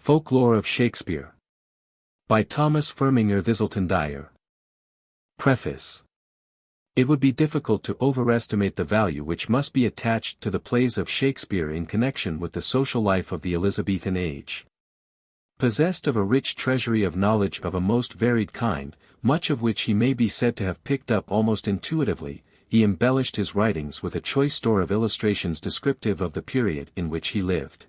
Folklore of Shakespeare. By Thomas Firminger Thiselton-Dyer. Preface. It would be difficult to overestimate the value which must be attached to the plays of Shakespeare in connection with the social life of the Elizabethan age. Possessed of a rich treasury of knowledge of a most varied kind, much of which he may be said to have picked up almost intuitively, he embellished his writings with a choice store of illustrations descriptive of the period in which he lived.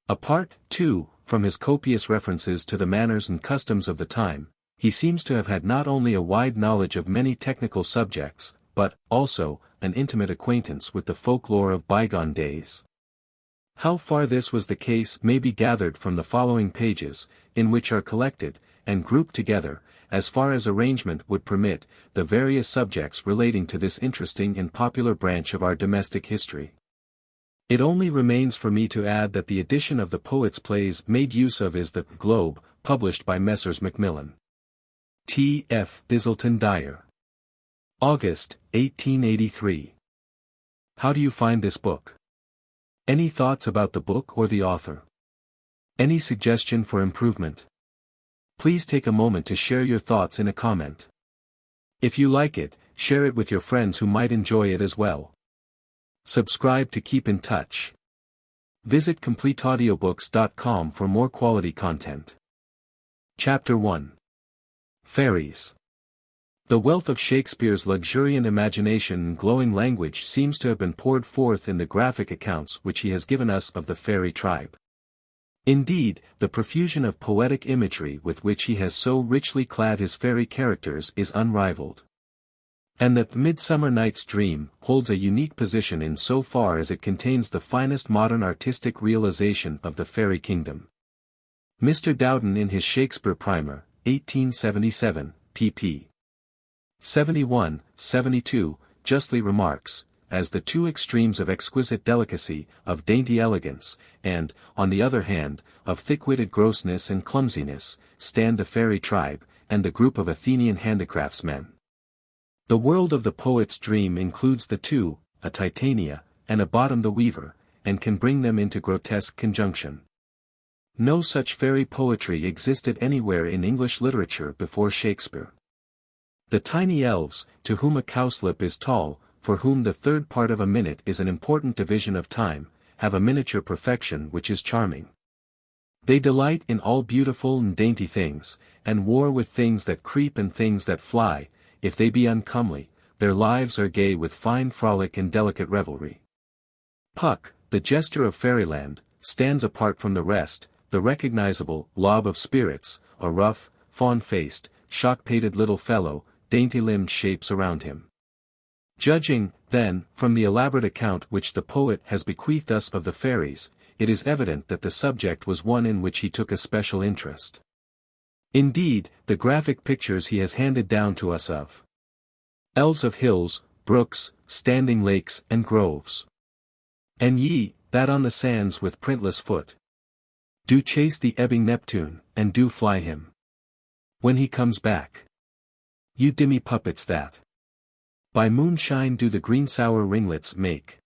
Apart, too, from his copious references to the manners and customs of the time, he seems to have had not only a wide knowledge of many technical subjects, but, also, an intimate acquaintance with the folklore of bygone days. How far this was the case may be gathered from the following pages, in which are collected, and grouped together, as far as arrangement would permit, the various subjects relating to this interesting and popular branch of our domestic history. It only remains for me to add that the edition of the poet's plays made use of is the Globe, published by Messrs. Macmillan. T. F. Thiselton-Dyer. August, 1883. How do you find this book? Any thoughts about the book or the author? Any suggestion for improvement? Please take a moment to share your thoughts in a comment. If you like it, share it with your friends who might enjoy it as well. Subscribe to keep in touch. Visit CompleteAudiobooks.com for more quality content. Chapter 1. Fairies. The wealth of Shakespeare's luxuriant imagination and glowing language seems to have been poured forth in the graphic accounts which he has given us of the fairy tribe. Indeed, the profusion of poetic imagery with which he has so richly clad his fairy characters is unrivaled. And the Midsummer Night's Dream holds a unique position in so far as it contains the finest modern artistic realization of the fairy kingdom. Mr. Dowden in his Shakespeare Primer, 1877, pp. 71, 72, justly remarks, as the two extremes of exquisite delicacy, of dainty elegance, and, on the other hand, of thick-witted grossness and clumsiness, stand the fairy tribe, and the group of Athenian handicraftsmen. The world of the poet's dream includes the two, a Titania, and a Bottom the Weaver, and can bring them into grotesque conjunction. No such fairy poetry existed anywhere in English literature before Shakespeare. The tiny elves, to whom a cowslip is tall, for whom the third part of a minute is an important division of time, have a miniature perfection which is charming. They delight in all beautiful and dainty things, and war with things that creep and things that fly. If they be uncomely, their lives are gay with fine frolic and delicate revelry. Puck, the jester of fairyland, stands apart from the rest, the recognizable lob of spirits, a rough, fawn-faced, shock-pated little fellow, dainty-limbed shapes around him. Judging, then, from the elaborate account which the poet has bequeathed us of the fairies, it is evident that the subject was one in which he took a special interest. Indeed, the graphic pictures he has handed down to us of elves of hills, brooks, standing lakes and groves. And ye, that on the sands with printless foot, do chase the ebbing Neptune, and do fly him when he comes back. You dimmy puppets that by moonshine do the green sour ringlets make,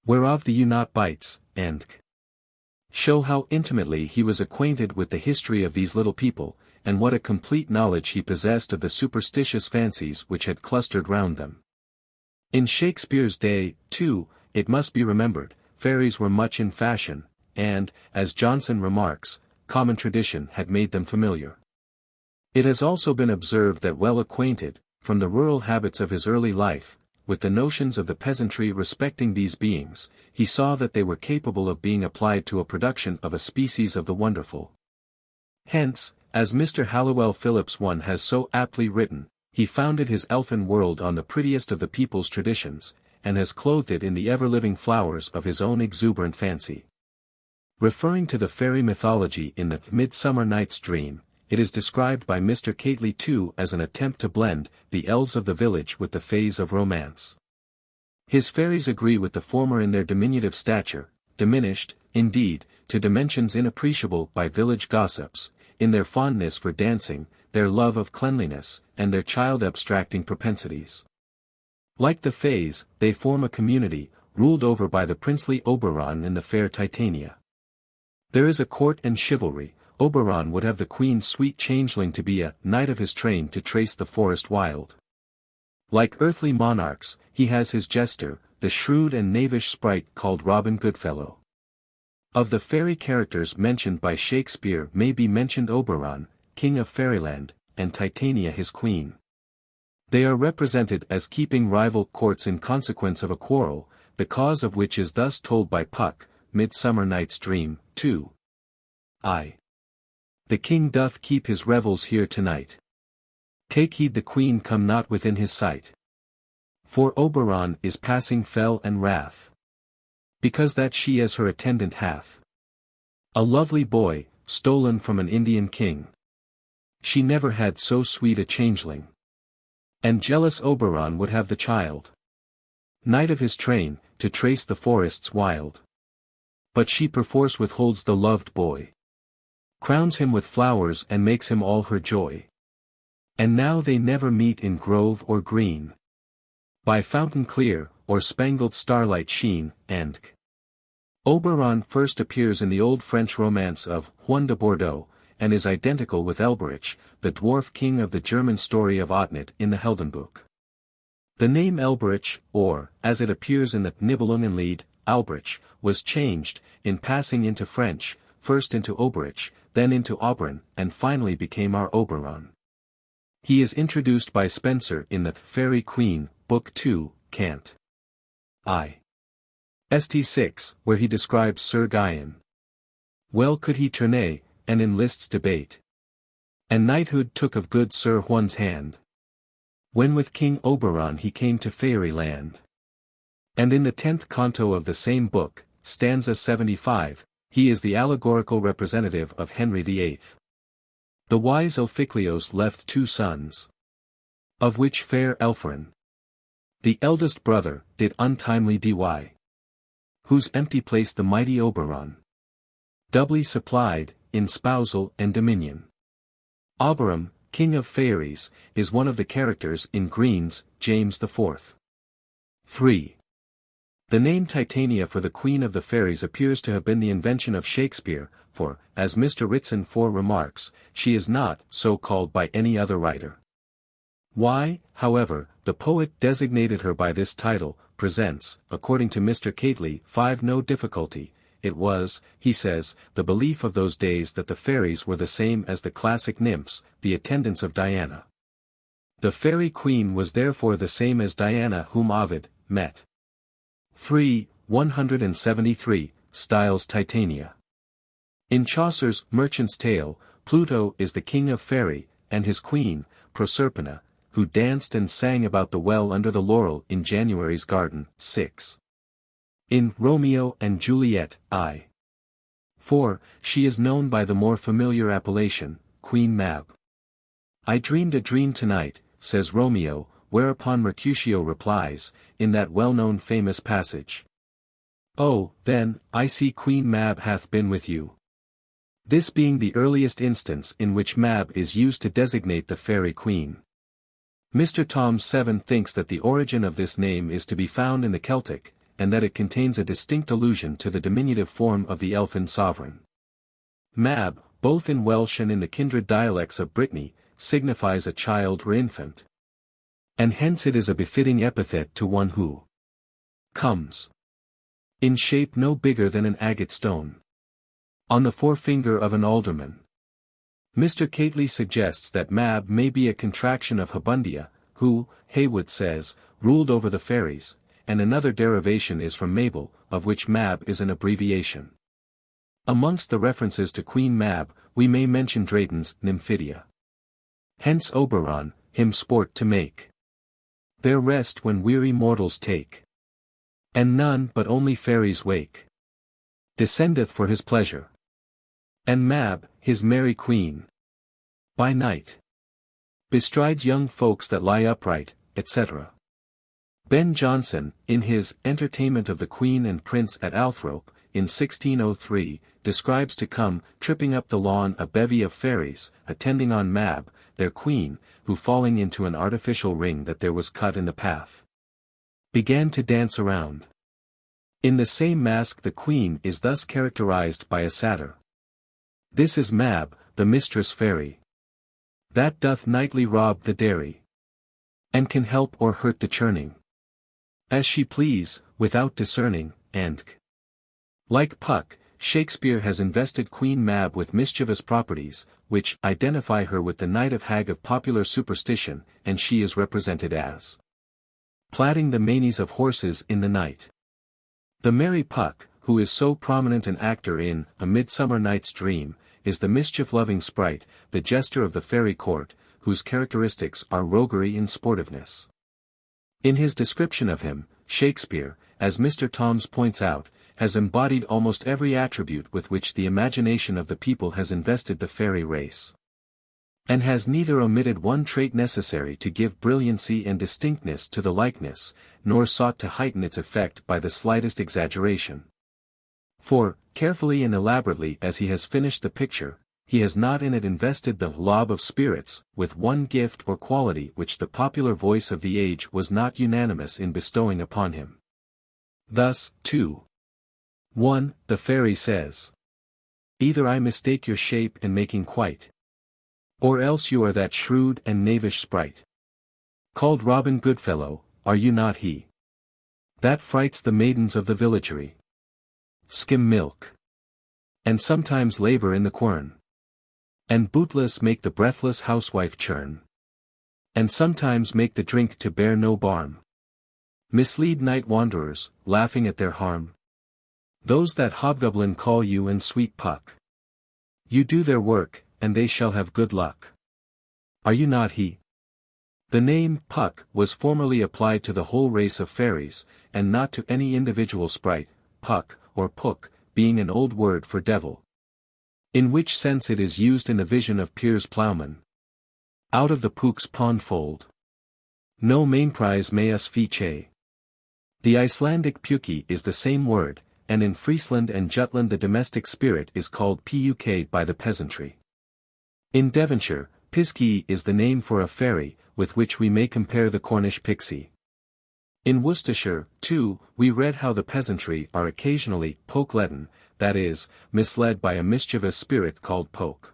whereof the not bites, and show how intimately he was acquainted with the history of these little people, and what a complete knowledge he possessed of the superstitious fancies which had clustered round them. In Shakespeare's day, too, it must be remembered, fairies were much in fashion, and, as Johnson remarks, common tradition had made them familiar. It has also been observed that well acquainted, from the rural habits of his early life, with the notions of the peasantry respecting these beings, he saw that they were capable of being applied to a production of a species of the wonderful. Hence, as Mr. Halliwell Phillips I has so aptly written, he founded his elfin world on the prettiest of the people's traditions, and has clothed it in the ever-living flowers of his own exuberant fancy. Referring to the fairy mythology in the Midsummer Night's Dream, it is described by Mr. Cately too as an attempt to blend the elves of the village with the fays of romance. His fairies agree with the former in their diminutive stature, diminished, indeed, to dimensions inappreciable by village gossips, in their fondness for dancing, their love of cleanliness, and their child-abstracting propensities. Like the fays, they form a community, ruled over by the princely Oberon and the fair Titania. There is a court and chivalry. Oberon would have the queen's sweet changeling to be a knight of his train to trace the forest wild. Like earthly monarchs, he has his jester, the shrewd and knavish sprite called Robin Goodfellow. Of the fairy characters mentioned by Shakespeare may be mentioned Oberon, king of fairyland, and Titania his queen. They are represented as keeping rival courts in consequence of a quarrel, the cause of which is thus told by Puck, Midsummer Night's Dream, 2. The king doth keep his revels here tonight. Take heed the queen come not within his sight. For Oberon is passing fell and wrath, because that she as her attendant hath a lovely boy, stolen from an Indian king. She never had so sweet a changeling. And jealous Oberon would have the child, knight of his train, to trace the forests wild. But she perforce withholds the loved boy, crowns him with flowers and makes him all her joy. And now they never meet in grove or green, by fountain clear, or spangled starlight sheen, and Oberon first appears in the old French romance of Juan de Bordeaux, and is identical with Elberich, the dwarf king of the German story of Otnit in the Heldenbuch. The name Elberich, or, as it appears in the Nibelungenlied, Alberich, was changed, in passing into French, first into Oberich, then into Oberon, and finally became our Oberon. He is introduced by Spenser in the Fairy Queen, Book 2, Cant. St. 6, where he describes Sir Guyon. Well could he tournay, and in lists debate. And knighthood took of good Sir Juan's hand, when with King Oberon he came to Fairy land. And in the 10th canto of the same book, stanza 75, he is the allegorical representative of Henry VIII. The wise Ophicleos left 2 sons, of which fair Elpharin, the eldest brother, did untimely die, whose empty place the mighty Oberon doubly supplied, in spousal and dominion. Oberon, king of Fairies, is one of the characters in Green's James IV. 3. The name Titania for the Queen of the Fairies appears to have been the invention of Shakespeare, for, as Mr. Ritson 4 remarks, she is not so called by any other writer. Why, however, the poet designated her by this title, presents, according to Mr. Cately 5 no difficulty. It was, he says, the belief of those days that the fairies were the same as the classic nymphs, the attendants of Diana. The fairy queen was therefore the same as Diana whom Ovid, met. 3, 173, styles Titania. In Chaucer's Merchant's Tale, Pluto is the king of Faery, and his queen, Proserpina, who danced and sang about the well under the laurel in January's garden. 6. In Romeo and Juliet, I. 4, she is known by the more familiar appellation, Queen Mab. I dreamed a dream tonight, says Romeo, whereupon Mercutio replies, in that well-known famous passage. Oh, then, I see Queen Mab hath been with you. This being the earliest instance in which Mab is used to designate the fairy queen. Mr. Tom 7 thinks that the origin of this name is to be found in the Celtic, and that it contains a distinct allusion to the diminutive form of the elfin sovereign. Mab, both in Welsh and in the kindred dialects of Brittany, signifies a child or infant. And hence it is a befitting epithet to one who comes in shape no bigger than an agate stone on the forefinger of an alderman. Mr. Cately suggests that Mab may be a contraction of Habundia, who, Haywood says, ruled over the fairies, and another derivation is from Mabel, of which Mab is an abbreviation. Amongst the references to Queen Mab, we may mention Drayton's Nymphidia. Hence Oberon, him sport to make their rest when weary mortals take, and none but only fairies wake, descendeth for his pleasure. And Mab, his merry queen, by night bestrides young folks that lie upright, etc. Ben Jonson, in his Entertainment of the Queen and Prince at Althrope, in 1603, describes to come tripping up the lawn a bevy of fairies, attending on Mab, their queen, who falling into an artificial ring that there was cut in the path, began to dance around. In the same masque the queen is thus characterized by a satyr. This is Mab, the mistress fairy, that doth nightly rob the dairy, and can help or hurt the churning, as she please, without discerning, and like Puck, Shakespeare has invested Queen Mab with mischievous properties, which identify her with the Night of Hag of popular superstition, and she is represented as plaiting the manes of horses in the night. The merry Puck, who is so prominent an actor in A Midsummer Night's Dream, is the mischief-loving sprite, the jester of the fairy court, whose characteristics are roguery and sportiveness. In his description of him, Shakespeare, as Mr. Toms points out, has embodied almost every attribute with which the imagination of the people has invested the fairy race, and has neither omitted one trait necessary to give brilliancy and distinctness to the likeness, nor sought to heighten its effect by the slightest exaggeration. For, carefully and elaborately as he has finished the picture, he has not in it invested the lob of spirits with one gift or quality which the popular voice of the age was not unanimous in bestowing upon him. Thus, 1. The fairy says, "Either I mistake your shape and making quite, or else you are that shrewd and knavish sprite, called Robin Goodfellow, are you not he, that frights the maidens of the villagery, skim milk, and sometimes labor in the quern, and bootless make the breathless housewife churn, and sometimes make the drink to bear no barm, mislead night wanderers, laughing at their harm? Those that hobgoblin call you and sweet Puck, you do their work, and they shall have good luck. Are you not he?" The name Puck was formerly applied to the whole race of fairies, and not to any individual sprite, Puck, or Puck, being an old word for devil. In which sense it is used in the vision of Piers Plowman. Out of the Puck's pond fold, no mainprise may us feche. The Icelandic Puki is the same word, and in Friesland and Jutland the domestic spirit is called Puk by the peasantry. In Devonshire, Piskey is the name for a fairy, with which we may compare the Cornish pixie. In Worcestershire, too, we read how the peasantry are occasionally poke-leaden, that is, misled by a mischievous spirit called Poke.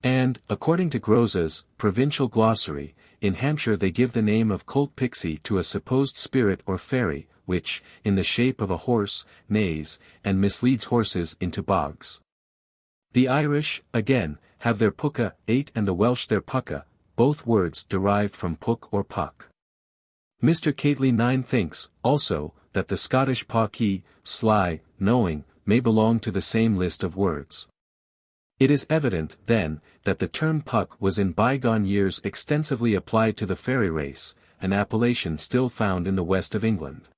And, according to Grose's Provincial Glossary, in Hampshire they give the name of colt pixie to a supposed spirit or fairy, which, in the shape of a horse, neighs, and misleads horses into bogs. The Irish, again, have their pucka, 8 and the Welsh their pucka, both words derived from puck or puck. Mr. Cately 9 thinks, also, that the Scottish pawkee, sly, knowing, may belong to the same list of words. It is evident, then, that the term puck was in bygone years extensively applied to the fairy race, an appellation still found in the west of England.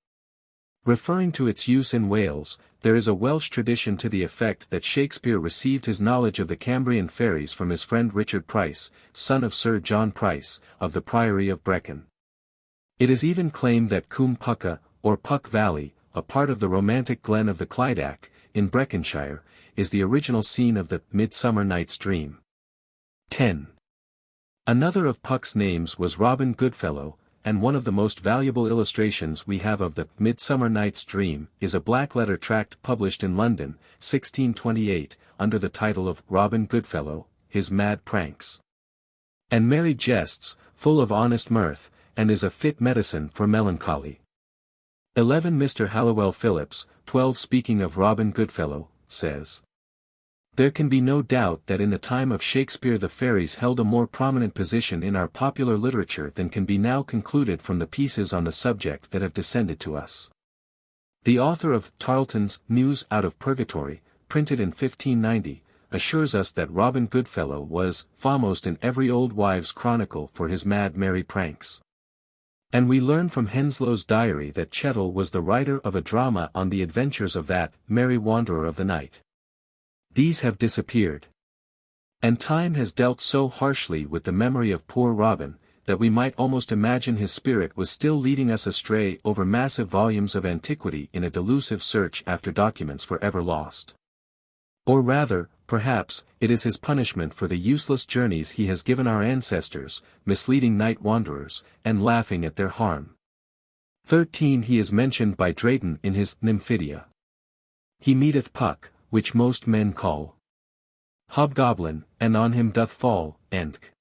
Referring to its use in Wales, there is a Welsh tradition to the effect that Shakespeare received his knowledge of the Cambrian fairies from his friend Richard Price, son of Sir John Price, of the Priory of Brecon. It is even claimed that Coombe Pucka, or Puck Valley, a part of the romantic glen of the Clydach, in Breconshire, is the original scene of the Midsummer Night's Dream. 10. Another of Puck's names was Robin Goodfellow, and one of the most valuable illustrations we have of the Midsummer Night's Dream is a black-letter tract published in London, 1628, under the title of Robin Goodfellow, His Mad Pranks and Merry Jests, full of honest mirth, and is a fit medicine for melancholy. 11 Mr. Halliwell Phillips, 12 speaking of Robin Goodfellow, says, "There can be no doubt that in the time of Shakespeare the fairies held a more prominent position in our popular literature than can be now concluded from the pieces on the subject that have descended to us." The author of Tarleton's News out of Purgatory, printed in 1590, assures us that Robin Goodfellow was foremost in every old wives' chronicle for his mad merry pranks. And we learn from Henslow's diary that Chettle was the writer of a drama on the adventures of that merry wanderer of the night. These have disappeared. And time has dealt so harshly with the memory of poor Robin, that we might almost imagine his spirit was still leading us astray over massive volumes of antiquity in a delusive search after documents forever lost. Or rather, perhaps, it is his punishment for the useless journeys he has given our ancestors, misleading night wanderers, and laughing at their harm. 13 He is mentioned by Drayton in his Nymphidia. He meeteth Puck, which most men call Hobgoblin, and on him doth fall, Enk.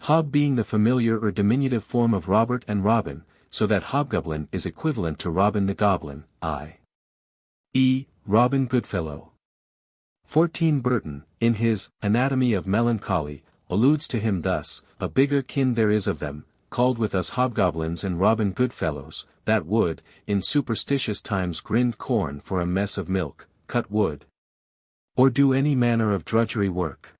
Hob being the familiar or diminutive form of Robert and Robin, so that hobgoblin is equivalent to Robin the Goblin, i.e., Robin Goodfellow. 14 Burton, in his Anatomy of Melancholy, alludes to him thus: a bigger kin there is of them, called with us hobgoblins and Robin Goodfellows, that would, in superstitious times grind corn for a mess of milk, cut wood, or do any manner of drudgery work.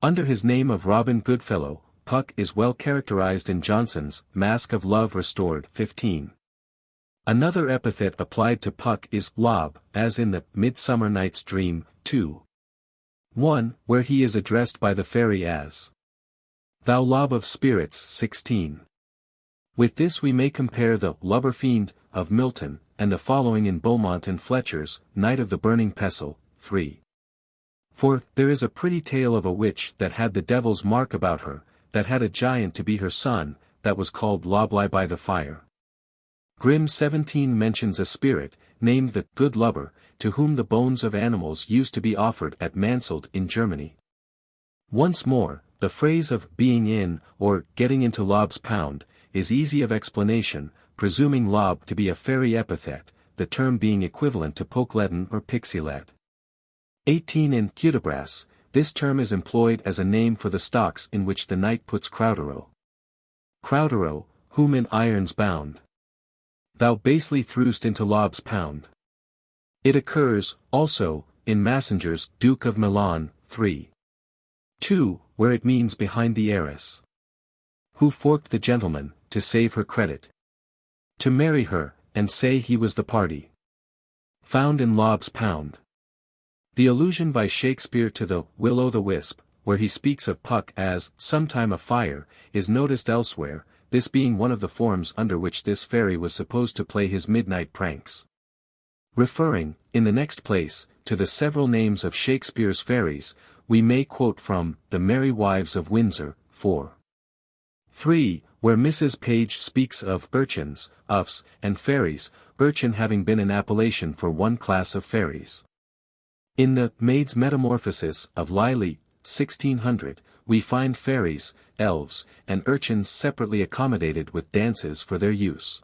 Under his name of Robin Goodfellow, Puck is well characterized in Johnson's Mask of Love Restored 15. Another epithet applied to Puck is lob, as in the Midsummer Night's Dream, 2. 1, where he is addressed by the fairy as Thou lob of spirits 16. With this we may compare the Lubber Fiend of Milton, and the following in Beaumont and Fletcher's Night of the Burning Pestle, 3. For, there is a pretty tale of a witch that had the devil's mark about her, that had a giant to be her son, that was called Lobly by the Fire. Grimm 17 mentions a spirit, named the Good Lubber, to whom the bones of animals used to be offered at Mansfeld in Germany. Once more, the phrase of being in, or getting into Lob's pound, is easy of explanation, presuming Lob to be a fairy epithet, the term being equivalent to Pokeledon or Pixielet. 18 In Hudibras, this term is employed as a name for the stocks in which the knight puts Crowdero. Crowdero, whom in irons bound thou basely threwst into Lob's pound. It occurs, also, in Massinger's Duke of Milan, 3. 2, where it means behind the heiress, who forked the gentleman, to save her credit, to marry her, and say he was the party found in Lob's pound. The allusion by Shakespeare to the Will-o'-the-Wisp, where he speaks of Puck as sometime a fire, is noticed elsewhere, this being one of the forms under which this fairy was supposed to play his midnight pranks. Referring, in the next place, to the several names of Shakespeare's fairies, we may quote from The Merry Wives of Windsor, 4. 3, where Mrs. Page speaks of urchins, uffs, and fairies, urchin having been an appellation for one class of fairies. In the Maid's Metamorphosis of Lyly, 1600, we find fairies, elves, and urchins separately accommodated with dances for their use.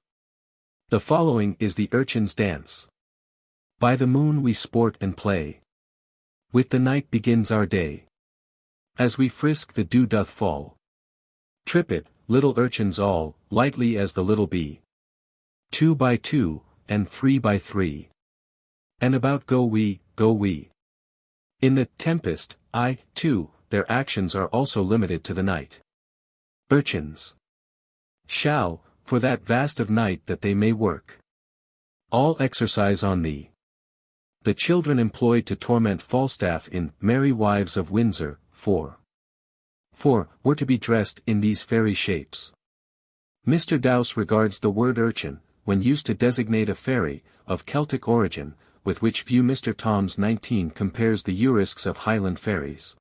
The following is the urchin's dance. By the moon we sport and play. With the night begins our day. As we frisk the dew doth fall. Trip it, little urchins all, lightly as the little bee. 2 by 2, and 3 by 3. And about go we, go we. In the Tempest, I, 2, their actions are also limited to the night. Urchins shall, for that vast of night that they may work, all exercise on thee. The children employed to torment Falstaff in Merry Wives of Windsor, 4. 4, were to be dressed in these fairy shapes. Mr. Dowse regards the word urchin, when used to designate a fairy, of Celtic origin, with which view Mr. Toms 19 compares the Urisks of Highland fairies.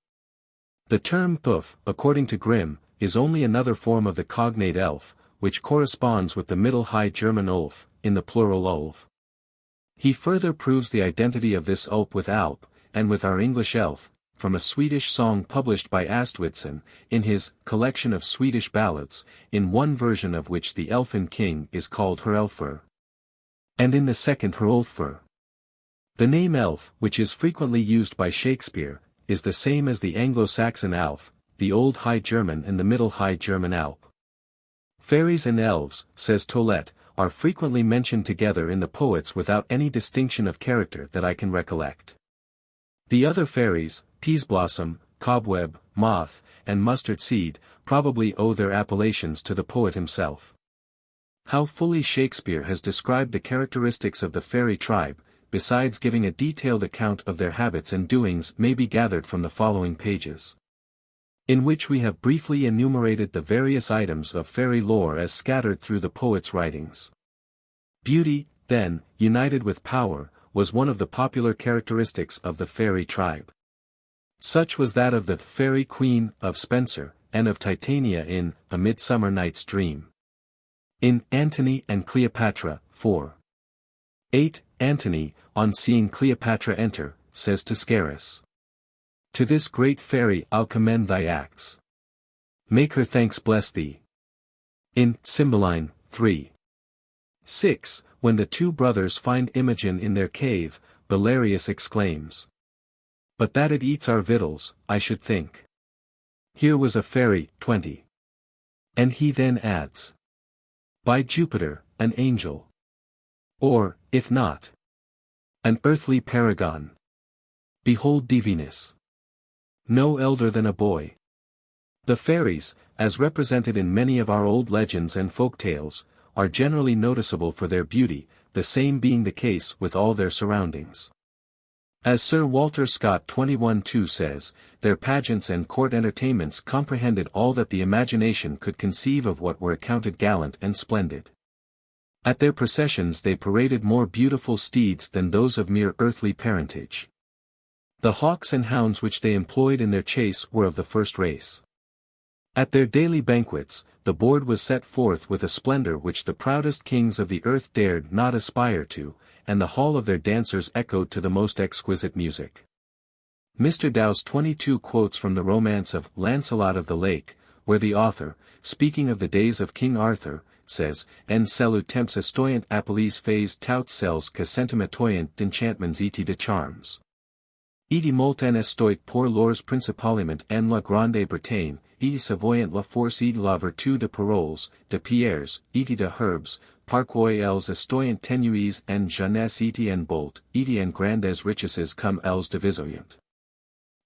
The term thuf, according to Grimm, is only another form of the cognate elf, which corresponds with the Middle High German ulf, in the plural ulf. He further proves the identity of this ulp with alp, and with our English elf, from a Swedish song published by Astwidsson, in his Collection of Swedish Ballads, in one version of which the elfin king is called Herelfur, and in the second Herolfur. The name elf, which is frequently used by Shakespeare, is the same as the Anglo-Saxon alf, the Old High German and the Middle High German alp. Fairies and elves, says Tollett, are frequently mentioned together in the poets without any distinction of character that I can recollect. The other fairies, Peaseblossom, Cobweb, Moth, and Mustard Seed, probably owe their appellations to the poet himself. How fully Shakespeare has described the characteristics of the fairy tribe, besides giving a detailed account of their habits and doings, may be gathered from the following pages, in which we have briefly enumerated the various items of fairy lore as scattered through the poet's writings. Beauty, then, united with power, was one of the popular characteristics of the fairy tribe. Such was that of the Fairy Queen of Spenser, and of Titania in A Midsummer Night's Dream. In Antony and Cleopatra, 4. 8, Antony, on seeing Cleopatra enter, says to Scarus, To this great fairy I'll commend thy acts. Make her thanks bless thee. In Cymbeline, 3. 6, when the two brothers find Imogen in their cave, Belarius exclaims. But that it eats our victuals, I should think. Here was a fairy, 20. And he then adds. By Jupiter, an angel. Or, if not, an earthly paragon. Behold Divinus. No elder than a boy. The fairies, as represented in many of our old legends and folk tales, are generally noticeable for their beauty, the same being the case with all their surroundings. As Sir Walter Scott 21:2 says, their pageants and court entertainments comprehended all that the imagination could conceive of what were accounted gallant and splendid. At their processions they paraded more beautiful steeds than those of mere earthly parentage. The hawks and hounds which they employed in their chase were of the first race. At their daily banquets, the board was set forth with a splendor which the proudest kings of the earth dared not aspire to, and the hall of their dancers echoed to the most exquisite music. Mr. Dowse 22 quotes from the romance of Lancelot of the Lake, where the author, speaking of the days of King Arthur, says, En celu temps estoyant appelis phase tout cels que sentimetoyant d'enchantments et de charms. Edi molten estoit pour lors principaliment en la grande Bretagne, edi savoyant la force edi la vertu de paroles, de pierres, edi de herbes, parquoi els estoyant tenues en jeunesse edi en bolt, edi en grandes richesses cum els divisoyant.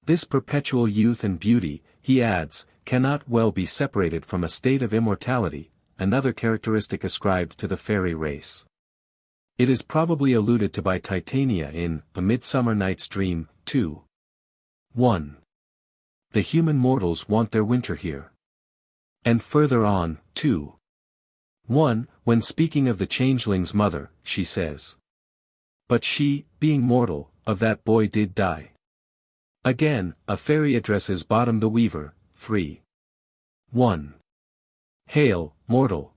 This perpetual youth and beauty, he adds, cannot well be separated from a state of immortality, another characteristic ascribed to the fairy race. It is probably alluded to by Titania in A Midsummer Night's Dream, 2. 1. The human mortals want their winter here. And further on, 2. 1, when speaking of the changeling's mother, she says. But she, being mortal, of that boy did die. Again, a fairy addresses Bottom the Weaver, 3. 1. Hail, mortal.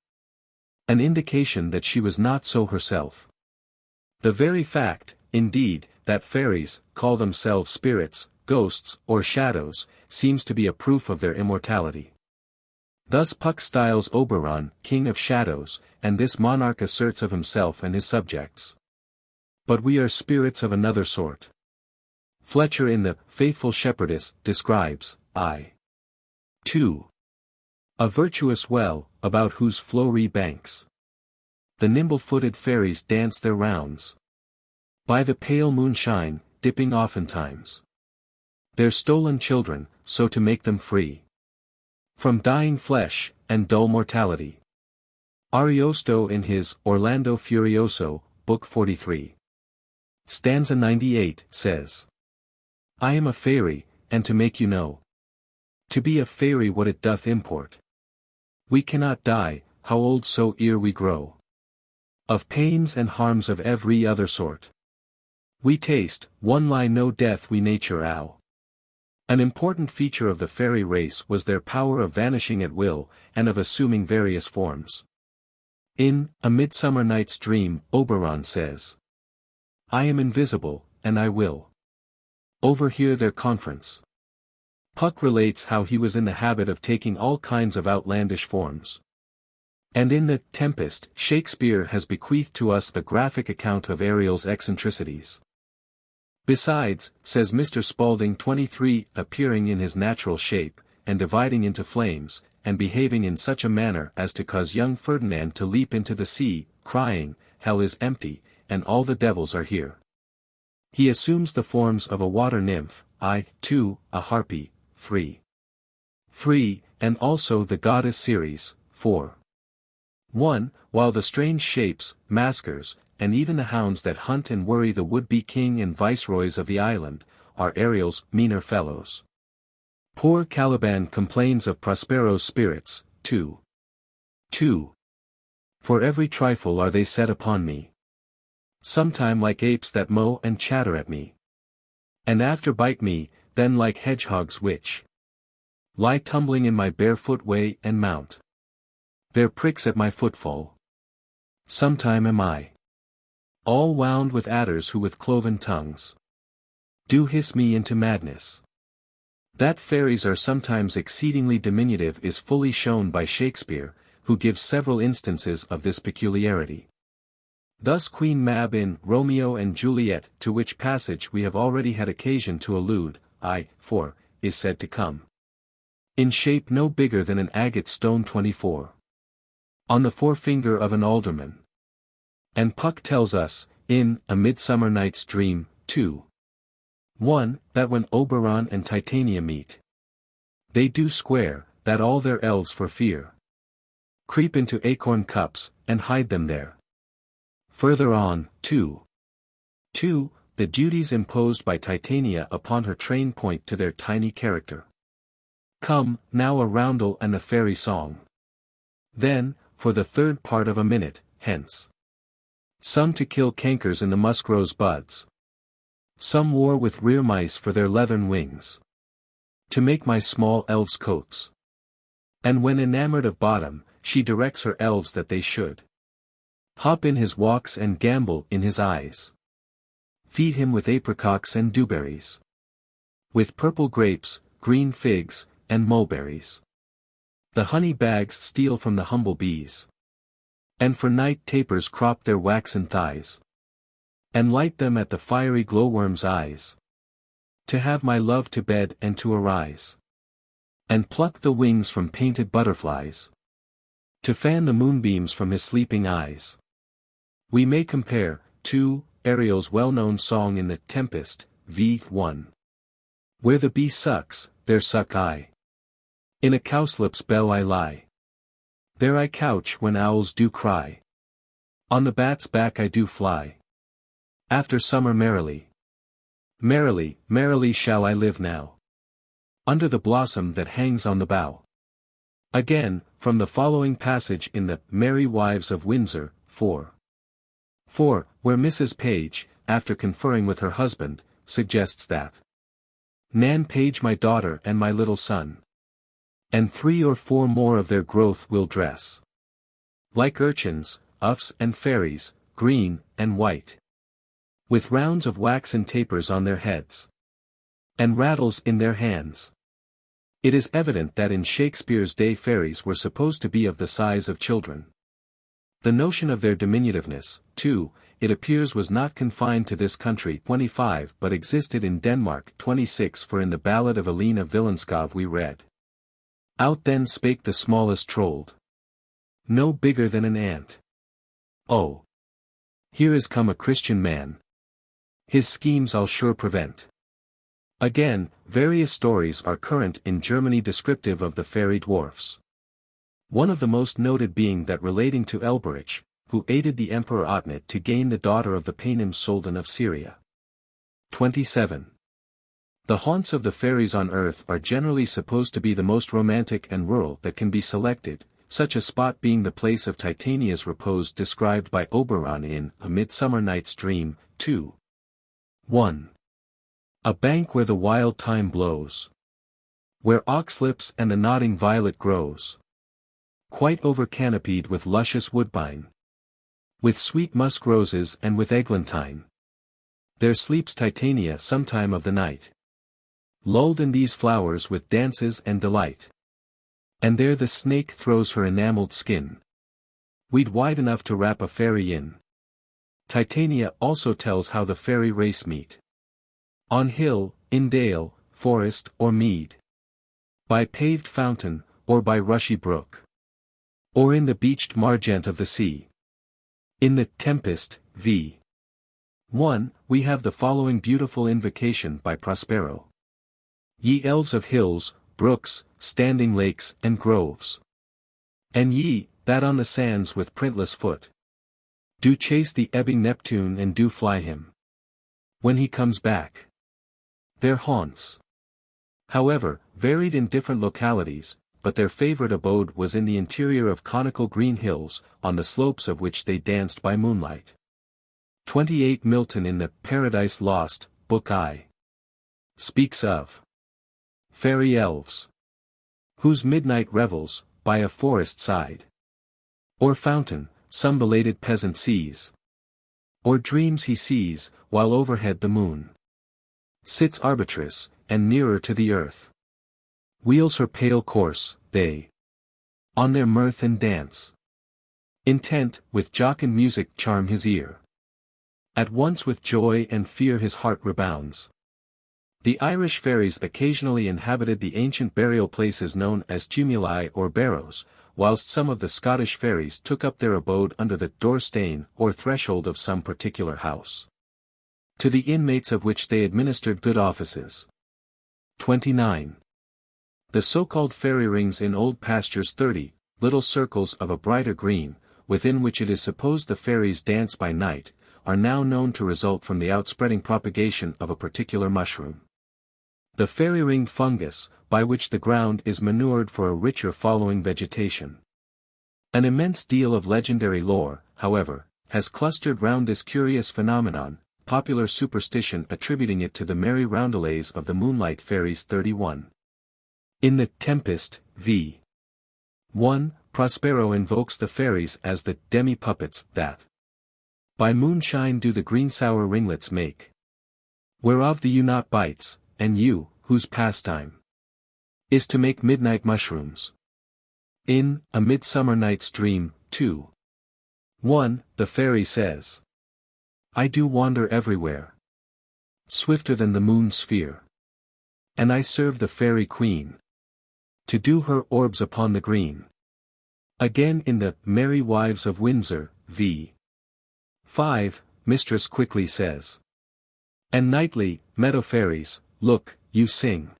An indication that she was not so herself. The very fact, indeed, that fairies call themselves spirits, ghosts, or shadows, seems to be a proof of their immortality. Thus Puck styles Oberon, king of shadows, and this monarch asserts of himself and his subjects. But we are spirits of another sort. Fletcher in The Faithful Shepherdess describes, I. 2. A virtuous well, about whose flowery banks the nimble-footed fairies dance their rounds. By the pale moonshine, dipping oftentimes their stolen children, so to make them free from dying flesh, and dull mortality. Ariosto in his Orlando Furioso, Book 43. Stanza 98, says, I am a fairy, and to make you know, to be a fairy what it doth import. We cannot die, how old soe'er we grow. Of pains and harms of every other sort. We taste, one lie no death we nature owe. An important feature of the fairy race was their power of vanishing at will, and of assuming various forms. In A Midsummer Night's Dream, Oberon says, I am invisible, and I will overhear their conference. Puck relates how he was in the habit of taking all kinds of outlandish forms. And in The Tempest, Shakespeare has bequeathed to us a graphic account of Ariel's eccentricities. Besides, says Mr. Spalding 23, appearing in his natural shape, and dividing into flames, and behaving in such a manner as to cause young Ferdinand to leap into the sea, crying, Hell is empty, and all the devils are here. He assumes the forms of a water nymph, 2, a harpy, 3. 3, and also the goddess Ceres, 4. 1, while the strange shapes, maskers, and even the hounds that hunt and worry the would-be king and viceroys of the island, are Ariel's meaner fellows. Poor Caliban complains of Prospero's spirits, 2. 2. For every trifle are they set upon me. Sometime like apes that mow and chatter at me. And after bite me, then like hedgehogs which lie tumbling in my barefoot way and mount their pricks at my footfall. Sometime am I all wound with adders who with cloven tongues do hiss me into madness. That fairies are sometimes exceedingly diminutive is fully shown by Shakespeare, who gives several instances of this peculiarity. Thus Queen Mab in Romeo and Juliet, to which passage we have already had occasion to allude, is said to come in shape no bigger than an agate stone 24. On the forefinger of an alderman. And Puck tells us, in A Midsummer Night's Dream, 2:1, that when Oberon and Titania meet, they do square, that all their elves for fear creep into acorn cups, and hide them there. Further on, 2:2, the duties imposed by Titania upon her train point to their tiny character. Come, now a roundel and a fairy song. Then, for the third part of a minute, hence. Some to kill cankers in the muskrose buds. Some war with rear mice for their leathern wings. To make my small elves coats. And when enamored of bottom, she directs her elves that they should hop in his walks and gambol in his eyes. Feed him with apricots and dewberries. With purple grapes, green figs, and mulberries. The honey bags steal from the humble bees. And for night tapers crop their waxen thighs. And light them at the fiery glowworm's eyes. To have my love to bed and to arise. And pluck the wings from painted butterflies. To fan the moonbeams from his sleeping eyes. We may compare, to Ariel's well-known song in The Tempest, v. 1. Where the bee sucks, there suck I. In a cowslip's bell I lie. There I couch when owls do cry. On the bat's back I do fly. After summer merrily. Merrily, merrily shall I live now. Under the blossom that hangs on the bough. Again, from the following passage in the Merry Wives of Windsor, 4:4, where Mrs. Page, after conferring with her husband, suggests that Nan Page my daughter and my little son. And 3 or 4 more of their growth will dress. Like urchins, uffs and fairies, green and white. With rounds of waxen tapers on their heads. And rattles in their hands. It is evident that in Shakespeare's day fairies were supposed to be of the size of children. The notion of their diminutiveness, too, it appears was not confined to this country 25 but existed in Denmark 26, for in the ballad of Eline of Villenskov we read. Out then spake the smallest trold. No bigger than an ant. Oh! Here is come a Christian man. His schemes I'll sure prevent. Again, various stories are current in Germany descriptive of the fairy dwarfs. One of the most noted being that relating to Elberich, who aided the Emperor Otnit to gain the daughter of the Paynim Soldan of Syria. 27. The haunts of the fairies on earth are generally supposed to be the most romantic and rural that can be selected, such a spot being the place of Titania's repose described by Oberon in A Midsummer Night's Dream, 2:1. A bank where the wild thyme blows. Where oxlips and the nodding violet grows. Quite over-canopied with luscious woodbine. With sweet musk roses and with eglantine. There sleeps Titania sometime of the night. Lulled in these flowers with dances and delight. And there the snake throws her enamelled skin. Weed wide enough to wrap a fairy in. Titania also tells how the fairy race meet. On hill, in dale, forest or mead. By paved fountain, or by rushy brook. Or in the beached margent of the sea. In the Tempest, v. 1, we have the following beautiful invocation by Prospero. Ye elves of hills, brooks, standing lakes and groves. And ye, that on the sands with printless foot. Do chase the ebbing Neptune and do fly him. When he comes back. Their haunts, however, varied in different localities, but their favorite abode was in the interior of conical green hills, on the slopes of which they danced by moonlight. 28 Milton in the Paradise Lost, Book I. Speaks of fairy elves, whose midnight revels, by a forest side, or fountain, some belated peasant sees, or dreams he sees, while overhead the moon sits arbitress, and nearer to the earth. Wheels her pale course, they. On their mirth and dance. Intent, with jocund music charm his ear. At once with joy and fear his heart rebounds. The Irish fairies occasionally inhabited the ancient burial places known as tumuli or barrows, whilst some of the Scottish fairies took up their abode under the door-stane or threshold of some particular house, to the inmates of which they administered good offices. 29. The so-called fairy rings in old pastures 30, little circles of a brighter green, within which it is supposed the fairies dance by night, are now known to result from the outspreading propagation of a particular mushroom. The fairy-ringed fungus, by which the ground is manured for a richer following vegetation. An immense deal of legendary lore, however, has clustered round this curious phenomenon, popular superstition attributing it to the merry roundelays of the moonlight fairies. 31. In the Tempest, v. 1, Prospero invokes the fairies as the demi-puppets that by moonshine do the green sour ringlets make, whereof the ewe not bites, and you, whose pastime is to make midnight mushrooms. In A Midsummer Night's Dream, 2. 1, the fairy says, I do wander everywhere, swifter than the moon's sphere, and I serve the fairy queen, to do her orbs upon the green. Again in the Merry Wives of Windsor, v. 5, Mistress quickly says, and nightly, meadow fairies, look, you sing,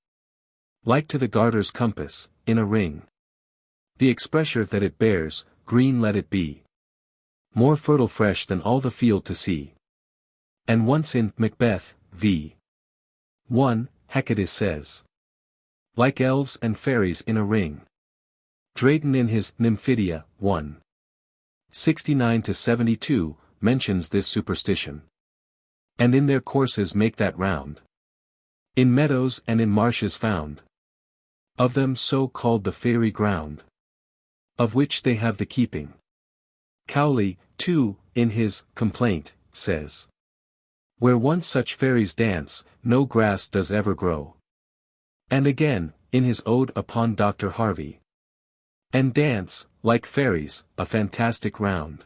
like to the garter's compass, in a ring. The expressure that it bears, green let it be, more fertile fresh than all the field to see. And once in Macbeth, v. 1, Hecate says, like elves and fairies in a ring. Drayton in his Nymphidia, 1. 69-72, mentions this superstition. And in their courses make that round. In meadows and in marshes found. Of them so called the fairy ground. Of which they have the keeping. Cowley, too, in his Complaint, says, where once such fairies dance, no grass does ever grow. And again, in his Ode upon Dr. Harvey. And dance, like fairies, a fantastic round.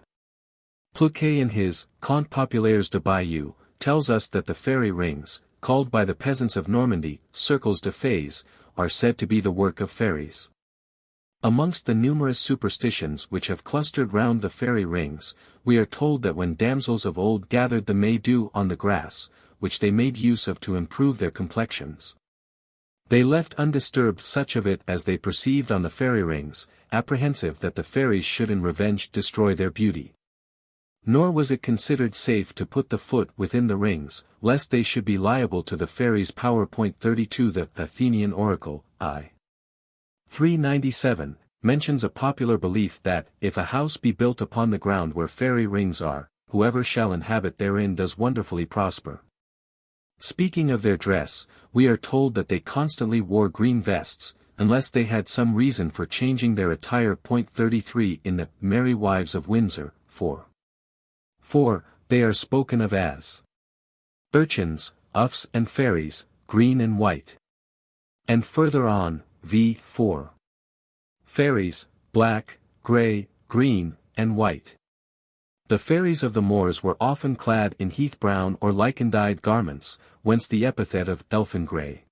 Pluquet in his Contes populaires de Bayeux, tells us that the fairy rings, called by the peasants of Normandy, circles de fées, are said to be the work of fairies. Amongst the numerous superstitions which have clustered round the fairy rings, we are told that when damsels of old gathered the May-dew on the grass, which they made use of to improve their complexions, they left undisturbed such of it as they perceived on the fairy rings, apprehensive that the fairies should in revenge destroy their beauty. Nor was it considered safe to put the foot within the rings, lest they should be liable to the fairies' power. 32 The Athenian Oracle, I. 397, mentions a popular belief that, if a house be built upon the ground where fairy rings are, whoever shall inhabit therein does wonderfully prosper. Speaking of their dress, we are told that they constantly wore green vests, unless they had some reason for changing their attire. 33 In the Merry Wives of Windsor, 4. They are spoken of as urchins, uffs and fairies, green and white. And further on, v. 4. Fairies, black, grey, green, and white. The fairies of the moors were often clad in heath-brown or lichen-dyed garments, whence the epithet of elfin-grey.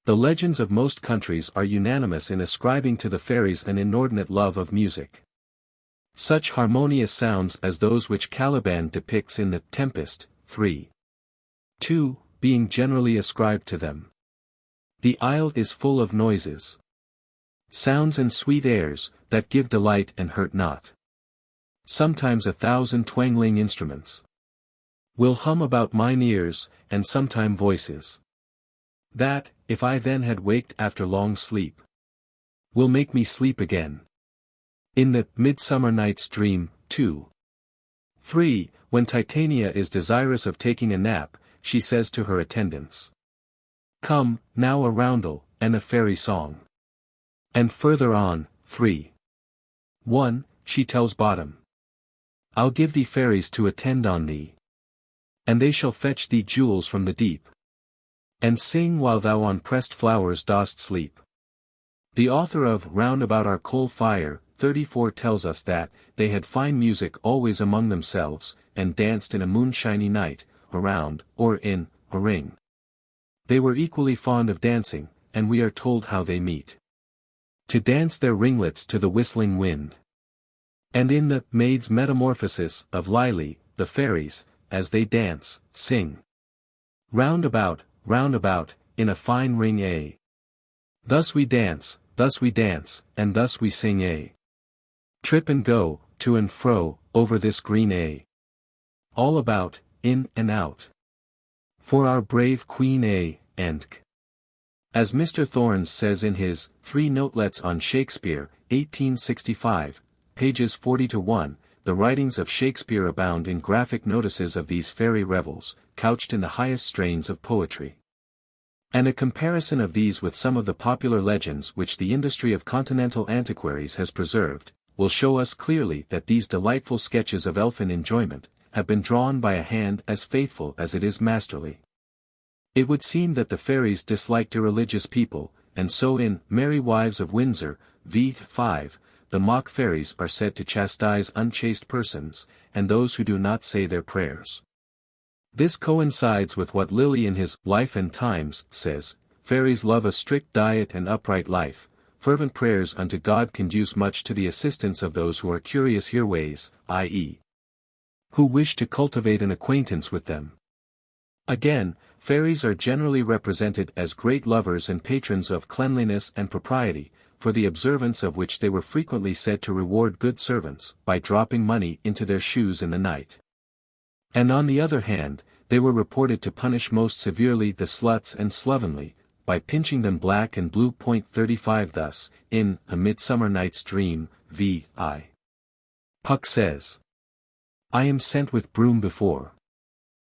The legends of most countries are unanimous in ascribing to the fairies an inordinate love of music. Such harmonious sounds as those which Caliban depicts in The Tempest, 3. 2, being generally ascribed to them. The isle is full of noises, sounds and sweet airs, that give delight and hurt not. Sometimes 1,000 twangling instruments will hum about mine ears, and sometime voices that, if I then had waked after long sleep, will make me sleep again. In the Midsummer Night's Dream, 2. 3, when Titania is desirous of taking a nap, she says to her attendants, come, now a roundel, and a fairy song. And further on, 3. 1, she tells Bottom, I'll give thee fairies to attend on thee, and they shall fetch thee jewels from the deep, and sing while thou on pressed flowers dost sleep. The author of Round About Our Coal Fire, 34 tells us that, they had fine music always among themselves, and danced in a moonshiny night, around, or in, a ring. They were equally fond of dancing, and we are told how they meet. To dance their ringlets to the whistling wind. And in the Maid's Metamorphosis of Lily, the fairies, as they dance, sing. Round about, in a fine ring a. Thus we dance, and thus we sing a. Trip and go, to and fro, over this green a. All about, in and out. For our brave Queen a, and k. As Mr. Thorns says in his 3 Notelets on Shakespeare, 1865, pages 40-1, the writings of Shakespeare abound in graphic notices of these fairy revels, couched in the highest strains of poetry. And a comparison of these with some of the popular legends which the industry of continental antiquaries has preserved, will show us clearly that these delightful sketches of elfin enjoyment, have been drawn by a hand as faithful as it is masterly. It would seem that the fairies disliked irreligious people, and so in Merry Wives of Windsor, v. 5, the mock fairies are said to chastise unchaste persons, and those who do not say their prayers. This coincides with what Lilly in his Life and Times says, fairies love a strict diet and upright life, fervent prayers unto God conduce much to the assistance of those who are curious hereways, i.e., who wish to cultivate an acquaintance with them. Again, fairies are generally represented as great lovers and patrons of cleanliness and propriety, for the observance of which they were frequently said to reward good servants, by dropping money into their shoes in the night. And on the other hand, they were reported to punish most severely the sluts and slovenly, by pinching them black and blue. 35 Thus, in A Midsummer Night's Dream, v.I. Puck says, I am sent with broom before,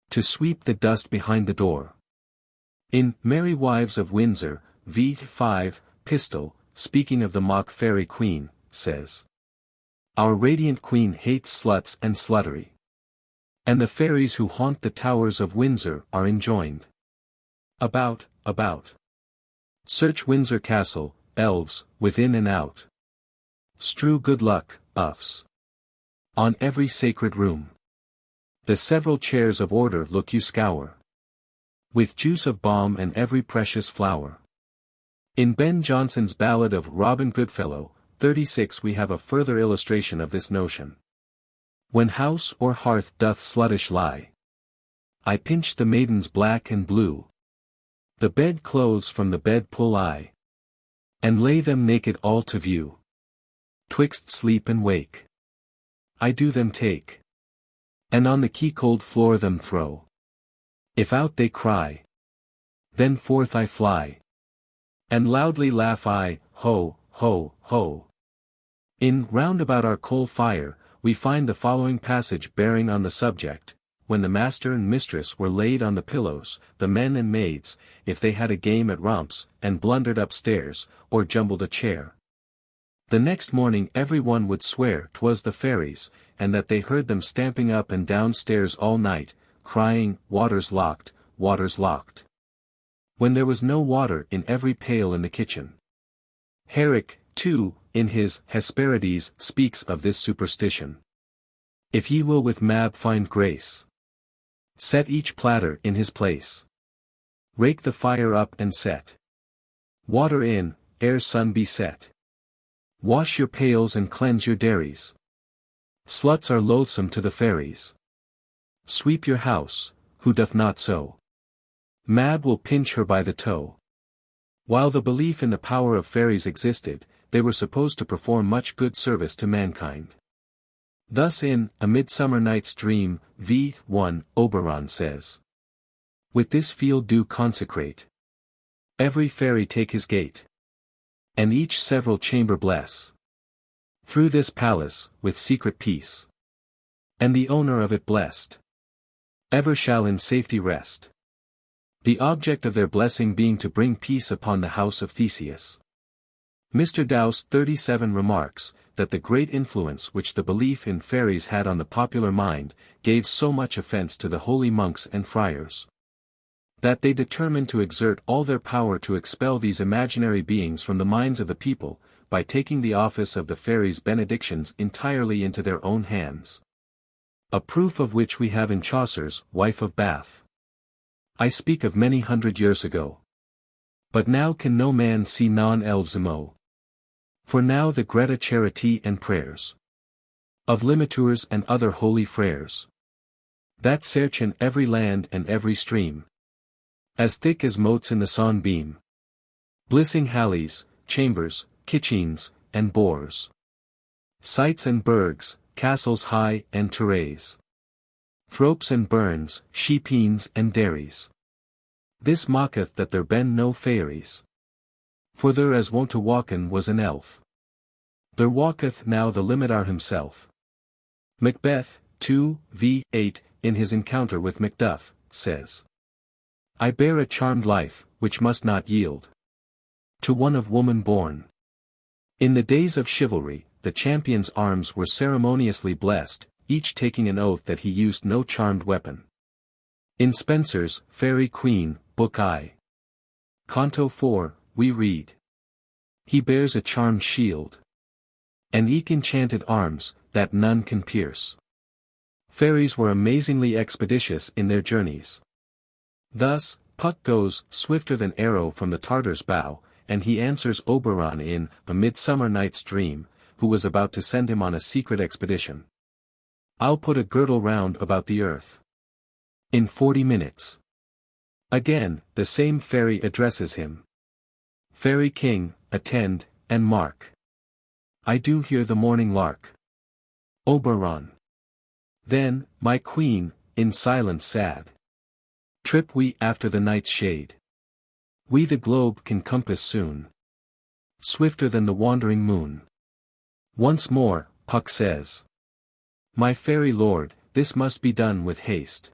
to sweep the dust behind the door. In Merry Wives of Windsor, v. 5, Pistol, speaking of the mock fairy queen, says, our radiant queen hates sluts and sluttery. And the fairies who haunt the towers of Windsor are enjoined. About. Search Windsor Castle, elves, within and out. Strew good luck, uffs, on every sacred room. The several chairs of order look you scour, with juice of balm and every precious flower. In Ben Jonson's ballad of Robin Goodfellow, 36 we have a further illustration of this notion. When house or hearth doth sluttish lie, I pinch the maidens black and blue. The bed clothes from the bed pull I, and lay them naked all to view. Twixt sleep and wake, I do them take, and on the key cold floor them throw. If out they cry, then forth I fly, and loudly laugh I, ho, ho, ho. In Round About Our Coal Fire, we find the following passage bearing on the subject. When the master and mistress were laid on the pillows, the men and maids, if they had a game at romps, and blundered upstairs, or jumbled a chair, the next morning every one would swear 'twas the fairies, and that they heard them stamping up and down stairs all night, crying, water's locked, water's locked. When there was no water in every pail in the kitchen. Herrick, too, in his Hesperides speaks of this superstition. If ye will with Mab find grace, set each platter in his place. Rake the fire up and set water in, ere sun be set. Wash your pails and cleanse your dairies. Sluts are loathsome to the fairies. Sweep your house, who doth not so. Mab will pinch her by the toe. While the belief in the power of fairies existed, they were supposed to perform much good service to mankind. Thus in A Midsummer Night's Dream, v. 1, Oberon says, with this field do consecrate. Every fairy take his gate, and each several chamber bless. Through this palace, with secret peace, and the owner of it blessed, ever shall in safety rest. The object of their blessing being to bring peace upon the house of Theseus. Mr. Dowse 37 remarks, that the great influence which the belief in fairies had on the popular mind, gave so much offense to the holy monks and friars. That they determined to exert all their power to expel these imaginary beings from the minds of the people, by taking the office of the fairies' benedictions entirely into their own hands. A proof of which we have in Chaucer's Wife of Bath. I speak of many hundred years ago. But now can no man see non-elves emo. For now the Greta charity and prayers of limiteurs and other holy frères, that search in every land and every stream, as thick as motes in the sunbeam, blissing hallies, chambers, kitchens, and boors, sites and burgs, castles high and turrets, thropes and burns, sheepens and dairies. This mocketh that there ben no fairies. For there as wont to walken was an elf. There walketh now the Limitar himself. Macbeth, 2:8, in his encounter with Macduff, says, I bear a charmed life, which must not yield to one of woman born. In the days of chivalry, the champion's arms were ceremoniously blessed, each taking an oath that he used no charmed weapon. In Spenser's Faerie Queene, Book I, Canto 4, we read, he bears a charmed shield, and eke enchanted arms, that none can pierce. Fairies were amazingly expeditious in their journeys. Thus, Puck goes swifter than arrow from the Tartar's bow, and he answers Oberon in A Midsummer Night's Dream, who was about to send him on a secret expedition. I'll put a girdle round about the earth in 40 minutes. Again, the same fairy addresses him. Fairy King, attend, and mark. I do hear the morning lark. Oberon. Then, my queen, in silence sad, trip we after the night's shade. We the globe can compass soon, swifter than the wandering moon. Once more, Puck says, my fairy lord, this must be done with haste.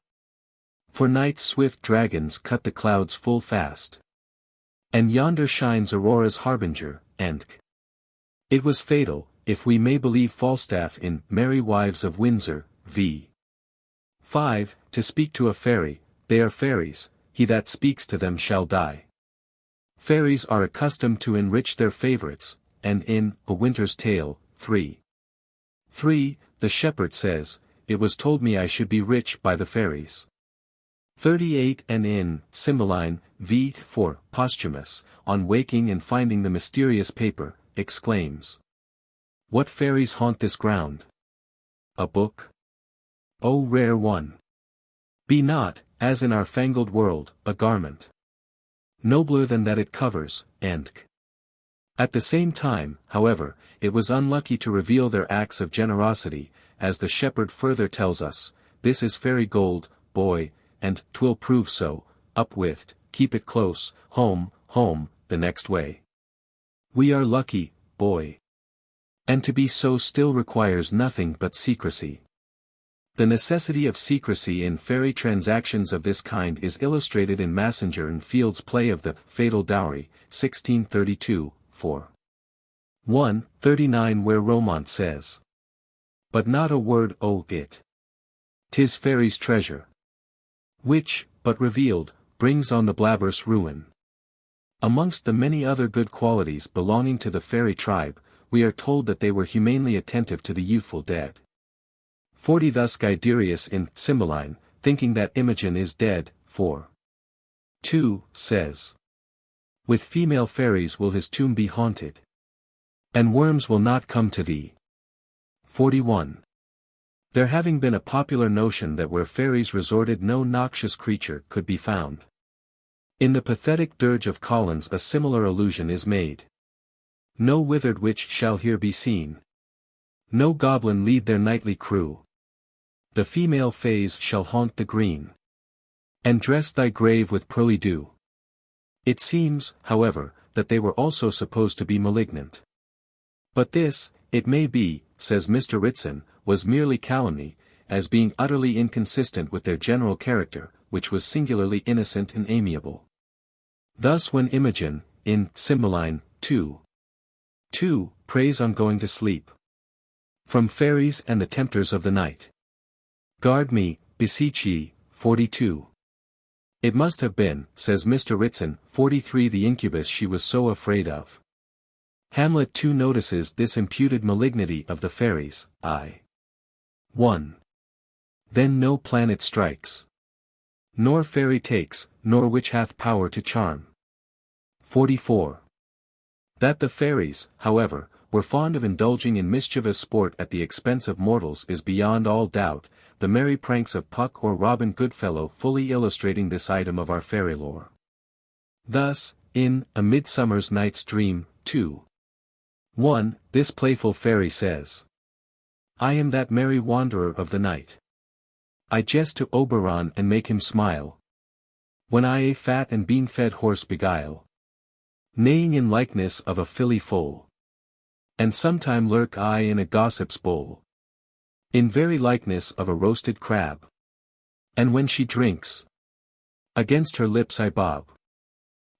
For night's swift dragons cut the clouds full fast. And yonder shines Aurora's harbinger, and it was fatal, if we may believe Falstaff in Merry Wives of Windsor, v. 5, to speak to a fairy, they are fairies, he that speaks to them shall die. Fairies are accustomed to enrich their favorites, and in A Winter's Tale, 3. The shepherd says, it was told me I should be rich by the fairies. 38 and in Cymbeline, v. 4, Posthumus, on waking and finding the mysterious paper, exclaims, what fairies haunt this ground? A book? O rare one! Be not, as in our fangled world, a garment nobler than that it covers, and at the same time, however, it was unlucky to reveal their acts of generosity, as the shepherd further tells us, this is fairy gold, boy, and 'twill prove so, up with, keep it close, home, home, the next way. We are lucky, boy. And to be so still requires nothing but secrecy. The necessity of secrecy in fairy transactions of this kind is illustrated in Massenger and Field's play of the Fatal Dowry, 1632, 4. 139 where Romaunt says, but not a word o' it. 'Tis fairy's treasure, which, but revealed, brings on the blabber's ruin. Amongst the many other good qualities belonging to the fairy tribe, we are told that they were humanely attentive to the youthful dead. 40 Thus Guiderius in Cymbeline, thinking that Imogen is dead, 4. 2, says, with female fairies will his tomb be haunted, and worms will not come to thee. 41. There having been a popular notion that where fairies resorted no noxious creature could be found. In the pathetic dirge of Collins a similar allusion is made. No withered witch shall here be seen. No goblin lead their nightly crew. The female fays shall haunt the green, and dress thy grave with pearly dew. It seems, however, that they were also supposed to be malignant. But this, it may be, says Mr. Ritson, was merely calumny, as being utterly inconsistent with their general character, which was singularly innocent and amiable. Thus when Imogen, in Cymbeline, 2, prays on going to sleep. From fairies and the tempters of the night. Guard me, beseech ye, 42. It must have been, says Mr. Ritson, 43, the incubus she was so afraid of. Hamlet too notices this imputed malignity of the fairies, I. 1. Then no planet strikes, nor fairy takes, nor witch hath power to charm. 44. That the fairies, however, were fond of indulging in mischievous sport at the expense of mortals is beyond all doubt, the merry pranks of Puck or Robin Goodfellow fully illustrating this item of our fairy lore. Thus, in A Midsummer's Night's Dream, 2. 1, this playful fairy says, I am that merry wanderer of the night. I jest to Oberon and make him smile, when I a fat and bean-fed horse beguile, neighing in likeness of a filly foal, and sometime lurk I in a gossip's bowl, in very likeness of a roasted crab, and when she drinks, against her lips I bob,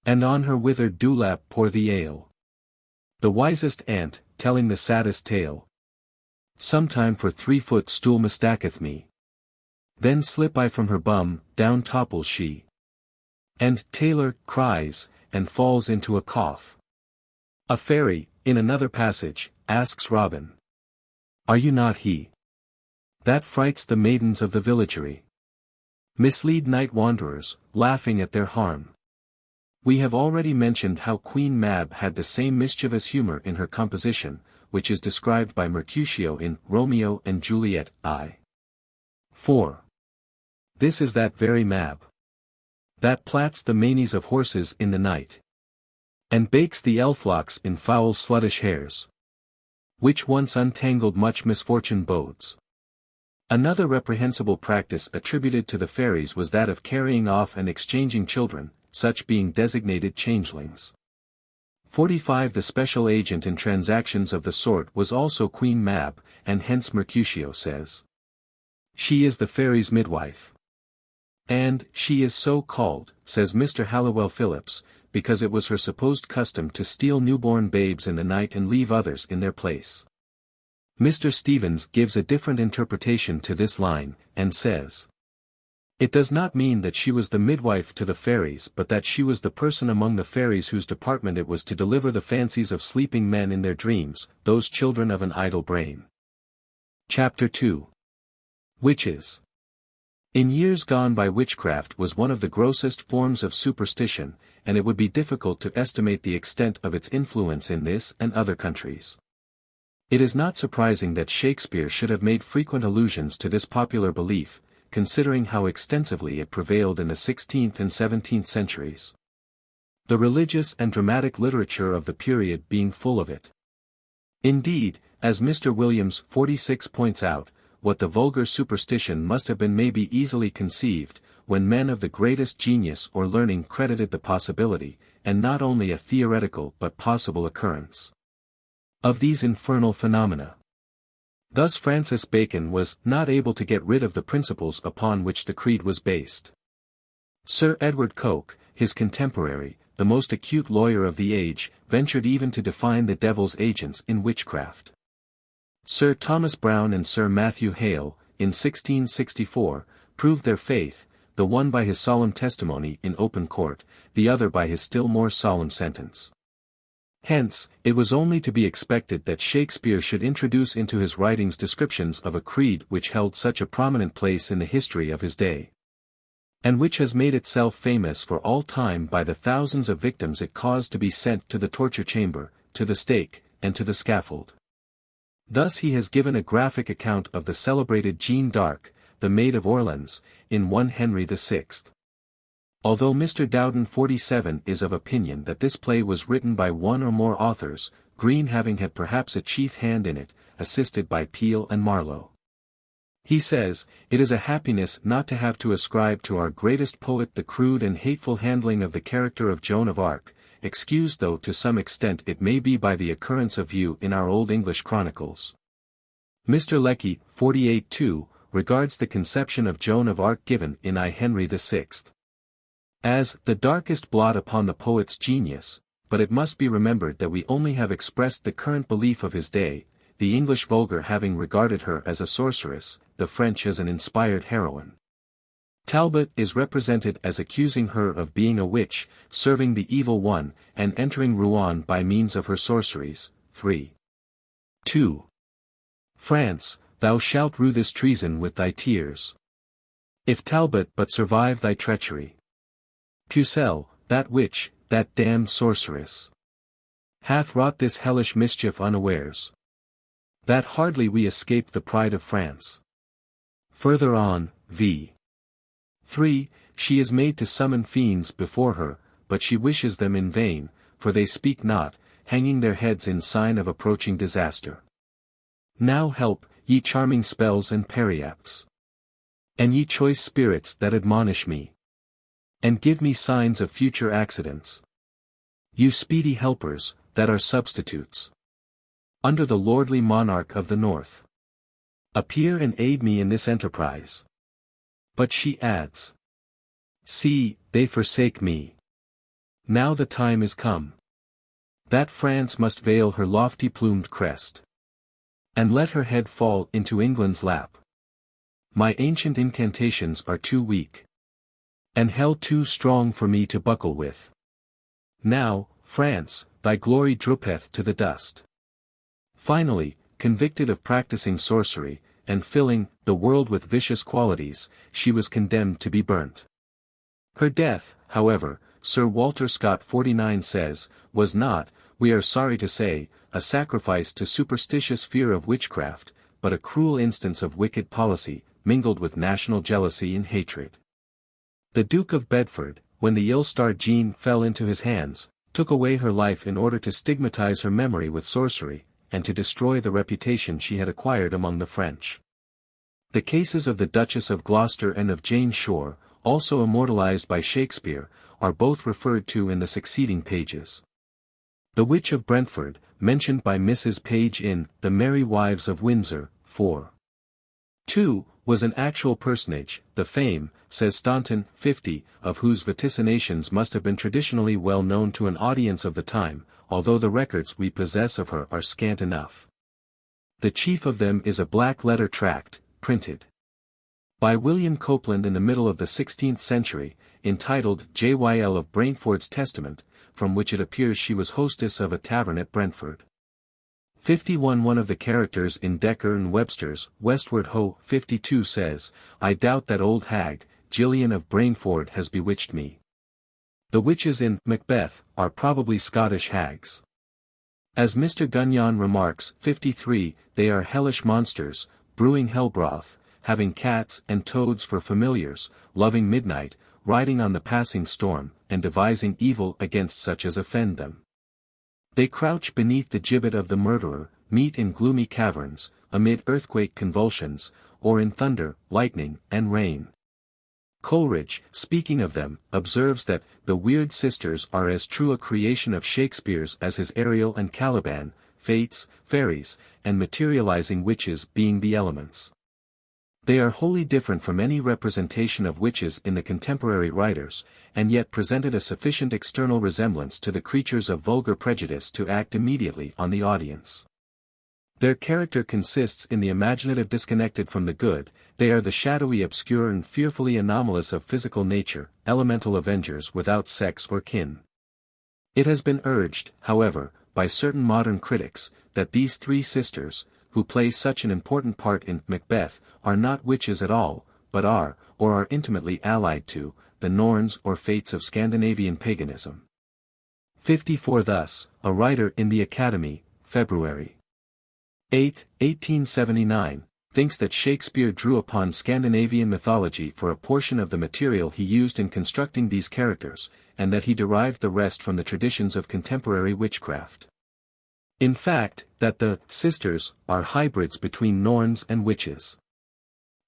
and on her withered dewlap pour the ale. The wisest ant, telling the saddest tale, sometime for 3-foot stool mistaketh me, then slip I from her bum, down topples she, and Taylor cries, and falls into a cough. A fairy, in another passage, asks Robin, Are you not he that frights the maidens of the villagery, mislead night wanderers, laughing at their harm? We have already mentioned how Queen Mab had the same mischievous humor in her composition, which is described by Mercutio in Romeo and Juliet, I. 4. This is that very Mab that plats the manes of horses in the night, and bakes the elflocks in foul sluttish hairs, which once untangled much misfortune bodes. Another reprehensible practice attributed to the fairies was that of carrying off and exchanging children, such being designated changelings. 45. The special agent in transactions of the sort was also Queen Mab, and hence Mercutio says, She is the fairies' midwife. And she is so called, says Mr. Halliwell Phillips, because it was her supposed custom to steal newborn babes in the night and leave others in their place. Mr. Stevens gives a different interpretation to this line, and says, It does not mean that she was the midwife to the fairies but that she was the person among the fairies whose department it was to deliver the fancies of sleeping men in their dreams, those children of an idle brain. Chapter 2. Witches. In years gone by, witchcraft was one of the grossest forms of superstition, and it would be difficult to estimate the extent of its influence in this and other countries. It is not surprising that Shakespeare should have made frequent allusions to this popular belief, considering how extensively it prevailed in the 16th and 17th centuries. The religious and dramatic literature of the period being full of it. Indeed, as Mr. Williams 46 points out, what the vulgar superstition must have been may be easily conceived, when men of the greatest genius or learning credited the possibility, and not only a theoretical but possible occurrence, of these infernal phenomena. Thus Francis Bacon was not able to get rid of the principles upon which the creed was based. Sir Edward Coke, his contemporary, the most acute lawyer of the age, ventured even to define the devil's agents in witchcraft. Sir Thomas Browne and Sir Matthew Hale, in 1664, proved their faith, the one by his solemn testimony in open court, the other by his still more solemn sentence. Hence, it was only to be expected that Shakespeare should introduce into his writings descriptions of a creed which held such a prominent place in the history of his day, and which has made itself famous for all time by the thousands of victims it caused to be sent to the torture chamber, to the stake, and to the scaffold. Thus he has given a graphic account of the celebrated Jeanne d'Arc, the Maid of Orleans, in 1 Henry VI. Although Mr. Dowden 47 is of opinion that this play was written by one or more authors, Greene having had perhaps a chief hand in it, assisted by Peele and Marlowe. He says, It is a happiness not to have to ascribe to our greatest poet the crude and hateful handling of the character of Joan of Arc, excused though to some extent it may be by the occurrence of view in our Old English chronicles. Mr. Lecky, 48-2, regards the conception of Joan of Arc given in I Henry VI. as the darkest blot upon the poet's genius, but it must be remembered that we only have expressed the current belief of his day, the English vulgar having regarded her as a sorceress, the French as an inspired heroine. Talbot is represented as accusing her of being a witch, serving the evil one, and entering Rouen by means of her sorceries. 3. 2. France, thou shalt rue this treason with thy tears. If Talbot but survive thy treachery. Pucelle, that witch, that damned sorceress, hath wrought this hellish mischief unawares, that hardly we escaped the pride of France. Further on, v. 3, she is made to summon fiends before her, but she wishes them in vain, for they speak not, hanging their heads in sign of approaching disaster. Now help, ye charming spells and periapts, and ye choice spirits that admonish me, and give me signs of future accidents. You speedy helpers, that are substitutes under the lordly monarch of the north, appear and aid me in this enterprise. But she adds, see, they forsake me. Now the time is come, that France must veil her lofty plumed crest, and let her head fall into England's lap. My ancient incantations are too weak, and hell too strong for me to buckle with. Now, France, thy glory droopeth to the dust. Finally, convicted of practicing sorcery, and filling the world with vicious qualities, she was condemned to be burnt. Her death, however, Sir Walter Scott 49 says, was not, we are sorry to say, a sacrifice to superstitious fear of witchcraft, but a cruel instance of wicked policy, mingled with national jealousy and hatred. The Duke of Bedford, when the ill-starred Jean fell into his hands, took away her life in order to stigmatize her memory with sorcery, and to destroy the reputation she had acquired among the French. The cases of the Duchess of Gloucester and of Jane Shore, also immortalized by Shakespeare, are both referred to in the succeeding pages. The Witch of Brentford, mentioned by Mrs. Page in The Merry Wives of Windsor, 4. 2, was an actual personage, the fame, says Staunton, 50, of whose vaticinations must have been traditionally well known to an audience of the time, although the records we possess of her are scant enough. The chief of them is a black-letter tract, printed by William Copeland in the middle of the 16th century, entitled J.Y.L. of Brentford's Testament, from which it appears she was hostess of a tavern at Brentford. 51 One of the characters in Dekker and Webster's Westward Ho! 52 says, I doubt that old hag, Gillian of Brainford has bewitched me. The witches in Macbeth are probably Scottish hags. As Mr. Gunyon remarks, 53, they are hellish monsters, brewing hellbroth, having cats and toads for familiars, loving midnight, riding on the passing storm, and devising evil against such as offend them. They crouch beneath the gibbet of the murderer, meet in gloomy caverns, amid earthquake convulsions, or in thunder, lightning, and rain. Coleridge, speaking of them, observes that the weird sisters are as true a creation of Shakespeare's as his Ariel and Caliban, fates, fairies, and materializing witches being the elements. They are wholly different from any representation of witches in the contemporary writers, and yet presented a sufficient external resemblance to the creatures of vulgar prejudice to act immediately on the audience. Their character consists in the imaginative disconnected from the good, they are the shadowy obscure and fearfully anomalous of physical nature, elemental avengers without sex or kin. It has been urged, however, by certain modern critics, that these three sisters, who play such an important part in Macbeth, are not witches at all, but are, or are intimately allied to, the Norns or fates of Scandinavian paganism. 54 Thus, a writer in the Academy, February 8, 1879, thinks that Shakespeare drew upon Scandinavian mythology for a portion of the material he used in constructing these characters, and that he derived the rest from the traditions of contemporary witchcraft. In fact, that the sisters are hybrids between Norns and witches.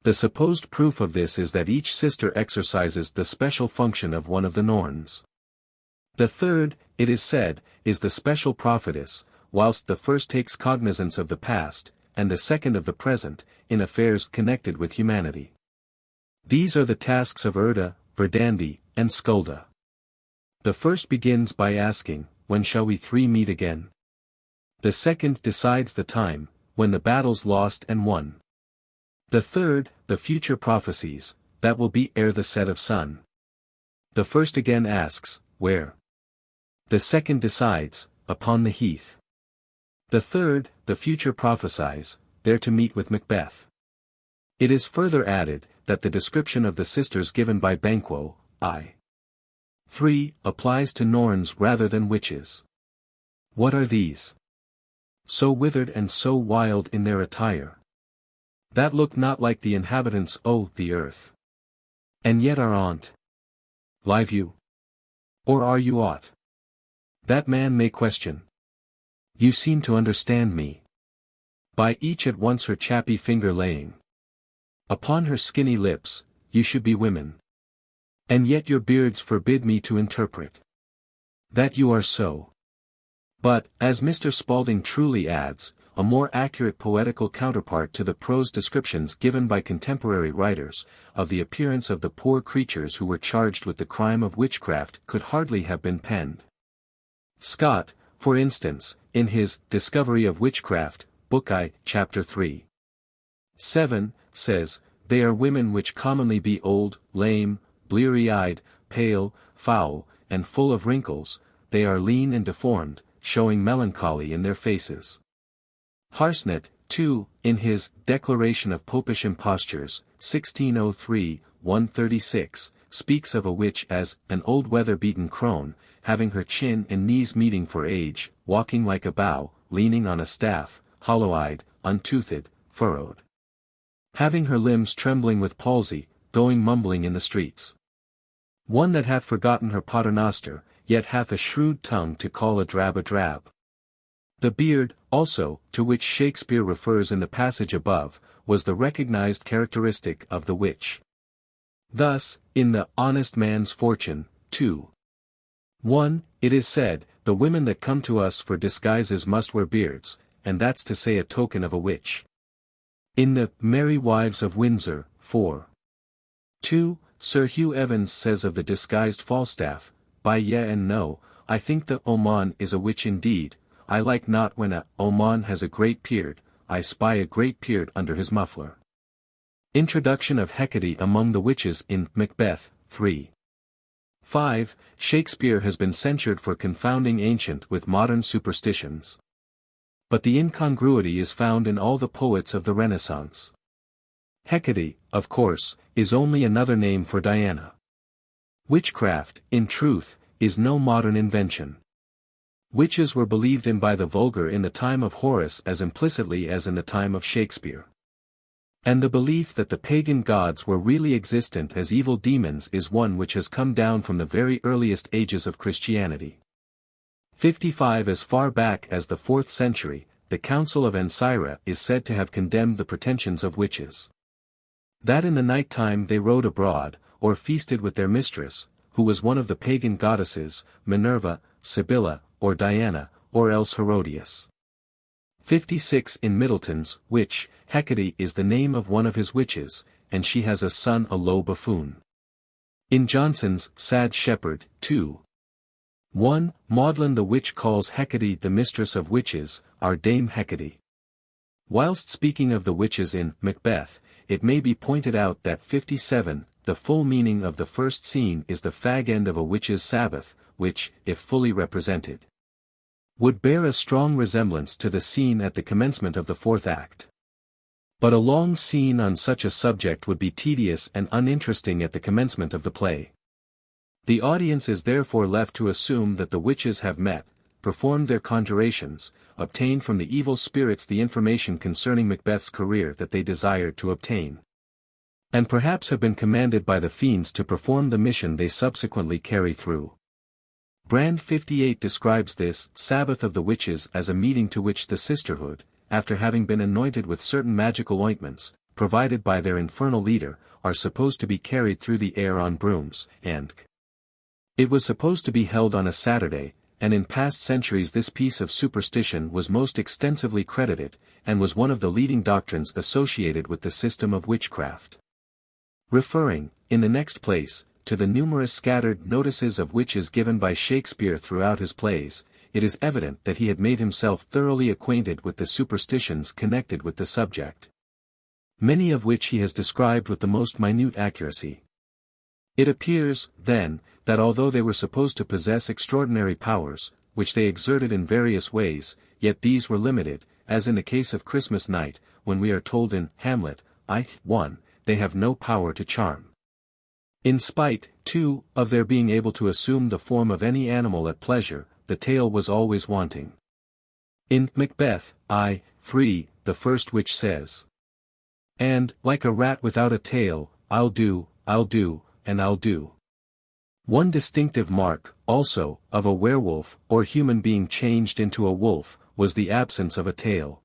The supposed proof of this is that each sister exercises the special function of one of the Norns. The third, it is said, is the special prophetess, whilst the first takes cognizance of the past, and the second of the present, in affairs connected with humanity. These are the tasks of Urda, Verdandi, and Skulda. The first begins by asking, when shall we three meet again? The second decides the time, when the battle's lost and won. The third, the future prophecies, that will be ere the set of sun. The first again asks, where? The second decides, upon the heath. The third, the future prophesies, there to meet with Macbeth. It is further added, that the description of the sisters given by Banquo, I. 3, applies to Norns rather than witches. What are these? So withered and so wild in their attire, that look not like the inhabitants o' the earth. And yet are on't. Live you? Or are you aught? That man may question. You seem to understand me. By each at once her chappy finger laying upon her skinny lips, you should be women. And yet your beards forbid me to interpret that you are so. But, as Mr. Spalding truly adds, a more accurate poetical counterpart to the prose descriptions given by contemporary writers, of the appearance of the poor creatures who were charged with the crime of witchcraft could hardly have been penned. Scott, for instance, in his Discovery of Witchcraft, Book I, Chapter 3. 7, says, they are women which commonly be old, lame, bleary-eyed, pale, foul, and full of wrinkles, they are lean and deformed, showing melancholy in their faces. Harsnet, too, in his Declaration of Popish Impostures, 1603, 136, speaks of a witch as an old weather-beaten crone, having her chin and knees meeting for age, walking like a bough, leaning on a staff, hollow-eyed, untoothed, furrowed. Having her limbs trembling with palsy, going mumbling in the streets. One that hath forgotten her paternoster, yet hath a shrewd tongue to call a drab a drab. The beard, also, to which Shakespeare refers in the passage above, was the recognized characteristic of the witch. Thus, in the Honest Man's Fortune, 2. 1, it is said, the women that come to us for disguises must wear beards, and that's to say a token of a witch. In the Merry Wives of Windsor, 4. 2, Sir Hugh Evans says of the disguised Falstaff, by ye and no, I think the Oman is a witch indeed, I like not when a Oman has a great beard, I spy a great beard under his muffler. Introduction of Hecate among the witches in Macbeth, 3. 5, Shakespeare has been censured for confounding ancient with modern superstitions. But the incongruity is found in all the poets of the Renaissance. Hecate, of course, is only another name for Diana. Witchcraft, in truth, is no modern invention. Witches were believed in by the vulgar in the time of Horace as implicitly as in the time of Shakespeare. And the belief that the pagan gods were really existent as evil demons is one which has come down from the very earliest ages of Christianity. 55 As far back as the 4th century, the Council of Ancyra is said to have condemned the pretensions of witches. That in the night time they rode abroad, or feasted with their mistress, who was one of the pagan goddesses, Minerva, Sibylla, or Diana, or else Herodias. 56 In Middleton's Witch, Hecate is the name of one of his witches, and she has a son a low buffoon. In Johnson's Sad Shepherd, 2. 1, Maudlin the witch calls Hecate the mistress of witches, our Dame Hecate. Whilst speaking of the witches in Macbeth, it may be pointed out that 57, the full meaning of the first scene is the fag end of a witch's Sabbath, which, if fully represented, would bear a strong resemblance to the scene at the commencement of the 4th act. But a long scene on such a subject would be tedious and uninteresting at the commencement of the play. The audience is therefore left to assume that the witches have met, performed their conjurations, obtained from the evil spirits the information concerning Macbeth's career that they desired to obtain, and perhaps have been commanded by the fiends to perform the mission they subsequently carry through. Brand 58 describes this Sabbath of the witches as a meeting to which the sisterhood, after having been anointed with certain magical ointments, provided by their infernal leader, are supposed to be carried through the air on brooms, and it was supposed to be held on a Saturday, and in past centuries this piece of superstition was most extensively credited, and was one of the leading doctrines associated with the system of witchcraft. Referring, in the next place, to the numerous scattered notices of witches given by Shakespeare throughout his plays, it is evident that he had made himself thoroughly acquainted with the superstitions connected with the subject. many of which he has described with the most minute accuracy. It appears, then, that although they were supposed to possess extraordinary powers, which they exerted in various ways, yet these were limited, as in the case of Christmas night, when we are told in Hamlet, I. 1, they have no power to charm. In spite, too, of their being able to assume the form of any animal at pleasure, the tail was always wanting. In Macbeth, I. 3, the first witch says, "And, like a rat without a tail, I'll do, and I'll do." One distinctive mark, also, of a werewolf, or human being changed into a wolf, was the absence of a tail.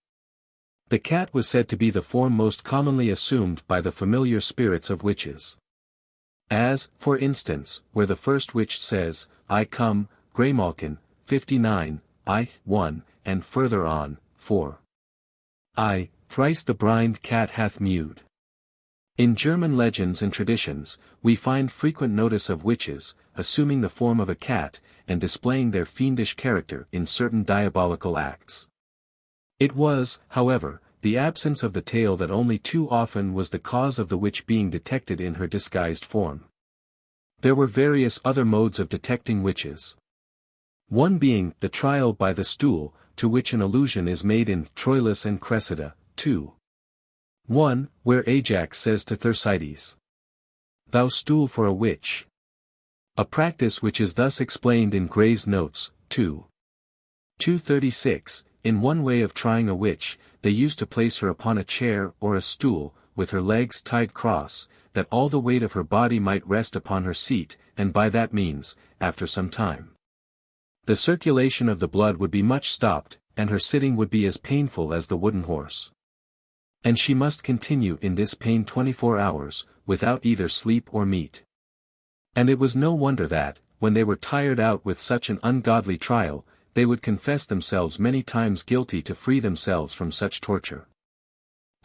The cat was said to be the form most commonly assumed by the familiar spirits of witches. As, for instance, where the first witch says, "I come, Graymalkin," 59, I. 1, and further on, 4. I. Thrice the blind cat hath mewed. In German legends and traditions, we find frequent notice of witches, assuming the form of a cat, and displaying their fiendish character in certain diabolical acts. It was, however, the absence of the tail that only too often was the cause of the witch being detected in her disguised form. There were various other modes of detecting witches. One being the trial by the stool, to which an allusion is made in Troilus and Cressida, 2. 1, where Ajax says to Thersites, "Thou stool for a witch." A practice which is thus explained in Gray's Notes, 2. 236, in one way of trying a witch, they used to place her upon a chair or a stool, with her legs tied cross, that all the weight of her body might rest upon her seat, and by that means, after some time, the circulation of the blood would be much stopped, and her sitting would be as painful as the wooden horse. And she must continue in this pain 24 hours, without either sleep or meat. And it was no wonder that, when they were tired out with such an ungodly trial, they would confess themselves many times guilty to free themselves from such torture.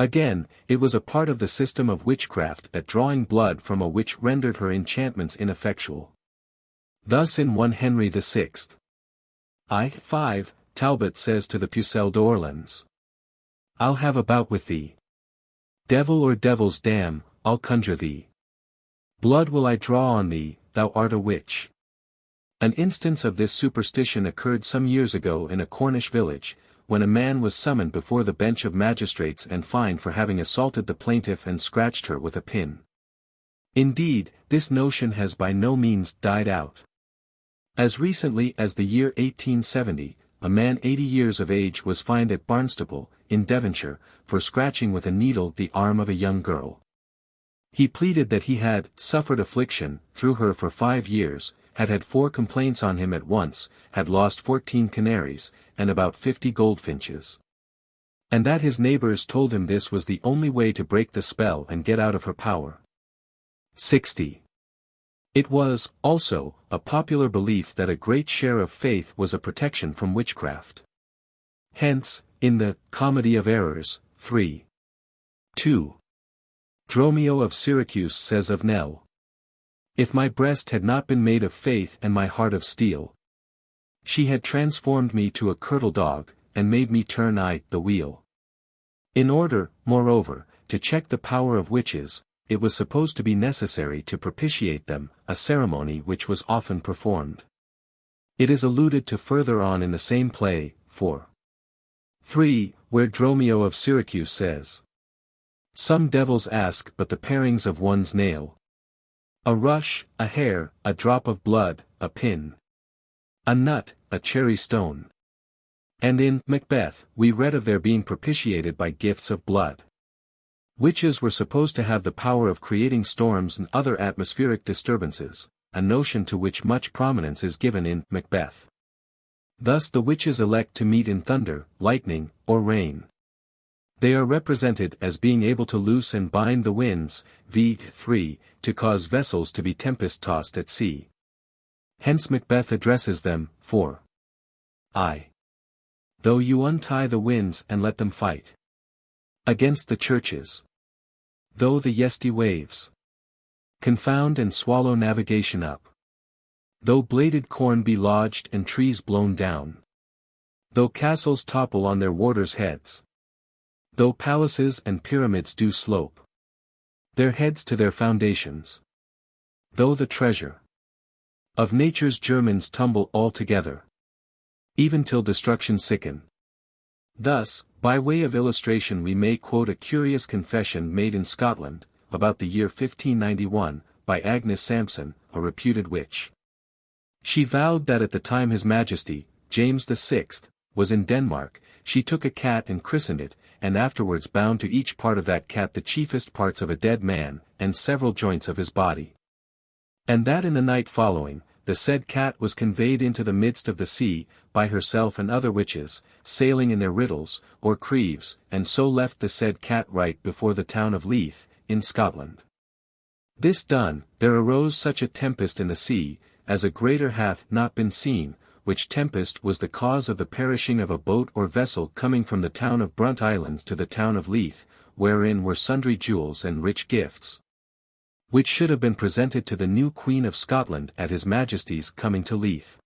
Again, it was a part of the system of witchcraft that drawing blood from a witch rendered her enchantments ineffectual. Thus in 1 Henry VI. I. 5, Talbot says to the Pucelle d'Orleans, "I'll have a bout with thee. Devil or devil's dam, I'll conjure thee. Blood will I draw on thee, thou art a witch." An instance of this superstition occurred some years ago in a Cornish village, when a man was summoned before the bench of magistrates and fined for having assaulted the plaintiff and scratched her with a pin. Indeed, this notion has by no means died out. As recently as the year 1870, a man 80 years of age was fined at Barnstaple, in Devonshire, for scratching with a needle the arm of a young girl. He pleaded that he had suffered affliction through her for 5 years, had 4 complaints on him at once, had lost 14 canaries, and about 50 goldfinches. And that his neighbors told him this was the only way to break the spell and get out of her power. 60. It was, also, a popular belief that a great share of faith was a protection from witchcraft. Hence, in the Comedy of Errors, 3. 2. Dromio of Syracuse says of Nell, "If my breast had not been made of faith and my heart of steel, she had transformed me to a curtle dog, and made me turn the wheel." In order, moreover, to check the power of witches, it was supposed to be necessary to propitiate them, a ceremony which was often performed. It is alluded to further on in the same play, 4. 3, where Dromio of Syracuse says, "Some devils ask but the parings of one's nail. A rush, a hair, a drop of blood, a pin. A nut, a cherry stone." And in Macbeth, we read of their being propitiated by gifts of blood. Witches were supposed to have the power of creating storms and other atmospheric disturbances, a notion to which much prominence is given in Macbeth. Thus the witches elect to meet in thunder, lightning, or rain. They are represented as being able to loose and bind the winds, v. 3, to cause vessels to be tempest-tossed at sea. Hence Macbeth addresses them, 4. I. Though you untie the winds and let them fight against the churches, though the yesty waves confound and swallow navigation up, though bladed corn be lodged and trees blown down, though castles topple on their warders' heads, Though palaces and pyramids do slope their heads to their foundations. Though the treasure of nature's Germans tumble all together, even till destruction sicken. Thus, by way of illustration we may quote a curious confession made in Scotland, about the year 1591, by Agnes Sampson, a reputed witch. She vowed that at the time His Majesty, James VI, was in Denmark, she took a cat and christened it, and afterwards bound to each part of that cat the chiefest parts of a dead man, and several joints of his body. And that in the night following, the said cat was conveyed into the midst of the sea, by herself and other witches, sailing in their riddles, or creeves, and so left the said cat right before the town of Leith, in Scotland. This done, there arose such a tempest in the sea, as a greater hath not been seen, which tempest was the cause of the perishing of a boat or vessel coming from the town of Brunt Island to the town of Leith, wherein were sundry jewels and rich gifts, which should have been presented to the new Queen of Scotland at His Majesty's coming to Leith.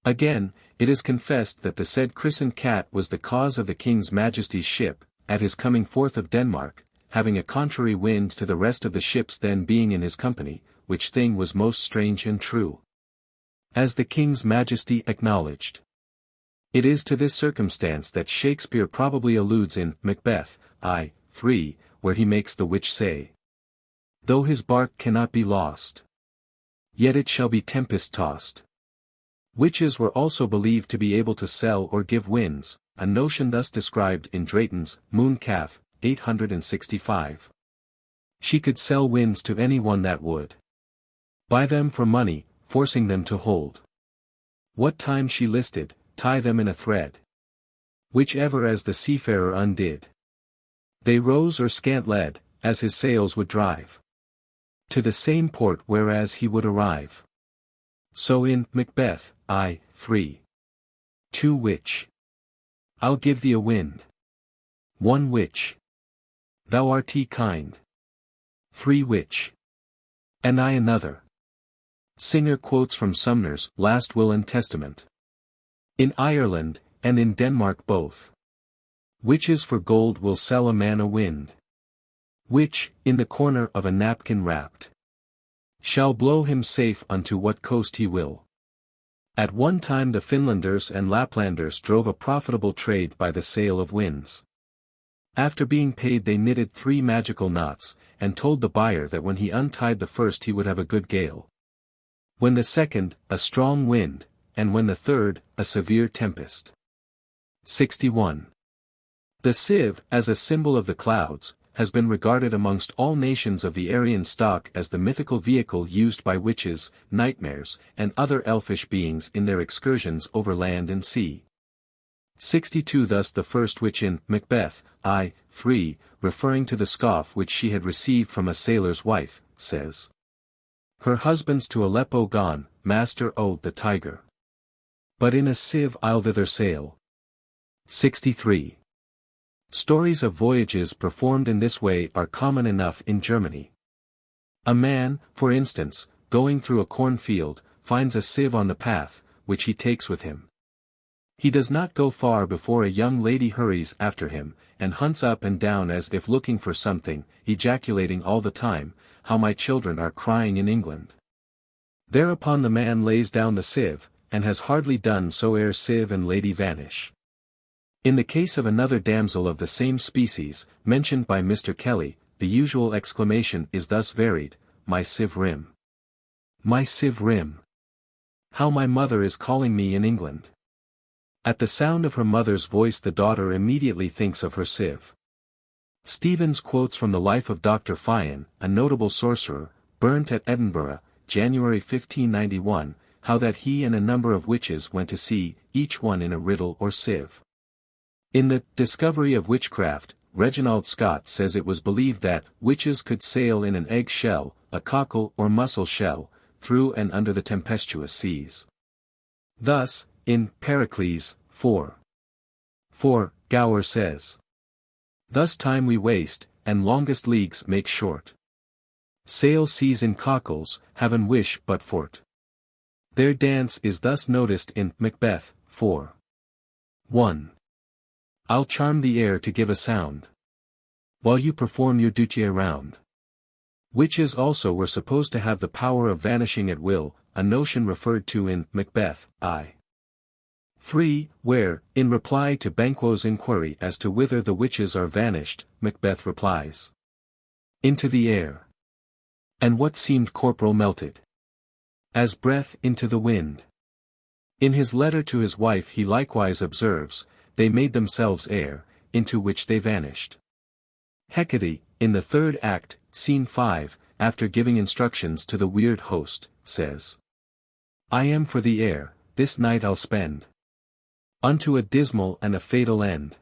Again, it is confessed that the said christened cat was the cause of the King's Majesty's ship, at his coming forth of Denmark, having a contrary wind to the rest of the ships then being in his company, which thing was most strange and true, as the King's Majesty acknowledged. It is to this circumstance that Shakespeare probably alludes in Macbeth, I.3, where he makes the witch say, "Though his bark cannot be lost, yet it shall be tempest-tossed." Witches were also believed to be able to sell or give winds, a notion thus described in Drayton's Moon Calf, 865. She could sell winds to any one that would buy them for money, forcing them to hold what time she listed, tie them in a thread, whichever as the seafarer undid, they rose or scant led, as his sails would drive, to the same port whereas he would arrive. So in Macbeth, I.3. 2 Witch. I'll give thee a wind. 1 Witch. Thou art kind. 3 Witch. And I another. Singer quotes from Sumner's Last Will and Testament. In Ireland, and in Denmark both, witches for gold will sell a man a wind, which, in the corner of a napkin wrapped, shall blow him safe unto what coast he will. At one time the Finlanders and Laplanders drove a profitable trade by the sale of winds. After being paid they knitted 3 magical knots, and told the buyer that when he untied the first he would have a good gale, when the second, a strong wind, and when the third, a severe tempest. 61. The sieve, as a symbol of the clouds, has been regarded amongst all nations of the Aryan stock as the mythical vehicle used by witches, nightmares, and other elfish beings in their excursions over land and sea. 62. Thus the first witch in Macbeth, I.3, referring to the scoff which she had received from a sailor's wife, says, "Her husband's to Aleppo gone, master o' the tiger. But in a sieve I'll thither sail." 63. Stories of voyages performed in this way are common enough in Germany. A man, for instance, going through a cornfield, finds a sieve on the path, which he takes with him. He does not go far before a young lady hurries after him, and hunts up and down as if looking for something, ejaculating all the time, "How my children are crying in England." Thereupon the man lays down the sieve, and has hardly done so ere sieve and lady vanish. In the case of another damsel of the same species, mentioned by Mr. Kelly, the usual exclamation is thus varied, "My sieve rim. My sieve rim. How my mother is calling me in England." At the sound of her mother's voice the daughter immediately thinks of her sieve. Stevens quotes from the life of Dr. Fian, a notable sorcerer, burnt at Edinburgh, January 1591, how that he and a number of witches went to sea, each one in a riddle or sieve. In the Discovery of Witchcraft, Reginald Scott says it was believed that witches could sail in an egg shell, a cockle or mussel shell, through and under the tempestuous seas. Thus, in Pericles, 4, Gower says, "Thus time we waste, and longest leagues make short. Sail seas in cockles, have an wish but fort." Their dance is thus noticed in Macbeth, 4. 1. "I'll charm the air to give a sound. while you perform your duty around. Witches also were supposed to have the power of vanishing at will, a notion referred to in Macbeth, I. 3, where, in reply to Banquo's inquiry as to whither the witches are vanished, Macbeth replies, "Into the air. And what seemed corporal melted, as breath into the wind." In his letter to his wife he likewise observes, "They made themselves air, into which they vanished." Hecate, in the third act, scene 5, after giving instructions to the weird host, says, "I am for the air, this night I'll spend, unto a dismal and a fatal end."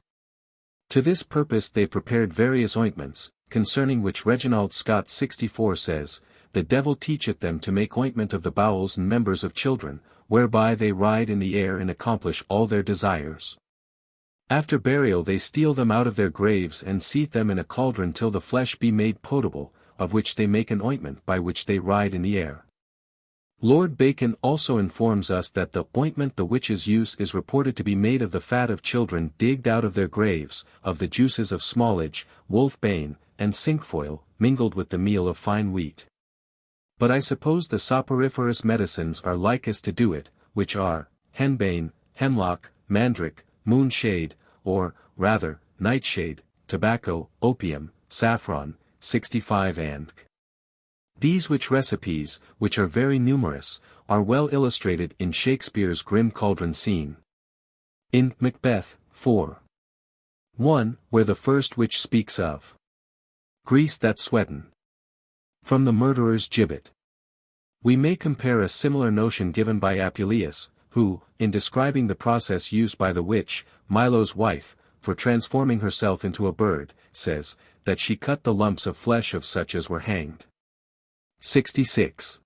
To this purpose they prepared various ointments, concerning which Reginald Scott 64 says, "The devil teacheth them to make ointment of the bowels and members of children, whereby they ride in the air and accomplish all their desires. After burial they steal them out of their graves and seethe them in a cauldron till the flesh be made potable, of which they make an ointment by which they ride in the air." Lord Bacon also informs us that the ointment the witches use is reported to be made of the fat of children digged out of their graves, of the juices of smallage, wolfbane, and cinquefoil, mingled with the meal of fine wheat. But I suppose the soporiferous medicines are likest to do it, which are, henbane, hemlock, mandrake, moonshade, or, rather, nightshade, tobacco, opium, saffron, 65 and these which recipes, which are very numerous, are well illustrated in Shakespeare's grim cauldron scene. In Macbeth, 4:1, where the first witch speaks of grease that sweatin' from the murderer's gibbet, we may compare a similar notion given by Apuleius, who, in describing the process used by the witch, Milo's wife, for transforming herself into a bird, says, that she cut the lumps of flesh of such as were hanged. 66.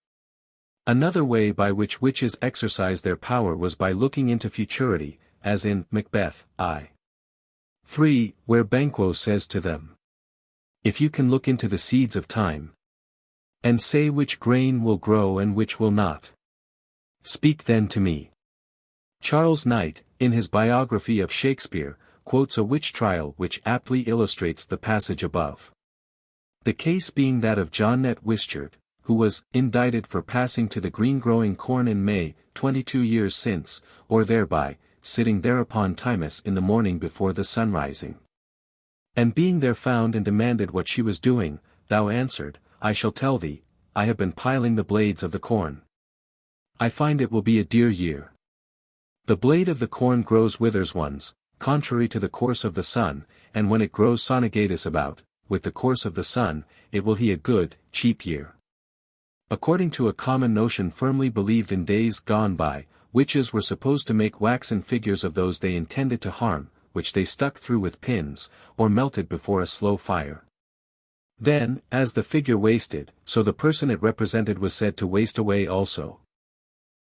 Another way by which witches exercised their power was by looking into futurity, as in Macbeth, I. 3, where Banquo says to them, "If you can look into the seeds of time, and say which grain will grow and which will not, speak then to me." Charles Knight, in his biography of Shakespeare, quotes a witch trial which aptly illustrates the passage above. The case being that of John Net Wishart, who was indicted for passing to the green-growing corn in May, 22 years since, or thereby, sitting thereupon Timus in the morning before the sun rising. And being there found and demanded what she was doing, thou answered, "I shall tell thee, I have been piling the blades of the corn. I find it will be a dear year. The blade of the corn grows withers ones, contrary to the course of the sun, and when it grows sonegatus about, with the course of the sun, it will he a good, cheap year." According to a common notion firmly believed in days gone by, witches were supposed to make waxen figures of those they intended to harm, which they stuck through with pins, or melted before a slow fire. Then, as the figure wasted, so the person it represented was said to waste away also.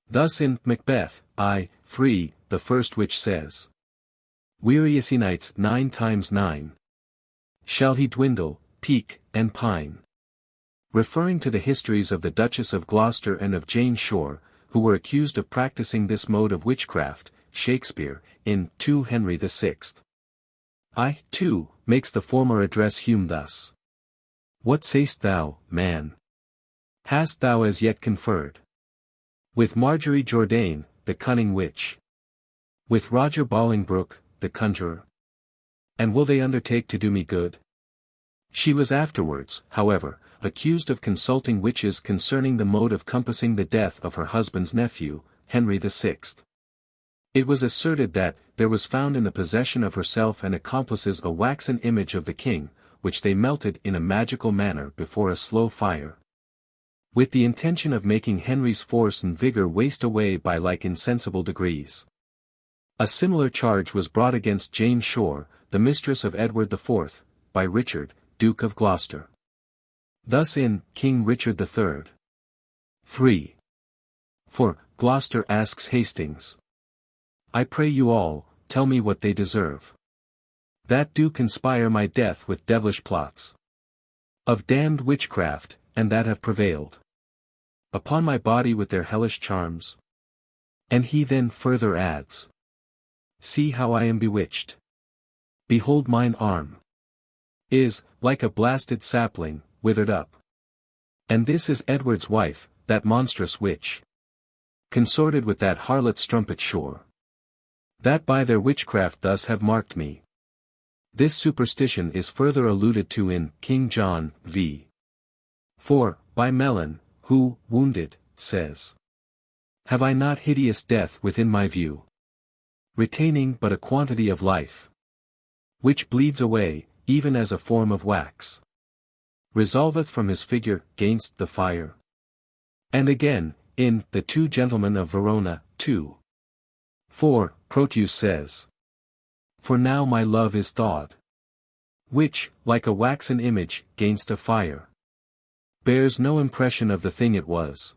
Thus in Macbeth, I. 3, the first witch says, "Wearious nights 9 times 9. Shall he dwindle, peak, and pine." Referring to the histories of the Duchess of Gloucester and of Jane Shore, who were accused of practicing this mode of witchcraft, Shakespeare, in 2 Henry VI. I, 2, makes the former address Hume thus. "What say'st thou, man? Hast thou as yet conferred with Marjorie Jourdain, the cunning witch? With Roger Bolingbroke, the conjurer? And will they undertake to do me good?" She was afterwards, however, accused of consulting witches concerning the mode of compassing the death of her husband's nephew, Henry VI. It was asserted that, there was found in the possession of herself and accomplices a waxen image of the king, which they melted in a magical manner before a slow fire, with the intention of making Henry's force and vigor waste away by like insensible degrees. A similar charge was brought against Jane Shore, the mistress of Edward IV, by Richard, Duke of Gloucester. Thus in King Richard III. 3. For, Gloucester asks Hastings, "I pray you all, tell me what they deserve, that do conspire my death with devilish plots of damned witchcraft, and that have prevailed upon my body with their hellish charms." And he then further adds, "See how I am bewitched. Behold mine arm. is, like a blasted sapling, withered up. And this is Edward's wife, that monstrous witch. Consorted with that harlot strumpet sure. That by their witchcraft thus have marked me. This superstition is further alluded to in King John, v. 4, by Melon, who, wounded, says, "Have I not hideous death within my view? Retaining but a quantity of life, which bleeds away, even as a form of wax, resolveth from his figure gainst the fire." And again, in The Two Gentlemen of Verona, 2. 4, Proteus says, "For now my love is thawed, which, like a waxen image, gainst a fire, bears no impression of the thing it was."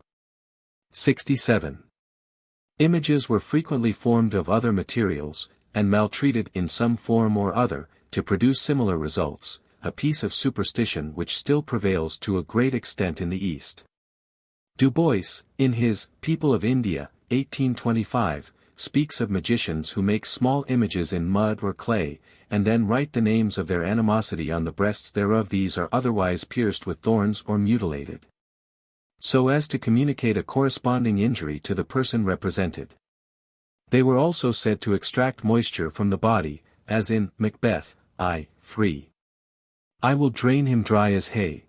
67. Images were frequently formed of other materials, and maltreated in some form or other, to produce similar results, a piece of superstition which still prevails to a great extent in the East. Du Bois, in his People of India, 1825, speaks of magicians who make small images in mud or clay, and then write the names of their animosity on the breasts thereof. These are otherwise pierced with thorns or mutilated, so as to communicate a corresponding injury to the person represented. They were also said to extract moisture from the body, as in Macbeth, I. 3. "I will drain him dry as hay."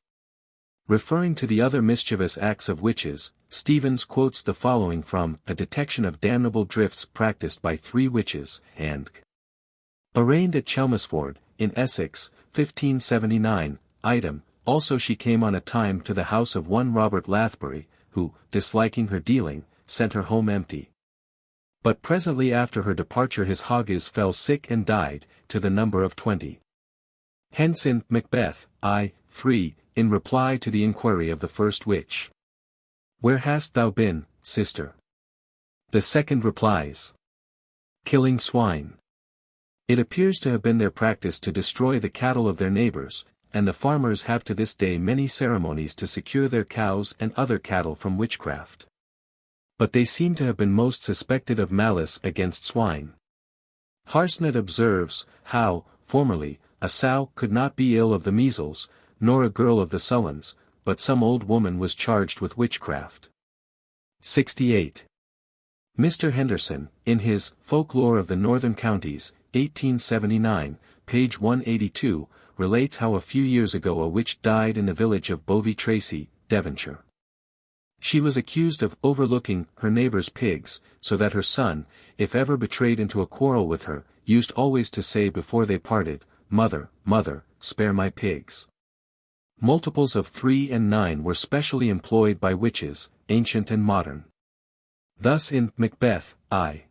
Referring to the other mischievous acts of witches, Stevens quotes the following from A Detection of Damnable Drifts practiced by 3 witches, and arraigned at Chelmsford, in Essex, 1579, item, "Also she came on a time to the house of one Robert Lathbury, who, disliking her dealing, sent her home empty. But presently after her departure his hogges fell sick and died, to the number of 20. Hence in Macbeth, I. 3, in reply to the inquiry of the first witch, "Where hast thou been, sister?" the second replies, "Killing swine." It appears to have been their practice to destroy the cattle of their neighbors, and the farmers have to this day many ceremonies to secure their cows and other cattle from witchcraft. But they seem to have been most suspected of malice against swine. Harsnet observes, how, formerly, a sow could not be ill of the measles, nor a girl of the sullens, but some old woman was charged with witchcraft. 68. Mr. Henderson, in his Folklore of the Northern Counties, 1879, page 182, relates how a few years ago a witch died in the village of Bovey Tracy, Devonshire. She was accused of overlooking her neighbor's pigs, so that her son, if ever betrayed into a quarrel with her, used always to say before they parted, "Mother, mother, spare my pigs." Multiples of 3 and 9 were specially employed by witches, ancient and modern. Thus in Macbeth, I.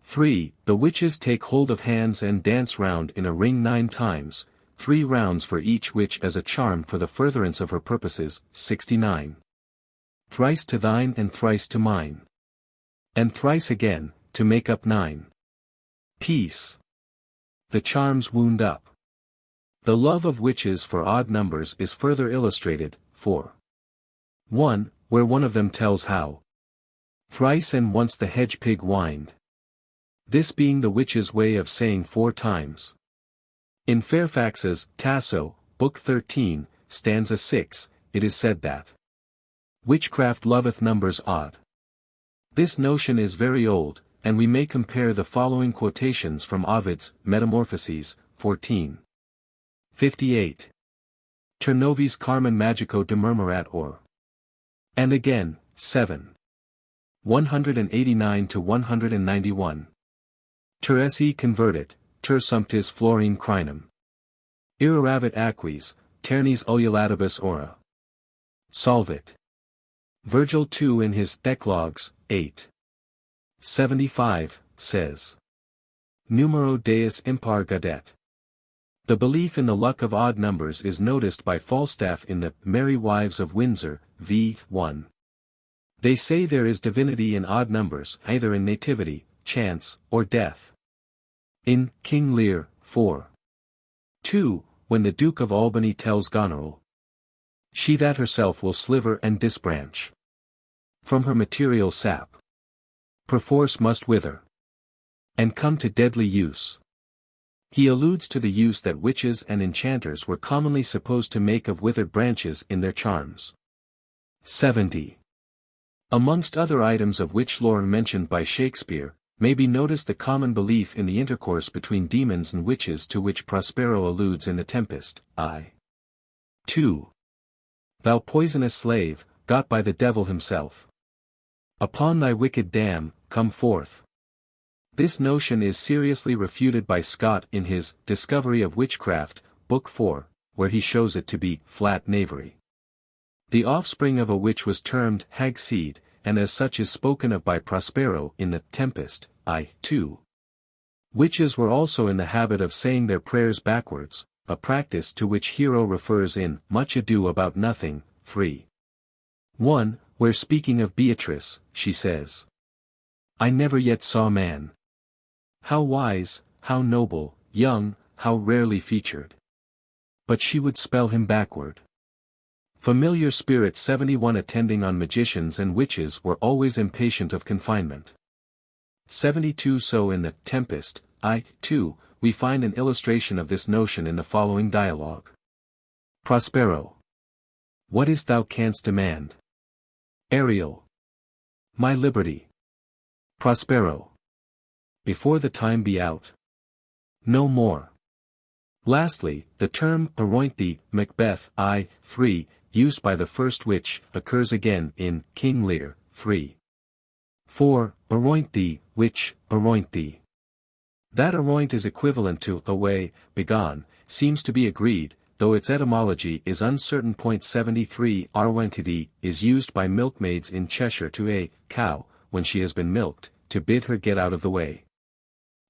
3, the witches take hold of hands and dance round in a ring 9 times, 3 rounds for each witch as a charm for the furtherance of her purposes. 69. Thrice to thine and thrice to mine, and thrice again, to make up 9. Peace. The charms wound up. The love of witches for odd numbers is further illustrated, for 1, where one of them tells how thrice and once the hedge pig whined, this being the witch's way of saying 4 times. In Fairfax's Tasso, Book 13, stanza 6, it is said that witchcraft loveth numbers odd. This notion is very old, and we may compare the following quotations from Ovid's Metamorphoses, 14. 58. Chernovis Carmen Magico de Murmurat or. And again, 7. 189 to 191. Teresi convertit, ter sumptis florine crinum. Irreravit aquis, ternis oleatibus ora. Solvit. Virgil too in his Eclogues, 8. 75, says, Numero deus impar gaudet. The belief in the luck of odd numbers is noticed by Falstaff in the Merry Wives of Windsor, v. 1. They say there is divinity in odd numbers, either in nativity, chance, or death. In King Lear, 4. 2, when the Duke of Albany tells Goneril, she that herself will sliver and disbranch from her material sap, perforce must wither, and come to deadly use. He alludes to the use that witches and enchanters were commonly supposed to make of withered branches in their charms. 70. Amongst other items of witch lore mentioned by Shakespeare, may be noticed the common belief in the intercourse between demons and witches to which Prospero alludes in The Tempest, I. 2. Thou poisonous slave, got by the devil himself. Upon thy wicked dam, come forth. This notion is seriously refuted by Scott in his Discovery of Witchcraft, Book 4, where he shows it to be flat knavery. The offspring of a witch was termed hag seed, and as such is spoken of by Prospero in The Tempest, I. 2. Witches were also in the habit of saying their prayers backwards, a practice to which Hero refers in Much Ado About Nothing, 3. 1, where speaking of Beatrice, she says, I never yet saw man. How wise, how noble, young, how rarely featured. But she would spell him backward. Familiar spirits 71 attending on magicians and witches were always impatient of confinement. 72 So in The Tempest, I. 2, we find an illustration of this notion in the following dialogue. Prospero. What is thou canst demand? Ariel. My liberty. Prospero. Before the time be out. No more. Lastly, the term Oronte, Macbeth, I. 3, used by the first witch, occurs again in King Lear, 3. 4. Oronte, witch, Oronte. That Oroint is equivalent to away, begone, seems to be agreed, though its etymology is uncertain. 73 Arwentity is used by milkmaids in Cheshire to a cow, when she has been milked, to bid her get out of the way.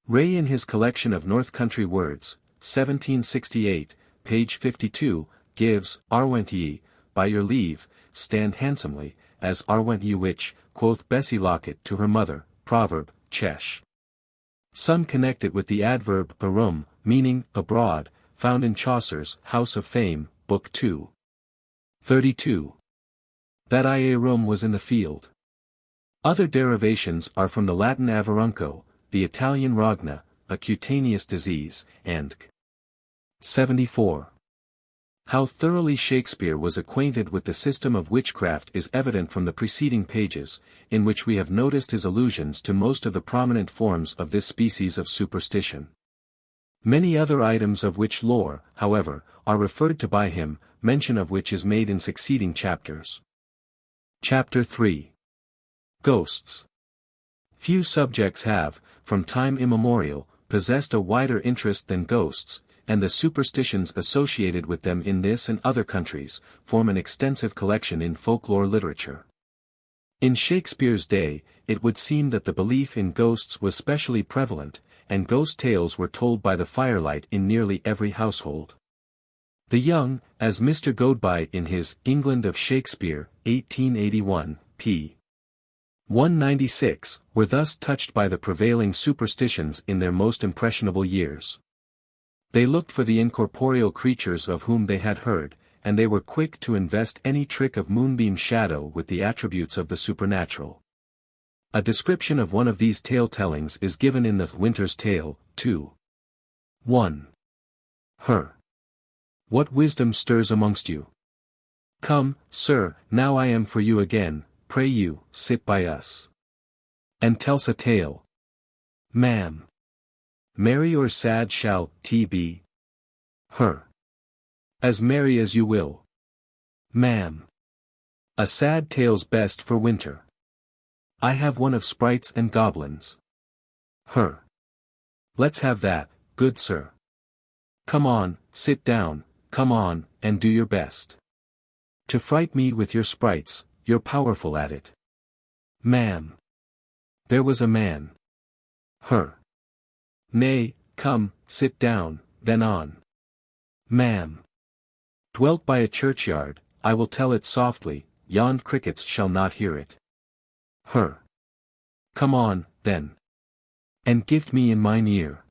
Ray in his collection of North Country Words, 1768, page 52, gives, Arwent ye, by your leave, stand handsomely, as Arwent ye which, quoth Bessie Locket to her mother, proverb, Chesh. Some connect it with the adverb arum, meaning abroad, found in Chaucer's House of Fame, Book 2. 32. That I rum was in the field. Other derivations are from the Latin averunco, the Italian rogna, a cutaneous disease, and 74. How thoroughly Shakespeare was acquainted with the system of witchcraft is evident from the preceding pages, in which we have noticed his allusions to most of the prominent forms of this species of superstition. Many other items of witch lore, however, are referred to by him, mention of which is made in succeeding chapters. Chapter 3. Ghosts. Few subjects have, from time immemorial, possessed a wider interest than ghosts, and the superstitions associated with them in this and other countries, form an extensive collection in folklore literature. In Shakespeare's day, it would seem that the belief in ghosts was specially prevalent, and ghost tales were told by the firelight in nearly every household. The young, as Mr. Godby in his England of Shakespeare, 1881, p. 196, were thus touched by the prevailing superstitions in their most impressionable years. They looked for the incorporeal creatures of whom they had heard, and they were quick to invest any trick of moonbeam shadow with the attributes of the supernatural. A description of one of these tale-tellings is given in the Winter's Tale, 2. 1. Her. What wisdom stirs amongst you? Come, sir, now I am for you again, pray you, sit by us. And tell's a tale. Ma'am. Merry or sad shall t be? Her. As merry as you will. Ma'am. A sad tale's best for winter. I have one of sprites and goblins. Her. Let's have that, good sir. Come on, sit down, come on, and do your best. To fright me with your sprites, you're powerful at it. Ma'am. There was a man. Her. Nay, come, sit down, then on. Ma'am. Dwelt by a churchyard, I will tell it softly, yond crickets shall not hear it. Her. Come on, then. And gift me in mine ear.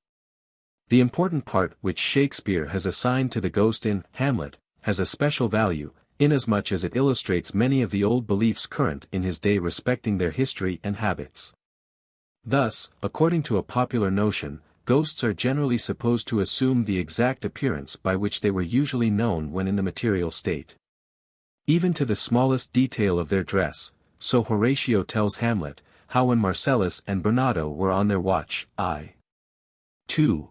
The important part which Shakespeare has assigned to the ghost in Hamlet has a special value, inasmuch as it illustrates many of the old beliefs current in his day respecting their history and habits. Thus, according to a popular notion, ghosts are generally supposed to assume the exact appearance by which they were usually known when in the material state. Even to the smallest detail of their dress, so Horatio tells Hamlet, how when Marcellus and Bernardo were on their watch, 2.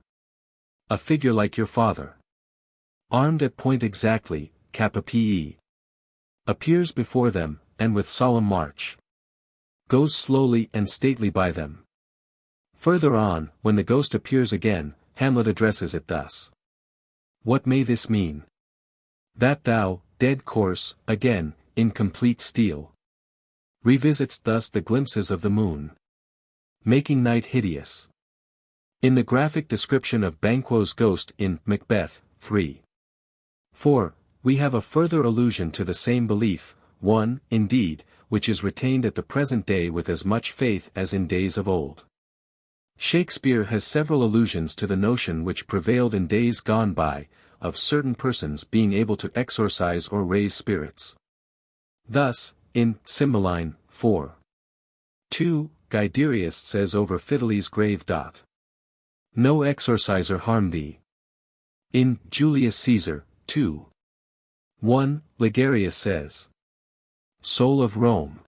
A figure like your father, armed at point exactly, capape, appears before them, and with solemn march, goes slowly and stately by them. Further on, when the ghost appears again, Hamlet addresses it thus. What may this mean? That thou, dead corse, again, in complete steel, revisitst thus the glimpses of the moon, making night hideous. In the graphic description of Banquo's ghost in Macbeth, 3:4, we have a further allusion to the same belief, one, indeed, which is retained at the present day with as much faith as in days of old. Shakespeare has several allusions to the notion which prevailed in days gone by, of certain persons being able to exorcise or raise spirits. Thus, in Cymbeline, 4:2, Guiderius says over Fidele's grave. No exorciser harm thee. In Julius Caesar, 2:1, Ligarius says, Soul of Rome,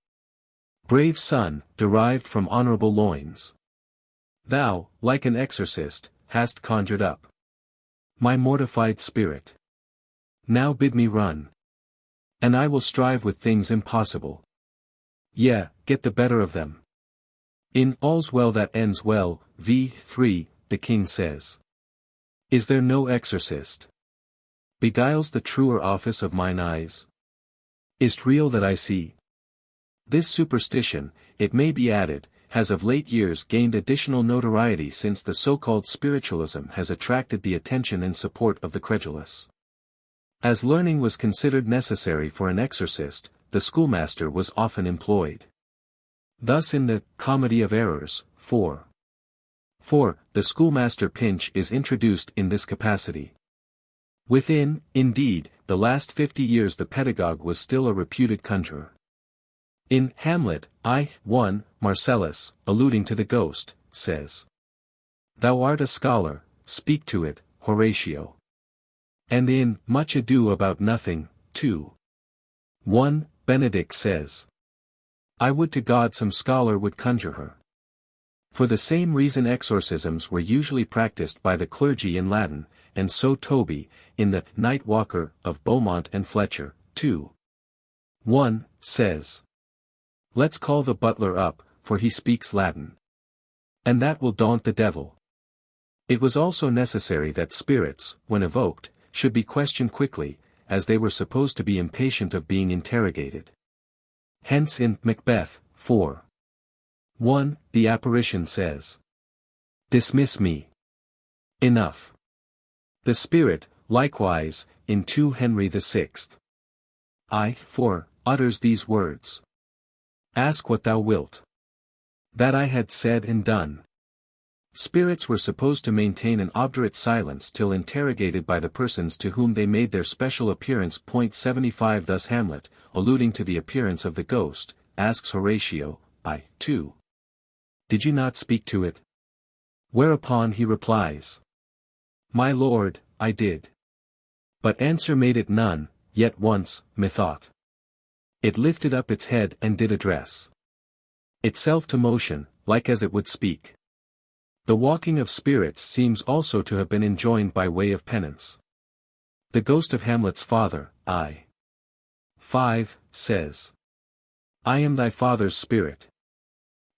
brave son, derived from honorable loins, thou, like an exorcist, hast conjured up my mortified spirit. Now bid me run, and I will strive with things impossible. Yea, get the better of them. In All's Well That Ends Well, v. 3, the king says, Is there no exorcist? Beguiles the truer office of mine eyes? Is't real that I see? This superstition, it may be added, has of late years gained additional notoriety since the so-called spiritualism has attracted the attention and support of the credulous. As learning was considered necessary for an exorcist, the schoolmaster was often employed. Thus in the Comedy of Errors, 4:4, the schoolmaster Pinch is introduced in this capacity. Within, indeed, the last 50 years the pedagogue was still a reputed conjurer. In Hamlet, I.1, Marcellus, alluding to the ghost, says, Thou art a scholar, speak to it, Horatio. And in Much Ado About Nothing, 2:1, Benedict says, I would to God some scholar would conjure her. For the same reason exorcisms were usually practiced by the clergy in Latin, and so Toby, in the Night Walker of Beaumont and Fletcher, 2:1, says, Let's call the butler up, for he speaks Latin. And that will daunt the devil. It was also necessary that spirits, when evoked, should be questioned quickly, as they were supposed to be impatient of being interrogated. Hence in Macbeth, 4:1, the apparition says, Dismiss me. Enough. The spirit, likewise, in 2 Henry VI, I.4, utters these words. Ask what thou wilt. That I had said and done. Spirits were supposed to maintain an obdurate silence till interrogated by the persons to whom they made their special appearance. 75 Thus Hamlet, alluding to the appearance of the ghost, asks Horatio, I.2. Did you not speak to it? Whereupon he replies, My lord, I did. But answer made it none, yet once, methought. It lifted up its head and did address itself to motion, like as it would speak. The walking of spirits seems also to have been enjoined by way of penance. The ghost of Hamlet's father, I.5, says, I am thy father's spirit,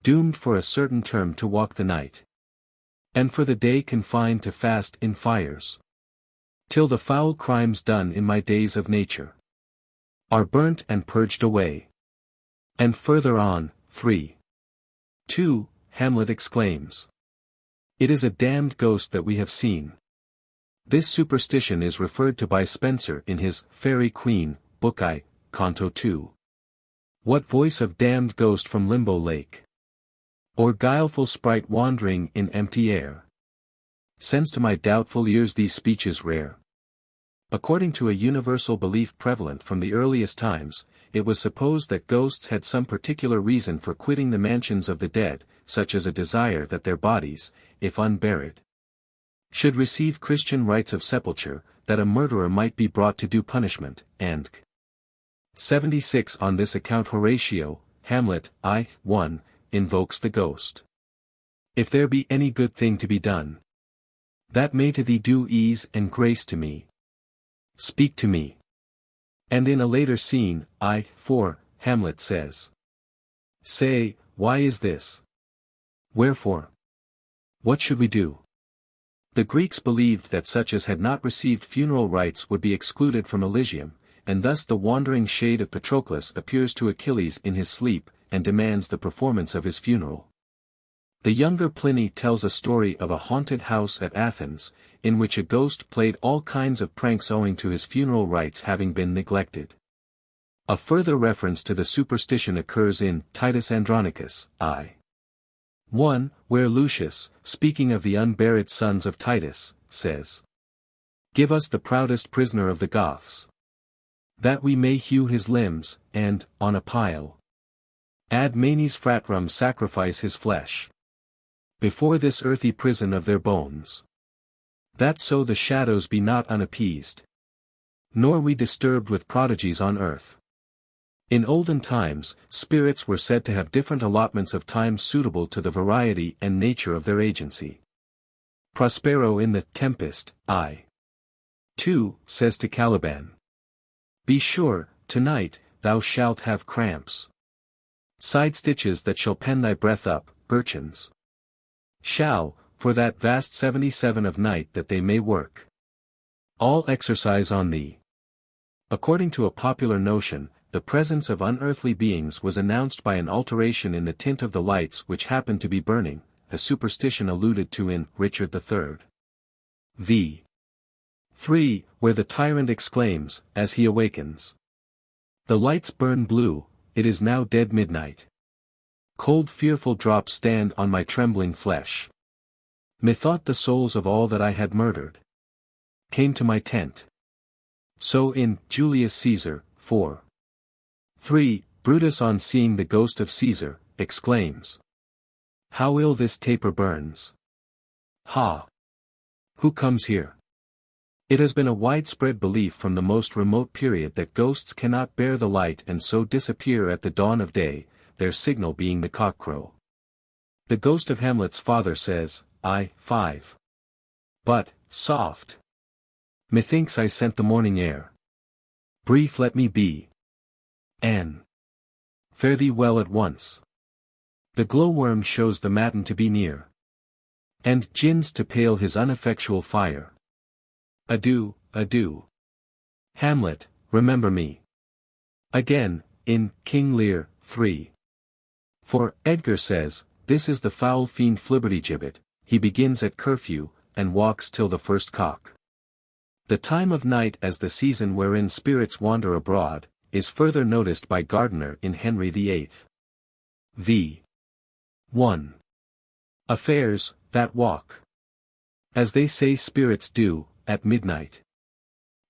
doomed for a certain term to walk the night, and for the day confined to fast in fires, till the foul crimes done in my days of nature are burnt and purged away. And further on, 3:2, Hamlet exclaims, It is a damned ghost that we have seen. This superstition is referred to by Spenser in his Fairy Queen, Book I, Canto 2. What voice of damned ghost from limbo lake, or guileful sprite wandering in empty air, sends to my doubtful ears these speeches rare? According to a universal belief prevalent from the earliest times, it was supposed that ghosts had some particular reason for quitting the mansions of the dead, such as a desire that their bodies, if unburied, should receive Christian rites of sepulture, that a murderer might be brought to due punishment, and 76 On this account Horatio, Hamlet, I.1, invokes the ghost. If there be any good thing to be done, that may to thee do ease and grace to me. Speak to me. And in a later scene, I.4, Hamlet says, Say, why is this? Wherefore? What should we do? The Greeks believed that such as had not received funeral rites would be excluded from Elysium, and thus the wandering shade of Patroclus appears to Achilles in his sleep, and demands the performance of his funeral. The younger Pliny tells a story of a haunted house at Athens, in which a ghost played all kinds of pranks owing to his funeral rites having been neglected. A further reference to the superstition occurs in Titus Andronicus, I.1, where Lucius, speaking of the unburied sons of Titus, says, Give us the proudest prisoner of the Goths, that we may hew his limbs, and, on a pile, ad manes fratrum sacrifice his flesh, before this earthy prison of their bones, that so the shadows be not unappeased, nor we disturbed with prodigies on earth. In olden times, spirits were said to have different allotments of time suitable to the variety and nature of their agency. Prospero in the Tempest, I.2, says to Caliban, Be sure, tonight, thou shalt have cramps. Side stitches that shall pen thy breath up, birchins shall, for that vast 77 of night that they may work. All exercise on thee. According to a popular notion, the presence of unearthly beings was announced by an alteration in the tint of the lights which happened to be burning, a superstition alluded to in Richard III. v. 3, where the tyrant exclaims, as he awakens, The lights burn blue, it is now dead midnight. Cold fearful drops stand on my trembling flesh. Methought the souls of all that I had murdered came to my tent. So in Julius Caesar, 4. 3, Brutus on seeing the ghost of Caesar, exclaims, How ill this taper burns! Ha! Who comes here? It has been a widespread belief from the most remote period that ghosts cannot bear the light and so disappear at the dawn of day, their signal being the cockcrow. The ghost of Hamlet's father says, I.5. But, soft! Methinks I scent the morning air. Brief let me be. N. Fare thee well at once. The glowworm shows the matin to be near, and gins to pale his ineffectual fire. Adieu, adieu. Hamlet, remember me. Again, in King Lear, 3. For, Edgar says, this is the foul fiend Flibbertigibbet, he begins at curfew, and walks till the first cock. The time of night as the season wherein spirits wander abroad, is further noticed by Gardiner in Henry VIII. v. 1. Affairs, that walk, as they say spirits do, at midnight.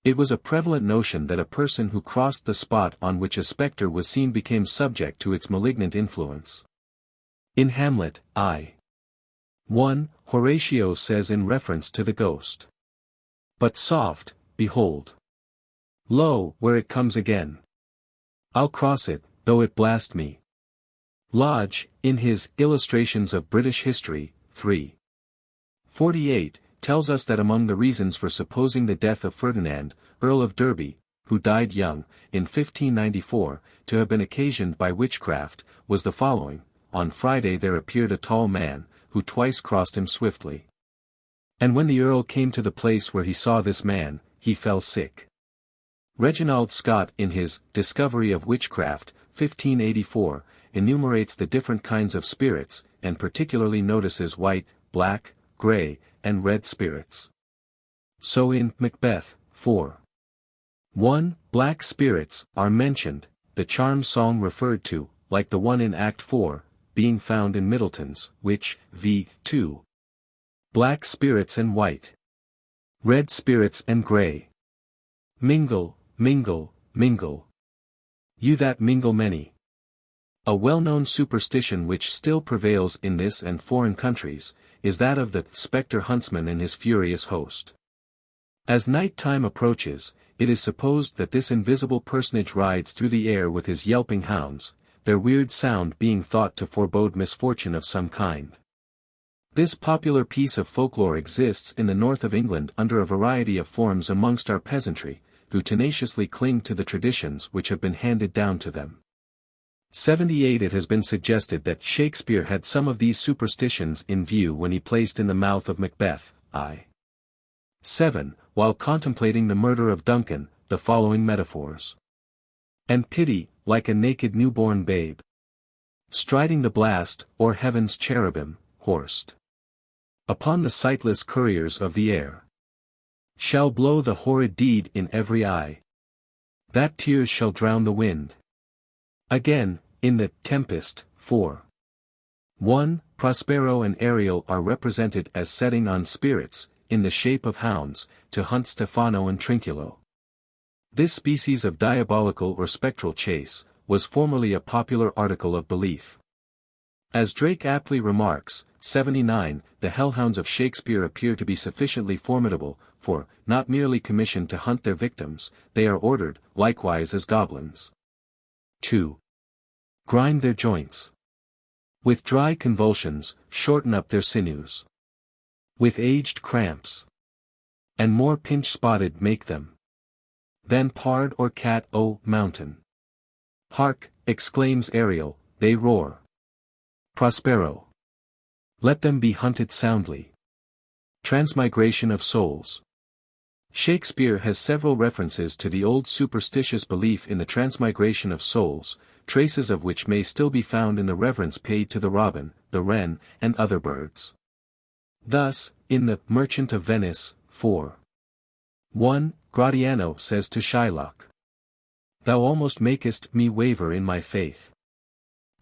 It was a prevalent notion that a person who crossed the spot on which a spectre was seen became subject to its malignant influence. In Hamlet, I.1, Horatio says in reference to the ghost, But soft, behold. Lo, where it comes again. I'll cross it, though it blast me. Lodge, in his Illustrations of British History, 3. 48, tells us that among the reasons for supposing the death of Ferdinand, Earl of Derby, who died young, in 1594, to have been occasioned by witchcraft, was the following: On Friday there appeared a tall man, who twice crossed him swiftly. And when the Earl came to the place where he saw this man, he fell sick. Reginald Scott in his Discovery of Witchcraft, 1584, enumerates the different kinds of spirits, and particularly notices white, black, grey, and red spirits. So in Macbeth, 4. 1, black spirits are mentioned, the charm song referred to, like the one in Act 4, being found in Middleton's, which, v. 2. Black spirits and white. Red spirits and grey. Mingle, mingle, mingle. You that mingle many. A well-known superstition which still prevails in this and foreign countries, is that of the spectre huntsman and his furious host. As night time approaches, it is supposed that this invisible personage rides through the air with his yelping hounds, their weird sound being thought to forebode misfortune of some kind. This popular piece of folklore exists in the north of England under a variety of forms amongst our peasantry, who tenaciously cling to the traditions which have been handed down to them. 78 It has been suggested that Shakespeare had some of these superstitions in view when he placed in the mouth of Macbeth, I. 7, while contemplating the murder of Duncan, the following metaphors. And pity, like a naked newborn babe, striding the blast, or heaven's cherubim, horsed upon the sightless couriers of the air, shall blow the horrid deed in every eye, that tears shall drown the wind. Again, in the Tempest, 4. 1, Prospero and Ariel are represented as setting on spirits, in the shape of hounds, to hunt Stephano and Trinculo. This species of diabolical or spectral chase, was formerly a popular article of belief. As Drake aptly remarks, 79, the hellhounds of Shakespeare appear to be sufficiently formidable, for, not merely commissioned to hunt their victims, they are ordered, likewise as goblins, 2. Grind their joints. With dry convulsions, shorten up their sinews. With aged cramps. And more pinch-spotted make them. Than pard or cat o' mountain. Hark, exclaims Ariel, they roar. Prospero. Let them be hunted soundly. Transmigration of souls. Shakespeare has several references to the old superstitious belief in the transmigration of souls, traces of which may still be found in the reverence paid to the robin, the wren, and other birds. Thus, in the Merchant of Venice, 4. 1, Gratiano says to Shylock, thou almost makest me waver in my faith,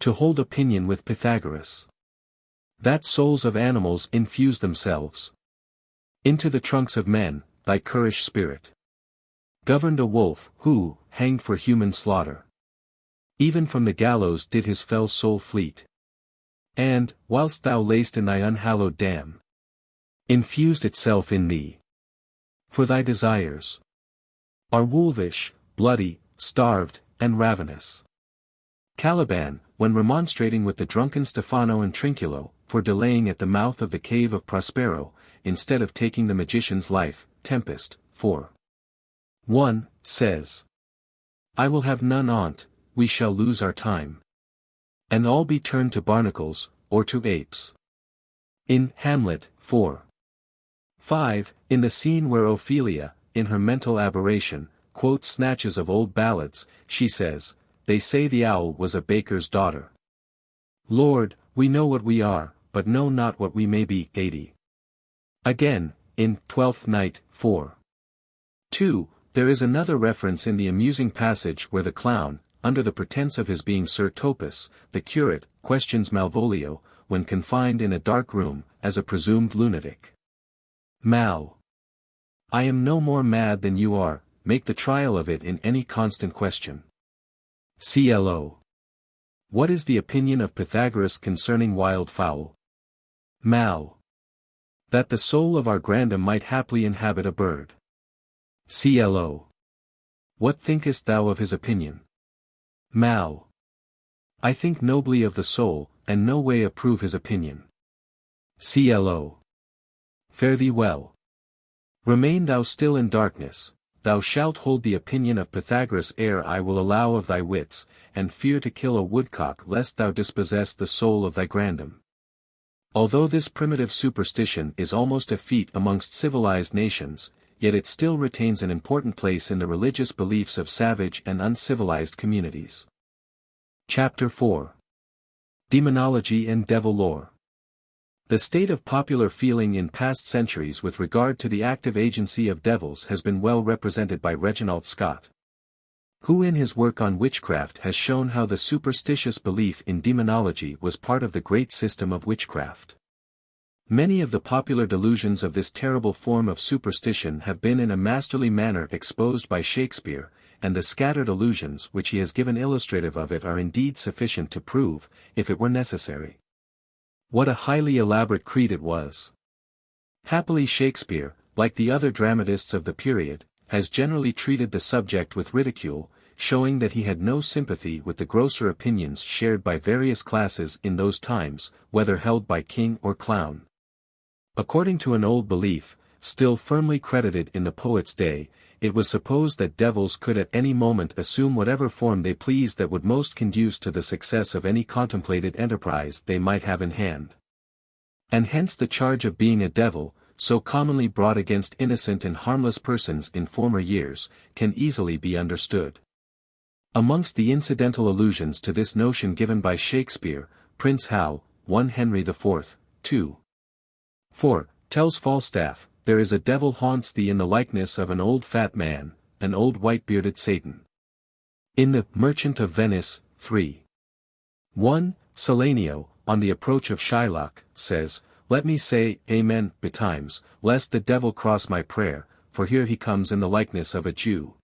to hold opinion with Pythagoras, that souls of animals infuse themselves into the trunks of men, thy currish spirit governed a wolf, who, hanged for human slaughter, even from the gallows did his fell soul fleet, and, whilst thou lay'st in thy unhallowed dam, infused itself in thee. For thy desires are wolvish, bloody, starved, and ravenous. Caliban, when remonstrating with the drunken Stephano and Trinculo, for delaying at the mouth of the cave of Prospero, instead of taking the magician's life, Tempest, 4. 1, says, I will have none on't, we shall lose our time, and all be turned to barnacles, or to apes. In Hamlet, 4. 5, in the scene where Ophelia, in her mental aberration, quotes snatches of old ballads, she says, they say the owl was a baker's daughter. Lord, we know what we are, but know not what we may be. 80. Again, in Twelfth Night, 4. 2, there is another reference in the amusing passage where the clown, under the pretense of his being Sir Topus, the curate, questions Malvolio, when confined in a dark room, as a presumed lunatic. Mal. I am no more mad than you are, make the trial of it in any constant question. CLO. What is the opinion of Pythagoras concerning wild fowl? Mal. That the soul of our grandam might haply inhabit a bird. CLO. What thinkest thou of his opinion? Mal. I think nobly of the soul, and no way approve his opinion. CLO. Fare thee well. Remain thou still in darkness, thou shalt hold the opinion of Pythagoras ere I will allow of thy wits, and fear to kill a woodcock lest thou dispossess the soul of thy grandam. Although this primitive superstition is almost a feat amongst civilized nations, yet it still retains an important place in the religious beliefs of savage and uncivilized communities. Chapter 4. Demonology and Devil Lore. The state of popular feeling in past centuries with regard to the active agency of devils has been well represented by Reginald Scott, who in his work on witchcraft has shown how the superstitious belief in demonology was part of the great system of witchcraft. Many of the popular delusions of this terrible form of superstition have been in a masterly manner exposed by Shakespeare, and the scattered allusions which he has given illustrative of it are indeed sufficient to prove, if it were necessary, what a highly elaborate creed it was. Happily Shakespeare, like the other dramatists of the period, has generally treated the subject with ridicule, showing that he had no sympathy with the grosser opinions shared by various classes in those times, whether held by king or clown. According to an old belief, still firmly credited in the poet's day, it was supposed that devils could at any moment assume whatever form they pleased that would most conduce to the success of any contemplated enterprise they might have in hand. And hence the charge of being a devil, so commonly brought against innocent and harmless persons in former years, can easily be understood. Amongst the incidental allusions to this notion given by Shakespeare, Prince Hal, 1 Henry IV, 2. 4, tells Falstaff, there is a devil haunts thee in the likeness of an old fat man, an old white-bearded Satan. In the Merchant of Venice, 3. 1, Salanio, on the approach of Shylock, says, let me say, Amen, betimes, lest the devil cross my prayer, for here he comes in the likeness of a Jew.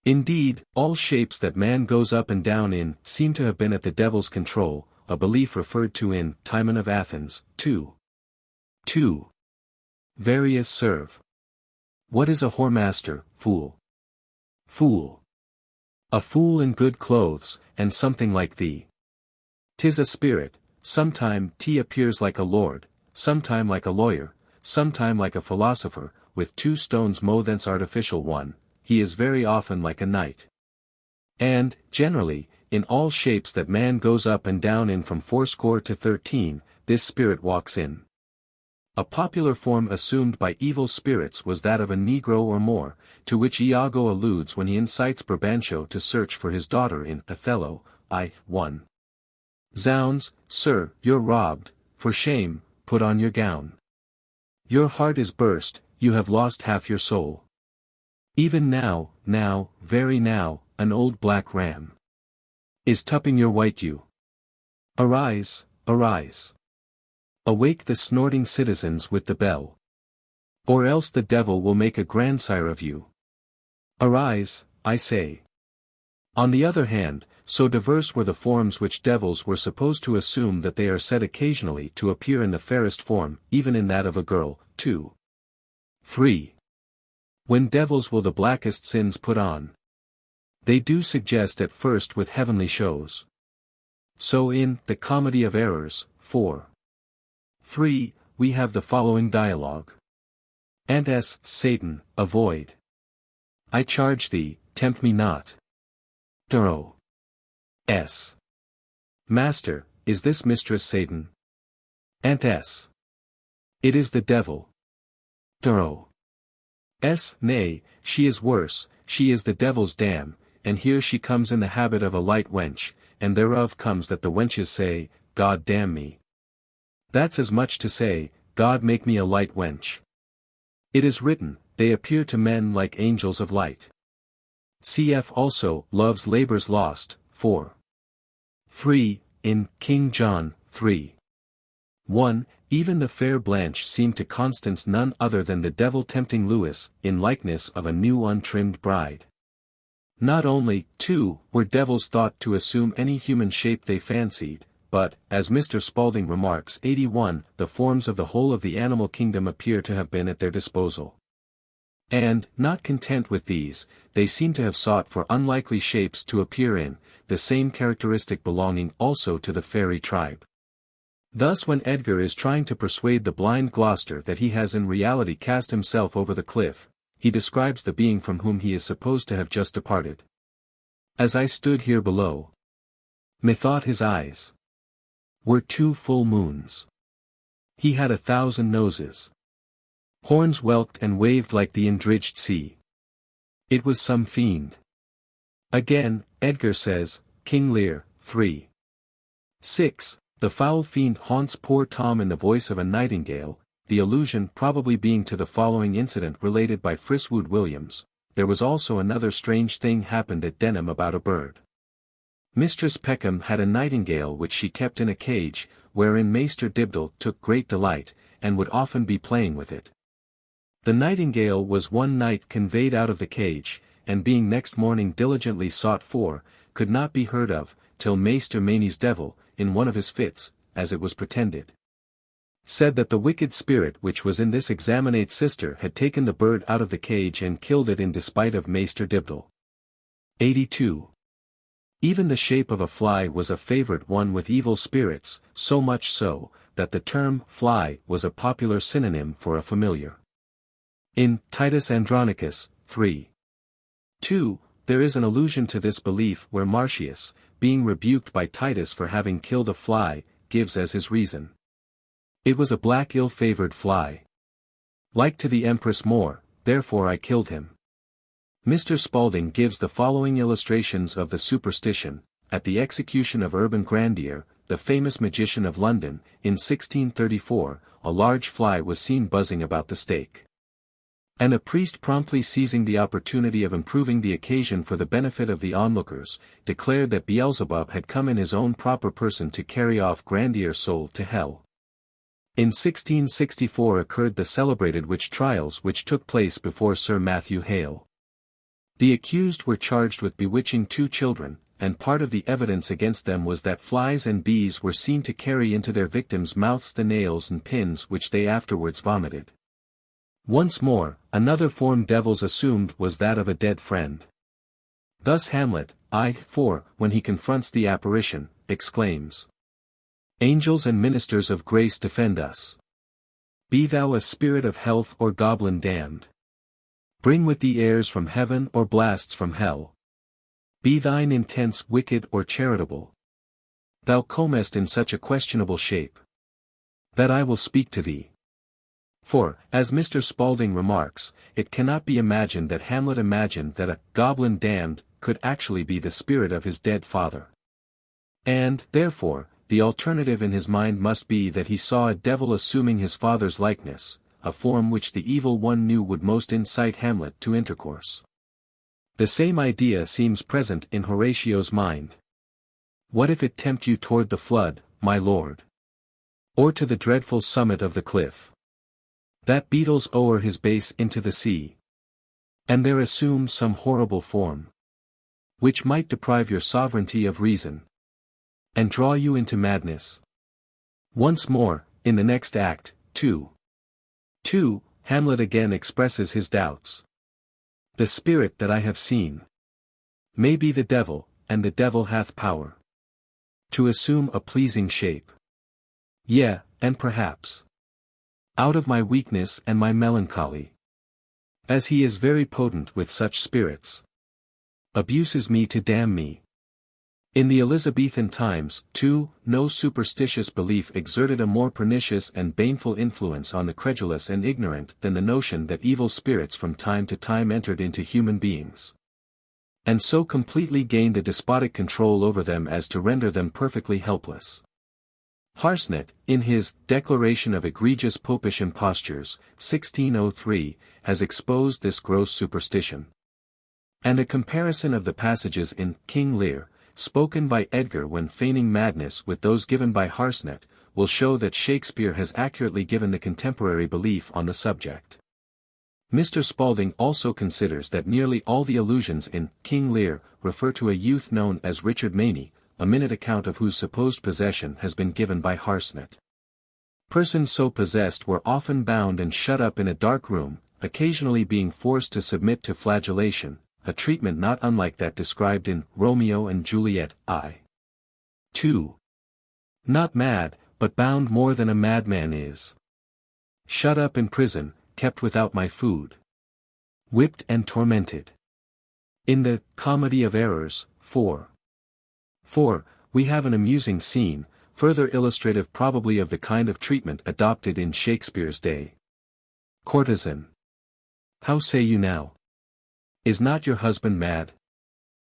Indeed, all shapes that man goes up and down in seem to have been at the devil's control, a belief referred to in Timon of Athens, 2. 2. Various serve. What is a whoremaster, fool? Fool. A fool in good clothes, and something like thee. 'Tis a spirit, sometime he appears like a lord, sometime like a lawyer, sometime like a philosopher, with 2 stones mo thence artificial one, he is very often like a knight. And, generally, in all shapes that man goes up and down in from 80 to 13, this spirit walks in. A popular form assumed by evil spirits was that of a Negro or Moor, to which Iago alludes when he incites Brabantio to search for his daughter in Othello, I. 1. Zounds, sir, you're robbed, for shame, put on your gown. Your heart is burst, you have lost half your soul. Even now, very now, an old black ram is tupping your white ewe. Arise, arise. Awake the snorting citizens with the bell. Or else the devil will make a grandsire of you. Arise, I say. On the other hand, so diverse were the forms which devils were supposed to assume that they are said occasionally to appear in the fairest form, even in that of a girl, 2. 3. When devils will the blackest sins put on. They do suggest at first with heavenly shows. So in The Comedy of Errors, 4. 3, we have the following dialogue. And s, Satan, avoid. I charge thee, tempt me not. Duro. S. Master, is this mistress Satan? And s. It is the devil. Duro. S. Nay, she is worse, she is the devil's dam, and here she comes in the habit of a light wench, and thereof comes that the wenches say, God damn me. That's as much to say, God make me a light wench. It is written, they appear to men like angels of light. Cf. also, Love's Labour's Lost, 4. 3, in King John, 3. 1, even the fair Blanche seemed to Constance none other than the devil tempting Lewis, in likeness of a new untrimmed bride. Not only, too, were devils thought to assume any human shape they fancied, but, as Mr. Spalding remarks 81, the forms of the whole of the animal kingdom appear to have been at their disposal. And, not content with these, they seem to have sought for unlikely shapes to appear in, the same characteristic belonging also to the fairy tribe. Thus when Edgar is trying to persuade the blind Gloucester that he has in reality cast himself over the cliff, he describes the being from whom he is supposed to have just departed. As I stood here below, methought his eyes were 2 full moons. He had 1,000 noses. Horns whelked and waved like the indridged sea. It was some fiend. Again, Edgar says, King Lear, 3. 6. The foul fiend haunts poor Tom in the voice of a nightingale, the allusion probably being to the following incident related by Friswood Williams. There was also another strange thing happened at Denham about a bird. Mistress Peckham had a nightingale which she kept in a cage, wherein Maester Dibdale took great delight, and would often be playing with it. The nightingale was one night conveyed out of the cage, and being next morning diligently sought for, could not be heard of, till Maester Mainy's devil, in one of his fits, as it was pretended, said that the wicked spirit which was in this examinate sister had taken the bird out of the cage and killed it in despite of Maester Dibdale. 82. Even the shape of a fly was a favorite one with evil spirits, so much so, that the term fly was a popular synonym for a familiar. In Titus Andronicus, 3. 2, there is an allusion to this belief where Marcius, being rebuked by Titus for having killed a fly, gives as his reason. It was a black ill-favored fly. Like to the Empress more, therefore I killed him. Mr. Spalding gives the following illustrations of the superstition. At the execution of Urban Grandier, the famous magician of London, in 1634, a large fly was seen buzzing about the stake. And a priest promptly seizing the opportunity of improving the occasion for the benefit of the onlookers, declared that Beelzebub had come in his own proper person to carry off Grandier's soul to hell. In 1664 occurred the celebrated witch trials which took place before Sir Matthew Hale. The accused were charged with bewitching 2 children, and part of the evidence against them was that flies and bees were seen to carry into their victims' mouths the nails and pins which they afterwards vomited. Once more, another form devils assumed was that of a dead friend. Thus Hamlet, I.4, when he confronts the apparition, exclaims, "Angels and ministers of grace defend us. Be thou a spirit of health or goblin damned. Bring with thee airs from heaven or blasts from hell. Be thine intents wicked or charitable. Thou comest in such a questionable shape, that I will speak to thee." For, as Mr. Spalding remarks, it cannot be imagined that Hamlet imagined that a goblin damned could actually be the spirit of his dead father. And, therefore, the alternative in his mind must be that he saw a devil assuming his father's likeness, a form which the evil one knew would most incite Hamlet to intercourse. The same idea seems present in Horatio's mind. What if it tempt you toward the flood, my lord? Or to the dreadful summit of the cliff, that beetles o'er his base into the sea, and there assume some horrible form, which might deprive your sovereignty of reason, and draw you into madness? Once more, in the next act, 2. Hamlet again expresses his doubts. The spirit that I have seen may be the devil, and the devil hath power to assume a pleasing shape. Yea, and perhaps, out of my weakness and my melancholy, as he is very potent with such spirits, abuses me to damn me. In the Elizabethan times, too, no superstitious belief exerted a more pernicious and baneful influence on the credulous and ignorant than the notion that evil spirits from time to time entered into human beings, and so completely gained a despotic control over them as to render them perfectly helpless. Harsnet, in his Declaration of Egregious Popish Impostures, 1603, has exposed this gross superstition. And a comparison of the passages in King Lear, spoken by Edgar when feigning madness with those given by Harsnet, will show that Shakespeare has accurately given the contemporary belief on the subject. Mr. Spalding also considers that nearly all the allusions in King Lear refer to a youth known as Richard Maney, a minute account of whose supposed possession has been given by Harsnet. Persons so possessed were often bound and shut up in a dark room, occasionally being forced to submit to flagellation, a treatment not unlike that described in Romeo and Juliet, I. 2. Not mad, but bound more than a madman is. Shut up in prison, kept without my food, whipped and tormented. In the Comedy of Errors, 4. We have an amusing scene, further illustrative probably of the kind of treatment adopted in Shakespeare's day. Courtesan. How say you now? Is not your husband mad?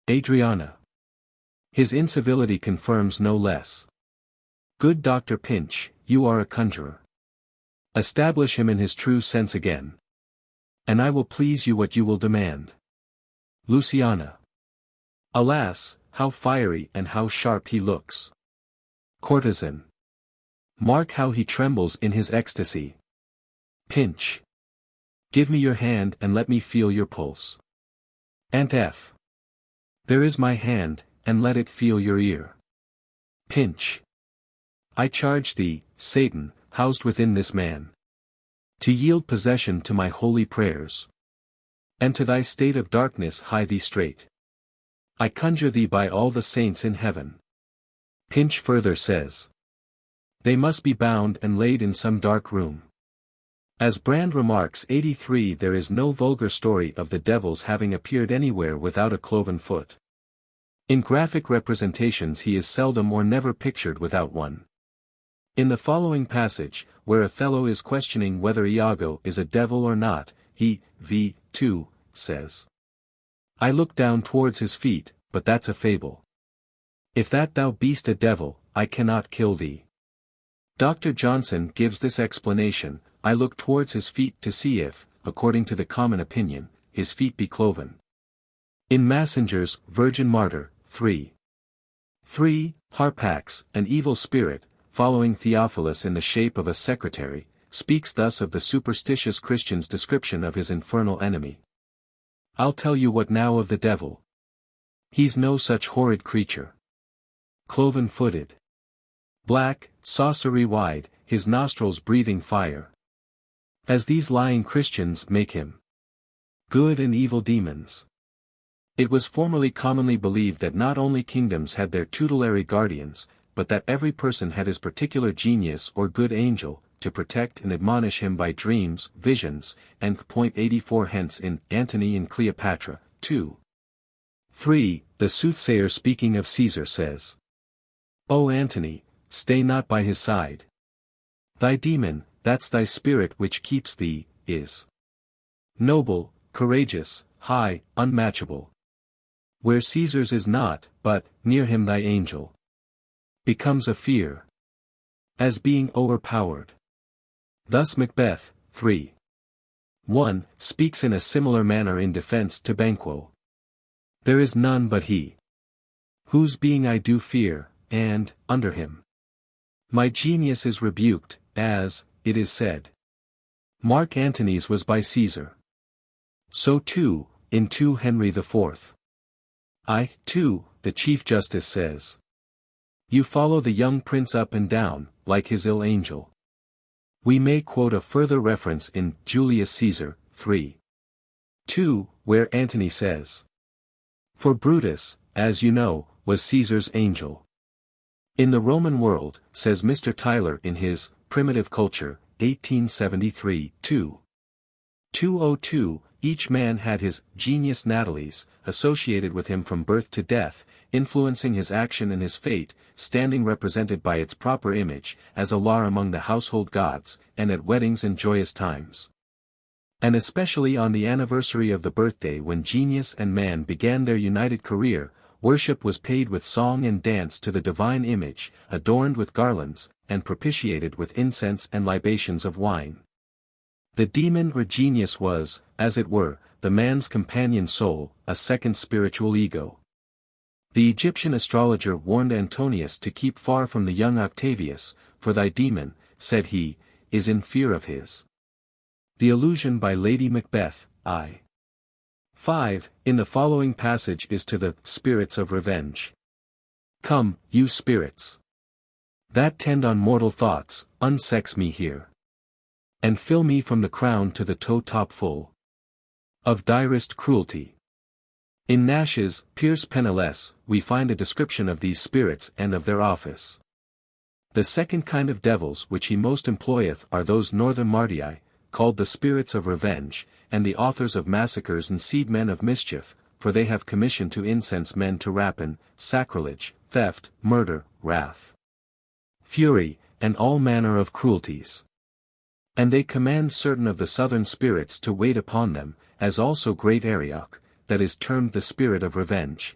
Adriana. His incivility confirms no less. Good Dr. Pinch, you are a conjurer. Establish him in his true sense again, and I will please you what you will demand. Luciana. Alas, how fiery and how sharp he looks. Courtesan. Mark how he trembles in his ecstasy. Pinch. Give me your hand and let me feel your pulse. And F. There is my hand, and let it feel your ear. Pinch. I charge thee, Satan, housed within this man, to yield possession to my holy prayers, and to thy state of darkness hie thee straight. I conjure thee by all the saints in heaven. Pinch further says, they must be bound and laid in some dark room. As Brand remarks 83, there is no vulgar story of the devils having appeared anywhere without a cloven foot. In graphic representations he is seldom or never pictured without one. In the following passage, where Othello is questioning whether Iago is a devil or not, he, v. 2, says, I look down towards his feet, but that's a fable. If that thou be'st a devil, I cannot kill thee. Dr. Johnson gives this explanation, I look towards his feet to see if, according to the common opinion, his feet be cloven. In Massinger's Virgin Martyr, 3. 3, Harpax, an evil spirit, following Theophilus in the shape of a secretary, speaks thus of the superstitious Christian's description of his infernal enemy. I'll tell you what now of the devil. He's no such horrid creature. Cloven-footed. Black, saucery-wide, his nostrils breathing fire. As these lying Christians make him. Good and evil demons. It was formerly commonly believed that not only kingdoms had their tutelary guardians, but that every person had his particular genius or good angel, to protect and admonish him by dreams, visions, and point 84 hence in Antony and Cleopatra, 2. 3. The soothsayer speaking of Caesar says, O Antony, stay not by his side. Thy demon, that's thy spirit which keeps thee, is noble, courageous, high, unmatchable. Where Caesar's is not, but, near him thy angel becomes a fear, as being overpowered. Thus Macbeth, 3. 1, speaks in a similar manner in defense to Banquo. There is none but he, whose being I do fear, and, under him, my genius is rebuked, as, it is said, Mark Antony's was by Caesar. So too, in 2 Henry IV. I, too, the Chief Justice says, you follow the young prince up and down, like his ill angel. We may quote a further reference in Julius Caesar, 3. 2, where Antony says, for Brutus, as you know, was Caesar's angel. In the Roman world, says Mr. Tyler in his Primitive Culture, 1873, 2. 202, each man had his genius natalis, associated with him from birth to death, influencing his action and his fate, standing represented by its proper image, as a lar among the household gods, and at weddings and joyous times. And especially on the anniversary of the birthday when genius and man began their united career, worship was paid with song and dance to the divine image, adorned with garlands, and propitiated with incense and libations of wine. The demon or genius was, as it were, the man's companion soul, a second spiritual ego. The Egyptian astrologer warned Antonius to keep far from the young Octavius, for thy demon, said he, is in fear of his. The allusion by Lady Macbeth, I. 5, in the following passage is to the spirits of revenge. Come, you spirits, that tend on mortal thoughts, unsex me here, and fill me from the crown to the toe-top full of direst cruelty. In Nash's Pierce Penniless, we find a description of these spirits and of their office. The second kind of devils which he most employeth are those northern Martii, called the spirits of revenge, and the authors of massacres and seedmen of mischief, for they have commission to incense men to rapine, sacrilege, theft, murder, wrath, fury, and all manner of cruelties. And they command certain of the southern spirits to wait upon them, as also great Arioch, that is termed the spirit of revenge.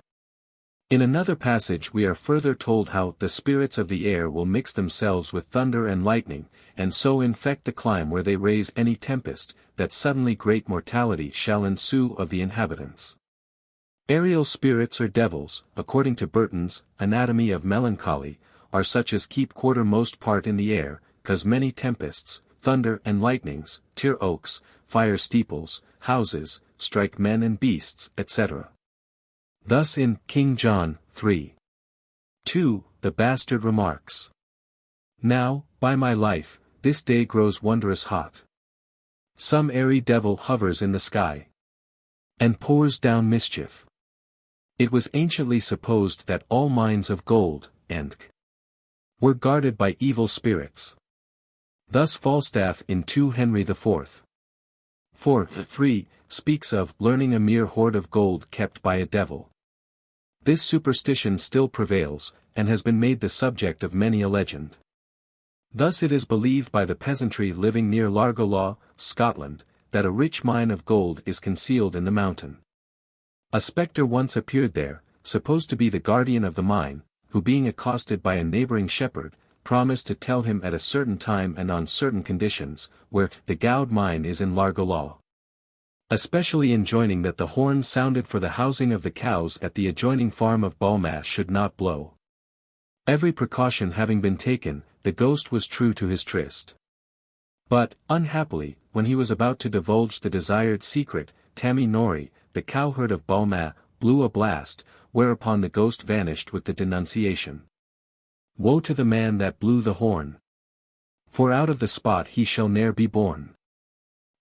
In another passage we are further told how the spirits of the air will mix themselves with thunder and lightning, and so infect the clime where they raise any tempest, that suddenly great mortality shall ensue of the inhabitants. Aerial spirits or devils, according to Burton's Anatomy of Melancholy, are such as keep quarter most part in the air, cause many tempests, thunder and lightnings, tear oaks, fire steeples, houses, strike men and beasts, etc. Thus in King John 3:2, the bastard remarks, "Now, by my life, this day grows wondrous hot. Some airy devil hovers in the sky and pours down mischief." It was anciently supposed that all mines of gold and were guarded by evil spirits. Thus Falstaff in 2 Henry IV. 4:3 speaks of learning a mere hoard of gold kept by a devil. This superstition still prevails, and has been made the subject of many a legend. Thus it is believed by the peasantry living near Largolaw, Scotland, that a rich mine of gold is concealed in the mountain. A spectre once appeared there, supposed to be the guardian of the mine, who being accosted by a neighboring shepherd, promised to tell him at a certain time and on certain conditions, where the Gowd mine is in Largolaw. Especially enjoining that the horn sounded for the housing of the cows at the adjoining farm of Balmash should not blow. Every precaution having been taken, the ghost was true to his tryst. But, unhappily, when he was about to divulge the desired secret, Tammy Norrie, the cowherd of Balmash, blew a blast, whereupon the ghost vanished with the denunciation, "Woe to the man that blew the horn! For out of the spot he shall ne'er be born."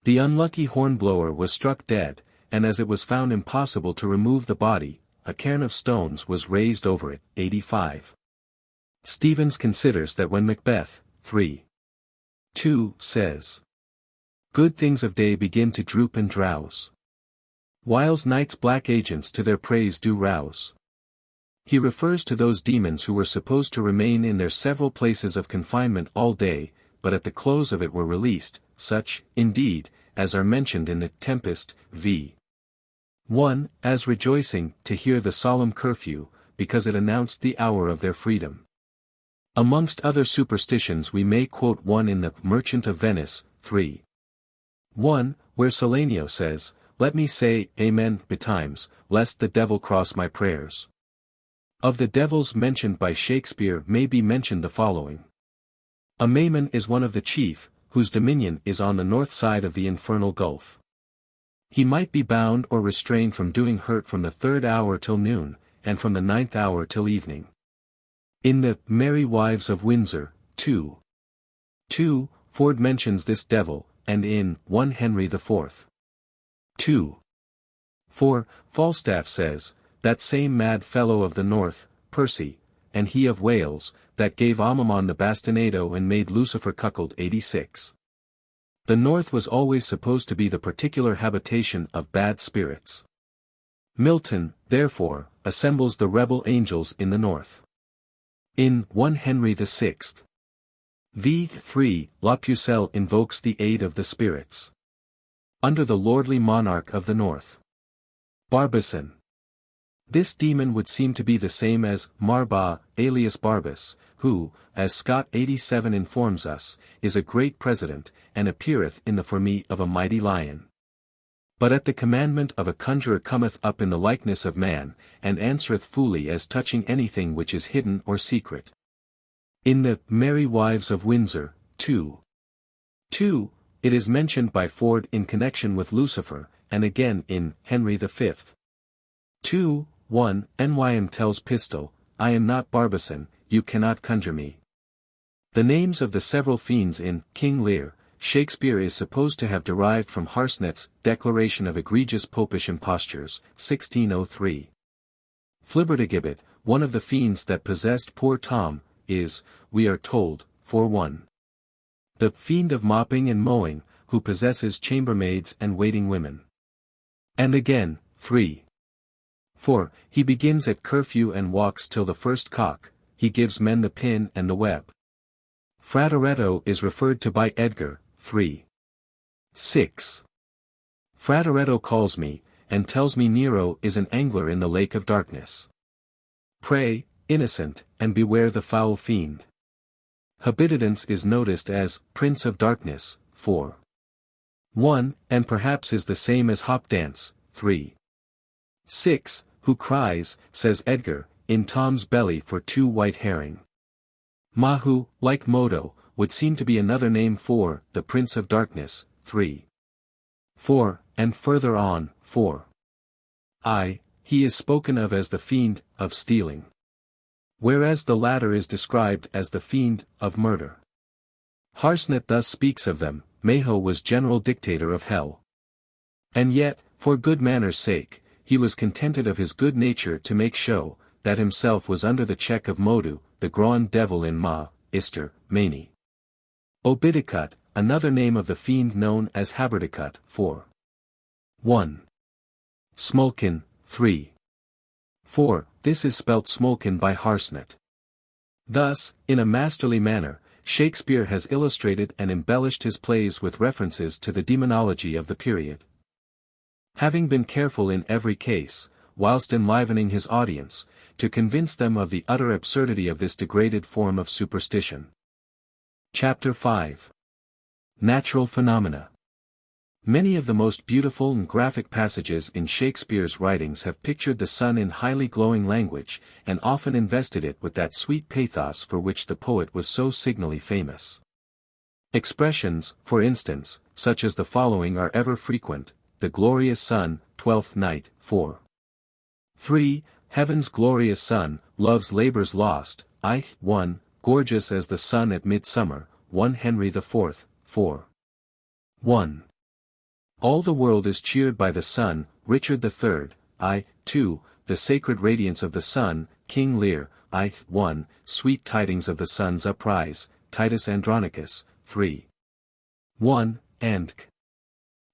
The unlucky hornblower was struck dead, and as it was found impossible to remove the body, a cairn of stones was raised over it. 85. Stevens considers that when Macbeth 3:2 says, "Good things of day begin to droop and drowse, whiles night's black agents to their praise do rouse," he refers to those demons who were supposed to remain in their several places of confinement all day, but at the close of it were released, such, indeed, as are mentioned in the Tempest, v. 1, as rejoicing to hear the solemn curfew, because it announced the hour of their freedom. Amongst other superstitions we may quote one in the Merchant of Venice, 3:1, where Salanio says, "Let me say, Amen, betimes, lest the devil cross my prayers." Of the devils mentioned by Shakespeare may be mentioned the following. A Mammon is one of the chief, whose dominion is on the north side of the infernal gulf. He might be bound or restrained from doing hurt from the 3rd hour till noon, and from the 9th hour till evening. In the Merry Wives of Windsor, 2:2, Ford mentions this devil, and in 1 Henry IV. 2:4, Falstaff says, "That same mad fellow of the north, Percy, and he of Wales, that gave Amamon the bastinado and made Lucifer cuckold." 86. The north was always supposed to be the particular habitation of bad spirits. Milton, therefore, assembles the rebel angels in the north. In 1 Henry VI. v. 3, La Pucelle invokes the aid of the spirits under the lordly monarch of the north, Barbasan. This demon would seem to be the same as Marba, alias Barbas, who, as Scott 87 informs us, is a great president, and appeareth in the forme of a mighty lion. But at the commandment of a conjurer cometh up in the likeness of man, and answereth fully as touching anything which is hidden or secret. In the Merry Wives of Windsor, 2:2, it is mentioned by Ford in connection with Lucifer, and again in Henry V. 2:1, Nym tells Pistol, "I am not Barbasan, you cannot conjure me." The names of the several fiends in King Lear, Shakespeare is supposed to have derived from Harsnet's Declaration of Egregious Popish Impostures, 1603. Flibbertigibbet, one of the fiends that possessed poor Tom, is, we are told, 4:1. The fiend of mopping and mowing, who possesses chambermaids and waiting women. And again, 3:4, he begins at curfew and walks till the first cock, he gives men the pin and the web. Frateretto is referred to by Edgar, 3:6. Frateretto calls me, and tells me Nero is an angler in the lake of darkness. Pray, innocent, and beware the foul fiend. Habitidence is noticed as Prince of Darkness, 4:1, and perhaps is the same as Hop Dance, 3:6, who cries, says Edgar, in Tom's belly for 2 white herring. Mahu, like Modo, would seem to be another name for the Prince of Darkness, 3:4, and further on, 4. He is spoken of as the fiend of stealing. Whereas the latter is described as the fiend of murder. Harsnet thus speaks of them, Maho was general dictator of hell. And yet, for good manners' sake, he was contented of his good nature to make show, that himself was under the check of Modu, the grand devil in Ma, Ister, Mani. Obidicut, another name of the fiend known as Haberdicut, 4. 1. Smolkin, 3. 4. This is spelt Smolkin by Harsnet. Thus, in a masterly manner, Shakespeare has illustrated and embellished his plays with references to the demonology of the period. Having been careful in every case, whilst enlivening his audience, to convince them of the utter absurdity of this degraded form of superstition. Chapter 5. Natural Phenomena. Many of the most beautiful and graphic passages in Shakespeare's writings have pictured the sun in highly glowing language, and often invested it with that sweet pathos for which the poet was so signally famous. Expressions, for instance, such as the following are ever frequent: the glorious sun, 12th night, 4. 3. Heaven's glorious sun, love's labours lost, 1. Gorgeous as the sun at midsummer, 1 Henry IV, 4. 1. All the world is cheered by the sun, Richard III, 2. The sacred radiance of the sun, King Lear, 1. Sweet tidings of the sun's uprise, Titus Andronicus, 3. 1, and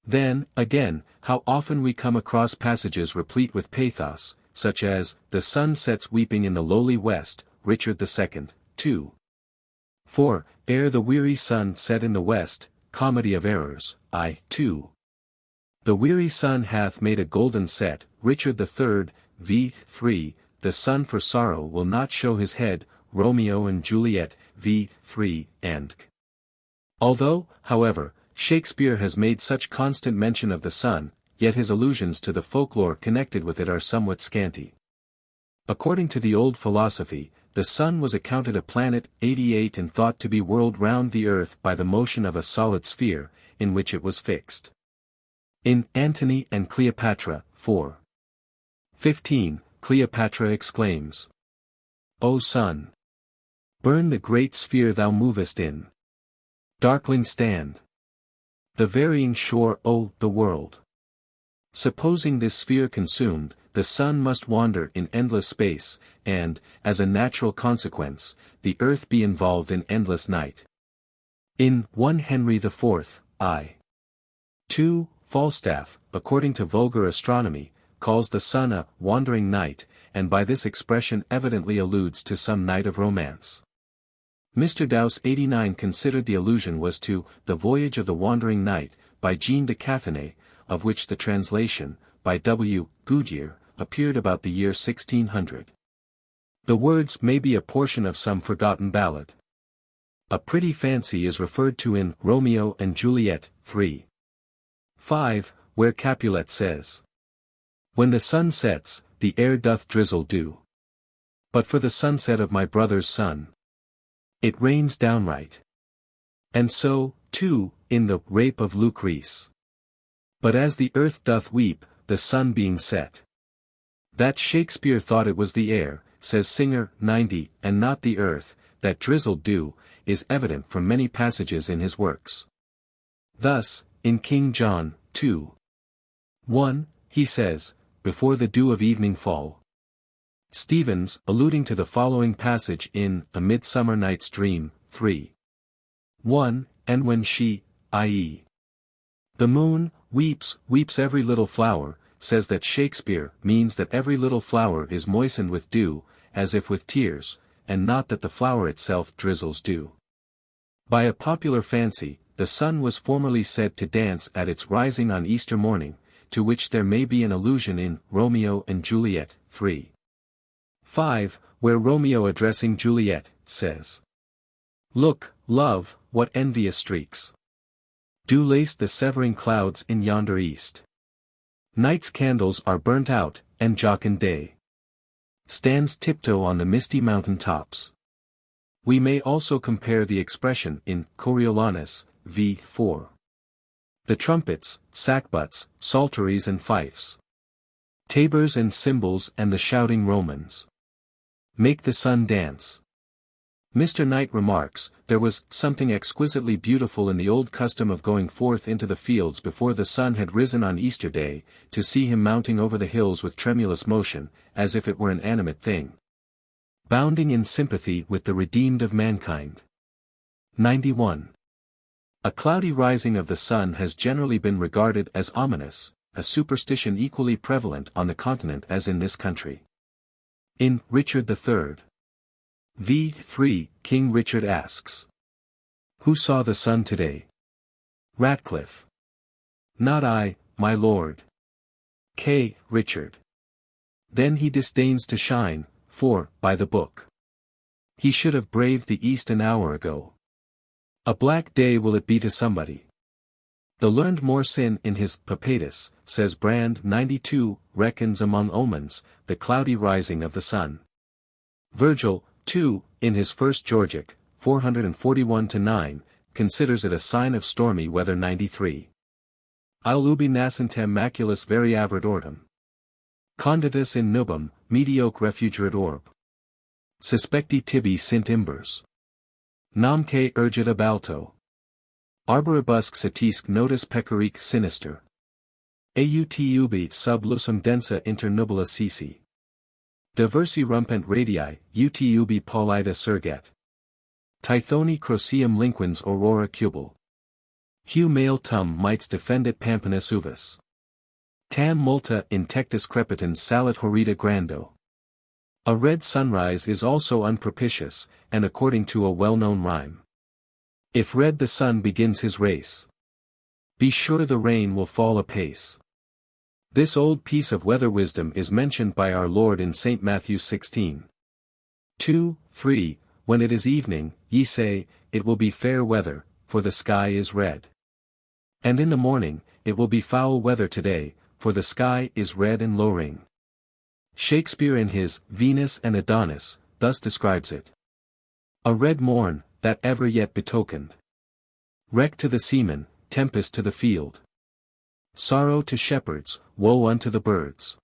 Then, again, how often we come across passages replete with pathos, such as, the sun sets weeping in the lowly west, Richard II, 2. 4. Ere the weary sun set in the west, Comedy of Errors, 2. The weary sun hath made a golden set, Richard III, v. 3. The sun for sorrow will not show his head, Romeo and Juliet, v. 3, and Although, however, Shakespeare has made such constant mention of the sun, yet his allusions to the folklore connected with it are somewhat scanty. According to the old philosophy, the sun was accounted a planet 88 and thought to be whirled round the earth by the motion of a solid sphere, in which it was fixed. In Antony and Cleopatra, 4. 15, Cleopatra exclaims, O sun! Burn the great sphere thou movest in. Darkling stand the varying shore, O, the world. Supposing this sphere consumed, the sun must wander in endless space, and, as a natural consequence, the earth be involved in endless night. In 1 Henry IV, I. 2, Falstaff, according to vulgar astronomy, calls the sun a wandering knight, and by this expression evidently alludes to some night of romance. Mr. Dowse 89 considered the allusion was to The Voyage of the Wandering Knight, by Jean de Cathenay, of which the translation, by W. Goodyear, appeared about the year 1600. The words may be a portion of some forgotten ballad. A pretty fancy is referred to in Romeo and Juliet, 3. 5, where Capulet says, When the sun sets, the air doth drizzle dew. But for the sunset of my brother's son, it rains downright. And so, too, in the Rape of Lucrece. But as the earth doth weep, the sun being set. That Shakespeare thought it was the air, says Singer, 90, and not the earth, that drizzled dew, is evident from many passages in his works. Thus, in King John, 2. 1, he says, Before the dew of evening fall. Stevens, alluding to the following passage in A Midsummer Night's Dream, 3. 1, and when she, i.e. the moon, weeps every little flower, says that Shakespeare means that every little flower is moistened with dew, as if with tears, and not that the flower itself drizzles dew. By a popular fancy, the sun was formerly said to dance at its rising on Easter morning, to which there may be an allusion in Romeo and Juliet, 3. 5, where Romeo addressing Juliet, says, Look, love, what envious streaks do lace the severing clouds in yonder east. Night's candles are burnt out, and jocund day stands tiptoe on the misty mountain tops. We may also compare the expression in Coriolanus, v. 4. The trumpets, sackbuts, psalteries and fifes. Tabors and cymbals and the shouting Romans. Make the sun dance. Mr. Knight remarks, there was something exquisitely beautiful in the old custom of going forth into the fields before the sun had risen on Easter Day, to see him mounting over the hills with tremulous motion, as if it were an animate thing, bounding in sympathy with the redeemed of mankind. 91. A cloudy rising of the sun has generally been regarded as ominous, a superstition equally prevalent on the continent as in this country. In Richard III. v. 3, King Richard asks, "Who saw the sun today?" Ratcliffe. "Not I, my lord." K. Richard. "Then he disdains to shine, for, by the book, he should have braved the east an hour ago. A black day will it be to somebody." The learned Morsin in his Papatus, says Brand 92, reckons among omens, the cloudy rising of the sun. Virgil, too, in his First Georgic, 441-9, considers it a sign of stormy weather. 93. Il ubi nascentem maculis variavit ortum. Conditus in nubum, mediocre refugerit orb. Suspecti tibi sint imbers. Namque urgit ab alto. Arboribusque satisque notus pecorique sinister. Aut ubi sub lusum densa inter nubula sisi. Diversi rumpent radii, ut ubi pallida surget. Tithoni crosium linquens aurora cubal. Hu male tum mites defendit pampanus uvus. Tam multa in tectus crepitans salit horrida grando. A red sunrise is also unpropitious, and according to a well-known rhyme. If red the sun begins his race, be sure the rain will fall apace. This old piece of weather wisdom is mentioned by our Lord in St. Matthew 16. 2, 3, when it is evening, ye say, it will be fair weather, for the sky is red. And in the morning, it will be foul weather today, for the sky is red and lowering. Shakespeare in his Venus and Adonis, thus describes it. A red morn, that ever yet betokened wreck to the seaman, tempest to the field. Sorrow to shepherds, woe unto the birds.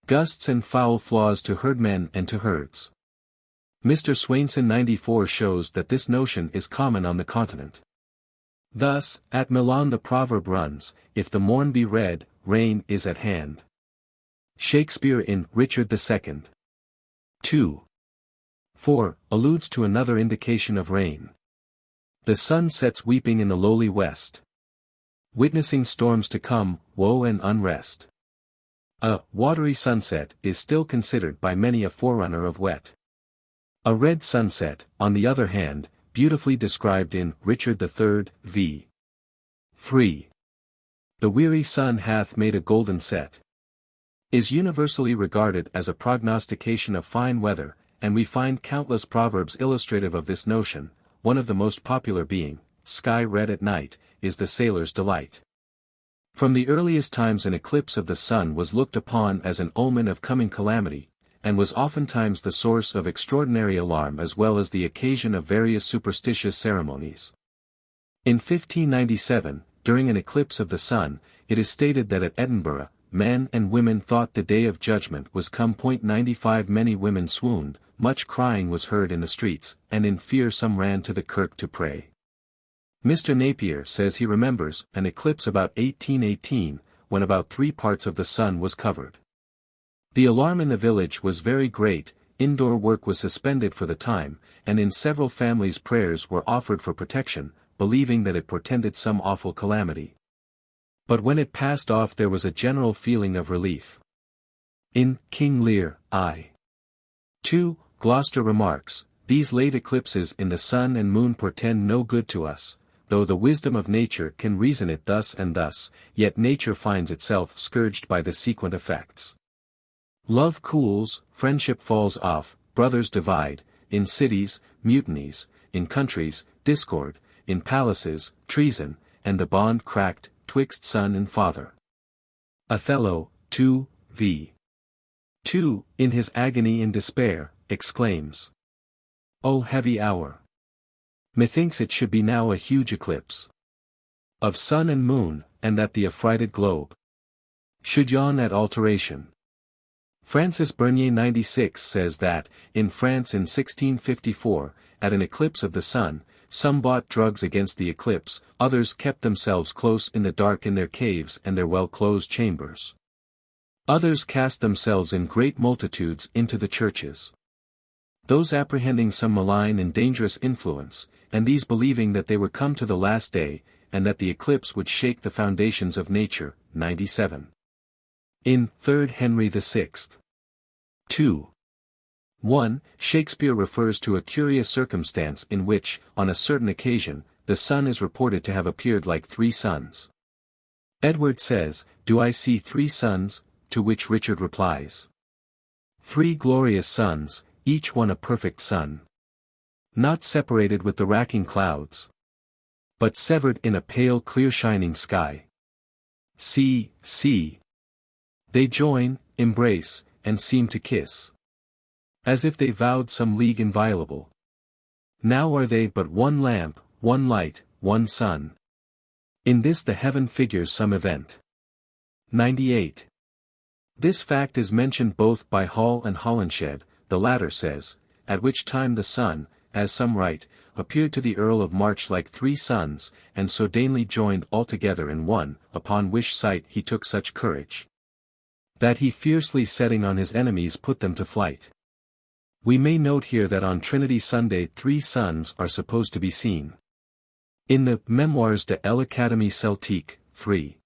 Gusts and foul flaws to herdmen and to herds. Mr. Swainson 94 shows that this notion is common on the continent. Thus, at Milan the proverb runs, if the morn be red, rain is at hand. Shakespeare in Richard II. 2. 4, alludes to another indication of rain. The sun sets weeping in the lowly west, witnessing storms to come, woe and unrest. A watery sunset is still considered by many a forerunner of wet. A red sunset, on the other hand, beautifully described in Richard III, v. 3. The weary sun hath made a golden set, is universally regarded as a prognostication of fine weather, and we find countless proverbs illustrative of this notion, one of the most popular being, "Sky red at night, is the sailor's delight." From the earliest times an eclipse of the sun was looked upon as an omen of coming calamity, and was oftentimes the source of extraordinary alarm as well as the occasion of various superstitious ceremonies. In 1597, during an eclipse of the sun, it is stated that at Edinburgh, men and women thought the day of judgment was come. 95 Many women swooned, much crying was heard in the streets, and in fear some ran to the kirk to pray. Mr. Napier says he remembers an eclipse about 1818, when about 3 parts of the sun was covered. The alarm in the village was very great, indoor work was suspended for the time, and in several families prayers were offered for protection, believing that it portended some awful calamity. But when it passed off there was a general feeling of relief. In King Lear, I. 2, Gloucester remarks, "These late eclipses in the sun and moon portend no good to us, though the wisdom of nature can reason it thus and thus, yet nature finds itself scourged by the sequent effects. Love cools, friendship falls off, brothers divide, in cities, mutinies, in countries, discord, in palaces, treason, and the bond cracked, twixt son and father." Othello, 2, v. 2, in his agony and despair, exclaims, "O heavy hour! Methinks it should be now a huge eclipse. of sun and moon, and that the affrighted globe should yawn at alteration. Francis Bernier 96 says that, in France in 1654, at an eclipse of the sun, some bought drugs against the eclipse, others kept themselves close in the dark in their caves and their well-closed chambers. Others cast themselves in great multitudes into the churches. Those apprehending some malign and dangerous influence, and these believing that they were come to the last day, and that the eclipse would shake the foundations of nature. 97. In 3 Henry VI. 2. 1. Shakespeare refers to a curious circumstance in which, on a certain occasion, the sun is reported to have appeared like 3 suns. Edward says, "Do I see 3 suns?" To which Richard replies, "3 glorious suns, each one a perfect sun. Not separated with the racking clouds, but severed in a pale clear shining sky. See, see. They join, embrace, and seem to kiss, as if they vowed some league inviolable. Now are they but one lamp, one light, one sun. In this the heaven figures some event." 98. This fact is mentioned both by Hall and Holinshed. The latter says, "At which time the sun, as some write, appeared to the Earl of March like 3 suns, and so dainly joined altogether in one, upon which sight he took such courage, that he fiercely setting on his enemies put them to flight." We may note here that on Trinity Sunday 3 suns are supposed to be seen. In the Memoires de l'Académie Celtique, 3.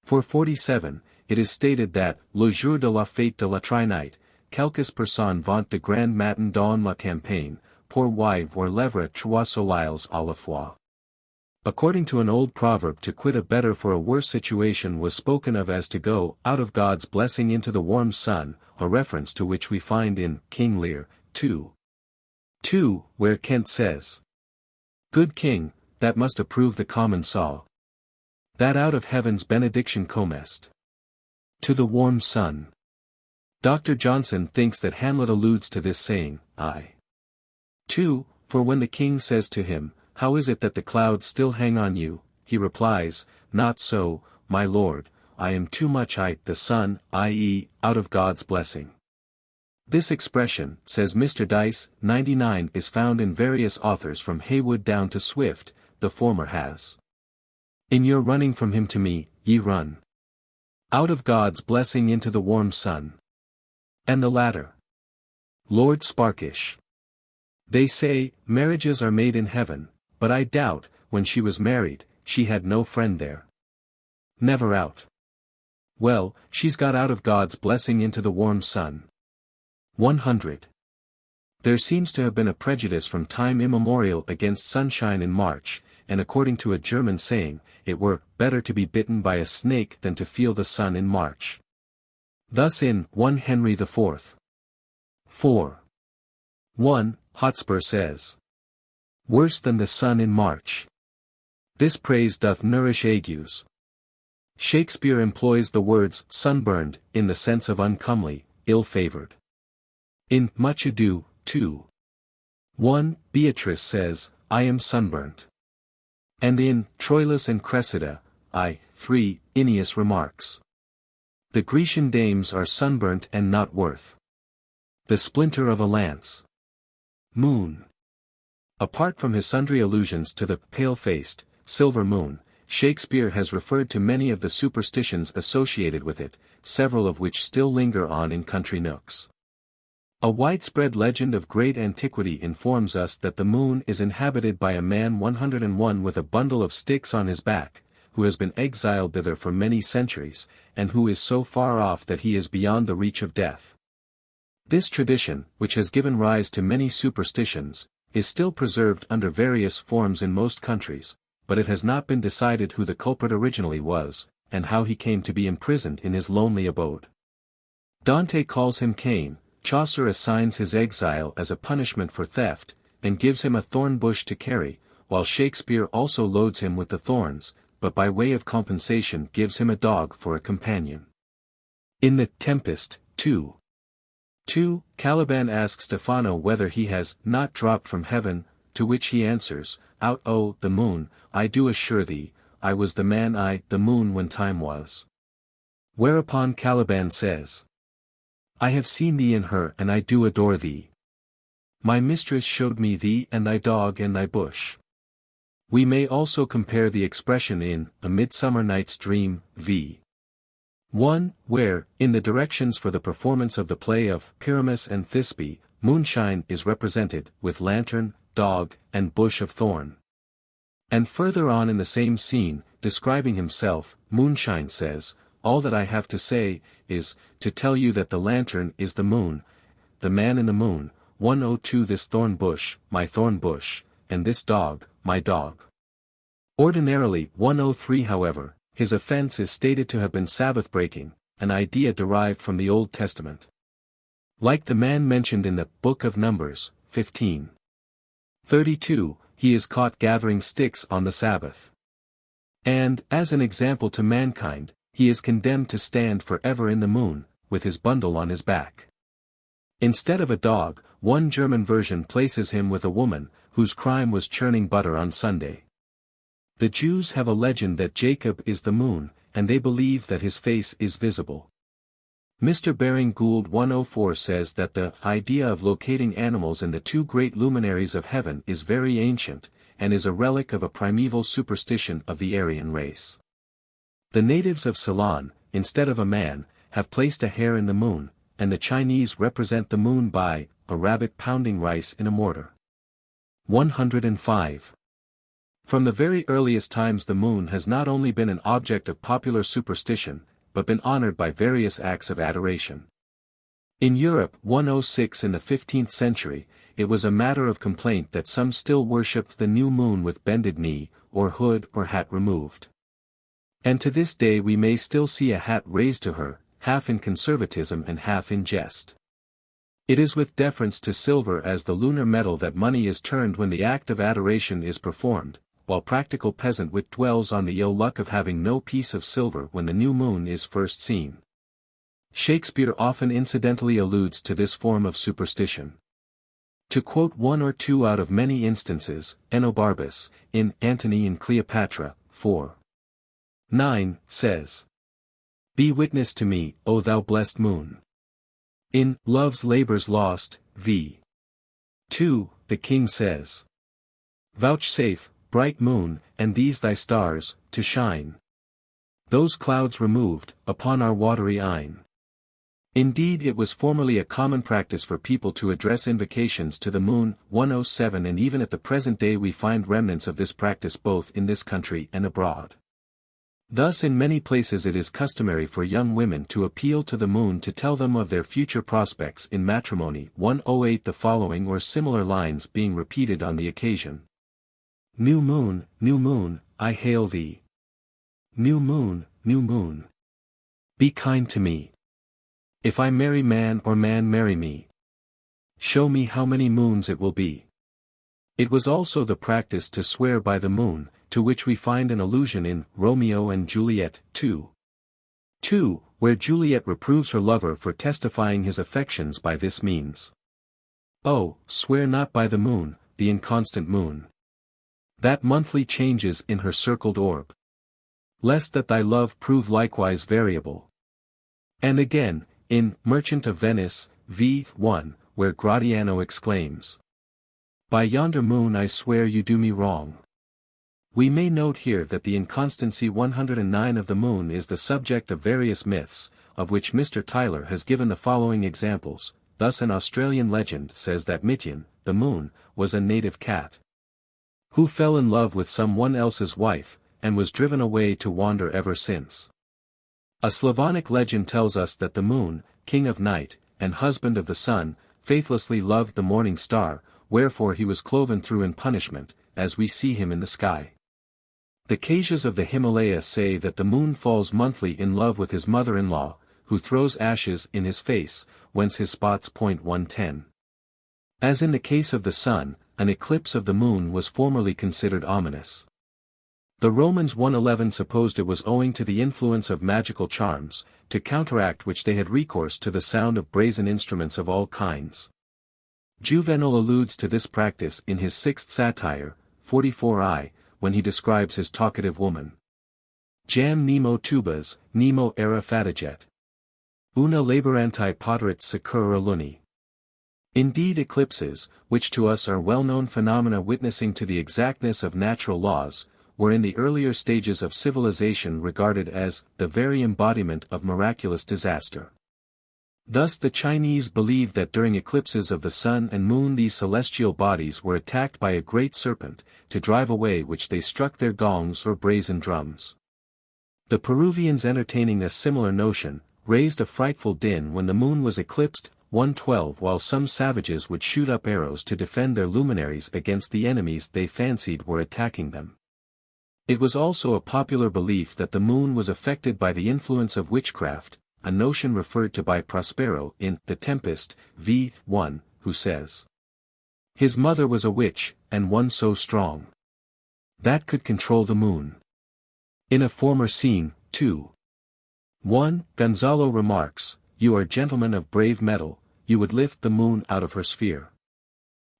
447, it is stated that, le jour de la fête de la Trinité, quelques personnes vont de grand matin dans la campagne, pour voir lèvre 3 soleils à la fois. According to an old proverb, to quit a better for a worse situation was spoken of as to go out of God's blessing into the warm sun, a reference to which we find in King Lear, 2. 2, where Kent says, "Good king, that must approve the common saw, that out of heaven's benediction comest to the warm sun." Dr. Johnson thinks that Hamlet alludes to this saying, I. 2, for when the king says to him, "How is it that the clouds still hang on you?" he replies, "Not so, my lord, I am too much the sun, i.e., out of God's blessing." This expression, says Mr. Dice, 99, is found in various authors from Heywood down to Swift. The former has, "In your running from him to me, ye run out of God's blessing into the warm sun." And the latter, Lord Sparkish. They say, marriages are made in heaven, but I doubt, when she was married, she had no friend there. Never out. Well, she's got out of God's blessing into the warm sun. 100. There seems to have been a prejudice from time immemorial against sunshine in March, and according to a German saying, it were better to be bitten by a snake than to feel the sun in March. Thus in 1 Henry IV. 4. 1, Hotspur says, "Worse than the sun in March. This praise doth nourish agues." Shakespeare employs the words sunburned in the sense of uncomely, ill-favored. In Much Ado, 2. 1, Beatrice says, "I am sunburnt." And in Troilus and Cressida, I. 3, Ennius remarks, "The Grecian dames are sunburnt and not worth the splinter of a lance." Moon. Apart from his sundry allusions to the pale-faced, silver moon, Shakespeare has referred to many of the superstitions associated with it, several of which still linger on in country nooks. A widespread legend of great antiquity informs us that the moon is inhabited by a man 101 with a bundle of sticks on his back, who has been exiled thither for many centuries, and who is so far off that he is beyond the reach of death. This tradition, which has given rise to many superstitions, is still preserved under various forms in most countries, but it has not been decided who the culprit originally was, and how he came to be imprisoned in his lonely abode. Dante calls him Cain, Chaucer assigns his exile as a punishment for theft, and gives him a thorn bush to carry, while Shakespeare also loads him with the thorns, but by way of compensation gives him a dog for a companion. In The Tempest, 2. 2, Caliban asks Stephano whether he has not dropped from heaven, to which he answers, "Out o' the moon, I do assure thee, I was the man the moon when time was. Whereupon Caliban says, I have seen thee in her and I do adore thee. My mistress showed me thee and thy dog and thy bush. We may also compare the expression in A Midsummer Night's Dream, v. 1, where, in the directions for the performance of the play of Pyramus and Thisbe, moonshine is represented, with lantern, dog, and bush of thorn. And further on in the same scene, describing himself, Moonshine says, all that I have to say, is, to tell you that the lantern is the moon, the man in the moon, 102 this thorn bush, my thorn bush, and this dog, my dog. Ordinarily, 103 however, his offense is stated to have been Sabbath breaking, an idea derived from the Old Testament. Like the man mentioned in the Book of Numbers, 15:32, he is caught gathering sticks on the Sabbath. And, as an example to mankind, he is condemned to stand forever in the moon, with his bundle on his back. Instead of a dog, one German version places him with a woman, whose crime was churning butter on Sunday. The Jews have a legend that Jacob is the moon, and they believe that his face is visible. Mr. Baring Gould 104 says that the idea of locating animals in the two great luminaries of heaven is very ancient, and is a relic of a primeval superstition of the Aryan race. The natives of Ceylon, instead of a man, have placed a hare in the moon, and the Chinese represent the moon by a rabbit pounding rice in a mortar. 105. From the very earliest times the moon has not only been an object of popular superstition, but been honored by various acts of adoration. In Europe 106 in the 15th century, it was a matter of complaint that some still worshipped the new moon with bended knee, or hood or hat removed. And to this day we may still see a hat raised to her, half in conservatism and half in jest. It is with deference to silver as the lunar metal that money is turned when the act of adoration is performed, while practical peasant wit dwells on the ill luck of having no piece of silver when the new moon is first seen. Shakespeare often incidentally alludes to this form of superstition. To quote one or two out of many instances, Enobarbus, in Antony and Cleopatra, 4:9, says, Be witness to me, O thou blessed moon. In Love's Labours Lost, v. 2, the king says, Vouchsafe, bright moon, and these thy stars, to shine. Those clouds removed, upon our watery Ine. Indeed it was formerly a common practice for people to address invocations to the moon, 107 and even at the present day we find remnants of this practice both in this country and abroad. Thus in many places it is customary for young women to appeal to the moon to tell them of their future prospects in matrimony, 108 the following or similar lines being repeated on the occasion. New moon, I hail thee. New moon, be kind to me. If I marry man or man marry me, show me how many moons it will be. It was also the practice to swear by the moon, to which we find an allusion in Romeo and Juliet, 2:2, where Juliet reproves her lover for testifying his affections by this means. Oh, swear not by the moon, the inconstant moon, that monthly changes in her circled orb, lest that thy love prove likewise variable. And again, in Merchant of Venice, v. 1, where Gratiano exclaims, By yonder moon I swear you do me wrong. We may note here that the inconstancy 109 of the moon is the subject of various myths, of which Mr. Tyler has given the following examples. Thus an Australian legend says that Mityan, the moon, was a native cat who fell in love with someone else's wife, and was driven away to wander ever since. A Slavonic legend tells us that the moon, king of night, and husband of the sun, faithlessly loved the morning star, wherefore he was cloven through in punishment, as we see him in the sky. The Kashas of the Himalayas say that the moon falls monthly in love with his mother-in-law, who throws ashes in his face, whence his spots point 110. As in the case of the sun, an eclipse of the moon was formerly considered ominous. The Romans 111 supposed it was owing to the influence of magical charms, to counteract which they had recourse to the sound of brazen instruments of all kinds. Juvenal alludes to this practice in his sixth satire, 44i, when he describes his talkative woman. Jam nemo tubas, nemo era fatiget. Una laboranti poterit secura luni. Indeed eclipses, which to us are well-known phenomena witnessing to the exactness of natural laws, were in the earlier stages of civilization regarded as the very embodiment of miraculous disaster. Thus the Chinese believed that during eclipses of the sun and moon these celestial bodies were attacked by a great serpent, to drive away which they struck their gongs or brazen drums. The Peruvians, entertaining a similar notion, raised a frightful din when the moon was eclipsed, 112, while some savages would shoot up arrows to defend their luminaries against the enemies they fancied were attacking them. It was also a popular belief that the moon was affected by the influence of witchcraft, a notion referred to by Prospero in The Tempest, v. 1, who says, "His mother was a witch, and one so strong that could control the moon." In a former scene, 2. 1, Gonzalo remarks, "You are gentlemen of brave metal, you would lift the moon out of her sphere."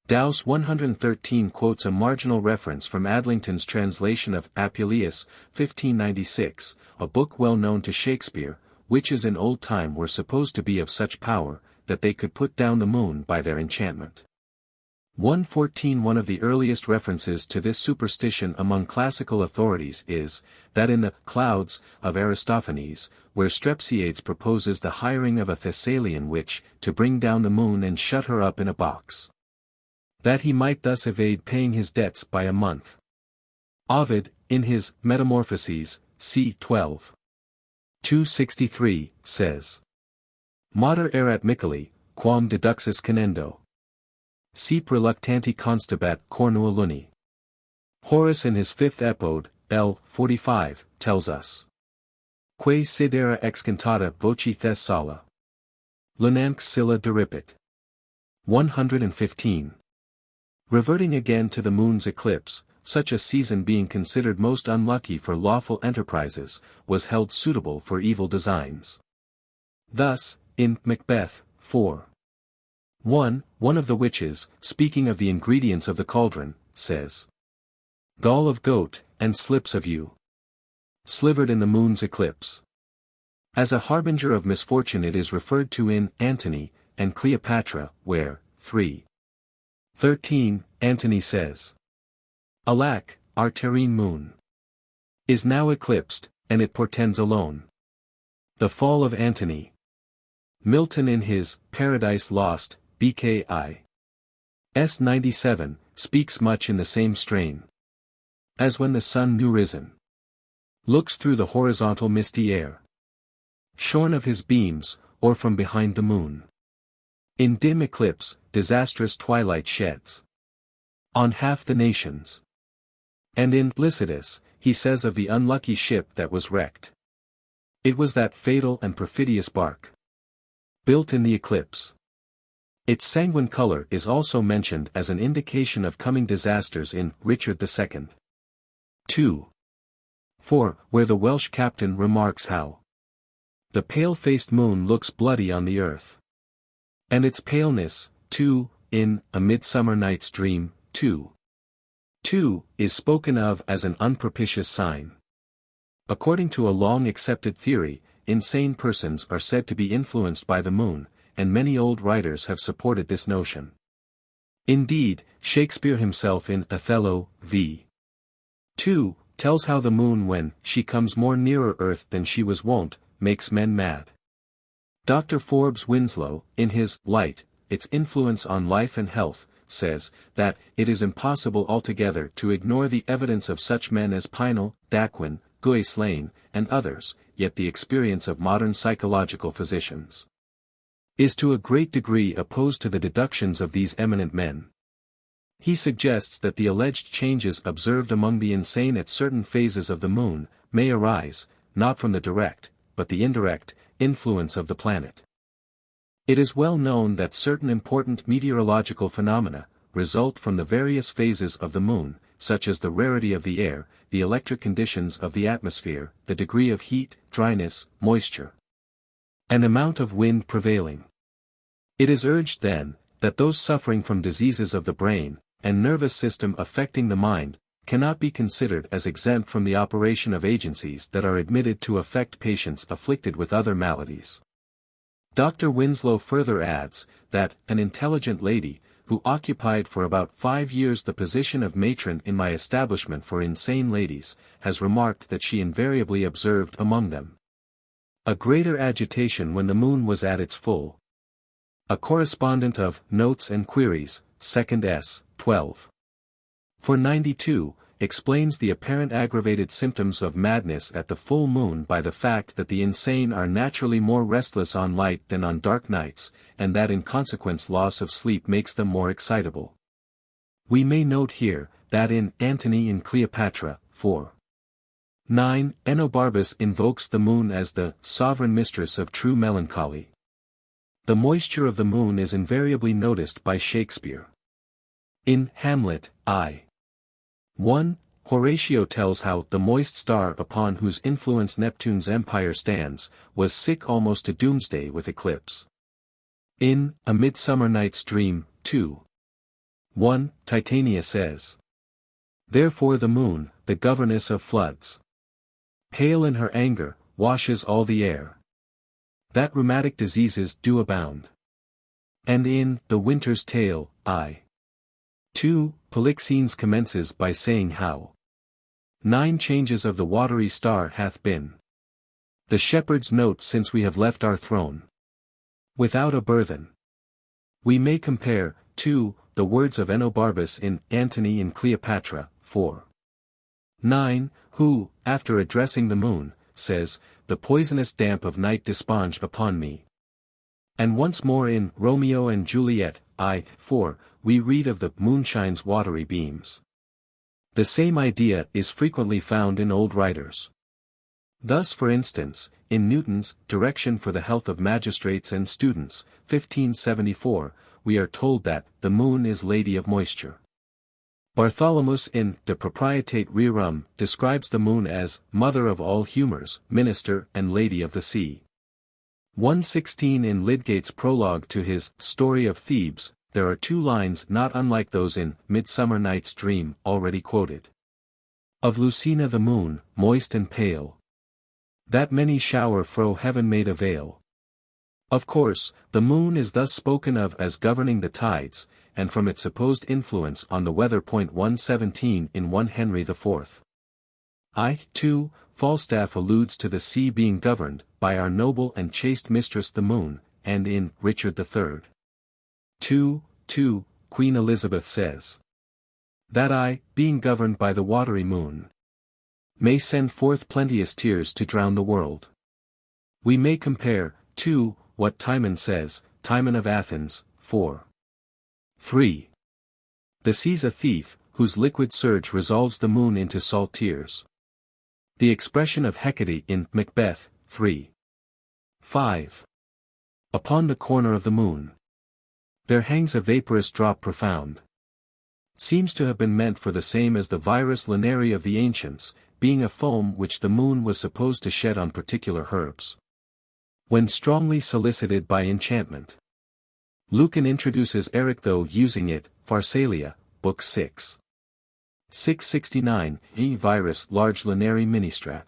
Dowse 113 quotes a marginal reference from Adlington's translation of Apuleius, 1596, a book well known to Shakespeare. Witches in old time were supposed to be of such power, that they could put down the moon by their enchantment. 114 One of the earliest references to this superstition among classical authorities is, that in the Clouds of Aristophanes, where Strepsiades proposes the hiring of a Thessalian witch, to bring down the moon and shut her up in a box, that he might thus evade paying his debts by a month. Ovid, in his Metamorphoses, c. 12. 263, says, "Mater erat Miccoli, quam deduxis canendo. Sip reluctanti constabat cornua luni." Horace in his 5th Epode, L. 45, tells us, "Quae sidera excantata voci Thessala. Lunamque scylla deripit." 115. Reverting again to the moon's eclipse, such a season being considered most unlucky for lawful enterprises, was held suitable for evil designs. Thus, in Macbeth, 4. 1, one of the witches, speaking of the ingredients of the cauldron, says, "Gall of goat, and slips of yew, slivered in the moon's eclipse." As a harbinger of misfortune it is referred to in Antony and Cleopatra, where, 3. 13, Antony says, "Alack, our terrene moon is now eclipsed, and it portends alone the fall of Antony." Milton in his Paradise Lost, BKI. S. 97, speaks much in the same strain. "As when the sun new risen looks through the horizontal misty air, shorn of his beams, or from behind the moon, in dim eclipse, disastrous twilight sheds on half the nations." And in Lycidas, he says of the unlucky ship that was wrecked, "It was that fatal and perfidious bark, built in the eclipse." Its sanguine color is also mentioned as an indication of coming disasters in Richard II. 2. 4, where the Welsh captain remarks how the pale-faced moon looks bloody on the earth, and its paleness, too, in A Midsummer Night's Dream, 2. 2, is spoken of as an unpropitious sign. According to a long-accepted theory, insane persons are said to be influenced by the moon, and many old writers have supported this notion. Indeed, Shakespeare himself in Othello, v. 2, tells how the moon when she comes more nearer earth than she was wont, makes men mad. Dr. Forbes Winslow, in his Light, Its Influence on Life and Health, says, that it is impossible altogether to ignore the evidence of such men as Pinel, Daquin, Guy Lane, and others, yet the experience of modern psychological physicians is to a great degree opposed to the deductions of these eminent men. He suggests that the alleged changes observed among the insane at certain phases of the moon, may arise, not from the direct, but the indirect, influence of the planet. It is well known that certain important meteorological phenomena result from the various phases of the moon, such as the rarity of the air, the electric conditions of the atmosphere, the degree of heat, dryness, moisture, and amount of wind prevailing. It is urged then, that those suffering from diseases of the brain, and nervous system affecting the mind, cannot be considered as exempt from the operation of agencies that are admitted to affect patients afflicted with other maladies. Dr. Winslow further adds, that an intelligent lady, who occupied for about 5 years the position of matron in my establishment for insane ladies, has remarked that she invariably observed among them a greater agitation when the moon was at its full. A correspondent of Notes and Queries, 2nd S. 12. For 92, explains the apparent aggravated symptoms of madness at the full moon by the fact that the insane are naturally more restless on light than on dark nights, and that in consequence loss of sleep makes them more excitable. We may note here, that in Antony and Cleopatra, 4. 9, Enobarbus invokes the moon as the sovereign mistress of true melancholy. The moisture of the moon is invariably noticed by Shakespeare. In Hamlet, I. 1, Horatio tells how the moist star upon whose influence Neptune's empire stands, was sick almost to doomsday with eclipse. In A Midsummer Night's Dream, 2. 1, Titania says, "Therefore the moon, the governess of floods, pale in her anger, washes all the air, that rheumatic diseases do abound." And in The Winter's Tale, I. 2, Polixenes commences by saying how 9 changes of the watery star hath been the shepherd's note since we have left our throne without a burthen. We may compare, too, the words of Enobarbus in Antony and Cleopatra, 4. 9, who, after addressing the moon, says, "The poisonous damp of night desponged upon me." And once more in Romeo and Juliet, I. 4, we read of the moonshine's watery beams. The same idea is frequently found in old writers. Thus for instance, in Newton's Direction for the Health of Magistrates and Students, 1574, we are told that the moon is Lady of Moisture. Bartholomus in De Proprietate Rerum describes the moon as Mother of all humours, Minister and Lady of the Sea. 116 in Lydgate's prologue to his Story of Thebes, there are 2 lines not unlike those in Midsummer Night's Dream already quoted. Of Lucina the moon, moist and pale, that many shower fro heaven made a veil. Of course, the moon is thus spoken of as governing the tides, and from its supposed influence on the weather. 117 in 1 Henry IV. I. 2, Falstaff alludes to the sea being governed by our noble and chaste mistress the moon, and in Richard III. 2, Queen Elizabeth says, "That I, being governed by the watery moon, may send forth plenteous tears to drown the world." We may compare, too, what Timon says, Timon of Athens, 4. 3. The sea's a thief, whose liquid surge resolves the moon into salt tears. The expression of Hecate in Macbeth, 3. 5. Upon the corner of the moon there hangs a vaporous drop profound, seems to have been meant for the same as the virus linearii of the ancients, being a foam which the moon was supposed to shed on particular herbs, when strongly solicited by enchantment. Lucan introduces Eryctho using it, Pharsalia, Book 6. 669, E. Virus large linearii ministrat.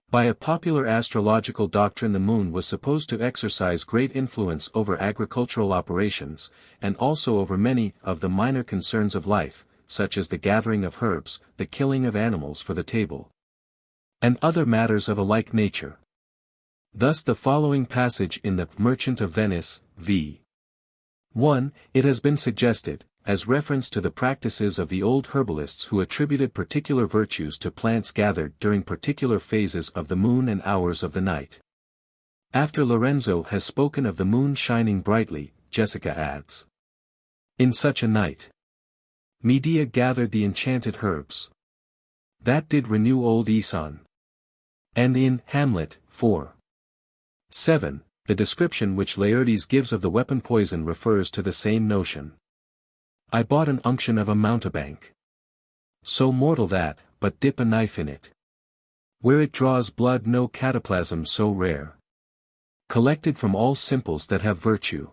By a popular astrological doctrine the moon was supposed to exercise great influence over agricultural operations, and also over many of the minor concerns of life, such as the gathering of herbs, the killing of animals for the table, and other matters of a like nature. Thus the following passage in the Merchant of Venice, v. 1, it has been suggested, as reference to the practices of the old herbalists who attributed particular virtues to plants gathered during particular phases of the moon and hours of the night. After Lorenzo has spoken of the moon shining brightly, Jessica adds, "In such a night, Medea gathered the enchanted herbs that did renew old Aeson." And in Hamlet, 4. 7, the description which Laertes gives of the weapon poison refers to the same notion. "I bought an unction of a mountebank, so mortal that, but dip a knife in it, where it draws blood no cataplasm so rare, collected from all simples that have virtue,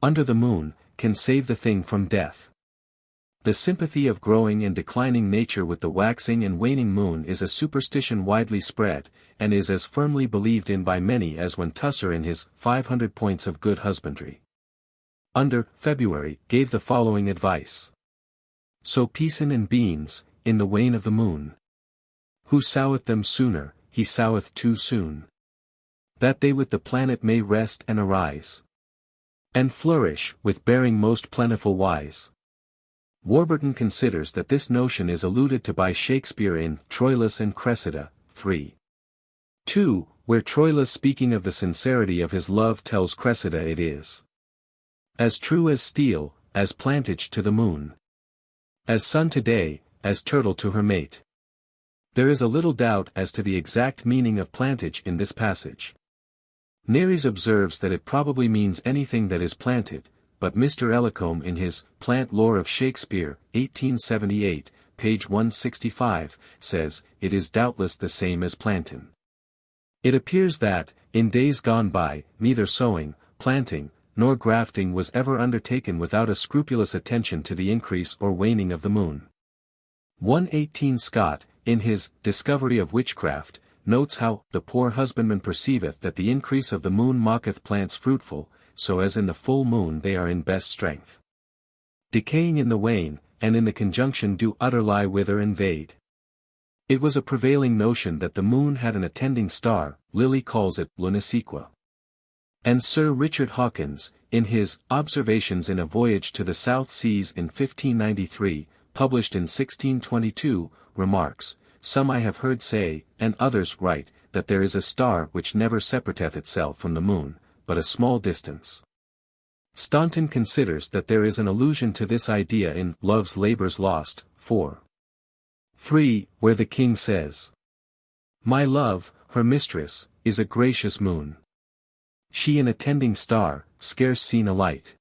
under the moon, can save the thing from death. The sympathy of growing and declining nature with the waxing and waning moon is a superstition widely spread, and is as firmly believed in by many as when Tusser in his 500 Points of Good Husbandry under February gave the following advice. Sow peasen and beans, in the wane of the moon. Who soweth them sooner, he soweth too soon. That they with the planet may rest and arise, and flourish, with bearing most plentiful wise. Warburton considers that this notion is alluded to by Shakespeare in Troilus and Cressida, 3:2, where Troilus speaking of the sincerity of his love tells Cressida it is as true as steel, as plantage to the moon, as sun to day, as turtle to her mate. There is a little doubt as to the exact meaning of plantage in this passage. Nares observes that it probably means anything that is planted, but Mr. Ellicombe in his Plant Lore of Shakespeare, 1878, page 165, says, it is doubtless the same as plantain. It appears that, in days gone by, neither sowing, planting, nor grafting was ever undertaken without a scrupulous attention to the increase or waning of the moon. 118 Scott, in his Discovery of Witchcraft, notes how the poor husbandman perceiveth that the increase of the moon maketh plants fruitful, so as in the full moon they are in best strength. Decaying in the wane, and in the conjunction do utterly wither and vade. It was a prevailing notion that the moon had an attending star, Lilly calls it lunisequa. And Sir Richard Hawkins, in his Observations in a Voyage to the South Seas in 1593, published in 1622, remarks, some I have heard say, and others write, that there is a star which never separateth itself from the moon, but a small distance. Staunton considers that there is an allusion to this idea in Love's Labours Lost, 4:3, where the king says, my love, her mistress, is a gracious moon. She an attending star, scarce seen a light.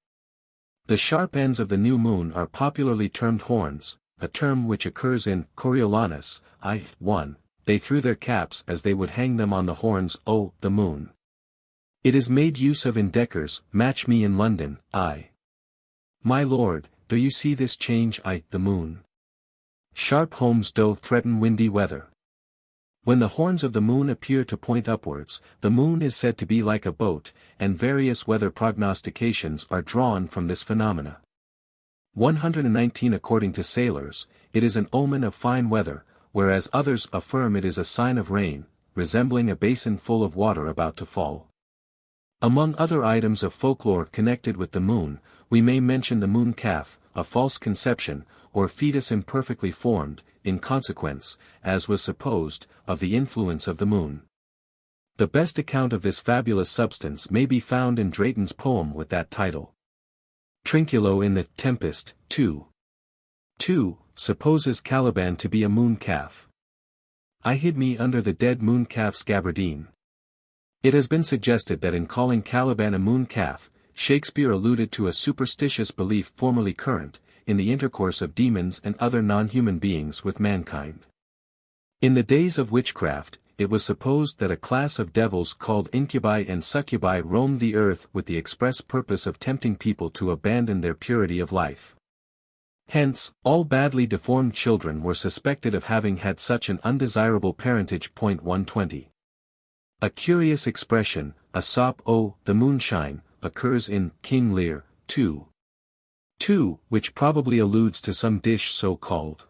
The sharp ends of the new moon are popularly termed horns, a term which occurs in Coriolanus, I:1, they threw their caps as they would hang them on the horns o' the moon. It is made use of in Decker's Match Me in London, I. My lord, do you see this change the moon? Sharp homes do threaten windy weather. When the horns of the moon appear to point upwards, the moon is said to be like a boat, and various weather prognostications are drawn from this phenomena. 119 According to sailors, it is an omen of fine weather, whereas others affirm it is a sign of rain, resembling a basin full of water about to fall. Among other items of folklore connected with the moon, we may mention the moon calf, a false conception, or fetus imperfectly formed, in consequence, as was supposed, of the influence of the moon. The best account of this fabulous substance may be found in Drayton's poem with that title. Trinculo in the Tempest, 2 supposes Caliban to be a moon calf. I hid me under the dead moon calf's gabardine. It has been suggested that in calling Caliban a moon calf, Shakespeare alluded to a superstitious belief formerly current, in the intercourse of demons and other non-human beings with mankind. In the days of witchcraft, it was supposed that a class of devils called incubi and succubi roamed the earth with the express purpose of tempting people to abandon their purity of life. Hence, all badly deformed children were suspected of having had such an undesirable parentage. 120. A curious expression, a sop o' the moonshine, occurs in King Lear, 2, which probably alludes to some dish so called.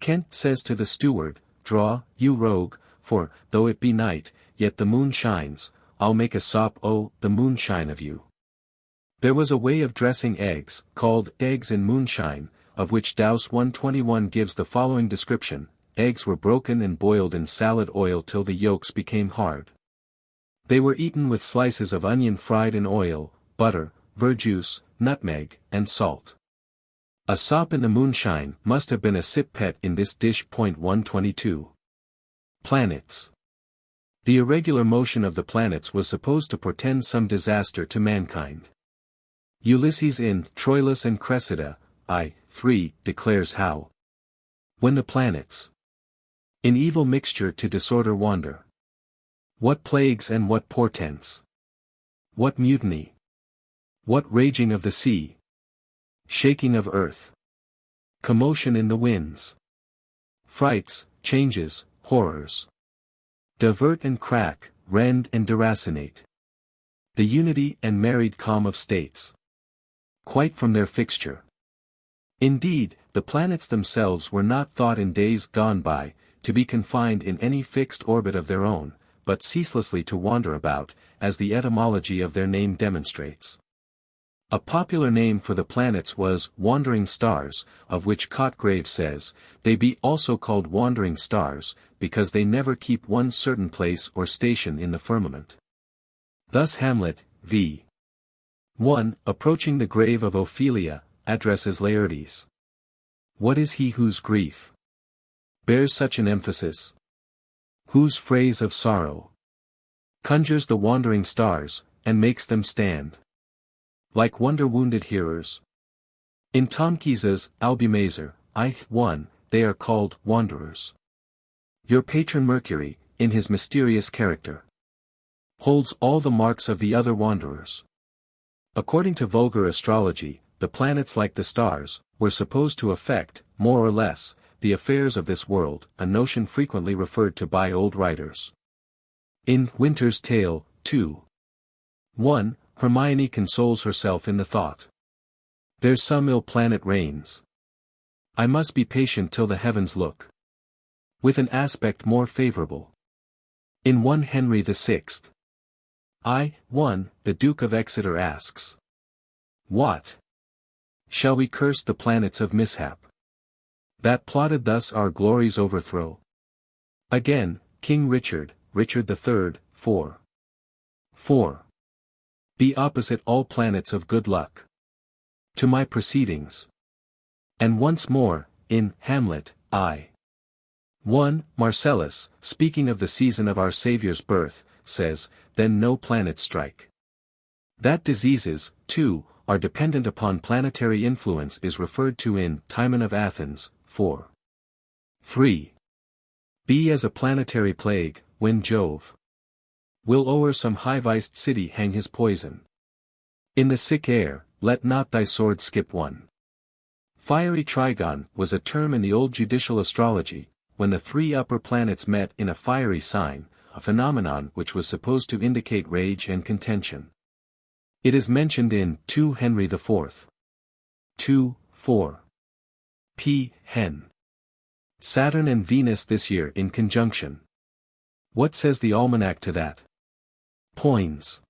Kent says to the steward, draw, you rogue, for, though it be night, yet the moon shines, I'll make a sop o' the moonshine of you. There was a way of dressing eggs, called eggs in moonshine, of which Dowse 121 gives the following description, eggs were broken and boiled in salad oil till the yolks became hard. They were eaten with slices of onion fried in oil, butter, verjuice, nutmeg, and salt. A sop in the moonshine must have been a sip pet in this dish. 122. Planets. The irregular motion of the planets was supposed to portend some disaster to mankind. Ulysses in Troilus and Cressida, I:3, declares how, when the planets in evil mixture to disorder wander, what plagues and what portents, what mutiny, what raging of the sea, shaking of earth, Commotion in the winds. Frights, changes, horrors. Divert and crack, rend and deracinate. The unity and married calm of states. Quite from their fixture. Indeed, the planets themselves were not thought in days gone by, to be confined in any fixed orbit of their own, but ceaselessly to wander about, as the etymology of their name demonstrates. A popular name for the planets was wandering stars, of which Cotgrave says, they be also called wandering stars, because they never keep one certain place or station in the firmament. Thus Hamlet, v. 1, approaching the grave of Ophelia, addresses Laertes. What is he whose grief bears such an emphasis? Whose phrase of sorrow conjures the wandering stars, and makes them stand like wonder-wounded hearers? In Tomkis's Albumazer, I.1, they are called wanderers. Your patron Mercury, in his mysterious character, holds all the marks of the other wanderers. According to vulgar astrology, the planets like the stars, were supposed to affect, more or less, the affairs of this world, a notion frequently referred to by old writers. In Winter's Tale, 2:1, Hermione consoles herself in the thought. There's some ill planet reigns. I must be patient till the heavens look with an aspect more favorable. In 1 Henry VI. I.1, the Duke of Exeter asks, what shall we curse the planets of mishap that plotted thus our glory's overthrow? Again, King Richard, Richard III, 4. Be opposite all planets of good luck to my proceedings. And once more, in Hamlet, I.1, Marcellus, speaking of the season of our Saviour's birth, says, then no planet strike. That diseases, too, are dependent upon planetary influence is referred to in Timon of Athens, 4:3. Be as a planetary plague, when Jove will o'er some high-viced city hang his poison. In the sick air, let not thy sword skip one. Fiery trigon was a term in the old judicial astrology, when the three upper planets met in a fiery sign, a phenomenon which was supposed to indicate rage and contention. It is mentioned in 2 Henry IV. 2:4. P. Hen. Saturn and Venus this year in conjunction. What says the almanac to that? Poins.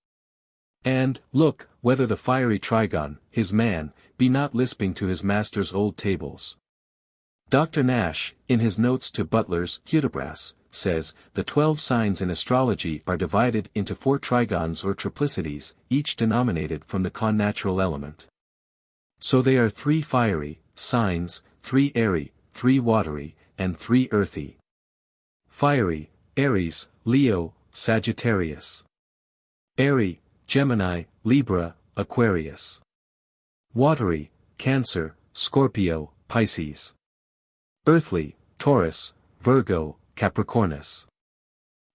And, look, whether the fiery trigon, his man, be not lisping to his master's old tables. Dr. Nash, in his notes to Butler's Hudibras, says, the 12 signs in astrology are divided into 4 trigons or triplicities, each denominated from the connatural element. So they are 3 fiery signs, 3 airy, 3 watery, and 3 earthy. Fiery, Aries, Leo, Sagittarius. Airy, Gemini, Libra, Aquarius. Watery, Cancer, Scorpio, Pisces. Earthly, Taurus, Virgo, Capricornus.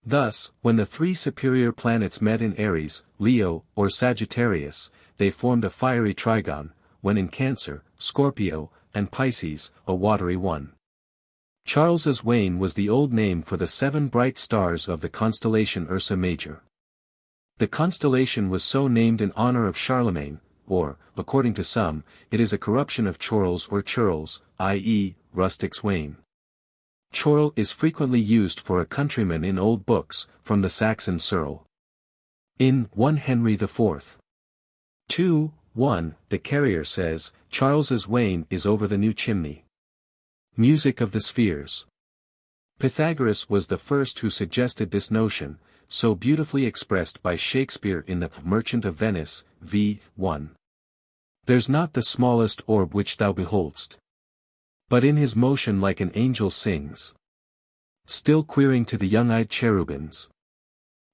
Thus, when the 3 superior planets met in Aries, Leo, or Sagittarius, they formed a fiery trigon, when in Cancer, Scorpio, and Pisces, a watery one. Charles's Wain was the old name for the 7 bright stars of the constellation Ursa Major. The constellation was so named in honor of Charlemagne, or, according to some, it is a corruption of Chorles or Churls, i.e., rustic's wain. Chorle is frequently used for a countryman in old books, from the Saxon Searle. In 1 Henry IV. 2:1, the carrier says, Charles's wain is over the new chimney. Music of the spheres. Pythagoras was the first who suggested this notion, so beautifully expressed by Shakespeare in The Merchant of Venice, v.1. There's not the smallest orb which thou behold'st, but in his motion like an angel sings, still queering to the young-eyed cherubins.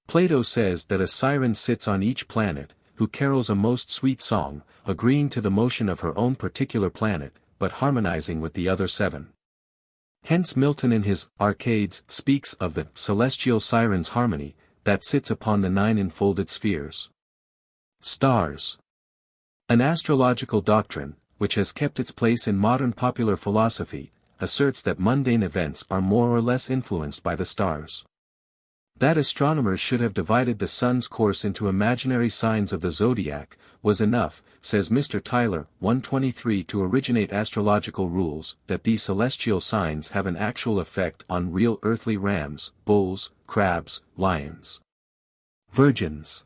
Plato says that a siren sits on each planet, who carols a most sweet song, agreeing to the motion of her own particular planet, but harmonizing with the other 7. Hence Milton in his Arcades speaks of the celestial siren's harmony, that sits upon the 9 enfolded spheres. Stars. An astrological doctrine, which has kept its place in modern popular philosophy, asserts that mundane events are more or less influenced by the stars. That astronomers should have divided the sun's course into imaginary signs of the zodiac, was enough, says Mr. Tyler, 123, to originate astrological rules, that these celestial signs have an actual effect on real earthly rams, bulls, crabs, lions, virgins.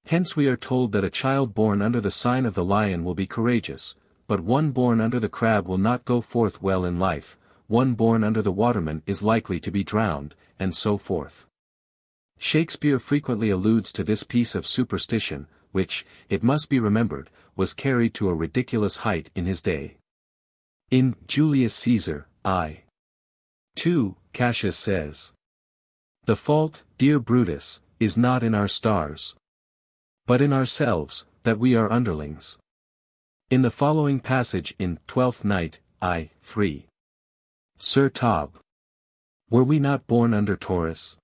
Hence we are told that a child born under the sign of the lion will be courageous, but one born under the crab will not go forth well in life, one born under the waterman is likely to be drowned, and so forth. Shakespeare frequently alludes to this piece of superstition, which, it must be remembered, was carried to a ridiculous height in his day. In Julius Caesar, I. 2, Cassius says, "The fault, dear Brutus, is not in our stars, but in ourselves, that we are underlings." In the following passage in Twelfth Night, I. 3. Sir Tob. "Were we not born under Taurus?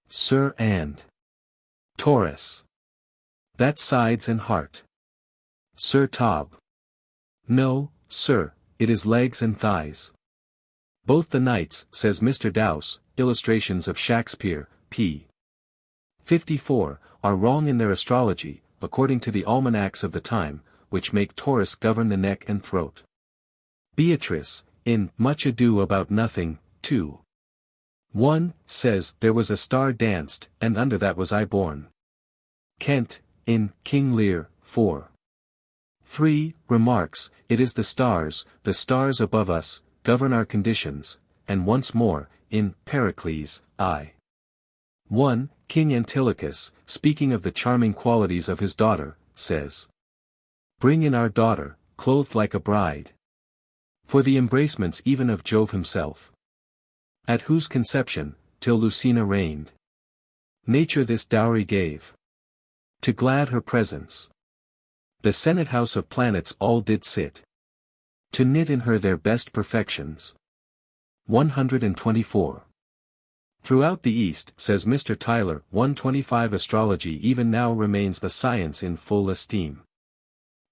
Sir, and Taurus. That sides and heart. Sir Tob. No, sir, it is legs and thighs. Both the knights, says Mr. Dowse, Illustrations of Shakespeare, p. 54, are wrong in their astrology, according to the almanacs of the time, which make Taurus govern the neck and throat. Beatrice, in Much Ado About Nothing, 2. 1, says, "There was a star danced, and under that was I born." Kent, in King Lear, 4. 3, remarks, "It is the stars above us, govern our conditions," and once more, in Pericles, I. 1, King Antilochus, speaking of the charming qualities of his daughter, says, "Bring in our daughter, clothed like a bride, for the embracements even of Jove himself, at whose conception, till Lucina reigned, nature this dowry gave, to glad her presence. The senate house of planets all did sit, to knit in her their best perfections." 124. Throughout the East, says Mr. Tyler, 125, astrology even now remains a science in full esteem.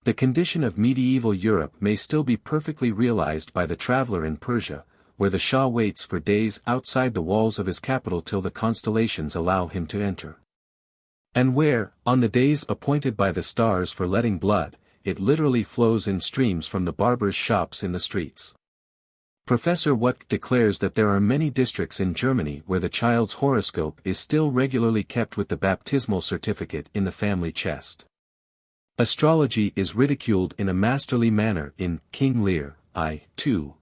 The condition of medieval Europe may still be perfectly realized by the traveler in Persia, where the Shah waits for days outside the walls of his capital till the constellations allow him to enter. And where, on the days appointed by the stars for letting blood, it literally flows in streams from the barbers' shops in the streets. Professor Wuttke declares that there are many districts in Germany where the child's horoscope is still regularly kept with the baptismal certificate in the family chest. Astrology is ridiculed in a masterly manner in King Lear, I. 2.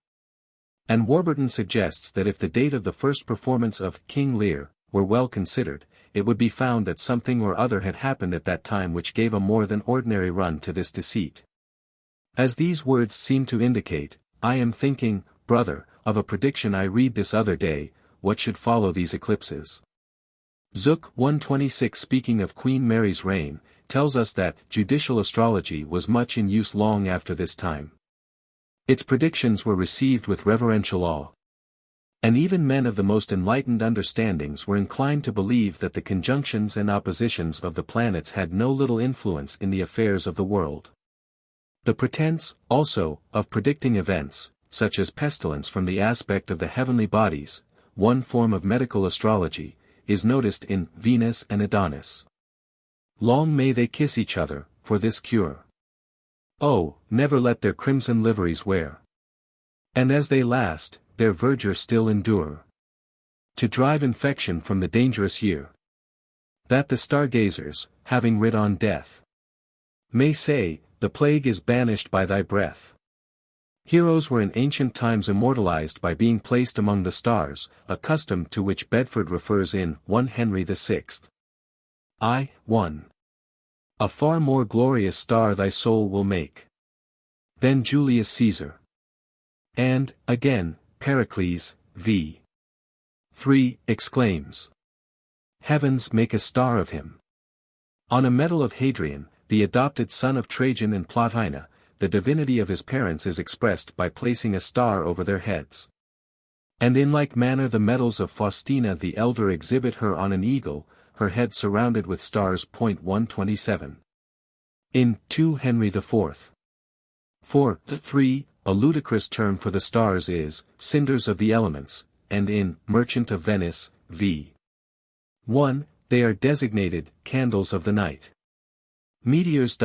And Warburton suggests that if the date of the first performance of King Lear were well considered, it would be found that something or other had happened at that time which gave a more than ordinary run to this deceit. As these words seem to indicate, I am thinking, brother, of a prediction I read this other day, what should follow these eclipses. Zook 126, speaking of Queen Mary's reign, tells us that judicial astrology was much in use long after this time. Its predictions were received with reverential awe. And even men of the most enlightened understandings were inclined to believe that the conjunctions and oppositions of the planets had no little influence in the affairs of the world. The pretense, also, of predicting events, such as pestilence from the aspect of the heavenly bodies, one form of medical astrology, is noticed in Venus and Adonis. Long may they kiss each other, for this cure. Oh, never let their crimson liveries wear. And as they last, their verdure still endure, to drive infection from the dangerous year. That the stargazers, having writ on death, may say, the plague is banished by thy breath. Heroes were in ancient times immortalized by being placed among the stars, a custom to which Bedford refers in 1 Henry VI. I. 1. A far more glorious star thy soul will make than Julius Caesar. And, again, Pericles, v. 3, exclaims, Heavens make a star of him. On a medal of Hadrian, the adopted son of Trajan and Plotina, the divinity of his parents is expressed by placing a star over their heads. And in like manner the medals of Faustina the elder exhibit her on an eagle, her head surrounded with stars. 127. In 2 Henry IV. 4. 3. A ludicrous term for the stars is, cinders of the elements, and in Merchant of Venice, v. 1, they are designated, candles of the night. Meteors.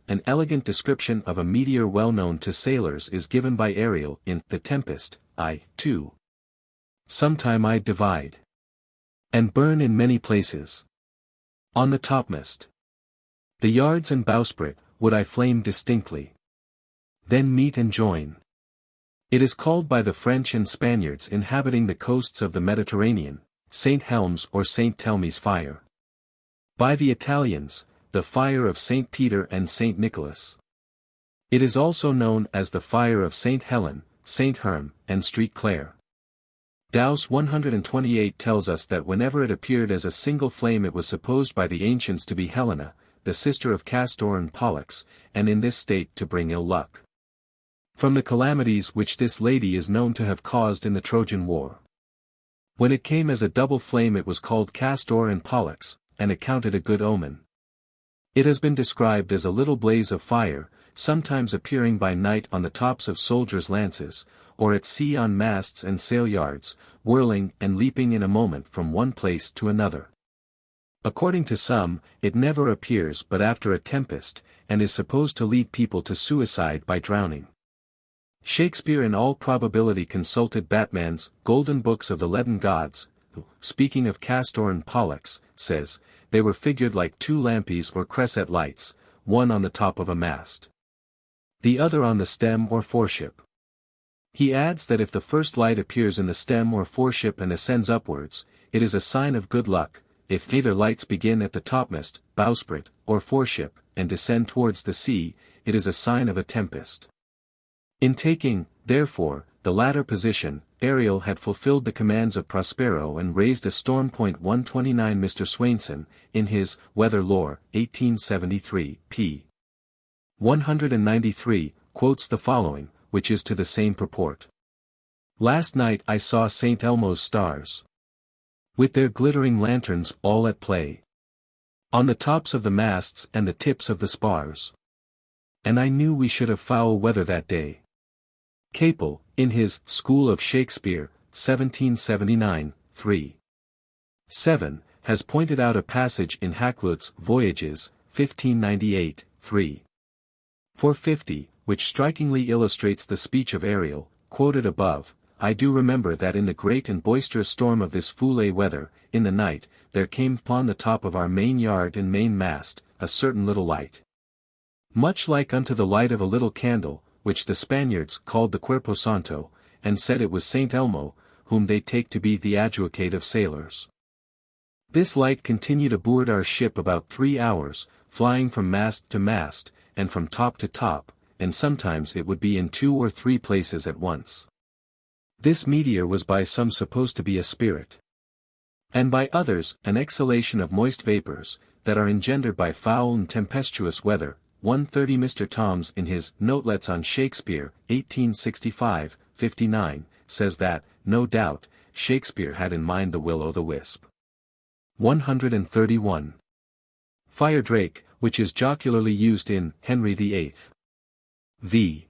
An elegant description of a meteor well known to sailors is given by Ariel in The Tempest, I. 2. Sometime I'd divide and burn in many places. On the topmast, the yards and bowsprit, would I flame distinctly. Then meet and join. It is called by the French and Spaniards inhabiting the coasts of the Mediterranean, St. Helm's or St. Thelmy's fire. By the Italians, the fire of St. Peter and St. Nicholas. It is also known as the fire of St. Helen, St. Herm, and Street Clare. Dowse 128 tells us that whenever it appeared as a single flame it was supposed by the ancients to be Helena, the sister of Castor and Pollux, and in this state to bring ill luck. From the calamities which this lady is known to have caused in the Trojan War. When it came as a double flame it was called Castor and Pollux, and accounted a good omen. It has been described as a little blaze of fire, sometimes appearing by night on the tops of soldiers' lances, or at sea on masts and sail yards, whirling and leaping in a moment from one place to another. According to some, it never appears but after a tempest, and is supposed to lead people to suicide by drowning. Shakespeare in all probability consulted Batman's Golden Books of the Leaden Gods, who, speaking of Castor and Pollux, says, they were figured like two lampies or cresset lights, one on the top of a mast, the other on the stem or foreship. He adds that if the first light appears in the stem or foreship and ascends upwards, it is a sign of good luck. If either lights begin at the topmast, bowsprit, or foreship, and descend towards the sea, it is a sign of a tempest. In taking, therefore, the latter position, Ariel had fulfilled the commands of Prospero and raised a storm. 129 Mr. Swainson, in his Weather Lore, 1873, p. 193, quotes the following, which is to the same purport. Last night I saw St. Elmo's stars, with their glittering lanterns all at play, on the tops of the masts and the tips of the spars. And I knew we should have foul weather that day. Capel, in his School of Shakespeare, 1779, 3. 7, has pointed out a passage in Hakluyt's Voyages, 1598, 3. 450, which strikingly illustrates the speech of Ariel, quoted above. I do remember that in the great and boisterous storm of this foule weather, in the night, there came upon the top of our main yard and main mast, a certain little light, much like unto the light of a little candle, which the Spaniards called the Cuerpo Santo, and said it was Saint Elmo, whom they take to be the advocate of sailors. This light continued aboard our ship about 3 hours, flying from mast to mast, and from top to top, and sometimes it would be in 2 or 3 places at once. This meteor was by some supposed to be a spirit, and by others an exhalation of moist vapors, that are engendered by foul and tempestuous weather. 130 Mr. Toms in his Notelets on Shakespeare, 1865, 59, says that, no doubt, Shakespeare had in mind the will-o'-the-wisp. 131. Fire drake, which is jocularly used in Henry VIII. v.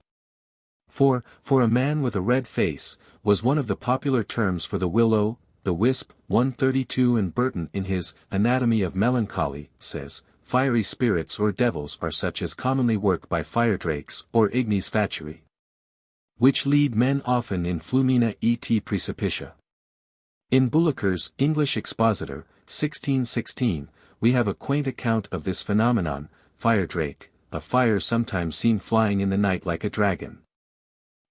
4, for a man with a red face, was one of the popular terms for the will-o'-the-wisp. 132 and Burton in his Anatomy of Melancholy, says, fiery spirits or devils are such as commonly work by fire drakes or ignes fatui, which lead men often in flumina et praecipitia. In Bullocher's English Expositor, 1616, we have a quaint account of this phenomenon, fire drake, a fire sometimes seen flying in the night like a dragon.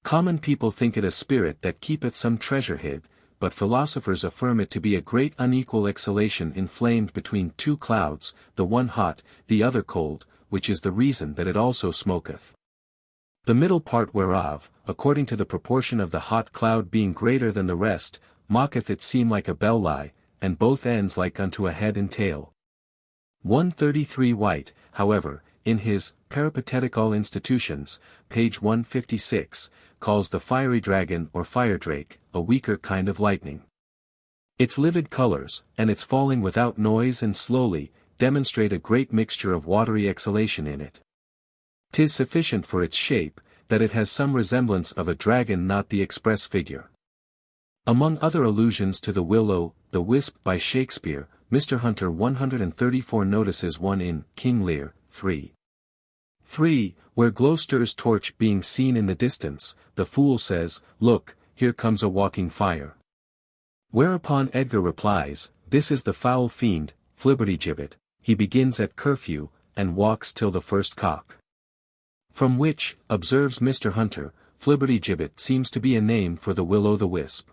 Common people think it a spirit that keepeth some treasure hid, but philosophers affirm it to be a great unequal exhalation inflamed between 2 clouds, the one hot, the other cold, which is the reason that it also smoketh. The middle part whereof, according to the proportion of the hot cloud being greater than the rest, maketh it seem like a bell-lie, and both ends like unto a head and tail. 133 White, however, in his Peripateticall Institutions, page 156, calls the fiery dragon or fire drake, a weaker kind of lightning. Its livid colors, and its falling without noise and slowly, demonstrate a great mixture of watery exhalation in it. 'Tis sufficient for its shape, that it has some resemblance of a dragon, not the express figure. Among other allusions to the Will-o' the Wisp by Shakespeare, Mr. Hunter 134 notices one in King Lear 3, where Gloucester's torch being seen in the distance, the fool says, "Look, here comes a walking fire." Whereupon Edgar replies, "This is the foul fiend, Flibbertigibbet, he begins at curfew, and walks till the first cock." From which, observes Mr. Hunter, Flibbertigibbet seems to be a name for the Will-o'-the-Wisp.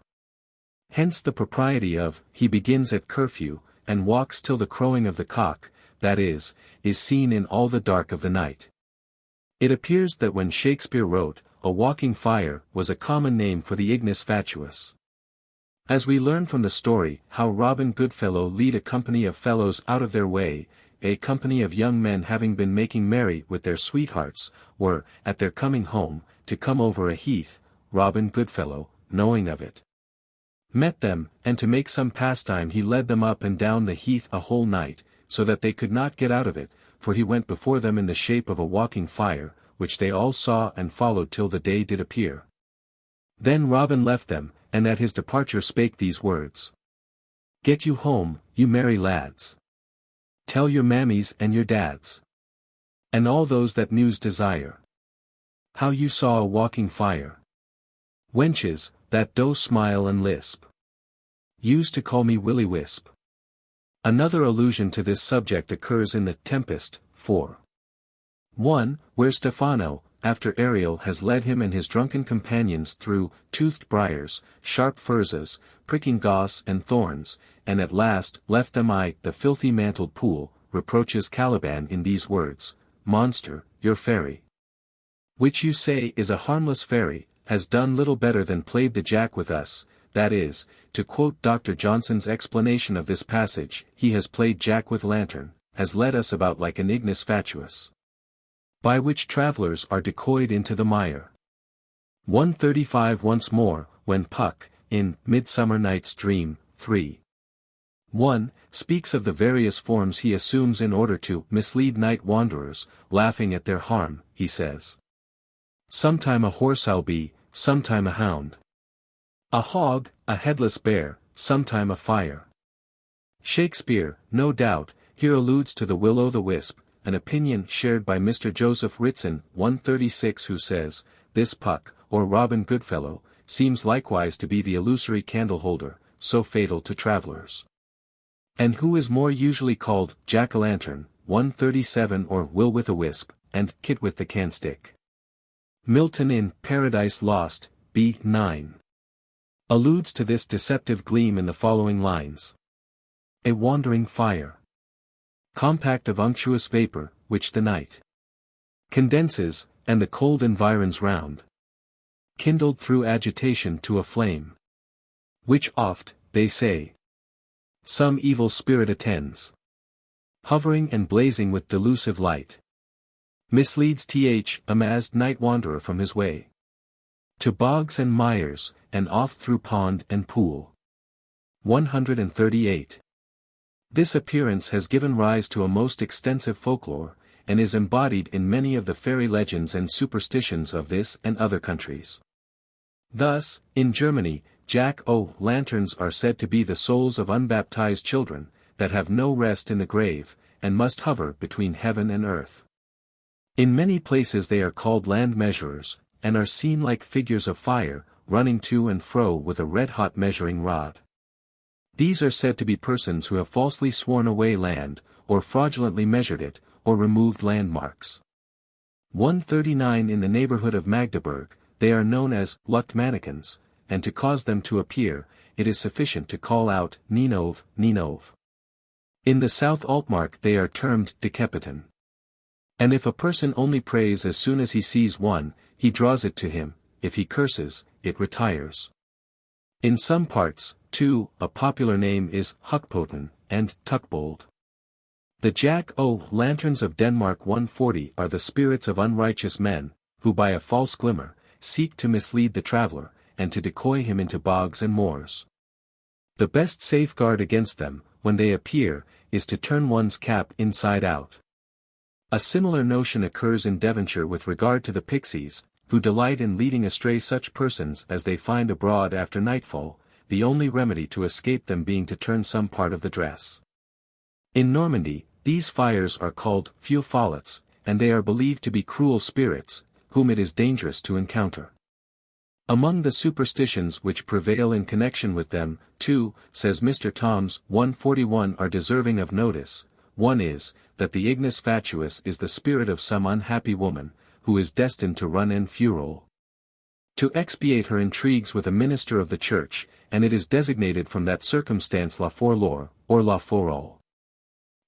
Hence the propriety of, he begins at curfew, and walks till the crowing of the cock, that is seen in all the dark of the night. It appears that when Shakespeare wrote, a walking fire was a common name for the ignis fatuus. As we learn from the story how Robin Goodfellow lead a company of fellows out of their way, a company of young men having been making merry with their sweethearts, were, at their coming home, to come over a heath, Robin Goodfellow, knowing of it, met them, and to make some pastime he led them up and down the heath a whole night, so that they could not get out of it, for he went before them in the shape of a walking fire, which they all saw and followed till the day did appear. Then Robin left them, and at his departure spake these words: "Get you home, you merry lads. Tell your mammies and your dads, and all those that news desire, how you saw a walking fire. Wenches, that do smile and lisp, used to call me Willy Wisp." Another allusion to this subject occurs in the Tempest, 4:1, where Stephano, after Ariel has led him and his drunken companions through toothed briars, sharp furzes, pricking goss and thorns, and at last left them the filthy mantled pool, reproaches Caliban in these words: "Monster, your fairy, which you say is a harmless fairy, has done little better than played the jack with us." That is, to quote Dr. Johnson's explanation of this passage, he has played jack with lantern, has led us about like an ignis fatuus, by which travellers are decoyed into the mire. 135 Once more, when Puck, in Midsummer Night's Dream, 3:1, speaks of the various forms he assumes in order to mislead night wanderers, laughing at their harm, he says, "Sometime a horse I'll be, sometime a hound, a hog, a headless bear, sometime a fire." Shakespeare, no doubt, here alludes to the Will-o'-the-Wisp, an opinion shared by Mr. Joseph Ritson 136, who says, "This Puck, or Robin Goodfellow, seems likewise to be the illusory candle-holder, so fatal to travellers, and who is more usually called Jack-o'-lantern, 137, or Will-with-a-Wisp, and Kit with the Candlestick." Milton in Paradise Lost, B9, alludes to this deceptive gleam in the following lines: "A wandering fire, compact of unctuous vapor, which the night condenses, and the cold environs round, kindled through agitation to a flame, which oft, they say, some evil spirit attends, hovering and blazing with delusive light, misleads a mazed night wanderer from his way, to bogs and mires, and oft through pond and pool." 138. This appearance has given rise to a most extensive folklore, and is embodied in many of the fairy legends and superstitions of this and other countries. Thus, in Germany, jack-o'-lanterns are said to be the souls of unbaptized children, that have no rest in the grave, and must hover between heaven and earth. In many places they are called land measurers, and are seen like figures of fire, running to and fro with a red-hot measuring rod. These are said to be persons who have falsely sworn away land, or fraudulently measured it, or removed landmarks. 139 In the neighborhood of Magdeburg, they are known as lucked mannikins, and to cause them to appear, it is sufficient to call out Ninove, Ninove. In the South Altmark they are termed Decapitan. And if a person only prays as soon as he sees one, he draws it to him; if he curses, it retires. In some parts, too, a popular name is Huckpoten, and Tuckbold. The jack-o'-lanterns of Denmark 140 are the spirits of unrighteous men, who by a false glimmer, seek to mislead the traveller, and to decoy him into bogs and moors. The best safeguard against them, when they appear, is to turn one's cap inside out. A similar notion occurs in Devonshire with regard to the pixies, who delight in leading astray such persons as they find abroad after nightfall, the only remedy to escape them being to turn some part of the dress. In Normandy, these fires are called feux follets, and they are believed to be cruel spirits, whom it is dangerous to encounter. Among the superstitions which prevail in connection with them, too, says Mr. Toms, 141 are deserving of notice. One is, that the ignis fatuus is the spirit of some unhappy woman, who is destined to run en furore to expiate her intrigues with a minister of the church, and it is designated from that circumstance la forlore, or la forole.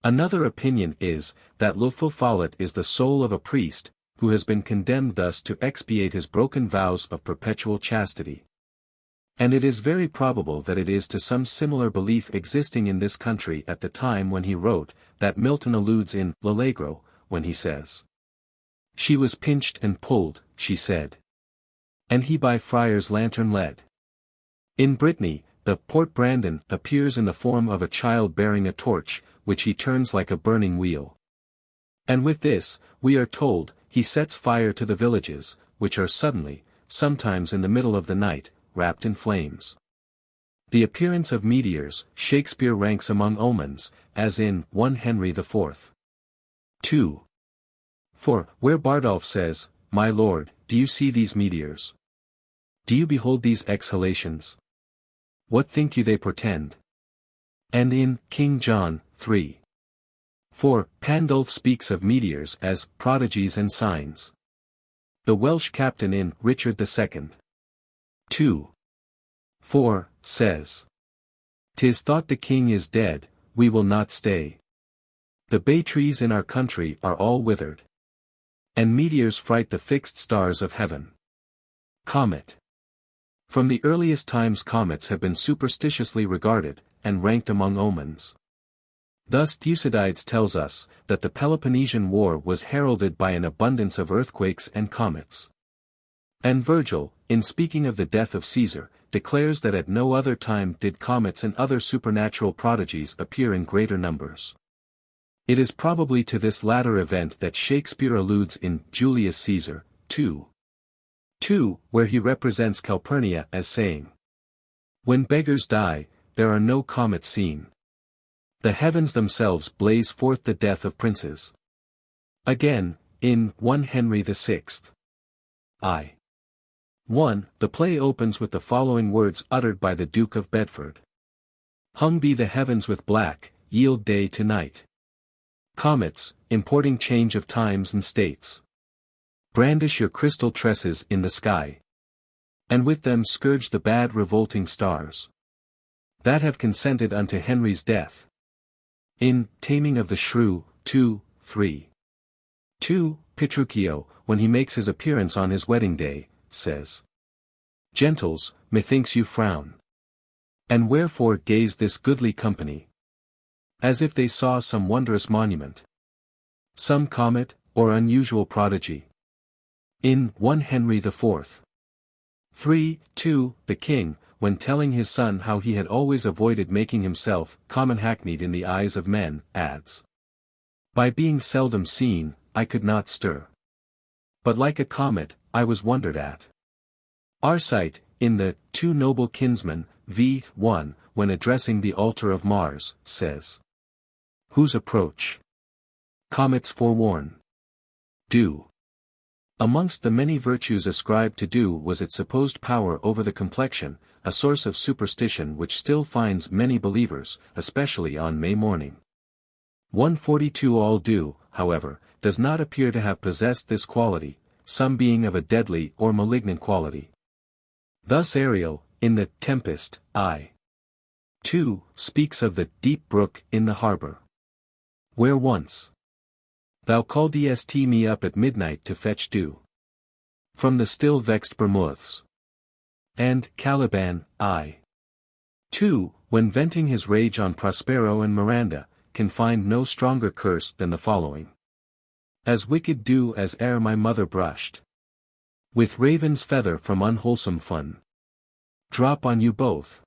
Another opinion is, that le faux follet is the soul of a priest, who has been condemned thus to expiate his broken vows of perpetual chastity. And it is very probable that it is to some similar belief existing in this country at the time when he wrote, that Milton alludes in L'Allegro, when he says, "She was pinched and pulled, she said, and he by friar's lantern led." In Brittany, the Port Brandon appears in the form of a child bearing a torch, which he turns like a burning wheel. And with this, we are told, he sets fire to the villages, which are suddenly, sometimes in the middle of the night, wrapped in flames. The appearance of meteors, Shakespeare ranks among omens, as in 1 Henry IV. 2. For, where Bardolph says, "My lord, do you see these meteors? Do you behold these exhalations? What think you they portend?" And in King John, 3. 4, Pandulph speaks of meteors as prodigies and signs. The Welsh captain in Richard II. 2. 4, says, "'Tis thought the king is dead, we will not stay. The bay trees in our country are all withered. And meteors fright the fixed stars of heaven." Comet. From the earliest times comets have been superstitiously regarded, and ranked among omens. Thus Thucydides tells us, that the Peloponnesian War was heralded by an abundance of earthquakes and comets. And Virgil, in speaking of the death of Caesar, declares that at no other time did comets and other supernatural prodigies appear in greater numbers. It is probably to this latter event that Shakespeare alludes in Julius Caesar, 2, where he represents Calpurnia as saying, "When beggars die, there are no comets seen. The heavens themselves blaze forth the death of princes." Again, in 1 Henry VI. 1, the play opens with the following words uttered by the Duke of Bedford. "Hung be the heavens with black, yield day to night. Comets, importing change of times and states. Brandish your crystal tresses in the sky. And with them scourge the bad revolting stars. That have consented unto Henry's death." In Taming of the Shrew, 2:3. 2, Petruchio, when he makes his appearance on his wedding day, says, "Gentles, methinks you frown. And wherefore gaze this goodly company? As if they saw some wondrous monument. Some comet, or unusual prodigy." In 1 Henry IV. 3:2, the king, when telling his son how he had always avoided making himself common hackneyed in the eyes of men, adds, "By being seldom seen, I could not stir. But like a comet, I was wondered at." Arcite, in the Two Noble Kinsmen, v. 1, when addressing the altar of Mars, says, "Whose approach comets forewarn. Dew." Amongst the many virtues ascribed to dew was its supposed power over the complexion, a source of superstition which still finds many believers, especially on May morning. 142 All dew, however, does not appear to have possessed this quality, some being of a deadly or malignant quality. Thus Ariel, in the Tempest, I. 2, speaks of the deep brook in the harbor, where once thou calledst me up at midnight to fetch dew from the still vexed Bermuths. And Caliban, I. 2, when venting his rage on Prospero and Miranda, can find no stronger curse than the following. "As wicked dew as ere my mother brushed with raven's feather from unwholesome fun. Drop on you both."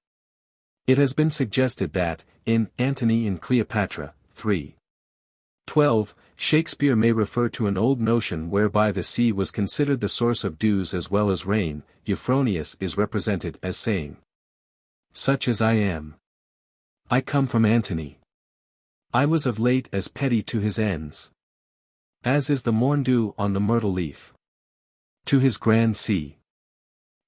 It has been suggested that, in Antony and Cleopatra, 3:12, Shakespeare may refer to an old notion whereby the sea was considered the source of dews as well as rain. Euphronius is represented as saying, "Such as I am. I come from Antony. I was of late as petty to his ends. As is the morn dew on the myrtle leaf. To his grand sea."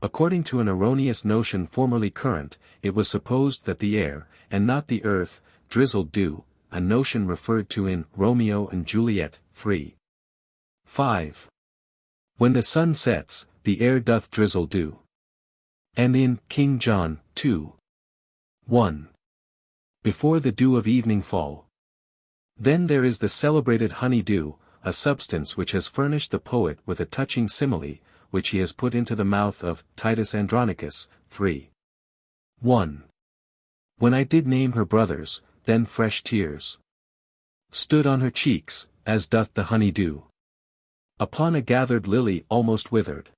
According to an erroneous notion formerly current, it was supposed that the air, and not the earth, drizzled dew, a notion referred to in Romeo and Juliet, 3:5. When the sun sets, the air doth drizzle dew. And in King John, 2:1. Before the dew of evening fall. Then there is the celebrated honey dew, a substance which has furnished the poet with a touching simile, which he has put into the mouth of Titus Andronicus, 3:1. When I did name her brothers, then fresh tears stood on her cheeks, as doth the honey dew upon a gathered lily almost withered.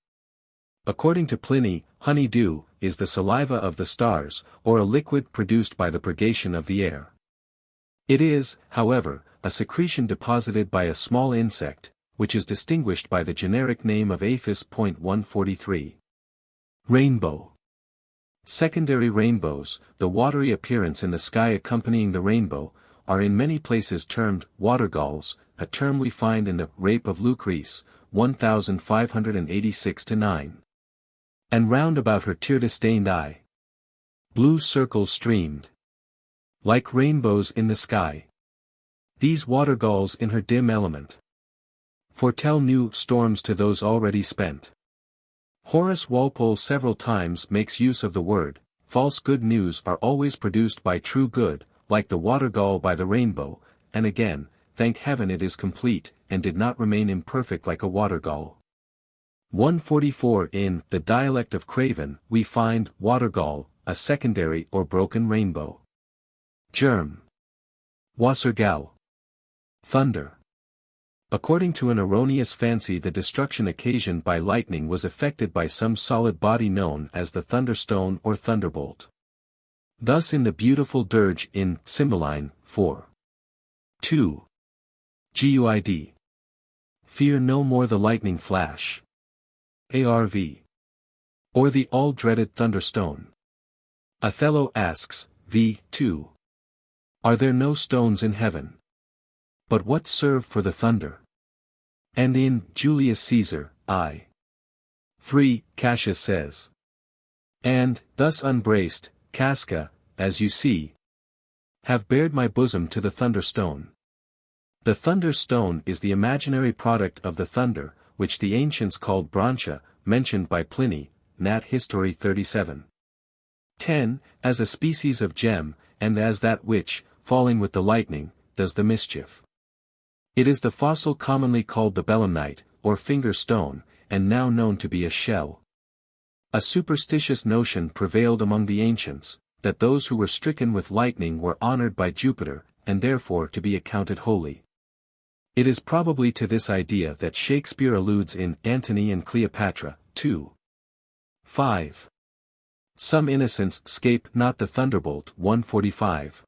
According to Pliny, honey dew is the saliva of the stars, or a liquid produced by the purgation of the air. It is, however, a secretion deposited by a small insect, which is distinguished by the generic name of Aphis. 143. Rainbow. Secondary rainbows, the watery appearance in the sky accompanying the rainbow, are in many places termed watergalls, a term we find in the Rape of Lucrece, 1586-9. And round about her tear-stained eye, blue circles streamed, like rainbows in the sky. These watergalls in her dim element foretell new storms to those already spent. Horace Walpole several times makes use of the word. False good news are always produced by true good, like the watergall by the rainbow, and again, thank heaven it is complete, and did not remain imperfect like a watergall. 144. In The Dialect of Craven, we find watergall, a secondary or broken rainbow. Germ. Wassergall. Thunder. According to an erroneous fancy, the destruction occasioned by lightning was effected by some solid body known as the thunderstone or thunderbolt. Thus in the beautiful dirge in Cymbeline, 4:2. Guid. Fear no more the lightning flash. Arv. Or the all-dreaded thunderstone. Othello asks, v. 2. Are there no stones in heaven? But what serve for the thunder? And in Julius Caesar, I. 3, Cassius says. And, thus unbraced, Casca, as you see, have bared my bosom to the thunderstone. The thunderstone is the imaginary product of the thunder, which the ancients called Brancha, mentioned by Pliny, Nat. History 37:10, as a species of gem, and as that which, falling with the lightning, does the mischief. It is the fossil commonly called the belemnite, or finger stone, and now known to be a shell. A superstitious notion prevailed among the ancients, that those who were stricken with lightning were honored by Jupiter, and therefore to be accounted holy. It is probably to this idea that Shakespeare alludes in Antony and Cleopatra, 2:5. Some innocents 'scape not the thunderbolt. 145.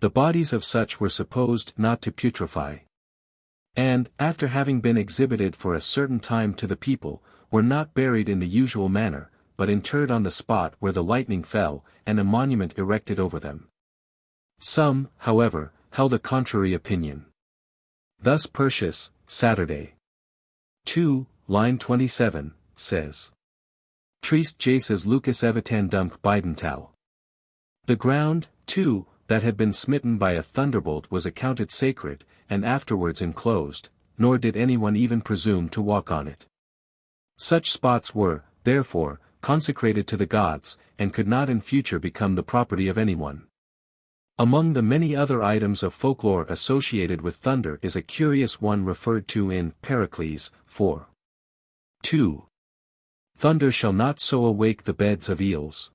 The bodies of such were supposed not to putrefy. And, after having been exhibited for a certain time to the people, were not buried in the usual manner, but interred on the spot where the lightning fell, and a monument erected over them. Some, however, held a contrary opinion. Thus Persius, Saturday 2, line 27, says. Trist jaces Lucas evitan dunk bidental. The ground, too, that had been smitten by a thunderbolt was accounted sacred, and afterwards enclosed, nor did anyone even presume to walk on it. Such spots were, therefore, consecrated to the gods, and could not in future become the property of anyone. Among the many other items of folklore associated with thunder is a curious one referred to in Pericles, 4:2. Thunder shall not so awake the beds of eels.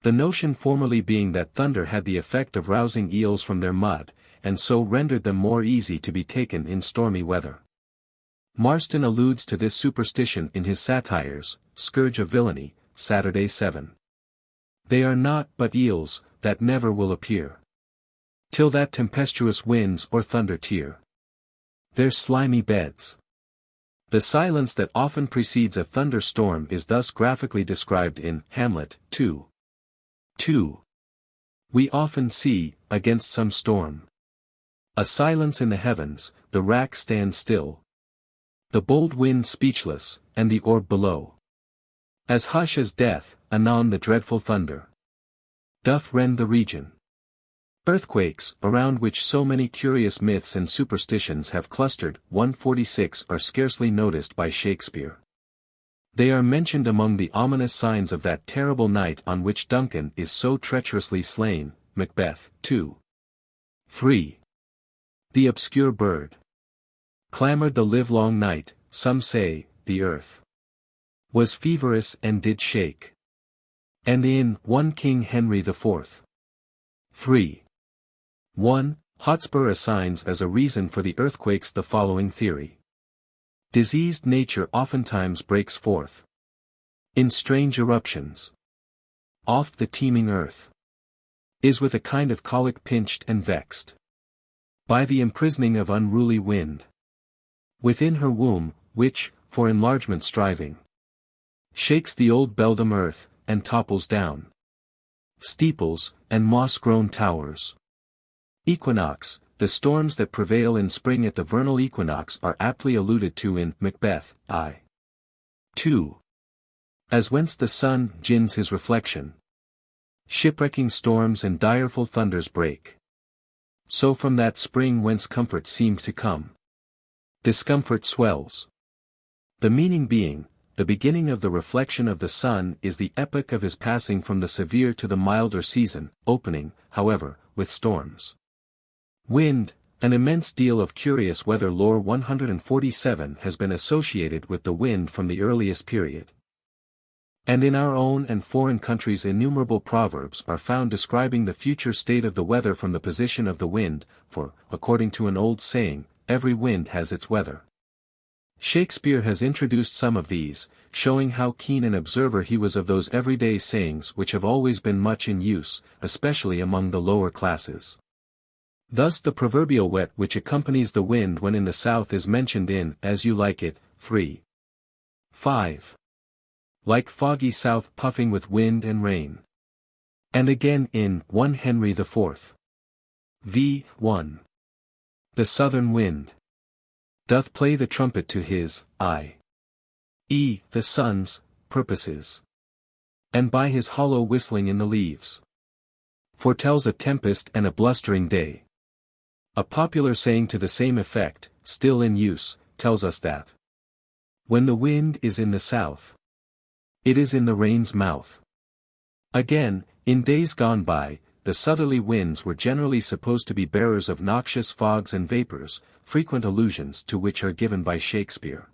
The notion formerly being that thunder had the effect of rousing eels from their mud, and so rendered them more easy to be taken in stormy weather. Marston alludes to this superstition in his satires, Scourge of Villainy, Saturday 7. They are not but eels, that never will appear, till that tempestuous winds or thunder tear their slimy beds. The silence that often precedes a thunderstorm is thus graphically described in Hamlet 2:2. We often see, against some storm, a silence in the heavens, the rack stands still. The bold wind speechless, and the orb below. As hush as death, anon the dreadful thunder doth rend the region. Earthquakes, around which so many curious myths and superstitions have clustered, 146 are scarcely noticed by Shakespeare. They are mentioned among the ominous signs of that terrible night on which Duncan is so treacherously slain, Macbeth 2:3. The obscure bird clamored the livelong night, some say, the earth was feverous and did shake. And in 1 King Henry IV 3:1, Hotspur assigns as a reason for the earthquakes the following theory. Diseased nature oftentimes breaks forth in strange eruptions. Oft the teeming earth is with a kind of colic pinched and vexed by the imprisoning of unruly wind within her womb, which, for enlargement striving, shakes the old beldam earth, and topples down steeples, and moss-grown towers. Equinox, the storms that prevail in spring at the vernal equinox are aptly alluded to in Macbeth I:2. As whence the sun gins his reflection, shipwrecking storms and direful thunders break. So from that spring whence comfort seemed to come, discomfort swells. The meaning being, the beginning of the reflection of the sun is the epoch of his passing from the severe to the milder season, opening, however, with storms. Wind, an immense deal of curious weather lore 147 has been associated with the wind from the earliest period. And in our own and foreign countries innumerable proverbs are found describing the future state of the weather from the position of the wind, for, according to an old saying, every wind has its weather. Shakespeare has introduced some of these, showing how keen an observer he was of those everyday sayings which have always been much in use, especially among the lower classes. Thus the proverbial wet which accompanies the wind when in the south is mentioned in As You Like It, 3:5. Like foggy south puffing with wind and rain. And again in 1 Henry IV. v:1. The southern wind doth play the trumpet to his, i.e., the sun's, purposes. And by his hollow whistling in the leaves, foretells a tempest and a blustering day. A popular saying to the same effect, still in use, tells us that when the wind is in the south, it is in the rain's mouth. Again, in days gone by, the southerly winds were generally supposed to be bearers of noxious fogs and vapors, frequent allusions to which are given by Shakespeare.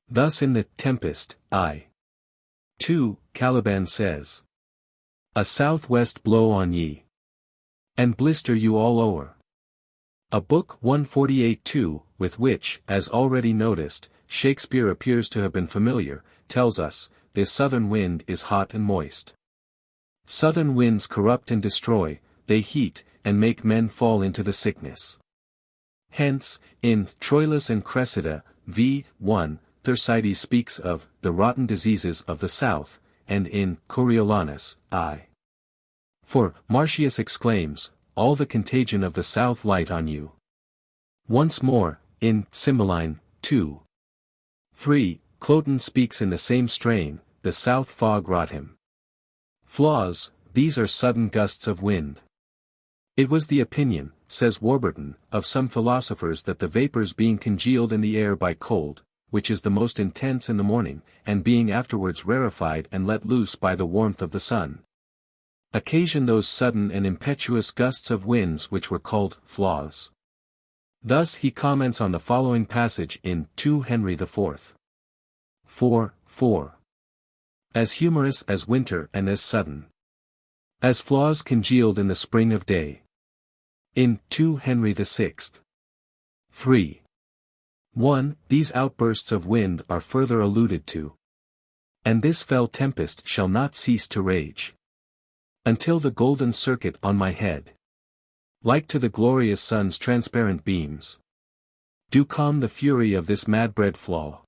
Thus in The Tempest, I:2, Caliban says, "A southwest blow on ye, and blister you all o'er." A book 148:2, with which, as already noticed, Shakespeare appears to have been familiar, tells us, this southern wind is hot and moist. Southern winds corrupt and destroy, they heat, and make men fall into the sickness. Hence, in Troilus and Cressida, v:1, Thersites speaks of the rotten diseases of the south, and in Coriolanus, I:4, Martius exclaims, all the contagion of the south light on you. Once more, in Cymbeline, 2:3, Cloten speaks in the same strain, the south fog rot him. Flaws, these are sudden gusts of wind. It was the opinion, says Warburton, of some philosophers that the vapors being congealed in the air by cold, which is the most intense in the morning, and being afterwards rarefied and let loose by the warmth of the sun, occasion those sudden and impetuous gusts of winds which were called flaws. Thus he comments on the following passage in 2 Henry IV. 4:4. As humorous as winter and as sudden as flaws congealed in the spring of day. In 2 Henry VI. 3:1, these outbursts of wind are further alluded to. And this fell tempest shall not cease to rage until the golden circuit on my head, like to the glorious sun's transparent beams, do calm the fury of this mad-bred flaw.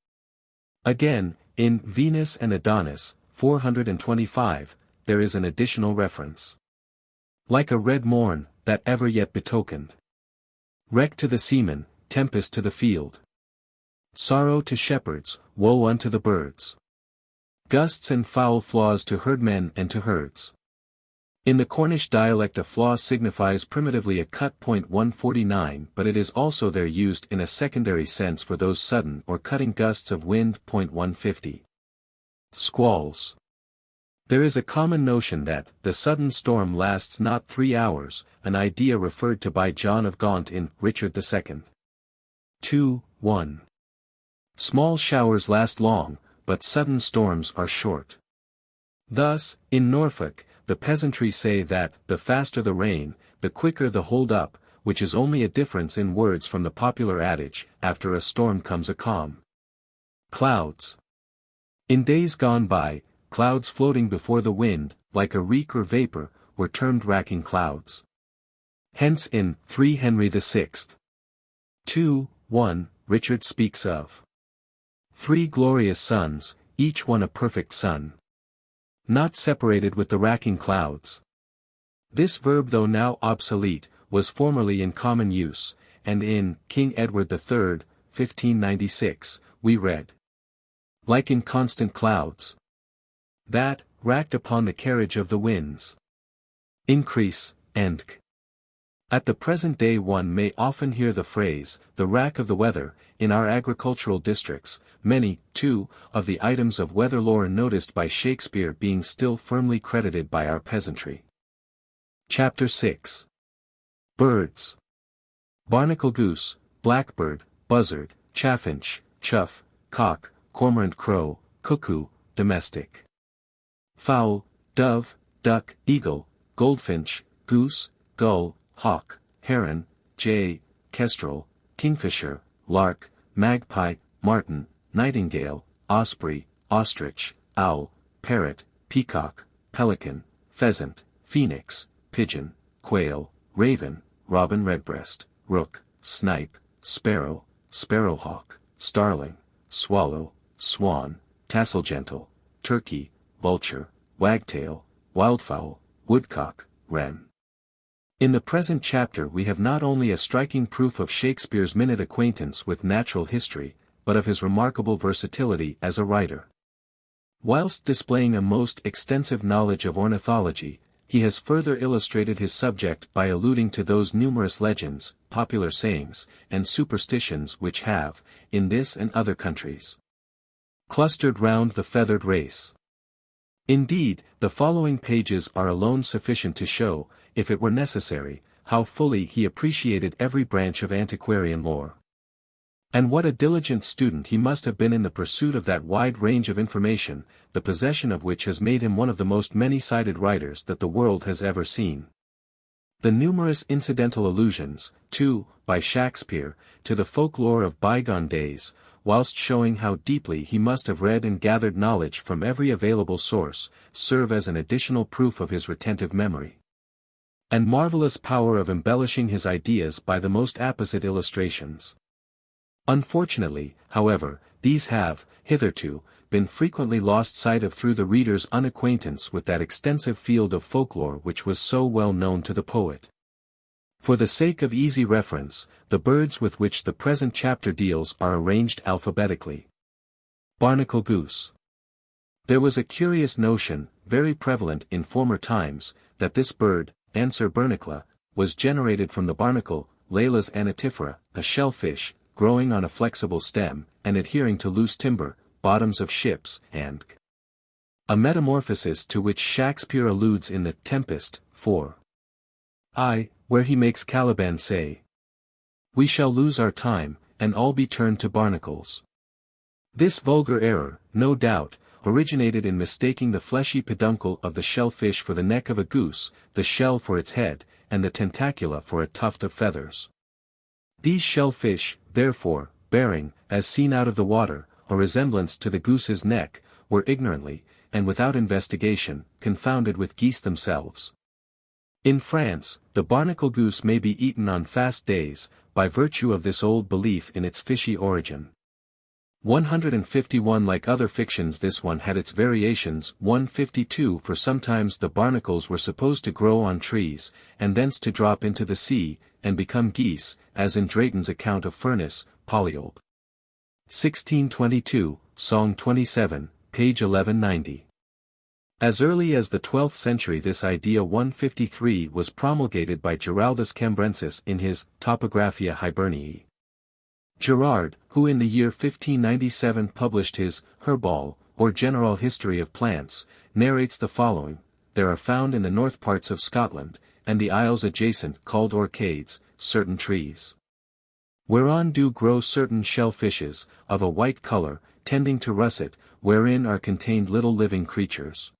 Again, in Venus and Adonis, 425, there is an additional reference. Like a red morn, that ever yet betokened wreck to the seamen, tempest to the field. Sorrow to shepherds, woe unto the birds. Gusts and foul flaws to herdmen and to herds. In the Cornish dialect a flaw signifies primitively a cut. 149, but it is also there used in a secondary sense for those sudden or cutting gusts of wind. 150. Squalls. There is a common notion that the sudden storm lasts not 3 hours, an idea referred to by John of Gaunt in Richard II. 2:1. Small showers last long, but sudden storms are short. Thus, in Norfolk, the peasantry say that the faster the rain, the quicker the hold-up, which is only a difference in words from the popular adage, after a storm comes a calm. Clouds. In days gone by, clouds floating before the wind, like a reek or vapor, were termed racking clouds. Hence in 3 Henry VI. 2:1, Richard speaks of 3 glorious suns, each one a perfect sun, not separated with the racking clouds. This verb, though now obsolete, was formerly in common use, and in King Edward III, 1596, we read, like inconstant clouds, that, racked upon the carriage of the winds. Increase, endk. At the present day one may often hear the phrase, the rack of the weather, in our agricultural districts, many, too, of the items of weather lore noticed by Shakespeare being still firmly credited by our peasantry. Chapter 6. Birds. Barnacle goose, blackbird, buzzard, chaffinch, chough, cock, cormorant crow, cuckoo, domestic. Fowl, dove, duck, eagle, goldfinch, goose, gull, hawk, heron, jay, kestrel, kingfisher, lark, magpie, martin, nightingale, osprey, ostrich, owl, parrot, peacock, pelican, pheasant, phoenix, pigeon, quail, raven, robin redbreast, rook, snipe, sparrow, sparrowhawk, starling, swallow, swan, tasselgentle, turkey, vulture, wagtail, wildfowl, woodcock, wren. In the present chapter we have not only a striking proof of Shakespeare's minute acquaintance with natural history, but of his remarkable versatility as a writer. Whilst displaying a most extensive knowledge of ornithology, he has further illustrated his subject by alluding to those numerous legends, popular sayings, and superstitions which have, in this and other countries, clustered round the feathered race. Indeed, the following pages are alone sufficient to show, if it were necessary, how fully he appreciated every branch of antiquarian lore. And what a diligent student he must have been in the pursuit of that wide range of information, the possession of which has made him one of the most many-sided writers that the world has ever seen. The numerous incidental allusions, too, by Shakespeare, to the folklore of bygone days, whilst showing how deeply he must have read and gathered knowledge from every available source, serve as an additional proof of his retentive memory and marvelous power of embellishing his ideas by the most apposite illustrations. Unfortunately, however, these have, hitherto, been frequently lost sight of through the reader's unacquaintance with that extensive field of folklore which was so well known to the poet. For the sake of easy reference, the birds with which the present chapter deals are arranged alphabetically. Barnacle goose. There was a curious notion, very prevalent in former times, that this bird, Anser bernicla, was generated from the barnacle, Laylas anatifera, a shellfish, growing on a flexible stem, and adhering to loose timber, bottoms of ships, and a metamorphosis to which Shakespeare alludes in The Tempest, 4:1, where he makes Caliban say, "We shall lose our time, and all be turned to barnacles." This vulgar error, no doubt, originated in mistaking the fleshy peduncle of the shellfish for the neck of a goose, the shell for its head, and the tentacula for a tuft of feathers. These shellfish, therefore, bearing, as seen out of the water, a resemblance to the goose's neck, were ignorantly, and without investigation, confounded with geese themselves. In France, the barnacle goose may be eaten on fast days, by virtue of this old belief in its fishy origin. 151 Like other fictions, this one had its variations. 152 For sometimes the barnacles were supposed to grow on trees, and thence to drop into the sea, and become geese, as in Drayton's account of Furness, Polyolb. 1622, Song 27, page 1190. As early as the 12th century this idea 153 was promulgated by Giraldus Cambrensis in his Topographia Hibernii. Gerard, who in the year 1597 published his Herbal, or General History of Plants, narrates the following: There are found in the north parts of Scotland, and the isles adjacent called Orcades, certain trees, whereon do grow certain shell fishes, of a white colour, tending to russet, wherein are contained little living creatures,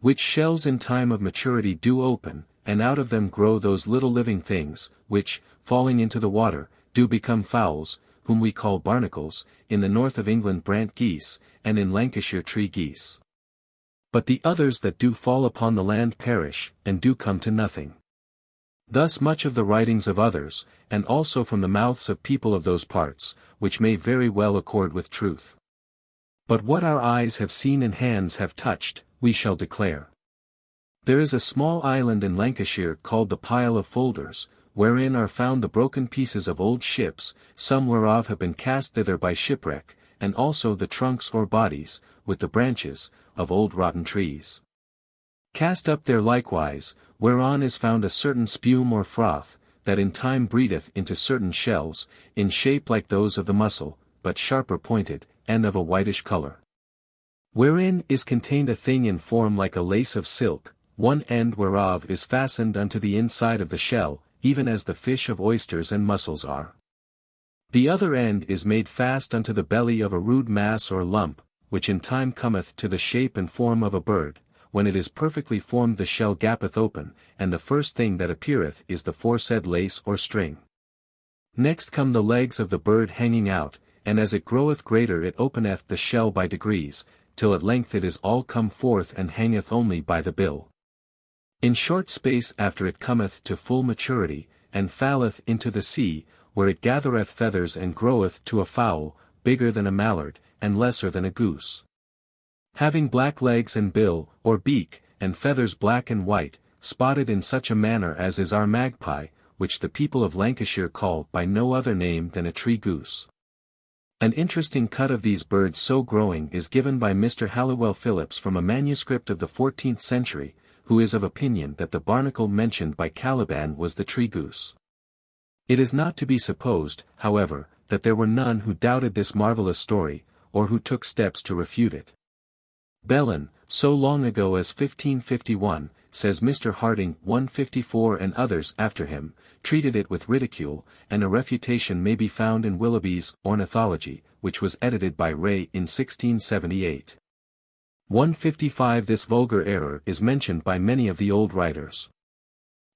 which shells in time of maturity do open, and out of them grow those little living things, which, falling into the water, do become fowls, whom we call barnacles, in the north of England brant geese, and in Lancashire tree geese. But the others that do fall upon the land perish, and do come to nothing. Thus much of the writings of others, and also from the mouths of people of those parts, which may very well accord with truth. But what our eyes have seen and hands have touched, we shall declare. There is a small island in Lancashire called the Pile of Folders, wherein are found the broken pieces of old ships, some whereof have been cast thither by shipwreck, and also the trunks or bodies, with the branches, of old rotten trees, cast up there likewise, whereon is found a certain spume or froth, that in time breedeth into certain shells, in shape like those of the mussel, but sharper pointed, and of a whitish colour. Wherein is contained a thing in form like a lace of silk, one end whereof is fastened unto the inside of the shell, even as the fish of oysters and mussels are. The other end is made fast unto the belly of a rude mass or lump, which in time cometh to the shape and form of a bird. When it is perfectly formed the shell gapeth open, and the first thing that appeareth is the foresaid lace or string. Next come the legs of the bird hanging out, and as it groweth greater it openeth the shell by degrees, till at length it is all come forth and hangeth only by the bill. In short space after it cometh to full maturity, and falleth into the sea, where it gathereth feathers and groweth to a fowl, bigger than a mallard, and lesser than a goose, having black legs and bill, or beak, and feathers black and white, spotted in such a manner as is our magpie, which the people of Lancashire call by no other name than a tree goose. An interesting cut of these birds so growing is given by Mr. Halliwell Phillips from a manuscript of the 14th century, who is of opinion that the barnacle mentioned by Caliban was the tree goose. It is not to be supposed, however, that there were none who doubted this marvellous story, or who took steps to refute it. Bellin, so long ago as 1551, says Mr. Harding 154 and others after him, treated it with ridicule, and a refutation may be found in Willoughby's Ornithology, which was edited by Ray in 1678. 155 This vulgar error is mentioned by many of the old writers.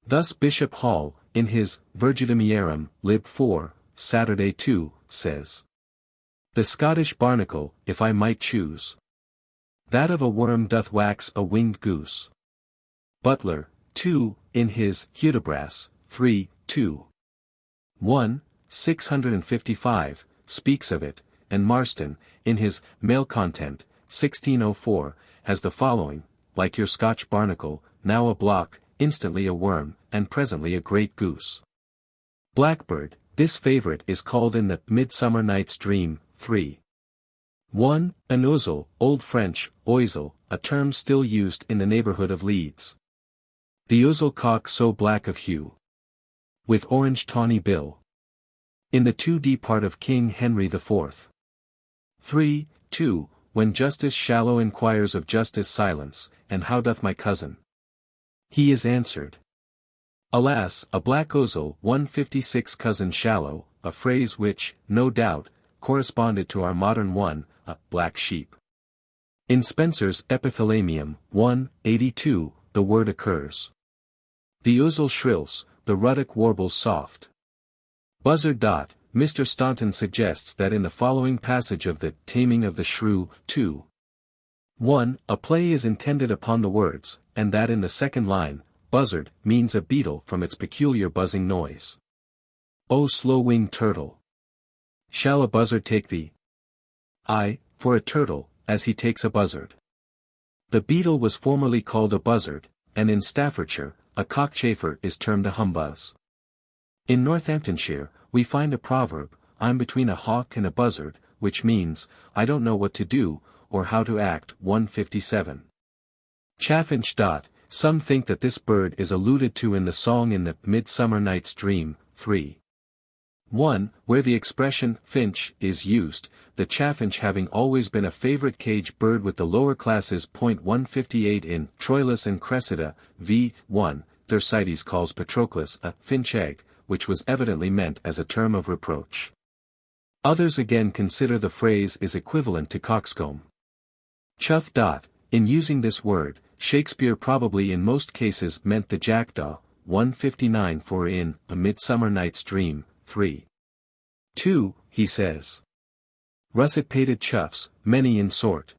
Thus Bishop Hall, in his Virgidimiarum, lib 4, Saturday 2, says: The Scottish barnacle, if I might choose, that of a worm doth wax a winged goose. Butler, 2, in his Hudibras, 3, 2. 1, 655, speaks of it, and Marston, in his Male Content, 1604, has the following: Like your Scotch barnacle, now a block, instantly a worm, and presently a great goose. Blackbird, this favourite is called in the Midsummer Night's Dream, 3. 1. An ouzel, Old French, oizel, a term still used in the neighbourhood of Leeds. The ouzel cock so black of hue, with orange tawny bill. In the 2d part of King Henry IV. 3. 2. When Justice Shallow inquires of Justice Silence, and how doth my cousin? He is answered, Alas, a black ouzel. 156 Cousin Shallow, a phrase which, no doubt, corresponded to our modern one, a black sheep. In Spencer's Epithalamium, 182, the word occurs. The ouzel shrills, the ruddock warbles soft. Buzzard. Mr. Staunton suggests that in the following passage of the Taming of the Shrew, 2. 1, a play is intended upon the words, and that in the second line, buzzard, means a beetle from its peculiar buzzing noise. O slow-winged turtle! Shall a buzzard take thee? Ay, for a turtle, as he takes a buzzard. The beetle was formerly called a buzzard, and in Staffordshire, a cockchafer is termed a humbuzz. In Northamptonshire, we find a proverb, I'm between a hawk and a buzzard, which means, I don't know what to do, or how to act. 157. Chaffinch. Some think that this bird is alluded to in the song in the Midsummer Night's Dream, 3. 1, where the expression finch is used, the chaffinch having always been a favorite cage bird with the lower classes. 158 in Troilus and Cressida, v. 1, Thersites calls Patroclus a finch egg, which was evidently meant as a term of reproach. Others again consider the phrase is equivalent to coxcomb. Chuff. In using this word, Shakespeare probably in most cases meant the jackdaw. 159 for in A Midsummer Night's Dream, 3. 2, he says. Russet-pated chuffs, many in sort.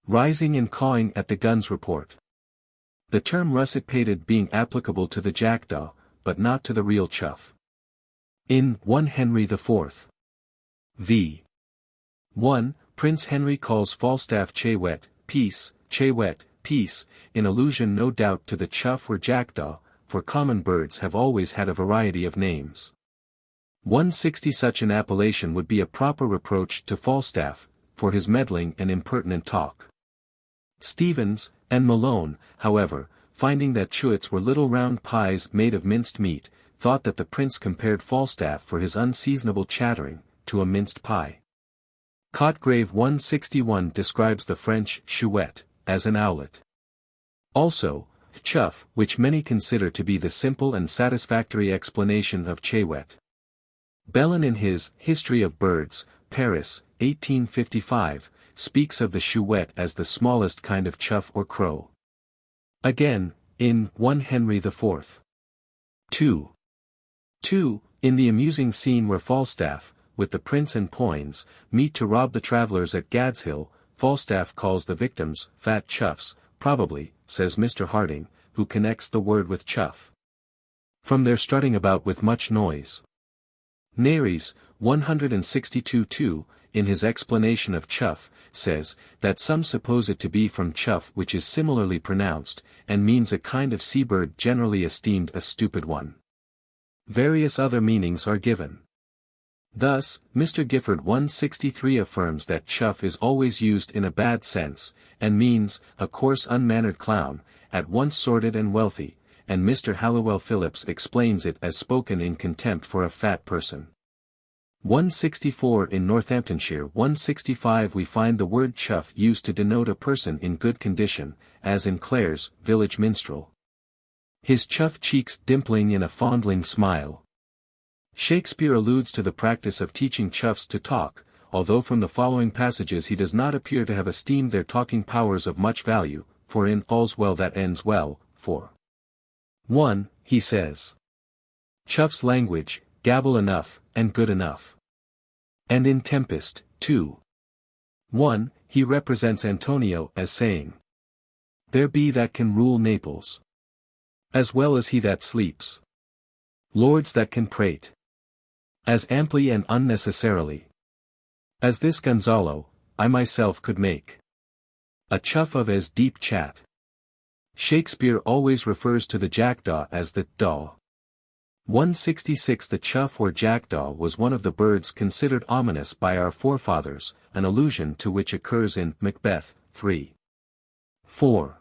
Rising and cawing at the gun's report. The term russet-pated being applicable to the jackdaw, but not to the real chuff. In 1 Henry IV. v. 1, Prince Henry calls Falstaff Chewet, peace, Chewet, peace, in allusion no doubt to the chuff or jackdaw, for common birds have always had a variety of names. 160 Such an appellation would be a proper reproach to Falstaff, for his meddling and impertinent talk. Stevens, and Malone, however, finding that chewets were little round pies made of minced meat, thought that the prince compared Falstaff for his unseasonable chattering, to a minced pie. Cotgrave 161 describes the French chouette, as an owlet. Also, chuff, which many consider to be the simple and satisfactory explanation of chewet. Bellin in his History of Birds, Paris, 1855, speaks of the chouette as the smallest kind of chuff or crow. Again, in 1 Henry IV. 2. In the amusing scene where Falstaff, with the prince and Poins, meet to rob the travellers at Gadshill, Falstaff calls the victims fat chuffs, probably, says Mr. Harding, who connects the word with chuff. From their strutting about with much noise. Nares, 162-2, in his explanation of chuff, says, that some suppose it to be from chuff which is similarly pronounced, and means a kind of seabird generally esteemed a stupid one. Various other meanings are given. Thus, Mr. Gifford 163 affirms that chuff is always used in a bad sense, and means, a coarse unmannered clown, at once sordid and wealthy, and Mr. Halliwell Phillips explains it as spoken in contempt for a fat person. 164 in Northamptonshire 165 we find the word chuff used to denote a person in good condition, as in Clare's Village Minstrel. His chuff cheeks dimpling in a fondling smile. Shakespeare alludes to the practice of teaching chuffs to talk, although from the following passages he does not appear to have esteemed their talking powers of much value, for in All's Well That Ends Well, 4. 1, he says. Chuff's language, gabble enough, and good enough. And in Tempest, 2. 1, he represents Antonio as saying, there be that can rule Naples, as well as he that sleeps. Lords that can prate, as amply and unnecessarily, as this Gonzalo, I myself could make. A chuff of as deep chat. Shakespeare always refers to the jackdaw as the daw. 166 The chuff or jackdaw was one of the birds considered ominous by our forefathers, an allusion to which occurs in Macbeth, 3. 4.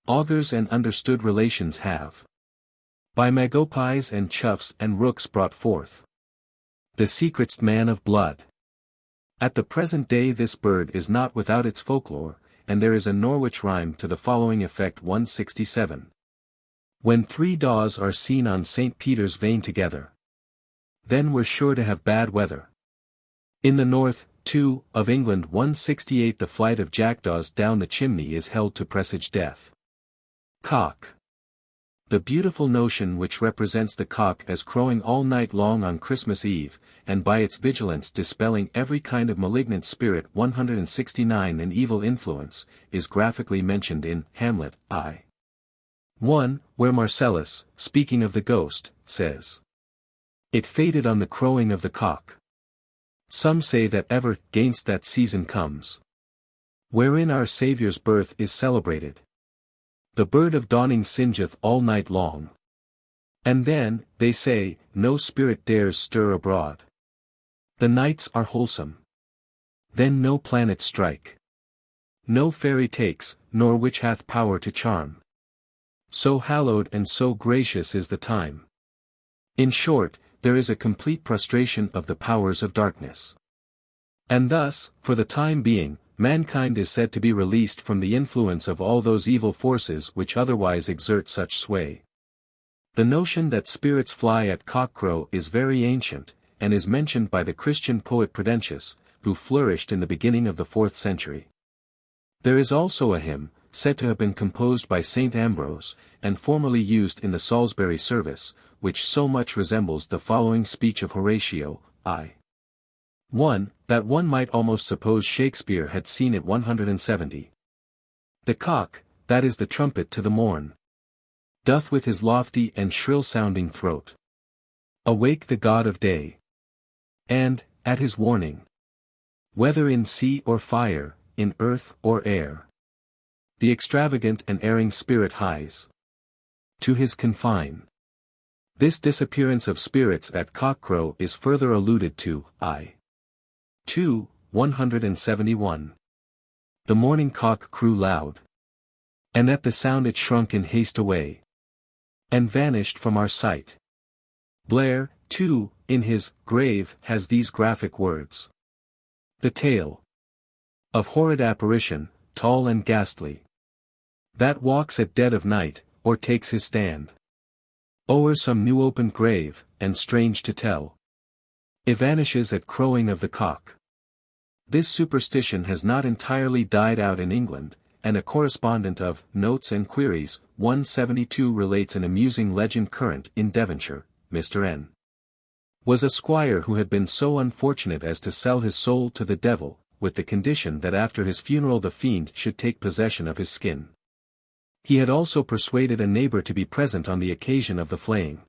Augurs and understood relations have, by magpies and chuffs and rooks brought forth, the secret'st man of blood. At the present day this bird is not without its folklore, and there is a Norwich rhyme to the following effect 167. When 3 daws are seen on St. Peter's Vane together, then we're sure to have bad weather. In the north, too, of England 168 the flight of jackdaws down the chimney is held to presage death. Cock. The beautiful notion which represents the cock as crowing all night long on Christmas Eve, and by its vigilance dispelling every kind of malignant spirit 169 and evil influence, is graphically mentioned in Hamlet, I. 1, where Marcellus, speaking of the ghost, says, It faded on the crowing of the cock. Some say that ever gainst that season comes, wherein our Saviour's birth is celebrated. The bird of dawning singeth all night long. And then, they say, no spirit dares stir abroad. The nights are wholesome. Then no planet strike. No fairy takes, nor witch hath power to charm. So hallowed and so gracious is the time. In short, there is a complete prostration of the powers of darkness. And thus, for the time being, mankind is said to be released from the influence of all those evil forces which otherwise exert such sway. The notion that spirits fly at cockcrow is very ancient, and is mentioned by the Christian poet Prudentius, who flourished in the beginning of the 4th century. There is also a hymn, said to have been composed by Saint Ambrose, and formerly used in the Salisbury service, which so much resembles the following speech of Horatio, I. That one might almost suppose Shakespeare had seen it 170. The cock, that is the trumpet to the morn, doth with his lofty and shrill-sounding throat awake the god of day. And, at his warning, whether in sea or fire, in earth or air, the extravagant and erring spirit hies to his confine. This disappearance of spirits at cockcrow is further alluded to, I. 171. The morning cock crew loud, and at the sound it shrunk in haste away, and vanished from our sight. Blair, too, in his Grave, has these graphic words. The tale of horrid apparition, tall and ghastly, that walks at dead of night, or takes his stand o'er some new opened grave, and strange to tell, it vanishes at crowing of the cock. This superstition has not entirely died out in England, and a correspondent of Notes and Queries, 172 relates an amusing legend current in Devonshire. Mr. N. was a squire who had been so unfortunate as to sell his soul to the devil, with the condition that after his funeral the fiend should take possession of his skin. He had also persuaded a neighbor to be present on the occasion of the flaying.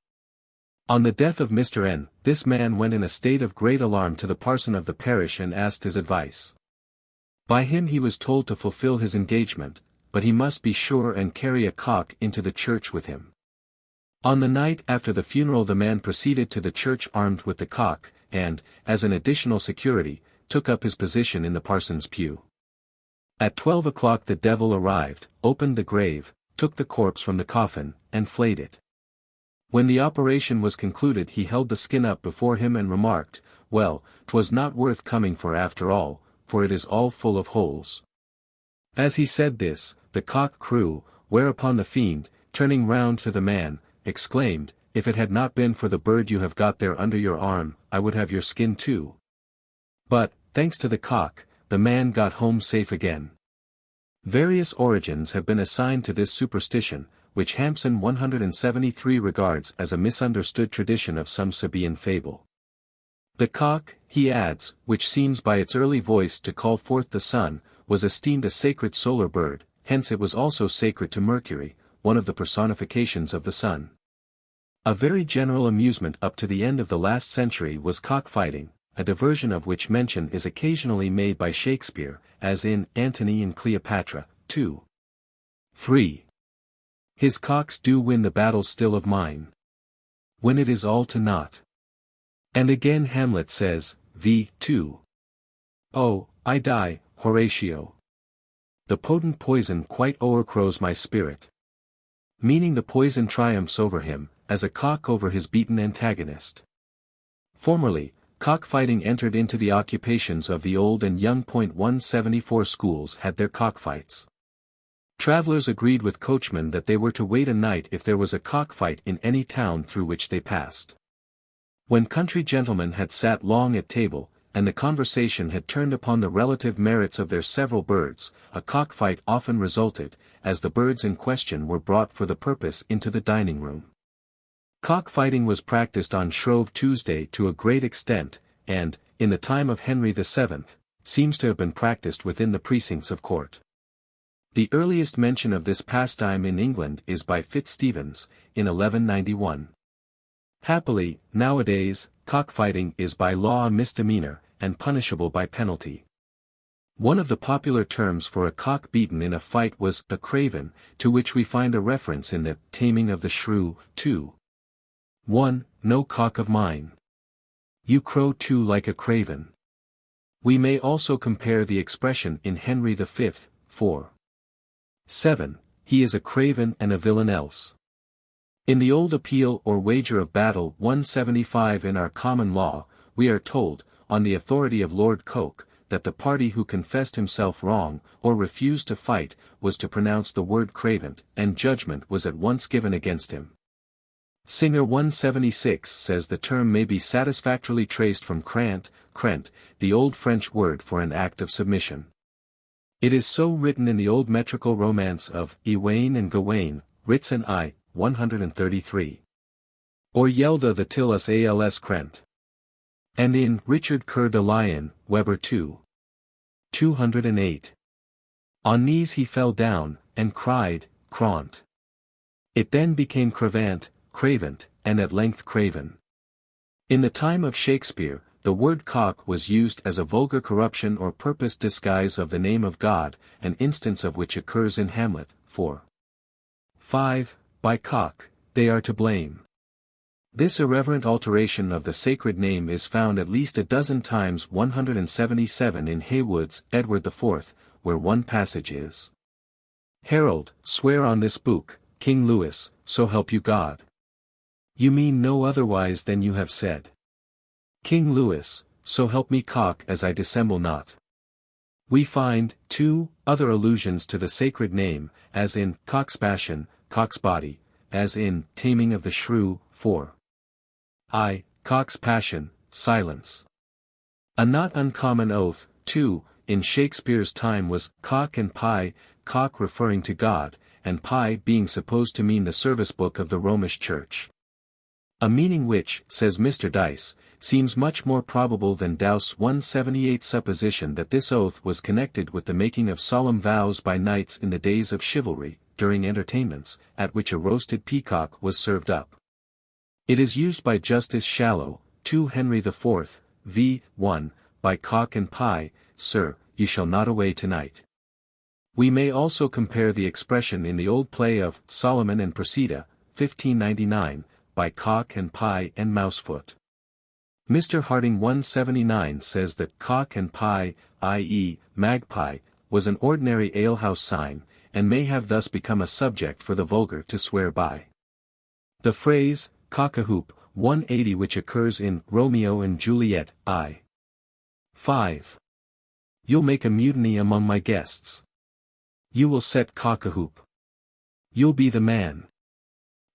On the death of Mr. N., this man went in a state of great alarm to the parson of the parish and asked his advice. By him he was told to fulfill his engagement, but he must be sure and carry a cock into the church with him. On the night after the funeral the man proceeded to the church armed with the cock, and, as an additional security, took up his position in the parson's pew. At 12 o'clock the devil arrived, opened the grave, took the corpse from the coffin, and flayed it. When the operation was concluded he held the skin up before him and remarked, "Well, 'twas not worth coming for after all, for it is all full of holes." As he said this, the cock crew, whereupon the fiend, turning round to the man, exclaimed, "If it had not been for the bird you have got there under your arm, I would have your skin too." But, thanks to the cock, the man got home safe again. Various origins have been assigned to this superstition, which Hampson 173 regards as a misunderstood tradition of some Sabaean fable. The cock, he adds, which seems by its early voice to call forth the sun, was esteemed a sacred solar bird, hence it was also sacred to Mercury, one of the personifications of the sun. A very general amusement up to the end of the last century was cockfighting, a diversion of which mention is occasionally made by Shakespeare, as in Antony and Cleopatra, 2:3. His cocks do win the battle still of mine, when it is all to naught. And again Hamlet says, v. 2. "Oh, I die, Horatio. The potent poison quite o'ercrows my spirit." Meaning the poison triumphs over him, as a cock over his beaten antagonist. Formerly, cockfighting entered into the occupations of the old and young. 174 schools had their cockfights. Travelers agreed with coachmen that they were to wait a night if there was a cockfight in any town through which they passed. When country gentlemen had sat long at table, and the conversation had turned upon the relative merits of their several birds, a cockfight often resulted, as the birds in question were brought for the purpose into the dining-room. Cockfighting was practiced on Shrove Tuesday to a great extent, and, in the time of Henry VII, seems to have been practiced within the precincts of court. The earliest mention of this pastime in England is by Fitzstephen, in 1191. Happily, nowadays, cockfighting is by law a misdemeanor, and punishable by penalty. One of the popular terms for a cock beaten in a fight was a craven, to which we find a reference in the Taming of the Shrew, 2. 1. No cock of mine. You crow too like a craven. We may also compare the expression in Henry V, 4. 7. He is a craven and a villain else. In the old appeal or wager of battle 175 in our common law, we are told, on the authority of Lord Coke, that the party who confessed himself wrong, or refused to fight, was to pronounce the word craven, and judgment was at once given against him. Singer 176 says the term may be satisfactorily traced from crant, the old French word for an act of submission. It is so written in the old metrical romance of Ewain and Gawain, Writs I, 133. Or Yelda the Tillus als Crent. And in Richard Coeur de Lion, Weber 2. 208. On knees he fell down, and cried, Craunt. It then became cravant, cravent, and at length craven. In the time of Shakespeare, the word cock was used as a vulgar corruption or purposed disguise of the name of God, an instance of which occurs in Hamlet, 4. 5. By cock, they are to blame. This irreverent alteration of the sacred name is found at least a dozen times 177 in Heywood's Edward IV, where one passage is: Herald, swear on this book, King Louis, so help you God. You mean no otherwise than you have said. King Louis, so help me cock as I dissemble not. We find, too, other allusions to the sacred name, as in Cock's Passion, Cock's Body, as in Taming of the Shrew, 4. Cock's Passion, Silence. A not uncommon oath, too, in Shakespeare's time was cock and pie, cock referring to God, and pie being supposed to mean the service book of the Romish Church. A meaning which, says Mr. Dice, seems much more probable than Dow's 178 supposition that this oath was connected with the making of solemn vows by knights in the days of chivalry, during entertainments, at which a roasted peacock was served up. It is used by Justice Shallow, 2 Henry IV, v. 1, by cock and pie, sir, you shall not away tonight. We may also compare the expression in the old play of Solomon and Procida, 1599, by cock and pie and mousefoot. Mr. Harding 179 says that cock and pie, i.e., magpie, was an ordinary alehouse sign, and may have thus become a subject for the vulgar to swear by. The phrase, cock-a-hoop, 180 which occurs in Romeo and Juliet, I. 5. You'll make a mutiny among my guests. You will set cock-a-hoop. You'll be the man.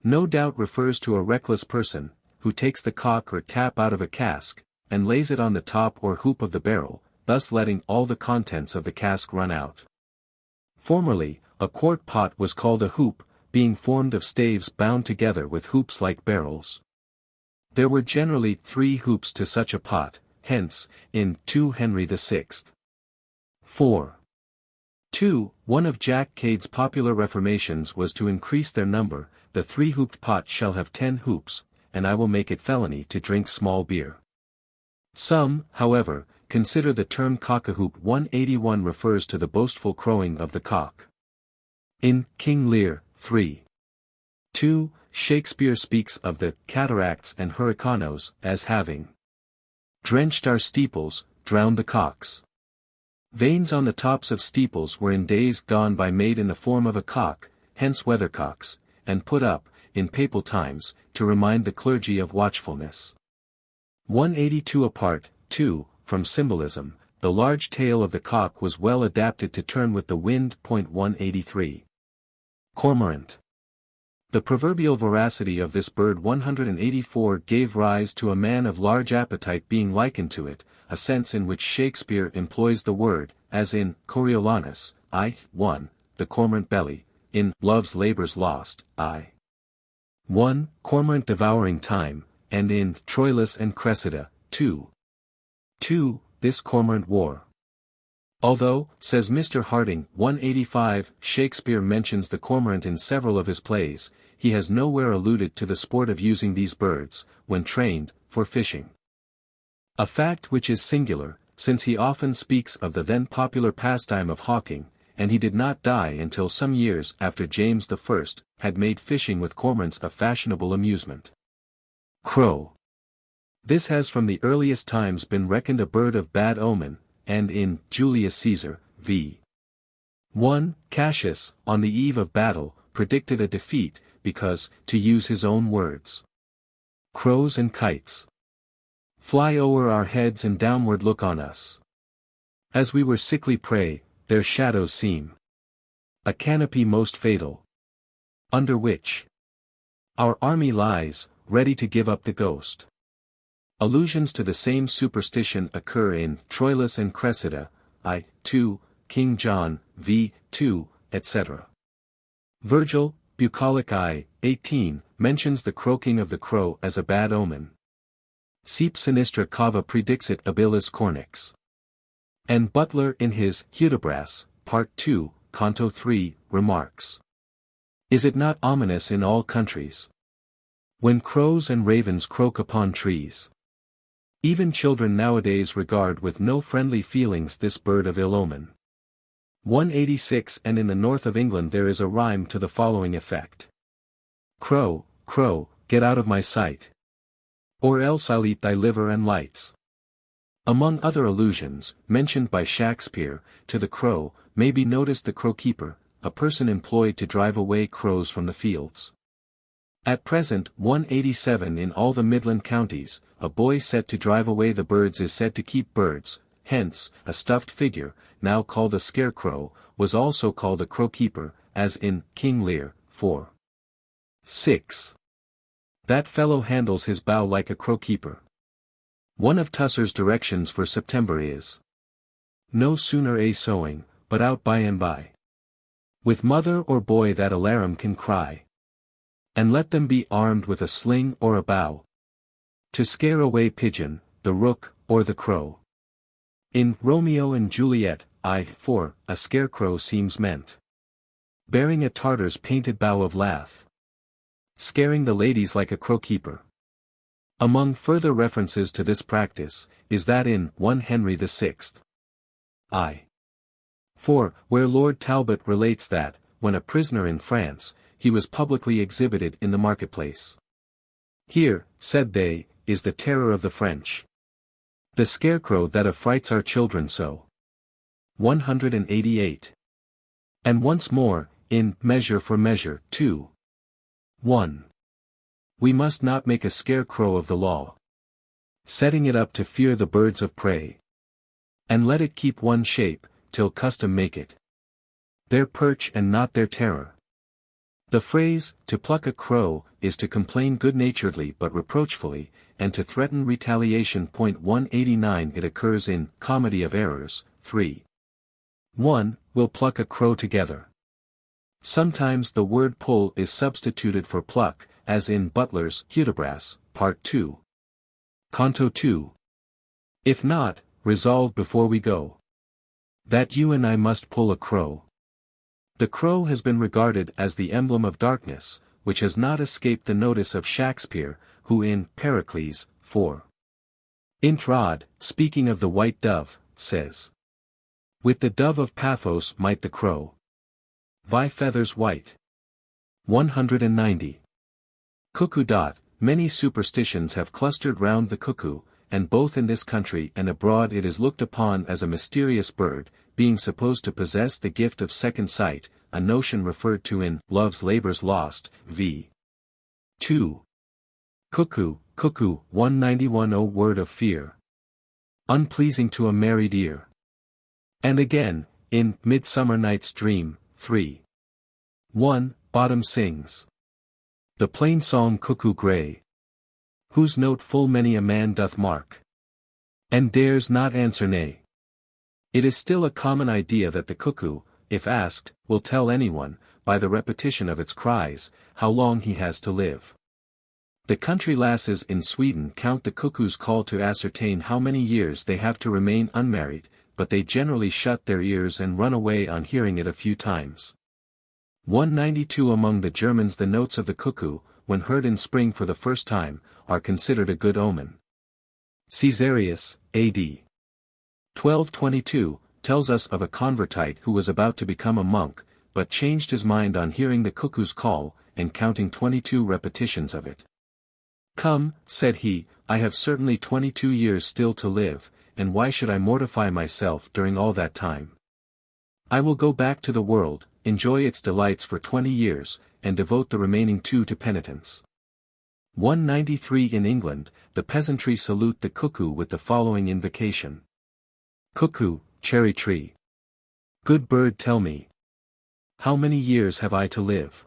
No doubt refers to a reckless person, who takes the cock or tap out of a cask, and lays it on the top or hoop of the barrel, thus letting all the contents of the cask run out. Formerly, a quart pot was called a hoop, being formed of staves bound together with hoops like barrels. There were generally 3 hoops to such a pot, hence, in 2 Henry VI. 4. 2. One of Jack Cade's popular reformations was to increase their number. The 3-hooped pot shall have 10 hoops, and I will make it felony to drink small beer. Some, however, consider the term cock-a-hoop 181 refers to the boastful crowing of the cock. In King Lear, 3. 2, Shakespeare speaks of the cataracts and hurricanos as having drenched our steeples, drowned the cocks. Vanes on the tops of steeples were in days gone by made in the form of a cock, hence weathercocks, and put up, in papal times, to remind the clergy of watchfulness. 182 apart, 2, from symbolism, the large tail of the cock was well adapted to turn with the wind. 183. Cormorant. The proverbial voracity of this bird 184 gave rise to a man of large appetite being likened to it, a sense in which Shakespeare employs the word, as in Coriolanus, I. 1, the cormorant belly, in Love's Labour's Lost, I. 1, cormorant devouring time, and in Troilus and Cressida, 2. 2, this cormorant war. Although, says Mr. Harding 185, Shakespeare mentions the cormorant in several of his plays, he has nowhere alluded to the sport of using these birds, when trained, for fishing. A fact which is singular, since he often speaks of the then popular pastime of hawking, and he did not die until some years after James I had made fishing with cormorants a fashionable amusement. Crow. This has from the earliest times been reckoned a bird of bad omen, and in Julius Caesar, v. 1, Cassius, on the eve of battle, predicted a defeat, because, to use his own words, crows and kites fly o'er our heads and downward look on us. As we were sickly prey, their shadows seem a canopy most fatal, under which our army lies, ready to give up the ghost. Allusions to the same superstition occur in Troilus and Cressida, I. 2, King John, v. 2, etc. Virgil, Bucolic I. 18, mentions the croaking of the crow as a bad omen. Seep sinistra cava predixit abilis cornix. And Butler in his Hudibras, Part 2, Canto 3, remarks, is it not ominous in all countries, when crows and ravens croak upon trees? Even children nowadays regard with no friendly feelings this bird of ill omen. 186. And in the north of England there is a rhyme to the following effect. Crow, crow, get out of my sight, or else I'll eat thy liver and lights. Among other allusions, mentioned by Shakespeare, to the crow, may be noticed the crowkeeper, a person employed to drive away crows from the fields. At present 187 in all the Midland counties, a boy set to drive away the birds is said to keep birds, hence, a stuffed figure, now called a scarecrow, was also called a crowkeeper, as in King Lear, 4. 6. That fellow handles his bow like a crowkeeper. One of Tusser's directions for September is, no sooner a sowing, but out by and by, with mother or boy that alarum can cry. And let them be armed with a sling or a bow, to scare away pigeon, the rook, or the crow. In Romeo and Juliet, I. 4, a scarecrow seems meant, bearing a Tartar's painted bow of lath, scaring the ladies like a crowkeeper. Among further references to this practice, is that in 1 Henry VI. I. 4, where Lord Talbot relates that, when a prisoner in France, he was publicly exhibited in the marketplace. Here, said they, is the terror of the French, the scarecrow that affrights our children so. 188. And once more, in Measure for Measure, 2. 1. We must not make a scarecrow of the law, setting it up to fear the birds of prey, and let it keep one shape, till custom make it their perch and not their terror. The phrase, to pluck a crow, is to complain good-naturedly but reproachfully, and to threaten retaliation. 189. It occurs in Comedy of Errors, 3. 1. We'll pluck a crow together. Sometimes the word pull is substituted for pluck, as in Butler's Hudibras, Part 2. Canto 2. If not, resolve before we go, that you and I must pull a crow. The crow has been regarded as the emblem of darkness, which has not escaped the notice of Shakespeare, who in Pericles, 4. Introd, speaking of the white dove, says, with the dove of Paphos might the crow vie feathers white. 190. Cuckoo. Many superstitions have clustered round the cuckoo, and both in this country and abroad it is looked upon as a mysterious bird, being supposed to possess the gift of second sight, a notion referred to in Love's Labour's Lost, v. 2. Cuckoo, cuckoo, 191. O word of fear, unpleasing to a married ear. And again, in Midsummer Night's Dream, 3. 1, Bottom sings the plain song Cuckoo Grey, whose note full many a man doth mark, and dares not answer nay. It is still a common idea that the cuckoo, if asked, will tell anyone, by the repetition of its cries, how long he has to live. The country lasses in Sweden count the cuckoo's call to ascertain how many years they have to remain unmarried, but they generally shut their ears and run away on hearing it a few times. 192 Among the Germans the notes of the cuckoo, when heard in spring for the first time, are considered a good omen. Caesarius, A.D. 1222, tells us of a convertite who was about to become a monk, but changed his mind on hearing the cuckoo's call, and counting 22 repetitions of it. "Come," said he, "I have certainly 22 years still to live, and why should I mortify myself during all that time? I will go back to the world, enjoy its delights for 20 years, and devote the remaining 2 to penitence." 193 In England, the peasantry salute the cuckoo with the following invocation. Cuckoo, cherry tree. Good bird, tell me, how many years have I to live?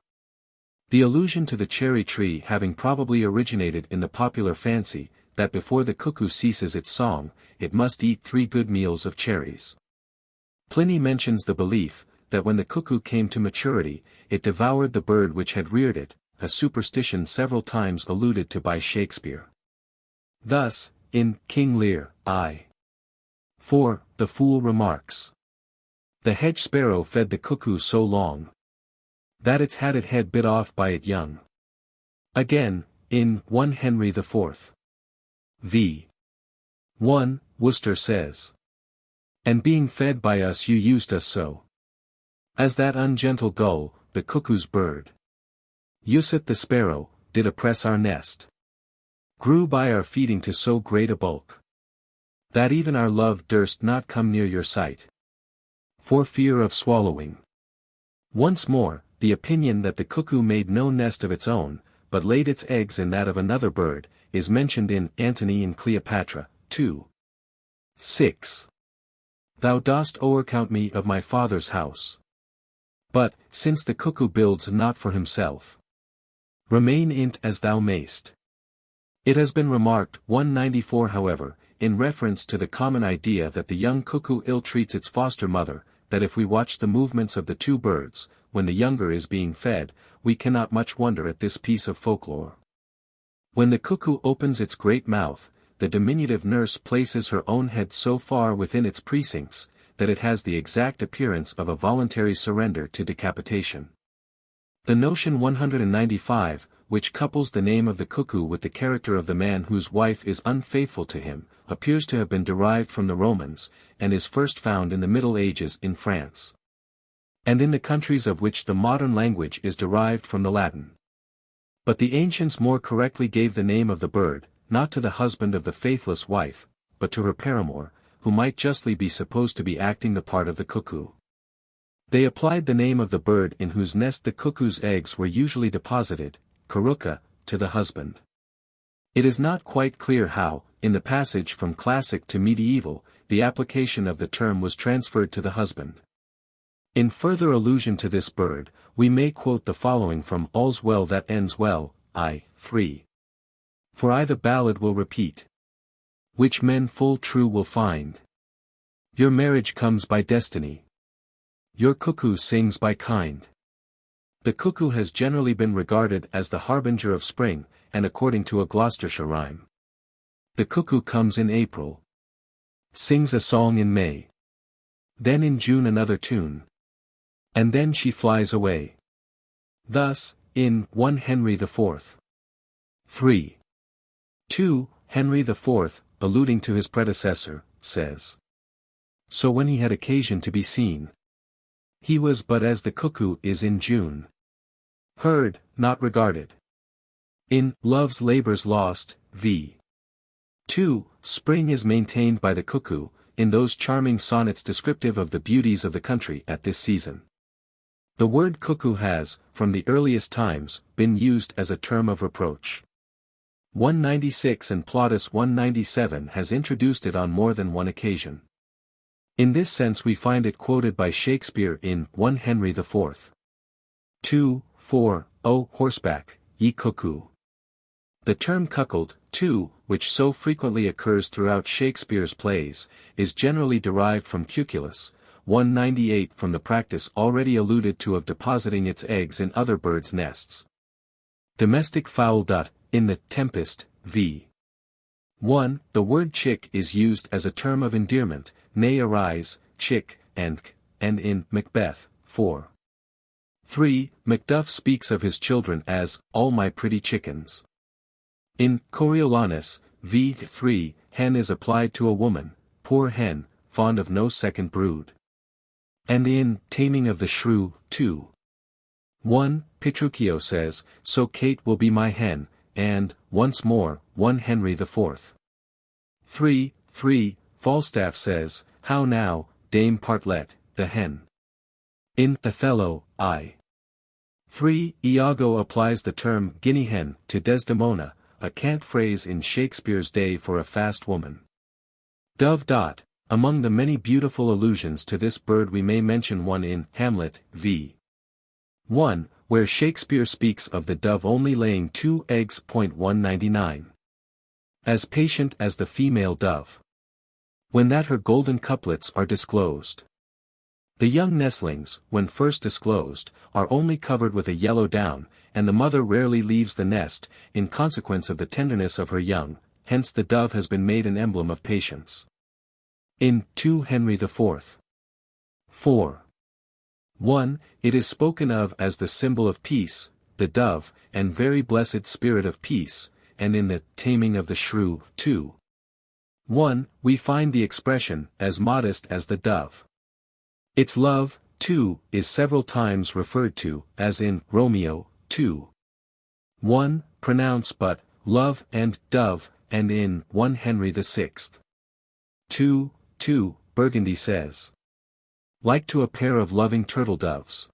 The allusion to the cherry tree having probably originated in the popular fancy, that before the cuckoo ceases its song, it must eat 3 good meals of cherries. Pliny mentions the belief, that when the cuckoo came to maturity, it devoured the bird which had reared it, a superstition several times alluded to by Shakespeare. Thus, in King Lear, I. 4, the fool remarks, "The hedge sparrow fed the cuckoo so long, that its hatted head bit off by it young." Again, in 1 Henry IV. v. 1, Worcester says, "And being fed by us you used us so, as that ungentle gull, the cuckoo's bird, useth the sparrow, did oppress our nest, grew by our feeding to so great a bulk, that even our love durst not come near your sight, for fear of swallowing." Once more, the opinion that the cuckoo made no nest of its own, but laid its eggs in that of another bird, is mentioned in Antony and Cleopatra, 2. 6. "Thou dost o'ercount me of my father's house. But, since the cuckoo builds not for himself, remain in't as thou mayst." It has been remarked, 194 however, in reference to the common idea that the young cuckoo ill-treats its foster mother, that if we watch the movements of the 2 birds, when the younger is being fed, we cannot much wonder at this piece of folklore. When the cuckoo opens its great mouth, the diminutive nurse places her own head so far within its precincts, that it has the exact appearance of a voluntary surrender to decapitation. The notion 195, which couples the name of the cuckoo with the character of the man whose wife is unfaithful to him, appears to have been derived from the Romans, and is first found in the Middle Ages in France, and in the countries of which the modern language is derived from the Latin. But the ancients more correctly gave the name of the bird, not to the husband of the faithless wife, but to her paramour, who might justly be supposed to be acting the part of the cuckoo. They applied the name of the bird in whose nest the cuckoo's eggs were usually deposited, Caruca, to the husband. It is not quite clear how, in the passage from classic to medieval, the application of the term was transferred to the husband. In further allusion to this bird, we may quote the following from All's Well That Ends Well, I. 3. "For I the ballad will repeat, which men full true will find. Your marriage comes by destiny, your cuckoo sings by kind." The cuckoo has generally been regarded as the harbinger of spring, and according to a Gloucestershire rhyme, "The cuckoo comes in April, sings a song in May, then in June another tune, and then she flies away." Thus, in 1 Henry IV. 3. 2, Henry IV, alluding to his predecessor, says, "So when he had occasion to be seen, he was but as the cuckoo is in June, heard, not regarded." In Love's Labours Lost, v. 2, spring is maintained by the cuckoo, in those charming sonnets descriptive of the beauties of the country at this season. The word cuckoo has, from the earliest times, been used as a term of reproach. 196 and Plautus 197 has introduced it on more than one occasion. In this sense we find it quoted by Shakespeare in 1 Henry IV. 2, 4, "O horseback, ye cuckoo." The term cuckold, too, which so frequently occurs throughout Shakespeare's plays, is generally derived from cuculus, 198 from the practice already alluded to of depositing its eggs in other birds' nests. Domestic fowl. In The Tempest, v. 1, the word chick is used as a term of endearment, nay arise, chick, and in Macbeth, 4. 3. Macduff speaks of his children as, all my pretty chickens. In Coriolanus, v. 3, hen is applied to a woman, poor hen, fond of no second brood. And in Taming of the Shrew, 2. 1, Petruchio says, so Kate will be my hen, and, once more, 1 Henry IV. 3. Falstaff says, how now, Dame Partlet, the hen. In Othello, I. 3. Iago applies the term guinea hen to Desdemona, a cant phrase in Shakespeare's day for a fast woman. Dove. Among the many beautiful allusions to this bird we may mention one in Hamlet, v. 1, where Shakespeare speaks of the dove only laying 2 eggs. 199. As patient as the female dove. When that her golden couplets are disclosed. The young nestlings, when first disclosed, are only covered with a yellow down, and the mother rarely leaves the nest, in consequence of the tenderness of her young, hence the dove has been made an emblem of patience. In 2 Henry IV. 4. 1. It is spoken of as the symbol of peace, the dove, and very blessed spirit of peace, and in the Taming of the Shrew, 2. 1, we find the expression, as modest as the dove. Its love, too, is several times referred to, as in Romeo, 2. 1, pronounce but, love and dove, and in 1 Henry VI. 2, Burgundy says. Like to a pair of loving turtle doves.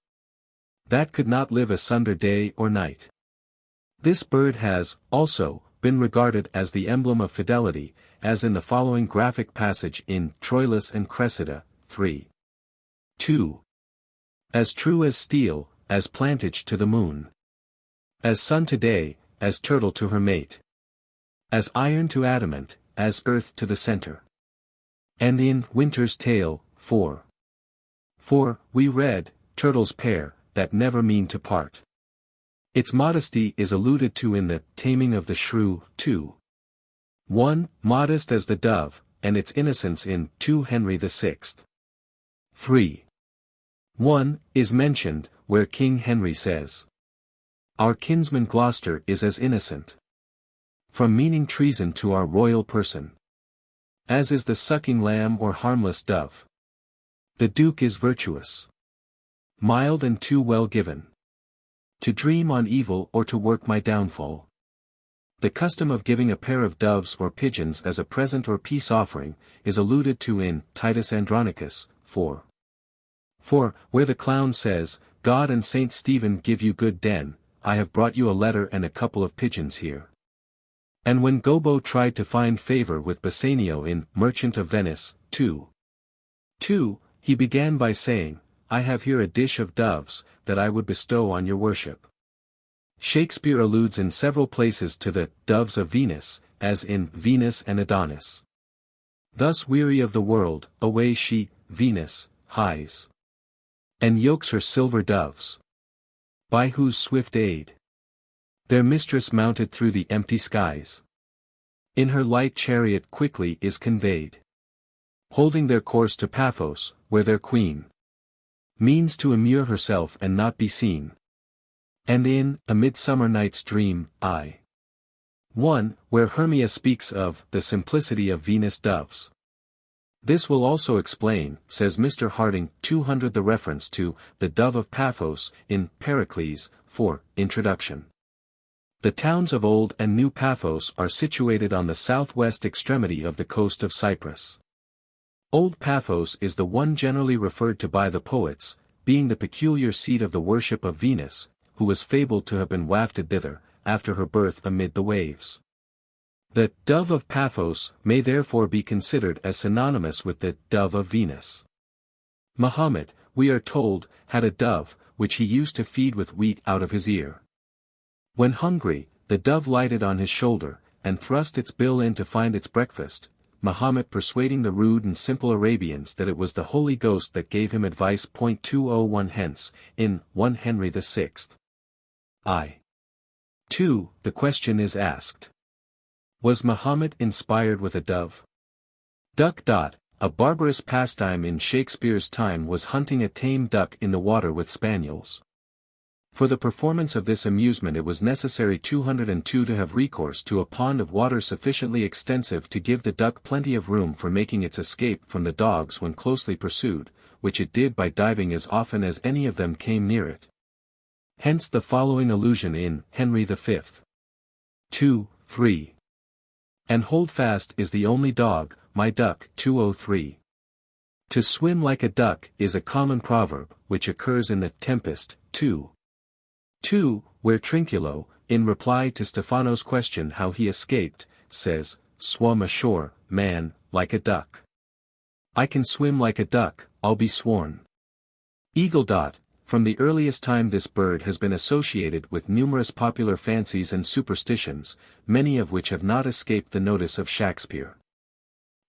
That could not live asunder day or night. This bird has, also, been regarded as the emblem of fidelity, as in the following graphic passage in Troilus and Cressida, 3. 2. As true as steel, as plantage to the moon. As sun to day, as turtle to her mate. As iron to adamant, as earth to the center. And in Winter's Tale, 4. 4, we read, turtles pair, that never mean to part. Its modesty is alluded to in the Taming of the Shrew, 2. 1, modest as the dove, and its innocence in 2 Henry VI. 3. 1, is mentioned, where King Henry says, our kinsman Gloucester is as innocent. From meaning treason to our royal person. As is the sucking lamb or harmless dove. The Duke is virtuous. Mild and too well given. To dream on evil or to work my downfall. The custom of giving a pair of doves or pigeons as a present or peace offering, is alluded to in Titus Andronicus, 4. 4, where the clown says, God and Saint Stephen give you good den, I have brought you a letter and a couple of pigeons here. And when Gobbo tried to find favor with Bassanio in Merchant of Venice, 2. 2, he began by saying, I have here a dish of doves, that I would bestow on your worship. Shakespeare alludes in several places to the doves of Venus, as in Venus and Adonis. Thus weary of the world, away she, Venus, hies. And yokes her silver doves. By whose swift aid their mistress mounted through the empty skies. In her light chariot quickly is conveyed. Holding their course to Paphos, where their queen means to immure herself and not be seen. And in A Midsummer Night's Dream, 1, where Hermia speaks of the simplicity of Venus doves. This will also explain, says Mr. Harding, 200 the reference to the dove of Paphos in Pericles, 4, Introduction. The towns of Old and New Paphos are situated on the southwest extremity of the coast of Cyprus. Old Paphos is the one generally referred to by the poets, being the peculiar seat of the worship of Venus, who was fabled to have been wafted thither, after her birth amid the waves. The dove of Paphos may therefore be considered as synonymous with the dove of Venus. Muhammad, we are told, had a dove, which he used to feed with wheat out of his ear. When hungry, the dove lighted on his shoulder, and thrust its bill in to find its breakfast, Muhammad persuading the rude and simple Arabians that it was the Holy Ghost that gave him advice. 201 hence, in 1 Henry VI. 2. The question is asked. Was Muhammad inspired with a dove? Duck. A barbarous pastime in Shakespeare's time was hunting a tame duck in the water with spaniels. For the performance of this amusement it was necessary 202 to have recourse to a pond of water sufficiently extensive to give the duck plenty of room for making its escape from the dogs when closely pursued, which it did by diving as often as any of them came near it. Hence the following allusion in Henry V. 2:3. And Holdfast is the only dog, my duck. 203. To swim like a duck is a common proverb, which occurs in the Tempest, 2:2, where Trinculo, in reply to Stephano's question how he escaped, says, swum ashore, man, like a duck. I can swim like a duck, I'll be sworn. Eagle. From the earliest time this bird has been associated with numerous popular fancies and superstitions, many of which have not escaped the notice of Shakespeare.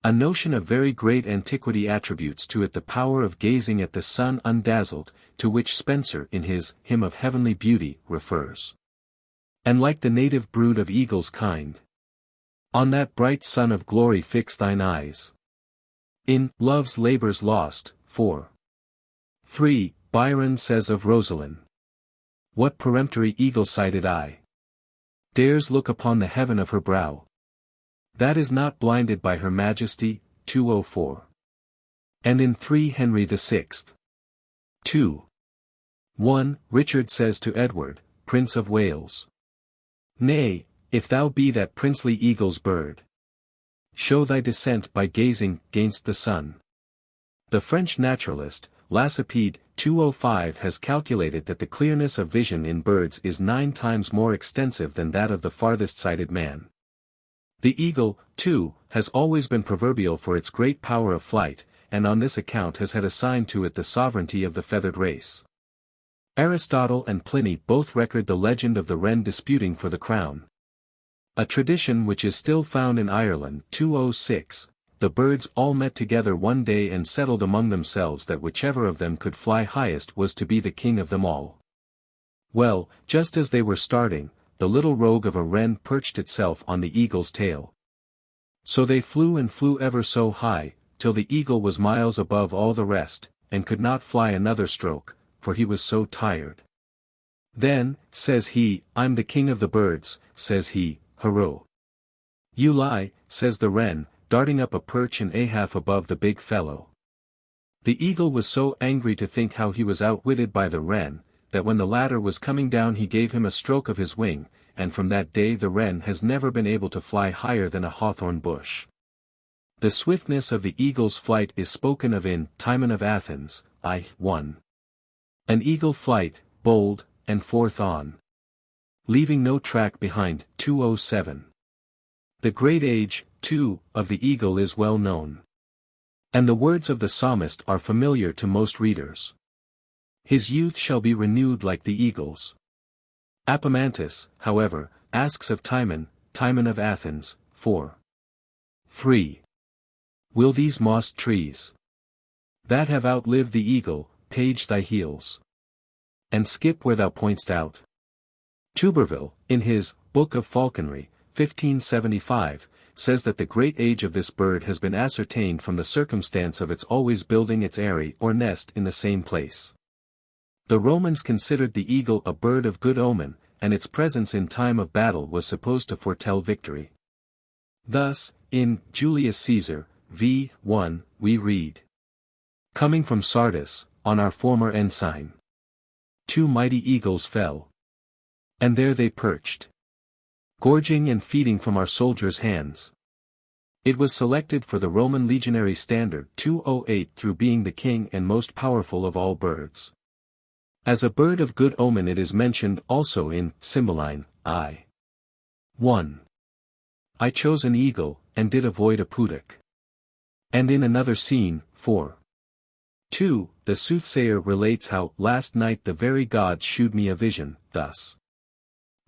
A notion of very great antiquity attributes to it the power of gazing at the sun undazzled, to which Spenser in his Hymn of Heavenly Beauty refers. And like the native brood of eagles kind, on that bright sun of glory fix thine eyes. In Love's Labours Lost, 4:3, Byron says of Rosaline, what peremptory eagle-sighted eye dares look upon the heaven of her brow, that is not blinded by her majesty. 204. And in 3 Henry VI. 2:1, Richard says to Edward, Prince of Wales, nay, if thou be that princely eagle's bird, show thy descent by gazing 'gainst the sun. The French naturalist, Lacépède, 205 has calculated that the clearness of vision in birds is 9 times more extensive than that of the farthest-sighted man. The eagle, too, has always been proverbial for its great power of flight, and on this account has had assigned to it the sovereignty of the feathered race. Aristotle and Pliny both record the legend of the wren disputing for the crown. A tradition which is still found in Ireland. 206, the birds all met together one day and settled among themselves that whichever of them could fly highest was to be the king of them all. Well, just as they were starting, the little rogue of a wren perched itself on the eagle's tail. So they flew and flew ever so high, till the eagle was miles above all the rest, and could not fly another stroke, for he was so tired. Then, says he, I'm the king of the birds, says he, hurrah. You lie, says the wren, darting up a perch and a half above the big fellow. The eagle was so angry to think how he was outwitted by the wren, that when the latter was coming down he gave him a stroke of his wing, and from that day the wren has never been able to fly higher than a hawthorn bush. The swiftness of the eagle's flight is spoken of in Timon of Athens, I:1. An eagle flight, bold, and forth on, leaving no track behind. 207. The great age, too, of the eagle is well known. And the words of the psalmist are familiar to most readers. His youth shall be renewed like the eagle's. Apomantus, however, asks of Timon of Athens, 4:3. Will these mossed trees, that have outlived the eagle, page thy heels, and skip where thou point'st out? Tuberville, in his Book of Falconry, 1575, says that the great age of this bird has been ascertained from the circumstance of its always building its eyrie or nest in the same place. The Romans considered the eagle a bird of good omen, and its presence in time of battle was supposed to foretell victory. Thus, in Julius Caesar, v. 1, we read, coming from Sardis, on our former ensign, 2 mighty eagles fell, and there they perched, gorging and feeding from our soldiers' hands. It was selected for the Roman legionary standard 208 through being the king and most powerful of all birds. As a bird of good omen it is mentioned also in Cymbeline, I:1. I chose an eagle, and did avoid a puddock. And in another scene, 4:2, the soothsayer relates how, last night the very gods shewed me a vision, thus.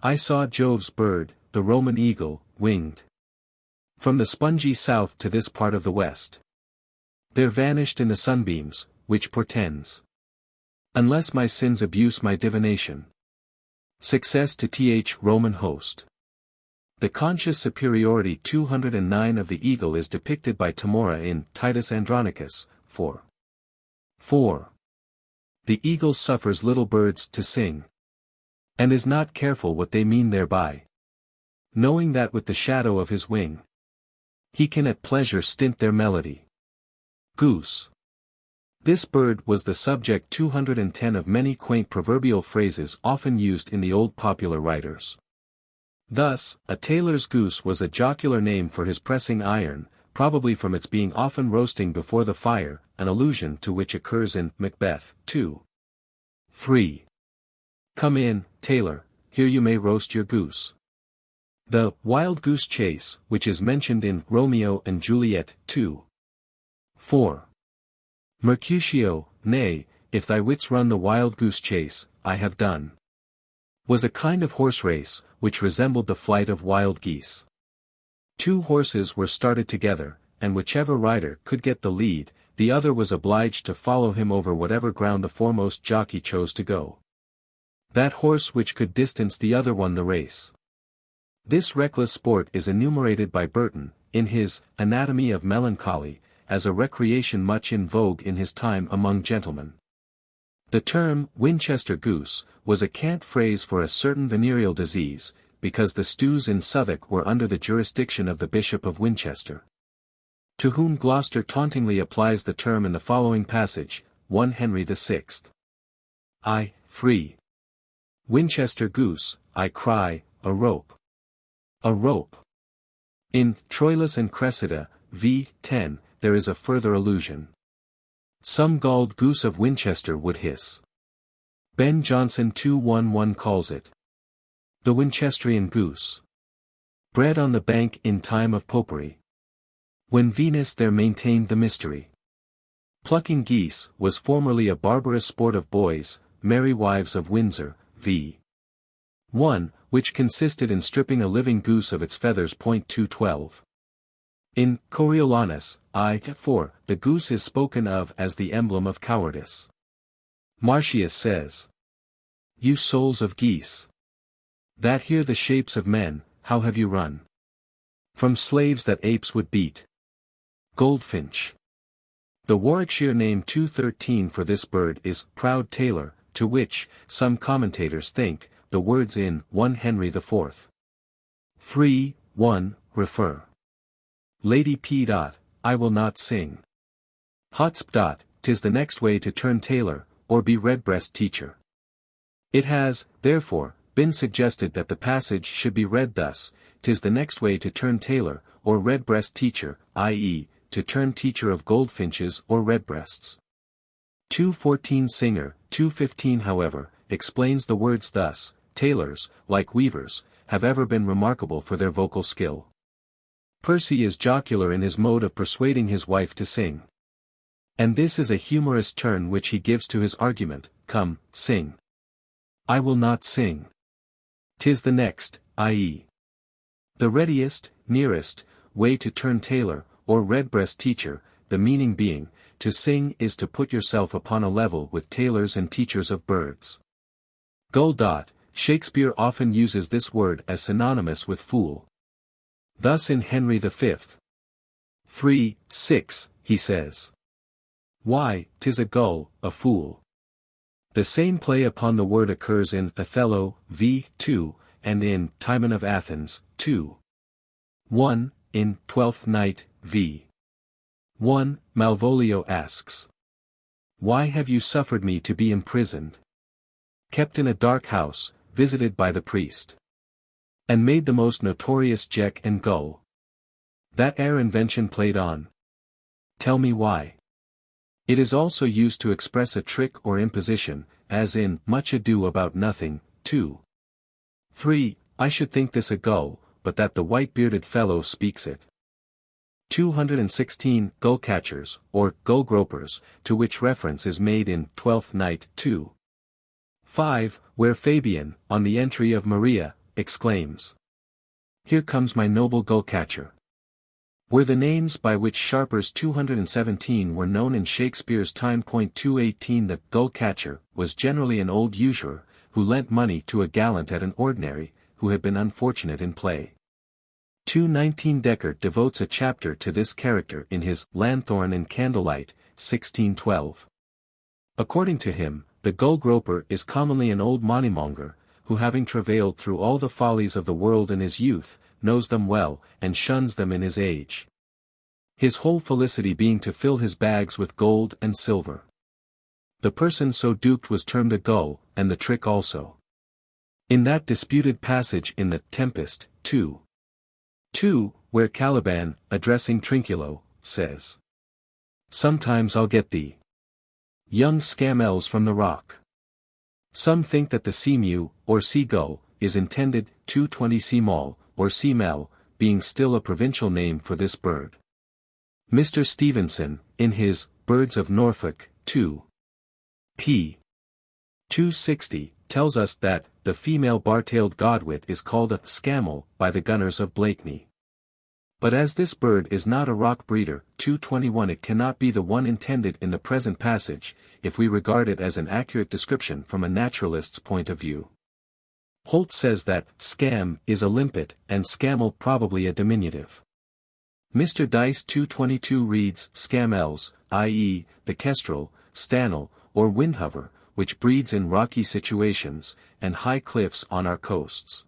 I saw Jove's bird, the Roman eagle, winged from the spongy south to this part of the west. There vanished in the sunbeams, which portends, unless my sins abuse my divination, success to th Roman host. The conscious superiority 209 of the eagle is depicted by Tamora in Titus Andronicus, 4:4. The eagle suffers little birds to sing. and is not careful what they mean thereby. Knowing that with the shadow of his wing, he can at pleasure stint their melody. Goose. This bird was the subject 210 of many quaint proverbial phrases often used in the old popular writers. Thus, a tailor's goose was a jocular name for his pressing iron, probably from its being often roasting before the fire, an allusion to which occurs in Macbeth, 2. 3. Come in, tailor, here you may roast your goose. The wild goose chase, which is mentioned in Romeo and Juliet, 2. 4. Mercutio, nay, if thy wits run the wild goose chase, I have done. Was a kind of horse race, which resembled the flight of wild geese. 2 horses were started together, and whichever rider could get the lead, the other was obliged to follow him over whatever ground the foremost jockey chose to go. That horse which could distance the other won the race. This reckless sport is enumerated by Burton, in his Anatomy of Melancholy, as a recreation much in vogue in his time among gentlemen. The term, Winchester goose, was a cant phrase for a certain venereal disease, because the stews in Southwark were under the jurisdiction of the Bishop of Winchester, to whom Gloucester tauntingly applies the term in the following passage, 1 Henry VI. I, free. Winchester goose, I cry, a rope. A rope. In Troilus and Cressida, v. 10, there is a further allusion. Some galled goose of Winchester would hiss. Ben Jonson 211 calls it the Winchesterian goose. Bred on the bank in time of popery, when Venus there maintained the mystery. Plucking geese was formerly a barbarous sport of boys, merry wives of Windsor, v. 1, which consisted in stripping a living goose of its feathers. 212. In Coriolanus, I. 4, the goose is spoken of as the emblem of cowardice. Martius says, You souls of geese, that hear the shapes of men, how have you run from slaves that apes would beat? Goldfinch. The Warwickshire name 213 for this bird is proud tailor, to which, some commentators think, the words in 1 Henry IV. 3, 1, refer. Lady P. I will not sing. Hotsp. 'Tis the next way to turn tailor, or be redbreast teacher. It has, therefore, been suggested that the passage should be read thus, 'Tis the next way to turn tailor, or redbreast teacher, i.e., to turn teacher of goldfinches or redbreasts. 214 Singer, 215 however, explains the words thus, tailors, like weavers, have ever been remarkable for their vocal skill. Percy is jocular in his mode of persuading his wife to sing. And this is a humorous turn which he gives to his argument, come, sing. I will not sing. 'Tis the next, i.e. the readiest, nearest, way to turn tailor, or redbreast teacher, the meaning being, to sing is to put yourself upon a level with tailors and teachers of birds. Gull. Shakespeare often uses this word as synonymous with fool. Thus in Henry V. 3, 6, he says, Why, 'tis a gull, a fool. The same play upon the word occurs in Othello, v. 2, and in Timon of Athens, 2. 1, in Twelfth Night, v. 1, Malvolio asks, Why have you suffered me to be imprisoned? Kept in a dark house, visited by the priest. And made the most notorious Jeck and Gull. That air invention played on. Tell me why. It is also used to express a trick or imposition, as in Much Ado About Nothing, 2. 3, I should think this a gull, but that the white-bearded fellow speaks it. 216 Gull-catchers, or gull-gropers, to which reference is made in Twelfth Night, 2. 5, where Fabian, on the entry of Maria, exclaims, Here comes my noble gull-catcher. Were the names by which sharpers 217 were known in Shakespeare's time. 218 The gull-catcher was generally an old usurer, who lent money to a gallant at an ordinary, who had been unfortunate in play. 219 Dekker devotes a chapter to this character in his Lanthorn and Candlelight, 1612. According to him, the gull-groper is commonly an old moneymonger, who having travailed through all the follies of the world in his youth, knows them well, and shuns them in his age. His whole felicity being to fill his bags with gold and silver. The person so duped was termed a gull, and the trick also. In that disputed passage in the Tempest, 2, where Caliban, addressing Trinculo, says, "Sometimes I'll get thee, young scamels from the rock." Some think that the seamew, or seagull, is intended, 220 seamall, or seamel, being still a provincial name for this bird. Mr. Stevenson, in his Birds of Norfolk, 2 p. 260, tells us that the female bar-tailed godwit is called a scamel by the gunners of Blakeney. But as this bird is not a rock breeder, 221, it cannot be the one intended in the present passage, if we regard it as an accurate description from a naturalist's point of view. Holt says that scam is a limpet, and scamel probably a diminutive. Mr. Dice 222 reads scamels, i.e., the kestrel, stanel, or windhover, which breeds in rocky situations, and high cliffs on our coasts.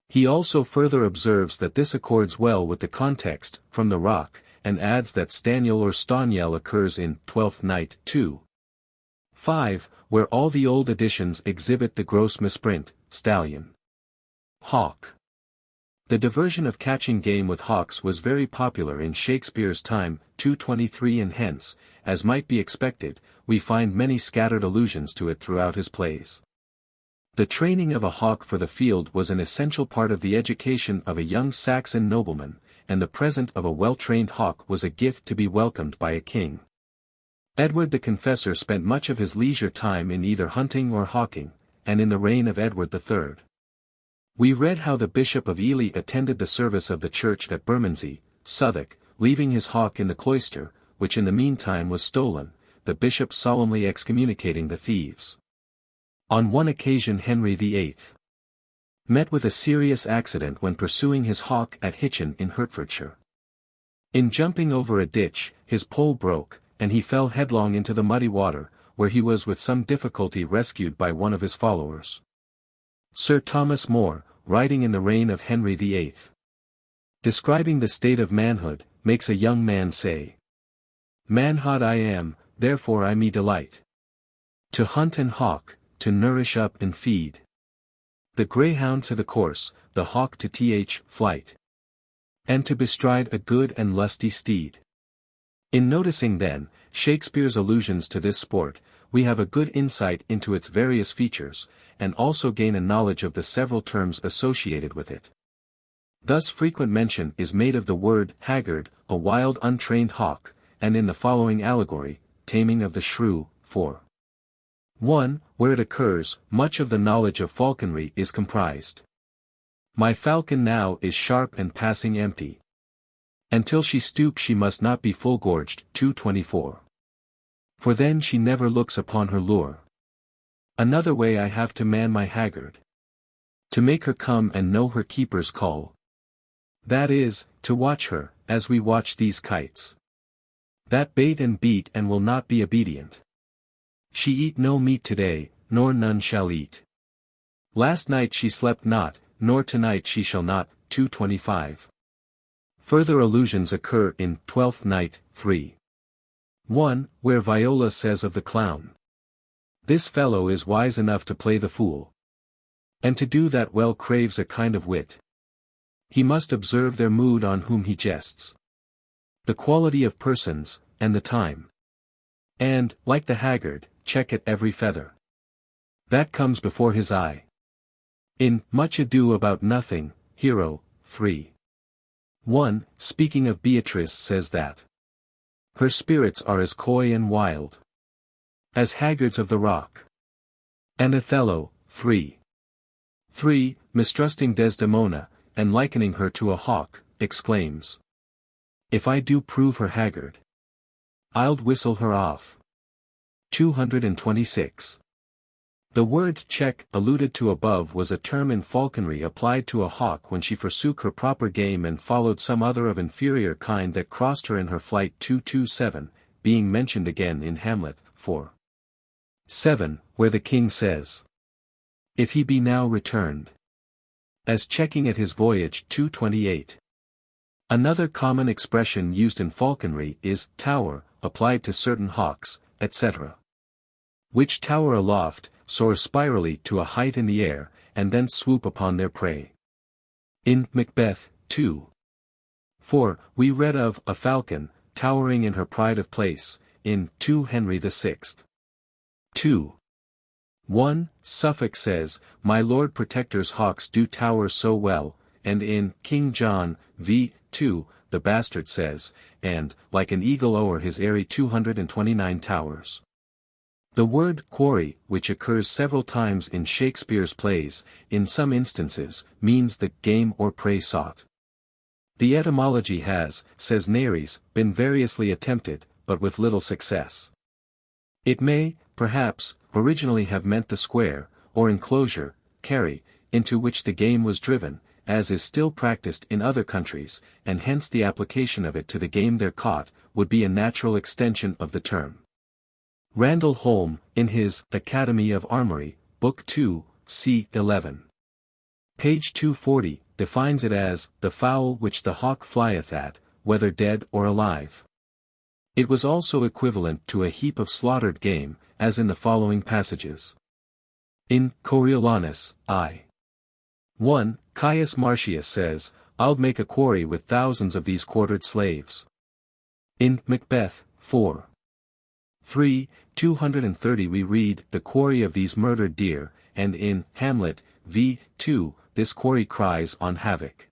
He also further observes that this accords well with the context, from the rock, and adds that staniel or staniel occurs in Twelfth Night 2:5, where all the old editions exhibit the gross misprint, stallion. Hawk. The diversion of catching game with hawks was very popular in Shakespeare's time, 223, and hence, as might be expected, we find many scattered allusions to it throughout his plays. The training of a hawk for the field was an essential part of the education of a young Saxon nobleman, and the present of a well-trained hawk was a gift to be welcomed by a king. Edward the Confessor spent much of his leisure time in either hunting or hawking, and in the reign of Edward III. We read how the Bishop of Ely attended the service of the church at Bermondsey, Southwark, leaving his hawk in the cloister, which in the meantime was stolen, the bishop solemnly excommunicating the thieves. On one occasion Henry VIII met with a serious accident when pursuing his hawk at Hitchin in Hertfordshire. In jumping over a ditch, his pole broke, and he fell headlong into the muddy water, where he was with some difficulty rescued by one of his followers. Sir Thomas More, writing in the reign of Henry VIII, describing the state of manhood, makes a young man say, "Manhood I am, therefore I me delight to hunt and hawk, to nourish up and feed. The greyhound to the course, the hawk to flight, and to bestride a good and lusty steed." In noticing then, Shakespeare's allusions to this sport, we have a good insight into its various features, and also gain a knowledge of the several terms associated with it. Thus frequent mention is made of the word haggard, a wild untrained hawk, and in the following allegory, Taming of the Shrew, 4:1, where it occurs, much of the knowledge of falconry is comprised. "My falcon now is sharp and passing empty. Until she stoop she must not be full gorged," 224. "For then she never looks upon her lure. Another way I have to man my haggard, to make her come and know her keeper's call. That is, to watch her, as we watch these kites, that bait and beat and will not be obedient. She eat no meat today, nor none shall eat. Last night she slept not, nor tonight she shall not," 225. Further allusions occur in Twelfth Night, 3:1, where Viola says of the clown, "This fellow is wise enough to play the fool, and to do that well craves a kind of wit. He must observe their mood on whom he jests, the quality of persons, and the time. And, like the haggard, check at every feather that comes before his eye." In Much Ado About Nothing, Hero, 3:1, speaking of Beatrice says that her spirits are as coy and wild as haggards of the rock. And Othello, 3:3, mistrusting Desdemona, and likening her to a hawk, exclaims, "If I do prove her haggard, I'll whistle her off." 226. The word check alluded to above was a term in falconry applied to a hawk when she forsook her proper game and followed some other of inferior kind that crossed her in her flight. 227, being mentioned again in Hamlet, 4:7, where the king says, If he be now returned. As checking at his voyage 228. Another common expression used in falconry is tower, applied to certain hawks, etc. Which tower aloft, soar spirally to a height in the air, and then swoop upon their prey. In Macbeth, 2. 4, we read of a falcon, towering in her pride of place, in 2 Henry VI. 2. 1, Suffolk says, my Lord Protector's hawks do tower so well, and in King John, v. 2, the bastard says, and, like an eagle o'er his eyrie 229 towers. The word quarry, which occurs several times in Shakespeare's plays, in some instances, means the game or prey sought. The etymology has, says Nares, been variously attempted, but with little success. It may, perhaps, originally have meant the square, or enclosure, carry, into which the game was driven, as is still practiced in other countries, and hence the application of it to the game there caught, would be a natural extension of the term. Randall Holm, in his Academy of Armory, Book 2, c. 11. Page 240, defines it as, the fowl which the hawk flieth at, whether dead or alive. It was also equivalent to a heap of slaughtered game, as in the following passages. In Coriolanus, I. 1, Caius Marcius says, I'll make a quarry with thousands of these quartered slaves. In Macbeth, 4. 3, 230 we read, the quarry of these murdered deer, and in Hamlet, v. 2, this quarry cries on havoc.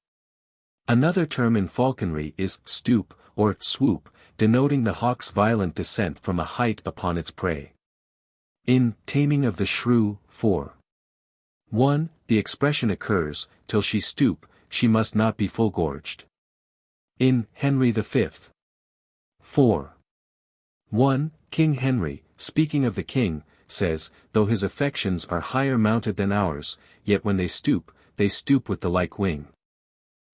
Another term in falconry is stoop, or swoop, denoting the hawk's violent descent from a height upon its prey. In Taming of the Shrew, 4. 1, the expression occurs, till she stoop, she must not be full gorged. In Henry V. 4. 1, King Henry, speaking of the king, says, though his affections are higher mounted than ours, yet when they stoop with the like wing.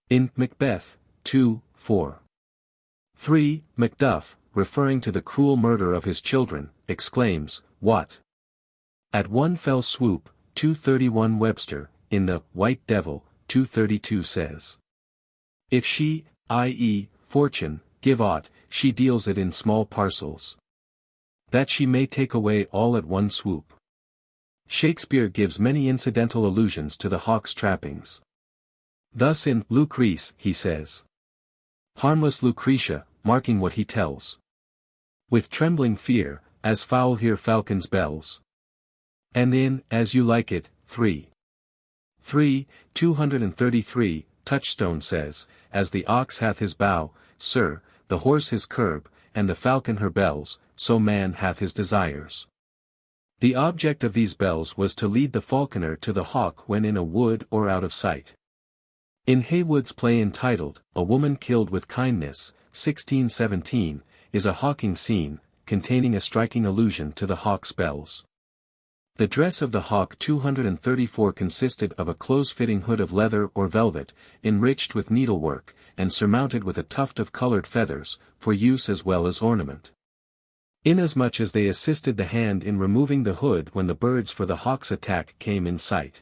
In Macbeth, 2, 4. 3, Macduff, referring to the cruel murder of his children, exclaims, what? At one fell swoop, 231 Webster, in the White Devil, 232 says. If she, i.e., fortune, give aught, she deals it in small parcels. That she may take away all at one swoop. Shakespeare gives many incidental allusions to the hawk's trappings. Thus in Lucrece he says, harmless Lucretia, marking what he tells. With trembling fear, as fowl hear falcons' bells. And in As You Like It, 3. 233, Touchstone says, as the ox hath his bow, sir, the horse his curb, and the falcon her bells, so man hath his desires. The object of these bells was to lead the falconer to the hawk when in a wood or out of sight. In Heywood's play entitled, A Woman Killed with Kindness, 1617, is a hawking scene, containing a striking allusion to the hawk's bells. The dress of the hawk 234 consisted of a close-fitting hood of leather or velvet, enriched with needlework, and surmounted with a tuft of colored feathers, for use as well as ornament. Inasmuch as they assisted the hand in removing the hood when the birds for the hawk's attack came in sight.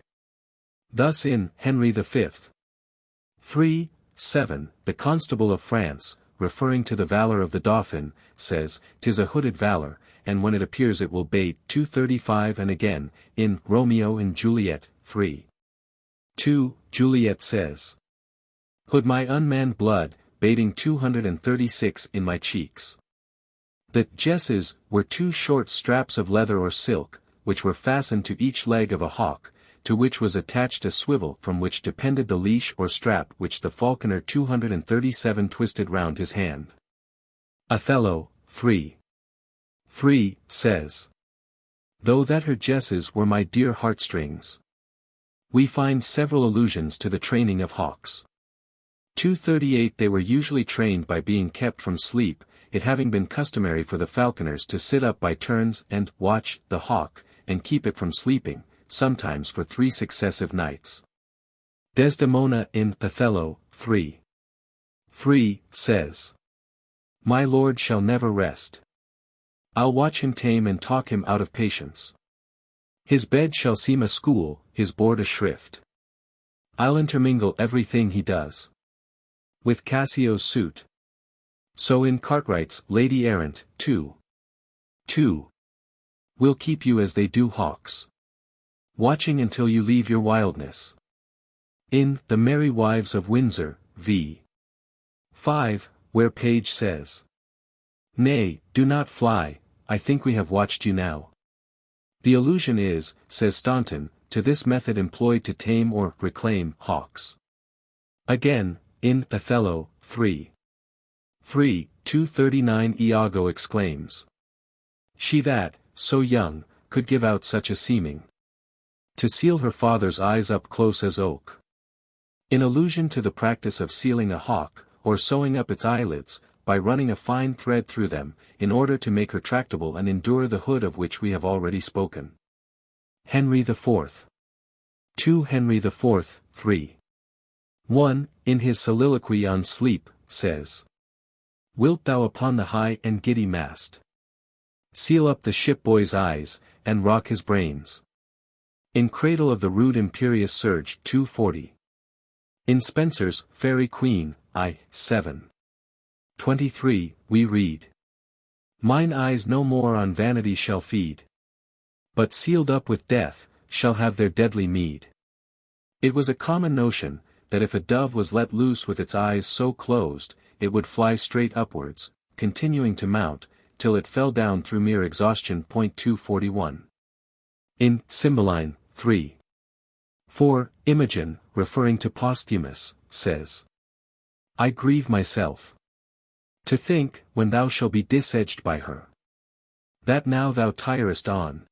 Thus in Henry V. 3, 7, the Constable of France, referring to the valor of the Dauphin, says, "'Tis a hooded valor, and when it appears it will bait." 235 and again, in Romeo and Juliet, 3. 2, Juliet says, "Hood my unmanned blood, baiting 236 in my cheeks." The jesses were two short straps of leather or silk, which were fastened to each leg of a hawk, to which was attached a swivel from which depended the leash or strap which the falconer 237 twisted round his hand. Othello, 3. 3, says, "Though that her jesses were my dear heartstrings." We find several allusions to the training of hawks. 238 They were usually trained by being kept from sleep, it having been customary for the falconers to sit up by turns and watch the hawk, and keep it from sleeping, sometimes for 3 successive nights. Desdemona in Othello, 3. 3, says, "My lord shall never rest. I'll watch him tame and talk him out of patience. His bed shall seem a school, his board a shrift. I'll intermingle everything he does with Cassio's suit. So in Cartwright's Lady Errant, 2. We'll keep you as they do hawks, watching until you leave your wildness. In The Merry Wives of Windsor, v. 5, where Page says, "Nay, do not fly, I think we have watched you now." The allusion is, says Staunton, to this method employed to tame or reclaim hawks. Again, in Othello, 3. 239 Iago exclaims, "She that, so young, could give out such a seeming, to seal her father's eyes up close as oak." In allusion to the practice of sealing a hawk, or sewing up its eyelids, by running a fine thread through them, in order to make her tractable and endure the hood of which we have already spoken. Henry IV. 2 Henry IV, 3. 1, in his soliloquy on sleep, says, "Wilt thou upon the high and giddy mast seal up the ship-boy's eyes, and rock his brains?" In Cradle of the Rude Imperious Surge, 240. In Spenser's Fairy Queen, I. 7. 23, we read, "Mine eyes no more on vanity shall feed, but sealed up with death, shall have their deadly meed." It was a common notion, that if a dove was let loose with its eyes so closed, it would fly straight upwards, continuing to mount, till it fell down through mere exhaustion. 241. In Cymbeline, 3. 4, Imogen, referring to Posthumus, says, "I grieve myself to think, when thou shalt be disedged by her, that now thou tirest on."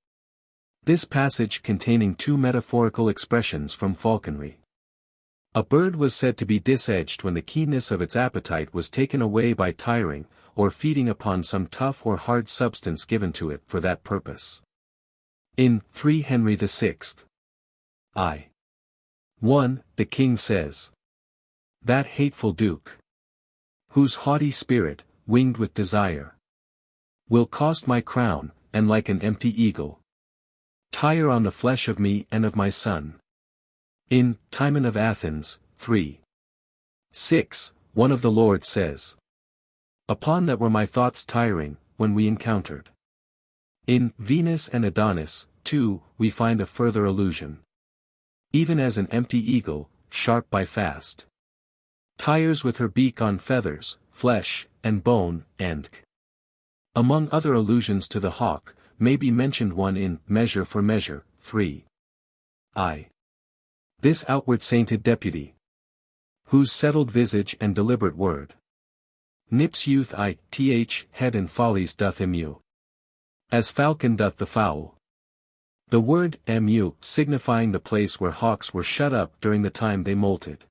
This passage containing two metaphorical expressions from falconry. A bird was said to be disedged when the keenness of its appetite was taken away by tiring, or feeding upon some tough or hard substance given to it for that purpose. In 3 Henry VI. I. 1, the king says, "That hateful duke, whose haughty spirit, winged with desire, will cost my crown, and like an empty eagle, tire on the flesh of me and of my son." In Timon of Athens, 3. 6, one of the Lord says, "Upon that were my thoughts tiring, when we encountered." In Venus and Adonis, 2, we find a further allusion. "Even as an empty eagle, sharp by fast, tires with her beak on feathers, flesh, and bone, and." Among other allusions to the hawk, may be mentioned one in Measure for Measure, 3. I. This outward sainted deputy, whose settled visage and deliberate word nips youth head and follies doth immue, as falcon doth the fowl. The word mu signifying the place where hawks were shut up during the time they molted.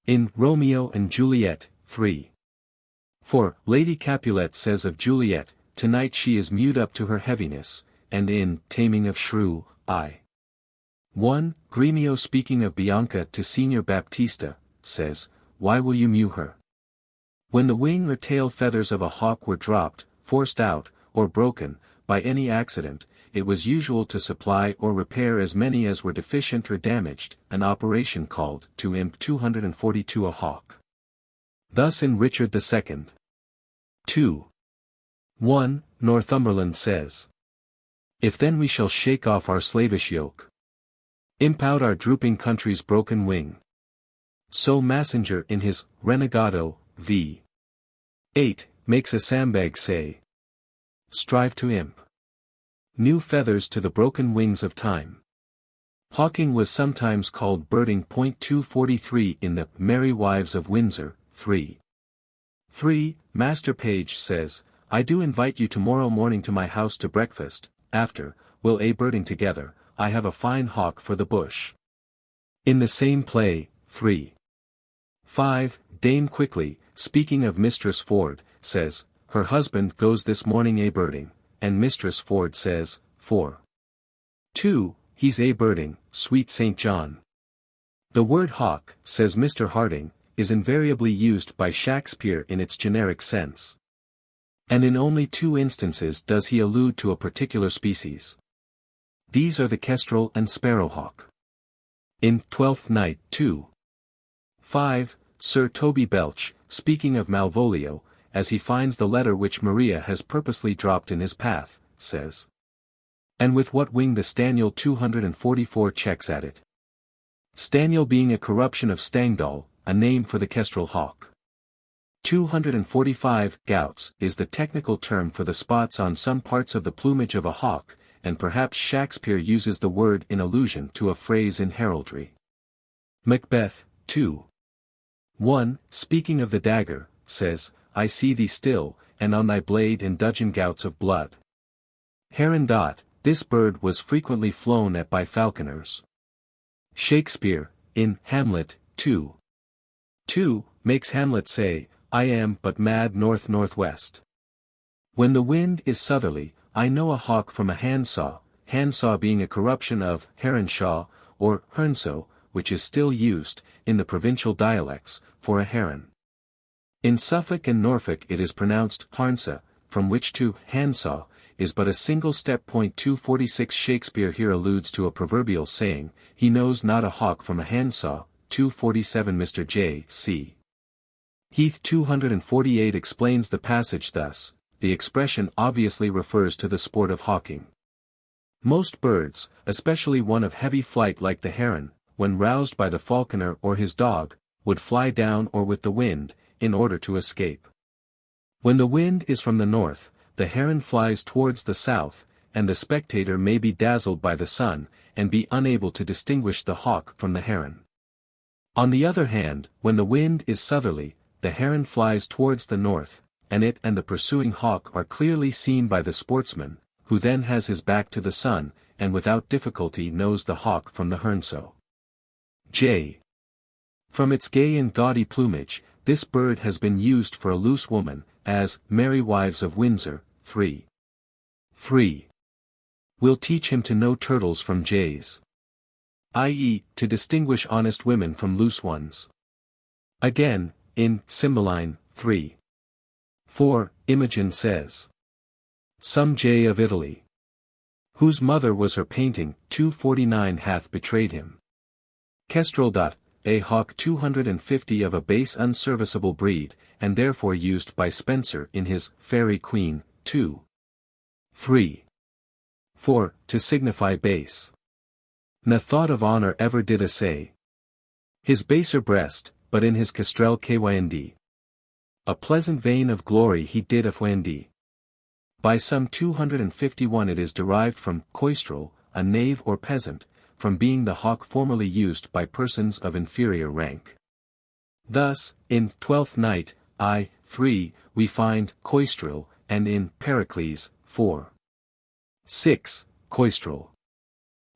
In Romeo and Juliet, 3. 4, Lady Capulet says of Juliet, "Tonight she is mewed up to her heaviness," and in Taming of Shrew, I. 1, Gremio speaking of Bianca to Signor Baptista, says, "Why will you mew her?" When the wing or tail feathers of a hawk were dropped, forced out, or broken, by any accident, it was usual to supply or repair as many as were deficient or damaged, an operation called to imp 242 a hawk. Thus in Richard II. 2. 1, Northumberland says, "If then we shall shake off our slavish yoke, imp out our drooping country's broken wing." So Massinger in his Renegado, v. 8, makes a sambag say, "Strive to imp new feathers to the broken wings of time." Hawking was sometimes called birding. 243 in the Merry Wives of Windsor, 3. 3, Master Page says, "I do invite you tomorrow morning to my house to breakfast, after, we'll a birding together, I have a fine hawk for the bush." In the same play, 3. 5, Dame Quickly, speaking of Mistress Ford, says, "Her husband goes this morning a birding," and Mistress Ford says, 4. 2, "He's a birding, sweet St. John." The word hawk, says Mr. Harding, is invariably used by Shakespeare in its generic sense. And in only 2 instances does he allude to a particular species. These are the kestrel and sparrowhawk. In Twelfth Night, 2. 5, Sir Toby Belch, speaking of Malvolio, as he finds the letter which Maria has purposely dropped in his path, says. And with what wing the Staniel 244 checks at it. Staniel being a corruption of Stangdal, a name for the kestrel hawk. 245 gouts is the technical term for the spots on some parts of the plumage of a hawk, and perhaps Shakespeare uses the word in allusion to a phrase in heraldry. Macbeth, 2. 1, speaking of the dagger, says, I see thee still, and on thy blade indulgent gouts of blood. Heron. This bird was frequently flown at by falconers. Shakespeare, in Hamlet, 2. 2, makes Hamlet say, I am but mad north-northwest. When the wind is southerly, I know a hawk from a handsaw being a corruption of heronshaw, or hernso, which is still used, in the provincial dialects, for a heron. In Suffolk and Norfolk it is pronounced harnsa, from which to handsaw is but a single step. 246 Shakespeare here alludes to a proverbial saying, he knows not a hawk from a handsaw. 247 Mr. J. C. Heath 248 explains the passage thus, the expression obviously refers to the sport of hawking. Most birds, especially one of heavy flight like the heron, when roused by the falconer or his dog, would fly down or with the wind, in order to escape. When the wind is from the north, the heron flies towards the south, and the spectator may be dazzled by the sun, and be unable to distinguish the hawk from the heron. On the other hand, when the wind is southerly, the heron flies towards the north, and it and the pursuing hawk are clearly seen by the sportsman, who then has his back to the sun, and without difficulty knows the hawk from the hernso. J. From its gay and gaudy plumage, this bird has been used for a loose woman, as Merry Wives of Windsor, 3. 3. Will teach him to know turtles from jays. I.e., to distinguish honest women from loose ones. Again, in Cymbeline, 3. 4, Imogen says. Some jay of Italy, whose mother was her painting, 249 hath betrayed him. Kestrel. A hawk 250 of a base unserviceable breed, and therefore used by Spenser in his Fairy Queen, 2. 3. 4, to signify base. Na thought of honor ever did assay his baser breast, but in his kestrel kynd. A pleasant vein of glory he did offend. By some 251 it is derived from coistrel, a knave or peasant, from being the hawk formerly used by persons of inferior rank. Thus, in Twelfth Night, I. 3, we find coistrel, and in Pericles, 4. 6, coistrel.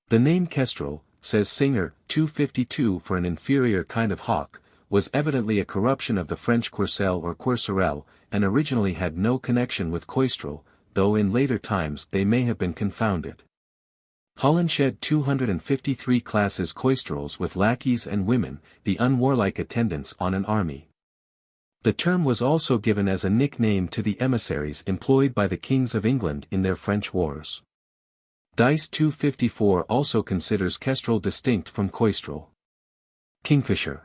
The name kestrel, says Singer, 252 for an inferior kind of hawk, was evidently a corruption of the French courcelle or courcerelle, and originally had no connection with coistrel, though in later times they may have been confounded. Holinshed 253 classes coistrels with lackeys and women, the unwarlike attendants on an army. The term was also given as a nickname to the emissaries employed by the kings of England in their French wars. Dice 254 also considers kestrel distinct from coistrel. Kingfisher.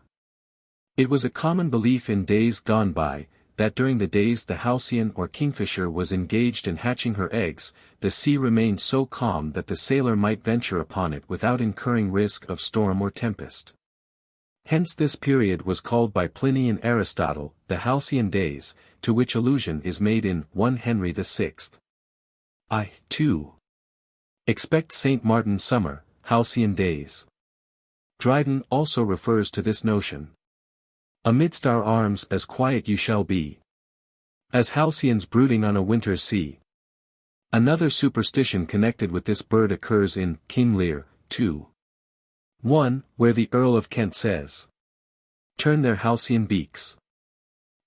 It was a common belief in days gone by, that during the days the halcyon or kingfisher was engaged in hatching her eggs, the sea remained so calm that the sailor might venture upon it without incurring risk of storm or tempest. Hence this period was called by Pliny and Aristotle, the halcyon days, to which allusion is made in 1 Henry VI. I. 2. Expect St. Martin's summer, halcyon days. Dryden also refers to this notion. Amidst our arms as quiet you shall be, as halcyons brooding on a winter sea. Another superstition connected with this bird occurs in King Lear, 2. 1, where the Earl of Kent says, turn their halcyon beaks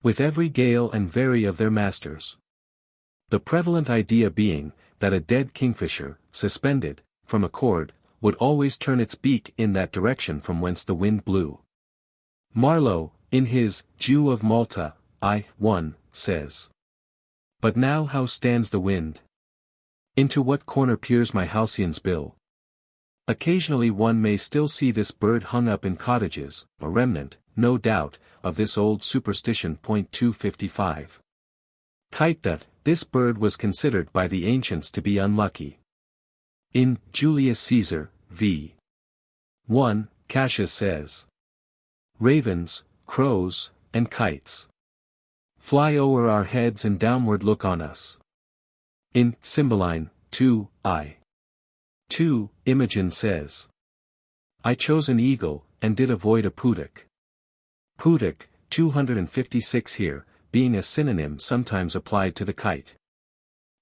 with every gale and vary of their masters. The prevalent idea being, that a dead kingfisher, suspended, from a cord, would always turn its beak in that direction from whence the wind blew. Marlowe, in his Jew of Malta, I. 1, says, but now how stands the wind? Into what corner peers my halcyon's bill? Occasionally one may still see this bird hung up in cottages, a remnant, no doubt, of this old superstition. 255. Kite. That this bird was considered by the ancients to be unlucky. In Julius Caesar, v. 1, Cassius says, "Ravens, crows, and kites fly o'er our heads and downward look on us." In Cymbeline, 2, I. 2, Imogen says, "I chose an eagle, and did avoid a puddock." Puddock, 256 here, being a synonym sometimes applied to the kite.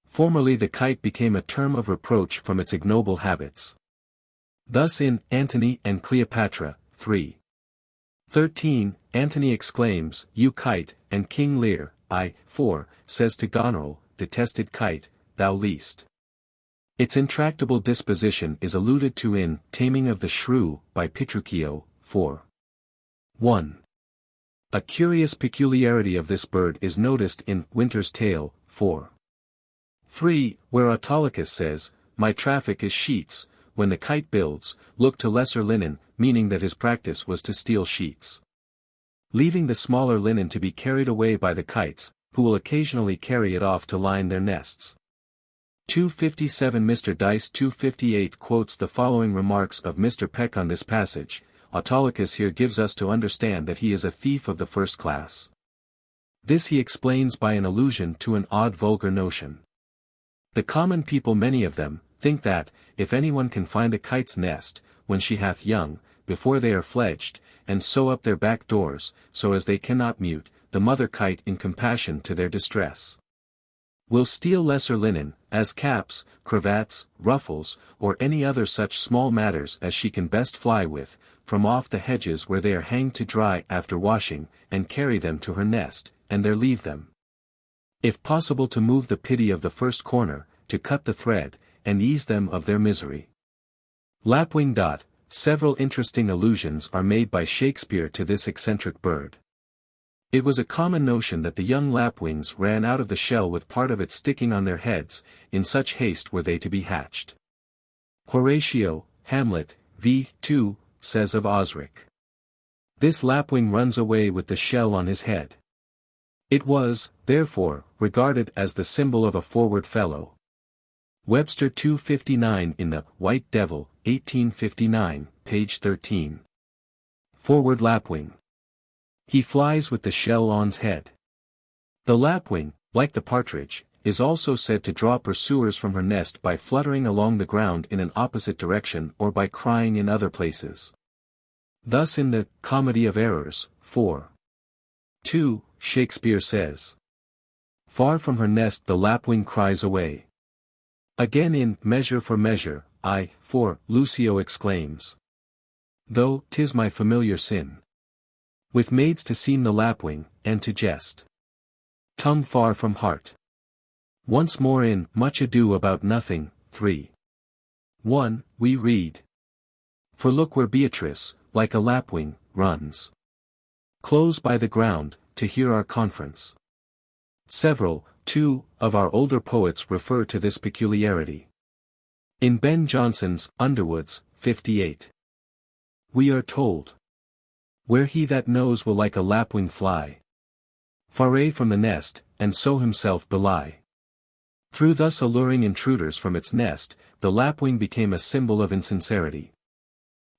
Formerly the kite became a term of reproach from its ignoble habits. Thus in Antony and Cleopatra, 3. 13, Antony exclaims, "You kite," and King Lear, I. 4, says to Goneril, "Detested kite, thou least." Its intractable disposition is alluded to in Taming of the Shrew, by Petruchio, 4. 1. A curious peculiarity of this bird is noticed in Winter's Tale, 4. 3, where Autolycus says, "My traffic is sheets, when the kite builds, look to lesser linen," meaning that his practice was to steal sheets, leaving the smaller linen to be carried away by the kites, who will occasionally carry it off to line their nests. 257. Mr. Dice 258 quotes the following remarks of Mr. Peck on this passage. Autolycus here gives us to understand that he is a thief of the first class. This he explains by an allusion to an odd vulgar notion. The common people, many of them, think that, if anyone can find a kite's nest, when she hath young, before they are fledged, and sew up their back doors, so as they cannot mute, the mother kite in compassion to their distress, will steal lesser linen, as caps, cravats, ruffles, or any other such small matters as she can best fly with, from off the hedges where they are hanged to dry after washing, and carry them to her nest, and there leave them. If possible to move the pity of the first corner, to cut the thread, and ease them of their misery. Lapwing. Several interesting allusions are made by Shakespeare to this eccentric bird. It was a common notion that the young lapwings ran out of the shell with part of it sticking on their heads, in such haste were they to be hatched. Horatio, Hamlet, v. 2, says of Osric, "This lapwing runs away with the shell on his head." It was, therefore, regarded as the symbol of a forward fellow. Webster 259 in the White Devil, 1859, page 13. Forward lapwing. He flies with the shell on's head. The lapwing, like the partridge, is also said to draw pursuers from her nest by fluttering along the ground in an opposite direction or by crying in other places. Thus in the Comedy of Errors, 4. 2, Shakespeare says, "Far from her nest the lapwing cries away." Again in Measure for Measure, I. 4, Lucio exclaims, "Though 'tis my familiar sin, with maids to seem the lapwing, and to jest, tongue far from heart." Once more in Much Ado About Nothing, 3. 1, we read, "For look where Beatrice, like a lapwing, runs close by the ground, to hear our conference." Several, too, of our older poets refer to this peculiarity. In Ben Jonson's Underwoods, 58. We are told, "Where he that knows will like a lapwing fly far from the nest, and so himself belie." Through thus alluring intruders from its nest, the lapwing became a symbol of insincerity.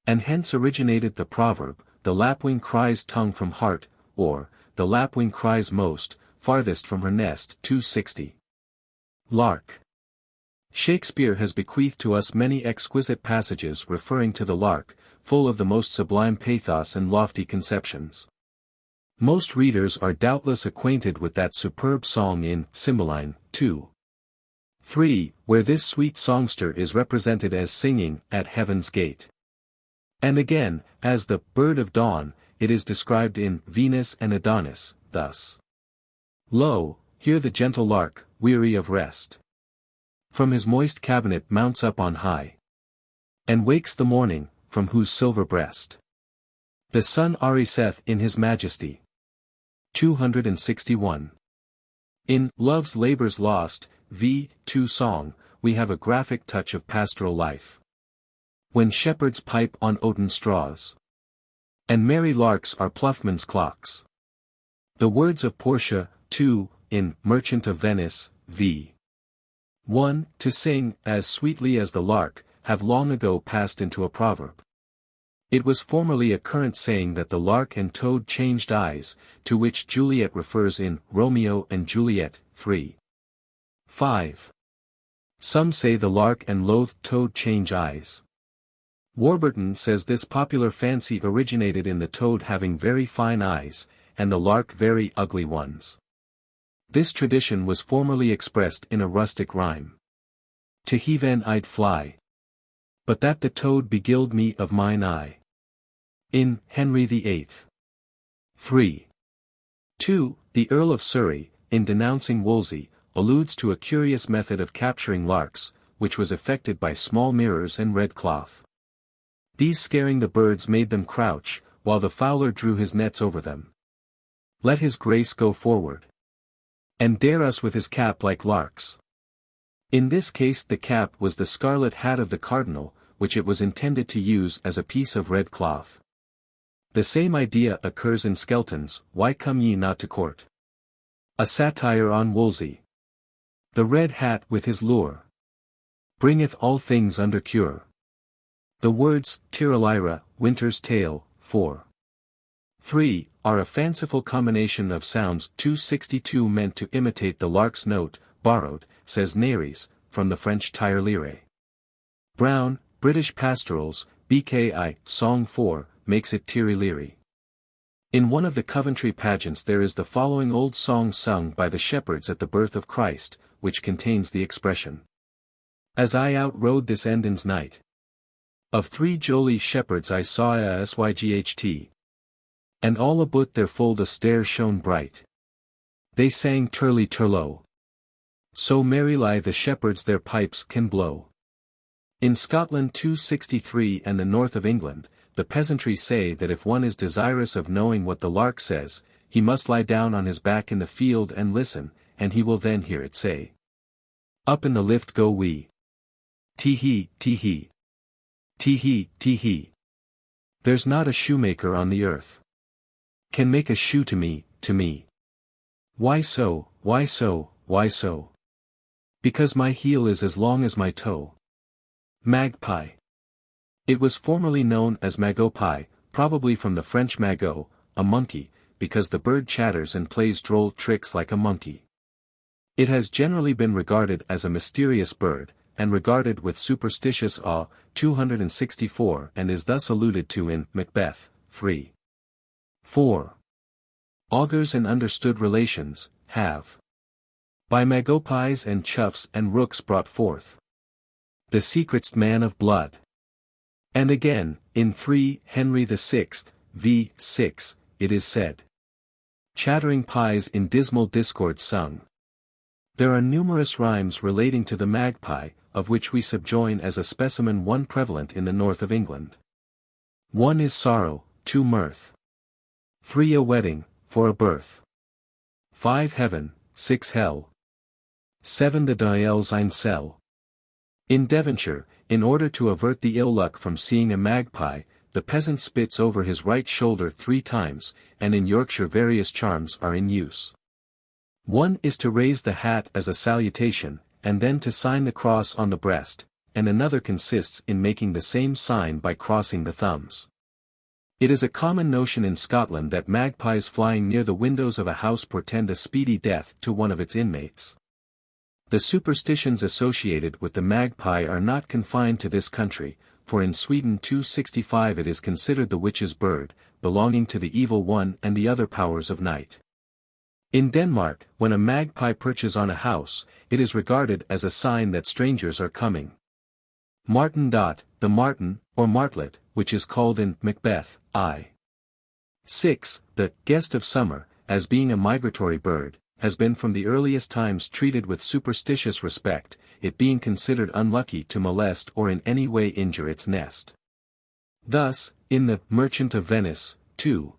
And hence originated the proverb, "The lapwing cries tongue from heart," or, "The lapwing cries most, farthest from her nest." 260. Lark. Shakespeare has bequeathed to us many exquisite passages referring to the lark, full of the most sublime pathos and lofty conceptions. Most readers are doubtless acquainted with that superb song in Cymbeline, 2. 3, where this sweet songster is represented as singing at heaven's gate. And again, as the bird of dawn, it is described in Venus and Adonis, thus. "Lo, hear the gentle lark, weary of rest. From his moist cabinet mounts up on high, and wakes the morning, from whose silver breast the sun ariseth in his majesty." 261. In Love's Labour's Lost, v. 2 song, we have a graphic touch of pastoral life. when shepherds pipe on oaten straws. And merry larks are ploughmen's clocks. The words of Portia, 2, in Merchant of Venice, v. 1, to sing, as sweetly as the lark, have long ago passed into a proverb. It was formerly a current saying that the lark and toad changed eyes, to which Juliet refers in Romeo and Juliet, 3. 5. Some say the lark and loathed toad change eyes. Warburton says this popular fancy originated in the toad having very fine eyes, and the lark very ugly ones. This tradition was formerly expressed in a rustic rhyme. To heaven I'd fly, but that the toad beguiled me of mine eye. In Henry VIII. 3. 2. The Earl of Surrey, in denouncing Wolsey, alludes to a curious method of capturing larks, which was effected by small mirrors and red cloth. These scaring the birds made them crouch, while the fowler drew his nets over them. Let his grace go forward, and dare us with his cap like larks. In this case the cap was the scarlet hat of the cardinal, which it was intended to use as a piece of red cloth. The same idea occurs in Skelton's Why Come Ye Not to Court? A satire on Wolsey. The red hat with his lure bringeth all things under cure. The words, Tiralira, Winter's Tale, 4. 3, are a fanciful combination of sounds 262 meant to imitate the lark's note, borrowed, says Nares, from the French tirelire. Brown, British Pastorals, BKI, Song 4, makes it tiriliri. In one of the Coventry pageants there is the following old song sung by the shepherds at the birth of Christ, which contains the expression, As I outrode this Endin's night, of 3 jolly shepherds I saw a syght, and all about their fold a stare shone bright. They sang turly turlo, so merrily the shepherds their pipes can blow. In Scotland 263 and the north of England, the peasantry say that if one is desirous of knowing what the lark says, he must lie down on his back in the field and listen, and he will then hear it say, Up in the lift go we. Tee-hee, tee-hee. Tee-hee, tee-hee. There's not a shoemaker on the earth can make a shoe to me, to me. Why so, why so, why so? Because my heel is as long as my toe. Magpie. It was formerly known as magopie, probably from the French magot, a monkey, because the bird chatters and plays droll tricks like a monkey. It has generally been regarded as a mysterious bird, and regarded with superstitious awe, 264 and is thus alluded to in Macbeth, 3. 4. Augurs and understood relations, have by magopies and chuffs and rooks brought forth the secret'st man of blood. And again, in 3 Henry VI, v. 6, it is said, chattering pies in dismal discord sung. There are numerous rhymes relating to the magpie, of which we subjoin as a specimen one prevalent in the north of England. 1 is sorrow, 2 mirth. 3 a wedding, 4 a birth. 5 heaven, 6 hell. 7 the diels ein cell. In Devonshire, in order to avert the ill luck from seeing a magpie, the peasant spits over his right shoulder 3 times, and in Yorkshire various charms are in use. 1 is to raise the hat as a salutation, and then to sign the cross on the breast, and another consists in making the same sign by crossing the thumbs. It is a common notion in Scotland that magpies flying near the windows of a house portend a speedy death to one of its inmates. The superstitions associated with the magpie are not confined to this country, for in Sweden 265 it is considered the witch's bird, belonging to the evil one and the other powers of night. In Denmark, when a magpie perches on a house, it is regarded as a sign that strangers are coming. Martin. The martin, or martlet, which is called in Macbeth, I. 6, the guest of summer, as being a migratory bird, has been from the earliest times treated with superstitious respect, it being considered unlucky to molest or in any way injure its nest. Thus, in the Merchant of Venice, 2.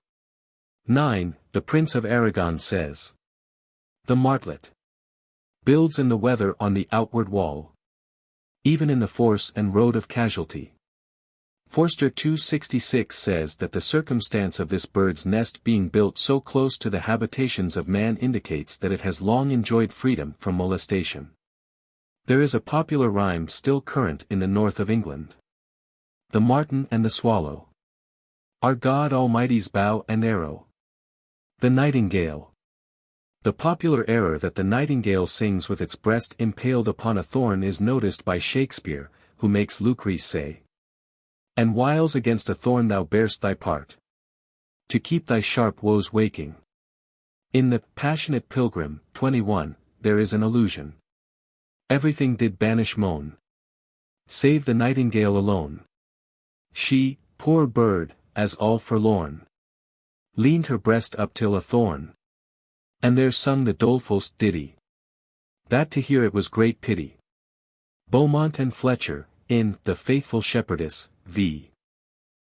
9, the Prince of Aragon says, the martlet builds in the weather on the outward wall, even in the force and road of casualty. Forster 266 says that the circumstance of this bird's nest being built so close to the habitations of man indicates that it has long enjoyed freedom from molestation. There is a popular rhyme still current in the north of England. The martin and the swallow. Our God Almighty's bow and arrow. The nightingale. The popular error that the nightingale sings with its breast impaled upon a thorn is noticed by Shakespeare, who makes Lucrece say, "And whiles against a thorn thou bear'st thy part, to keep thy sharp woes waking." In the Passionate Pilgrim, 21, there is an allusion. Everything did banish moan, save the nightingale alone. She, poor bird, as all forlorn, leaned her breast up till a thorn, and there sung the doleful'st ditty, that to hear it was great pity. Beaumont and Fletcher, in The Faithful Shepherdess, v.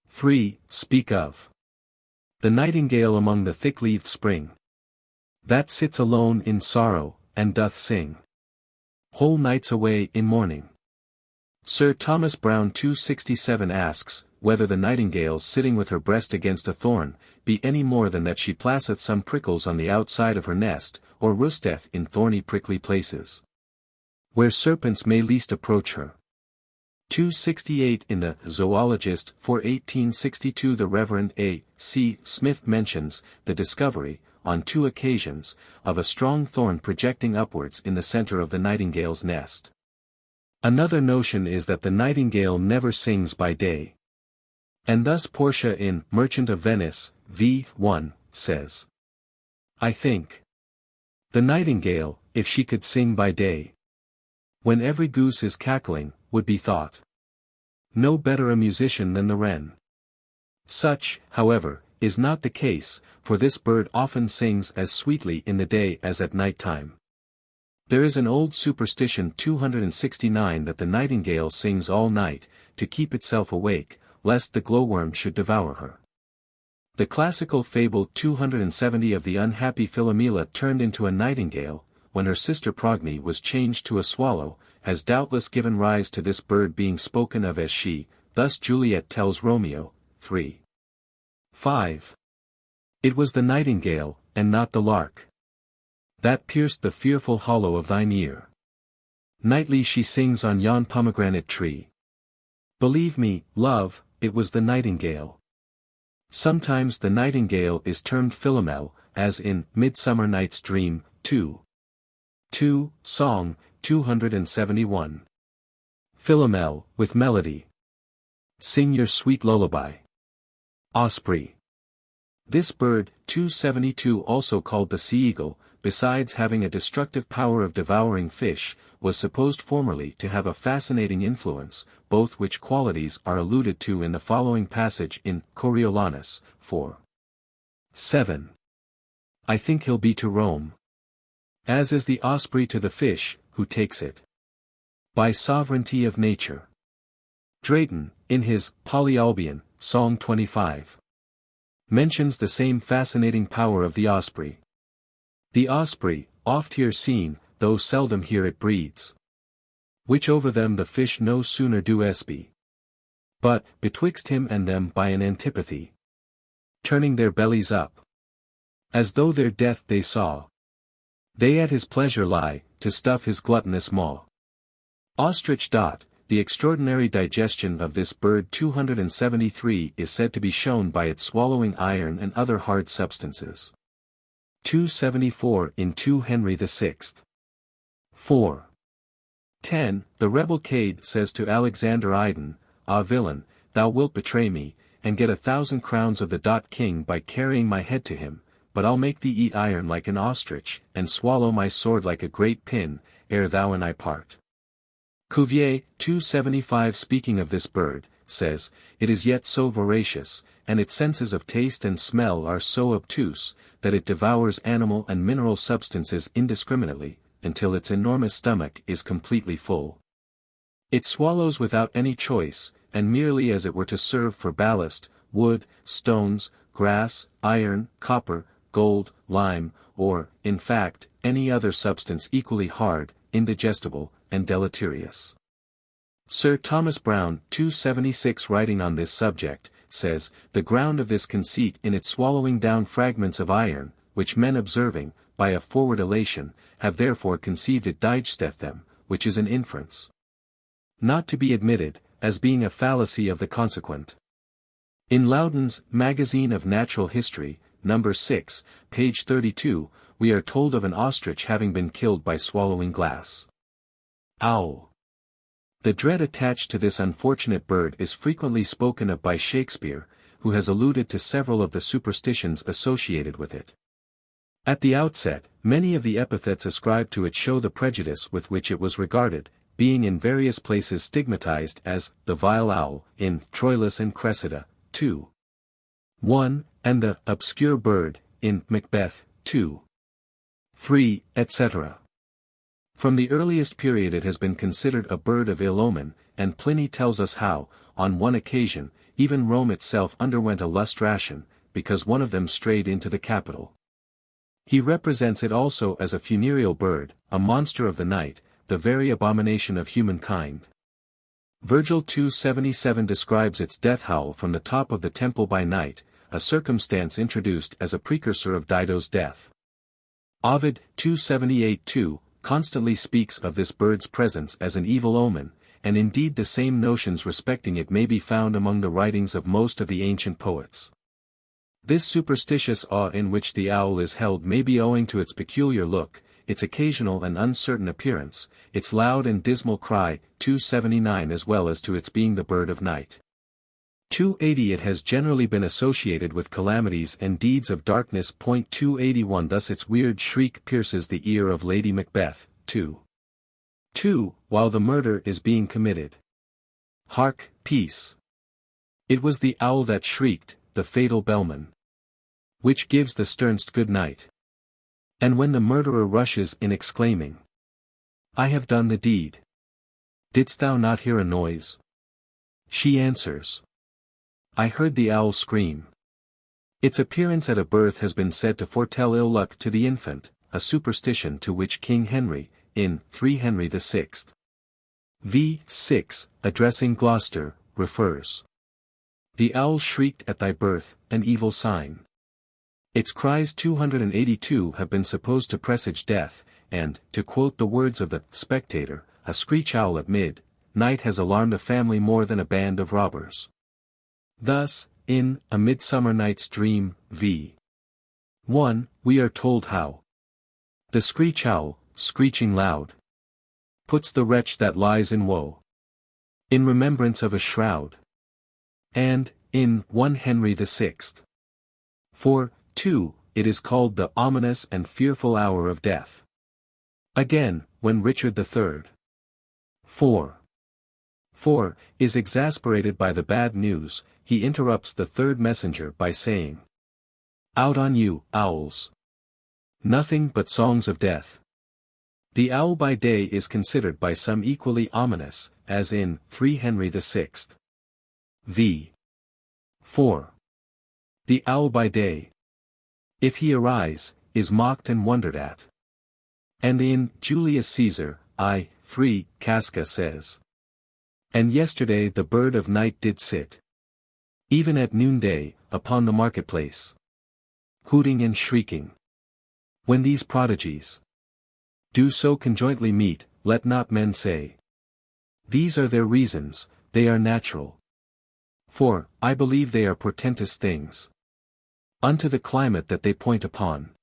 3, speak of the nightingale among the thick-leaved spring, that sits alone in sorrow, and doth sing whole nights away in mourning. Sir Thomas Browne 267 asks, whether the nightingale sitting with her breast against a thorn, be any more than that she placeth some prickles on the outside of her nest, or roosteth in thorny prickly places, where serpents may least approach her. 268 In the Zoologist for 1862 the Reverend A. C. Smith mentions the discovery, on 2 occasions, of a strong thorn projecting upwards in the center of the nightingale's nest. Another notion is that the nightingale never sings by day. And thus Portia in Merchant of Venice, v. 1, says, "I think the nightingale, if she could sing by day, when every goose is cackling, would be thought no better a musician than the wren." Such, however, is not the case, for this bird often sings as sweetly in the day as at night time. There is an old superstition 269 that the nightingale sings all night, to keep itself awake, lest the glowworm should devour her. The classical fable 270 of the unhappy Philomela turned into a nightingale, when her sister Progne was changed to a swallow, has doubtless given rise to this bird being spoken of as she. Thus Juliet tells Romeo, 3:5. "It was the nightingale, and not the lark, that pierced the fearful hollow of thine ear. Nightly she sings on yon pomegranate tree. Believe me, love, it was the nightingale." Sometimes the nightingale is termed Philomel, as in Midsummer Night's Dream, 2 Song, 271. Philomel, with melody, sing your sweet lullaby. Osprey. This bird, 272 also called the sea eagle, besides having a destructive power of devouring fish, was supposed formerly to have a fascinating influence, both which qualities are alluded to in the following passage in Coriolanus, 4:7. "I think he'll be to Rome, as is the osprey to the fish, who takes it by sovereignty of nature." Drayton, in his Polyalbion, Song 25, mentions the same fascinating power of the osprey. "The osprey, oft here seen, though seldom here it breeds, which over them the fish no sooner do espy, but, betwixt him and them by an antipathy, turning their bellies up, as though their death they saw, they at his pleasure lie, to stuff his gluttonous maw." Ostrich. The extraordinary digestion of this bird 273 is said to be shown by its swallowing iron and other hard substances. 274 in 2 Henry VI. 4:10 The rebel Cade says to Alexander Iden, "Ah villain, thou wilt betray me, and get 1,000 crowns of the king by carrying my head to him, but I'll make thee eat iron like an ostrich, and swallow my sword like a great pin, ere thou and I part." Cuvier, 275 speaking of this bird, says, "It is yet so voracious, and its senses of taste and smell are so obtuse, that it devours animal and mineral substances indiscriminately, until its enormous stomach is completely full. It swallows without any choice, and merely as it were to serve for ballast, wood, stones, grass, iron, copper, gold, lime, or, in fact, any other substance equally hard, indigestible, and deleterious." Sir Thomas Browne, 276, writing on this subject, says, "The ground of this conceit in its swallowing down fragments of iron, which men observing, by a forward elation, have therefore conceived it digesteth them, which is an inference not to be admitted, as being a fallacy of the consequent." In Loudon's Magazine of Natural History, No. 6, page 32, we are told of an ostrich having been killed by swallowing glass. Owl. The dread attached to this unfortunate bird is frequently spoken of by Shakespeare, who has alluded to several of the superstitions associated with it. At the outset, many of the epithets ascribed to it show the prejudice with which it was regarded, being in various places stigmatized as the vile owl, in Troilus and Cressida, 2:1, and the obscure bird, in Macbeth, 2:3, etc. From the earliest period it has been considered a bird of ill omen, and Pliny tells us how, on one occasion, even Rome itself underwent a lustration, because one of them strayed into the Capitol. He represents it also as a funereal bird, a monster of the night, the very abomination of humankind. Virgil 277 describes its death howl from the top of the temple by night, a circumstance introduced as a precursor of Dido's death. Ovid 278-2 constantly speaks of this bird's presence as an evil omen, and indeed the same notions respecting it may be found among the writings of most of the ancient poets. This superstitious awe in which the owl is held may be owing to its peculiar look, its occasional and uncertain appearance, its loud and dismal cry, 279, as well as to its being the bird of night. 280 It has generally been associated with calamities and deeds of darkness. 281 Thus its weird shriek pierces the ear of Lady Macbeth, 2:2, while the murder is being committed. Hark, peace! It was the owl that shrieked, the fatal bellman, which gives the sternst good night. And when the murderer rushes in exclaiming, "I have done the deed. Didst thou not hear a noise?" she answers, "I heard the owl scream." Its appearance at a birth has been said to foretell ill luck to the infant, a superstition to which King Henry, in 3 Henry VI. v. 6, addressing Gloucester, refers. "The owl shrieked at thy birth, an evil sign." Its cries 282 have been supposed to presage death, and, to quote the words of the Spectator, a screech owl at mid-night has alarmed a family more than a band of robbers. Thus, in A Midsummer Night's Dream, v. 1, we are told how the screech owl, screeching loud, puts the wretch that lies in woe in remembrance of a shroud. And, in 1 Henry VI. 4:2, it is called the ominous and fearful hour of death. Again, when Richard III. 4:4 is exasperated by the bad news, he interrupts the third messenger by saying, "Out on you, owls! Nothing but songs of death." The owl by day is considered by some equally ominous, as in 3 Henry VI. v. 4. The owl by day, if he arise, is mocked and wondered at. And in Julius Caesar, I. 3, Casca says, "And yesterday the bird of night did sit, even at noonday, upon the marketplace, hooting and shrieking." When these prodigies do so conjointly meet, let not men say, "These are their reasons, they are natural." For, I believe they are portentous things unto the climate that they point upon.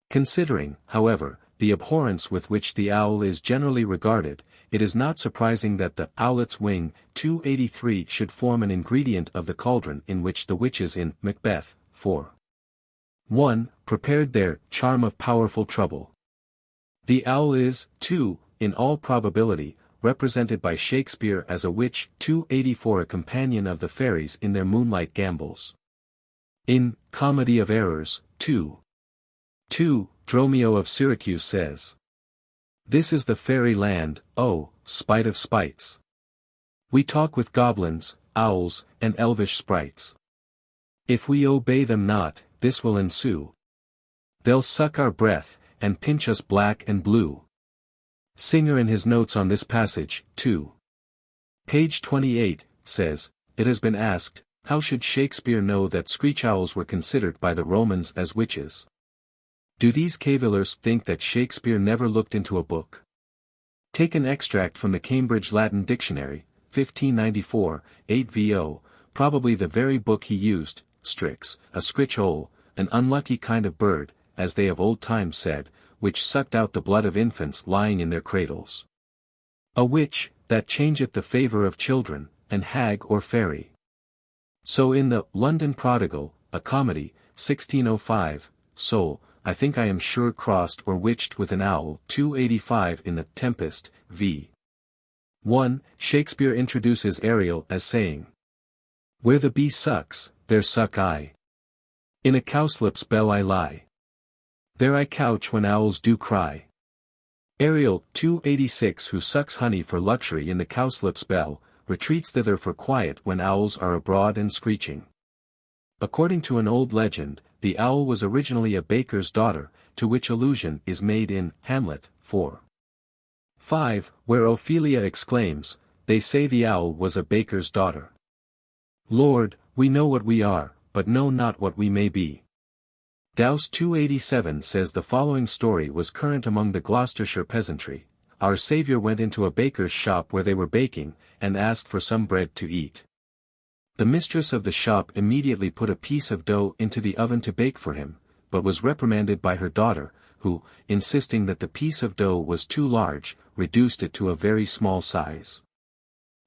Considering, however, the abhorrence with which the owl is generally regarded, it is not surprising that the owlet's wing, 283, should form an ingredient of the cauldron in which the witches in Macbeth, 4:1, prepared their charm of powerful trouble. The owl is, too, in all probability, represented by Shakespeare as a witch, 284, a companion of the fairies in their moonlight gambols. In Comedy of Errors, 2:2, Dromio of Syracuse says, "This is the fairy land, oh, spite of spites. We talk with goblins, owls, and elvish sprites. If we obey them not, this will ensue. They'll suck our breath, and pinch us black and blue." Singer in his notes on this passage, 2. Page 28, says, "It has been asked, how should Shakespeare know that screech owls were considered by the Romans as witches? Do these cavillers think that Shakespeare never looked into a book?" Take an extract from the Cambridge Latin Dictionary, 1594, 8vo, probably the very book he used, Strix, a screech owl, an unlucky kind of bird, as they of old times said, which sucked out the blood of infants lying in their cradles. A witch, that changeth the favour of children, and hag or fairy. So in the London Prodigal, a comedy, 1605, Soul, I think I am sure crossed or witched with an owl. 285 in the Tempest, v. 1, Shakespeare introduces Ariel as saying, "Where the bee sucks, there suck I. In a cowslip's bell I lie. There I couch when owls do cry." Ariel, 286, who sucks honey for luxury in the cowslip's bell, retreats thither for quiet when owls are abroad and screeching. According to an old legend, the owl was originally a baker's daughter, to which allusion is made in Hamlet, 4:5, where Ophelia exclaims, "They say the owl was a baker's daughter. Lord, we know what we are, but know not what we may be." Dowse 287 says the following story was current among the Gloucestershire peasantry. Our Saviour went into a baker's shop where they were baking, and asked for some bread to eat. The mistress of the shop immediately put a piece of dough into the oven to bake for him, but was reprimanded by her daughter, who, insisting that the piece of dough was too large, reduced it to a very small size.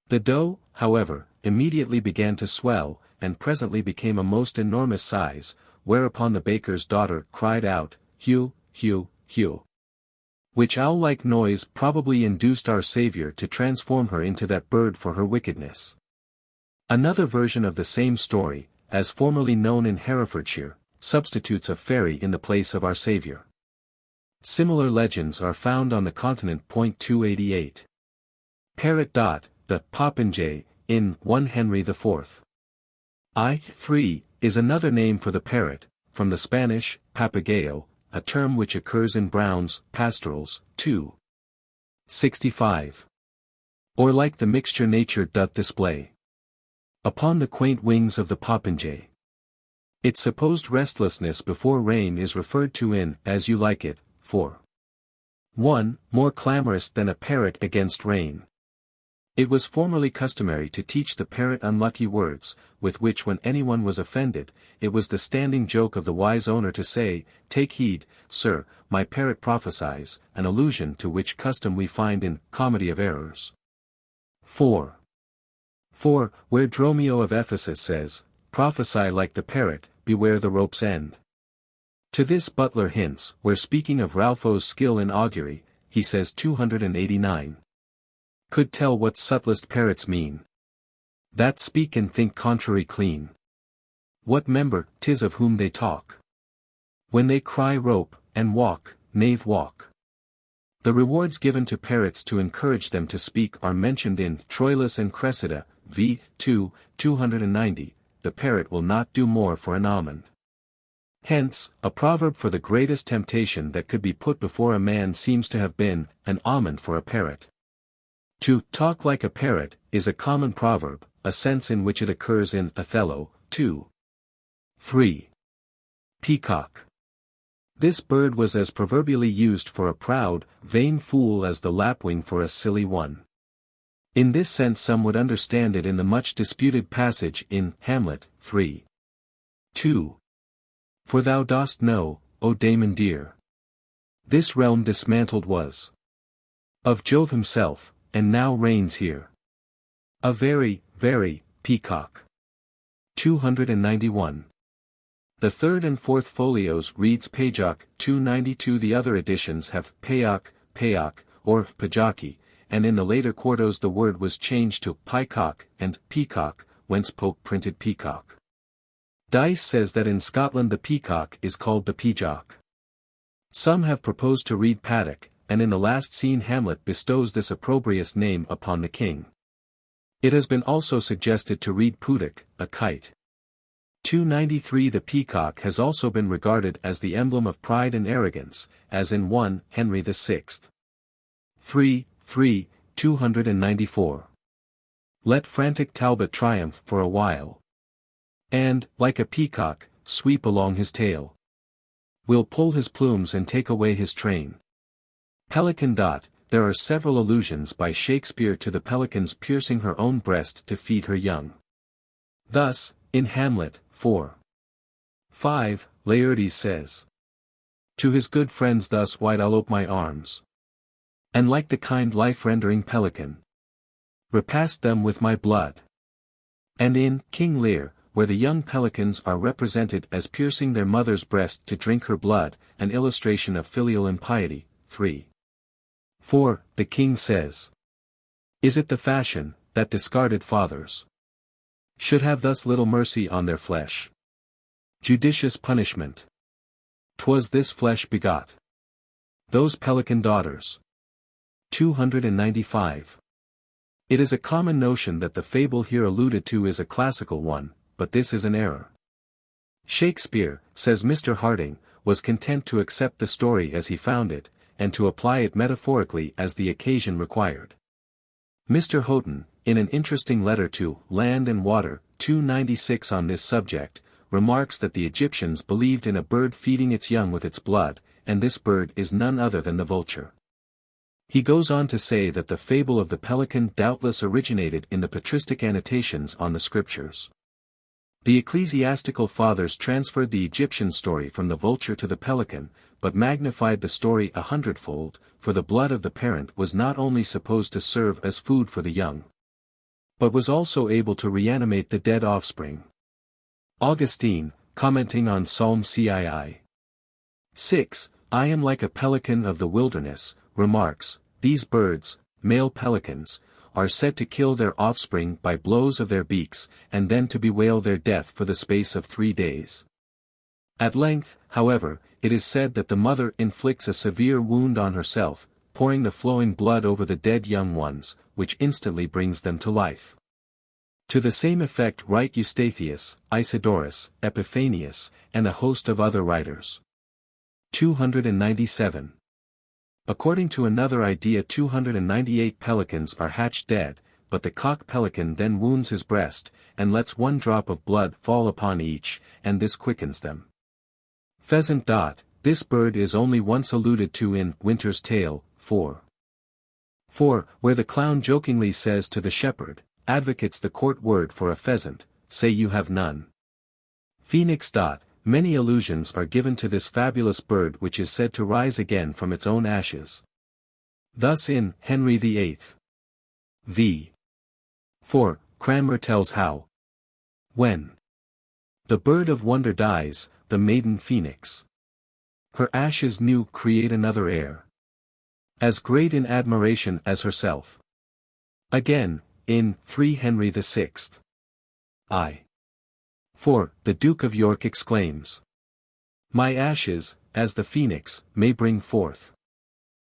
The dough, however, immediately began to swell, and presently became a most enormous size, whereupon the baker's daughter cried out, "Hugh, Hugh, Hugh," which owl-like noise probably induced our Saviour to transform her into that bird for her wickedness. Another version of the same story, as formerly known in Herefordshire, substitutes a fairy in the place of our Saviour. Similar legends are found on the continent. 288. Parrot. The popinjay, in 1 Henry IV. I.3, is another name for the parrot, from the Spanish, papagayo, a term which occurs in Brown's Pastorals, 2:65. Or like the mixture nature doth display upon the quaint wings of the popinjay. Its supposed restlessness before rain is referred to in As You Like It, 4:1, more clamorous than a parrot against rain. It was formerly customary to teach the parrot unlucky words, with which when anyone was offended, it was the standing joke of the wise owner to say, "Take heed, sir, my parrot prophesies," an allusion to which custom we find in Comedy of Errors. 4. Where Dromio of Ephesus says, "Prophesy like the parrot, beware the rope's end." To this Butler hints, where speaking of Ralpho's skill in augury, he says 289. "Could tell what subtlest parrots mean, that speak and think contrary clean. What member 'tis of whom they talk, when they cry rope, and walk, knave walk." The rewards given to parrots to encourage them to speak are mentioned in Troilus and Cressida, v. 2, 290, "The parrot will not do more for an almond." Hence, a proverb for the greatest temptation that could be put before a man seems to have been, an almond for a parrot. To talk like a parrot is a common proverb, a sense in which it occurs in Othello, 2:3. Peacock. This bird was as proverbially used for a proud, vain fool as the lapwing for a silly one. In this sense some would understand it in the much disputed passage in Hamlet, 3:2. "For thou dost know, O Damon dear, this realm dismantled was of Jove himself, and now reigns here a very, very, peacock." 291. The third and fourth folios reads Pajock, 292. The other editions have Payock, Payock, or Pajaki, and in the later quartos the word was changed to Pycock and Peacock, whence Pope printed Peacock. Dice says that in Scotland the peacock is called the peajock. Some have proposed to read paddock, and in the last scene Hamlet bestows this opprobrious name upon the king. It has been also suggested to read puddock, a kite. 293. The peacock has also been regarded as the emblem of pride and arrogance, as in 1 Henry VI. 294. Let frantic Talbot triumph for a while. And, like a peacock, sweep along his tail. We'll pull his plumes and take away his train. Pelican. There are several allusions by Shakespeare to the pelican's piercing her own breast to feed her young. Thus, in Hamlet, 4:5, Laertes says, "To his good friends thus wide I'll ope my arms. And like the kind life-rendering pelican, repast them with my blood." And in King Lear, where the young pelicans are represented as piercing their mother's breast to drink her blood, an illustration of filial impiety, 3:4, the king says, "Is it the fashion, that discarded fathers should have thus little mercy on their flesh? Judicious punishment. 'Twas this flesh begot those pelican daughters." 295. It is a common notion that the fable here alluded to is a classical one, but this is an error. Shakespeare, says Mr. Harding, was content to accept the story as he found it, and to apply it metaphorically as the occasion required. Mr. Houghton, in an interesting letter to Land and Water, 296 on this subject, remarks that the Egyptians believed in a bird feeding its young with its blood, and this bird is none other than the vulture. He goes on to say that the fable of the pelican doubtless originated in the patristic annotations on the scriptures. The ecclesiastical fathers transferred the Egyptian story from the vulture to the pelican, but magnified the story 100-fold, for the blood of the parent was not only supposed to serve as food for the young, but was also able to reanimate the dead offspring. Augustine, commenting on Psalm cii. 6, "I am like a pelican of the wilderness," remarks, "These birds, male pelicans, are said to kill their offspring by blows of their beaks, and then to bewail their death for the space of 3 days. At length, however, it is said that the mother inflicts a severe wound on herself, pouring the flowing blood over the dead young ones, which instantly brings them to life." To the same effect write Eustathius, Isidorus, Epiphanius, and a host of other writers. 297. According to another idea 298 pelicans are hatched dead, but the cock pelican then wounds his breast, and lets 1 drop of blood fall upon each, and this quickens them. Pheasant. This bird is only once alluded to in Winter's Tale, 4:4, where the clown jokingly says to the shepherd, "Advocates the court word for a pheasant, say you have none." Phoenix. Many allusions are given to this fabulous bird which is said to rise again from its own ashes. Thus in Henry VIII. v. 4, Cranmer tells how, when the bird of wonder dies, the maiden phoenix, her ashes new create another heir, as great in admiration as herself. Again, in 3 Henry VI. I. 4, the Duke of York exclaims, "My ashes, as the phoenix, may bring forth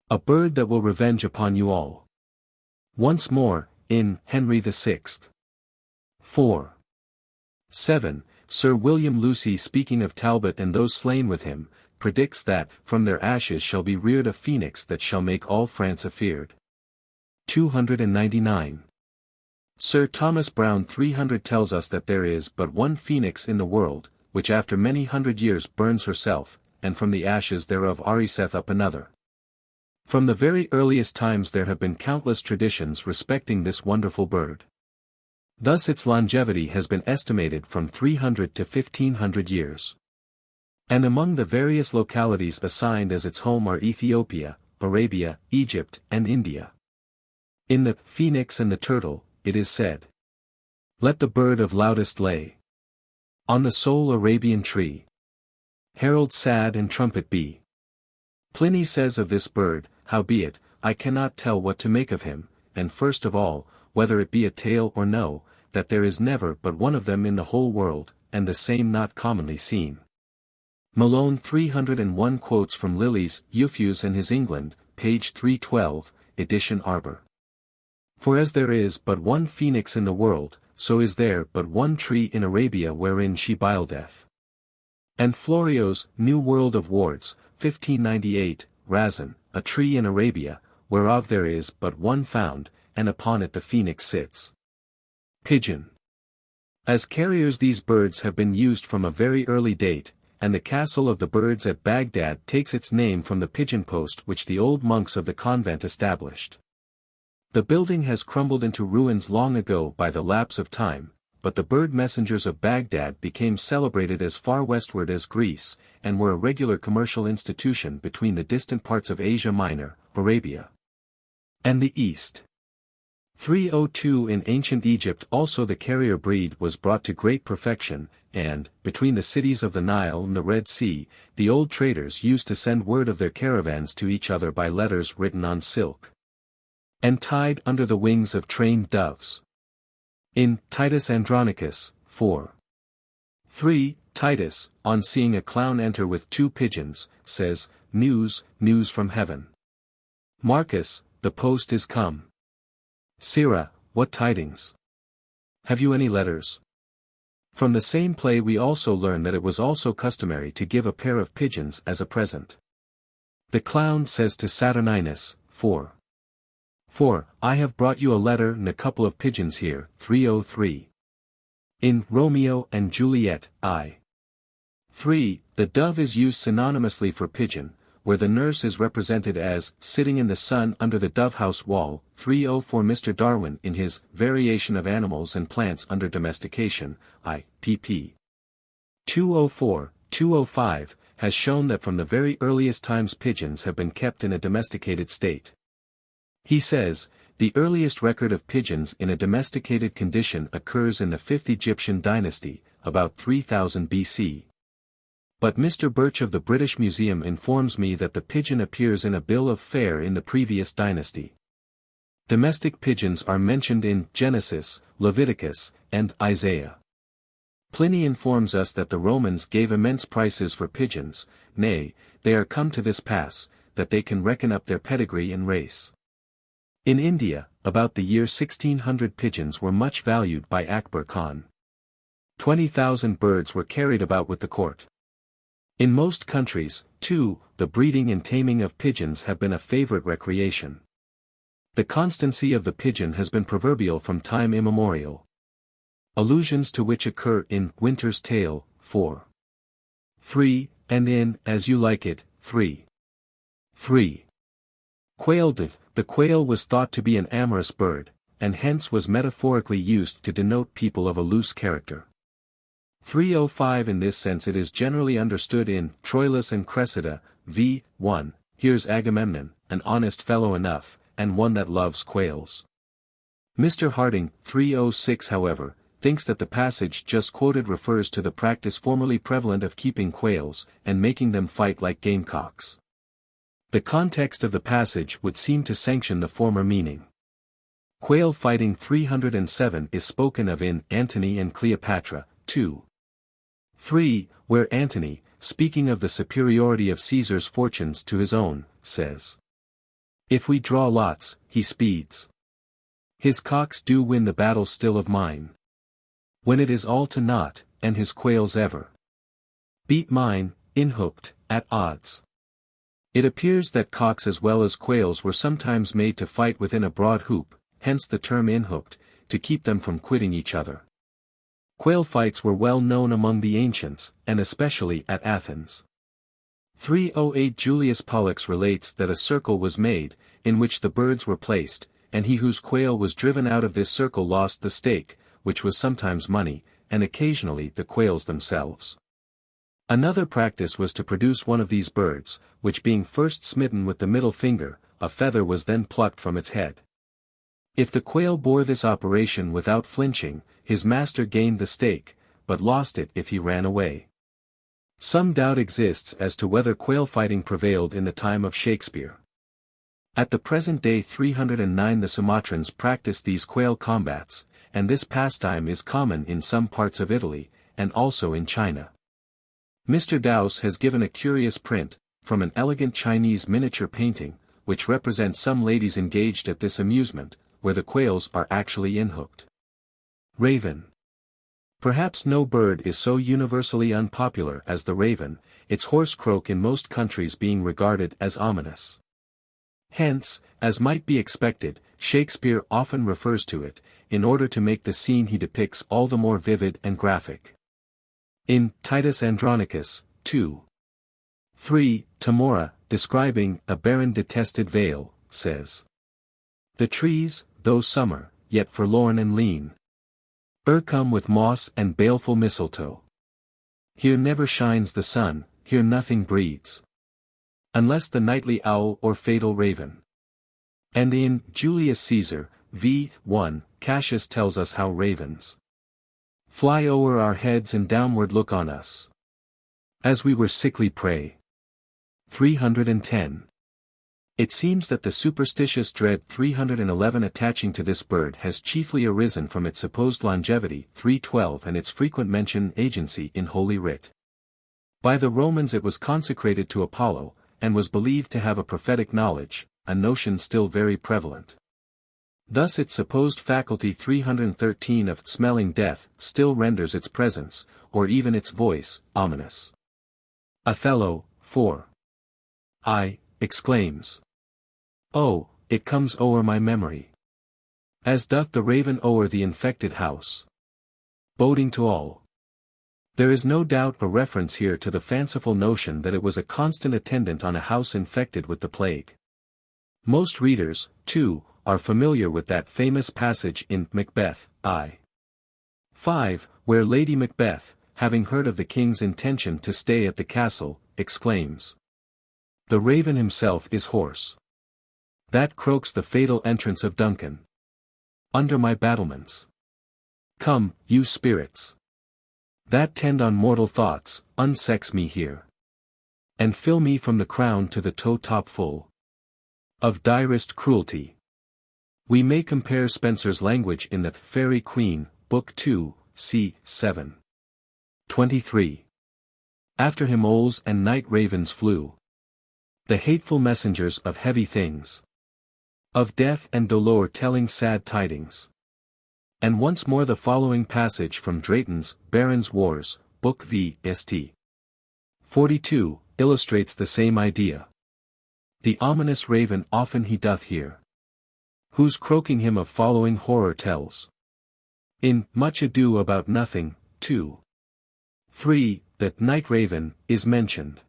a bird that will revenge upon you all." Once more, in Henry VI. 4:7, Sir William Lucy, speaking of Talbot and those slain with him, predicts that, from their ashes shall be reared a phoenix that shall make all France afeard. 299. Sir Thomas Browne 300 tells us that there is but one phoenix in the world, which after many hundred years burns herself, and from the ashes thereof ariseth up another. From the very earliest times there have been countless traditions respecting this wonderful bird. Thus its longevity has been estimated from 300 to 1500 years. And among the various localities assigned as its home are Ethiopia, Arabia, Egypt, and India. In the Phoenix and the Turtle, it is said, "Let the bird of loudest lay on the sole Arabian tree, herald sad and trumpet be." Pliny says of this bird, "Howbeit, I cannot tell what to make of him, and first of all, whether it be a tale or no, that there is never but one of them in the whole world, and the same not commonly seen." Malone 301 quotes from Lilly's Euphues and His England, page 312, edition Arbor. "For as there is but one phoenix in the world, so is there but one tree in Arabia wherein she buildeth." And Florio's New World of Wards, 1598, Razan, "A tree in Arabia, whereof there is but one found, and upon it the phoenix sits." Pigeon. As carriers these birds have been used from a very early date, and the castle of the birds at Baghdad takes its name from the pigeon post which the old monks of the convent established. The building has crumbled into ruins long ago by the lapse of time, but the bird messengers of Baghdad became celebrated as far westward as Greece, and were a regular commercial institution between the distant parts of Asia Minor, Arabia, and the East. 302 In ancient Egypt also the carrier breed was brought to great perfection, and, between the cities of the Nile and the Red Sea, the old traders used to send word of their caravans to each other by letters written on silk, and tied under the wings of trained doves. In Titus Andronicus, 4:3, Titus, on seeing a clown enter with 2 pigeons, says, News, news from heaven. Marcus, the post is come. Sirrah, what tidings? Have you any letters? From the same play we also learn that it was also customary to give a pair of pigeons as a present. The clown says to Saturninus, 4:4, I have brought you a letter and a couple of pigeons here. 303. In Romeo and Juliet, I.3, the dove is used synonymously for pigeon, where the nurse is represented as sitting in the sun under the dovehouse wall. 304 Mr. Darwin in his Variation of Animals and Plants under Domestication, pp. 204-205, has shown that from the very earliest times pigeons have been kept in a domesticated state. He says, the earliest record of pigeons in a domesticated condition occurs in the 5th Egyptian dynasty, about 3000 BC. But Mr. Birch of the British Museum informs me that the pigeon appears in a bill of fare in the previous dynasty. Domestic pigeons are mentioned in Genesis, Leviticus, and Isaiah. Pliny informs us that the Romans gave immense prices for pigeons, nay, they are come to this pass, that they can reckon up their pedigree and race. In India, about the year 1600 pigeons were much valued by Akbar Khan. 20,000 birds were carried about with the court. In most countries, too, the breeding and taming of pigeons have been a favorite recreation. The constancy of the pigeon has been proverbial from time immemorial. Allusions to which occur in Winter's Tale, 4:3, and in As You Like It, 3:3. Quailed. The quail was thought to be an amorous bird, and hence was metaphorically used to denote people of a loose character. 305 In this sense it is generally understood in Troilus and Cressida, v. 1, here's Agamemnon, an honest fellow enough, and one that loves quails. Mr. Harding, 306 however, thinks that the passage just quoted refers to the practice formerly prevalent of keeping quails, and making them fight like gamecocks. The context of the passage would seem to sanction the former meaning. Quail fighting 307 is spoken of in Antony and Cleopatra, 2:3, where Antony, speaking of the superiority of Caesar's fortunes to his own, says, If we draw lots, he speeds. His cocks do win the battle still of mine. When it is all to naught, and his quails ever beat mine, inhooked, at odds. It appears that cocks as well as quails were sometimes made to fight within a broad hoop, hence the term inhooked, to keep them from quitting each other. Quail fights were well known among the ancients, and especially at Athens. 308 Julius Pollux relates that a circle was made, in which the birds were placed, and he whose quail was driven out of this circle lost the stake, which was sometimes money, and occasionally the quails themselves. Another practice was to produce one of these birds, which being first smitten with the middle finger, a feather was then plucked from its head. If the quail bore this operation without flinching, his master gained the stake, but lost it if he ran away. Some doubt exists as to whether quail fighting prevailed in the time of Shakespeare. At the present day 309 the Sumatrans practice these quail combats, and this pastime is common in some parts of Italy, and also in China. Mr. Dowse has given a curious print, from an elegant Chinese miniature painting, which represents some ladies engaged at this amusement, where the quails are actually inhooked. Raven. Perhaps no bird is so universally unpopular as the raven, its hoarse croak in most countries being regarded as ominous. Hence, as might be expected, Shakespeare often refers to it, in order to make the scene he depicts all the more vivid and graphic. In Titus Andronicus, 2:3, Tamora, describing a barren detested vale, says, "The trees, though summer, yet forlorn and lean, come with moss and baleful mistletoe. Here never shines the sun, here nothing breeds, unless the nightly owl or fatal raven." And in Julius Caesar, v. 1, Cassius tells us how ravens fly o'er our heads and downward look on us, as we were sickly prey. 310. It seems that the superstitious dread 311 attaching to this bird has chiefly arisen from its supposed longevity 312 and its frequent mention agency in Holy Writ. By the Romans it was consecrated to Apollo, and was believed to have a prophetic knowledge, a notion still very prevalent. Thus its supposed faculty 313 of smelling death still renders its presence, or even its voice, ominous. Othello, 4:I, exclaims, "Oh, it comes o'er my memory, as doth the raven o'er the infected house, boding to all." There is no doubt a reference here to the fanciful notion that it was a constant attendant on a house infected with the plague. Most readers, too, are familiar with that famous passage in Macbeth, I.5, where Lady Macbeth, having heard of the king's intention to stay at the castle, exclaims, "The raven himself is hoarse, that croaks the fatal entrance of Duncan under my battlements. Come, you spirits, that tend on mortal thoughts, unsex me here, and fill me from the crown to the toe-top full of direst cruelty." We may compare Spenser's language in the Fairy Queen, Book 2, c. 7. 23. After him owls and night ravens flew, the hateful messengers of heavy things, of death and dolour telling sad tidings. And once more the following passage from Drayton's Baron's Wars, Book v. St. 42, illustrates the same idea. "The ominous raven often he doth hear, whose croaking him of following horror tells." In Much Ado About Nothing, 2:3, the night raven is mentioned.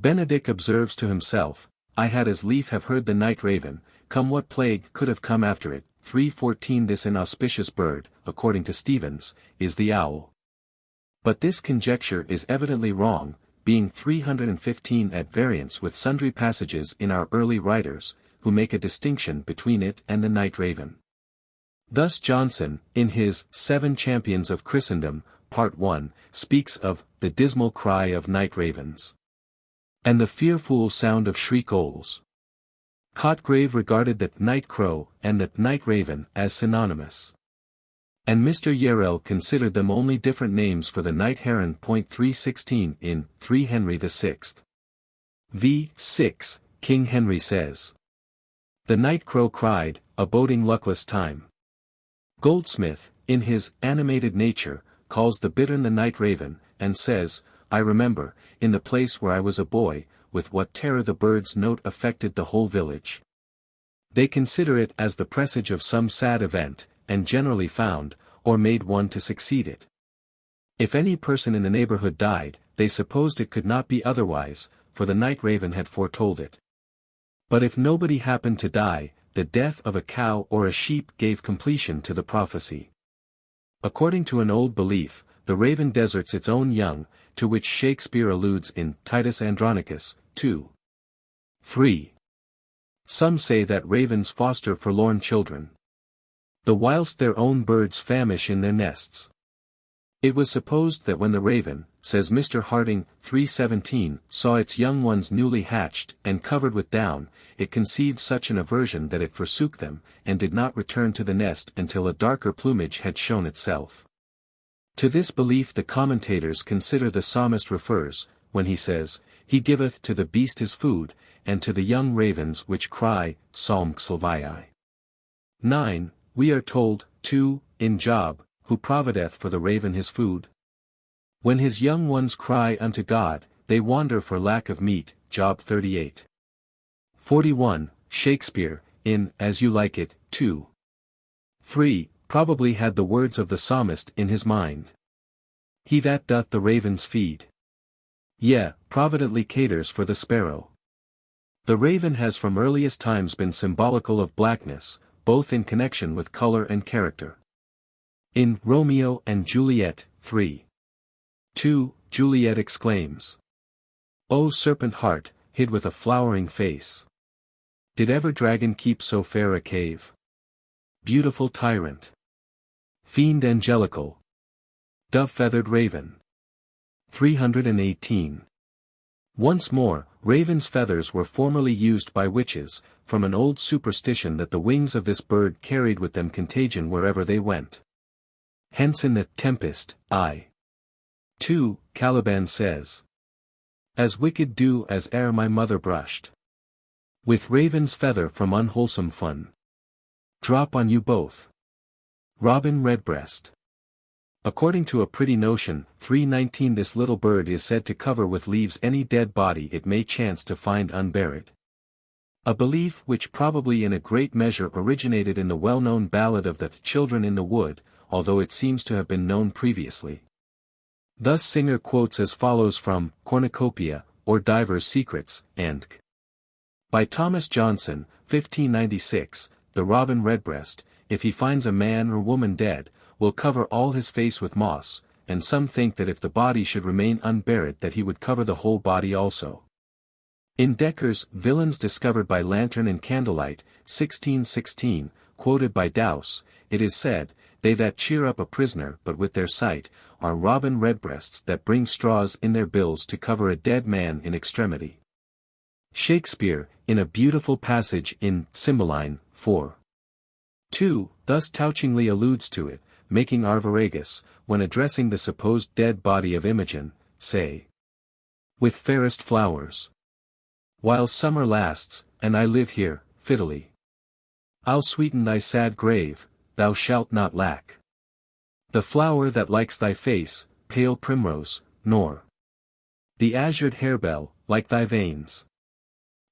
Benedick observes to himself, "I had as lief have heard the night raven, come what plague could have come after it." 3:14. This inauspicious bird, according to Stephens, is the owl. But this conjecture is evidently wrong, being 315 at variance with sundry passages in our early writers, who make a distinction between it and the night raven. Thus Johnson, in his 7 Champions of Christendom, Part 1, speaks of the dismal cry of night ravens, and the fearful sound of shriek owls. Cotgrave regarded the night crow and the night raven as synonymous, and Mr. Yarrell considered them only different names for the night heron. 316 in 3 Henry VI. v. 6, King Henry says, "The night crow cried, a boding luckless time." Goldsmith, in his Animated Nature, calls the bittern the night raven, and says, "I remember, in the place where I was a boy, with what terror the bird's note affected the whole village." They consider it as the presage of some sad event, and generally found, or made one to succeed it. If any person in the neighborhood died, they supposed it could not be otherwise, for the night raven had foretold it. But if nobody happened to die, the death of a cow or a sheep gave completion to the prophecy. According to an old belief, the raven deserts its own young, to which Shakespeare alludes in Titus Andronicus, 2:3. Some say that ravens foster forlorn children, the whilst their own birds famish in their nests. It was supposed that when the raven, says Mr. Harding, 317, saw its young ones newly hatched and covered with down, it conceived such an aversion that it forsook them, and did not return to the nest until a darker plumage had shown itself. To this belief the commentators consider the psalmist refers, when he says, "He giveth to the beast his food, and to the young ravens which cry, Psalm Salvii." 9. We are told, too, in Job, "Who provideth for the raven his food? When his young ones cry unto God, they wander for lack of meat." Job 38. 41. Shakespeare, in As You Like It, 2. 3, probably had the words of the psalmist in his mind. He that doth the ravens feed. Yea, providently caters for the sparrow. The raven has from earliest times been symbolical of blackness, both in connection with color and character. In Romeo and Juliet, 3. 2, Juliet exclaims, O serpent heart, hid with a flowering face. Did ever dragon keep so fair a cave? Beautiful tyrant. Fiend angelical. Dove-feathered raven. 318. Once more, ravens' feathers were formerly used by witches, from an old superstition that the wings of this bird carried with them contagion wherever they went. Hence in the Tempest, I. 2, Caliban says, As wicked do as ere my mother brushed with raven's feather from unwholesome fun. Drop on you both. Robin Redbreast. According to a pretty notion, 319 this little bird is said to cover with leaves any dead body it may chance to find unburied. A belief which probably in a great measure originated in the well-known ballad of the Children in the Wood, although it seems to have been known previously. Thus Singer quotes as follows from Cornucopia, or Divers Secrets, and by Thomas Johnson, 1596, the robin redbreast, if he finds a man or woman dead, will cover all his face with moss, and some think that if the body should remain unburied that he would cover the whole body also. In Decker's Villains Discovered by Lantern and Candlelight, 1616, quoted by Dowse, it is said, They that cheer up a prisoner but with their sight, are robin redbreasts that bring straws in their bills to cover a dead man in extremity. Shakespeare, in a beautiful passage in Cymbeline, 4. 2, thus touchingly alludes to it, making Arviragus, when addressing the supposed dead body of Imogen, say, With fairest flowers. While summer lasts, and I live here, fiddily. I'll sweeten thy sad grave, thou shalt not lack the flower that likes thy face, pale primrose, nor the azured harebell, like thy veins.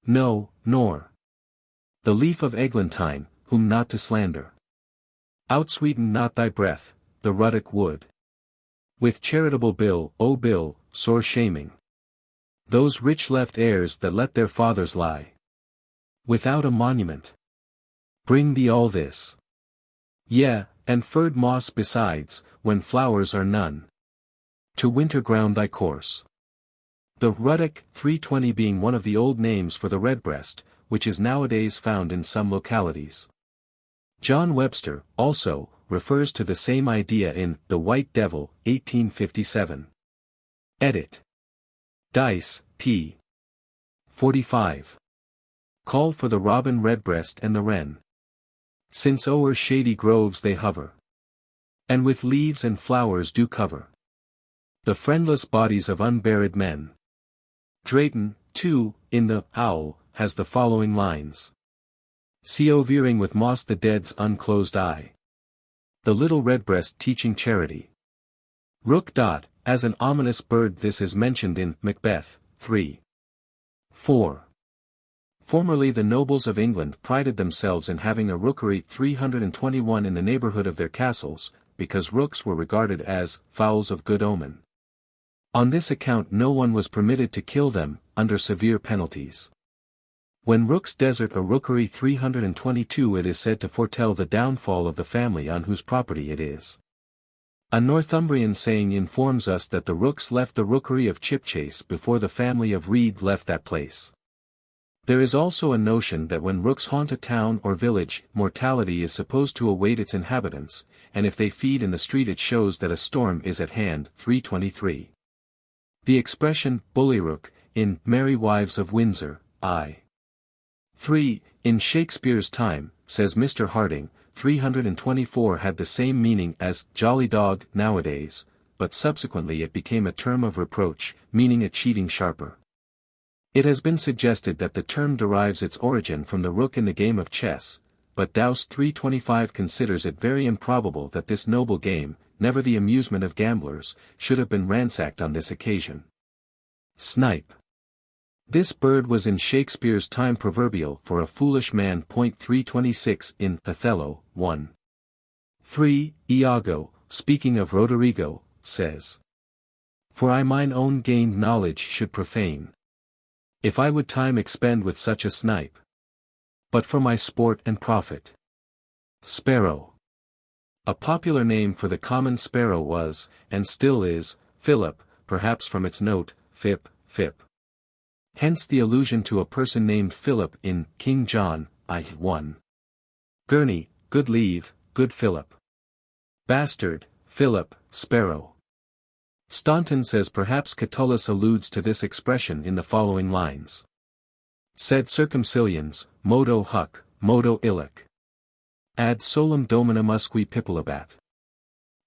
No, nor the leaf of eglantine, whom not to slander. Outsweeten not thy breath, the ruddock wood. With charitable bill, O bill, sore shaming those rich left heirs that let their fathers lie without a monument. Bring thee all this. Yea, and furred moss besides, when flowers are none. To winter ground thy course. The ruddock, 320 being one of the old names for the redbreast, which is nowadays found in some localities. John Webster, also, refers to the same idea in The White Devil, 1857. Edit. Dice, p. 45. Call for the robin redbreast and the wren. Since o'er shady groves they hover, and with leaves and flowers do cover the friendless bodies of unburied men. Drayton, too, in the Owl, has the following lines. Co veering with moss the dead's unclosed eye. The little redbreast teaching charity. Rook. As an ominous bird this is mentioned in Macbeth, 3. 4. Formerly the nobles of England prided themselves in having a rookery 321 in the neighborhood of their castles, because rooks were regarded as fowls of good omen. On this account no one was permitted to kill them, under severe penalties. When rooks desert a rookery 322 it is said to foretell the downfall of the family on whose property it is. A Northumbrian saying informs us that the rooks left the rookery of Chipchase before the family of Reed left that place. There is also a notion that when rooks haunt a town or village, mortality is supposed to await its inhabitants, and if they feed in the street it shows that a storm is at hand. 323. The expression, bullyrook, in Merry Wives of Windsor, I. 3, in Shakespeare's time, says Mr. Harding, 324 had the same meaning as jolly dog nowadays, but subsequently it became a term of reproach, meaning a cheating sharper. It has been suggested that the term derives its origin from the rook in the game of chess, but Dowse 325 considers it very improbable that this noble game, never the amusement of gamblers, should have been ransacked on this occasion. Snipe. This bird was in Shakespeare's time proverbial for a foolish man. 326 in Othello, 1. 3, Iago, speaking of Roderigo, says, "For I mine own gained knowledge should profane, if I would time expend with such a snipe. But for my sport and profit." Sparrow. A popular name for the common sparrow was, and still is, Philip, perhaps from its note, phip, phip. Hence the allusion to a person named Philip in King John, I 1. Gurney, good leave, good Philip. Bastard, Philip, sparrow. Staunton says perhaps Catullus alludes to this expression in the following lines. Sed circumcilians, modo huc, modo illic. Ad solum dominamusque pipilabat.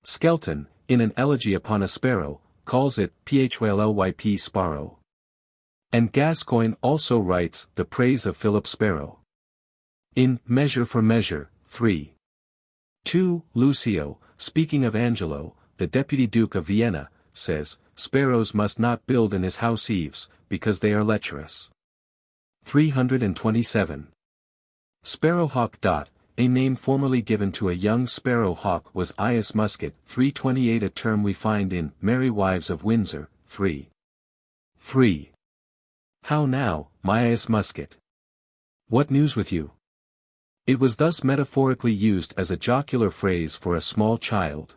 Skelton, in an elegy upon a sparrow, calls it phlyp sparrow. And Gascoigne also writes the praise of Philip Sparrow. In Measure for Measure, 3. 2, Lucio, speaking of Angelo, the deputy duke of Vienna, says, "Sparrows must not build in his house eaves, because they are lecherous." 327. Sparrowhawk. A name formerly given to a young sparrowhawk was Ias musket. 328. A term we find in Merry Wives of Windsor, 3. 3. How now, my Ias musket? What news with you? It was thus metaphorically used as a jocular phrase for a small child.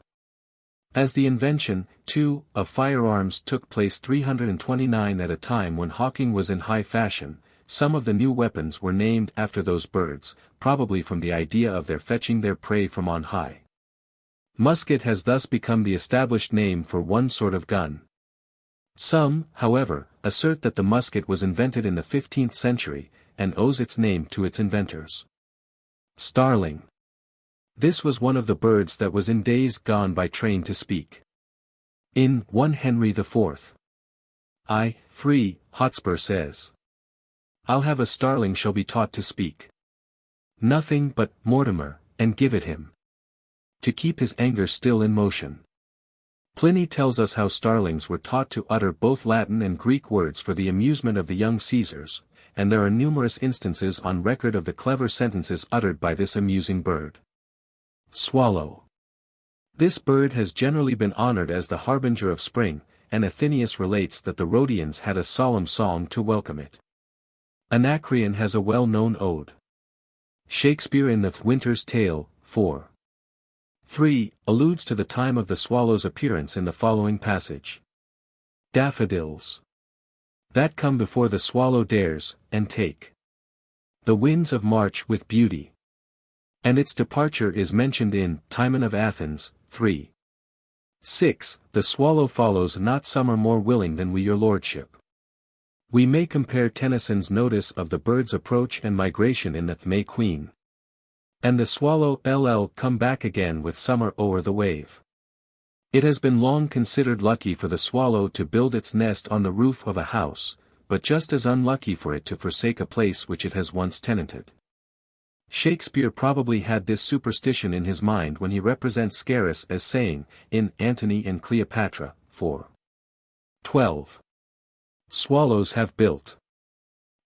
As the invention, too, of firearms took place 329 at a time when hawking was in high fashion, some of the new weapons were named after those birds, probably from the idea of their fetching their prey from on high. Musket has thus become the established name for one sort of gun. Some, however, assert that the musket was invented in the 15th century, and owes its name to its inventors. Starling. This was one of the birds that was in days gone by trained to speak. In 1 Henry IV. I. 3, Hotspur says, "I'll have a starling shall be taught to speak nothing but Mortimer, and give it him, to keep his anger still in motion." Pliny tells us how starlings were taught to utter both Latin and Greek words for the amusement of the young Caesars, and there are numerous instances on record of the clever sentences uttered by this amusing bird. Swallow. This bird has generally been honored as the harbinger of spring, and Athenaeus relates that the Rhodians had a solemn song to welcome it. Anacreon has a well-known ode. Shakespeare in The Winter's Tale, 4. 3, alludes to the time of the swallow's appearance in the following passage. Daffodils. That come before the swallow dares, and take the winds of March with beauty. And its departure is mentioned in Timon of Athens, 3. 6, the swallow follows not summer more willing than we your lordship. We may compare Tennyson's notice of the bird's approach and migration in the May Queen. And the swallow come back again with summer o'er the wave. It has been long considered lucky for the swallow to build its nest on the roof of a house, but just as unlucky for it to forsake a place which it has once tenanted. Shakespeare probably had this superstition in his mind when he represents Scarus as saying, in Antony and Cleopatra, 4. 12. Swallows have built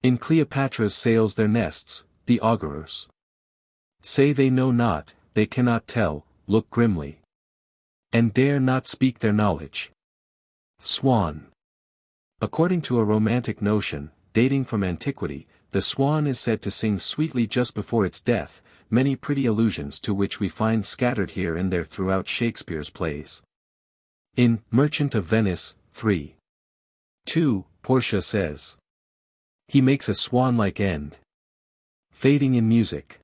in Cleopatra's sails their nests, the augurers say they know not, they cannot tell, look grimly, and dare not speak their knowledge. Swan. According to a romantic notion, dating from antiquity, the swan is said to sing sweetly just before its death, many pretty allusions to which we find scattered here and there throughout Shakespeare's plays. In Merchant of Venice, 3. 2, Portia says, "He makes a swan-like end, fading in music."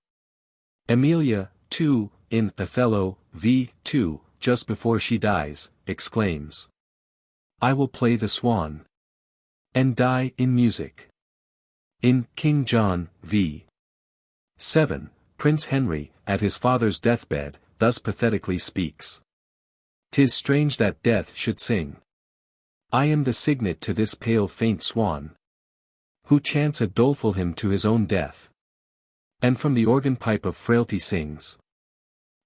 Emilia, 2, in Othello, v. 2, just before she dies, exclaims, "I will play the swan, and die in music." In King John, v. 7, Prince Henry, at his father's deathbed, thus pathetically speaks. "'Tis strange that death should sing. I am the signet to this pale faint swan, who chants a doleful hymn to his own death, and from the organ pipe of frailty sings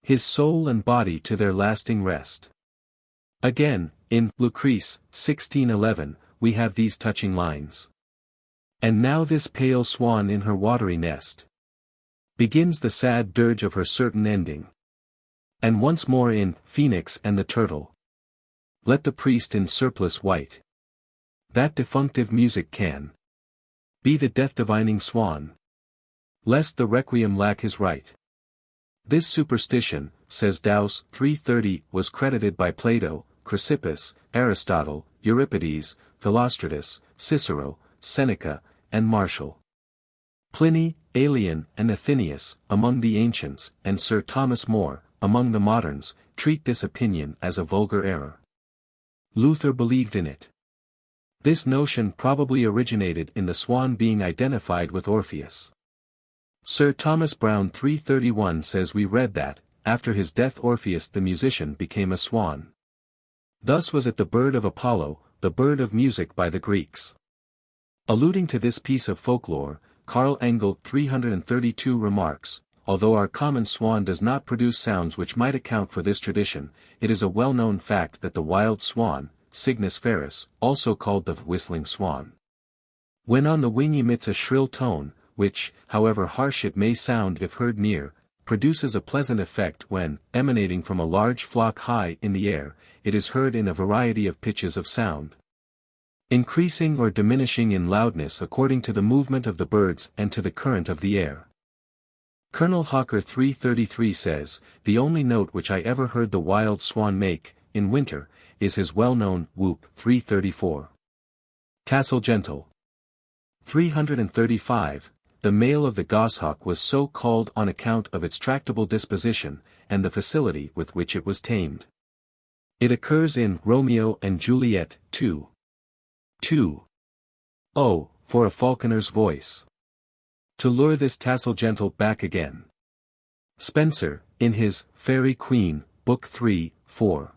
his soul and body to their lasting rest." Again, in Lucrece, 1611, we have these touching lines. And now this pale swan in her watery nest begins the sad dirge of her certain ending. And once more in Phoenix and the Turtle, let the priest in surplice white, that defunctive music can be the death-divining swan, lest the requiem lack his right. This superstition, says Daus 330, was credited by Plato, Chrysippus, Aristotle, Euripides, Philostratus, Cicero, Seneca, and Martial. Pliny, Aelian, and Athenaeus, among the ancients, and Sir Thomas More, among the moderns, treat this opinion as a vulgar error. Luther believed in it. This notion probably originated in the swan being identified with Orpheus. Sir Thomas Browne 331 says we read that, after his death Orpheus the musician became a swan. Thus was it the bird of Apollo, the bird of music by the Greeks. Alluding to this piece of folklore, Carl Engel 332 remarks, although our common swan does not produce sounds which might account for this tradition, it is a well-known fact that the wild swan, Cygnus ferus, also called the whistling swan, when on the wing emits a shrill tone, which, however harsh it may sound if heard near, produces a pleasant effect when, emanating from a large flock high in the air, it is heard in a variety of pitches of sound, increasing or diminishing in loudness according to the movement of the birds and to the current of the air. Colonel Hawker 333 says, the only note which I ever heard the wild swan make, in winter, is his well-known whoop 334. Tassel gentle. 335. The male of the goshawk was so called on account of its tractable disposition, and the facility with which it was tamed. It occurs in Romeo and Juliet 2. 2. Oh, for a falconer's voice, to lure this tassel gentle back again. Spenser, in his Fairy Queen, Book 3, 4.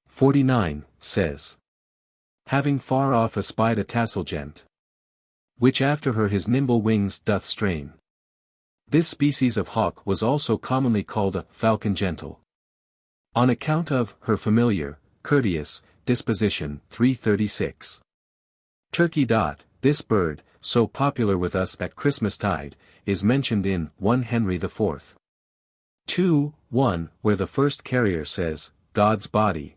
49, says, having far off espied a tassel gent, which after her his nimble wings doth strain. This species of hawk was also commonly called a falcon gentle, on account of her familiar, courteous, disposition. 336. Turkey. This bird, so popular with us at Christmastide, is mentioned in 1 Henry IV. 2, 1, where the first carrier says, God's body.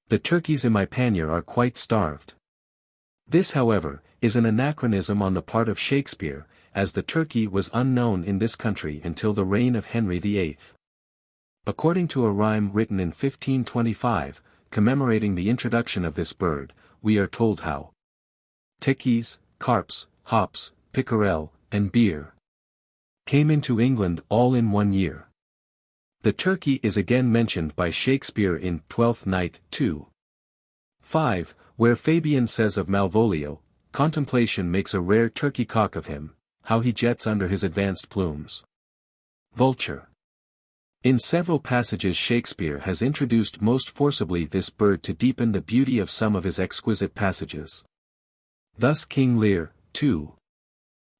The turkeys in my pannier are quite starved. This however, is an anachronism on the part of Shakespeare, as the turkey was unknown in this country until the reign of Henry VIII. According to a rhyme written in 1525, commemorating the introduction of this bird, we are told how tickies, carps, hops, pickerel, and beer came into England all in 1 year. The turkey is again mentioned by Shakespeare in Twelfth Night, 2. 5, where Fabian says of Malvolio, contemplation makes a rare turkey cock of him, how he jets under his advanced plumes. Vulture. In several passages Shakespeare has introduced most forcibly this bird to deepen the beauty of some of his exquisite passages. Thus King Lear, 2.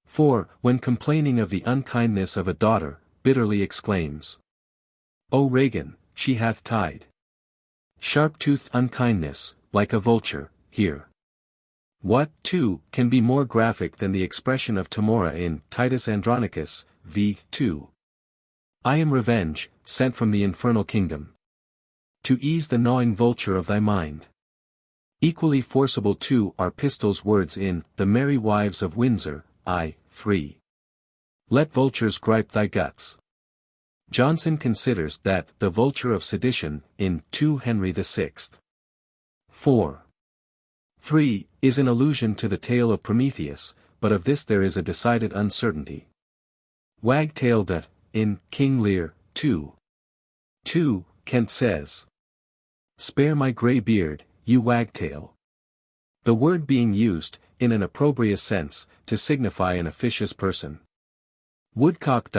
4, when complaining of the unkindness of a daughter, bitterly exclaims, O Regan, she hath tied sharp-toothed unkindness, like a vulture, here. What, too, can be more graphic than the expression of Tamora in Titus Andronicus, v. 2. I am revenge, sent from the infernal kingdom, to ease the gnawing vulture of thy mind. Equally forcible too are Pistol's words in The Merry Wives of Windsor, I. 3. Let vultures gripe thy guts. Johnson considers that the vulture of sedition, in 2 Henry VI. 4. 3, is an allusion to the tale of Prometheus, but of this there is a decided uncertainty. Wagtail. In King Lear, 2. 2, Kent says, spare my grey beard, you wagtail. The word being used, in an opprobrious sense, to signify an officious person. Woodcock.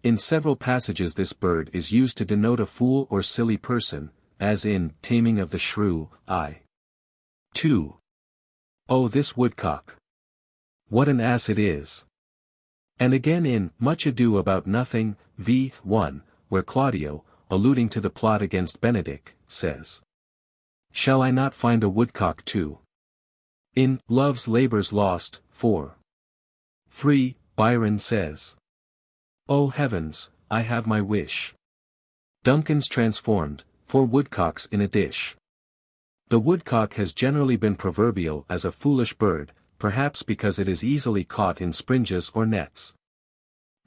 In several passages this bird is used to denote a fool or silly person, as in Taming of the Shrew, I. 2. Oh, this woodcock! What an ass it is! And again in Much Ado About Nothing, v. 1, where Claudio, alluding to the plot against Benedick, says, shall I not find a woodcock too? In Love's Labour's Lost, 4:3, Byron says, "O heavens, I have my wish. Duncan's transformed, 4 woodcocks in a dish." The woodcock has generally been proverbial as a foolish bird, perhaps because it is easily caught in springes or nets.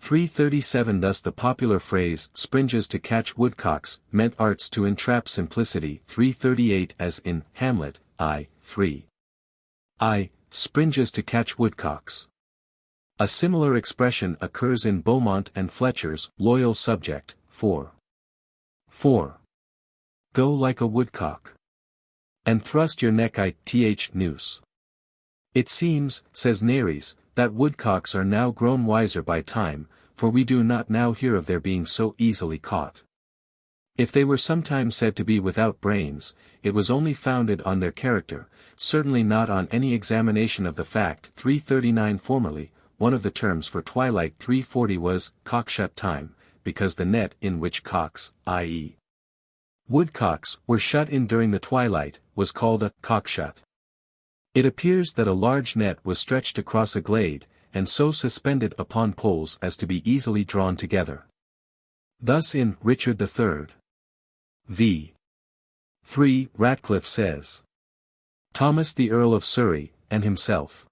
337 Thus the popular phrase, springes to catch woodcocks, meant arts to entrap simplicity. 338 As in Hamlet, I. Springes to catch woodcocks. A similar expression occurs in Beaumont and Fletcher's Loyal Subject, 4. Go like a woodcock. And thrust your neck ith noose. It seems, says Nares, that woodcocks are now grown wiser by time, for we do not now hear of their being so easily caught. If they were sometimes said to be without brains, it was only founded on their character, certainly not on any examination of the fact. 339 Formerly, one of the terms for twilight 340 was cockshut time, because the net in which cocks, i.e. woodcocks, were shut in during the twilight, was called a cockshut. It appears that a large net was stretched across a glade, and so suspended upon poles as to be easily drawn together. Thus in Richard III. v. 3 Ratcliffe says, Thomas the Earl of Surrey, and himself.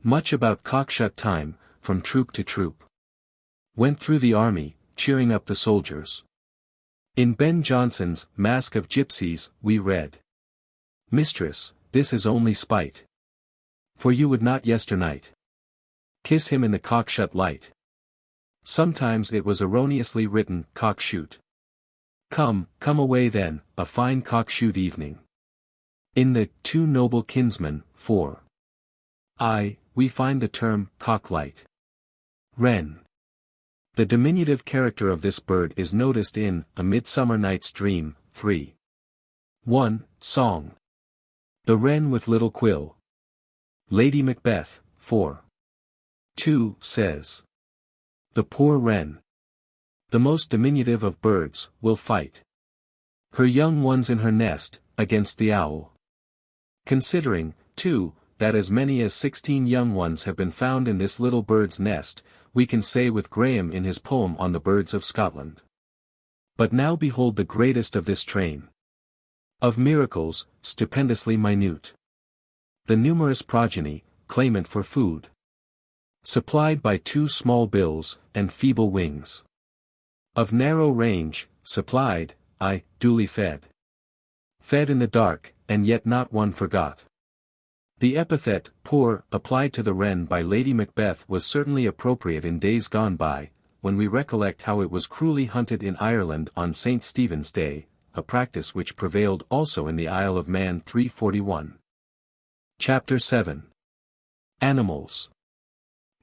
Much about cockshut time, from troop to troop. Went through the army, cheering up the soldiers. In Ben Jonson's Mask of Gypsies, we read, Mistress, this is only spite. For you would not yesternight kiss him in the cockshut light. Sometimes it was erroneously written cockshoot. Come away then, a fine cockshoot evening. In the Two Noble Kinsmen, 4. We find the term cocklight. Wren. The diminutive character of this bird is noticed in A Midsummer Night's Dream, 3. 1. Song. The wren with little quill. Lady Macbeth, 4. 2. says. The poor wren, the most diminutive of birds, will fight her young ones in her nest, against the owl. Considering, too, that as many as 16 young ones have been found in this little bird's nest, we can say with Graham in his poem on the birds of Scotland. But now behold the greatest of this train of miracles, stupendously minute. The numerous progeny, claimant for food. Supplied by 2 small bills, and feeble wings. Of narrow range, supplied, duly fed. Fed in the dark, and yet not one forgot. The epithet, poor, applied to the wren by Lady Macbeth was certainly appropriate in days gone by, when we recollect how it was cruelly hunted in Ireland on St. Stephen's Day, a practice which prevailed also in the Isle of Man. 341. Chapter 7. Animals.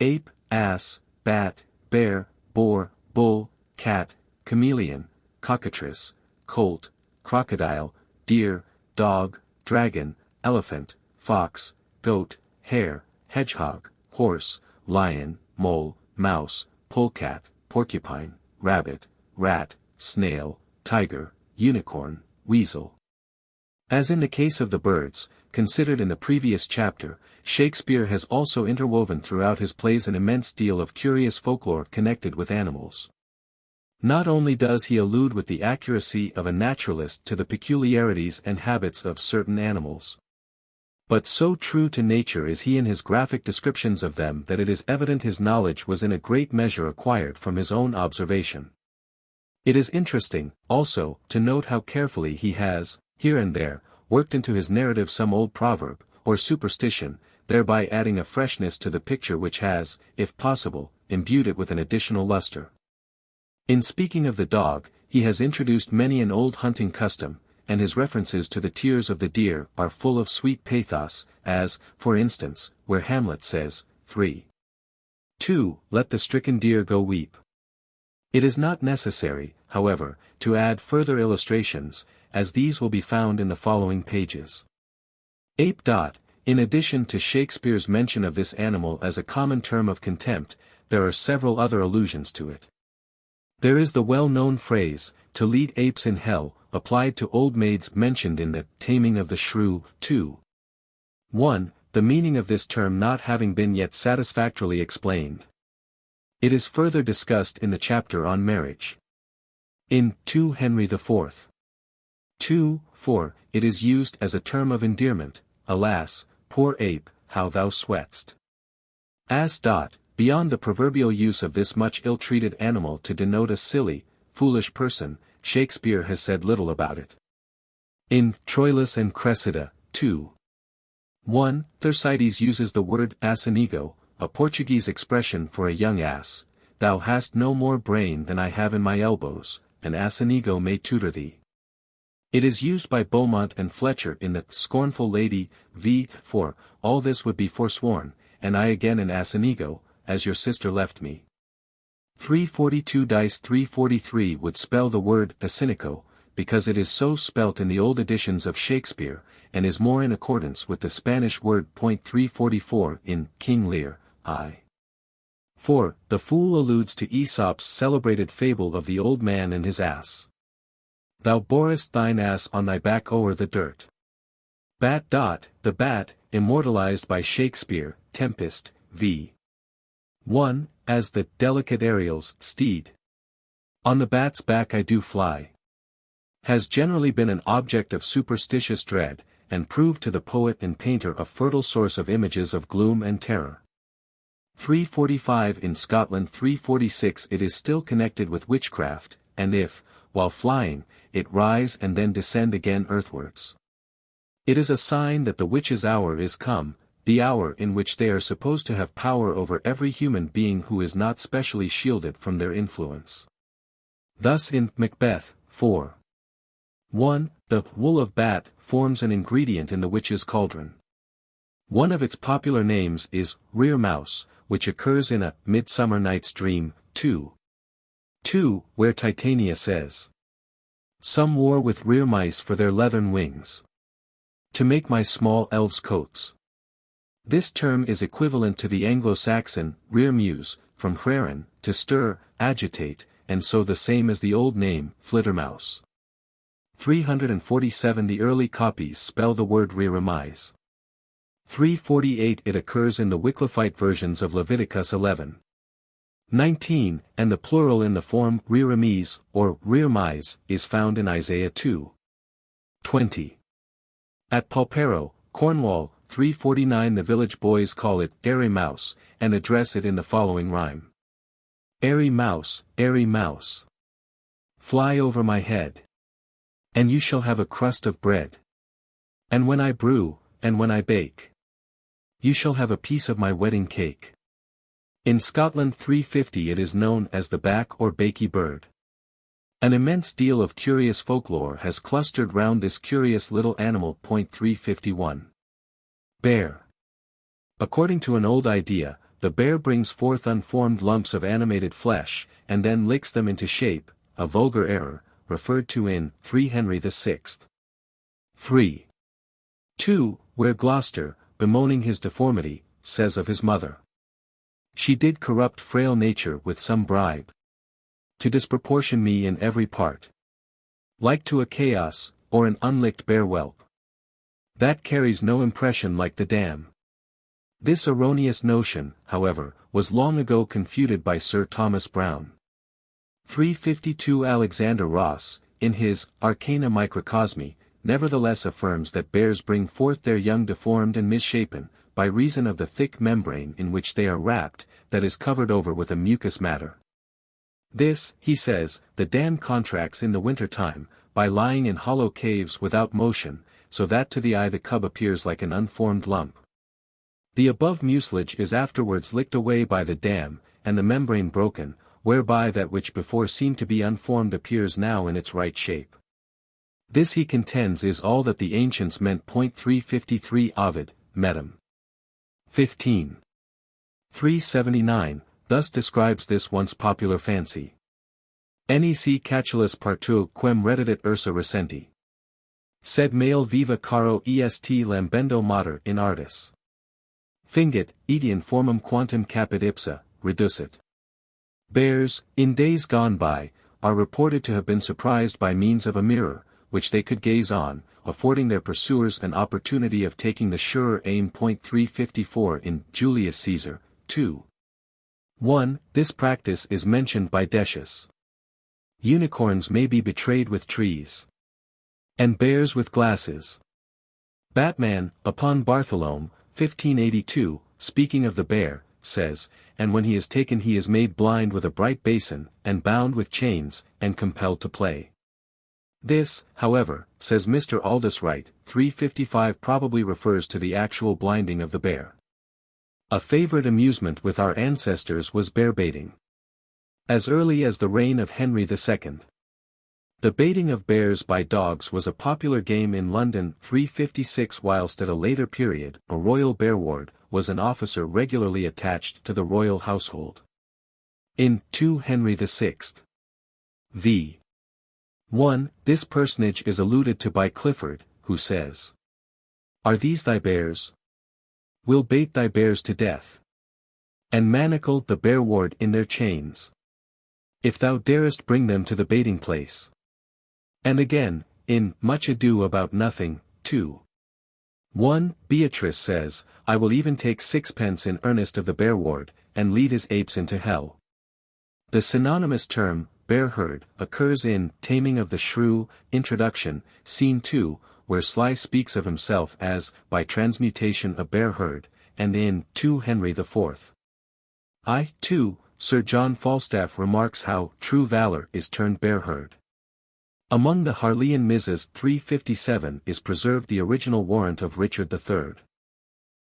Ape, ass, bat, bear, boar, bull, cat, chameleon, cockatrice, colt, crocodile, deer, dog, dragon, elephant, fox, goat, hare, hedgehog, horse, lion, mole, mouse, polecat, porcupine, rabbit, rat, snail, tiger, unicorn, weasel. As in the case of the birds, considered in the previous chapter, Shakespeare has also interwoven throughout his plays an immense deal of curious folklore connected with animals. Not only does he allude with the accuracy of a naturalist to the peculiarities and habits of certain animals, but so true to nature is he in his graphic descriptions of them that it is evident his knowledge was in a great measure acquired from his own observation. It is interesting, also, to note how carefully he has, here and there, worked into his narrative some old proverb, or superstition, thereby adding a freshness to the picture which has, if possible, imbued it with an additional luster. In speaking of the dog, he has introduced many an old hunting custom, and his references to the tears of the deer are full of sweet pathos, as, for instance, where Hamlet says, 3. 2. Let the stricken deer go weep. It is not necessary, however, to add further illustrations, as these will be found in the following pages. Ape. In addition to Shakespeare's mention of this animal as a common term of contempt, there are several other allusions to it. There is the well-known phrase, to lead apes in hell, applied to old maids mentioned in the Taming of the Shrew, 2. 1, the meaning of this term not having been yet satisfactorily explained. It is further discussed in the chapter on marriage. In 2 Henry IV. 2:4, it is used as a term of endearment, alas, poor ape, how thou sweat'st. As. Beyond the proverbial use of this much ill-treated animal to denote a silly, foolish person, Shakespeare has said little about it. In Troilus and Cressida, 2:1, Thersites uses the word assinigo, a Portuguese expression for a young ass. Thou hast no more brain than I have in my elbows, an assinigo may tutor thee. It is used by Beaumont and Fletcher in the Scornful Lady, v. 4, all this would be forsworn, and I again an assinigo, as your sister left me. 342 dice 343 would spell the word assinico, because it is so spelt in the old editions of Shakespeare, and is more in accordance with the Spanish word .344 in King Lear, I. 4. The fool alludes to Aesop's celebrated fable of the old man and his ass. Thou borest thine ass on thy back o'er the dirt. Bat. The bat, immortalized by Shakespeare, Tempest, v. 1, as the delicate Ariel's steed. On the bat's back I do fly. Has generally been an object of superstitious dread, and proved to the poet and painter a fertile source of images of gloom and terror. 345 in Scotland 346 it is still connected with witchcraft, and if, while flying, it rise and then descend again earthwards. It is a sign that the witch's hour is come, the hour in which they are supposed to have power over every human being who is not specially shielded from their influence. Thus in Macbeth, 4:1, the wool of bat forms an ingredient in the witch's cauldron. One of its popular names is rear mouse, which occurs in A Midsummer Night's Dream, 2:2, where Titania says, some war with rear mice for their leathern wings, to make my small elves coats. This term is equivalent to the Anglo-Saxon rear muse, from hrerin, to stir, agitate, and so the same as the old name, flittermouse. 347 The early copies spell the word reremise. 348 It occurs in the Wycliffite versions of Leviticus 11:19, and the plural in the form reremise, or rearmise, is found in Isaiah 2:20. At Pulpero, Cornwall, 349 the village boys call it airy mouse, and address it in the following rhyme. Airy mouse, fly over my head. And you shall have a crust of bread. And when I brew, and when I bake, you shall have a piece of my wedding cake. In Scotland 350 it is known as the back or bakey bird. An immense deal of curious folklore has clustered round this curious little animal. 351. Bear. According to an old idea, the bear brings forth unformed lumps of animated flesh, and then licks them into shape, a vulgar error, referred to in 3 Henry VI. 3:2, where Gloucester, bemoaning his deformity, says of his mother, she did corrupt frail nature with some bribe, to disproportion me in every part, like to a chaos, or an unlicked bear whelp, that carries no impression like the dam. This erroneous notion, however, was long ago confuted by Sir Thomas Browne. 352 Alexander Ross, in his Arcana Microcosmi, nevertheless affirms that bears bring forth their young deformed and misshapen, by reason of the thick membrane in which they are wrapped, that is covered over with a mucous matter. This, he says, the dam contracts in the winter time, by lying in hollow caves without motion, so that to the eye the cub appears like an unformed lump. The above mucilage is afterwards licked away by the dam, and the membrane broken, whereby that which before seemed to be unformed appears now in its right shape. This he contends is all that the ancients meant. 353 Ovid, Medum. 15. 379, thus describes this once popular fancy. Nec catulus partu quem redidit ursa recenti. Sed male viva caro est lambendo mater in artis. Fingit, etiam formum quantum capit ipsa, reducit. Bears, in days gone by, are reported to have been surprised by means of a mirror, which they could gaze on, affording their pursuers an opportunity of taking the surer aim. 354 in Julius Caesar, 2. 1. This practice is mentioned by Decius. Unicorns may be betrayed with trees, and bears with glasses. Batman, upon Bartholomew, 1582, speaking of the bear, says, and when he is taken he is made blind with a bright basin, and bound with chains, and compelled to play. This, however, says Mr. Aldous Wright, 355 probably refers to the actual blinding of the bear. A favorite amusement with our ancestors was bear baiting. As early as the reign of Henry II. The baiting of bears by dogs was a popular game in London. 356 whilst at a later period, a royal bear ward was an officer regularly attached to the royal household. In 2 Henry VI. v. 1, this personage is alluded to by Clifford, who says, "Are these thy bears? We'll bait thy bears to death, and manacle the bear ward in their chains, if thou darest bring them to the baiting place." And again, in Much Ado About Nothing, 2. 1, Beatrice says, "I will even take sixpence in earnest of the bear ward, and lead his apes into hell." The synonymous term, bear herd, occurs in Taming of the Shrew, Introduction, Scene 2, where Sly speaks of himself as, by transmutation a bear herd, and in 2 Henry IV. Sir John Falstaff remarks how true valor is turned bear herd. Among the Harleian Misses 357 is preserved the original warrant of Richard III.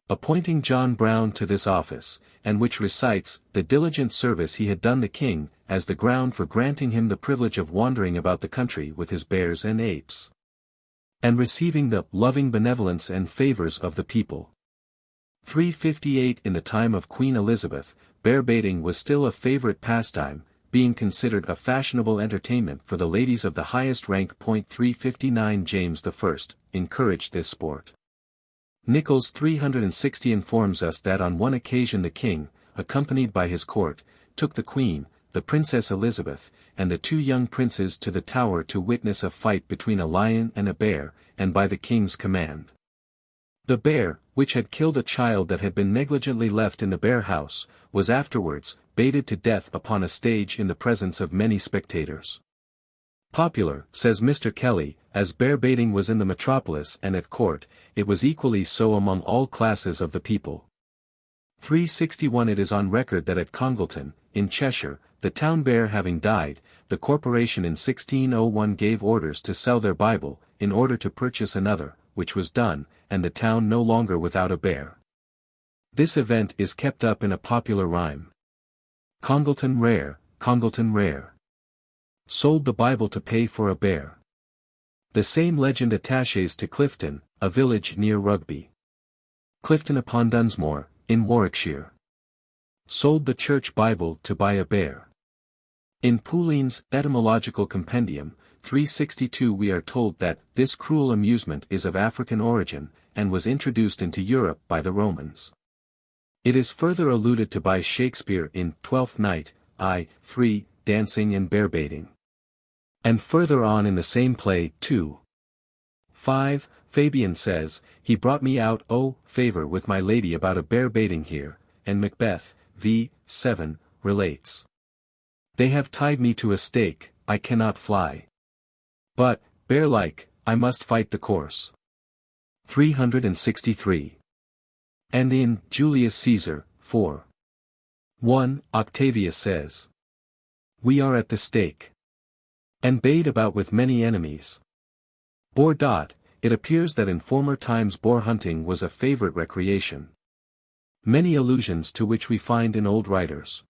Appointing John Brown to this office, and which recites the diligent service he had done the king, as the ground for granting him the privilege of wandering about the country with his bears and apes, and receiving the loving benevolence and favours of the people. 358 In the time of Queen Elizabeth, bear baiting was still a favourite pastime, being considered a fashionable entertainment for the ladies of the highest rank. 359 James I encouraged this sport. Nichols 360 informs us that on one occasion the king, accompanied by his court, took the queen, the Princess Elizabeth, and the 2 young princes to the Tower to witness a fight between a lion and a bear, and by the king's command. The bear, which had killed a child that had been negligently left in the bear house, was afterwards baited to death upon a stage in the presence of many spectators. Popular, says Mr. Kelly, as bear baiting was in the metropolis and at court, it was equally so among all classes of the people. 361 It is on record that at Congleton, in Cheshire, the town bear having died, the corporation in 1601 gave orders to sell their Bible, in order to purchase another, which was done, and the town no longer without a bear. This event is kept up in a popular rhyme. Congleton rare, Congleton rare, sold the Bible to pay for a bear. The same legend attaches to Clifton, a village near Rugby. Clifton upon Dunsmore, in Warwickshire, sold the church Bible to buy a bear. In Poulin's Etymological Compendium, 362 we are told that this cruel amusement is of African origin, and was introduced into Europe by the Romans. It is further alluded to by Shakespeare in Twelfth Night, I.3, Dancing and Bear Baiting. And further on in the same play, 2. 5, Fabian says, "He brought me out, oh, favour with my lady about a bear baiting here," and Macbeth, v. 7, relates, "They have tied me to a stake, I cannot fly. But, bear-like, I must fight the course." 363. And in Julius Caesar, 4. 1, Octavius says, "We are at the stake, and bayed about with many enemies." It appears that in former times boar hunting was a favourite recreation. Many allusions to which we find in old writers.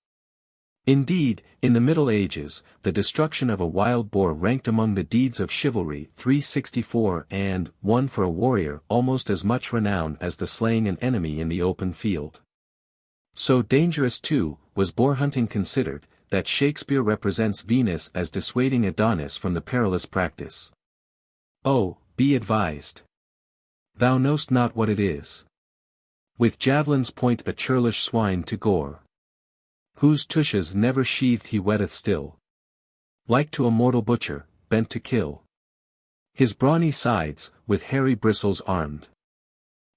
Indeed, in the Middle Ages, the destruction of a wild boar ranked among the deeds of chivalry 364 and, one for a warrior almost as much renown as the slaying an enemy in the open field. So dangerous too, was boar hunting considered, that Shakespeare represents Venus as dissuading Adonis from the perilous practice. "Oh, be advised. Thou know'st not what it is. With javelins point a churlish swine to gore, whose tushes never sheathed he wetteth still, like to a mortal butcher, bent to kill His brawny sides, with hairy bristles armed,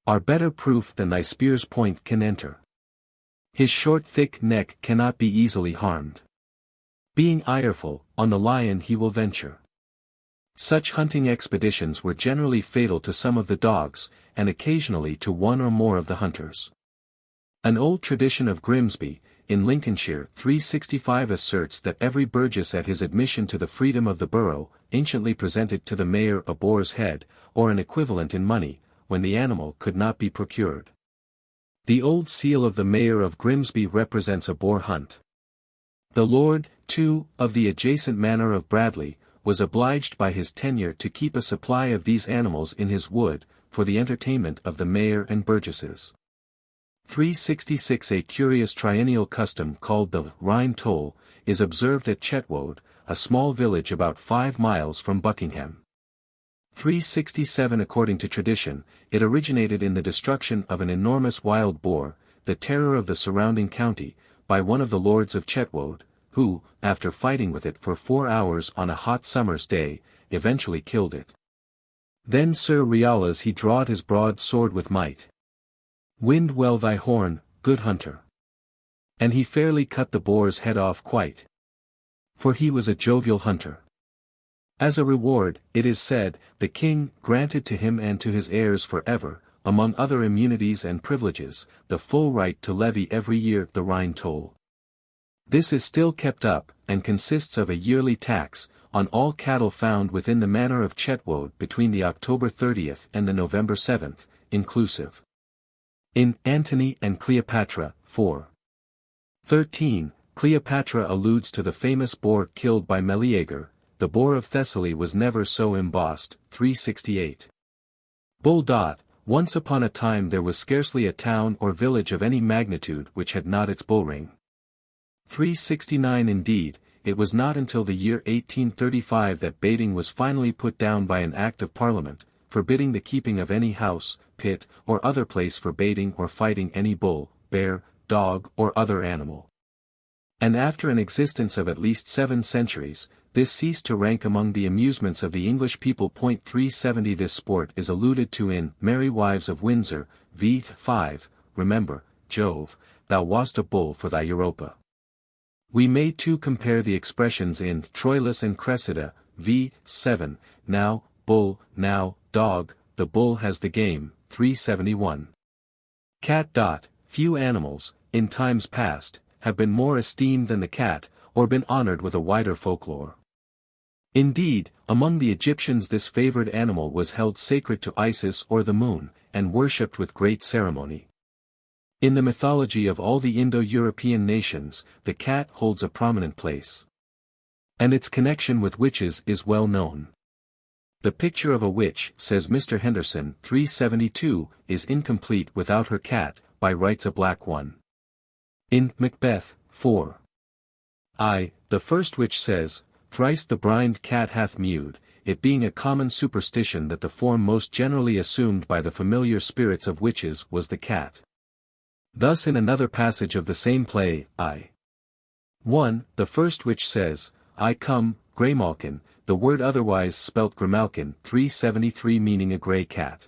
are better proof than thy spear's point can enter. His short thick neck cannot be easily harmed. Being ireful, on the lion he will venture. Such hunting expeditions were generally fatal to some of the dogs, and occasionally to one or more of the hunters. An old tradition of Grimsby, in Lincolnshire 365 asserts that every burgess at his admission to the freedom of the borough, anciently presented to the mayor a boar's head, or an equivalent in money, when the animal could not be procured. The old seal of the mayor of Grimsby represents a boar hunt. The lord, too, of the adjacent manor of Bradley, was obliged by his tenure to keep a supply of these animals in his wood, for the entertainment of the mayor and burgesses. 366 A curious triennial custom called the Rhine toll, is observed at Chetwode, a small village about 5 miles from Buckingham. 367 According to tradition, it originated in the destruction of an enormous wild boar, the terror of the surrounding county, by one of the lords of Chetwode, who, after fighting with it for 4 hours on a hot summer's day, eventually killed it. Then Sir Rialas he drawed his broad sword with might. Wind well thy horn, good hunter. And he fairly cut the boar's head off quite. For he was a jovial hunter. As a reward, it is said, the king granted to him and to his heirs forever, among other immunities and privileges, the full right to levy every year the Rhine toll. This is still kept up, and consists of a yearly tax, on all cattle found within the manor of Chetwode between the October 30th and the November 7th, inclusive. In Antony and Cleopatra, 4:13, Cleopatra alludes to the famous boar killed by Meleager. The boar of Thessaly was never so embossed, 368. Bull. Once upon a time there was scarcely a town or village of any magnitude which had not its bullring. 369 Indeed, it was not until the year 1835 that baiting was finally put down by an Act of Parliament, forbidding the keeping of any house, pit, or other place for baiting or fighting any bull, bear, dog or other animal. And after an existence of at least 7 centuries, this ceased to rank among the amusements of the English people. 370 This sport is alluded to in Merry Wives of Windsor, v. 5, Remember, Jove, thou wast a bull for thy Europa. We may too compare the expressions in Troilus and Cressida, v. 7, now, bull, now, dog, the bull has the game, 371. Cat. Few animals, in times past, have been more esteemed than the cat, or been honored with a wider folklore. Indeed, among the Egyptians this favored animal was held sacred to Isis or the moon, and worshipped with great ceremony. In the mythology of all the Indo-European nations, the cat holds a prominent place. And its connection with witches is well known. The picture of a witch, says Mr. Henderson, 372, is incomplete without her cat, by rights a black one. In Macbeth, 4. The first witch says, thrice the blind cat hath mewed, it being a common superstition that the form most generally assumed by the familiar spirits of witches was the cat. Thus in another passage of the same play, 1, the first witch says, I come, Graymalkin, the word otherwise spelt Grimalkin, 373 meaning a grey cat.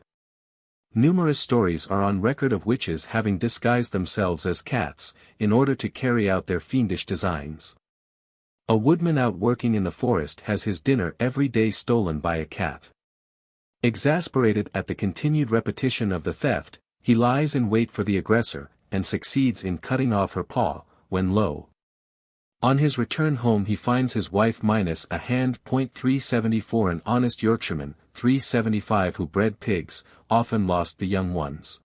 Numerous stories are on record of witches having disguised themselves as cats, in order to carry out their fiendish designs. A woodman out working in the forest has his dinner every day stolen by a cat. Exasperated at the continued repetition of the theft, he lies in wait for the aggressor, and succeeds in cutting off her paw, when lo! On his return home he finds his wife minus a hand. 374 An honest Yorkshireman, 375 who bred pigs, often lost the young ones.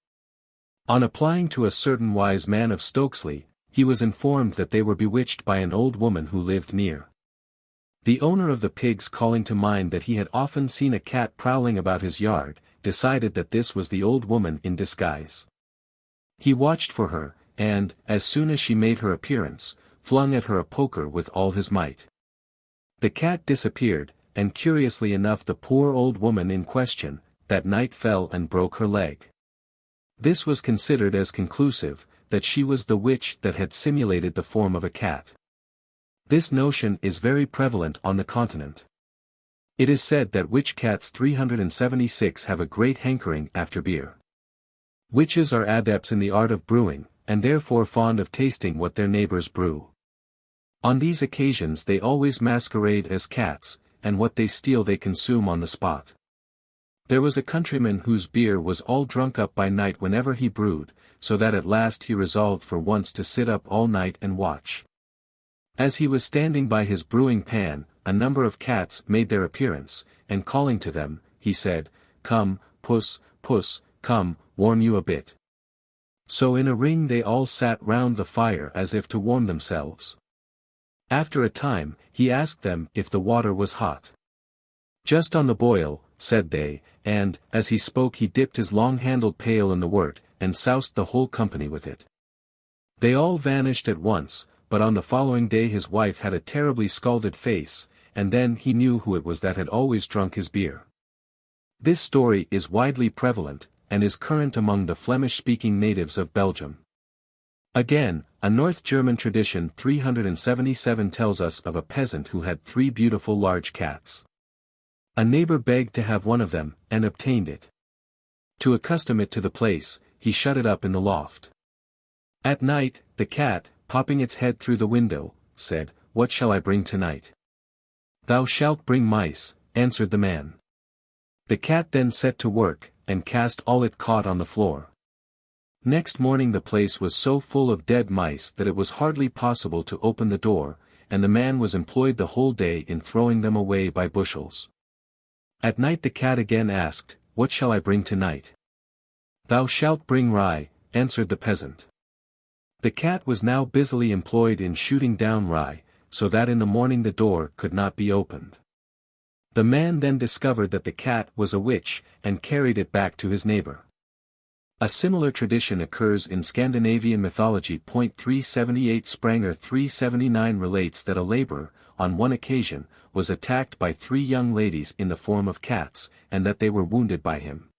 On applying to a certain wise man of Stokesley, he was informed that they were bewitched by an old woman who lived near. The owner of the pigs, calling to mind that he had often seen a cat prowling about his yard, decided that this was the old woman in disguise. He watched for her, and, as soon as she made her appearance, flung at her a poker with all his might. The cat disappeared, and curiously enough the poor old woman in question, that night fell and broke her leg. This was considered as conclusive, that she was the witch that had simulated the form of a cat. This notion is very prevalent on the continent. It is said that witch cats 376 have a great hankering after beer. Witches are adepts in the art of brewing, and therefore fond of tasting what their neighbors brew. On these occasions they always masquerade as cats, and what they steal they consume on the spot. There was a countryman whose beer was all drunk up by night whenever he brewed, so that at last he resolved for once to sit up all night and watch. As he was standing by his brewing pan, a number of cats made their appearance, and calling to them, he said, "Come, puss, puss, come, warm you a bit." So in a ring they all sat round the fire as if to warm themselves. After a time, he asked them if the water was hot. "Just on the boil," said they, and, as he spoke he dipped his long-handled pail in the wort, and soused the whole company with it. They all vanished at once, but on the following day his wife had a terribly scalded face, and then he knew who it was that had always drunk his beer. This story is widely prevalent, and is current among the Flemish-speaking natives of Belgium. Again, a North German tradition 377 tells us of a peasant who had 3 beautiful large cats. A neighbor begged to have one of them, and obtained it. To accustom it to the place, he shut it up in the loft. At night, the cat, popping its head through the window, said, "What shall I bring tonight?" "Thou shalt bring mice," answered the man. The cat then set to work, and cast all it caught on the floor. Next morning the place was so full of dead mice that it was hardly possible to open the door, and the man was employed the whole day in throwing them away by bushels. At night the cat again asked, "What shall I bring tonight?" "Thou shalt bring rye," answered the peasant. The cat was now busily employed in shooting down rye, so that in the morning the door could not be opened. The man then discovered that the cat was a witch, and carried it back to his neighbor. A similar tradition occurs in Scandinavian mythology. 378 Spranger 379 relates that a laborer, on one occasion, was attacked by 3 young ladies in the form of cats, and that they were wounded by him.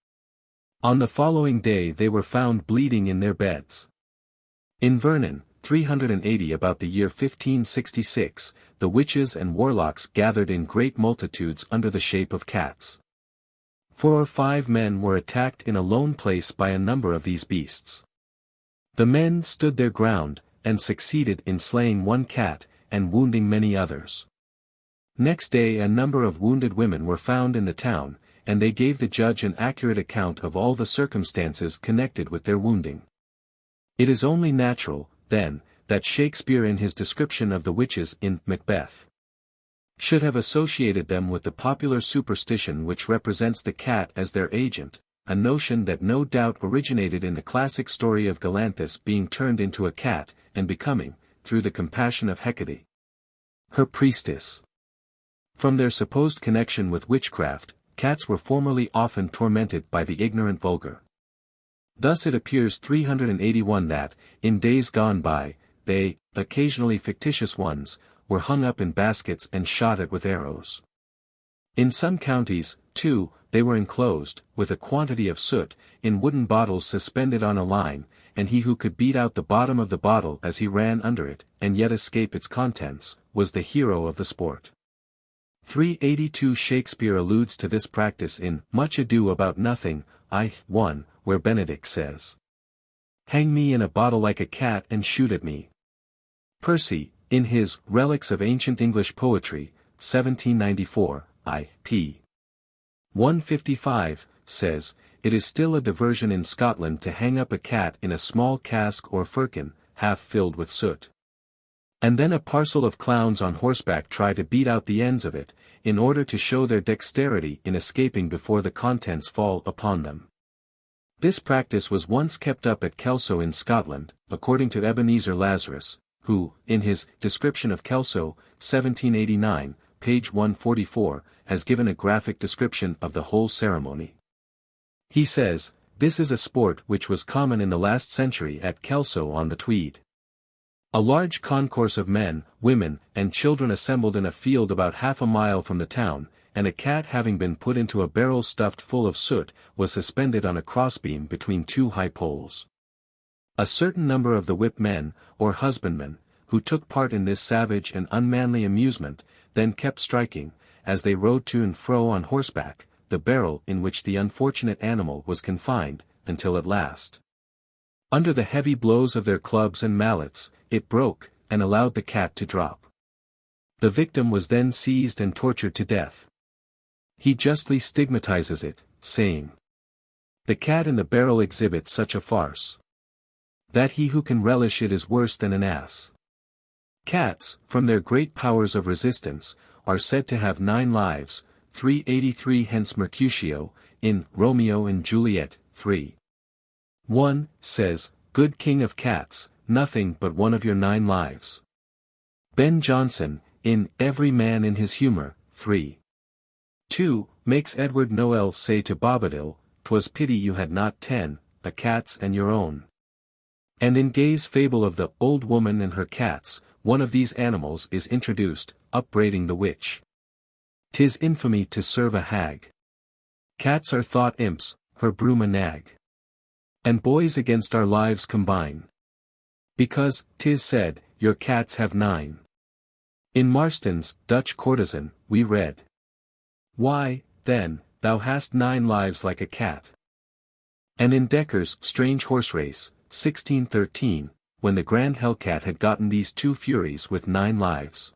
On the following day they were found bleeding in their beds. In Vernon, 380 about the year 1566, the witches and warlocks gathered in great multitudes under the shape of cats. 4 or 5 men were attacked in a lone place by a number of these beasts. The men stood their ground, and succeeded in slaying 1 cat, and wounding many others. Next day a number of wounded women were found in the town, and they gave the judge an accurate account of all the circumstances connected with their wounding. It is only natural, then, that Shakespeare in his description of the witches in Macbeth should have associated them with the popular superstition which represents the cat as their agent, a notion that no doubt originated in the classic story of Galanthus being turned into a cat, and becoming, through the compassion of Hecate, her priestess. From their supposed connection with witchcraft, cats were formerly often tormented by the ignorant vulgar. Thus it appears 381 that, in days gone by, they, occasionally fictitious ones, were hung up in baskets and shot at with arrows. In some counties, too, they were enclosed, with a quantity of soot, in wooden bottles suspended on a line, and he who could beat out the bottom of the bottle as he ran under it, and yet escape its contents, was the hero of the sport. 382 Shakespeare alludes to this practice in Much Ado About Nothing, I. 1, where Benedict says, "Hang me in a bottle like a cat and shoot at me." Percy, in his Relics of Ancient English Poetry, 1794, I. p. 155, says, "It is still a diversion in Scotland to hang up a cat in a small cask or firkin, half filled with soot. And then a parcel of clowns on horseback try to beat out the ends of it, in order to show their dexterity in escaping before the contents fall upon them." This practice was once kept up at Kelso in Scotland, according to Ebenezer Lazarus, who, in his Description of Kelso, 1789, page 144, has given a graphic description of the whole ceremony. He says, "This is a sport which was common in the last century at Kelso on the Tweed. A large concourse of men, women, and children assembled in a field about half a mile from the town, and a cat having been put into a barrel stuffed full of soot, was suspended on a crossbeam between 2 high poles. A certain number of the whip men, or husbandmen, who took part in this savage and unmanly amusement, then kept striking, as they rode to and fro on horseback, the barrel in which the unfortunate animal was confined, until at last, under the heavy blows of their clubs and mallets, it broke, and allowed the cat to drop. The victim was then seized and tortured to death. He justly stigmatizes it, saying, "The cat in the barrel exhibits such a farce, that he who can relish it is worse than an ass." Cats, from their great powers of resistance, are said to have 9 lives, 383. Hence Mercutio, in Romeo and Juliet, 3:1, says, "Good king of cats, nothing but one of your 9 lives." Ben Jonson, in Every Man in His Humour, 3:2, makes Edward Noel say to Bobadil, "'Twas pity you had not 10, a cats and your own." And in Gay's fable of the Old Woman and Her Cats, one of these animals is introduced, upbraiding the witch. "'Tis infamy to serve a hag. Cats are thought imps, her broom a nag. And boys against our lives combine. Because, 'tis said, your cats have 9. In Marston's Dutch Courtesan, we read, "Why, then, thou hast 9 lives like a cat." And in Decker's Strange Horse Race, 1613, when the Grand Hellcat had gotten these 2 furies with 9 lives.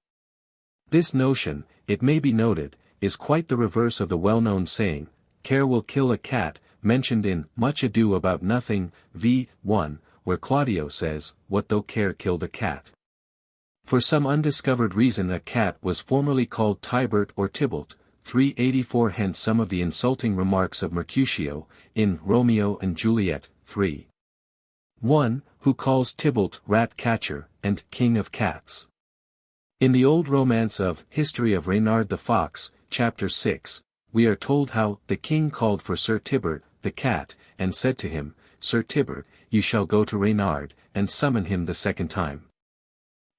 This notion, it may be noted, is quite the reverse of the well-known saying, "Care will kill a cat," mentioned in Much Ado About Nothing, v. 1, where Claudio says, "What though care killed a cat?" For some undiscovered reason a cat was formerly called Tybert or Tybalt, 384. Hence some of the insulting remarks of Mercutio, in Romeo and Juliet, 3:1, who calls Tybalt rat-catcher, and king of cats. In the old romance of History of Reynard the Fox, chapter 6, we are told how the king called for Sir Tybert, the cat, and said to him, "Sir Tybert, you shall go to Reynard, and summon him the second time."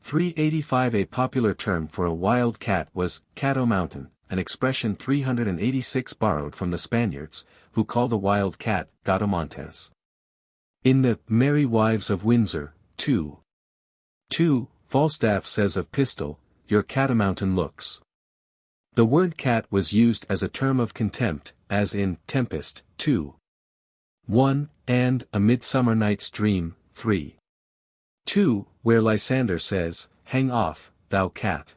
385. A popular term for a wild cat was cat-o'-mountain, an expression 386 borrowed from the Spaniards, who call the wild cat gato-montes. In the Merry Wives of Windsor, 2:2, Falstaff says of Pistol, "Your cat-o'-mountain looks." The word cat was used as a term of contempt, as in Tempest, 2:1, and A Midsummer Night's Dream, 3:2, where Lysander says, "Hang off, thou cat."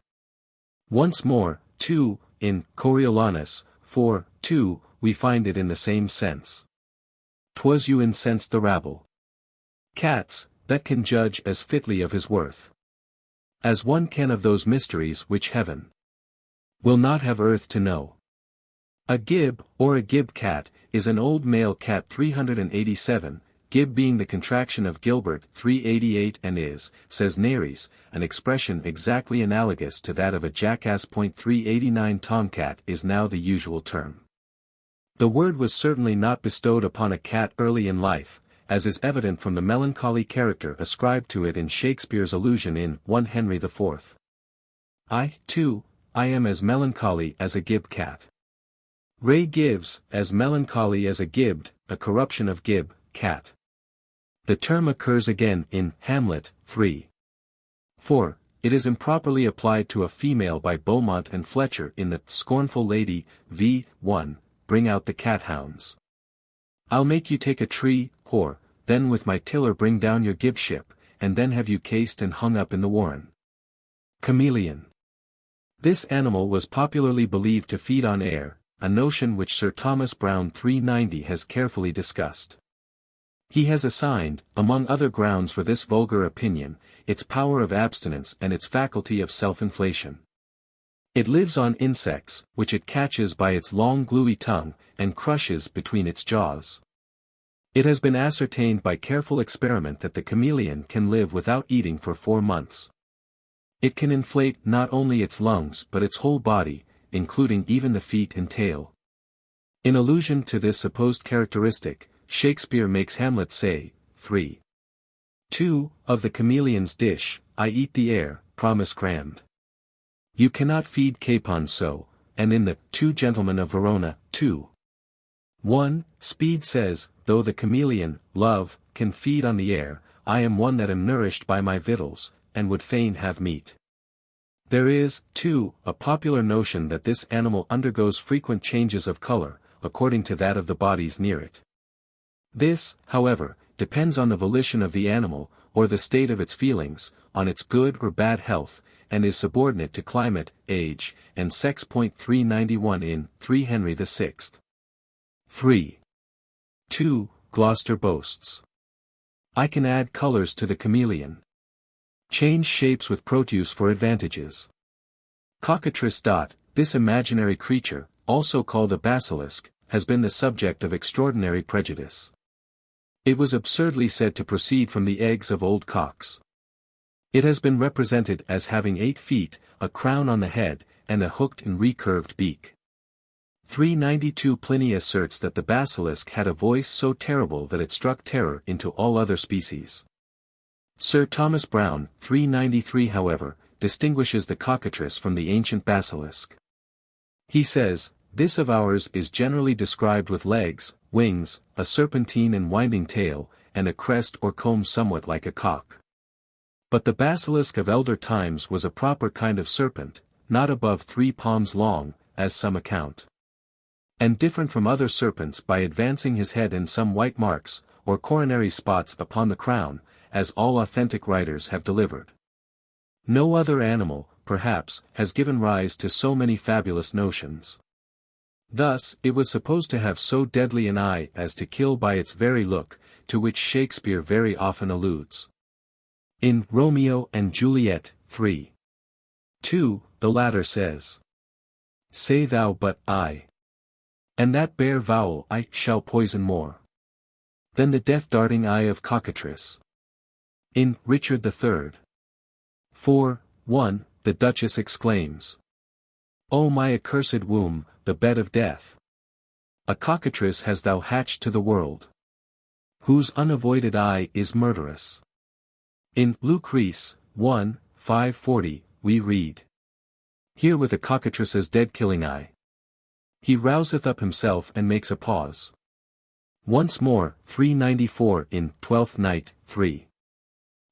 Once more, in Coriolanus, 4:2, we find it in the same sense. "'Twas you incensed the rabble. Cats, that can judge as fitly of his worth, as one can of those mysteries which heaven will not have earth to know." A gib, or a gib cat, is an old male cat 387, gib being the contraction of Gilbert 388 and is, says Nares, an expression exactly analogous to that of a jackass. 389 Tomcat is now the usual term. The word was certainly not bestowed upon a cat early in life, as is evident from the melancholy character ascribed to it in Shakespeare's allusion in 1 Henry IV. I, too, I am as melancholy as a gib cat. Ray gives, as melancholy as a gibbed, a corruption of gib, cat. The term occurs again in Hamlet, 3:4. It is improperly applied to a female by Beaumont and Fletcher in the Scornful Lady, v. 1, Bring out the cat-hounds. I'll make you take a tree, whore, then with my tiller bring down your gib ship, and then have you cased and hung up in the warren. Chameleon. This animal was popularly believed to feed on air, a notion which Sir Thomas Browne 390 has carefully discussed. He has assigned, among other grounds for this vulgar opinion, its power of abstinence and its faculty of self-inflation. It lives on insects, which it catches by its long gluey tongue, and crushes between its jaws. It has been ascertained by careful experiment that the chameleon can live without eating for 4 months. It can inflate not only its lungs but its whole body, including even the feet and tail. In allusion to this supposed characteristic, Shakespeare makes Hamlet say, 3:2, of the chameleon's dish, "I eat the air, promise grand. You cannot feed capon so," and in the Two Gentlemen of Verona, 2:1, Speed says, "Though the chameleon, love, can feed on the air, I am one that am nourished by my victuals, and would fain have meat." There is, too, a popular notion that this animal undergoes frequent changes of color, according to that of the bodies near it. This, however, depends on the volition of the animal, or the state of its feelings, on its good or bad health, and is subordinate to climate, age, and sex. 391 in 3 Henry VI. 3. 2. Gloucester boasts. I can add colors to the chameleon. Change shapes with produce for advantages. Cockatrice. This imaginary creature, also called a basilisk, has been the subject of extraordinary prejudice. It was absurdly said to proceed from the eggs of old cocks. It has been represented as having 8 feet, a crown on the head, and a hooked and recurved beak. 392 Pliny asserts that the basilisk had a voice so terrible that it struck terror into all other species. Sir Thomas Browne, 393 however, distinguishes the cockatrice from the ancient basilisk. He says, "This of ours is generally described with legs, wings, a serpentine and winding tail, and a crest or comb somewhat like a cock. But the basilisk of elder times was a proper kind of serpent, not above 3 palms long, as some account. And different from other serpents by advancing his head in some white marks, or coronary spots upon the crown, as all authentic writers have delivered. No other animal, perhaps, has given rise to so many fabulous notions. Thus, it was supposed to have so deadly an eye as to kill by its very look, to which Shakespeare very often alludes. In Romeo and Juliet, 3. 2, the latter says, "Say thou but I. And that bare vowel I shall poison more than the death-darting eye of cockatrice." In Richard III. 4, 1, the Duchess exclaims, "O my accursed womb, the bed of death! A cockatrice hast thou hatched to the world, whose unavoided eye is murderous." In Lucrece, 1, 540, we read, "Here with a cockatrice's dead-killing eye, he rouseth up himself and makes a pause." Once more, 394 in Twelfth Night, 3.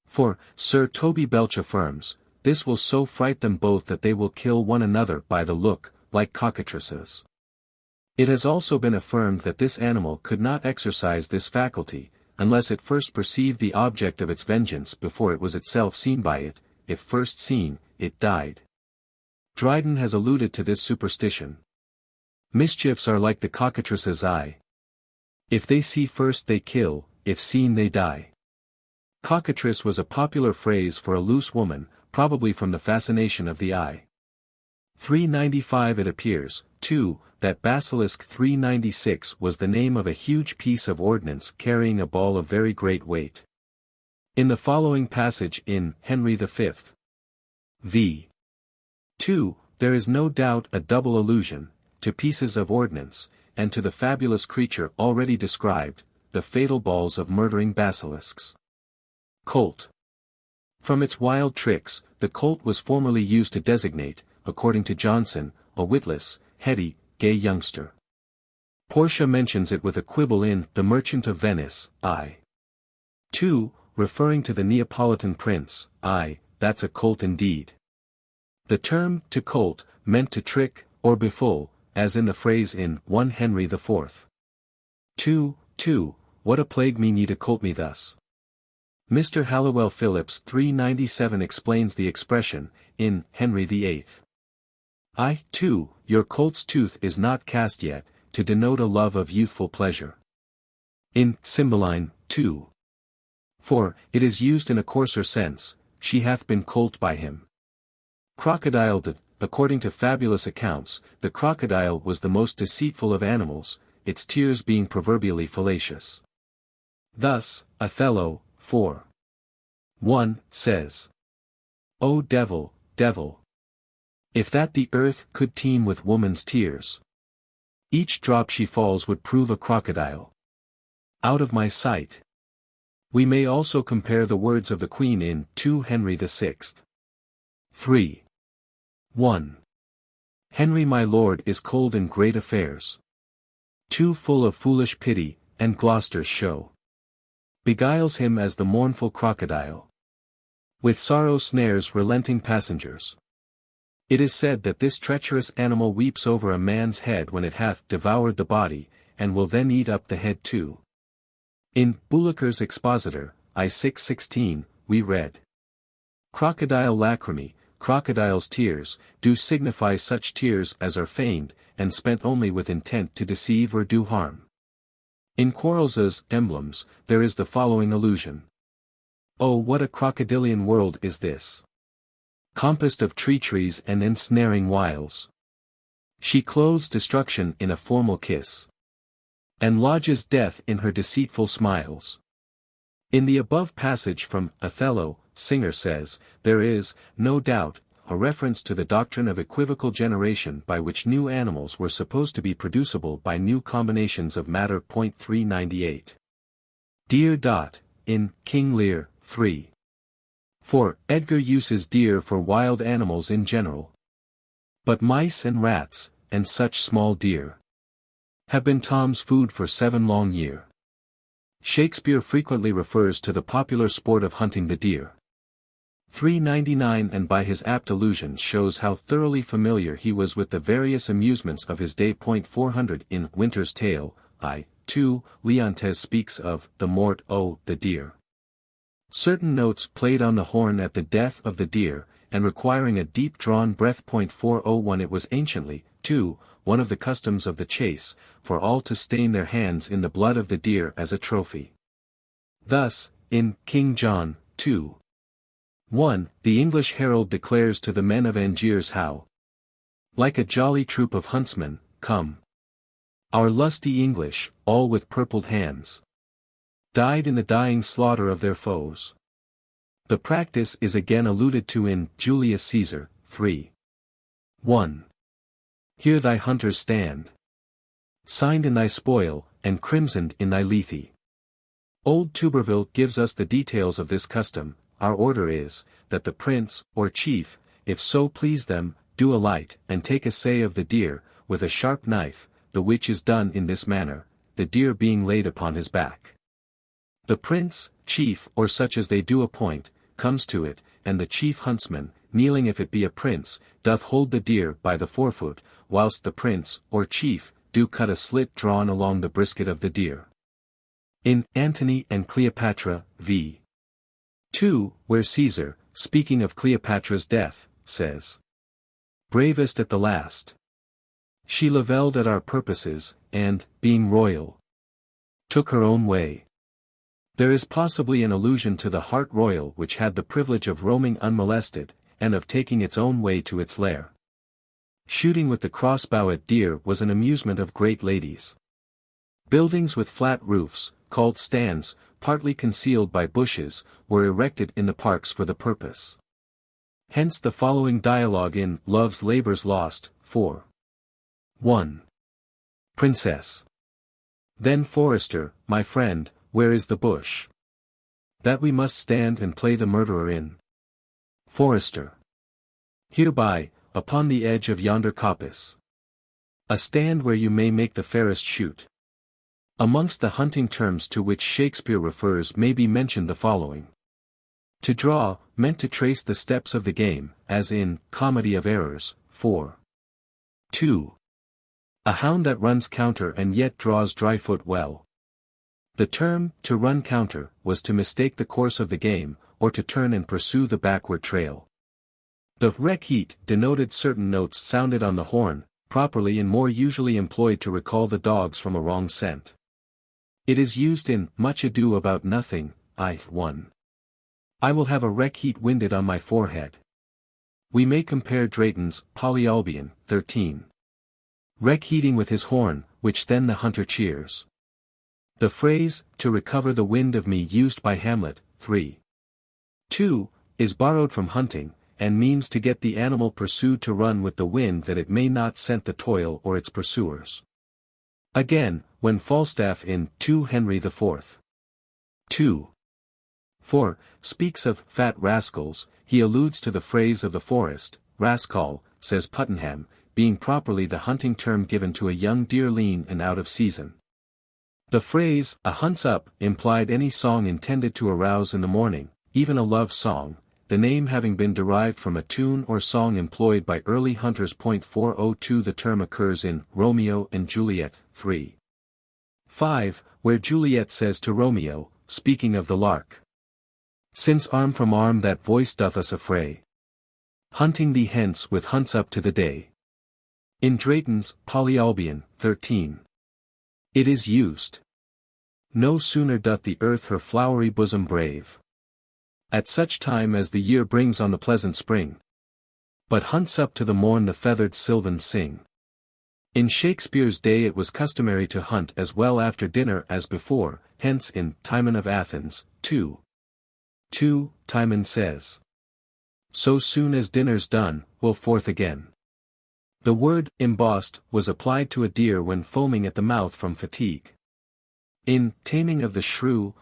For, Sir Toby Belch affirms, this will so fright them both that they will kill one another by the look, like cockatrices. It has also been affirmed that this animal could not exercise this faculty, unless it first perceived the object of its vengeance before it was itself seen by it. If first seen, it died. Dryden has alluded to this superstition. Mischiefs are like the cockatrice's eye. If they see first they kill, if seen they die. Cockatrice was a popular phrase for a loose woman, probably from the fascination of the eye. 395 It appears, too, that basilisk. 396 was the name of a huge piece of ordnance carrying a ball of very great weight. In the following passage in Henry V. v. 2, there is no doubt a double allusion, to pieces of ordnance, and to the fabulous creature already described, the fatal balls of murdering basilisks. Colt. From its wild tricks, the colt was formerly used to designate, according to Johnson, a witless, heady, gay youngster. Portia mentions it with a quibble in The Merchant of Venice, I. 2, referring to the Neapolitan prince, that's a colt indeed. The term, to colt, meant to trick, or befool, as in the phrase in 1 Henry IV. 2, what a plague mean ye to colt me thus? Mr. Halliwell Phillips 397 explains the expression, in Henry VIII. Your colt's tooth is not cast yet, to denote a love of youthful pleasure. In Cymbeline, 2. For, it is used in a coarser sense, she hath been colt by him. Crocodile. According to fabulous accounts, the crocodile was the most deceitful of animals, its tears being proverbially fallacious. Thus, Othello, 4. 1, says, "O devil, devil! If that the earth could teem with woman's tears, each drop she falls would prove a crocodile. Out of my sight." We may also compare the words of the Queen in 2 Henry VI. 3. 1. Henry my lord is cold in great affairs, too full of foolish pity, and Gloucester's show beguiles him as the mournful crocodile, with sorrow snares relenting passengers. It is said that this treacherous animal weeps over a man's head when it hath devoured the body, and will then eat up the head too. In Bullicker's Expositor, I 6:16, we read, Crocodile lacrimae, crocodile's tears, do signify such tears as are feigned, and spent only with intent to deceive or do harm. In Quarles's Emblems, there is the following allusion. Oh, what a crocodilian world is this! Compassed of treacheries and ensnaring wiles. She clothes destruction in a formal kiss, and lodges death in her deceitful smiles. In the above passage from Othello, Singer says, there is, no doubt, a reference to the doctrine of equivocal generation by which new animals were supposed to be producible by new combinations of matter. 398. Deer. In King Lear, 3. 4. Edgar uses deer for wild animals in general. But mice and rats, and such small deer, have been Tom's food for 7 long year. Shakespeare frequently refers to the popular sport of hunting the deer. 399 and by his apt allusions shows how thoroughly familiar he was with the various amusements of his day. 400 In Winter's Tale, I. 2, Leontes speaks of the mort o' the deer. Certain notes played on the horn at the death of the deer, and requiring a deep-drawn breath. 401 It was anciently, too, one of the customs of the chase, for all to stain their hands in the blood of the deer as a trophy. Thus, in King John, 2. 1, the English herald declares to the men of Angiers how, like a jolly troop of huntsmen, come our lusty English, all with purpled hands, died in the dying slaughter of their foes. The practice is again alluded to in Julius Caesar, 3. 1. Here thy hunters stand, signed in thy spoil, and crimsoned in thy lethe. Old Tuberville gives us the details of this custom. Our order is, that the prince, or chief, if so please them, do alight, and take a say of the deer, with a sharp knife, the which is done in this manner, the deer being laid upon his back. The prince, chief, or such as they do appoint, comes to it, and the chief huntsman, kneeling if it be a prince, doth hold the deer by the forefoot, whilst the prince, or chief, do cut a slit drawn along the brisket of the deer. In Antony and Cleopatra, v. 2, where Caesar, speaking of Cleopatra's death, says, bravest at the last. She levelled at our purposes, and, being royal, took her own way. There is possibly an allusion to the hart royal which had the privilege of roaming unmolested, and of taking its own way to its lair. Shooting with the crossbow at deer was an amusement of great ladies. Buildings with flat roofs, called stands, partly concealed by bushes, were erected in the parks for the purpose. Hence the following dialogue in Love's Labours Lost, 4. 1. Princess. Then Forester, my friend, where is the bush that we must stand and play the murderer in? Forester. Hereby, upon the edge of yonder coppice. A stand where you may make the fairest shoot. Amongst the hunting terms to which Shakespeare refers may be mentioned the following. To draw, meant to trace the steps of the game, as in Comedy of Errors, 4. 2. A hound that runs counter and yet draws dry foot well. The term, to run counter, was to mistake the course of the game, or to turn and pursue the backward trail. The recheat denoted certain notes sounded on the horn, properly and more usually employed to recall the dogs from a wrong scent. It is used in Much Ado About Nothing, I. 1. I will have a recheat winded on my forehead. We may compare Drayton's Polyolbion, 13. Recheating with his horn, which then the hunter cheers. The phrase, to recover the wind of me used by Hamlet, 3. 2, is borrowed from hunting, and means to get the animal pursued to run with the wind that it may not scent the toil or its pursuers. Again, when Falstaff in 2 Henry IV. 2. 4, speaks of fat rascals, he alludes to the phrase of the forest, rascal, says Puttenham, being properly the hunting term given to a young deer lean and out of season. The phrase, a hunt's up, implied any song intended to arouse in the morning, even a love song, the name having been derived from a tune or song employed by early hunters. 402 The term occurs in Romeo and Juliet, 3:5, where Juliet says to Romeo, speaking of the lark, "Since arm from arm that voice doth us affray, hunting thee hence with hunts up to the day." In Drayton's Polyolbion, 13. It is used. No sooner doth the earth her flowery bosom brave, at such time as the year brings on the pleasant spring, but hunts up to the morn the feathered sylvans sing. In Shakespeare's day it was customary to hunt as well after dinner as before, hence in Timon of Athens, 2:2, Timon says, "So soon as dinner's done, we'll forth again." The word embossed was applied to a deer when foaming at the mouth from fatigue. In Taming of the Shrew,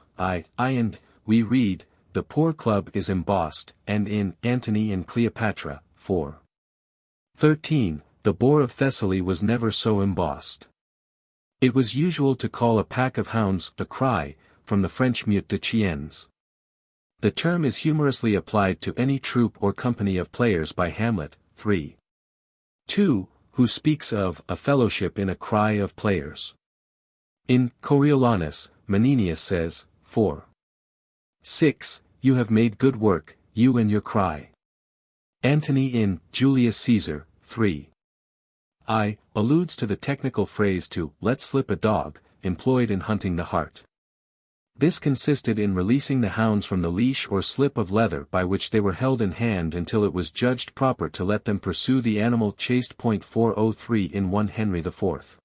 we read, "The poor club is embossed," and in Antony and Cleopatra, 4:13, "The boar of Thessaly was never so embossed." It was usual to call a pack of hounds a cry, from the French meute de chiens. The term is humorously applied to any troop or company of players by Hamlet, 3:2, who speaks of a fellowship in a cry of players. In Coriolanus, Menenius says, 4:6, "You have made good work, you and your cry." Antony in Julius Caesar, 3:1, alludes to the technical phrase to let slip a dog, employed in hunting the hart. This consisted in releasing the hounds from the leash or slip of leather by which they were held in hand until it was judged proper to let them pursue the animal chased. 403 In 1 Henry IV.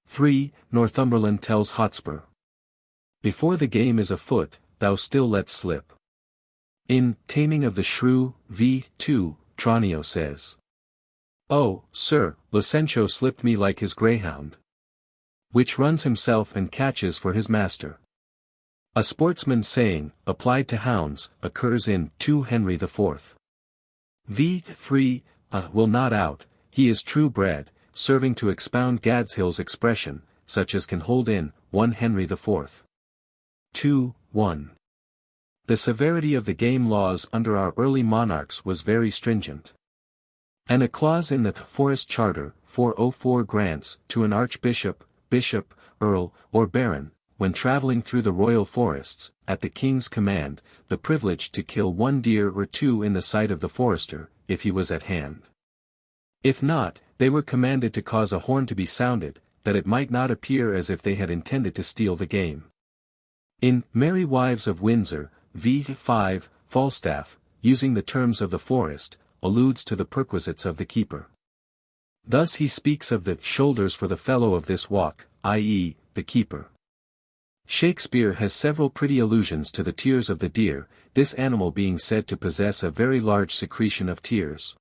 3, Northumberland tells Hotspur, "Before the game is afoot, thou still let slip." In Taming of the Shrew, v. 2, Tranio says, "Oh, sir, Lucentio slipped me like his greyhound, which runs himself and catches for his master." A sportsman's saying, applied to hounds, occurs in 2 Henry IV. v. 3, will not out, he is true bred, serving to expound Gadshill's expression, such as can hold in 1 Henry IV. 2:1. The severity of the game laws under our early monarchs was very stringent. And a clause in the Forest Charter, 404 grants, to an archbishop, bishop, earl, or baron, when travelling through the royal forests, at the king's command, the privilege to kill 1 deer or 2 in the sight of the forester, if he was at hand. If not, they were commanded to cause a horn to be sounded, that it might not appear as if they had intended to steal the game. In Merry Wives of Windsor, v. 5, Falstaff, using the terms of the forest, alludes to the perquisites of the keeper. Thus he speaks of the shoulders for the fellow of this walk, i.e., the keeper. Shakespeare has several pretty allusions to the tears of the deer, this animal being said to possess a very large secretion of tears.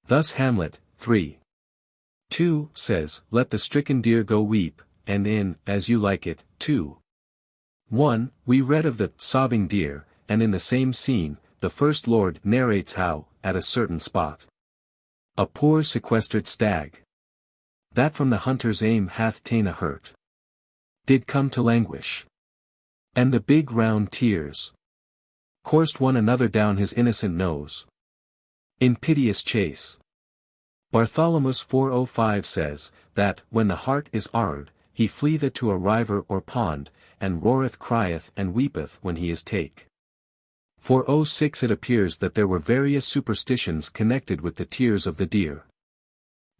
Thus Hamlet, 3:2, says, "Let the stricken deer go weep," and in As You Like It, 2:1, we read of the sobbing deer, and in the same scene, the First Lord narrates how, at a certain spot, a poor sequestered stag, that from the hunter's aim hath ta'en a hurt, did come to languish, and the big round tears coursed one another down his innocent nose, in piteous chase. Bartholomew 405 says, that, when the hart is arred, he fleeth to a river or pond, and roareth crieth and weepeth when he is take. 406 It appears that there were various superstitions connected with the tears of the deer.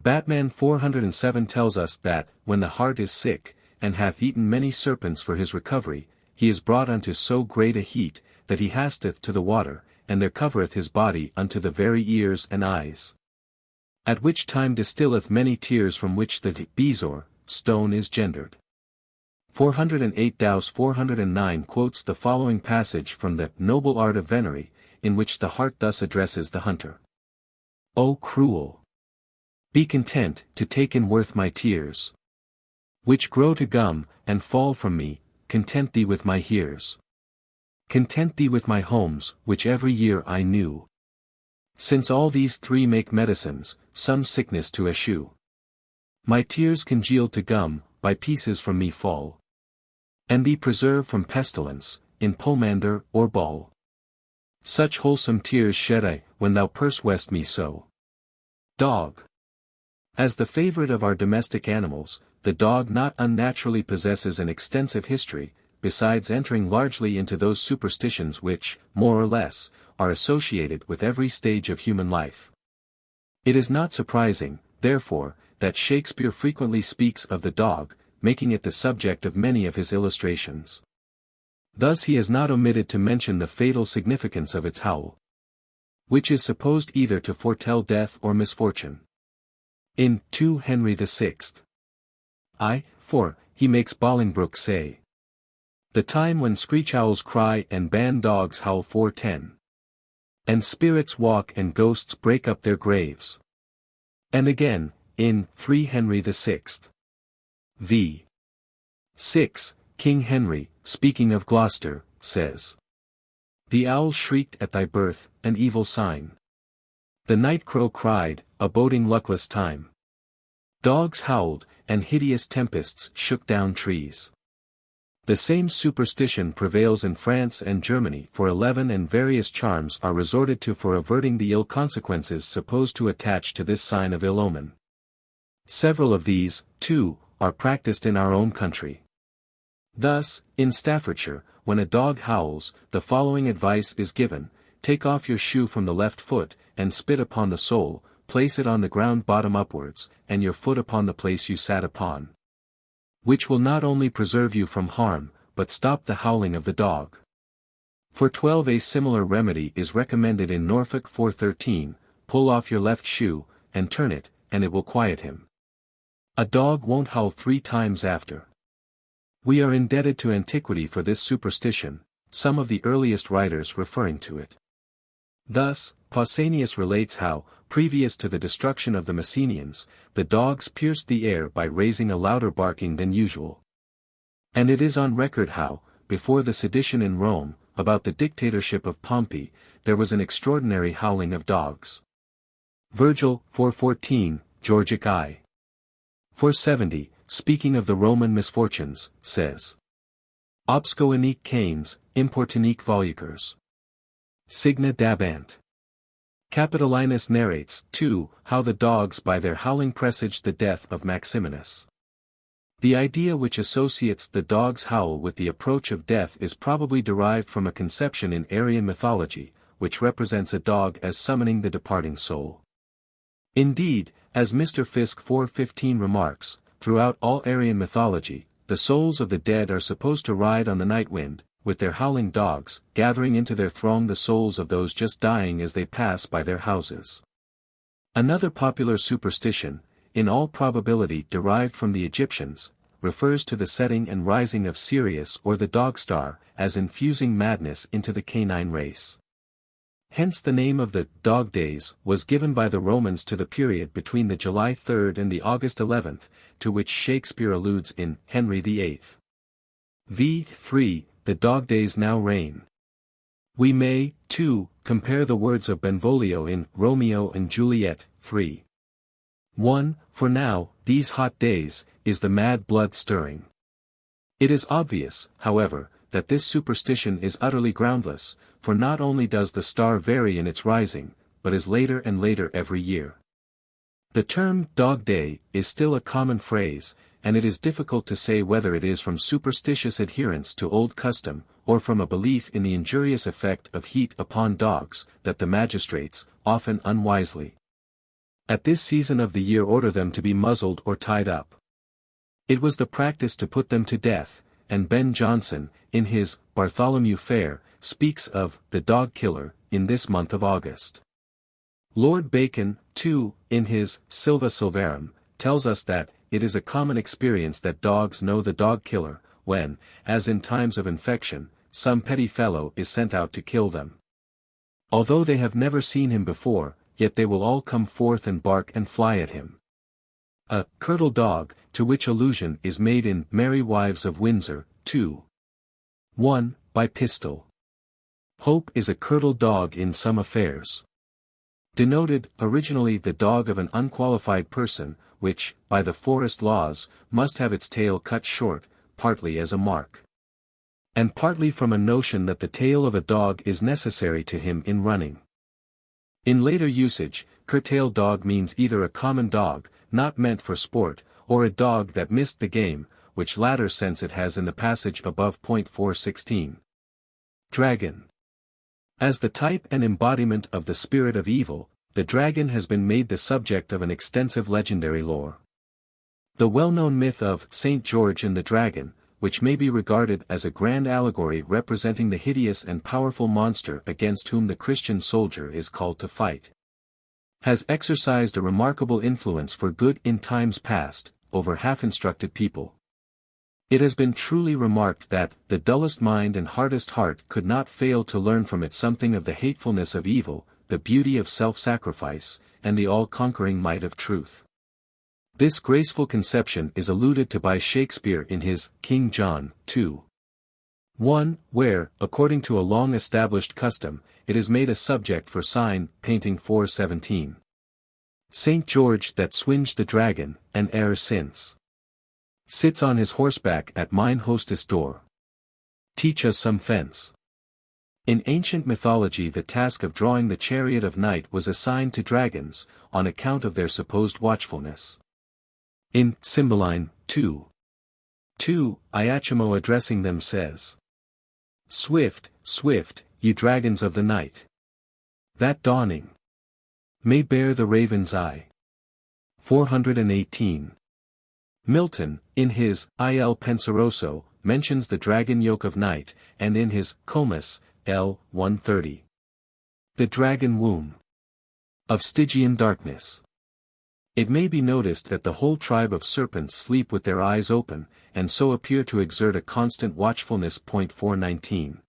Batman 407 tells us that, when the hart is sick, and hath eaten many serpents for his recovery, he is brought unto so great a heat, that he hasteth to the water, and there covereth his body unto the very ears and eyes. At which time distilleth many tears from which the bezoar, stone is gendered. 408 Daus 409 quotes the following passage from the Noble Art of Venery, in which the hart thus addresses the hunter. O cruel! Be content to take in worth my tears, which grow to gum, and fall from me, content thee with my hears. Content thee with my homes, which every year I knew. Since all these 3 make medicines, some sickness to eschew. My tears congealed to gum, by pieces from me fall. And thee preserve from pestilence, in pomander or ball. Such wholesome tears shed I, when thou pursuest me so. Dog. As the favorite of our domestic animals, the dog not unnaturally possesses an extensive history, besides entering largely into those superstitions which, more or less, are associated with every stage of human life. It is not surprising, therefore, that Shakespeare frequently speaks of the dog, making it the subject of many of his illustrations. Thus he has not omitted to mention the fatal significance of its howl, which is supposed either to foretell death or misfortune. In 2 Henry VI. He makes Bolingbroke say, "The time when screech owls cry and ban dogs howl 4:10. And spirits walk and ghosts break up their graves." And again, in 3 Henry VI. v. 6, King Henry, speaking of Gloucester, says, "The owl shrieked at thy birth, an evil sign. The night crow cried, a boding luckless time. Dogs howled, and hideous tempests shook down trees." The same superstition prevails in France and Germany, for 11 and various charms are resorted to for averting the ill consequences supposed to attach to this sign of ill omen. Several of these, too, are practiced in our own country. Thus, in Staffordshire, when a dog howls, the following advice is given: take off your shoe from the left foot, and spit upon the sole, place it on the ground bottom upwards, and your foot upon the place you sat upon. Which will not only preserve you from harm, but stop the howling of the dog. For 12 a similar remedy is recommended in Norfolk 4:13, pull off your left shoe, and turn it, and it will quiet him. A dog won't howl 3 times after. We are indebted to antiquity for this superstition, some of the earliest writers referring to it. Thus, Pausanias relates how, previous to the destruction of the Messenians, the dogs pierced the air by raising a louder barking than usual. And it is on record how, before the sedition in Rome, about the dictatorship of Pompey, there was an extraordinary howling of dogs. Virgil 4:14, Georgic I. 470, speaking of the Roman misfortunes, says, "Obscoenique canes, importunique volucres. Signa dabant." Capitolinus narrates, too, how the dogs by their howling presaged the death of Maximinus. The idea which associates the dog's howl with the approach of death is probably derived from a conception in Aryan mythology, which represents a dog as summoning the departing soul. Indeed, as Mr. Fiske 4:15 remarks, throughout all Aryan mythology, the souls of the dead are supposed to ride on the night wind, with their howling dogs, gathering into their throng the souls of those just dying as they pass by their houses. Another popular superstition, in all probability derived from the Egyptians, refers to the setting and rising of Sirius or the dog star, as infusing madness into the canine race. Hence the name of the dog days was given by the Romans to the period between the July 3rd and the August 11th, to which Shakespeare alludes in Henry VIII. v. 3, the dog days now reign. We may, too, compare the words of Benvolio in Romeo and Juliet 3:1, for now, these hot days, is the mad blood stirring. It is obvious, however, that this superstition is utterly groundless, for not only does the star vary in its rising, but is later and later every year. The term dog day is still a common phrase, and it is difficult to say whether it is from superstitious adherence to old custom, or from a belief in the injurious effect of heat upon dogs, that the magistrates, often unwisely, at this season of the year order them to be muzzled or tied up. It was the practice to put them to death, and Ben Jonson, in his Bartholomew Fair, speaks of the dog killer, in this month of August. Lord Bacon, too, in his Silva Silvarum, tells us that, it is a common experience that dogs know the dog killer, when, as in times of infection, some petty fellow is sent out to kill them. Although they have never seen him before, yet they will all come forth and bark and fly at him. A curtal dog, to which allusion is made in Merry Wives of Windsor, 2:1, by Pistol. Hope is a curtal dog in some affairs. Denoted, originally the dog of an unqualified person, which, by the forest laws, must have its tail cut short, partly as a mark. and partly from a notion that the tail of a dog is necessary to him in running. In later usage, curtail dog means either a common dog, not meant for sport, or a dog that missed the game, which latter sense it has in the passage above. 416. Dragon. As the type and embodiment of the spirit of evil, the dragon has been made the subject of an extensive legendary lore. The well-known myth of St. George and the Dragon, which may be regarded as a grand allegory representing the hideous and powerful monster against whom the Christian soldier is called to fight, has exercised a remarkable influence for good in times past, over half-instructed people. It has been truly remarked that the dullest mind and hardest heart could not fail to learn from it something of the hatefulness of evil, the beauty of self-sacrifice, and the all-conquering might of truth. This graceful conception is alluded to by Shakespeare in his King John, 2:1, where, according to a long-established custom, it is made a subject for sign painting. 417. St. George that swinged the dragon, and e'er since sits on his horseback at mine hostess door. Teach us some fence. In ancient mythology the task of drawing the chariot of night was assigned to dragons, on account of their supposed watchfulness. In Cymbeline, 2:2, Iachimo addressing them says, "Swift, swift, ye dragons of the night, that dawning may bear the raven's eye." 418. Milton, in his Il Penseroso, mentions the dragon yoke of night, and in his Comus, L. 130. The dragon womb of Stygian darkness. It may be noticed that the whole tribe of serpents sleep with their eyes open, and so appear to exert a constant watchfulness. 419.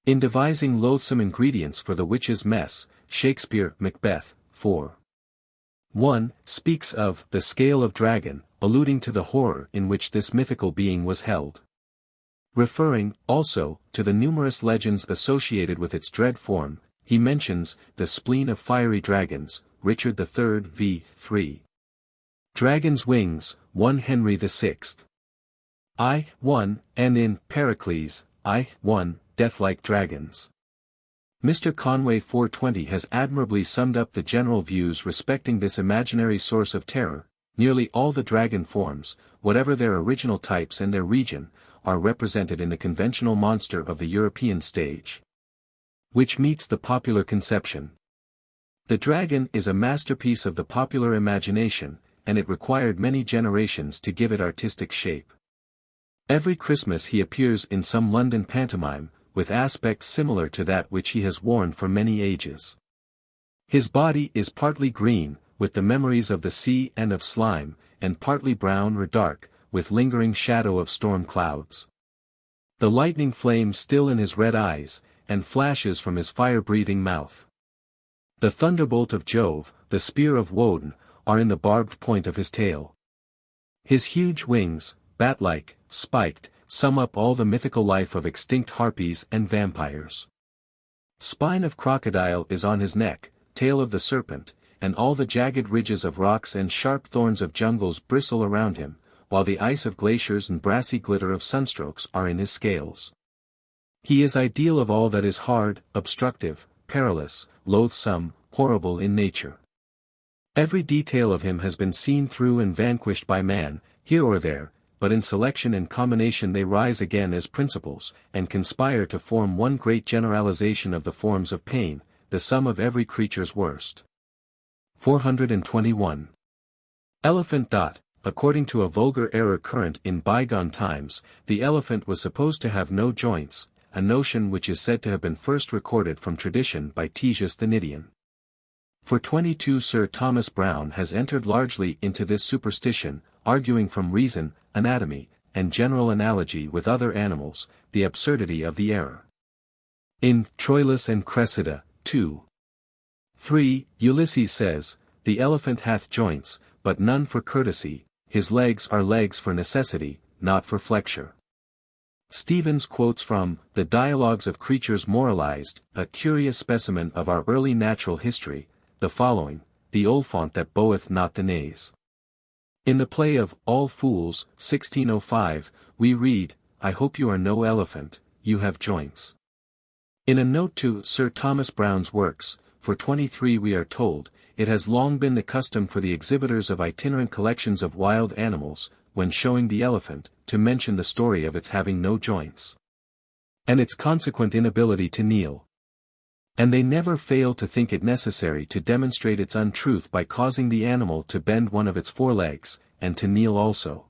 In devising loathsome ingredients for the witch's mess, Shakespeare, Macbeth, 4:1, speaks of the scale of dragon, alluding to the horror in which this mythical being was held. Referring, also, to the numerous legends associated with its dread form, he mentions the spleen of fiery dragons, Richard III v. 3. Dragon's wings, 1 Henry VI. I.1, and in Pericles, I.1, death-like dragons. Mr. Conway 420 has admirably summed up the general views respecting this imaginary source of terror. Nearly all the dragon forms, whatever their original types and their region, are represented in the conventional monster of the European stage, which meets the popular conception. The dragon is a masterpiece of the popular imagination, and it required many generations to give it artistic shape. Every Christmas he appears in some London pantomime, with aspect similar to that which he has worn for many ages. His body is partly green, with the memories of the sea and of slime, and partly brown or dark, with lingering shadow of storm clouds. The lightning flames still in his red eyes, and flashes from his fire-breathing mouth. The thunderbolt of Jove, the spear of Woden, are in the barbed point of his tail. His huge wings, bat-like, spiked, sum up all the mythical life of extinct harpies and vampires. Spine of crocodile is on his neck, tail of the serpent, and all the jagged ridges of rocks and sharp thorns of jungles bristle around him, while the ice of glaciers and brassy glitter of sunstrokes are in his scales. He is ideal of all that is hard, obstructive, perilous, loathsome, horrible in nature. Every detail of him has been seen through and vanquished by man, here or there, but in selection and combination they rise again as principles, and conspire to form one great generalization of the forms of pain, the sum of every creature's worst. 421. Elephant. According to a vulgar error current in bygone times, the elephant was supposed to have no joints, a notion which is said to have been first recorded from tradition by Ctesias the Cnidian. For 22 Sir Thomas Browne has entered largely into this superstition, arguing from reason, anatomy, and general analogy with other animals, the absurdity of the error. In Troilus and Cressida, 2:3, Ulysses says, "The elephant hath joints, but none for courtesy, his legs are legs for necessity, not for flexure." Stevens quotes from The Dialogues of Creatures Moralized, a curious specimen of our early natural history, the following: "The Olifant that boweth not the naze." In the play of All Fools, 1605, we read, I hope you are no elephant, you have joints. In a note to Sir Thomas Browne's works, for 23 we are told, it has long been the custom for the exhibitors of itinerant collections of wild animals, when showing the elephant, to mention the story of its having no joints, and its consequent inability to kneel. And they never fail to think it necessary to demonstrate its untruth by causing the animal to bend one of its forelegs, and to kneel also.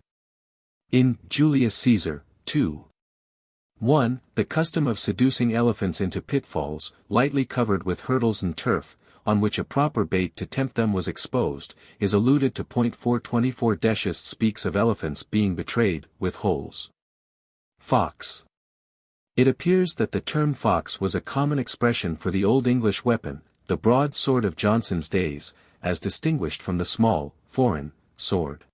In Julius Caesar, 2:1, the custom of seducing elephants into pitfalls, lightly covered with hurdles and turf, on which a proper bait to tempt them was exposed, is alluded to. 424 Decius speaks of elephants being betrayed, with holes. Fox. It appears that the term fox was a common expression for the Old English weapon, the broad sword of Johnson's days, as distinguished from the small, foreign, sword.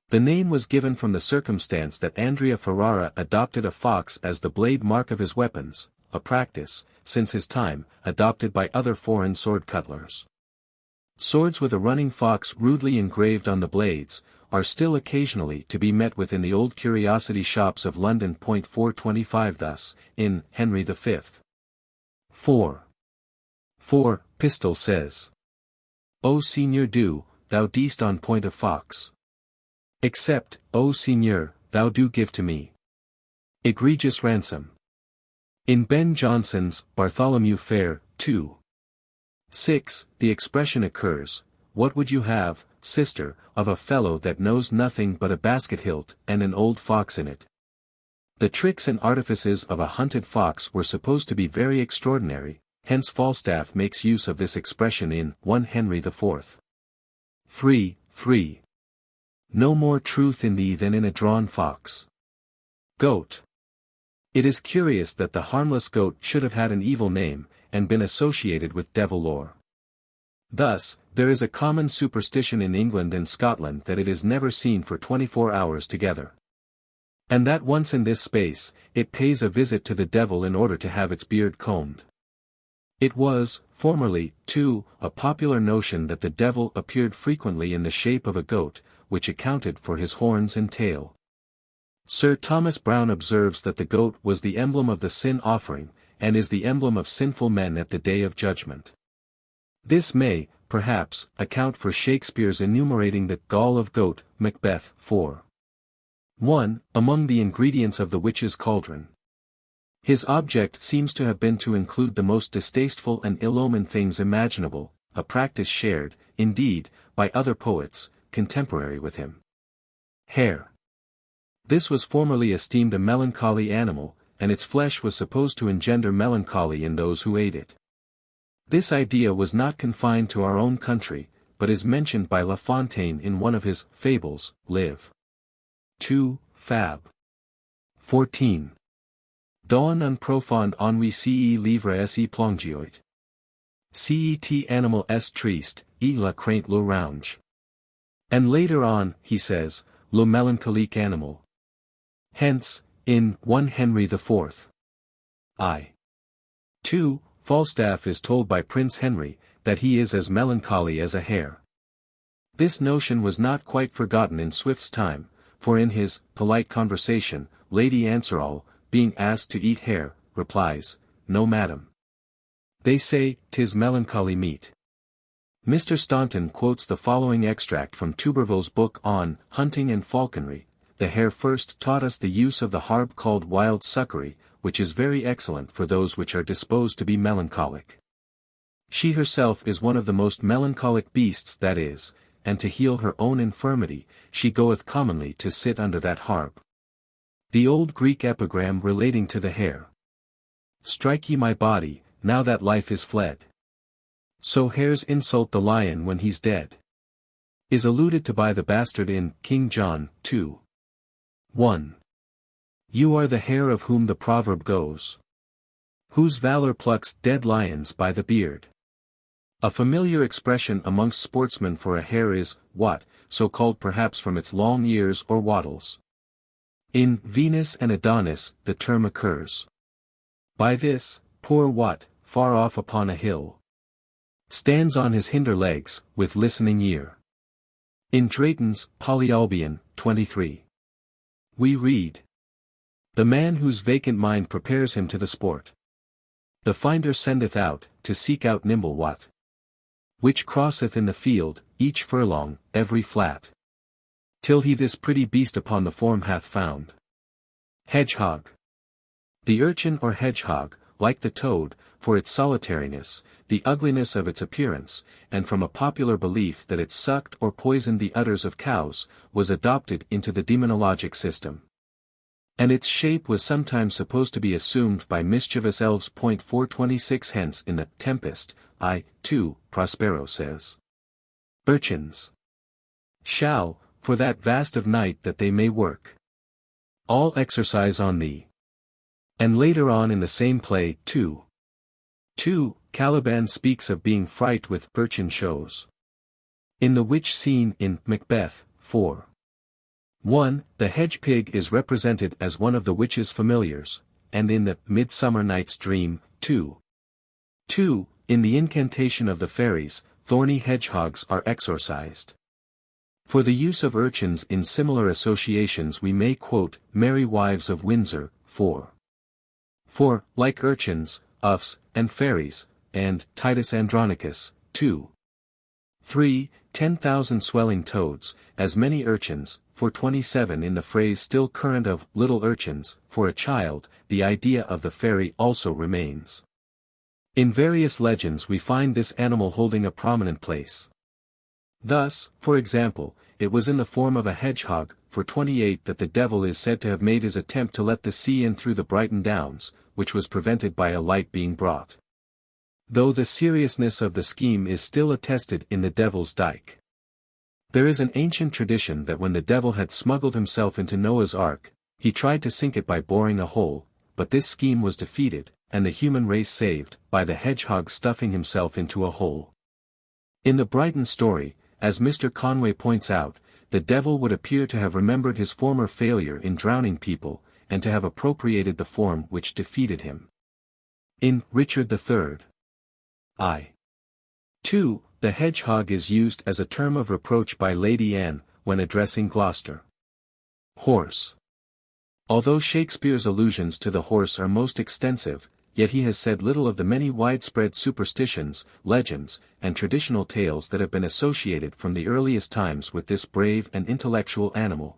The name was given from the circumstance that Andrea Ferrara adopted a fox as the blade mark of his weapons, a practice, since his time, adopted by other foreign sword cutlers. Swords with a running fox rudely engraved on the blades, are still occasionally to be met with in the old curiosity shops of London. 425 Thus, in Henry V. 4 Pistol says, O Seigneur do, thou deest on point of fox. Except, O Seigneur, thou do give to me egregious ransom. In Ben Jonson's Bartholomew Fair, 2:6, the expression occurs, what would you have, sister, of a fellow that knows nothing but a basket hilt and an old fox in it? The tricks and artifices of a hunted fox were supposed to be very extraordinary, hence Falstaff makes use of this expression in 1 Henry IV. 3:3. No more truth in thee than in a drawn fox. Goat. It is curious that the harmless goat should have had an evil name, and been associated with devil lore. Thus, there is a common superstition in England and Scotland that it is never seen for 24 hours together, and that once in this space, it pays a visit to the devil in order to have its beard combed. It was, formerly, too, a popular notion that the devil appeared frequently in the shape of a goat, which accounted for his horns and tail. Sir Thomas Browne observes that the goat was the emblem of the sin offering, and is the emblem of sinful men at the day of judgment. This may, perhaps, account for Shakespeare's enumerating the gall of goat, Macbeth 4:1, among the ingredients of the witch's cauldron. His object seems to have been to include the most distasteful and ill-omened things imaginable, a practice shared, indeed, by other poets, contemporary with him. Hare. This was formerly esteemed a melancholy animal, and its flesh was supposed to engender melancholy in those who ate it. This idea was not confined to our own country, but is mentioned by La Fontaine in one of his Fables, Liv. 2, Fab. 14. Don un profond ennui ce livre se plongioit. Cet animal est triste, et la crainte le range. And later on, he says, le melancholique animal. Hence, in 1 Henry IV. 2, Falstaff is told by Prince Henry, that he is as melancholy as a hare. This notion was not quite forgotten in Swift's time, for in his Polite Conversation, Lady Answerall, being asked to eat hare, replies, No madam. They say, 'tis melancholy meat. Mr. Staunton quotes the following extract from Tuberville's book on Hunting and Falconry. The hare first taught us the use of the harp called wild succory, which is very excellent for those which are disposed to be melancholic. She herself is one of the most melancholic beasts that is, and to heal her own infirmity, she goeth commonly to sit under that harp. The old Greek epigram relating to the hare. Strike ye my body, now that life is fled. So hares insult the lion when he's dead. Is alluded to by the bastard in King John 2:1. You are the hare of whom the proverb goes, whose valor plucks dead lions by the beard. A familiar expression amongst sportsmen for a hare is, wat, so called perhaps from its long ears or wattles. In Venus and Adonis the term occurs. By this, poor Wat, far off upon a hill, stands on his hinder legs, with listening ear. In Drayton's Polyolbion, 23. We read, The man whose vacant mind prepares him to the sport. The finder sendeth out, to seek out nimble what. Which crosseth in the field, each furlong, every flat. Till he this pretty beast upon the form hath found. Hedgehog. The urchin or hedgehog, like the toad, for its solitariness, the ugliness of its appearance, and from a popular belief that it sucked or poisoned the udders of cows, was adopted into the demonologic system. And its shape was sometimes supposed to be assumed by mischievous elves. 426 Hence in the Tempest, Prospero says. Urchins shall, for that vast of night that they may work, all exercise on thee. And later on in the same play, 2. Caliban speaks of being fright with urchin shows. In the witch scene in Macbeth, 4. 1, the hedge pig is represented as one of the witch's familiars, and in the Midsummer Night's Dream, 2. In the incantation of the fairies, thorny hedgehogs are exorcised. For the use of urchins in similar associations we may quote Merry Wives of Windsor, 4. For, like urchins, uffs, and fairies, and Titus Andronicus, 2. 3, 10,000 swelling toads, as many urchins, for 27 in the phrase still current of little urchins, for a child, the idea of the fairy also remains. In various legends we find this animal holding a prominent place. Thus, for example, it was in the form of a hedgehog, for 28 that the devil is said to have made his attempt to let the sea in through the Brighton Downs, which was prevented by a light being brought. Though the seriousness of the scheme is still attested in the Devil's Dyke. There is an ancient tradition that when the devil had smuggled himself into Noah's Ark, he tried to sink it by boring a hole, but this scheme was defeated, and the human race saved, by the hedgehog stuffing himself into a hole. In the Brighton story, as Mr. Conway points out, the devil would appear to have remembered his former failure in drowning people, and to have appropriated the form which defeated him. In Richard III. 2, the hedgehog is used as a term of reproach by Lady Anne, when addressing Gloucester. Horse. Although Shakespeare's allusions to the horse are most extensive, yet he has said little of the many widespread superstitions, legends, and traditional tales that have been associated from the earliest times with this brave and intellectual animal.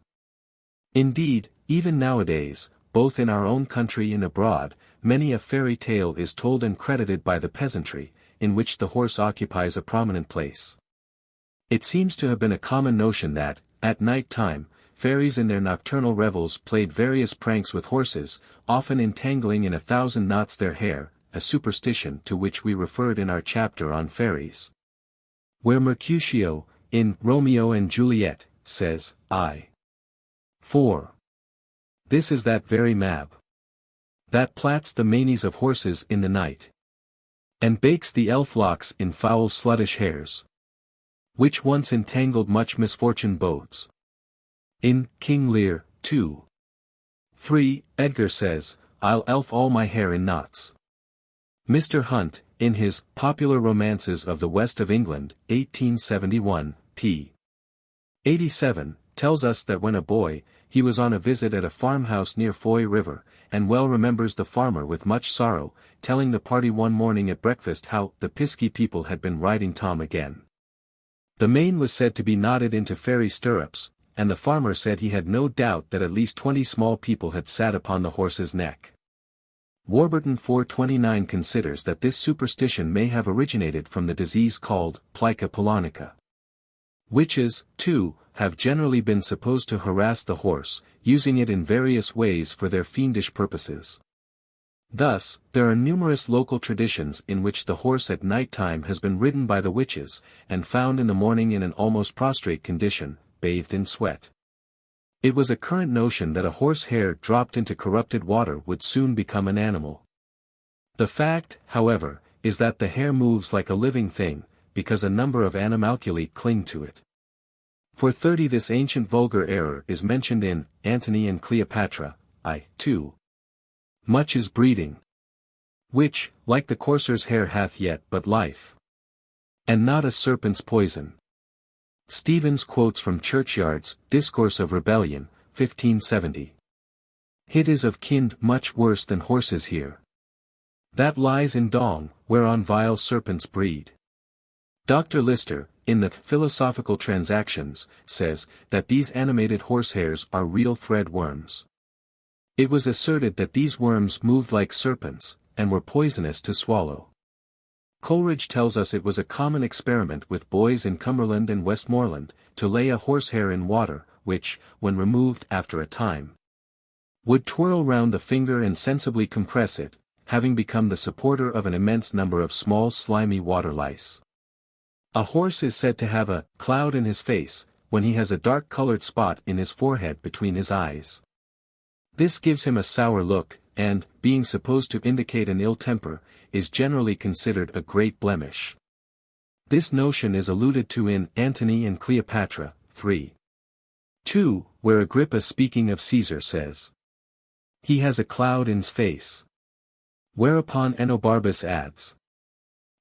Indeed, even nowadays, both in our own country and abroad, many a fairy tale is told and credited by the peasantry, in which the horse occupies a prominent place. It seems to have been a common notion that, at night time, fairies in their nocturnal revels played various pranks with horses, often entangling in 1,000 knots their hair, a superstition to which we referred in our chapter on fairies. Where Mercutio, in Romeo and Juliet, says, 4. This is that very Mab that plats the manes of horses in the night, and bakes the elf locks in foul sluttish hairs, which once entangled much misfortune bodes. In King Lear, 2. 3, Edgar says, I'll elf all my hair in knots. Mr. Hunt, in his Popular Romances of the West of England, 1871, p. 87, tells us that when a boy, he was on a visit at a farmhouse near Foy River, and well remembers the farmer with much sorrow, telling the party one morning at breakfast how the Pisky people had been riding Tom again. The mane was said to be knotted into fairy stirrups, and the farmer said he had no doubt that at least 20 small people had sat upon the horse's neck. Warburton 429 considers that this superstition may have originated from the disease called plica polonica. Witches, too, have generally been supposed to harass the horse, using it in various ways for their fiendish purposes. Thus, there are numerous local traditions in which the horse at night time has been ridden by the witches, and found in the morning in an almost prostrate condition, bathed in sweat. It was a current notion that a horse hair dropped into corrupted water would soon become an animal. The fact, however, is that the hair moves like a living thing, because a number of animalculae cling to it. For 30 this ancient vulgar error is mentioned in Antony and Cleopatra, 2. Much is breeding, which, like the courser's hair hath yet but life, and not a serpent's poison. Stevens quotes from Churchyard's Discourse of Rebellion, 1570. Hit is of kind much worse than horses here. That lies in dong, whereon vile serpents breed. Dr. Lister, in the Philosophical Transactions, says that these animated horsehairs are real thread worms. It was asserted that these worms moved like serpents, and were poisonous to swallow. Coleridge tells us it was a common experiment with boys in Cumberland and Westmoreland, to lay a horsehair in water, which, when removed after a time, would twirl round the finger and sensibly compress it, having become the supporter of an immense number of small slimy water lice. A horse is said to have a cloud in his face, when he has a dark-colored spot in his forehead between his eyes. This gives him a sour look, and, being supposed to indicate an ill temper, is generally considered a great blemish. This notion is alluded to in Antony and Cleopatra, 3:2, where Agrippa speaking of Caesar says, "He has a cloud in's face." Whereupon Enobarbus adds,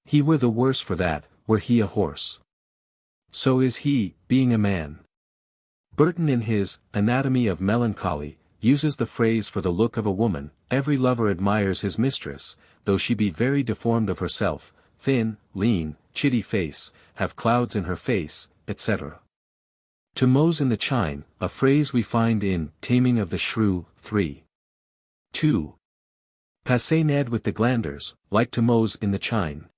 "He were the worse for that, were he a horse. So is he, being a man." Burton in his Anatomy of Melancholy, uses the phrase for the look of a woman: "Every lover admires his mistress, though she be very deformed of herself, thin, lean, chitty face, have clouds in her face," etc. To mose in the chine, a phrase we find in Taming of the Shrew, 3:2. Passer Ned with the glanders, like to mose in the chine,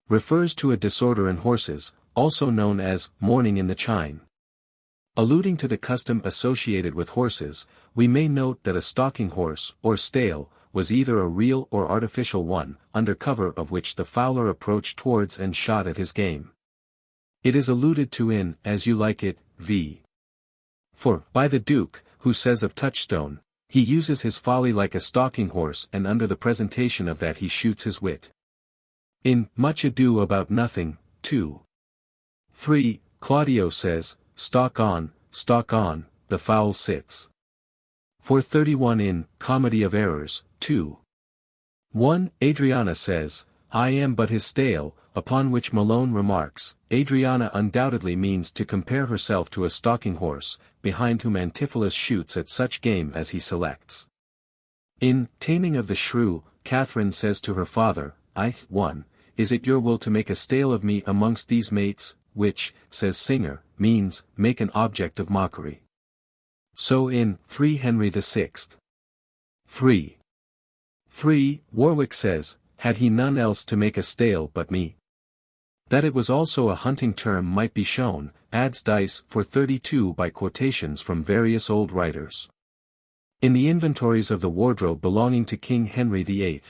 refers to a disorder in horses, also known as mourning in the chine. Alluding to the custom associated with horses, we may note that a stalking horse, or stale, was either a real or artificial one, under cover of which the fowler approached towards and shot at his game. It is alluded to in As You Like It, v. For, by the Duke, who says of Touchstone, "He uses his folly like a stalking horse, and under the presentation of that he shoots his wit." In Much Ado About Nothing, 2:3, Claudio says, stalk on, the fowl sits." 431 in Comedy of Errors, 2:1, Adriana says, "I am but his stale," upon which Malone remarks, "Adriana undoubtedly means to compare herself to a stalking horse, behind whom Antipholus shoots at such game as he selects." In Taming of the Shrew, Catherine says to her father, "1. Is it your will to make a stale of me amongst these mates?" which, says Singer, means, make an object of mockery. So in 3 Henry VI. 3:3, Warwick says, "Had he none else to make a stale but me?" That it was also a hunting term might be shown, adds Dice 432 by quotations from various old writers. In the inventories of the wardrobe belonging to King Henry VIII,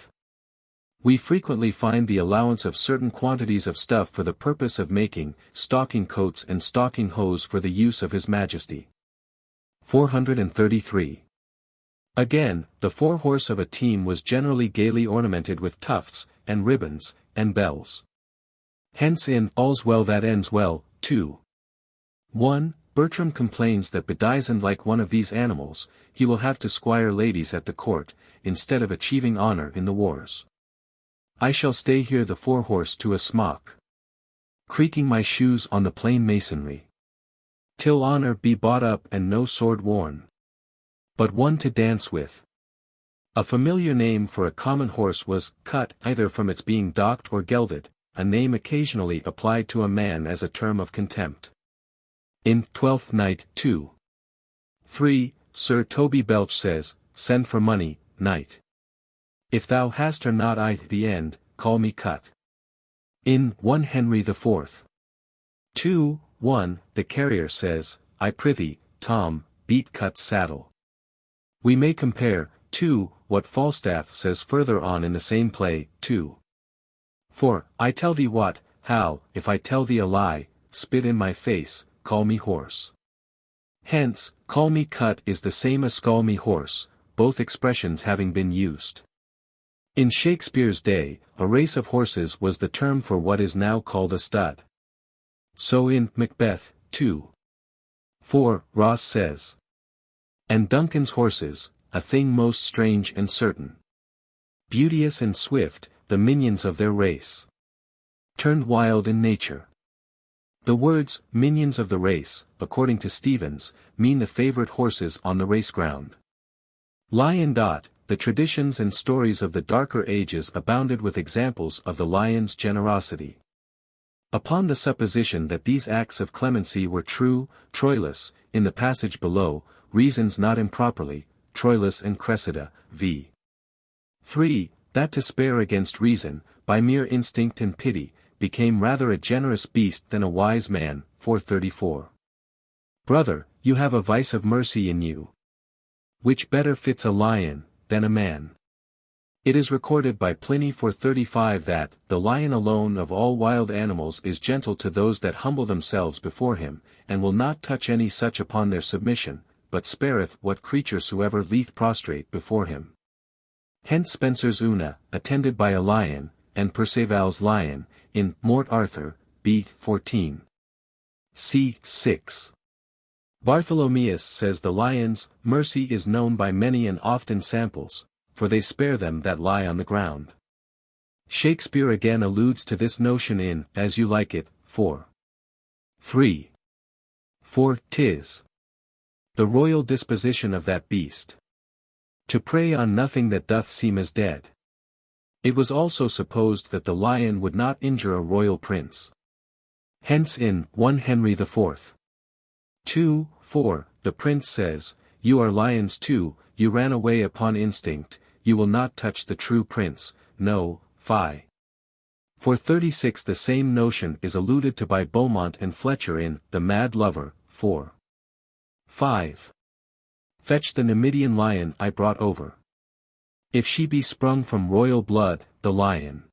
we frequently find the allowance of certain quantities of stuff for the purpose of making stalking coats and stalking hose for the use of His Majesty. 433. Again, the forehorse of a team was generally gaily ornamented with tufts, and ribbons, and bells. Hence in All's Well That Ends Well, 2:1, Bertram complains that bedizened like one of these animals, he will have to squire ladies at the court, instead of achieving honor in the wars. "I shall stay here the forehorse to a smock, creaking my shoes on the plain masonry, till honor be bought up and no sword worn, but one to dance with." A familiar name for a common horse was cut, either from its being docked or gelded, a name occasionally applied to a man as a term of contempt. In Twelfth Night, 2:3, Sir Toby Belch says, "Send for money, knight. If thou hast her not I the end, call me cut." In 1 Henry IV. 2:1, the carrier says, "I prithee, Tom, beat Cut's saddle." We may compare, too, what Falstaff says further on in the same play, 2:4, "I tell thee what, Hal, if I tell thee a lie, spit in my face, call me horse." Hence, call me cut is the same as call me horse, both expressions having been used. In Shakespeare's day, a race of horses was the term for what is now called a stud. So in Macbeth, 2:4, Ross says, "And Duncan's horses, a thing most strange and certain, beauteous and swift, the minions of their race, turned wild in nature." The words, minions of the race, according to Stevens, mean the favorite horses on the race ground. Lion. The traditions and stories of the darker ages abounded with examples of the lion's generosity. Upon the supposition that these acts of clemency were true, Troilus, in the passage below, reasons not improperly, Troilus and Cressida, v. 3, that to spare against reason, by mere instinct and pity, became rather a generous beast than a wise man, 434. Brother, you have a vice of mercy in you, which better fits a lion, than a man. It is recorded by Pliny 435 that, the lion alone of all wild animals is gentle to those that humble themselves before him, and will not touch any such upon their submission, but spareth what creature soever lieth prostrate before him. Hence Spenser's Una, attended by a lion, and Perceval's lion, in Mort Arthur, B. 14. C. 6. Bartholomeus says the lion's mercy is known by many and often samples, for they spare them that lie on the ground. Shakespeare again alludes to this notion in As You Like It, 4. 3. For 'tis the royal disposition of that beast to prey on nothing that doth seem as dead. It was also supposed that the lion would not injure a royal prince. Hence in 1 Henry IV. 2, 4, the prince says, "You are lions too, you ran away upon instinct, you will not touch the true prince, no, fie." For 36 the same notion is alluded to by Beaumont and Fletcher in The Mad Lover, 4. 5. Fetch the Numidian lion I brought over. If she be sprung from royal blood, the lion,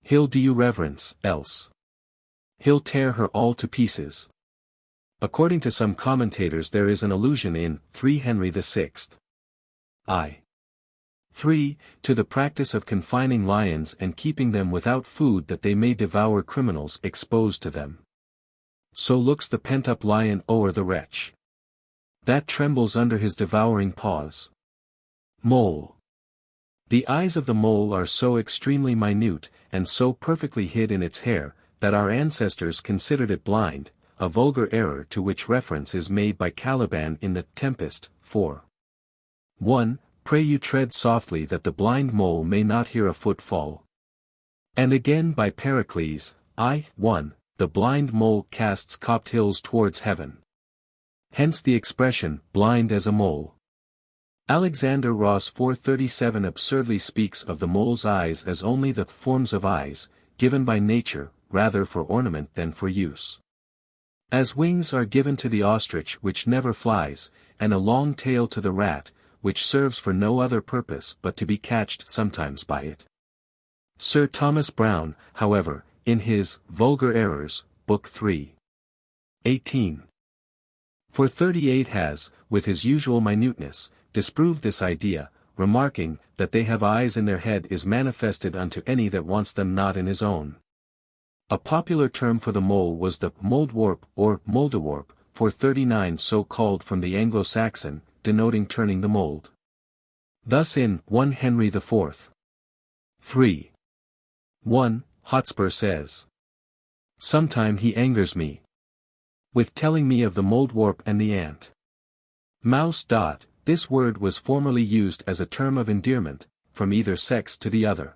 he'll do you reverence, else he'll tear her all to pieces. According to some commentators there is an allusion in 3 Henry VI. I. 3, to the practice of confining lions and keeping them without food that they may devour criminals exposed to them. So looks the pent-up lion o'er the wretch that trembles under his devouring paws. Mole. The eyes of the mole are so extremely minute, and so perfectly hid in its hair, that our ancestors considered it blind, a vulgar error to which reference is made by Caliban in the Tempest, 4. 1, Pray you tread softly that the blind mole may not hear a foot fall. And again by Pericles, I. 1, the blind mole casts copped hills towards heaven. Hence the expression, blind as a mole. Alexander Ross 437 absurdly speaks of the mole's eyes as only the forms of eyes, given by nature, rather for ornament than for use. As wings are given to the ostrich which never flies, and a long tail to the rat, which serves for no other purpose but to be catched sometimes by it. Sir Thomas Browne, however, in his Vulgar Errors, Book 3. 18. For 38 has, with his usual minuteness, disproved this idea, remarking, that they have eyes in their head is manifested unto any that wants them not in his own. A popular term for the mole was the moldwarp or moldewarp, for 39 so called from the Anglo-Saxon, denoting turning the mold. Thus in 1 Henry IV. 3. 1, Hotspur says, "Sometime he angers me with telling me of the moldwarp and the ant." Mouse. This word was formerly used as a term of endearment, from either sex to the other.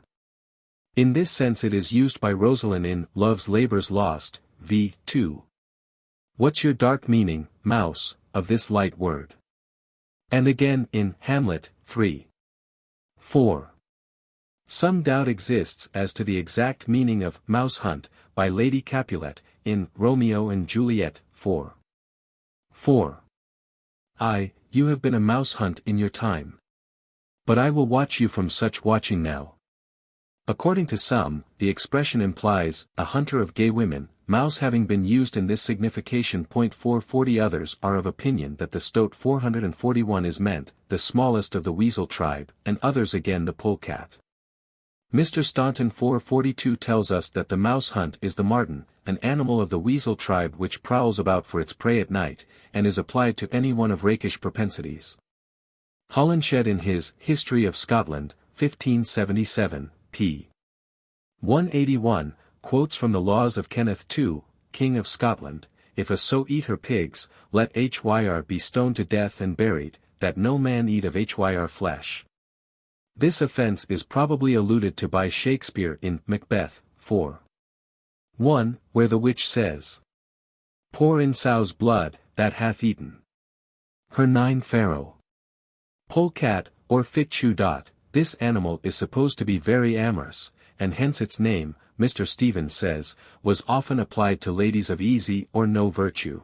In this sense it is used by Rosalind in Love's Labour's Lost, v. 2. What's your dark meaning, mouse, of this light word? And again in Hamlet, 3. 4. Some doubt exists as to the exact meaning of mouse hunt, by Lady Capulet, in Romeo and Juliet, 4. 4. You have been a mouse hunt in your time. But I will watch you from such watching now. According to some, the expression implies, a hunter of gay women, mouse having been used in this signification. 440 others are of opinion that the stoat 441 is meant, the smallest of the weasel tribe, and others again the polecat. Mr. Staunton 442 tells us that the mouse hunt is the marten, an animal of the weasel tribe which prowls about for its prey at night, and is applied to any one of rakish propensities. Holinshed in his History of Scotland, 1577, p. 181, quotes from the laws of Kenneth II, King of Scotland, "If a sow eat her pigs, let hyr be stoned to death and buried, that no man eat of hyr flesh. This offense is probably alluded to by Shakespeare in Macbeth, 4:1, where the witch says, "Pour in sow's blood, that hath eaten her 9 farrow." Polecat, or fitchew. This animal is supposed to be very amorous, and hence its name, Mr. Stevens says, was often applied to ladies of easy or no virtue.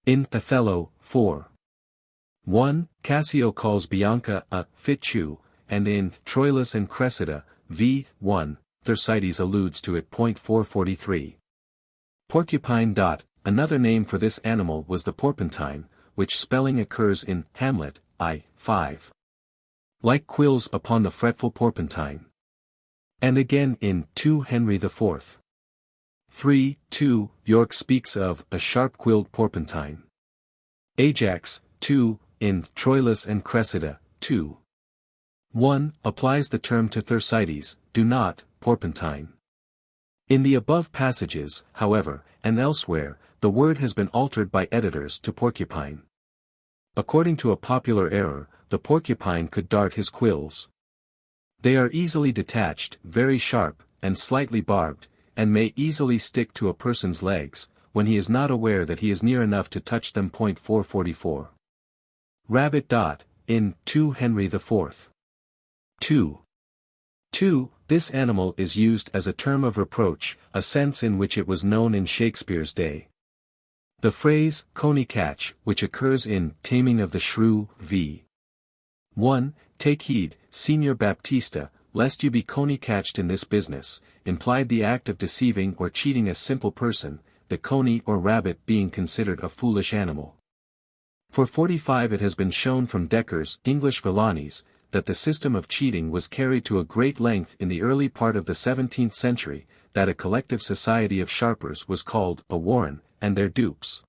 In Othello, 4:1, Cassio calls Bianca a fitchew, and in Troilus and Cressida, v. 1, Thersites alludes to it. 443. Porcupine. Another name for this animal was the porpentine, which spelling occurs in Hamlet, I.5. Like quills upon the fretful porpentine. And again in 2 Henry IV. 3:2, York speaks of a sharp-quilled porpentine. Ajax, 2, in Troilus and Cressida, 2:1, applies the term to Thersites, do not, porpentine. In the above passages, however, and elsewhere, the word has been altered by editors to porcupine. According to a popular error, the porcupine could dart his quills. They are easily detached, very sharp, and slightly barbed, and may easily stick to a person's legs, when he is not aware that he is near enough to touch them. 444. Rabbit. In 2 Henry IV. 2:2, this animal is used as a term of reproach, a sense in which it was known in Shakespeare's day. The phrase, coney catch, which occurs in Taming of the Shrew, v. 1, take heed, Signor Baptista, lest you be coney catched in this business, implied the act of deceiving or cheating a simple person, the coney or rabbit being considered a foolish animal. For 45 it has been shown from Decker's English Villainies, that the system of cheating was carried to a great length in the early part of the 17th century, that a collective society of sharpers was called a warren, and their dupes.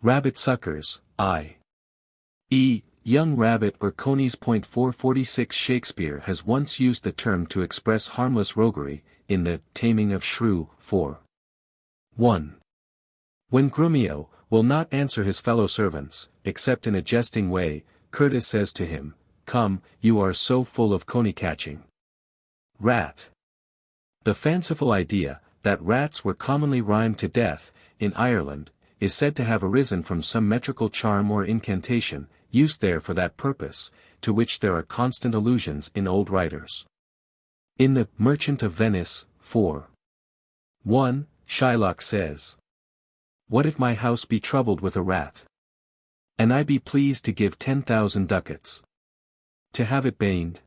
Rabbit suckers, i.e., young rabbit or conies. 446 Shakespeare has once used the term to express harmless roguery, in the Taming of Shrew, 4:1. When Grumio will not answer his fellow servants, except in a jesting way, Curtis says to him, "Come, you are so full of coney catching." Rat. The fanciful idea, that rats were commonly rhymed to death, in Ireland, is said to have arisen from some metrical charm or incantation, used there for that purpose, to which there are constant allusions in old writers. In the Merchant of Venice, 4:1, Shylock says, "What if my house be troubled with a rat? And I be pleased to give 10,000 ducats to have it baned?"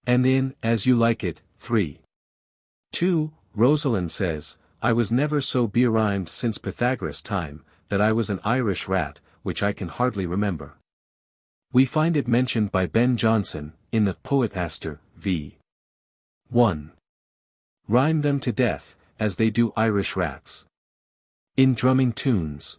And in As You Like It, 3:2, Rosalind says, "I was never so berhymed since Pythagoras' time, that I was an Irish rat, which I can hardly remember." We find it mentioned by Ben Jonson, in the Poet Astor, v. 1. Rhyme them to death, as they do Irish rats. In drumming tunes.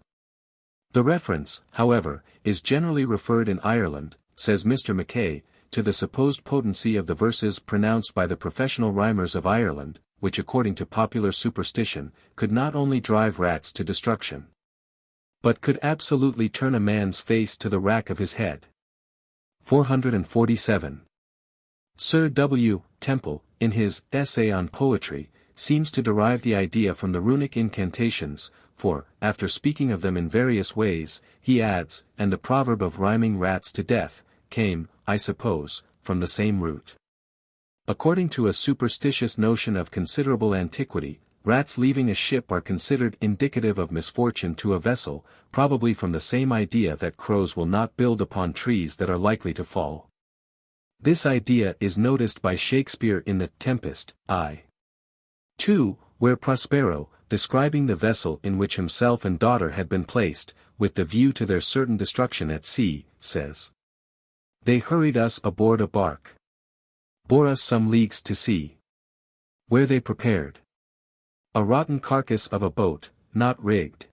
The reference, however, is generally referred in Ireland, says Mr. Mackay, to the supposed potency of the verses pronounced by the professional rhymers of Ireland, which according to popular superstition, could not only drive rats to destruction, but could absolutely turn a man's face to the rack of his head. 447. Sir W. Temple, in his Essay on Poetry, seems to derive the idea from the runic incantations, for, after speaking of them in various ways, he adds, and the proverb of rhyming rats to death, came, I suppose, from the same root. According to a superstitious notion of considerable antiquity, rats leaving a ship are considered indicative of misfortune to a vessel, probably from the same idea that crows will not build upon trees that are likely to fall. This idea is noticed by Shakespeare in The Tempest, I.2, where Prospero, describing the vessel in which himself and daughter had been placed, with the view to their certain destruction at sea, says, "They hurried us aboard a bark, bore us some leagues to sea, where they prepared a rotten carcass of a boat, not rigged,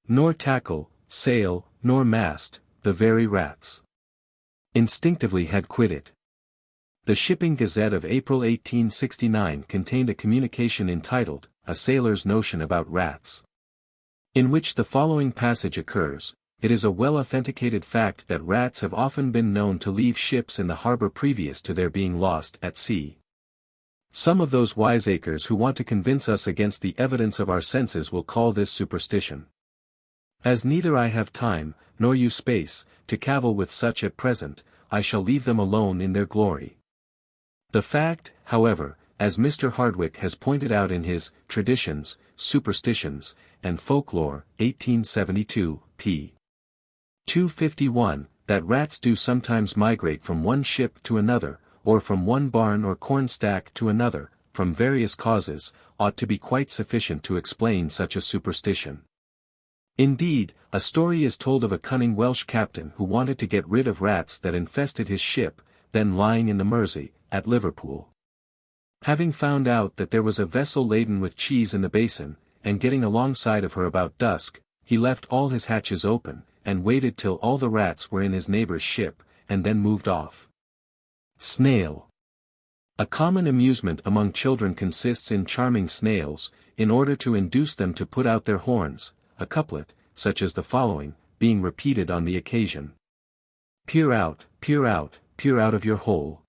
nor tackle, sail, nor mast, the very rats instinctively had quitted." The Shipping Gazette of April 1869 contained a communication entitled, A Sailor's Notion About Rats, in which the following passage occurs, it is a well-authenticated fact that rats have often been known to leave ships in the harbor previous to their being lost at sea. Some of those wiseacres who want to convince us against the evidence of our senses will call this superstition. As neither I have time, nor you space, to cavil with such at present, I shall leave them alone in their glory. The fact, however, as Mr. Hardwick has pointed out in his Traditions, Superstitions, and Folklore, 1872, p. 251, that rats do sometimes migrate from one ship to another, or from one barn or corn stack to another, from various causes, ought to be quite sufficient to explain such a superstition. Indeed, a story is told of a cunning Welsh captain who wanted to get rid of rats that infested his ship, then lying in the Mersey, at Liverpool. Having found out that there was a vessel laden with cheese in the basin, and getting alongside of her about dusk, he left all his hatches open, and waited till all the rats were in his neighbor's ship, and then moved off. Snail. A common amusement among children consists in charming snails, in order to induce them to put out their horns, a couplet, such as the following, being repeated on the occasion. Peer out, peer out, peer out of your hole.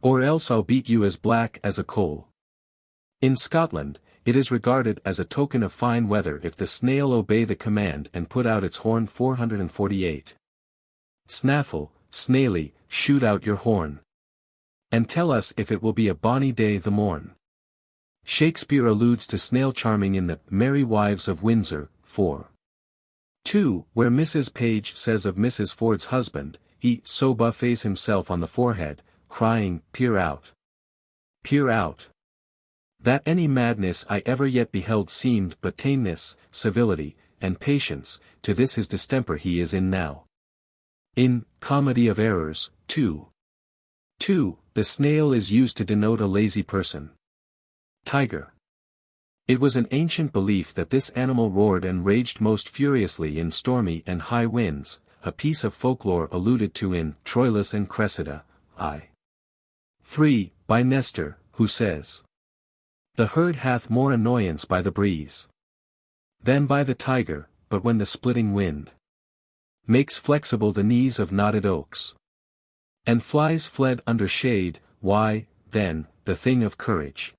Or else I'll beat you as black as a coal. In Scotland, it is regarded as a token of fine weather if the snail obey the command and put out its horn. 448. Snaffle, snaily, shoot out your horn. And tell us if it will be a bonny day the morn. Shakespeare alludes to snail charming in the Merry Wives of Windsor, 4. 2, where Mrs. Page says of Mrs. Ford's husband, he so buffets himself on the forehead, crying, peer out. Peer out. That any madness I ever yet beheld seemed but tameness, civility, and patience, to this his distemper he is in now. In Comedy of Errors, 2. 2, the snail is used to denote a lazy person. Tiger. It was an ancient belief that this animal roared and raged most furiously in stormy and high winds, a piece of folklore alluded to in Troilus and Cressida, I. 3, by Nestor, who says, the herd hath more annoyance by the breeze than by the tiger, but when the splitting wind makes flexible the knees of knotted oaks, and flies fled under shade, why, then, the thing of courage,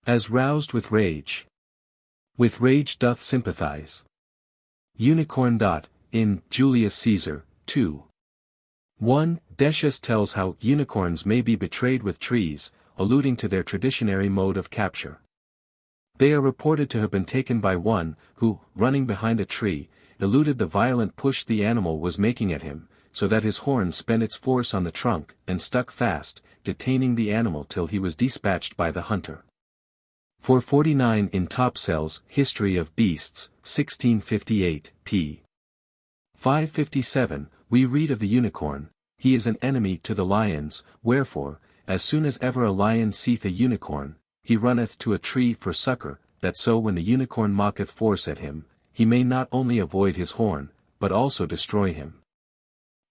as roused with rage doth sympathize. Unicorn. In Julius Caesar, 2. 1, Decius tells how unicorns may be betrayed with trees, alluding to their traditionary mode of capture. They are reported to have been taken by one, who, running behind a tree, eluded the violent push the animal was making at him, so that his horn spent its force on the trunk, and stuck fast, detaining the animal till he was dispatched by the hunter. 449 in Topsell's History of Beasts, 1658, p. 557, we read of the unicorn, he is an enemy to the lions, wherefore, as soon as ever a lion seeth a unicorn, he runneth to a tree for succor, that so when the unicorn mocketh force at him, he may not only avoid his horn, but also destroy him.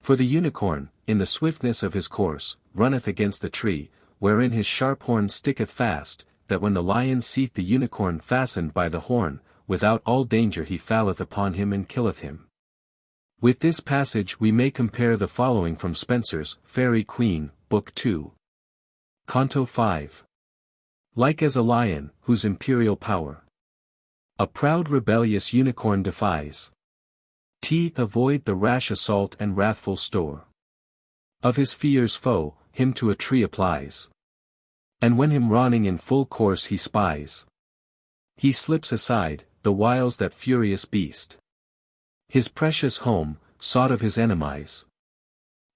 For the unicorn, in the swiftness of his course, runneth against the tree, wherein his sharp horn sticketh fast, that when the lion seeth the unicorn fastened by the horn, without all danger he falleth upon him and killeth him. With this passage we may compare the following from Spenser's Fairy Queen, Book 2. Canto 5. Like as a lion, whose imperial power a proud rebellious unicorn defies. Avoid the rash assault and wrathful store of his fierce foe, him to a tree applies. And when him running in full course he spies, he slips aside, the whiles that furious beast his precious home, sought of his enemies,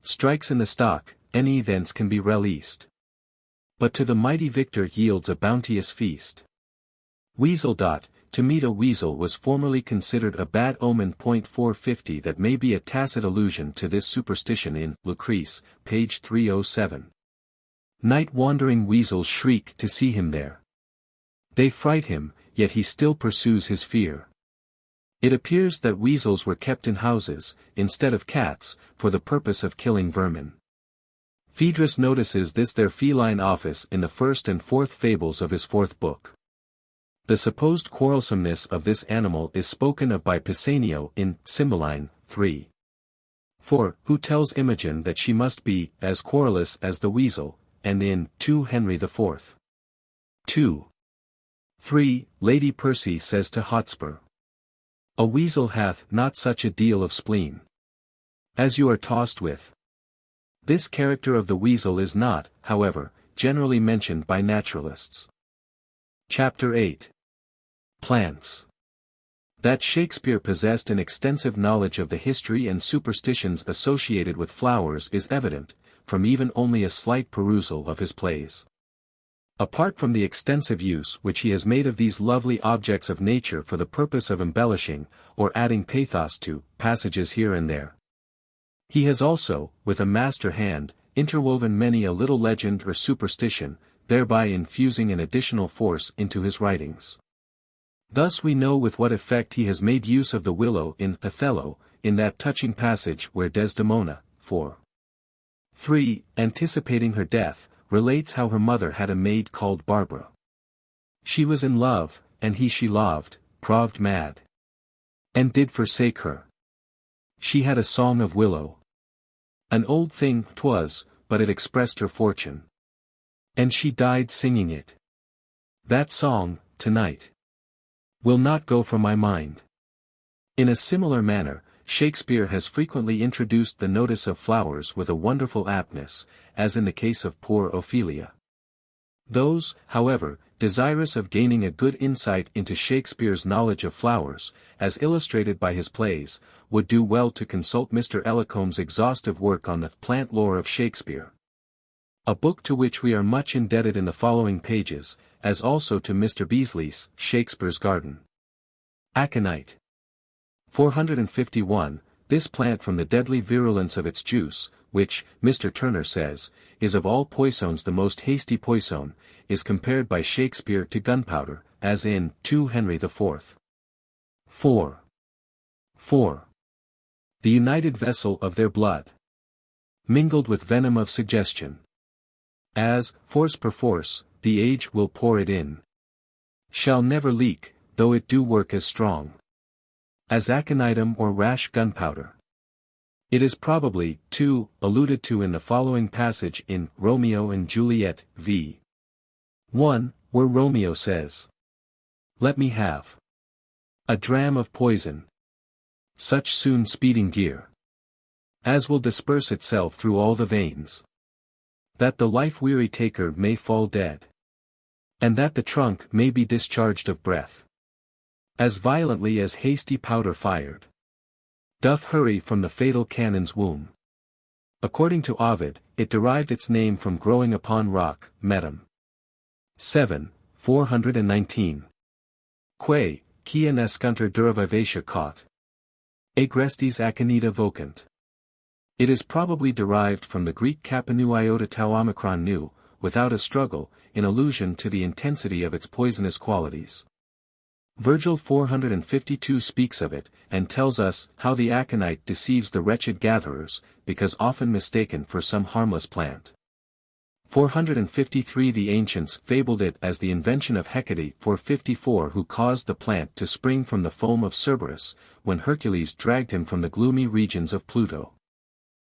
strikes in the stock, any thence can be released. But to the mighty victor yields a bounteous feast. Weasel. To meet a weasel was formerly considered a bad omen. 450 that may be a tacit allusion to this superstition in Lucrece, page 307. Night-wandering weasels shriek to see him there. They fright him, yet he still pursues his fear. It appears that weasels were kept in houses, instead of cats, for the purpose of killing vermin. Phaedrus notices this their feline office in the first and fourth fables of his fourth book. The supposed quarrelsomeness of this animal is spoken of by Pisanio in Cymbeline, 3. 4, who tells Imogen that she must be as querulous as the weasel, and in 2 Henry IV. 2. 3, Lady Percy says to Hotspur, "A weasel hath not such a deal of spleen as you are tossed with." This character of the weasel is not, however, generally mentioned by naturalists. Chapter 8. Plants. That Shakespeare possessed an extensive knowledge of the history and superstitions associated with flowers is evident, from even only a slight perusal of his plays. Apart from the extensive use which he has made of these lovely objects of nature for the purpose of embellishing, or adding pathos to, passages here and there, he has also, with a master hand, interwoven many a little legend or superstition, thereby infusing an additional force into his writings. Thus we know with what effect he has made use of the willow in Othello, in that touching passage where Desdemona, 4. 3, anticipating her death, relates how her mother had a maid called Barbara. She was in love, and he she loved, proved mad, and did forsake her. She had a song of willow. An old thing 'twas, but it expressed her fortune, and she died singing it. That song, tonight, will not go from my mind. In a similar manner, Shakespeare has frequently introduced the notice of flowers with a wonderful aptness, as in the case of poor Ophelia. Those, however, desirous of gaining a good insight into Shakespeare's knowledge of flowers, as illustrated by his plays, would do well to consult Mr. Ellacombe's exhaustive work on the Plant Lore of Shakespeare, a book to which we are much indebted in the following pages, as also to Mr. Beasley's Shakespeare's Garden. Aconite. 451, this plant from the deadly virulence of its juice, which, Mr. Turner says, is of all poisons the most hasty poison, is compared by Shakespeare to gunpowder, as in 2 Henry IV. 4. 4. The united vessel of their blood, mingled with venom of suggestion. As, force perforce, the age will pour it in, shall never leak, though it do work as strong as aconitum or rash gunpowder. It is probably, too, alluded to in the following passage in Romeo and Juliet, v. 1, where Romeo says, "Let me have a dram of poison, such soon speeding gear, as will disperse itself through all the veins, that the life-weary taker may fall dead, and that the trunk may be discharged of breath, as violently as hasty powder fired doth hurry from the fatal cannon's womb." According to Ovid, it derived its name from growing upon rock, Medum. 7, 419. Quae, quia nescunter dura vivacia caut. Agrestes aconita vocant. It is probably derived from the Greek kapanu iota tau omicron nu, without a struggle, in allusion to the intensity of its poisonous qualities. Virgil 452 speaks of it, and tells us how the aconite deceives the wretched gatherers, because often mistaken for some harmless plant. 453 The ancients fabled it as the invention of Hecate 454 who caused the plant to spring from the foam of Cerberus, when Hercules dragged him from the gloomy regions of Pluto.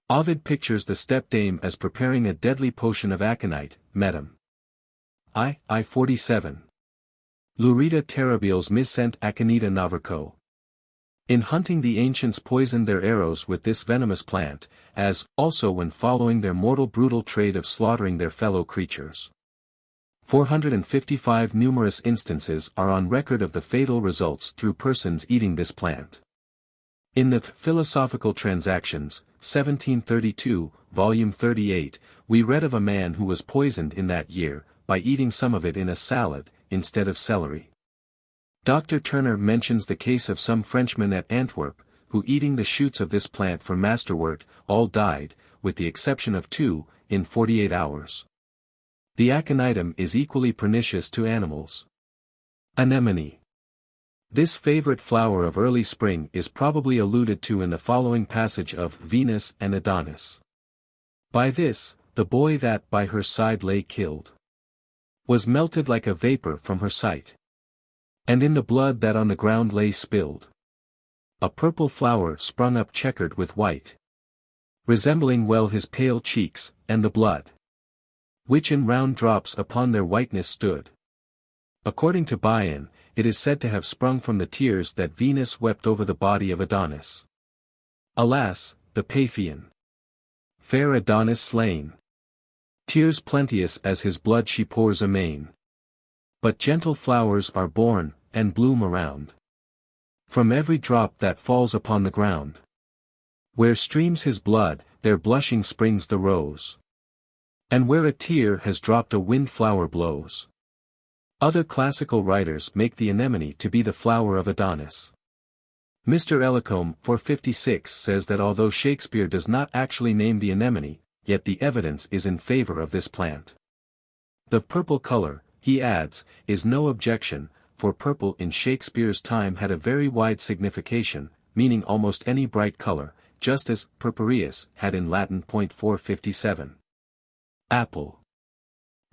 Ovid pictures the stepdame as preparing a deadly potion of aconite, Medum. I 47. Lurida terribiles miscent aconita navarco. In hunting the ancients poisoned their arrows with this venomous plant, as, also when following their mortal brutal trade of slaughtering their fellow creatures. 455 Numerous instances are on record of the fatal results through persons eating this plant. In the Philosophical Transactions, 1732, volume 38, we read of a man who was poisoned in that year, by eating some of it in a salad, instead of celery. Dr. Turner mentions the case of some Frenchmen at Antwerp, who eating the shoots of this plant for masterwort, all died, with the exception of 2, in 48 hours. The aconitum is equally pernicious to animals. Anemone. This favorite flower of early spring is probably alluded to in the following passage of Venus and Adonis. By this, the boy that by her side lay killed was melted like a vapor from her sight. And in the blood that on the ground lay spilled, a purple flower sprung up checkered with white, resembling well his pale cheeks, and the blood, which in round drops upon their whiteness stood. According to Bion, it is said to have sprung from the tears that Venus wept over the body of Adonis. Alas, the Paphian, fair Adonis slain, tears plenteous as his blood she pours amain. But gentle flowers are born, and bloom around, from every drop that falls upon the ground. Where streams his blood, there blushing springs the rose. And where a tear has dropped a wind flower blows. Other classical writers make the anemone to be the flower of Adonis. Mr. Ellicombe, 456, says that although Shakespeare does not actually name the anemone, yet the evidence is in favor of this plant. The purple color, he adds, is no objection, for purple in Shakespeare's time had a very wide signification, meaning almost any bright color, just as purpureus had in Latin. 457. Apple.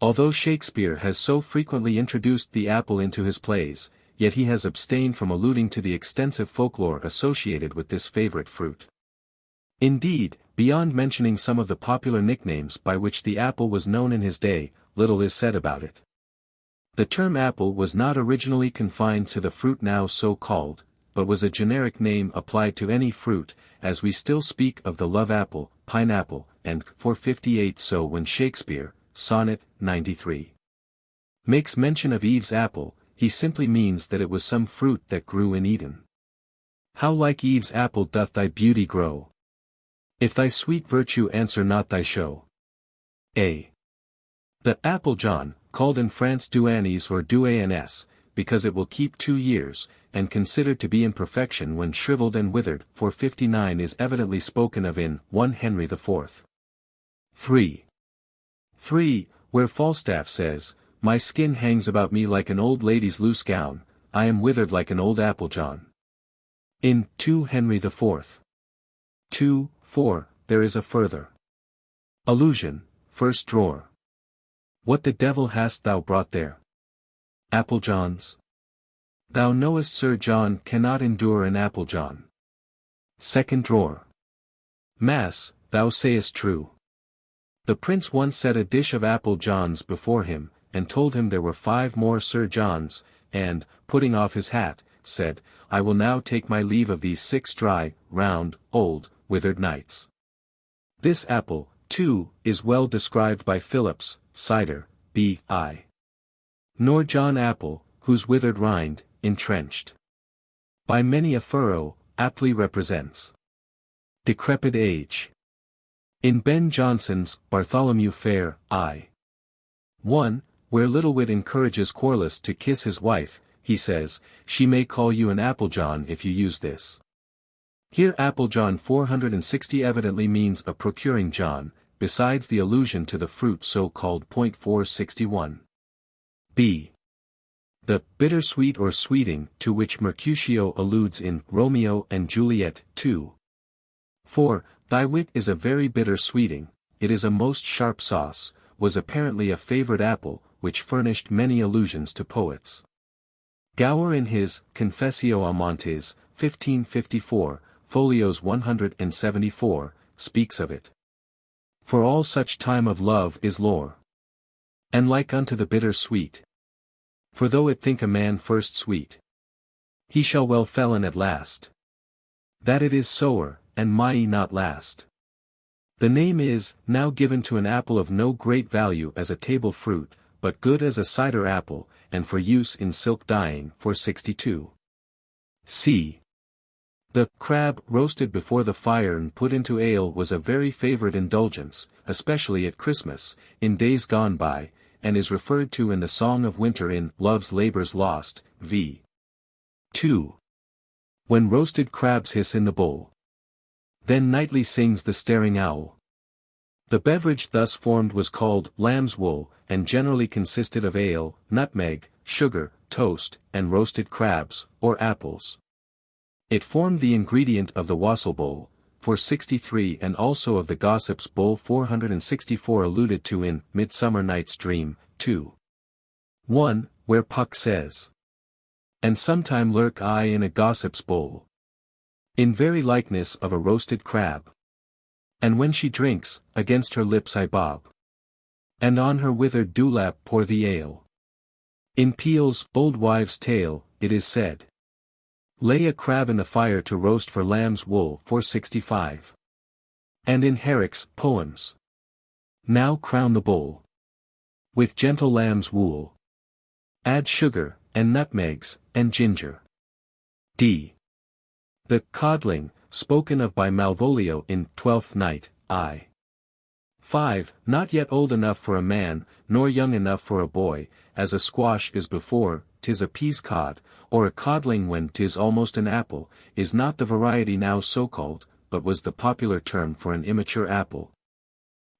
Although Shakespeare has so frequently introduced the apple into his plays, yet he has abstained from alluding to the extensive folklore associated with this favorite fruit. Indeed, beyond mentioning some of the popular nicknames by which the apple was known in his day, little is said about it. The term apple was not originally confined to the fruit now so called, but was a generic name applied to any fruit, as we still speak of the love apple, pineapple, and 458. So when Shakespeare, Sonnet 93, makes mention of Eve's apple, he simply means that it was some fruit that grew in Eden. How like Eve's apple doth thy beauty grow, if thy sweet virtue answer not thy show. A. The apple John, called in France Douanis or Douanes, because it will keep 2 years, and considered to be in perfection when shriveled and withered. 459 is evidently spoken of in 1 Henry IV. 3. Where Falstaff says, "My skin hangs about me like an old lady's loose gown, I am withered like an old apple John." In 2 Henry IV. 2:4, there is a further allusion, first drawer. What the devil hast thou brought there? Apple Johns? Thou knowest Sir John cannot endure an apple John. Second drawer. Mass, thou sayest true. The prince once set a dish of apple Johns before him, and told him there were 5 more Sir Johns, and, putting off his hat, said, "I will now take my leave of these 6 dry, round, old, withered knights." This apple, too, is well described by Phillips, Cider, B.I. Nor John apple, whose withered rind, entrenched by many a furrow, aptly represents decrepit age. In Ben Jonson's Bartholomew Fair, I. 1, where Littlewit encourages Corliss to kiss his wife, he says, "She may call you an apple John if you use this." Here apple John 460 evidently means a procuring John, besides the allusion to the fruit so called. 461. B. The bittersweet or sweeting to which Mercutio alludes in Romeo and Juliet 2. 4. Thy wit is a very bitter sweeting, it is a most sharp sauce, was apparently a favorite apple, which furnished many allusions to poets. Gower in his Confessio Amantes, 1554, folios 174, speaks of it. For all such time of love is lore, and like unto the bitter sweet. For though it think a man first sweet, he shall well felon at last. That it is sower, and mighty not last. The name is now given to an apple of no great value as a table fruit, but good as a cider apple, and for use in silk dyeing. 462. C. The crab roasted before the fire and put into ale was a very favorite indulgence, especially at Christmas, in days gone by, and is referred to in the Song of Winter in Love's Labours Lost, v. 2. When roasted crabs hiss in the bowl, then nightly sings the staring owl. The beverage thus formed was called lamb's wool, and generally consisted of ale, nutmeg, sugar, toast, and roasted crabs, or apples. It formed the ingredient of the wassail bowl, 463, and also of the gossip's bowl 464 alluded to in Midsummer Night's Dream, 2. 1, where Puck says, And sometime lurk I in a gossip's bowl, in very likeness of a roasted crab. And when she drinks, against her lips I bob, and on her withered dewlap pour the ale. In Peele's Old Wives' Tale, it is said, lay a crab in the fire to roast for lamb's wool 465. And in Herrick's Poems, now crown the bowl with gentle lamb's wool. Add sugar, and nutmegs, and ginger. D. The codling, spoken of by Malvolio in Twelfth Night, I. 5, not yet old enough for a man, nor young enough for a boy, as a squash is before, 'tis a peas cod, or a codling when 'tis almost an apple, is not the variety now so called, but was the popular term for an immature apple,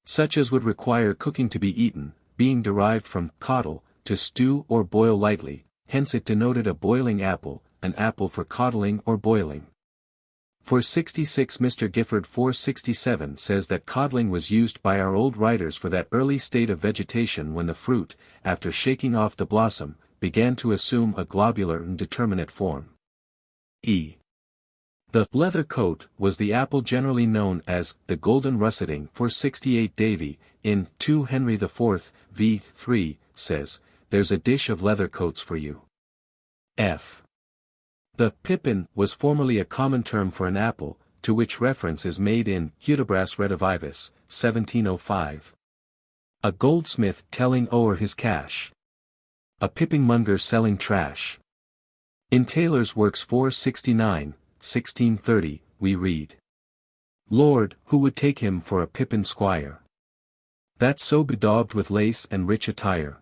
such as would require cooking to be eaten, being derived from coddle, to stew or boil lightly, hence it denoted a boiling apple, an apple for coddling or boiling. 466 Mr. Gifford 467 says that codling was used by our old writers for that early state of vegetation when the fruit, after shaking off the blossom, began to assume a globular and determinate form. E. The leather coat was the apple generally known as the golden russeting 468 Davy, in 2 Henry IV, v. 3, says, there's a dish of leather coats for you. F. The pippin was formerly a common term for an apple, to which reference is made in Hudibras Redivivus, 1705. A goldsmith telling o'er his cash. A pippingmonger selling trash. In Taylor's Works 469, 1630, we read, Lord, who would take him for a pippin squire? That's so bedaubed with lace and rich attire.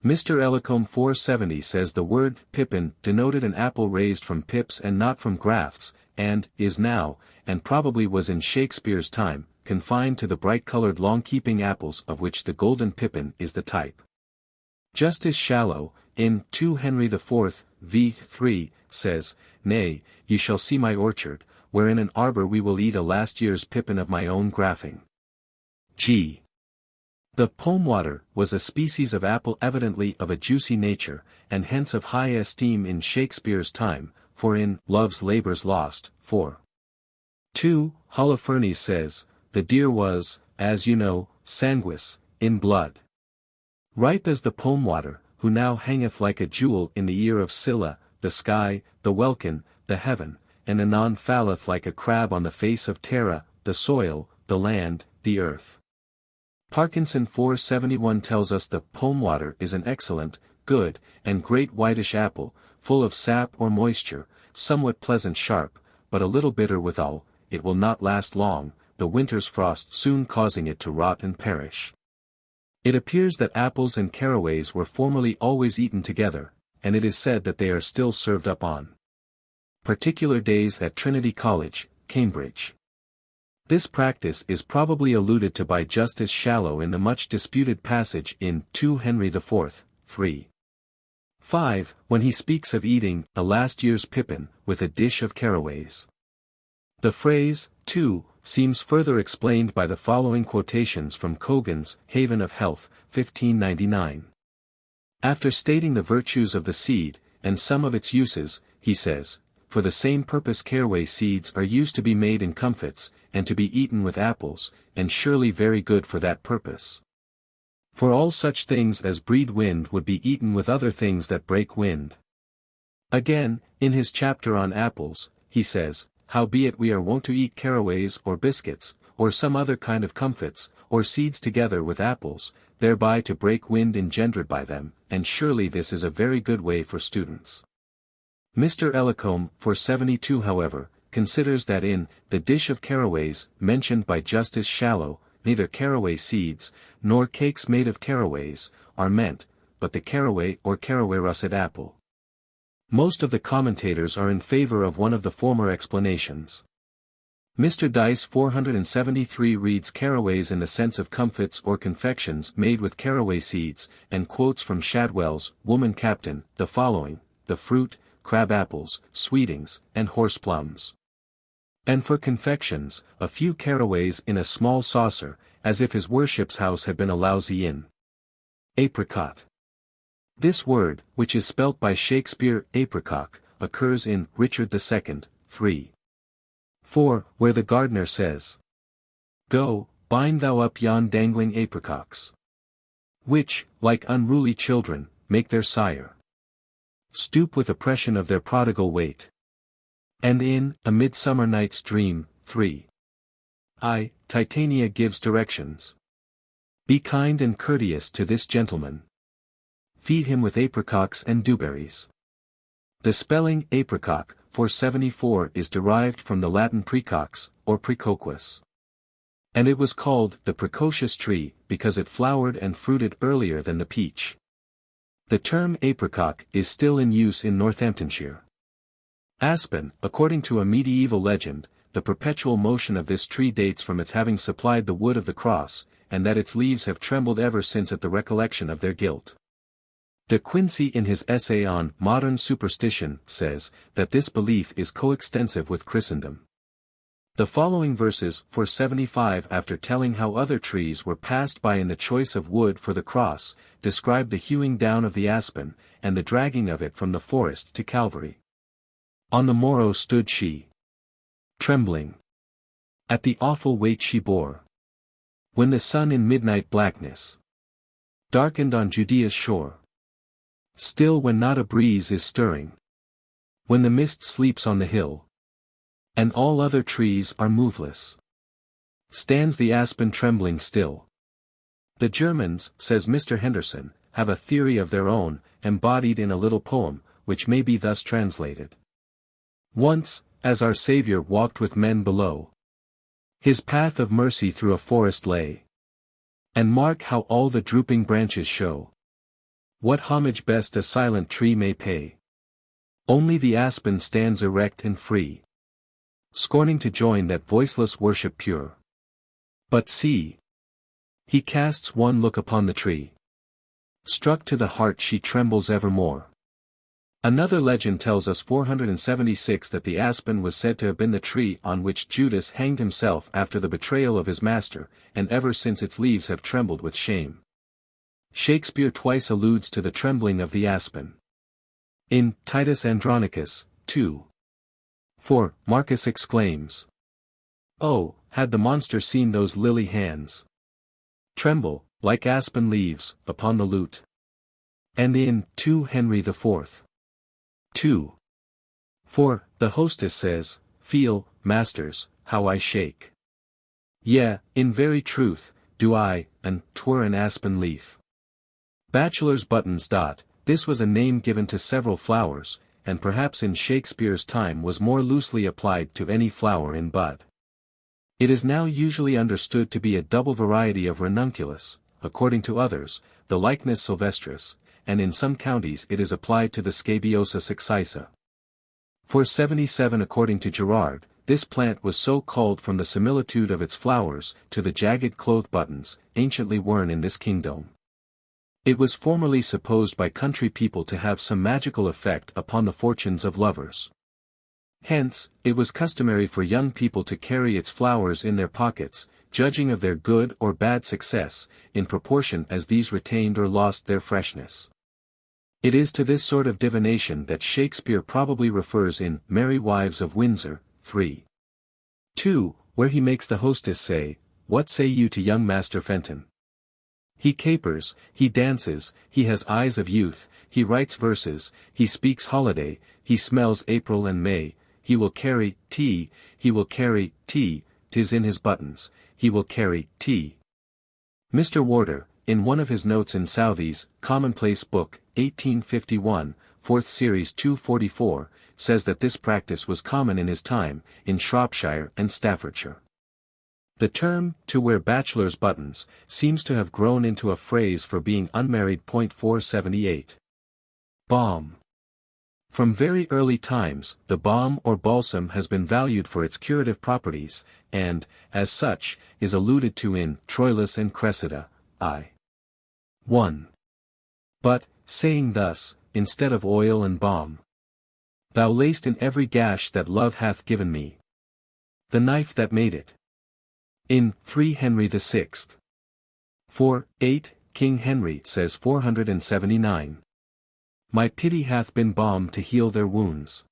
Mr. Ellicombe 470 says the word pippin denoted an apple raised from pips and not from grafts, and is now, and probably was in Shakespeare's time, confined to the bright-colored long-keeping apples of which the golden pippin is the type. Justice Shallow, in 2 Henry IV, v. 3, says, Nay, ye shall see my orchard, where in an arbour we will eat a last year's pippin of my own grafting. G. The pomewater was a species of apple evidently of a juicy nature, and hence of high esteem in Shakespeare's time, for in Love's Labour's Lost, 4. 2, Holofernes says, the deer was, as you know, sanguis, in blood. Ripe as the pomewater, who now hangeth like a jewel in the ear of Scylla, the sky, the welkin, the heaven, and anon falleth like a crab on the face of Terra, the soil, the land, the earth. Parkinson 471 tells us the pomewater is an excellent, good, and great whitish apple, full of sap or moisture, somewhat pleasant sharp, but a little bitter withal. It will not last long, the winter's frost soon causing it to rot and perish. It appears that apples and caraways were formerly always eaten together, and it is said that they are still served up on particular days at Trinity College, Cambridge. This practice is probably alluded to by Justice Shallow in the much disputed passage in 2 Henry IV, 3. 5, when he speaks of eating a last year's pippin with a dish of caraways. The phrase, too, seems further explained by the following quotations from Cogan's Haven of Health, 1599. After stating the virtues of the seed, and some of its uses, he says, for the same purpose caraway seeds are used to be made in comfits, and to be eaten with apples, and surely very good for that purpose. For all such things as breed wind would be eaten with other things that break wind. Again, in his chapter on apples, he says, howbeit we are wont to eat caraways or biscuits, or some other kind of comfits, or seeds together with apples, thereby to break wind engendered by them, and surely this is a very good way for students. Mr. Ellicombe, 472 however, considers that in the dish of caraways mentioned by Justice Shallow, neither caraway seeds, nor cakes made of caraways, are meant, but the caraway or caraway russet apple. Most of the commentators are in favor of one of the former explanations. Mr. Dice 473 reads caraways in the sense of comfits or confections made with caraway seeds, and quotes from Shadwell's Woman Captain, the following, the fruit, crab apples, sweetings, and horseplums. And for confections, a few caraways in a small saucer, as if his worship's house had been a lousy inn. Apricot. This word, which is spelt by Shakespeare apricot, occurs in Richard II, 3. 4, where the gardener says, "Go, bind thou up yon dangling apricots, which, like unruly children, make their sire stoop with oppression of their prodigal weight." And in A Midsummer Night's Dream, 3. Titania gives directions. "Be kind and courteous to this gentleman. Feed him with apricots and dewberries." The spelling apricot, 474, is derived from the Latin precox, or precoquus. And it was called the precocious tree because it flowered and fruited earlier than the peach. The term apricot is still in use in Northamptonshire. Aspen, according to a medieval legend, the perpetual motion of this tree dates from its having supplied the wood of the cross, and that its leaves have trembled ever since at the recollection of their guilt. De Quincey in his essay on Modern Superstition says that this belief is coextensive with Christendom. The following verses, 475, after telling how other trees were passed by in the choice of wood for the cross, describe the hewing down of the aspen, and the dragging of it from the forest to Calvary. "On the morrow stood she, trembling, at the awful weight she bore, when the sun in midnight blackness darkened on Judea's shore. Still when not a breeze is stirring, when the mist sleeps on the hill, and all other trees are moveless, stands the aspen trembling still." The Germans, says Mr. Henderson, have a theory of their own, embodied in a little poem, which may be thus translated. "Once, as our Saviour walked with men below, his path of mercy through a forest lay. And mark how all the drooping branches show what homage best a silent tree may pay. Only the aspen stands erect and free, scorning to join that voiceless worship pure. But see, he casts one look upon the tree. Struck to the heart she trembles evermore." Another legend tells us 476 that the aspen was said to have been the tree on which Judas hanged himself after the betrayal of his master, and ever since its leaves have trembled with shame. Shakespeare twice alludes to the trembling of the aspen. In Titus Andronicus, 2. 4, Marcus exclaims, "Oh, had the monster seen those lily hands tremble, like aspen leaves, upon the lute." And in 2 Henry IV. 2. 4, the hostess says, "Feel, masters, how I shake. Yea, in very truth, do I, and 'twere an aspen leaf." Bachelor's buttons. This was a name given to several flowers, and perhaps in Shakespeare's time was more loosely applied to any flower in bud. It is now usually understood to be a double variety of ranunculus, according to others, the Lychnus sylvestris, and in some counties it is applied to the Scabiosa succisa. 477 according to Gerard, this plant was so called from the similitude of its flowers to the jagged cloth buttons, anciently worn in this kingdom. It was formerly supposed by country people to have some magical effect upon the fortunes of lovers. Hence, it was customary for young people to carry its flowers in their pockets, judging of their good or bad success, in proportion as these retained or lost their freshness. It is to this sort of divination that Shakespeare probably refers in Merry Wives of Windsor, 3. 2, where he makes the hostess say, "What say you to young Master Fenton? He capers, he dances, he has eyes of youth, he writes verses, he speaks holiday, he smells April and May, he will carry tea, 'tis in his buttons, he will carry tea." Mr. Warder, in one of his notes in Southey's Commonplace Book, 1851, 4th Series 244, says that this practice was common in his time, in Shropshire and Staffordshire. The term, "to wear bachelor's buttons," seems to have grown into a phrase for being unmarried. 478. Balm. From very early times, the balm or balsam has been valued for its curative properties, and, as such, is alluded to in Troilus and Cressida, I. 1. But, saying thus, instead of oil and balm, thou lay'st in every gash that love hath given me the knife that made it. In 3 Henry VI. 4, 8, King Henry says 479. My pity hath been balm to heal their wounds.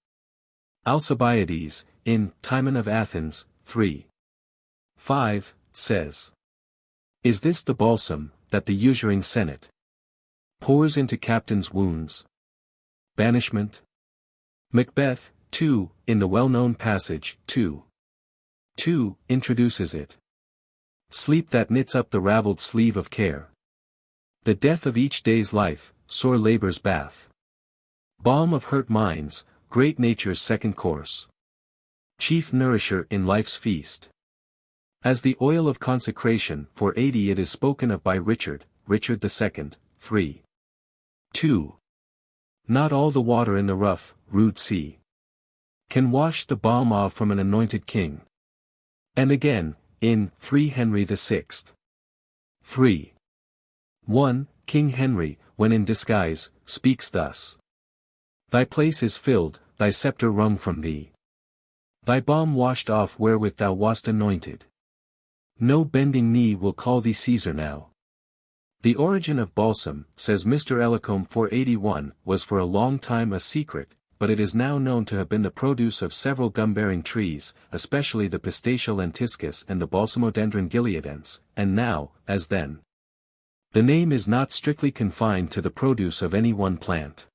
Alcibiades, in Timon of Athens, 3:5, says. Is this the balsam, that the usuring senate pours into captains' wounds? Banishment? Macbeth, 2, in the well-known passage, 2:2, introduces it. Sleep that knits up the ravelled sleeve of care. The death of each day's life, sore labour's bath. Balm of hurt minds, great nature's second course. Chief nourisher in life's feast. As the oil of consecration, 480 it is spoken of by Richard II, 3:2. Not all the water in the rough, rude sea can wash the balm off from an anointed king. And again, in 3 Henry VI. 3:1, King Henry, when in disguise, speaks thus. Thy place is filled, thy sceptre wrung from thee. Thy balm washed off wherewith thou wast anointed. No bending knee will call thee Caesar now. The origin of balsam, says Mr. Ellacombe 481, was for a long time a secret, but it is now known to have been the produce of several gum-bearing trees, especially the Pistachial lentiscus and the Balsamodendron gileadens, and now, as then. The name is not strictly confined to the produce of any one plant.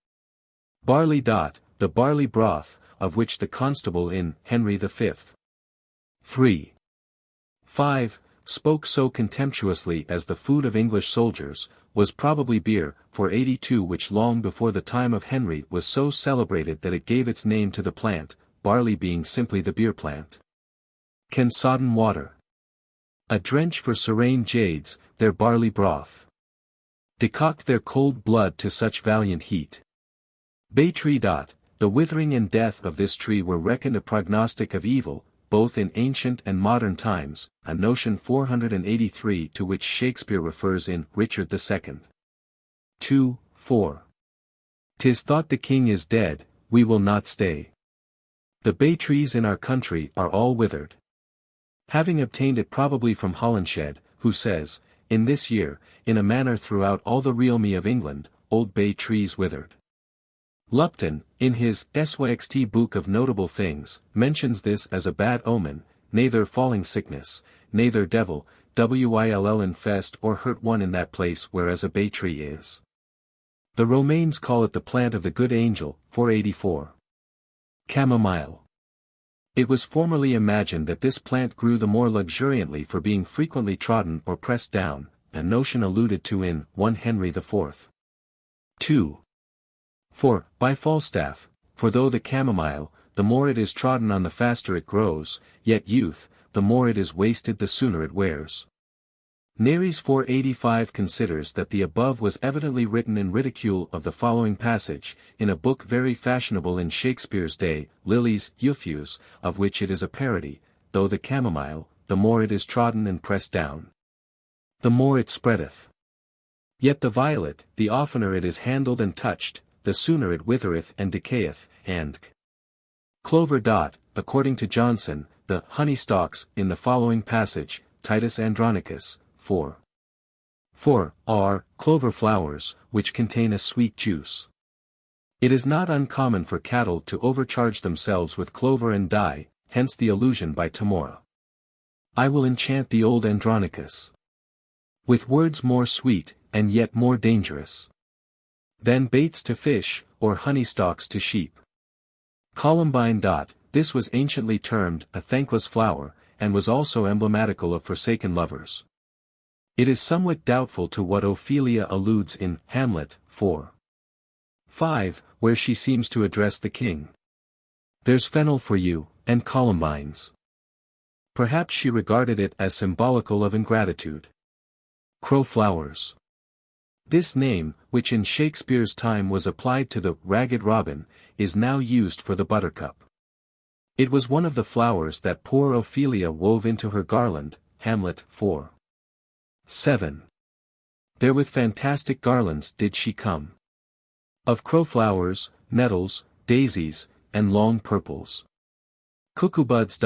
Barley. The barley broth, of which the constable in Henry V. 3:5, spoke so contemptuously as the food of English soldiers, was probably beer, 482, which long before the time of Henry was so celebrated that it gave its name to the plant, barley being simply the beer plant. Can sodden water a drench for serene jades, their barley broth decoct their cold blood to such valiant heat? Bay tree. The withering and death of this tree were reckoned a prognostic of evil, both in ancient and modern times, a notion 483 to which Shakespeare refers in Richard II. 2:4. 'Tis thought the king is dead, we will not stay. The bay trees in our country are all withered. Having obtained it probably from Holinshed, who says, in this year, in a manner throughout all the realmy of England, old bay trees withered. Lupton, in his Syxt Book of Notable Things, mentions this as a bad omen, neither falling sickness, neither devil, will infest or hurt one in that place whereas a bay tree is. The Romains call it the plant of the good angel, 484. Chamomile. It was formerly imagined that this plant grew the more luxuriantly for being frequently trodden or pressed down, a notion alluded to in 1 Henry IV. 2:4, by Falstaff, for though the chamomile, the more it is trodden on the faster it grows, yet youth, the more it is wasted the sooner it wears. Nares 485 considers that the above was evidently written in ridicule of the following passage, in a book very fashionable in Shakespeare's day, Lilly's Euphues, of which it is a parody, though the chamomile, the more it is trodden and pressed down, the more it spreadeth. Yet the violet, the oftener it is handled and touched, the sooner it withereth and decayeth, and clover. According to Johnson, the honey stalks, in the following passage, Titus Andronicus, 4:4, are clover flowers, which contain a sweet juice. It is not uncommon for cattle to overcharge themselves with clover and dye, hence the allusion by Tamora. I will enchant the old Andronicus with words more sweet, and yet more dangerous than baits to fish, or honey stalks to sheep. Columbine. This was anciently termed a thankless flower, and was also emblematical of forsaken lovers. It is somewhat doubtful to what Ophelia alludes in Hamlet 4:5, where she seems to address the king. There's fennel for you, and columbines. Perhaps she regarded it as symbolical of ingratitude. Crow flowers. This name, which in Shakespeare's time was applied to the ragged robin, is now used for the buttercup. It was one of the flowers that poor Ophelia wove into her garland, Hamlet 4:7. There with fantastic garlands did she come, of crowflowers, nettles, daisies, and long purples. Cuckoo buds.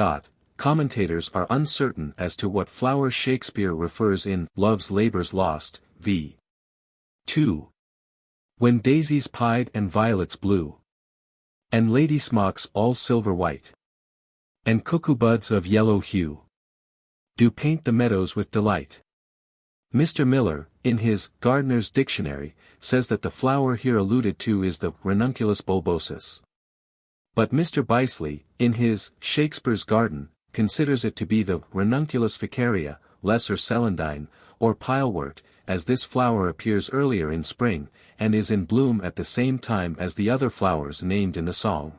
Commentators are uncertain as to what flower Shakespeare refers in Love's Labour's Lost, v. 2. When daisies pied and violets blew, and lady smocks all silver white, and cuckoo buds of yellow hue, do paint the meadows with delight. Mr. Miller, in his Gardener's Dictionary, says that the flower here alluded to is the ranunculus bulbosus. But Mr. Bisley, in his Shakespeare's Garden, considers it to be the ranunculus ficaria, lesser celandine, or pilewort, as this flower appears earlier in spring, and is in bloom at the same time as the other flowers named in the song.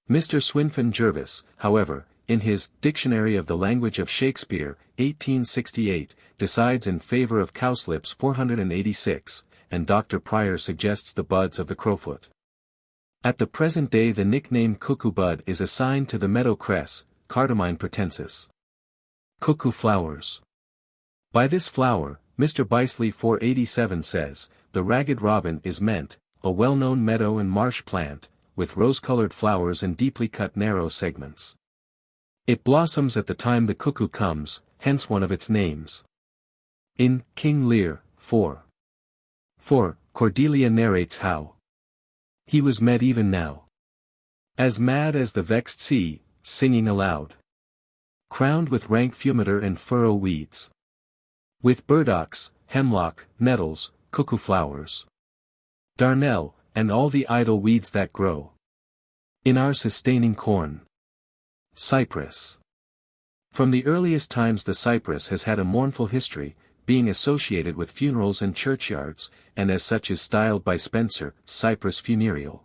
Mr. Swinfen Jervis, however, in his Dictionary of the Language of Shakespeare, 1868, decides in favor of cowslips 486, and Dr. Pryor suggests the buds of the crowfoot. At the present day the nickname cuckoo bud is assigned to the meadow cress, Cardamine pratensis. Cuckoo flowers. By this flower, Mr. Bisley 487 says, the ragged robin is meant, a well-known meadow and marsh plant, with rose-colored flowers and deeply cut narrow segments. It blossoms at the time the cuckoo comes, hence one of its names. In King Lear, 4. Cordelia narrates how he was met even now, as mad as the vexed sea, singing aloud, crowned with rank fumiter and furrow weeds, with burdocks, hemlock, nettles, cuckoo flowers, darnel, and all the idle weeds that grow in our sustaining corn. Cypress. From the earliest times the cypress has had a mournful history, being associated with funerals and churchyards, and as such is styled by Spenser, cypress funereal.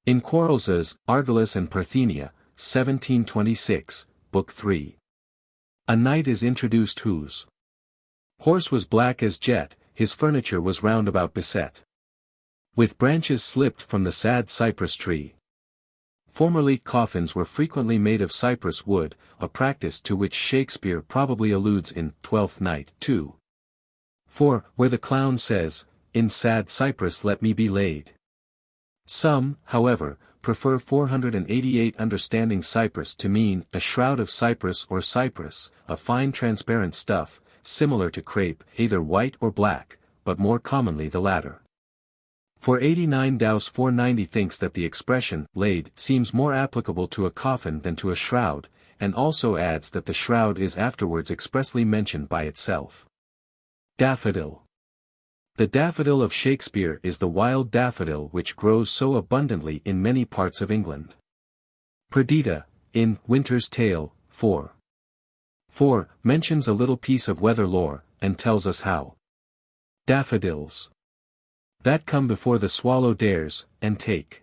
In Quarles's Argylus and Parthenia, 1726, Book 3. A knight is introduced whose horse was black as jet, his furniture was roundabout beset with branches slipped from the sad cypress tree. Formerly coffins were frequently made of cypress wood, a practice to which Shakespeare probably alludes in Twelfth Night, 2. 4, where the clown says, "In sad cypress let me be laid." Some, however, prefer 488 understanding cypress to mean a shroud of cypress or cypress, a fine transparent stuff, similar to crepe, either white or black, but more commonly the latter. 489 Dowse 490 thinks that the expression, laid, seems more applicable to a coffin than to a shroud, and also adds that the shroud is afterwards expressly mentioned by itself. Daffodil. The daffodil of Shakespeare is the wild daffodil which grows so abundantly in many parts of England. Perdita, in Winter's Tale, 4, mentions a little piece of weather lore, and tells us how daffodils that come before the swallow dares, and take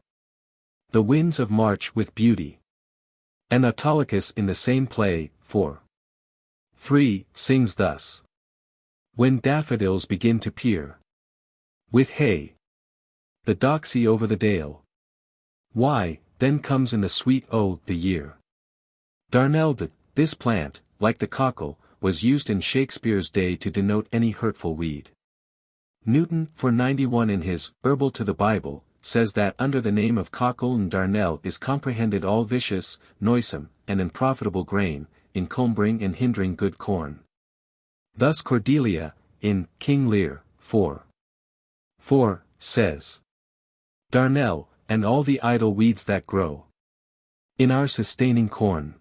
the winds of March with beauty. And Autolycus in the same play, 4:3, sings thus. When daffodils begin to peer with hay, the doxy over the dale, why, then comes in the sweet the year. Darnel. This plant, like the cockle, was used in Shakespeare's day to denote any hurtful weed. Newton, 491 in his Herbal to the Bible, says that under the name of cockle and darnel is comprehended all vicious, noisome, and unprofitable grain, encumbering and hindering good corn. Thus Cordelia, in King Lear, 4:4, says, darnel, and all the idle weeds that grow in our sustaining corn.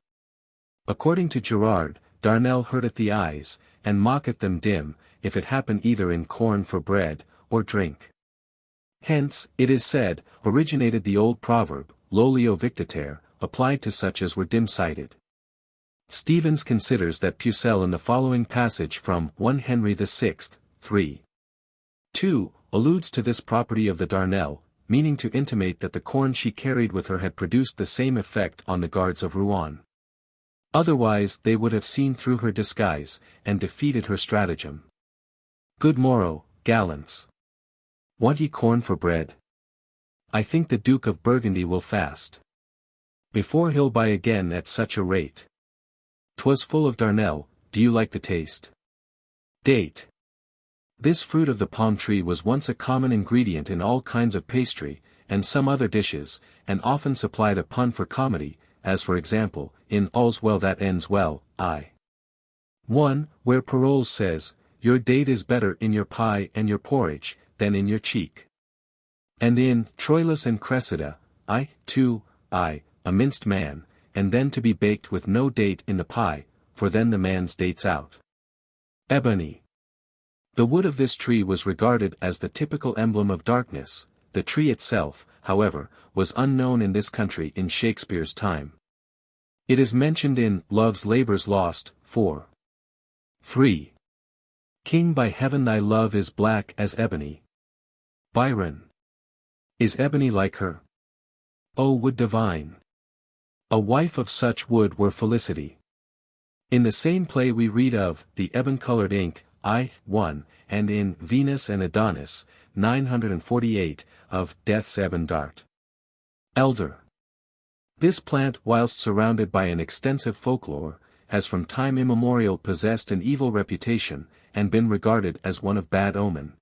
According to Gerard, darnel hurteth the eyes, and mocketh them dim, if it happen either in corn for bread, or drink. Hence, it is said, originated the old proverb, lolio victiter, applied to such as were dim-sighted. Stevens considers that Pucelle in the following passage from 1 Henry VI, 3:2, alludes to this property of the darnel, meaning to intimate that the corn she carried with her had produced the same effect on the guards of Rouen. Otherwise they would have seen through her disguise, and defeated her stratagem. Good morrow, gallants. Want ye corn for bread? I think the Duke of Burgundy will fast before he'll buy again at such a rate. 'Twas full of darnel, do you like the taste? Date. This fruit of the palm tree was once a common ingredient in all kinds of pastry, and some other dishes, and often supplied a pun for comedy, as for example, in All's Well That Ends Well, I. 1, where Parolles says, your date is better in your pie and your porridge, than in your cheek. And in Troilus and Cressida, a minced man, and then to be baked with no date in the pie, for then the man's date's out. Ebony. The wood of this tree was regarded as the typical emblem of darkness. The tree itself, however, was unknown in this country in Shakespeare's time. It is mentioned in Love's Labours Lost, 4:3. King, by heaven thy love is black as ebony. Byron. Is ebony like her? O wood divine! A wife of such wood were felicity. In the same play we read of the ebon-colored ink, I.1, and in Venus and Adonis, 948, of Death's ebon dart. Elder. This plant, whilst surrounded by an extensive folklore, has from time immemorial possessed an evil reputation, and been regarded as one of bad omen.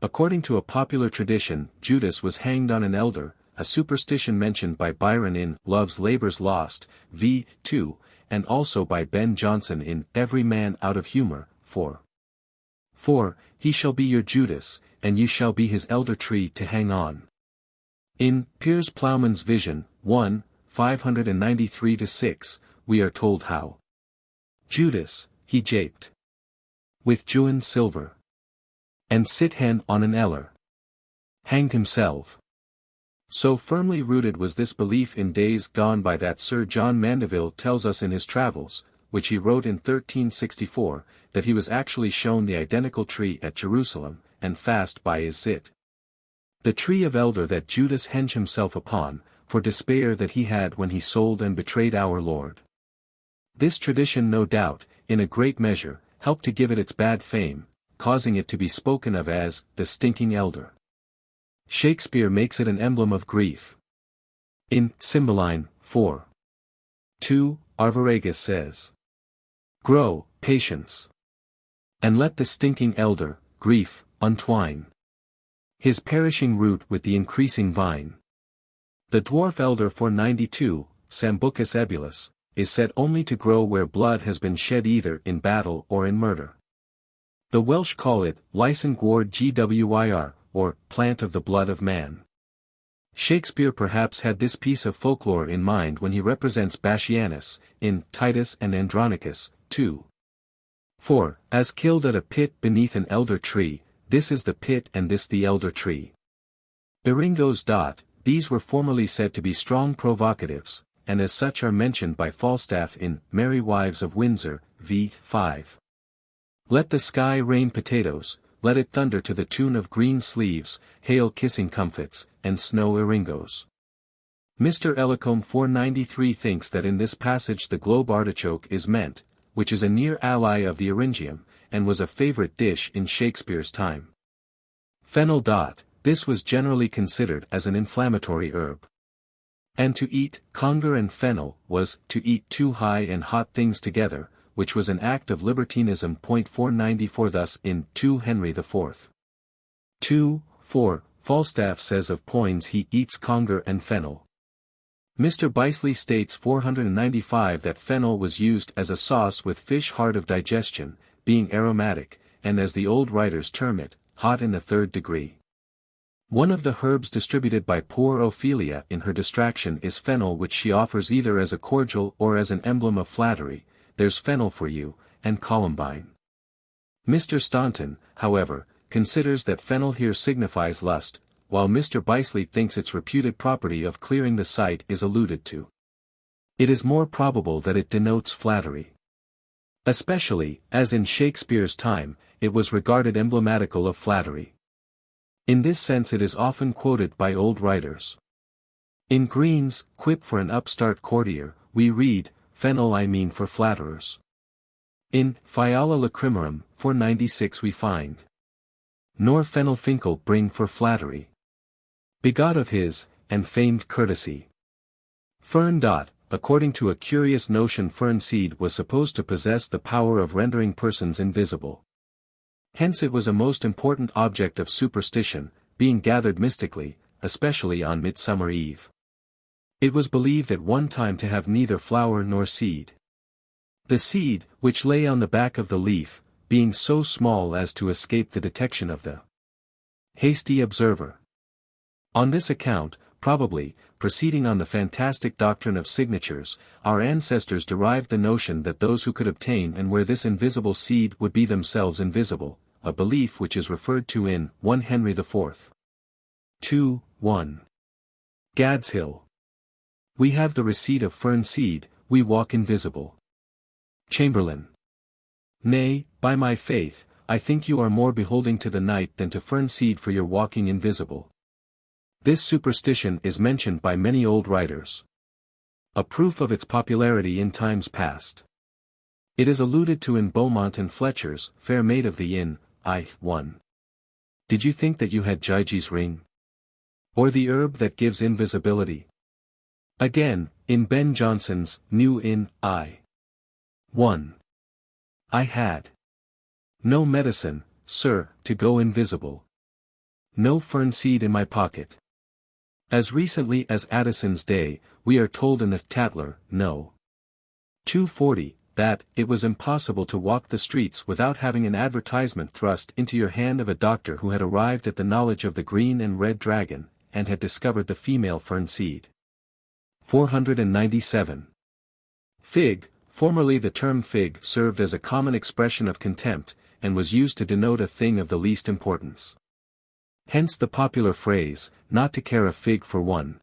According to a popular tradition, Judas was hanged on an elder, a superstition mentioned by Byron in Love's Labours Lost, v. 2, and also by Ben Jonson in Every Man Out of Humour, 4. He shall be your Judas, and you shall be his elder tree to hang on. In Piers Plowman's Vision, 1, 593-6, we are told how Judas, he japed with Juan silver, and sit hen on an eller, hanged himself. So firmly rooted was this belief in days gone by that Sir John Mandeville tells us in his Travels, which he wrote in 1364, that he was actually shown the identical tree at Jerusalem, and fast by is it. The tree of elder that Judas henged himself upon, for despair that he had when he sold and betrayed our Lord. This tradition no doubt, in a great measure, helped to give it its bad fame, causing it to be spoken of as the stinking elder. Shakespeare makes it an emblem of grief. In Cymbeline, 4:2, Arviragus says, grow, patience, and let the stinking elder, grief, untwine his perishing root with the increasing vine. The dwarf elder 492, Sambucus ebulus, is said only to grow where blood has been shed either in battle or in murder. The Welsh call it Lysen Gwr Gwir, or plant of the blood of man. Shakespeare perhaps had this piece of folklore in mind when he represents Bassianus, in Titus and Andronicus, 2:4, as killed at a pit beneath an elder tree. This is the pit and this the elder tree. Biringos. These were formerly said to be strong provocatives, and as such are mentioned by Falstaff in Merry Wives of Windsor, v. 5. Let the sky rain potatoes, let it thunder to the tune of green sleeves, hail kissing comfits, and snow eringos. Mr. Ellicombe 493 thinks that in this passage the globe artichoke is meant, which is a near ally of the eryngium, and was a favorite dish in Shakespeare's time. Fennel. This was generally considered as an inflammatory herb. And to eat conger and fennel was to eat two high and hot things together, which was an act of libertinism. 494 Thus in 2 Henry IV. 2:4, Falstaff says of Poins he eats conger and fennel. Mr. Bisley states 495 that fennel was used as a sauce with fish hard of digestion, being aromatic, and as the old writers term it, hot in the 3rd degree. One of the herbs distributed by poor Ophelia in her distraction is fennel, which she offers either as a cordial or as an emblem of flattery. There's fennel for you, and Columbine. Mr. Staunton, however, considers that fennel here signifies lust, while Mr. Bisley thinks its reputed property of clearing the sight is alluded to. It is more probable that it denotes flattery. Especially, as in Shakespeare's time, it was regarded emblematical of flattery. In this sense it is often quoted by old writers. In Green's Quip for an Upstart Courtier, we read, fennel I mean for flatterers. In Fiala Lacrimorum, 496 we find, nor fennel finkel bring for flattery, begot of his, and famed courtesy. Fern. According to a curious notion, fern seed was supposed to possess the power of rendering persons invisible. Hence it was a most important object of superstition, being gathered mystically, especially on Midsummer Eve. It was believed at one time to have neither flower nor seed. The seed, which lay on the back of the leaf, being so small as to escape the detection of the hasty observer. On this account, probably, proceeding on the fantastic doctrine of signatures, our ancestors derived the notion that those who could obtain and wear this invisible seed would be themselves invisible, a belief which is referred to in 1 Henry IV. 2:1. Gad's Hill. We have the receipt of fern seed, we walk invisible. Chamberlain. Nay, by my faith, I think you are more beholding to the night than to fern seed for your walking invisible. This superstition is mentioned by many old writers. A proof of its popularity in times past. It is alluded to in Beaumont and Fletcher's Fair Maid of the Inn, I. 1. Did you think that you had Gyges' ring? Or the herb that gives invisibility? Again, in Ben Jonson's New Inn, I. 1. I had no medicine, sir, to go invisible. No fern seed in my pocket. As recently as Addison's day, we are told in the Tatler, No. 240, that it was impossible to walk the streets without having an advertisement thrust into your hand of a doctor who had arrived at the knowledge of the green and red dragon, and had discovered the female fern seed. 497. Fig. Formerly the term fig served as a common expression of contempt, and was used to denote a thing of the least importance. Hence the popular phrase, not to care a fig for one.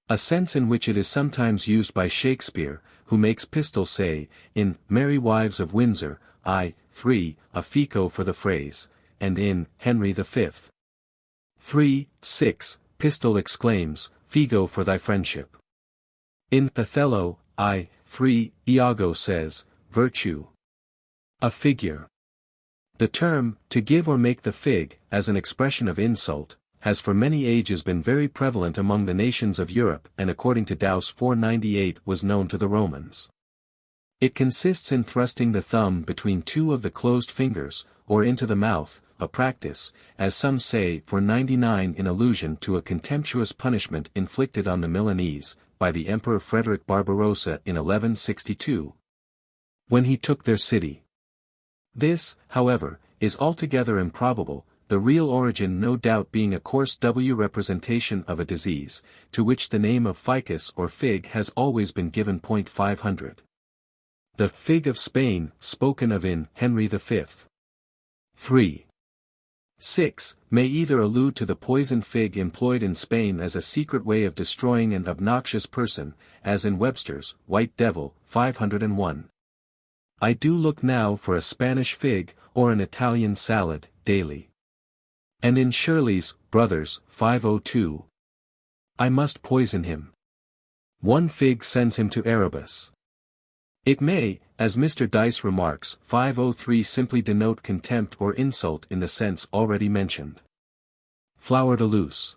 A sense in which it is sometimes used by Shakespeare, who makes Pistol say, in Merry Wives of Windsor, I. 3, a fico for the phrase, and in Henry V. 3:6, Pistol exclaims, Figo for thy friendship. In Othello, I. 3, Iago says, virtue. A figure. The term, to give or make the fig, as an expression of insult, has for many ages been very prevalent among the nations of Europe and according to Daus 498 was known to the Romans. It consists in thrusting the thumb between two of the closed fingers, or into the mouth, a practice, as some say for 99 in allusion to a contemptuous punishment inflicted on the Milanese, by the Emperor Frederick Barbarossa in 1162. When he took their city. This, however, is altogether improbable, the real origin no doubt being a coarse W representation of a disease, to which the name of ficus or fig has always been given. 500. The fig of Spain, spoken of in Henry V. 3:6, may either allude to the poison fig employed in Spain as a secret way of destroying an obnoxious person, as in Webster's White Devil, 501. I do look now for a Spanish fig, or an Italian salad, daily. And in Shirley's Brothers, 502. I must poison him. One fig sends him to Erebus. It may, as Mr. Dice remarks, 503 simply denote contempt or insult in the sense already mentioned. Flower de luce.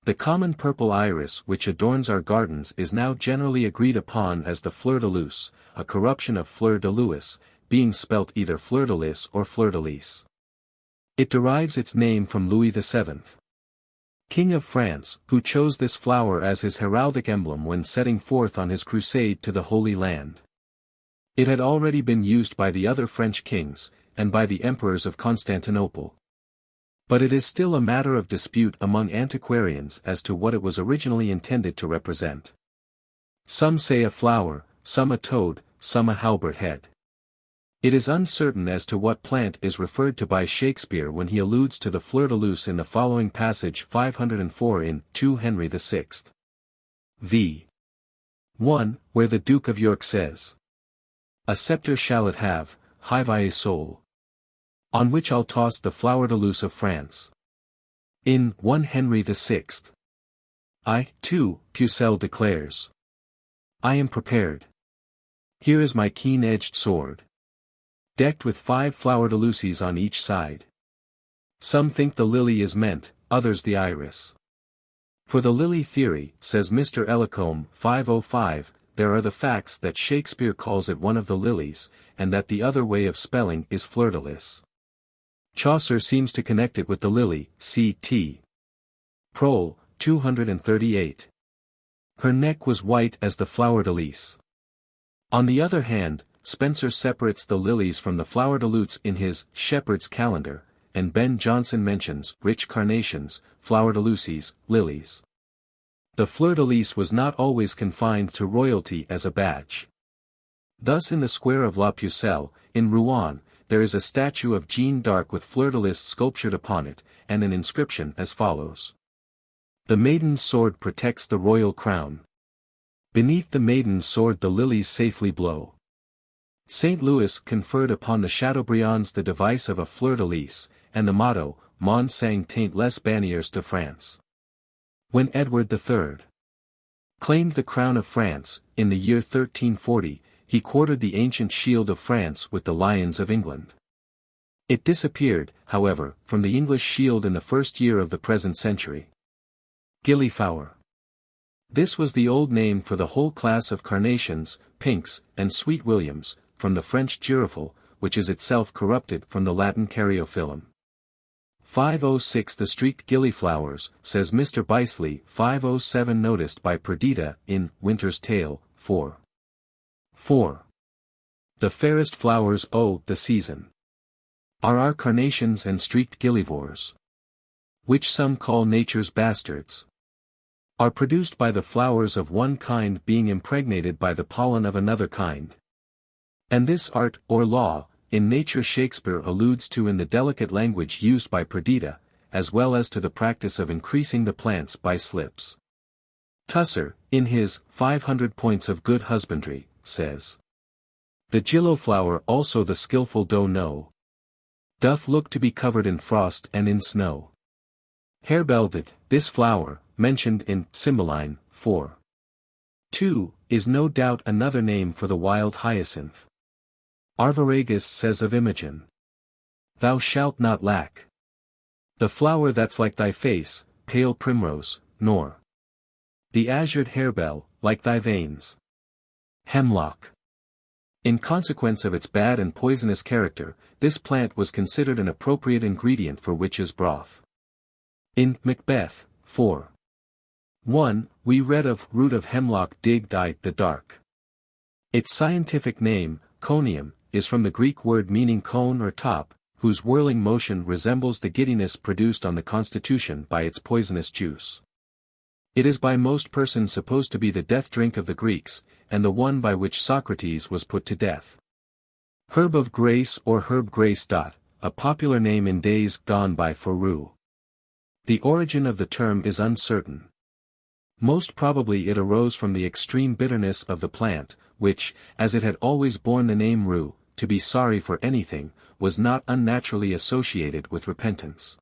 The common purple iris which adorns our gardens is now generally agreed upon as the fleur de luce, a corruption of fleur de lis, being spelt either fleur de lis or fleur de lis. It derives its name from Louis VII, King of France, who chose this flower as his heraldic emblem when setting forth on his crusade to the Holy Land. It had already been used by the other French kings, and by the emperors of Constantinople. But it is still a matter of dispute among antiquarians as to what it was originally intended to represent. Some say a flower, some a toad, some a halberd head. It is uncertain as to what plant is referred to by Shakespeare when he alludes to the fleur de luce in the following passage 504 in 2 Henry VI. v. 1, where the Duke of York says, a sceptre shall it have, hivae sol, on which I'll toss the flower de luce of France. In 1 Henry VI. I, too, Pucelle declares, I am prepared. Here is my keen-edged sword, decked with 5 flower de luces on each side. Some think the lily is meant, others the iris. For the lily theory, says Mr. Ellicombe, 505, there are the facts that Shakespeare calls it one of the lilies, and that the other way of spelling is fleur de lis. Chaucer seems to connect it with the lily, C.T. Prole, 238. Her neck was white as the flower de lis. On the other hand, Spenser separates the lilies from the flower de luce in his Shepherd's Calendar, and Ben Jonson mentions rich carnations, flower-de-luces, lilies. The fleur-de-lis was not always confined to royalty as a badge. Thus in the square of La Pucelle, in Rouen, there is a statue of Jeanne d'Arc with fleur-de-lis sculptured upon it, and an inscription as follows. The maiden's sword protects the royal crown. Beneath the maiden's sword the lilies safely blow. St. Louis conferred upon the Chateaubriands the device of a fleur-de-lis, and the motto, Mon sang taint les bannières de France. When Edward III claimed the crown of France, in the year 1340, he quartered the ancient shield of France with the lions of England. It disappeared, however, from the English shield in the first year of the present century. Gilliflower. This was the old name for the whole class of carnations, pinks, and sweet williams, from the French girofle, which is itself corrupted from the Latin caryophyllum. 506 The streaked gilliflowers, says Mr. Bisley. 507 Noticed by Perdita, in Winter's Tale, 4. 4. The fairest flowers o' the season are our carnations and streaked gillivores, which some call nature's bastards, are produced by the flowers of one kind being impregnated by the pollen of another kind. And this art, or law, in nature Shakespeare alludes to in the delicate language used by Perdita, as well as to the practice of increasing the plants by slips. Tusser, in his 500 Points of Good Husbandry, says, the gilliflower also the skilful doe know, doth look to be covered in frost and in snow. Harebellded, this flower, mentioned in Cymbeline, 4. 2, is no doubt another name for the wild hyacinth. Arviragus says of Imogen, thou shalt not lack the flower that's like thy face, pale primrose, nor the azured harebell, like thy veins. Hemlock. In consequence of its bad and poisonous character, this plant was considered an appropriate ingredient for witches' broth. In Macbeth, 4. 1, we read of root of hemlock digged i the dark. Its scientific name, conium, is from the Greek word meaning cone or top, whose whirling motion resembles the giddiness produced on the constitution by its poisonous juice. It is by most persons supposed to be the death drink of the Greeks, and the one by which Socrates was put to death. Herb of grace or herb grace. A popular name in days gone by for rue. The origin of the term is uncertain. Most probably it arose from the extreme bitterness of the plant, which, as it had always borne the name rue, to be sorry for anything, was not unnaturally associated with repentance.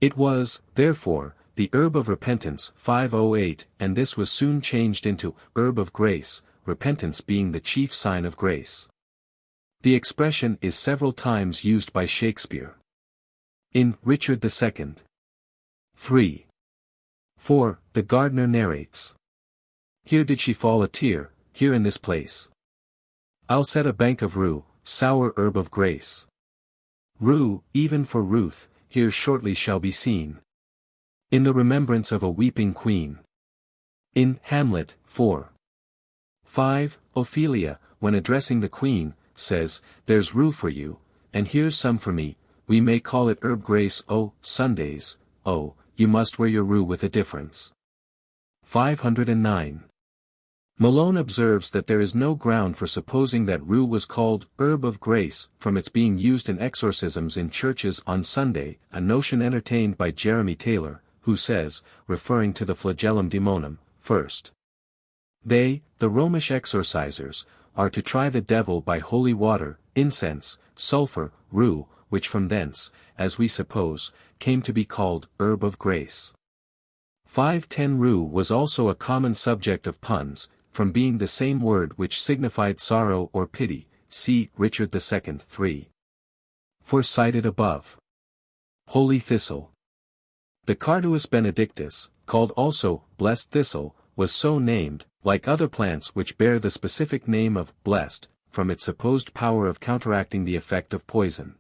It was, therefore, the herb of repentance 508, and this was soon changed into herb of grace, repentance being the chief sign of grace. The expression is several times used by Shakespeare. In Richard II. 3. 4, the gardener narrates. Here did she fall a tear, here in this place. I'll set a bank of rue, sour herb of grace. Rue, even for Ruth, here shortly shall be seen. In the remembrance of a weeping queen. In Hamlet, 4. 5, Ophelia, when addressing the queen, says, there's rue for you, and here's some for me, we may call it herb grace. Oh, Sundays, oh, you must wear your rue with a difference. 509. Malone observes that there is no ground for supposing that rue was called herb of grace from its being used in exorcisms in churches on Sunday, a notion entertained by Jeremy Taylor, who says, referring to the flagellum demonum, first. They, the Romish exorcisers, are to try the devil by holy water, incense, sulfur, rue, which from thence, as we suppose, came to be called herb of grace. 510 Rue was also a common subject of puns, from being the same word which signified sorrow or pity, see Richard II. 3. 4 cited above. Holy thistle. The Carduus benedictus, called also blessed thistle, was so named, like other plants which bear the specific name of blessed, from its supposed power of counteracting the effect of poison.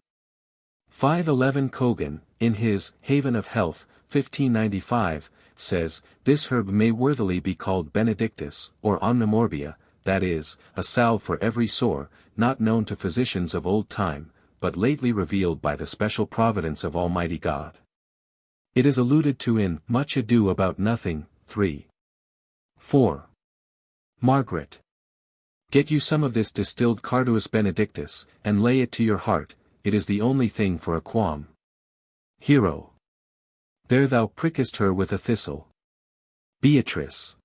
511 Cogan, in his Haven of Health, 1595, says, this herb may worthily be called benedictus, or omnimorbia, that is, a salve for every sore, not known to physicians of old time, but lately revealed by the special providence of Almighty God. It is alluded to in Much Ado About Nothing, 3. 4. Margaret. Get you some of this distilled Carduus Benedictus, and lay it to your heart, it is the only thing for a qualm. Hero. There thou prickest her with a thistle. Beatrice.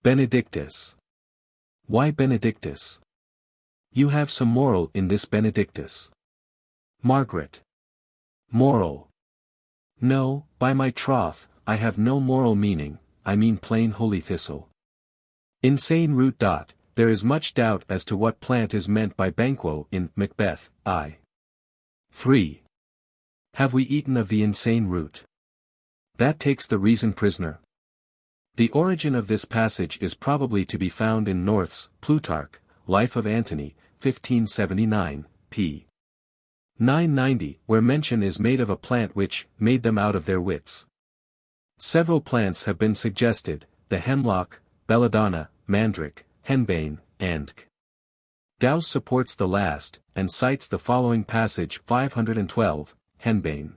Benedictus. Why Benedictus? You have some moral in this Benedictus. Margaret. Moral. No, by my troth, I have no moral meaning, I mean plain holy thistle. Insane root. There is much doubt as to what plant is meant by Banquo in Macbeth, I. 3. Have we eaten of the insane root? That takes the reason prisoner. The origin of this passage is probably to be found in North's Plutarch, Life of Antony, 1579, p. 990, where mention is made of a plant which made them out of their wits. Several plants have been suggested, the hemlock, belladonna, mandrake, henbane, and Dowse supports the last, and cites the following passage 512, henbane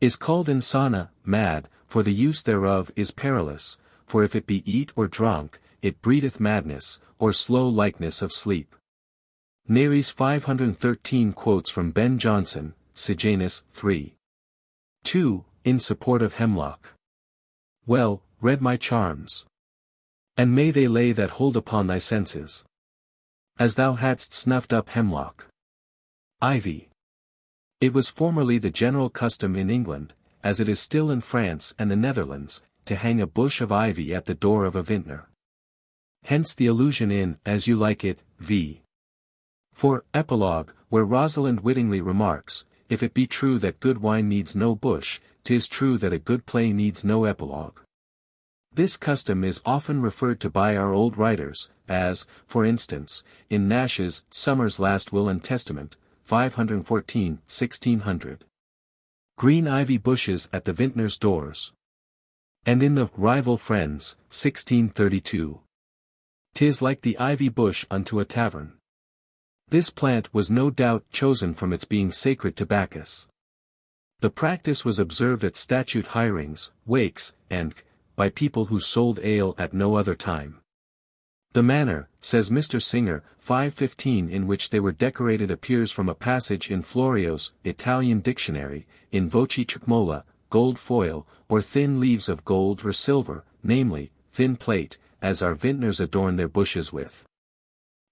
is called insana, mad, for the use thereof is perilous, for if it be eat or drunk, it breedeth madness, or slow likeness of sleep. Nares 513 quotes from Ben Jonson, Sejanus, 3. 2, in support of hemlock. Well, read my charms. And may they lay that hold upon thy senses. As thou hadst snuffed up hemlock. Ivy. It was formerly the general custom in England, as it is still in France and the Netherlands, to hang a bush of ivy at the door of a vintner. Hence the allusion in As You Like It, v. For Epilogue, where Rosalind wittingly remarks, if it be true that good wine needs no bush, 'tis true that a good play needs no epilogue. This custom is often referred to by our old writers, as, for instance, in Nash's Summer's Last Will and Testament, 514, 1600. Green ivy bushes at the vintner's doors. And in the Rival Friends, 1632. 'Tis like the ivy bush unto a tavern. This plant was no doubt chosen from its being sacred to Bacchus. The practice was observed at statute hirings, wakes, and by people who sold ale at no other time. The manner, says Mr. Singer, 515 in which they were decorated appears from a passage in Florio's Italian Dictionary, in voce tricmola, gold foil, or thin leaves of gold or silver, namely, thin plate, as our vintners adorn their bushes with.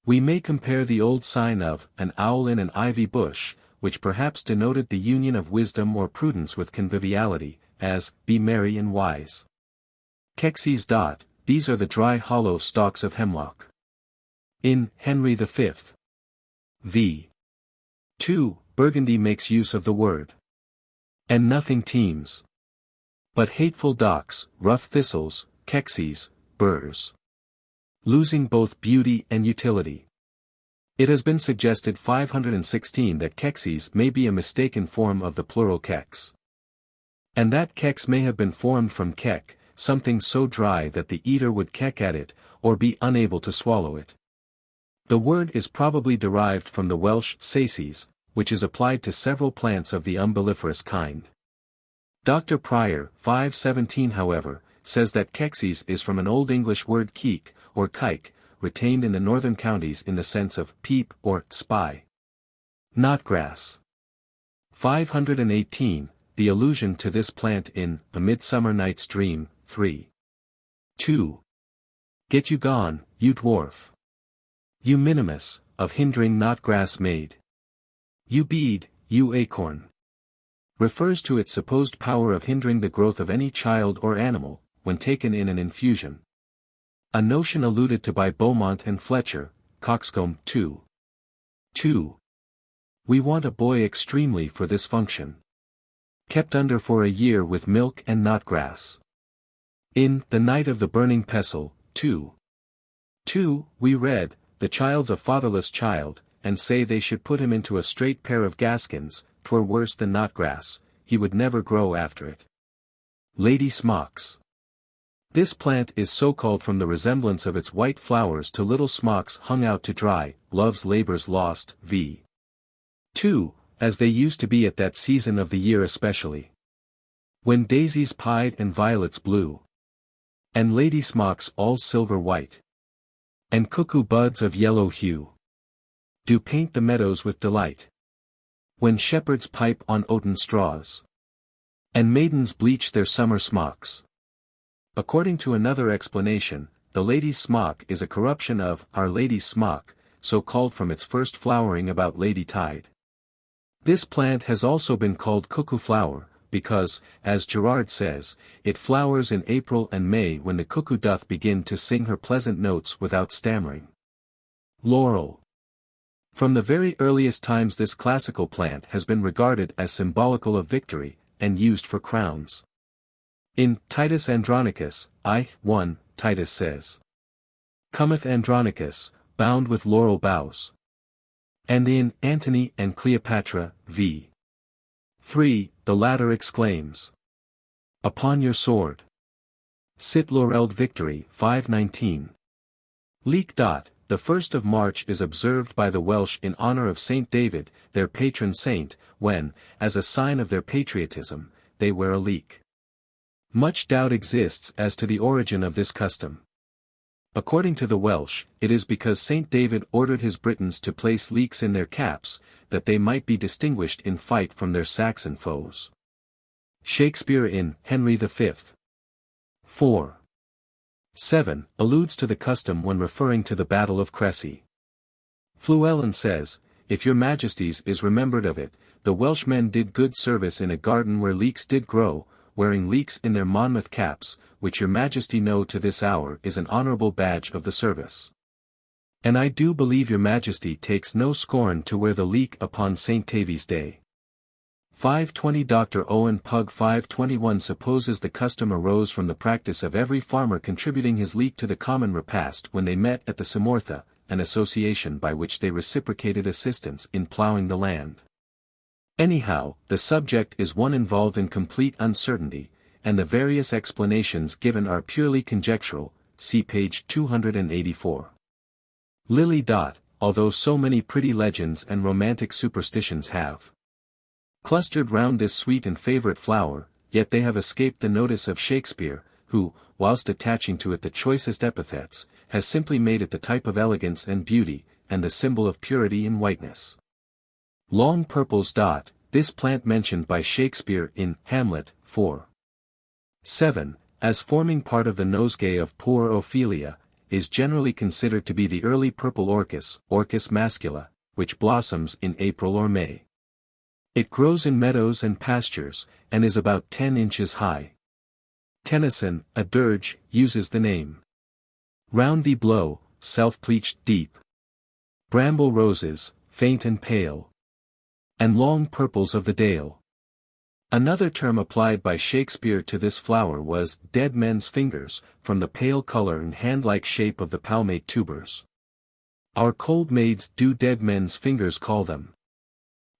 We may compare the old sign of an owl in an ivy bush, which perhaps denoted the union of wisdom or prudence with conviviality, as, be merry and wise. Kexes. These are the dry hollow stalks of hemlock. In Henry V. v. 2, Burgundy makes use of the word. And nothing teems but hateful docks, rough thistles, kexes, burrs. Losing both beauty and utility. It has been suggested 516 that kexes may be a mistaken form of the plural kex. And that kex may have been formed from kek, something so dry that the eater would keck at it, or be unable to swallow it. The word is probably derived from the Welsh saces, which is applied to several plants of the umbelliferous kind. Dr. Pryor, 517 however, says that kexes is from an Old English word keek, or kike, retained in the northern counties in the sense of peep or spy. Knotgrass. 518, the allusion to this plant in A Midsummer Night's Dream, 3. 2. Get you gone, you dwarf. You minimus, of hindering knotgrass made. You bead, you acorn. Refers to its supposed power of hindering the growth of any child or animal, when taken in an infusion. A notion alluded to by Beaumont and Fletcher, Coxcomb, 2. 2. We want a boy extremely for this function. Kept under for a year with milk and knotgrass. In The Night of the Burning Pestle, 2. 2, we read, the child's a fatherless child, and say they should put him into a straight pair of gaskins, 'twere worse than knotgrass, he would never grow after it. Lady Smocks. This plant is so called from the resemblance of its white flowers to little smocks hung out to dry, Love's Labour's Lost, v. 2. As they used to be at that season of the year especially. When daisies pied and violets blew. And lady smocks all silver white. And cuckoo buds of yellow hue. Do paint the meadows with delight. When shepherds pipe on oaten straws. And maidens bleach their summer smocks. According to another explanation, the lady's smock is a corruption of Our Lady's smock, so called from its first flowering about Lady Tide. This plant has also been called cuckoo flower, because, as Gerard says, it flowers in April and May when the cuckoo doth begin to sing her pleasant notes without stammering. Laurel. From the very earliest times this classical plant has been regarded as symbolical of victory, and used for crowns. In Titus Andronicus, I.1, Titus says, "Cometh Andronicus, bound with laurel boughs." And in Antony and Cleopatra, v. 3, the latter exclaims, "Upon your sword sit laurelled victory." 5:19. Leek. The 1st of March is observed by the Welsh in honor of Saint David, their patron saint, when, as a sign of their patriotism, they wear a leek. Much doubt exists as to the origin of this custom. According to the Welsh, it is because Saint David ordered his Britons to place leeks in their caps, that they might be distinguished in fight from their Saxon foes. Shakespeare in Henry V. 4:7 alludes to the custom when referring to the Battle of Crecy. Fluellen says, "If your majesties is remembered of it, the Welshmen did good service in a garden where leeks did grow, wearing leeks in their Monmouth caps, which your majesty know to this hour is an honourable badge of the service. And I do believe your majesty takes no scorn to wear the leek upon St. Tavy's day." 520 Dr. Owen Pugh 521 supposes the custom arose from the practice of every farmer contributing his leek to the common repast when they met at the Simortha, an association by which they reciprocated assistance in ploughing the land. Anyhow, the subject is one involved in complete uncertainty, and the various explanations given are purely conjectural, see page 284. Lily. Although so many pretty legends and romantic superstitions have clustered round this sweet and favourite flower, yet they have escaped the notice of Shakespeare, who, whilst attaching to it the choicest epithets, has simply made it the type of elegance and beauty, and the symbol of purity and whiteness. Long purples. This plant mentioned by Shakespeare in Hamlet, 4:7, as forming part of the nosegay of poor Ophelia, is generally considered to be the early purple orchis, Orchis mascula, which blossoms in April or May. It grows in meadows and pastures, and is about 10 inches high. Tennyson, a dirge, uses the name. Round thee blow, self-pleached deep bramble roses, faint and pale, and long purples of the dale. Another term applied by Shakespeare to this flower was dead men's fingers, from the pale colour and hand-like shape of the palmate tubers. Our cold maids do dead men's fingers call them.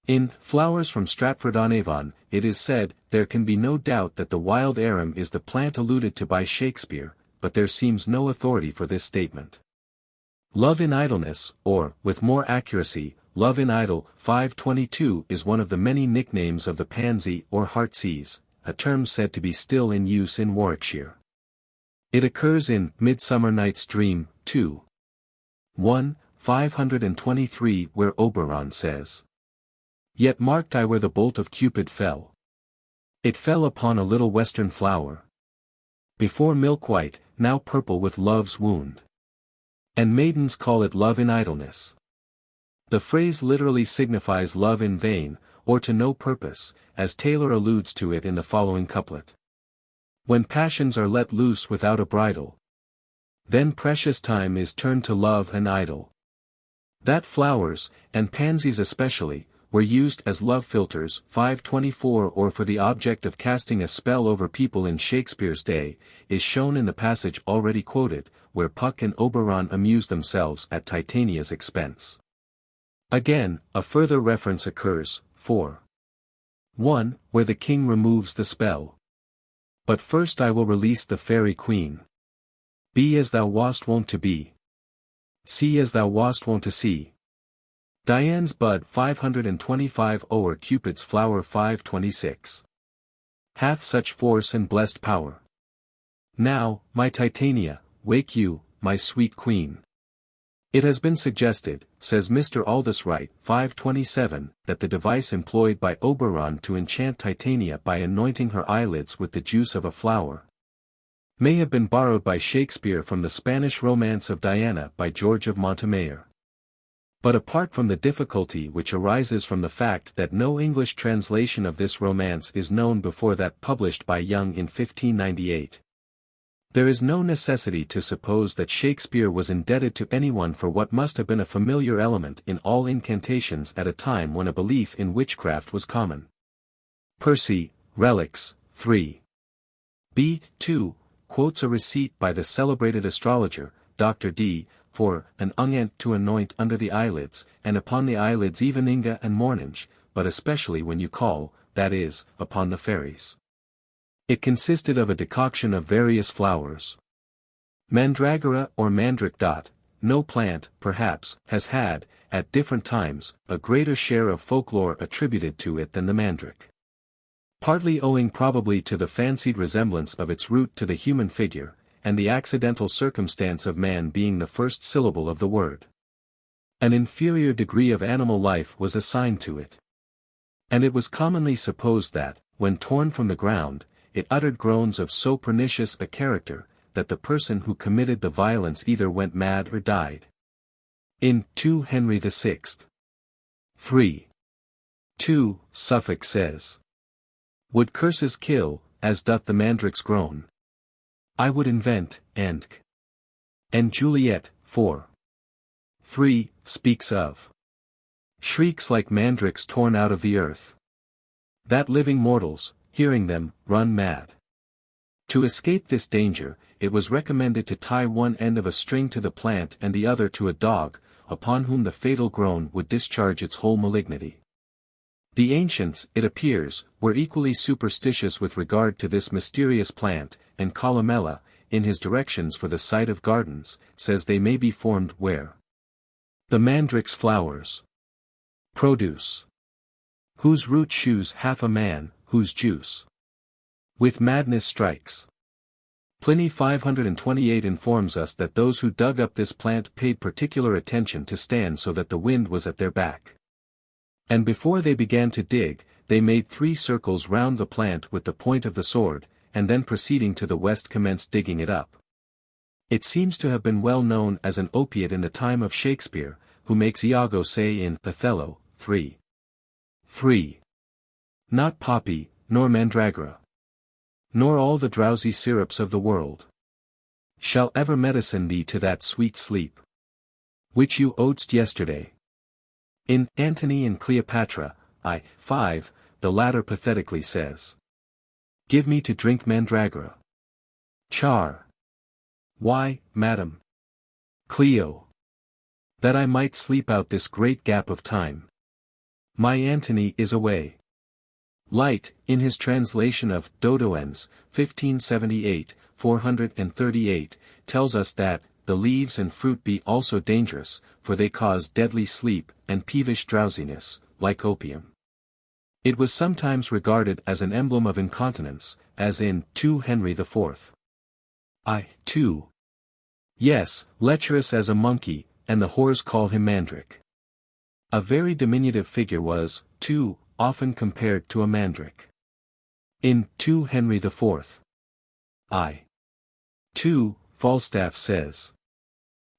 In Flowers from Stratford-on-Avon, it is said, there can be no doubt that the wild arum is the plant alluded to by Shakespeare, but there seems no authority for this statement. Love in idleness, or, with more accuracy, Love in idle, 522 is one of the many nicknames of the pansy or heartsease, a term said to be still in use in Warwickshire. It occurs in Midsummer Night's Dream, 2:1, 523 where Oberon says, "Yet marked I where the bolt of Cupid fell. It fell upon a little western flower. Before milk white, now purple with love's wound. And maidens call it love in idleness." The phrase literally signifies love in vain, or to no purpose, as Taylor alludes to it in the following couplet. When passions are let loose without a bridle, then precious time is turned to love and idle. That flowers, and pansies especially, were used as love philters 524 or for the object of casting a spell over people in Shakespeare's day, is shown in the passage already quoted, where Puck and Oberon amuse themselves at Titania's expense. Again, a further reference occurs, 4:1, where the king removes the spell. But first I will release the fairy queen. Be as thou wast wont to be. See as thou wast wont to see. Dian's bud 525 o'er Cupid's flower 526. Hath such force and blessed power. Now, my Titania, wake you, my sweet queen. It has been suggested, says Mr. Aldous Wright 527, that the device employed by Oberon to enchant Titania by anointing her eyelids with the juice of a flower may have been borrowed by Shakespeare from the Spanish romance of Diana by George of Montemayor. But apart from the difficulty which arises from the fact that no English translation of this romance is known before that published by Young in 1598, there is no necessity to suppose that Shakespeare was indebted to anyone for what must have been a familiar element in all incantations at a time when a belief in witchcraft was common. Percy, Relics, 3. B. 2, quotes a receipt by the celebrated astrologer, Dr. D., for an unguent to anoint under the eyelids, and upon the eyelids eveninga and morninge, but especially when you call, that is, upon the fairies. It consisted of a decoction of various flowers. Mandragora or mandrake. No plant, perhaps, has had, at different times, a greater share of folklore attributed to it than the mandrake. Partly owing probably to the fancied resemblance of its root to the human figure, and the accidental circumstance of man being the first syllable of the word. An inferior degree of animal life was assigned to it. And it was commonly supposed that, when torn from the ground, it uttered groans of so pernicious a character, that the person who committed the violence either went mad or died. In 2 Henry VI. 3. 2, Suffolk says, would curses kill, as doth the mandrake's groan. I would invent, and Juliet, 4. 3, speaks of shrieks like mandrakes torn out of the earth, that living mortals, hearing them, run mad. To escape this danger, it was recommended to tie one end of a string to the plant and the other to a dog, upon whom the fatal groan would discharge its whole malignity. The ancients, it appears, were equally superstitious with regard to this mysterious plant, and Columella, in his directions for the site of gardens, says they may be formed where the mandrake's flowers produce, whose root shews half a man, whose juice with madness strikes. Pliny 528 informs us that those who dug up this plant paid particular attention to stand so that the wind was at their back. And before they began to dig, they made 3 circles round the plant with the point of the sword, and then proceeding to the west commenced digging it up. It seems to have been well known as an opiate in the time of Shakespeare, who makes Iago say in Othello, 3. 3. Not poppy, nor mandragora, nor all the drowsy syrups of the world, shall ever medicine thee to that sweet sleep, which you od'st yesterday. In Antony and Cleopatra, I. 5, the latter pathetically says, give me to drink mandragora. Char. Why, madam? Cleo. That I might sleep out this great gap of time. My Antony is away. Light, in his translation of Dodoens, 1578, 438, tells us that, the leaves and fruit be also dangerous, for they cause deadly sleep, and peevish drowsiness, like opium. It was sometimes regarded as an emblem of incontinence, as in 2 Henry IV. I. 2. Yes, lecherous as a monkey, and the whores call him mandrake. A very diminutive figure was, too, often compared to a mandrake. In 2 Henry IV. I. 2, Falstaff says,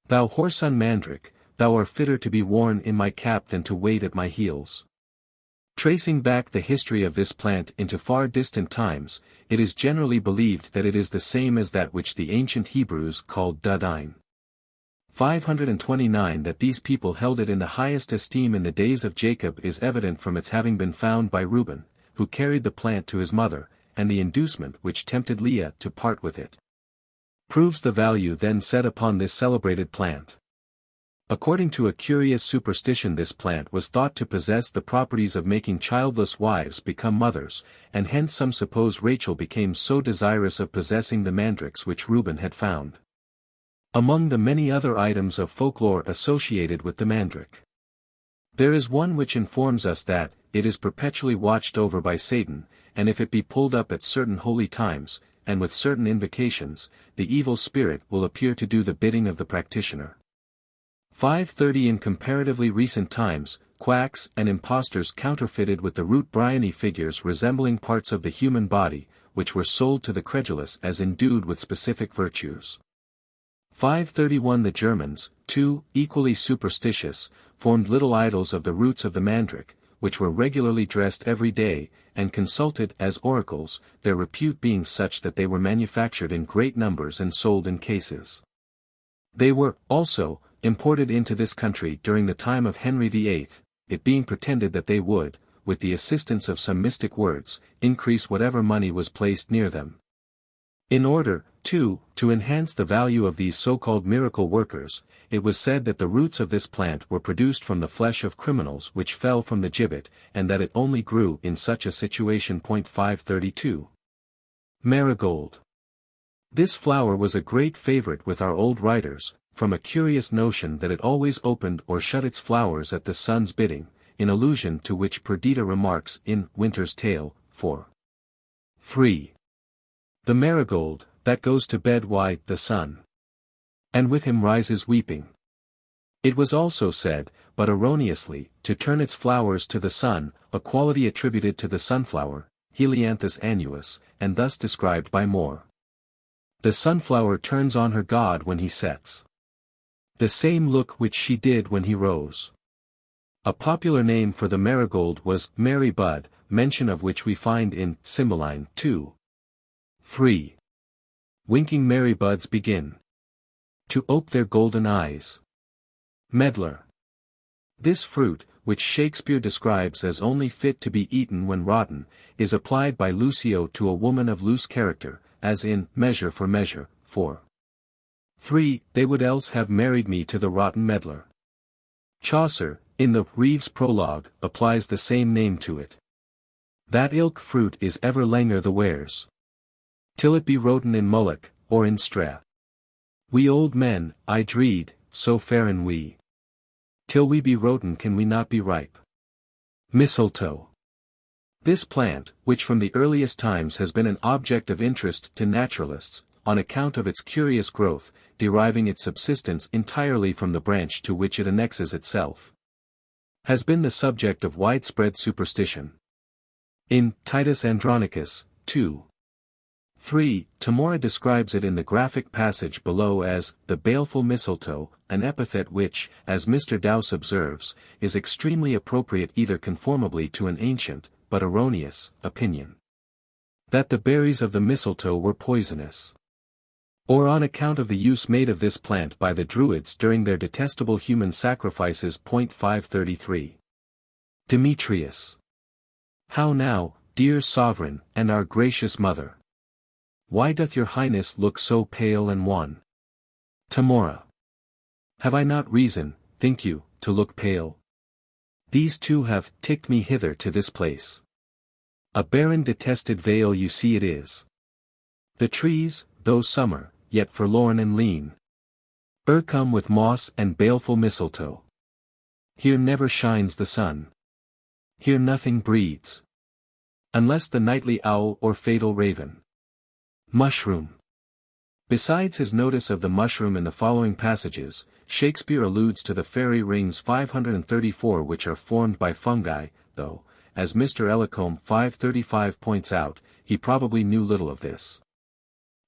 thou whoreson mandrake, thou art fitter to be worn in my cap than to wait at my heels. Tracing back the history of this plant into far distant times, it is generally believed that it is the same as that which the ancient Hebrews called dudine. 529 That these people held it in the highest esteem in the days of Jacob is evident from its having been found by Reuben, who carried the plant to his mother, and the inducement which tempted Leah to part with it proves the value then set upon this celebrated plant. According to a curious superstition, this plant was thought to possess the properties of making childless wives become mothers, and hence some suppose Rachel became so desirous of possessing the mandrakes which Reuben had found. Among the many other items of folklore associated with the mandrake, There is one which informs us that, it is perpetually watched over by Satan, and if it be pulled up at certain holy times, and with certain invocations, the evil spirit will appear to do the bidding of the practitioner. 530 In comparatively recent times, quacks and impostors counterfeited with the root bryony figures resembling parts of the human body, which were sold to the credulous as endued with specific virtues. 531 The Germans, too, equally superstitious, formed little idols of the roots of the mandrake, which were regularly dressed every day, and consulted as oracles, their repute being such that they were manufactured in great numbers and sold in cases. They were, also, imported into this country during the time of Henry VIII, it being pretended that they would, with the assistance of some mystic words, increase whatever money was placed near them. In order, too, to enhance the value of these so-called miracle workers, it was said that the roots of this plant were produced from the flesh of criminals which fell from the gibbet, and that it only grew in such a situation. 532. Marigold. This flower was a great favorite with our old writers, from a curious notion that it always opened or shut its flowers at the sun's bidding, in allusion to which Perdita remarks in Winter's Tale, 4:3. The marigold, that goes to bed why the sun, and with him rises weeping. It was also said, but erroneously, to turn its flowers to the sun, a quality attributed to the sunflower, Helianthus annuus, and thus described by Moore. The sunflower turns on her god when he sets. The same look which she did when he rose. A popular name for the marigold was Mary Bud, mention of which we find in Cymbeline 2:3. Winking Mary buds begin to ope their golden eyes. Medlar. This fruit, which Shakespeare describes as only fit to be eaten when rotten, is applied by Lucio to a woman of loose character, as in Measure for Measure, 4:3. They would else have married me to the rotten medlar. Chaucer, in the Reeve's Prologue, applies the same name to it. That ilk fruit is ever langer the wares, till it be roten in mullock, or in strae. We old men, I dreed, so faren we. Till we be roten can we not be ripe. Mistletoe. This plant, which from the earliest times has been an object of interest to naturalists, on account of its curious growth, deriving its subsistence entirely from the branch to which it annexes itself, has been the subject of widespread superstition. In Titus Andronicus, 2:3, Tamora describes it in the graphic passage below as the baleful mistletoe, an epithet which, as Mr. Dowse observes, is extremely appropriate either conformably to an ancient, but erroneous, opinion that the berries of the mistletoe were poisonous, or on account of the use made of this plant by the Druids during their detestable human sacrifices. 533. Demetrius. How now, dear sovereign, and our gracious mother? Why doth your highness look so pale and wan? Tamora. Have I not reason, think you, to look pale? These two have ticked me hither to this place. A barren detested vale you see it is. The trees, though summer, yet forlorn and lean, come with moss and baleful mistletoe. Here never shines the sun. Here nothing breeds, unless the nightly owl or fatal raven. Mushroom. Besides his notice of the mushroom in the following passages, Shakespeare alludes to the fairy rings 534 which are formed by fungi, though, as Mr. Ellicombe 535 points out, he probably knew little of this.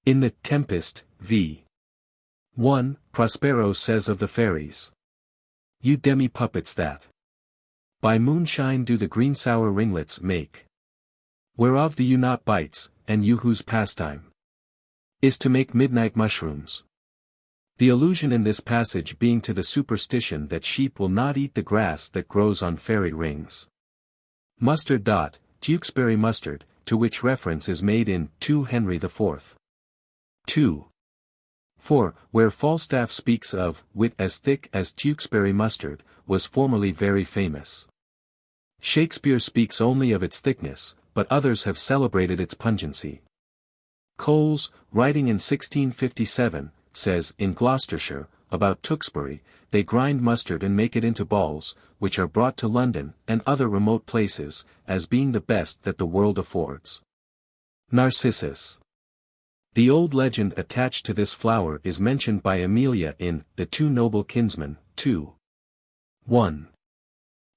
In The Tempest, v. 1, Prospero says of the fairies, "You demi-puppets that by moonshine do the green sour ringlets make, whereof do you not bites, and you whose pastime is to make midnight mushrooms." The allusion in this passage being to the superstition that sheep will not eat the grass that grows on fairy rings. Mustard. Tewkesbury mustard, to which reference is made in 2 Henry IV. 2:4, where Falstaff speaks of wit as thick as Tewkesbury mustard, was formerly very famous. Shakespeare speaks only of its thickness, but others have celebrated its pungency. Coles, writing in 1657, says, in Gloucestershire, about Tewkesbury, they grind mustard and make it into balls, which are brought to London and other remote places, as being the best that the world affords. Narcissus. The old legend attached to this flower is mentioned by Amelia in The Two Noble Kinsmen, 2:1.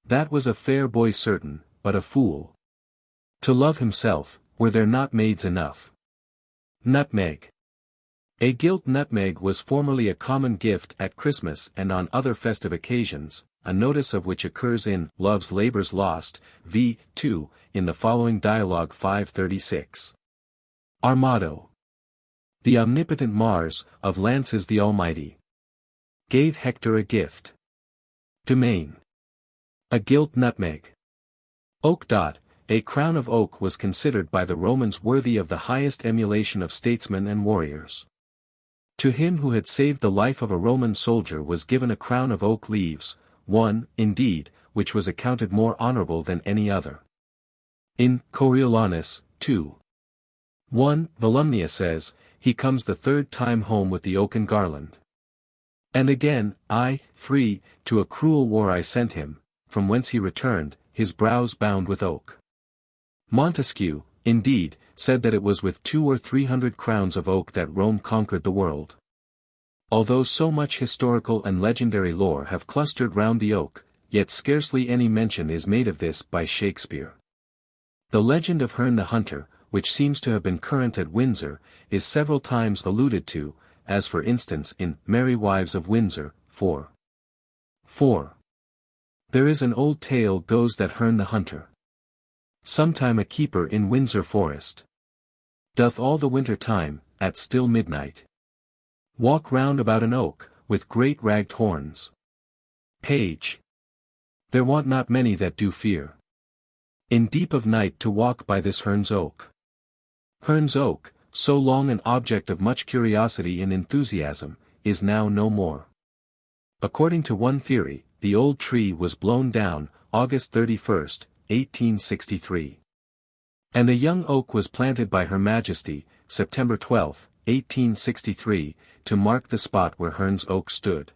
That was a fair boy certain, but a fool. To love himself, were there not maids enough? Nutmeg. A gilt nutmeg was formerly a common gift at Christmas and on other festive occasions, a notice of which occurs in Love's Labours Lost, v. 2, in the following dialogue 536. Our motto. The omnipotent Mars, of lances the Almighty, gave Hector a gift. Domain. A gilt nutmeg. Oak. A crown of oak was considered by the Romans worthy of the highest emulation of statesmen and warriors. To him who had saved the life of a Roman soldier was given a crown of oak leaves, one, indeed, which was accounted more honorable than any other. In Coriolanus, 2:1, Volumnia says, he comes the third time home with the oaken garland. And again, 3, to a cruel war I sent him, from whence he returned, his brows bound with oak. Montesquieu, indeed, said that it was with 200 or 300 crowns of oak that Rome conquered the world. Although so much historical and legendary lore have clustered round the oak, yet scarcely any mention is made of this by Shakespeare. The legend of Herne the Hunter, which seems to have been current at Windsor, is several times alluded to, as for instance in Merry Wives of Windsor, 4:4. There is an old tale goes that Herne the Hunter, sometime a keeper in Windsor forest, doth all the winter time, at still midnight, walk round about an oak, with great ragged horns. Page. There want not many that do fear, in deep of night to walk by this Herne's oak. Herne's oak, so long an object of much curiosity and enthusiasm, is now no more. According to one theory, the old tree was blown down, August 31st, 1863. And a young oak was planted by Her Majesty, September 12, 1863, to mark the spot where Herne's oak stood.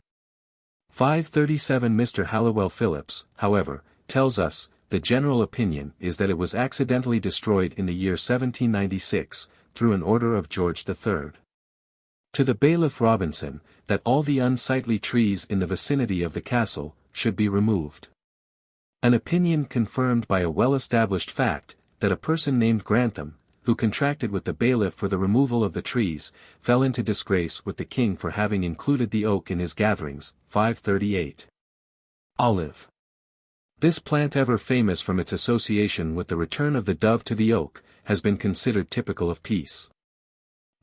537 Mr. Halliwell Phillips, however, tells us, the general opinion is that it was accidentally destroyed in the year 1796, through an order of George III. To the bailiff Robinson, that all the unsightly trees in the vicinity of the castle, should be removed. An opinion confirmed by a well-established fact, that a person named Grantham, who contracted with the bailiff for the removal of the trees, fell into disgrace with the king for having included the oak in his gatherings, 538. Olive. This plant, ever famous from its association with the return of the dove to the oak, has been considered typical of peace.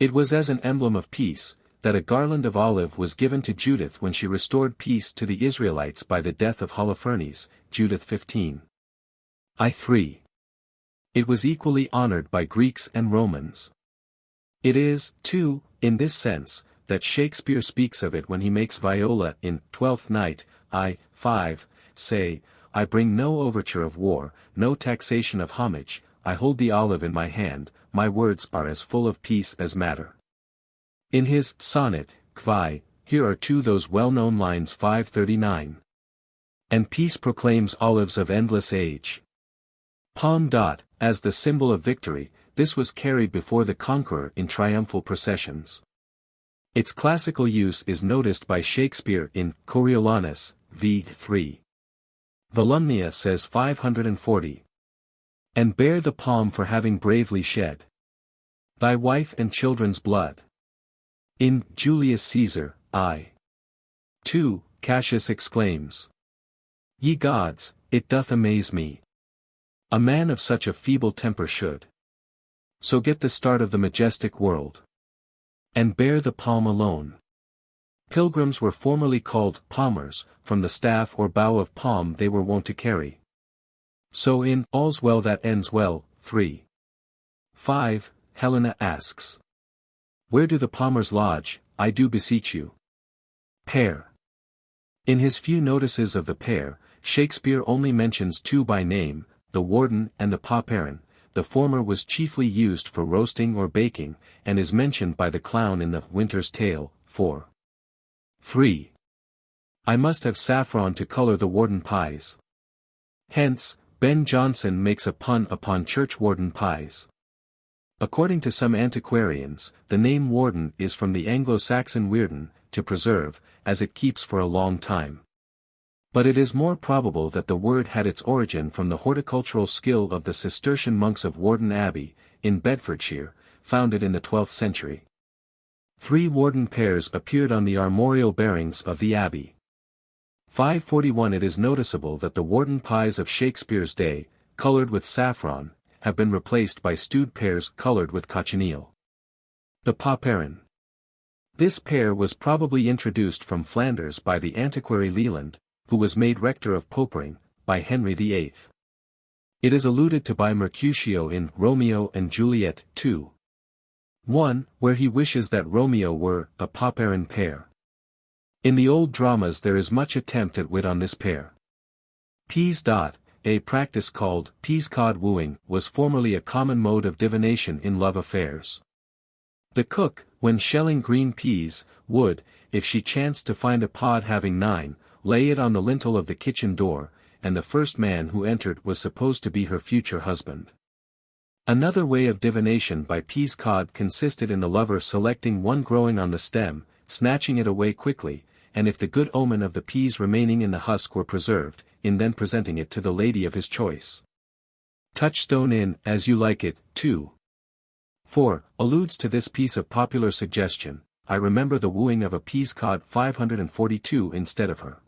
It was as an emblem of peace, that a garland of olive was given to Judith when she restored peace to the Israelites by the death of Holofernes, Judith 15:3. It was equally honored by Greeks and Romans. It is, too, in this sense, that Shakespeare speaks of it when he makes Viola in Twelfth Night, I. 5, say, I bring no overture of war, no taxation of homage, I hold the olive in my hand, my words are as full of peace as matter. In his sonnet, Kvi, here are two those well-known lines 539. And peace proclaims olives of endless age. Palm. As the symbol of victory, this was carried before the conqueror in triumphal processions. Its classical use is noticed by Shakespeare in Coriolanus, v. 3. Volumnia says 540. And bear the palm for having bravely shed thy wife and children's blood. In Julius Caesar, I. 2, Cassius exclaims, Ye gods, it doth amaze me. A man of such a feeble temper should so get the start of the majestic world, and bear the palm alone. Pilgrims were formerly called palmers, from the staff or bough of palm they were wont to carry. So in All's Well That Ends Well, 3:5, Helena asks, Where do the palmers lodge, I do beseech you? Pair. In his few notices of the pair, Shakespeare only mentions two by name, the warden and the pauperin. The former was chiefly used for roasting or baking, and is mentioned by the clown in the Winter's Tale, 4. 3. I must have saffron to color the warden pies. Hence, Ben Jonson makes a pun upon churchwarden pies. According to some antiquarians, the name warden is from the Anglo-Saxon weirden, to preserve, as it keeps for a long time. But it is more probable that the word had its origin from the horticultural skill of the Cistercian monks of Warden Abbey, in Bedfordshire, founded in the 12th century. 3 warden pears appeared on the armorial bearings of the abbey. 541. It is noticeable that the warden pies of Shakespeare's day, colored with saffron, have been replaced by stewed pears colored with cochineal. The paparin. This pear was probably introduced from Flanders by the antiquary Leland, who was made rector of Popering, by Henry VIII. It is alluded to by Mercutio in Romeo and Juliet, 2:1, where he wishes that Romeo were a paparin pear. In the old dramas there is much attempt at wit on this pear. A practice called peascod wooing was formerly a common mode of divination in love affairs. The cook, when shelling green peas, would, if she chanced to find a pod having 9, lay it on the lintel of the kitchen door, and the first man who entered was supposed to be her future husband. Another way of divination by peascod consisted in the lover selecting one growing on the stem, snatching it away quickly, and if the good omen of the peas remaining in the husk were preserved, in then presenting it to the lady of his choice. Touchstone in As You Like It, 2:4, alludes to this piece of popular suggestion. I remember the wooing of a peascod 542 instead of her.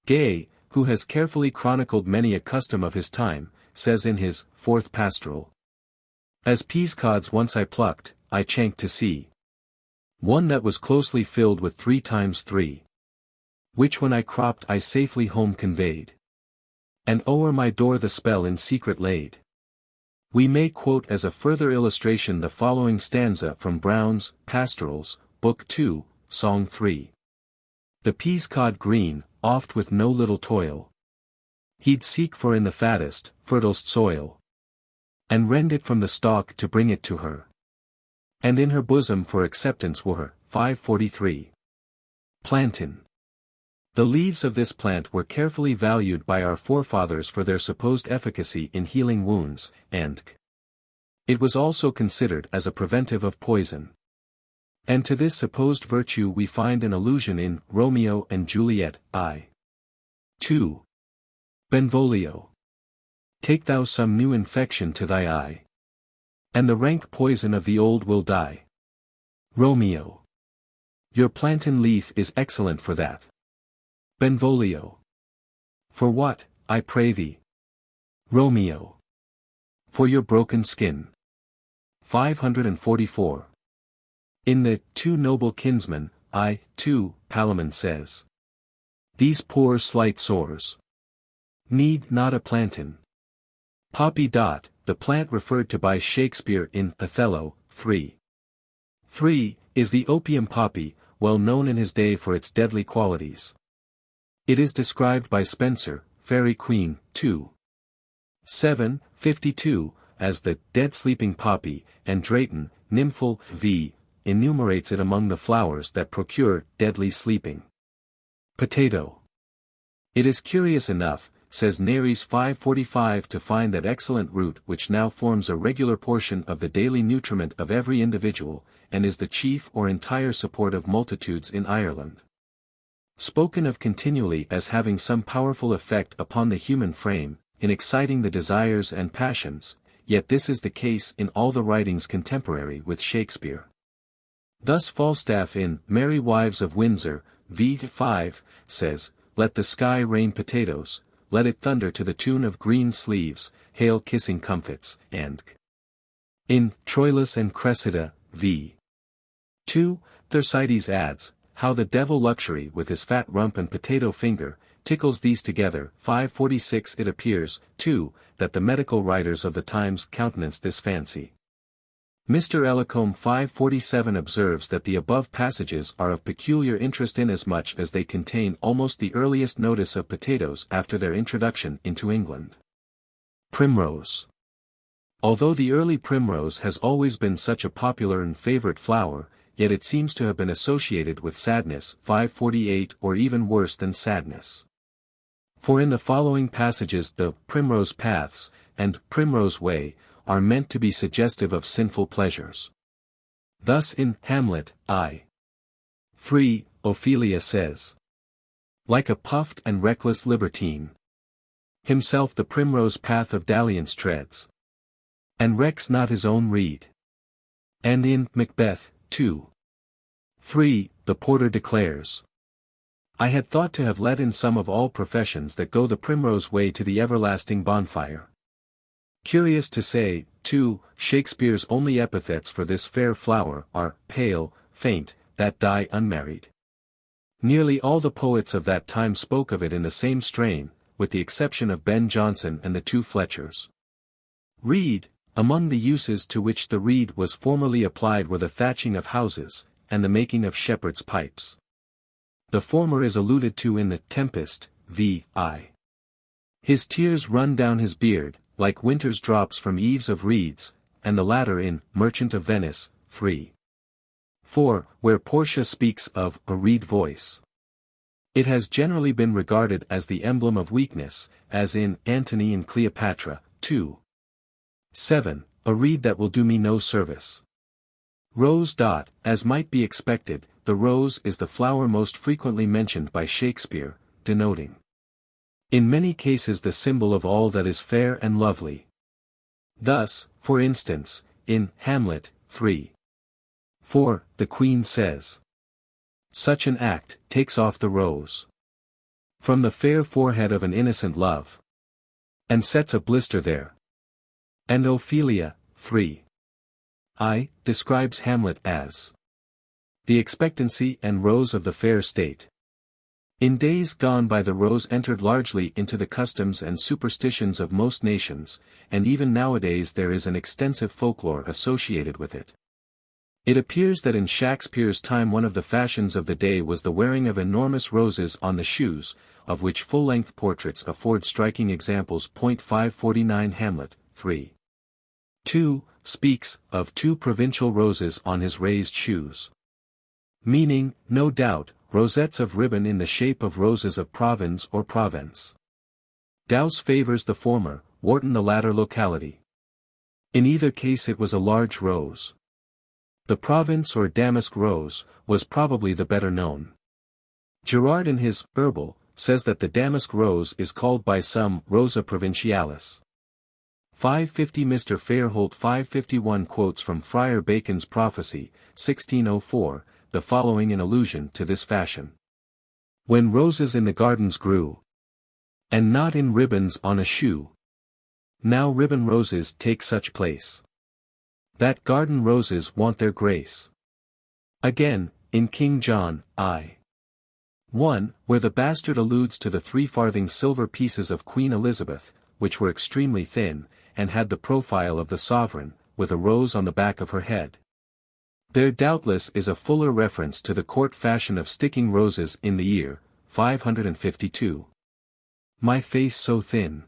Gay, who has carefully chronicled many a custom of his time, says in his 4th Pastoral. As peascods once I plucked, I chanked to see one that was closely filled with 3 times 3. Which when I cropped I safely home conveyed. And o'er my door the spell in secret laid. We may quote as a further illustration the following stanza from Brown's Pastorals, Book 2, Song 3. The peascod green, oft with no little toil, he'd seek for in the fattest, fertilest soil, and rend it from the stalk to bring it to her. And in her bosom for acceptance were 543. Plantain. The leaves of this plant were carefully valued by our forefathers for their supposed efficacy in healing wounds, and it was also considered as a preventive of poison. And to this supposed virtue we find an allusion in Romeo and Juliet, I. 2. Benvolio. Take thou some new infection to thy eye, and the rank poison of the old will die. Romeo. Your plantain leaf is excellent for that. Benvolio. For what, I pray thee? Romeo. For your broken skin. 544. In the Two Noble Kinsmen, I, too, Palamon says. These poor slight sores need not a plantain. Poppy. The plant referred to by Shakespeare in Othello, 3:3, is the opium poppy, well known in his day for its deadly qualities. It is described by Spenser, Fairy Queen, 2:7, 52, as the dead sleeping poppy, and Drayton, Nymphal v. enumerates it among the flowers that procure deadly sleeping. Potato. It is curious enough, says Nares 545, to find that excellent root which now forms a regular portion of the daily nutriment of every individual, and is the chief or entire support of multitudes in Ireland. Spoken of continually as having some powerful effect upon the human frame, in exciting the desires and passions, yet this is the case in all the writings contemporary with Shakespeare. Thus Falstaff in Merry Wives of Windsor, v. 5, says, Let the sky rain potatoes, let it thunder to the tune of green sleeves, hail kissing comfits, and in Troilus and Cressida, v. 2, Thersites adds, how the devil luxury with his fat rump and potato finger, tickles these together. 546. It appears, too, that the medical writers of the times countenanced this fancy. Mr. Ellacombe 547 observes that the above passages are of peculiar interest inasmuch as they contain almost the earliest notice of potatoes after their introduction into England. Primrose. Although the early primrose has always been such a popular and favorite flower, yet it seems to have been associated with sadness 548 or even worse than sadness. For in the following passages the primrose paths, and primrose way, are meant to be suggestive of sinful pleasures. Thus in Hamlet, I.3, Ophelia says, like a puffed and reckless libertine, himself the primrose path of dalliance treads, and recks not his own rede. And in Macbeth, 2.3, the porter declares, I had thought to have let in some of all professions that go the primrose way to the everlasting bonfire. Curious to say, too, Shakespeare's only epithets for this fair flower are pale, faint, that die unmarried. Nearly all the poets of that time spoke of it in the same strain, with the exception of Ben Jonson and the two Fletchers. Reed, among the uses to which the reed was formerly applied were the thatching of houses, and the making of shepherds' pipes. The former is alluded to in the Tempest, v.I. His tears run down his beard, like winter's drops from eaves of reeds, and the latter in Merchant of Venice, 3.4, where Portia speaks of a reed voice. It has generally been regarded as the emblem of weakness, as in Antony and Cleopatra, 2.7, a reed that will do me no service. Rose. As might be expected, the rose is the flower most frequently mentioned by Shakespeare, denoting in many cases the symbol of all that is fair and lovely. Thus, for instance, in Hamlet, 3.4, the Queen says, such an act takes off the rose from the fair forehead of an innocent love, and sets a blister there. And Ophelia, 3.I, describes Hamlet as the expectancy and rose of the fair state. In days gone by the rose entered largely into the customs and superstitions of most nations, and even nowadays there is an extensive folklore associated with it. It appears that in Shakespeare's time one of the fashions of the day was the wearing of enormous roses on the shoes, of which full-length portraits afford striking examples. 549 Hamlet, 3.2, speaks of two provincial roses on his raised shoes. Meaning, no doubt, rosettes of ribbon in the shape of roses of Provence or Provence. Douce favors the former, Wharton the latter locality. In either case it was a large rose. The Provence or damask rose, was probably the better known. Gerard in his Herbal, says that the damask rose is called by some Rosa provincialis. 550 Mr. Fairholt 551 quotes from Friar Bacon's Prophecy, 1604, the following in allusion to this fashion. When roses in the gardens grew, and not in ribbons on a shoe, now ribbon roses take such place, that garden roses want their grace. Again, in King John, I.1, where the bastard alludes to the 3 farthing silver pieces of Queen Elizabeth, which were extremely thin, and had the profile of the sovereign, with a rose on the back of her head. There doubtless is a fuller reference to the court fashion of sticking roses in the ear, 552. My face so thin,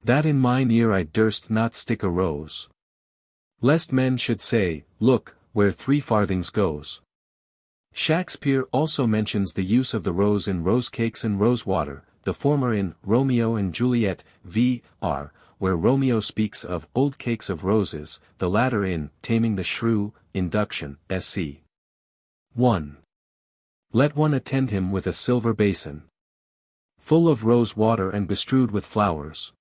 that in mine ear I durst not stick a rose, lest men should say, look, where 3 farthings goes. Shakespeare also mentions the use of the rose in rose cakes and rose water, the former in Romeo and Juliet, v.r., where Romeo speaks of old cakes of roses, the latter in Taming the Shrew, Induction, sc. 1. Let one attend him with a silver basin, full of rose water and bestrewed with flowers.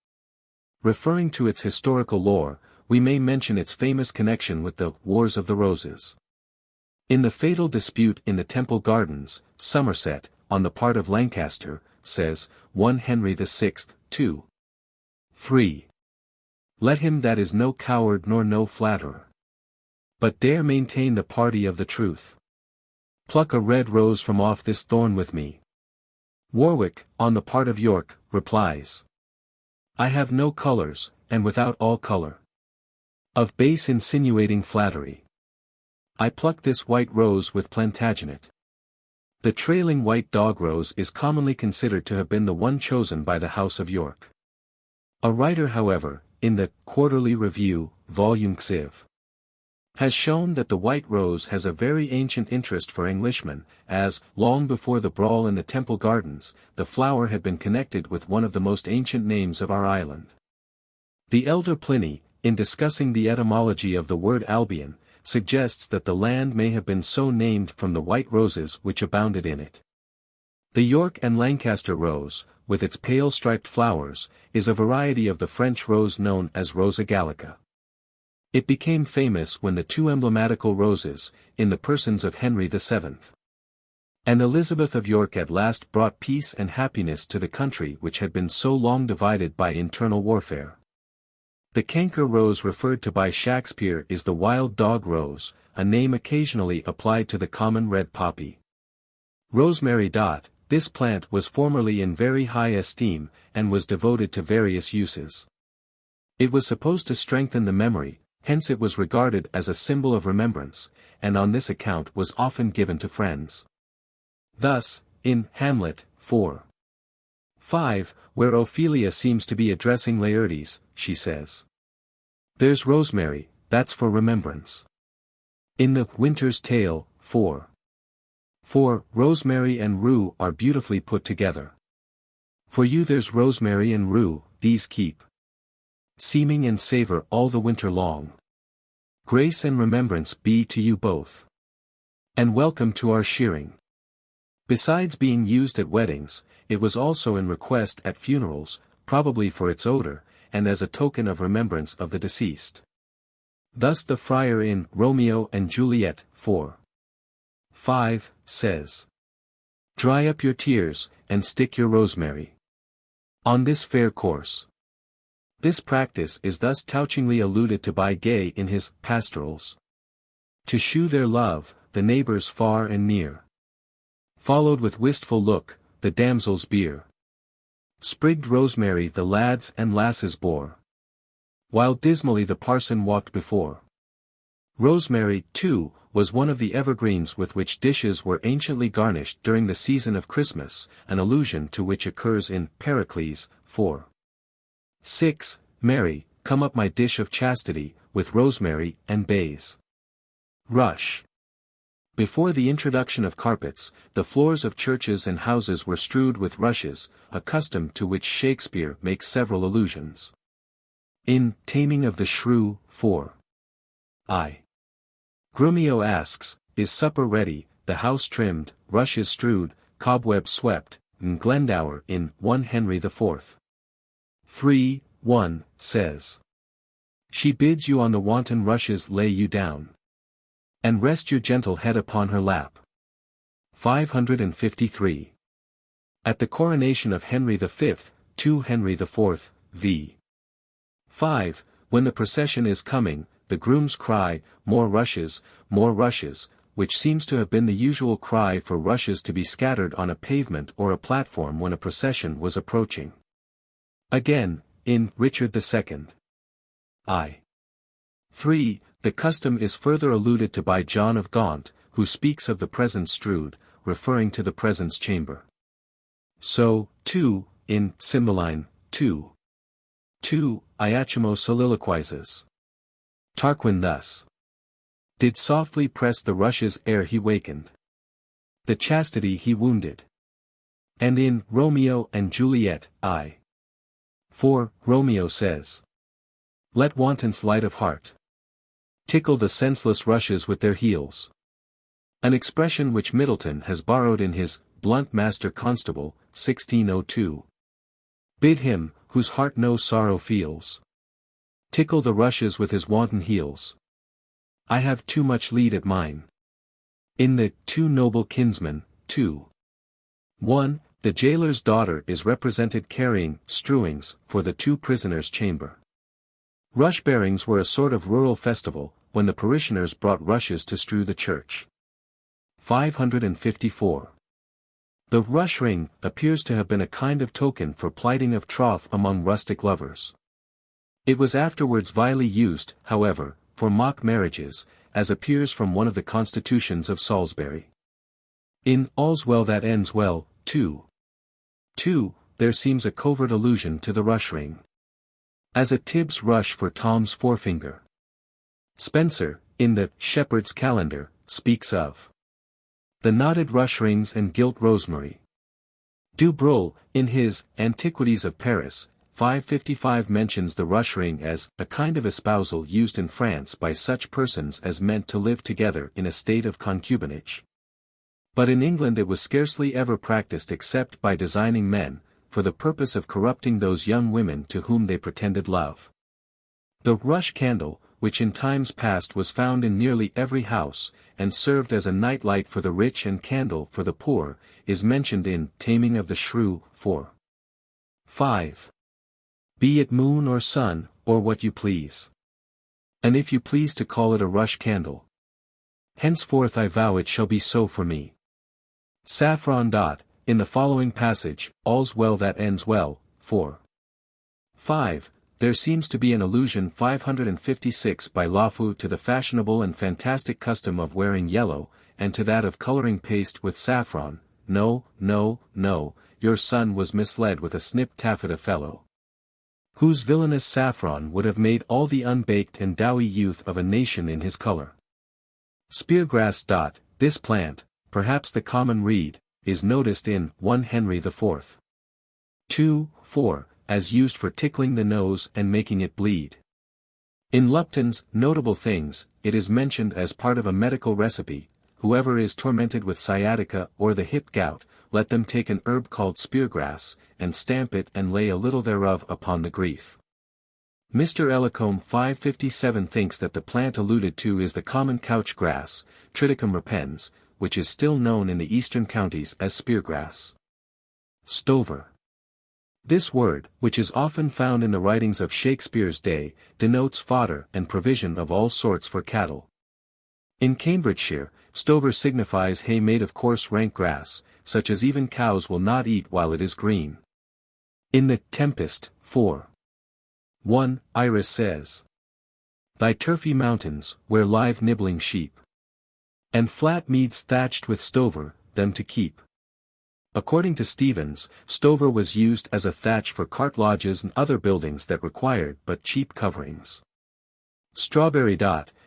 Referring to its historical lore, we may mention its famous connection with the Wars of the Roses. In the fatal dispute in the Temple Gardens, Somerset, on the part of Lancaster, says, 1 Henry VI, 2.3. Let him that is no coward nor no flatterer, but dare maintain the party of the truth, pluck a red rose from off this thorn with me. Warwick, on the part of York, replies, I have no colours, and without all colour of base insinuating flattery, I pluck this white rose with Plantagenet. The trailing white dog rose is commonly considered to have been the one chosen by the House of York. A writer however, in the Quarterly Review, Volume Xiv. has shown that the white rose has a very ancient interest for Englishmen, as, long before the brawl in the Temple Gardens, the flower had been connected with one of the most ancient names of our island. The elder Pliny, in discussing the etymology of the word Albion, suggests that the land may have been so named from the white roses which abounded in it. The York and Lancaster rose, with its pale striped flowers, is a variety of the French rose known as Rosa Gallica. It became famous when the two emblematical roses, in the persons of Henry VII. And Elizabeth of York at last brought peace and happiness to the country which had been so long divided by internal warfare. The canker rose referred to by Shakespeare is the wild dog rose, a name occasionally applied to the common red poppy. Rosemary. This plant was formerly in very high esteem, and was devoted to various uses. It was supposed to strengthen the memory, hence it was regarded as a symbol of remembrance, and on this account was often given to friends. Thus, in Hamlet, 4:5, where Ophelia seems to be addressing Laertes, she says, "There's rosemary, that's for remembrance." In the Winter's Tale, 4:4, rosemary and rue are beautifully put together. For you there's rosemary and rue, these keep seeming and savor all the winter long. Grace and remembrance be to you both. And welcome to our shearing. Besides being used at weddings, it was also in request at funerals, probably for its odor, and as a token of remembrance of the deceased. Thus the friar in Romeo and Juliet, 4:5, says, "Dry up your tears, and stick your rosemary on this fair course." This practice is thus touchingly alluded to by Gay in his Pastorals. To shew their love, the neighbors far and near followed with wistful look, the damsels' bier. Sprigged rosemary the lads and lasses bore, while dismally the parson walked before. Rosemary, too, was one of the evergreens with which dishes were anciently garnished during the season of Christmas, an allusion to which occurs in Pericles, 4:6, "Mary, come up my dish of chastity, with rosemary and bays." Rush. Before the introduction of carpets, the floors of churches and houses were strewed with rushes, a custom to which Shakespeare makes several allusions. In Taming of the Shrew, 4:I. Grumio asks, "Is supper ready, the house trimmed, rushes strewed, cobwebs swept?" And Glendower in 1 Henry IV. 3:1, says, "She bids you on the wanton rushes lay you down, and rest your gentle head upon her lap." 553. At the coronation of Henry V, 2 Henry IV, v. 5, when the procession is coming, the grooms cry, more rushes," which seems to have been the usual cry for rushes to be scattered on a pavement or a platform when a procession was approaching. Again, in Richard II. I. 3, the custom is further alluded to by John of Gaunt, who speaks of the presents strewed, referring to the presence chamber. So, too, in Cymbeline, 2:2, Iachimo soliloquizes. Tarquin thus did softly press the rushes ere he wakened. The chastity he wounded. And in Romeo and Juliet, I.4, Romeo says, "Let wantons light of heart tickle the senseless rushes with their heels." An expression which Middleton has borrowed in his Blunt Master Constable, 1602. Bid him, whose heart no sorrow feels, tickle the rushes with his wanton heels. I have too much lead at mine. In the Two Noble Kinsmen, 2:1, the jailer's daughter is represented carrying strewings for the two prisoners' chamber. Rush bearings were a sort of rural festival, when the parishioners brought rushes to strew the church. 554. The rush ring appears to have been a kind of token for plighting of troth among rustic lovers. It was afterwards vilely used, however, for mock marriages, as appears from one of the constitutions of Salisbury. In All's Well That Ends Well, 2:2, there seems a covert allusion to the rush ring. As a Tibbs rush for Tom's forefinger. Spenser, in the Shepherd's Calendar, speaks of the knotted rush rings and gilt rosemary. Du Brul, in his Antiquities of Paris, 555 mentions the rush ring as a kind of espousal used in France by such persons as meant to live together in a state of concubinage. But in England it was scarcely ever practiced except by designing men, for the purpose of corrupting those young women to whom they pretended love. The rush candle, which in times past was found in nearly every house, and served as a night light for the rich and candle for the poor, is mentioned in Taming of the Shrew, 4. 5. Be it moon or sun, or what you please. And if you please to call it a rush candle, henceforth I vow it shall be so for me. Saffron. In the following passage, all's well that ends well, 4. 5. There seems to be an allusion 556 by Lafeu to the fashionable and fantastic custom of wearing yellow, and to that of coloring paste with saffron. No, no, no, your son was misled with a snip taffeta fellow, whose villainous saffron would have made all the unbaked and doughy youth of a nation in his color. Speargrass. This plant, perhaps the common reed, is noticed in 1 Henry IV. 2, 4, as used for tickling the nose and making it bleed. In Lupton's Notable Things, it is mentioned as part of a medical recipe: whoever is tormented with sciatica or the hip gout, let them take an herb called speargrass, and stamp it and lay a little thereof upon the grief. Mr. Ellicombe 557 thinks that the plant alluded to is the common couch grass, Triticum repens, which is still known in the eastern counties as speargrass. Stover. This word, which is often found in the writings of Shakespeare's day, denotes fodder and provision of all sorts for cattle. In Cambridgeshire, stover signifies hay made of coarse rank grass, such as even cows will not eat while it is green. In the Tempest, 4. 1, Iris says, thy turfy mountains, where live nibbling sheep, and flat meads thatched with stover, them to keep. According to Stevens, stover was used as a thatch for cart lodges and other buildings that required but cheap coverings. Strawberry.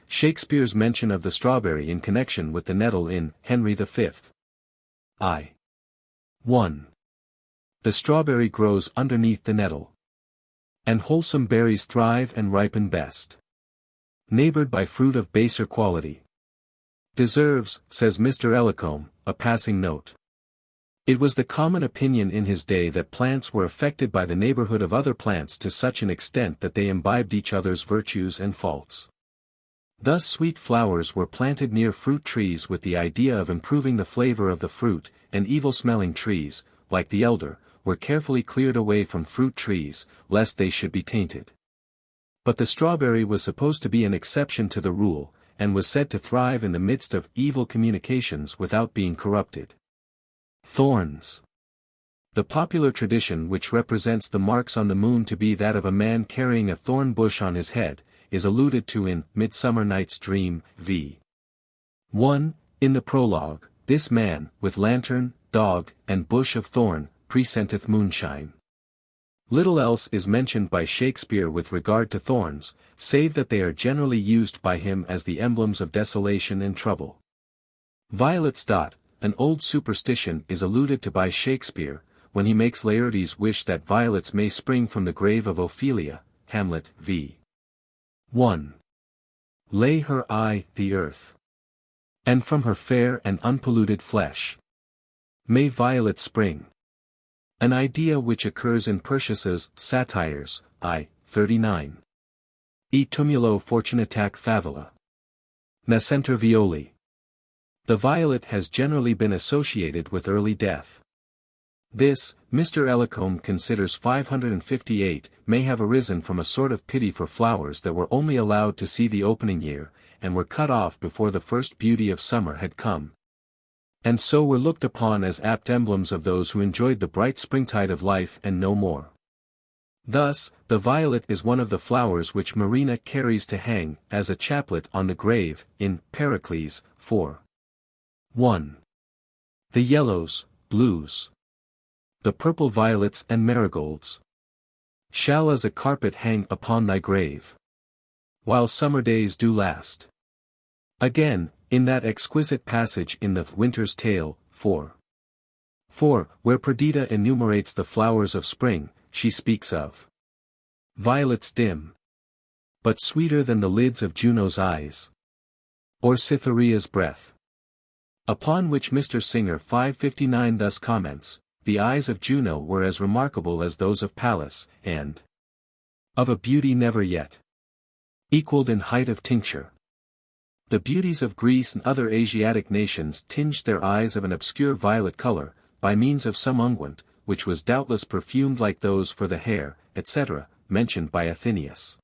Shakespeare's mention of the strawberry in connection with the nettle in Henry V. I. 1. The strawberry grows underneath the nettle, and wholesome berries thrive and ripen best, neighbored by fruit of baser quality. Deserves, says Mr. Ellicombe, a passing note. It was the common opinion in his day that plants were affected by the neighborhood of other plants to such an extent that they imbibed each other's virtues and faults. Thus sweet flowers were planted near fruit trees with the idea of improving the flavor of the fruit, and evil-smelling trees, like the elder, were carefully cleared away from fruit trees, lest they should be tainted. But the strawberry was supposed to be an exception to the rule, and was said to thrive in the midst of evil communications without being corrupted. Thorns. The popular tradition which represents the marks on the moon to be that of a man carrying a thorn bush on his head, is alluded to in Midsummer Night's Dream, v. 1, in the prologue, this man, with lantern, dog, and bush of thorn, presenteth moonshine. Little else is mentioned by Shakespeare with regard to thorns, save that they are generally used by him as the emblems of desolation and trouble. Violets. An old superstition is alluded to by Shakespeare, when he makes Laertes wish that violets may spring from the grave of Ophelia, Hamlet, v. 1. Lay her eye the earth, and from her fair and unpolluted flesh may violets spring. An idea which occurs in Persius's Satires, I. 39. E tumulo fortunatac favela. Nascenter violi. The violet has generally been associated with early death. This, Mr. Ellicombe considers 558, may have arisen from a sort of pity for flowers that were only allowed to see the opening year, and were cut off before the first beauty of summer had come, and so were looked upon as apt emblems of those who enjoyed the bright springtide of life and no more. Thus, the violet is one of the flowers which Marina carries to hang, as a chaplet on the grave, in Pericles, 4. 1. The yellows, blues, the purple violets and marigolds shall as a carpet hang upon thy grave, while summer days do last. Again, in that exquisite passage in the Winter's Tale, 4. Where Perdita enumerates the flowers of spring, she speaks of violets dim, but sweeter than the lids of Juno's eyes, or Cytherea's breath. Upon which Mr. Singer 559 thus comments, the eyes of Juno were as remarkable as those of Pallas, and of a beauty never yet equalled in height of tincture. The beauties of Greece and other Asiatic nations tinged their eyes of an obscure violet color, by means of some unguent, which was doubtless perfumed like those for the hair, etc., mentioned by Athenaeus.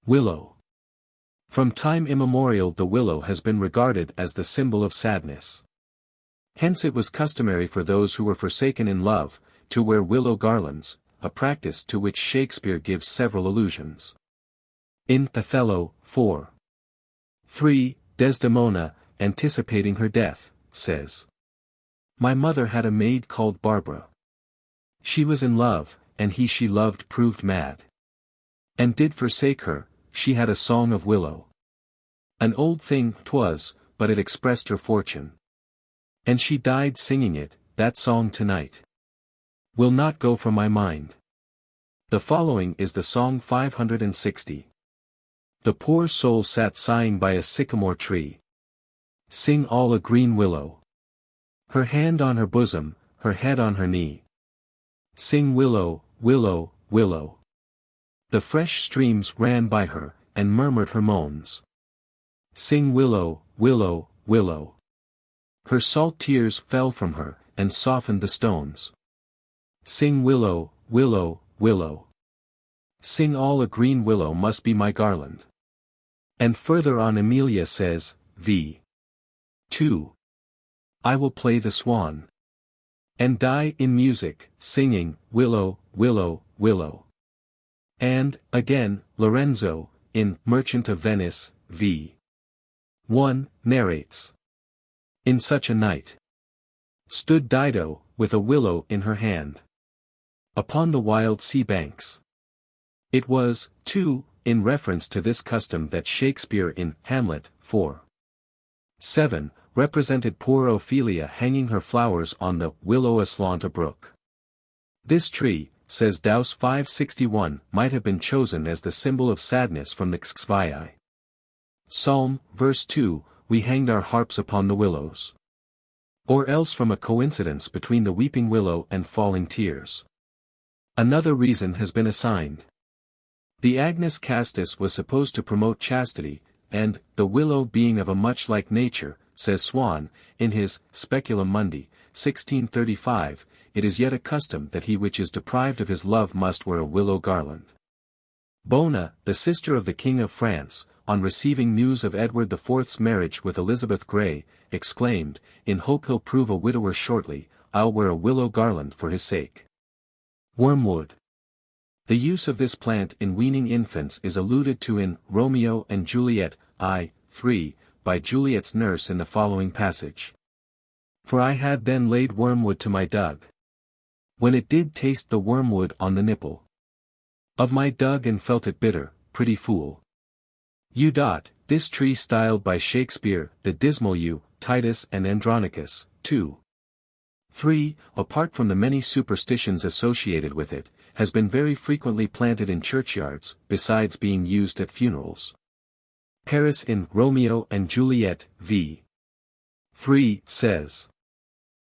Willow. From time immemorial the willow has been regarded as the symbol of sadness. Hence it was customary for those who were forsaken in love, to wear willow garlands, a practice to which Shakespeare gives several allusions. In Othello, 4. 3, Desdemona, anticipating her death, says, "My mother had a maid called Barbara. She was in love, and he she loved proved mad. And did forsake her, she had a song of willow. An old thing 'twas, but it expressed her fortune. And she died singing it, that song tonight will not go from my mind." The following is the song 560. The poor soul sat sighing by a sycamore tree. Sing all a green willow. Her hand on her bosom, her head on her knee. Sing willow, willow, willow. The fresh streams ran by her, and murmured her moans. Sing willow, willow, willow. Her salt tears fell from her, and softened the stones. Sing willow, willow, willow. Sing all a green willow must be my garland. And further on Emilia says, v. 2. I will play the swan. And die in music, singing, willow, willow, willow. And, again, Lorenzo, in Merchant of Venice, v. 1, narrates. In such a night stood Dido, with a willow in her hand, upon the wild sea banks. It was, too, in reference to this custom that Shakespeare in Hamlet, 4. 7, represented poor Ophelia hanging her flowers on the willow aslant a brook. This tree, says Daus 561, might have been chosen as the symbol of sadness from the Xviii. Psalm, verse 2, we hanged our harps upon the willows. Or else from a coincidence between the weeping willow and falling tears. Another reason has been assigned. The Agnus Castus was supposed to promote chastity, and, the willow being of a much like nature, says Swan, in his Speculum Mundi, 1635, it is yet a custom that he which is deprived of his love must wear a willow garland. Bona, the sister of the King of France, on receiving news of Edward IV's marriage with Elizabeth Grey, exclaimed, in hope he'll prove a widower shortly, I'll wear a willow garland for his sake. Wormwood. The use of this plant in weaning infants is alluded to in Romeo and Juliet, I. 3, by Juliet's nurse in the following passage. For I had then laid wormwood to my dug, when it did taste the wormwood on the nipple of my dug and felt it bitter, pretty fool. This tree styled by Shakespeare, the dismal yew, Titus and Andronicus, 2. 3, apart from the many superstitions associated with it, has been very frequently planted in churchyards, besides being used at funerals. Paris in Romeo and Juliet, v. 3, says,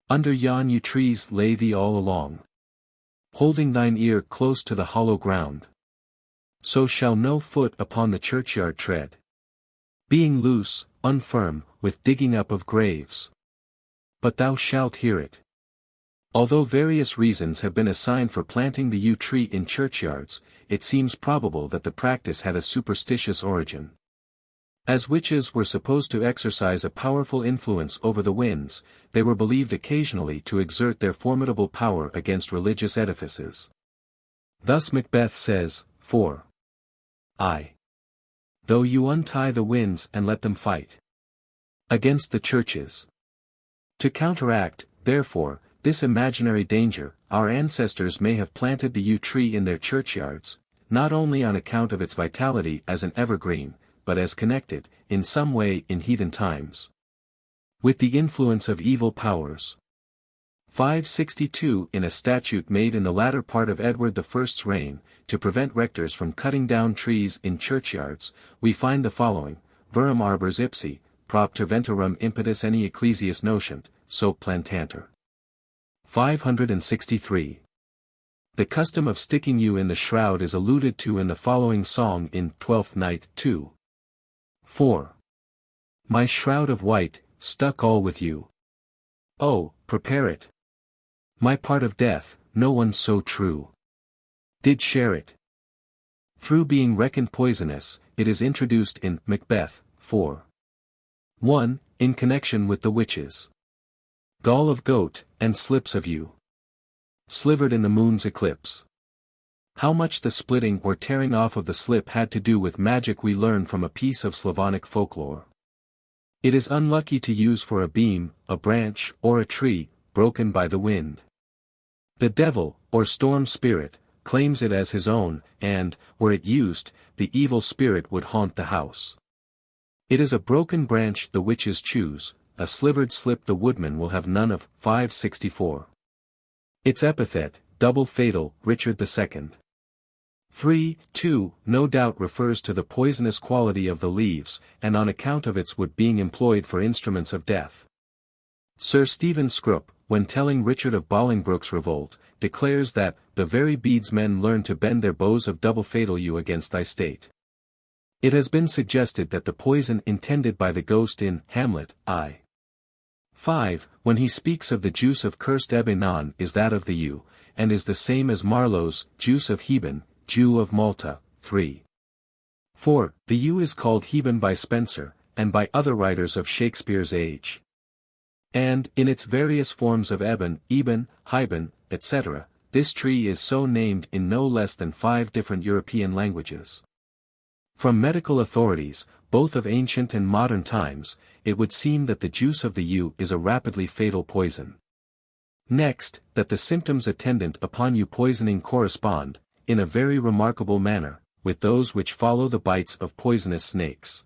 under yon yew trees lay thee all along, holding thine ear close to the hollow ground. So shall no foot upon the churchyard tread, being loose, unfirm, with digging up of graves. But thou shalt hear it. Although various reasons have been assigned for planting the yew tree in churchyards, it seems probable that the practice had a superstitious origin. As witches were supposed to exercise a powerful influence over the winds, they were believed occasionally to exert their formidable power against religious edifices. Thus Macbeth says, 4. Though you untie the winds and let them fight against the churches. To counteract, therefore, this imaginary danger, our ancestors may have planted the yew tree in their churchyards, not only on account of its vitality as an evergreen, but as connected, in some way in heathen times, with the influence of evil powers. 562 In a statute made in the latter part of Edward I's reign, to prevent rectors from cutting down trees in churchyards, we find the following: Verum arbors ipsi, propter ventorum impetus any ecclesias nocent, so plantanter. 563. The custom of sticking you in the shroud is alluded to in the following song in Twelfth Night 2. 4. My shroud of white, stuck all with you. Oh, prepare it. My part of death, no one so true did share it. Through being reckoned poisonous, it is introduced in Macbeth 4. 1, in connection with the witches. Gall of goat, and slips of you, slivered in the moon's eclipse. How much the splitting or tearing off of the slip had to do with magic we learn from a piece of Slavonic folklore. It is unlucky to use for a beam, a branch, or a tree, broken by the wind. The devil, or storm spirit, claims it as his own, and, were it used, the evil spirit would haunt the house. It is a broken branch the witches choose, a slivered slip the woodman will have none of. 564. Its epithet, double fatal, Richard II. 3:2, no doubt refers to the poisonous quality of the leaves, and on account of its wood being employed for instruments of death. Sir Stephen Scrope, when telling Richard of Bolingbroke's revolt, declares that, the very beads men learn to bend their bows of double fatal you against thy state. It has been suggested that the poison intended by the ghost in Hamlet, I. 5, when he speaks of the juice of cursed Ebenon is that of the yew, and is the same as Marlowe's juice of Heben, Jew of Malta, 3. 4. The yew is called Heben by Spenser, and by other writers of Shakespeare's age. And, in its various forms of eben, Heben, etc., this tree is so named in no less than 5 different European languages. From medical authorities, both of ancient and modern times, it would seem that the juice of the yew is a rapidly fatal poison. Next, that the symptoms attendant upon yew poisoning correspond, in a very remarkable manner, with those which follow the bites of poisonous snakes.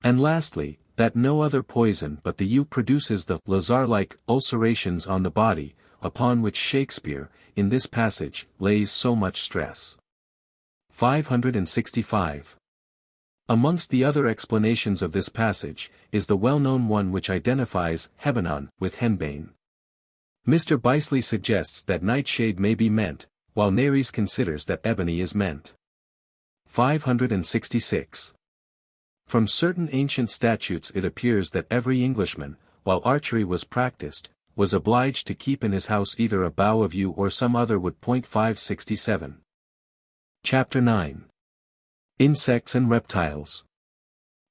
And lastly, that no other poison but the yew produces the lazar-like ulcerations on the body, upon which Shakespeare, in this passage, lays so much stress. 565. Amongst the other explanations of this passage, is the well-known one which identifies Hebenon with henbane. Mr. Bisley suggests that nightshade may be meant, while Nares considers that ebony is meant. 566. From certain ancient statutes it appears that every Englishman, while archery was practiced, was obliged to keep in his house either a bough of yew or some other wood. 567. Chapter 9. Insects and Reptiles.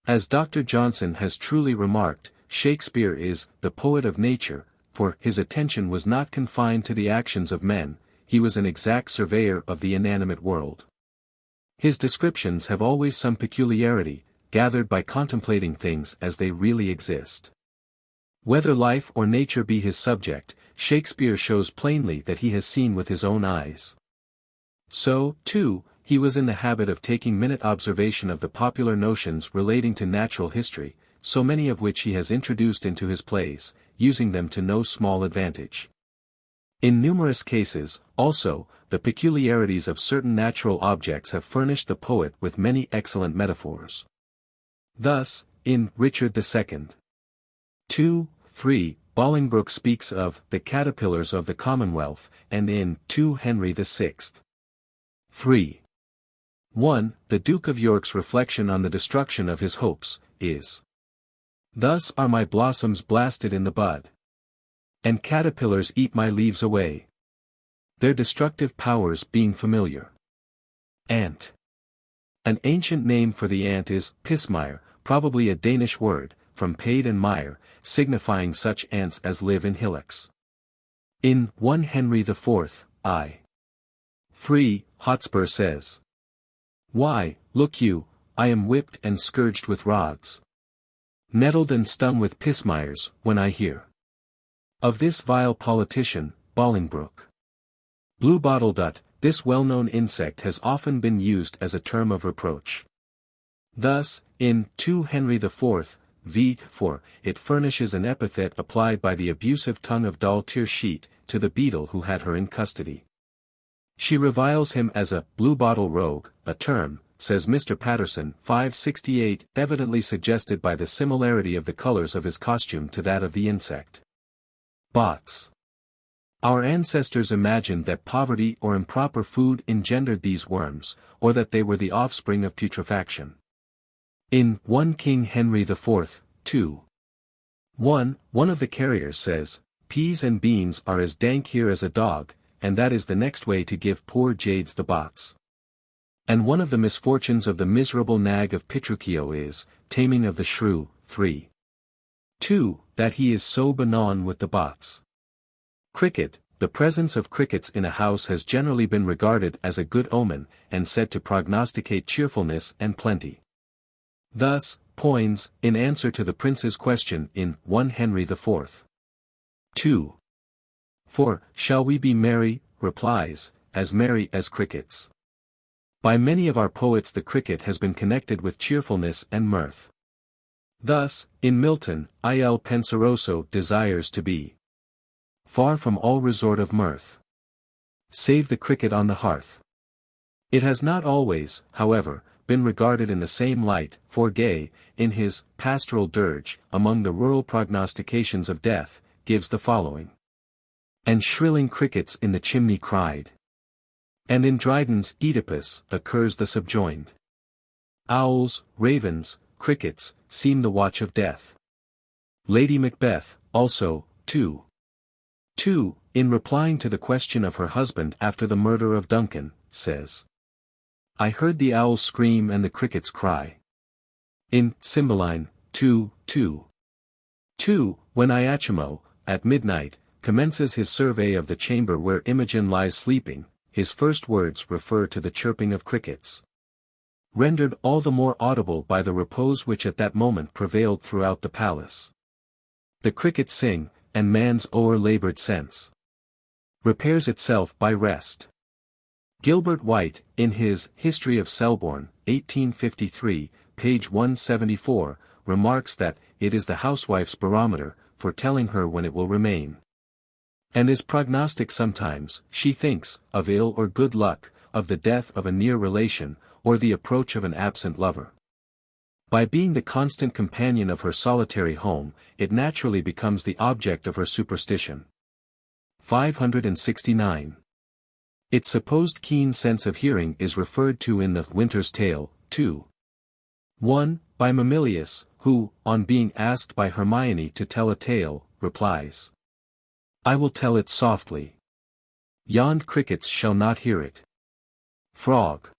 As Dr. Johnson has truly remarked, Shakespeare is the poet of nature, for his attention was not confined to the actions of men, he was an exact surveyor of the inanimate world. His descriptions have always some peculiarity, gathered by contemplating things as they really exist. Whether life or nature be his subject, Shakespeare shows plainly that he has seen with his own eyes. So, too, he was in the habit of taking minute observation of the popular notions relating to natural history, so many of which he has introduced into his plays, using them to no small advantage. In numerous cases, also, the peculiarities of certain natural objects have furnished the poet with many excellent metaphors. Thus, in Richard II. 2:3, Bolingbroke speaks of the caterpillars of the Commonwealth, and in 2 Henry VI. 3:1, the Duke of York's reflection on the destruction of his hopes, is: Thus are my blossoms blasted in the bud, and caterpillars eat my leaves away, their destructive powers being familiar. Ant. An ancient name for the ant is pismire, probably a Danish word, from paid and mire, signifying such ants as live in hillocks. In 1 Henry IV, I. 3, Hotspur says: Why, look you, I am whipped and scourged with rods, nettled and stung with pismires, when I hear of this vile politician, Bolingbroke. Bluebottle dut, this well-known insect has often been used as a term of reproach. Thus, In 2 Henry IV, v. 4, it furnishes an epithet applied by the abusive tongue of Dal Tir Sheet to the beadle who had her in custody. She reviles him as a bluebottle rogue, a term, says Mr. Patterson, 568, evidently suggested by the similarity of the colors of his costume to that of the insect. Bots. Our ancestors imagined that poverty or improper food engendered these worms, or that they were the offspring of putrefaction. In 1 King Henry IV, 2. 1, one of the carriers says, "Peas and beans are as dank here as a dog, and that is the next way to give poor jades the bots." And one of the misfortunes of the miserable nag of Petruchio is, taming of the shrew, 3. 2, that he is so benon with the bots. Cricket. The presence of crickets in a house has generally been regarded as a good omen, and said to prognosticate cheerfulness and plenty. Thus, Poins, in answer to the prince's question in 1 Henry IV. 2. 4, "Shall we be merry?" replies, "As merry as crickets." By many of our poets the cricket has been connected with cheerfulness and mirth. Thus, in Milton, Il Penseroso desires to be far from all resort of mirth. Save the cricket on the hearth. It has not always, however, been regarded in the same light, for Gay, in his Pastoral Dirge, among the rural prognostications of death, gives the following. "And shrilling crickets in the chimney cried." And in Dryden's Oedipus occurs the subjoined. "Owls, ravens, crickets, seem the watch of death." Lady Macbeth, also, 2. 2, in replying to the question of her husband after the murder of Duncan, says, "I heard the owls scream and the crickets cry." In Cymbeline, 2. 2. 2, when Iachimo, at midnight, commences his survey of the chamber where Imogen lies sleeping, his first words refer to the chirping of crickets. Rendered all the more audible by the repose which at that moment prevailed throughout the palace. The crickets sing, and man's o'er-labored sense repairs itself by rest. Gilbert White, in his History of Selborne, 1853, page 174, remarks that, "It is the housewife's barometer, for telling her when it will remain. And is prognostic sometimes, she thinks, of ill or good luck, of the death of a near relation, or the approach of an absent lover." By being the constant companion of her solitary home, it naturally becomes the object of her superstition. 569. Its supposed keen sense of hearing is referred to in the Winter's Tale, 2. 1, by Mamillius, who, on being asked by Hermione to tell a tale, replies, "I will tell it softly. Yond crickets shall not hear it." Frog.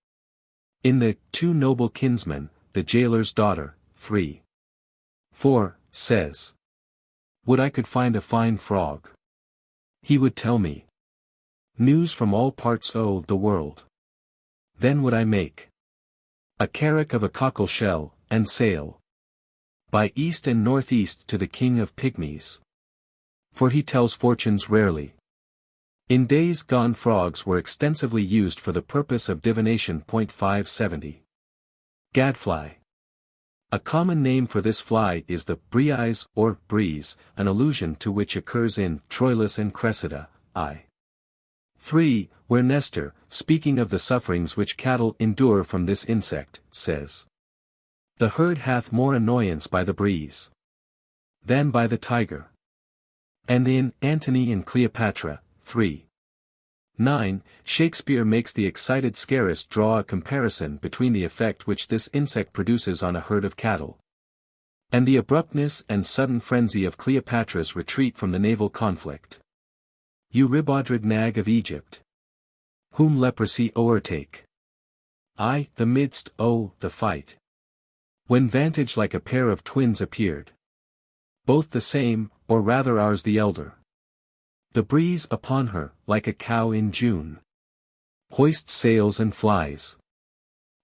In the Two Noble Kinsmen, the Jailer's Daughter, 3. 4, says, "Would I could find a fine frog. He would tell me news from all parts o' the world. Then would I make a carrack of a cockle shell, and sail by east and northeast to the King of Pygmies. For he tells fortunes rarely." In days gone frogs were extensively used for the purpose of divination. 570. Gadfly. A common name for this fly is the breeze or breeze, an allusion to which occurs in Troilus and Cressida, I. 3, where Nestor, speaking of the sufferings which cattle endure from this insect, says, "The herd hath more annoyance by the breeze than by the tiger." And in Antony and Cleopatra, 3. 9, Shakespeare makes the excited scarist draw a comparison between the effect which this insect produces on a herd of cattle, and the abruptness and sudden frenzy of Cleopatra's retreat from the naval conflict. "You ribodred nag of Egypt, whom leprosy o'ertake. I, the midst, the fight. When vantage like a pair of twins appeared. Both the same, or rather ours the elder. The breeze upon her, like a cow in June, hoists sails and flies."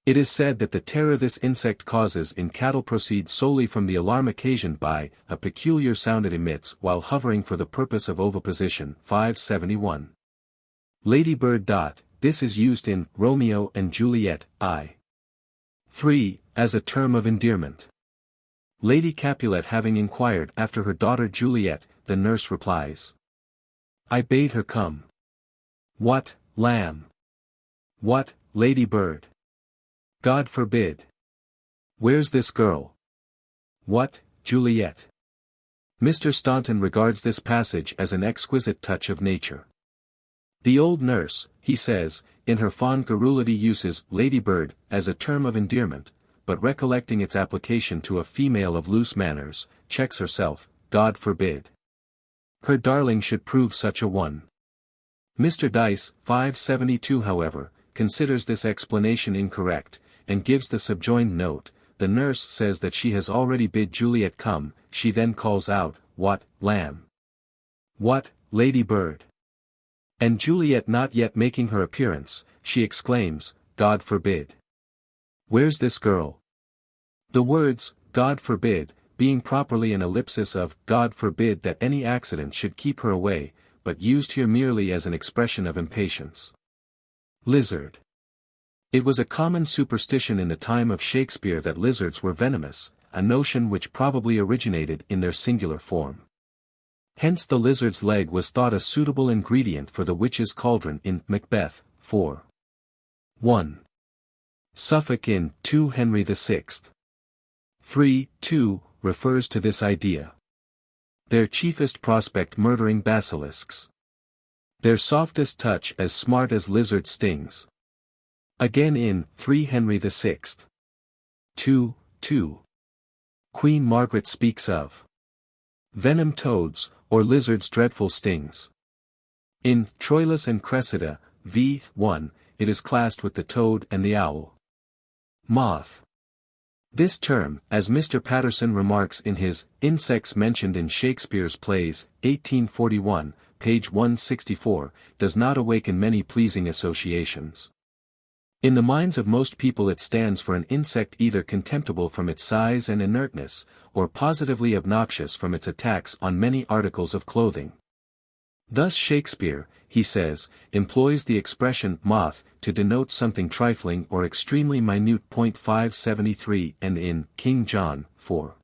It is said that the terror this insect causes in cattle proceeds solely from the alarm occasioned by a peculiar sound it emits while hovering for the purpose of oviposition. 571. Ladybird. This is used in Romeo and Juliet, I. 3, as a term of endearment. Lady Capulet having inquired after her daughter Juliet, the nurse replies, "I bade her come." What, lamb? What, lady bird? God forbid. Where's this girl? What, Juliet? Mr. Staunton regards this passage as an exquisite touch of nature. The old nurse, he says, in her fond garrulity uses ladybird as a term of endearment, but recollecting its application to a female of loose manners, checks herself, God forbid. Her darling should prove such a one. Mr. Dyce, 572 however, considers this explanation incorrect, and gives the subjoined note, the nurse says that she has already bid Juliet come, she then calls out, what, lamb? What, lady bird? And Juliet not yet making her appearance, she exclaims, God forbid. Where's this girl? The words, God forbid, being properly an ellipsis of, God forbid that any accident should keep her away, but used here merely as an expression of impatience. Lizard. It was a common superstition in the time of Shakespeare that lizards were venomous, a notion which probably originated in their singular form. Hence the lizard's leg was thought a suitable ingredient for the witch's cauldron in Macbeth, 4. 1. Suffolk in 2 Henry VI. 3:2 refers to this idea. Their chiefest prospect murdering basilisks. Their softest touch as smart as lizard stings. Again in 3 Henry VI. 2:2. Queen Margaret speaks of venom toads, or lizards' dreadful stings. In Troilus and Cressida, v. 1, it is classed with the toad and the owl. Moth. This term, as Mr. Patterson remarks in his Insects mentioned in Shakespeare's plays, 1841, page 164, does not awaken many pleasing associations. In the minds of most people it stands for an insect either contemptible from its size and inertness, or positively obnoxious from its attacks on many articles of clothing. Thus Shakespeare, he says, employs the expression moth to denote something trifling or extremely minute. 573 and in King John, 4.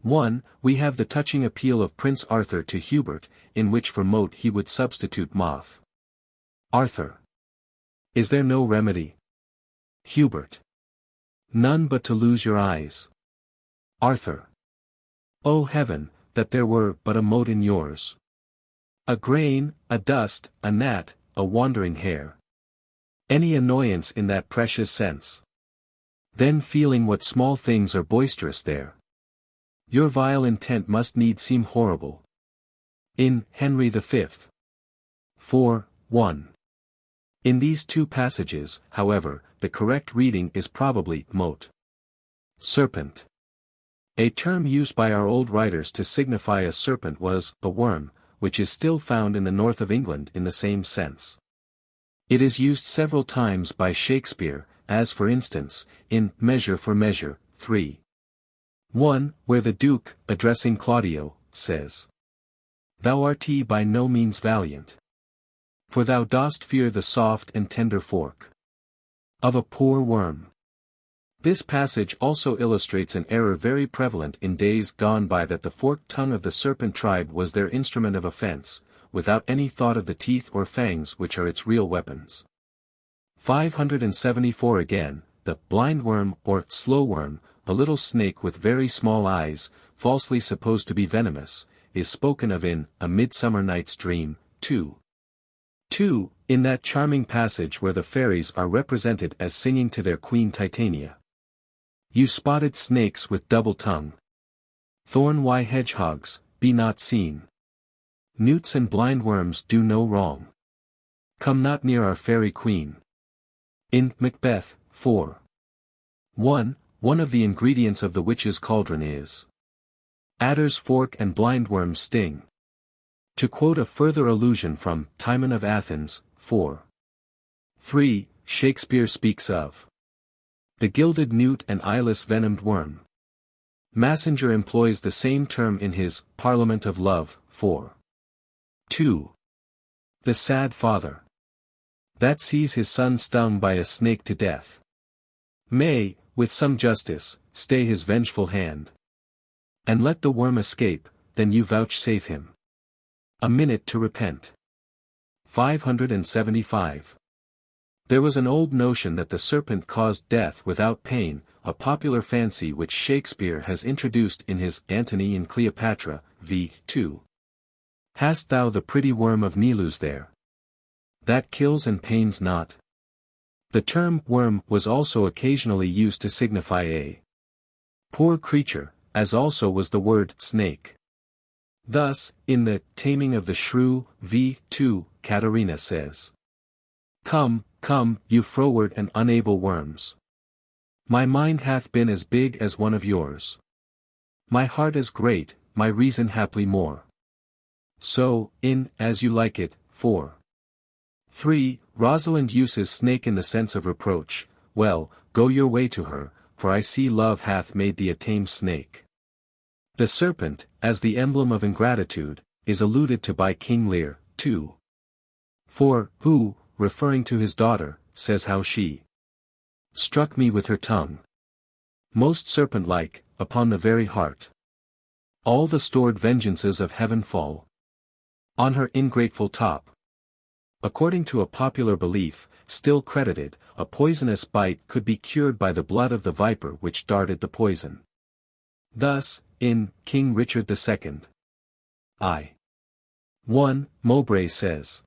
1, we have the touching appeal of Prince Arthur to Hubert, in which for mote he would substitute moth. Arthur. Is there no remedy? Hubert. None but to lose your eyes. Arthur. O heaven, that there were but a mote in yours. A grain, a dust, a gnat, a wandering hair. Any annoyance in that precious sense. Then feeling what small things are boisterous there. Your vile intent must needs seem horrible. In Henry V. 4, 1. In these two passages, however, the correct reading is probably mote. Serpent. A term used by our old writers to signify a serpent was a worm, which is still found in the north of England in the same sense. It is used several times by Shakespeare, as for instance, in Measure for Measure, 3. 1, where the Duke, addressing Claudio, says, Thou art by no means valiant. For thou dost fear the soft and tender fork of a poor worm. This passage also illustrates an error very prevalent in days gone by, that the forked tongue of the serpent tribe was their instrument of offense, without any thought of the teeth or fangs which are its real weapons. 574 again, the blind worm or slow worm, a little snake with very small eyes, falsely supposed to be venomous, is spoken of in A Midsummer Night's Dream, 2. 2, in that charming passage where the fairies are represented as singing to their queen Titania. You spotted snakes with double tongue. Thorn-why hedgehogs, be not seen. Newts and blind worms do no wrong. Come not near our fairy queen. In Macbeth, 4. 1, one of the ingredients of the witch's cauldron is adder's fork and blindworm's sting. To quote a further allusion from Timon of Athens, 4. 3, Shakespeare speaks of the gilded newt and eyeless venomed worm. Massinger employs the same term in his Parliament of Love, 4. 2. The sad father that sees his son stung by a snake to death may, with some justice, stay his vengeful hand. And let the worm escape, then you vouchsafe him a minute to repent. 575. There was an old notion that the serpent caused death without pain, a popular fancy which Shakespeare has introduced in his Antony and Cleopatra, v. 2. Hast thou the pretty worm of Nilus there, that kills and pains not? The term worm was also occasionally used to signify a poor creature, as also was the word snake. Thus, in the Taming of the Shrew, v. 2, Katerina says, Come, come, you froward and unable worms. My mind hath been as big as one of yours. My heart as great, my reason haply more. So, in As You Like It, 4. 3. Rosalind uses snake in the sense of reproach. Well, go your way to her, for I see love hath made thee a tame snake. The serpent, as the emblem of ingratitude, is alluded to by King Lear, 2. 4, who, referring to his daughter, says how she struck me with her tongue, most serpent-like, upon the very heart. All the stored vengeances of heaven fall on her ingrateful top. According to a popular belief, still credited, a poisonous bite could be cured by the blood of the viper which darted the poison. Thus, in King Richard II. I. 1, Mowbray says,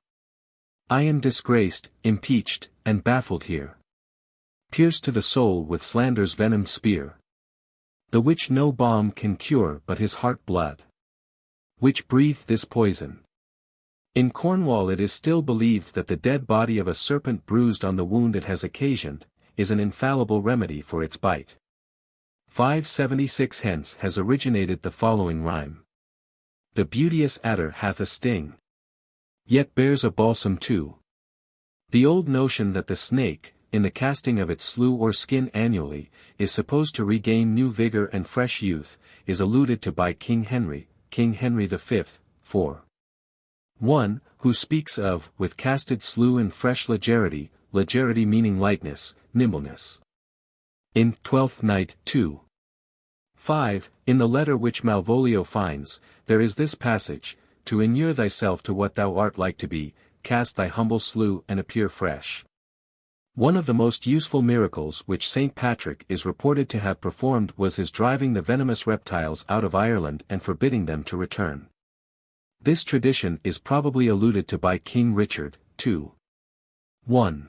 I am disgraced, impeached, and baffled here. Pierced to the soul with slander's venomed spear. The which no balm can cure but his heart blood, which breathed this poison. In Cornwall it is still believed that the dead body of a serpent bruised on the wound it has occasioned, is an infallible remedy for its bite. 576 hence has originated the following rhyme. The beauteous adder hath a sting, yet bears a balsam too. The old notion that the snake, in the casting of its slough or skin annually, is supposed to regain new vigor and fresh youth, is alluded to by King Henry V, 4. 1, who speaks of, with casted slough and fresh legerity, legerity meaning lightness, nimbleness. In Twelfth Night, 2. 5, in the letter which Malvolio finds, there is this passage, to inure thyself to what thou art like to be, cast thy humble slough and appear fresh. One of the most useful miracles which St. Patrick is reported to have performed was his driving the venomous reptiles out of Ireland and forbidding them to return. This tradition is probably alluded to by King Richard, 2. 1.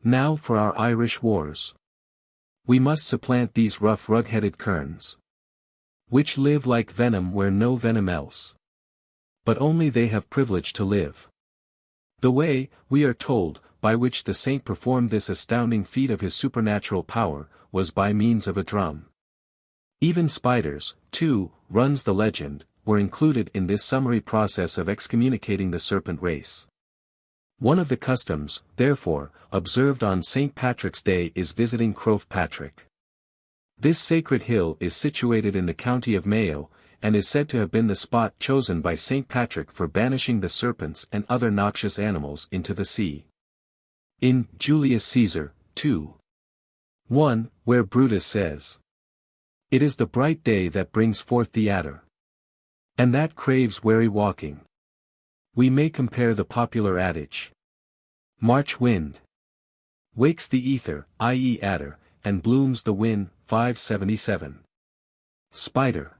Now for our Irish wars. We must supplant these rough rug-headed kerns, which live like venom where no venom else, but only they have privilege to live. The way, we are told, by which the saint performed this astounding feat of his supernatural power, was by means of a drum. Even spiders, too, runs the legend, were included in this summary process of excommunicating the serpent race. One of the customs, therefore, observed on St. Patrick's Day is visiting Croagh Patrick. This sacred hill is situated in the county of Mayo, and is said to have been the spot chosen by St. Patrick for banishing the serpents and other noxious animals into the sea. In Julius Caesar, 2. 1, where Brutus says, It is the bright day that brings forth the adder, and that craves wary walking. We may compare the popular adage, March wind wakes the ether, i.e. adder, and blooms the wind, 577. Spider.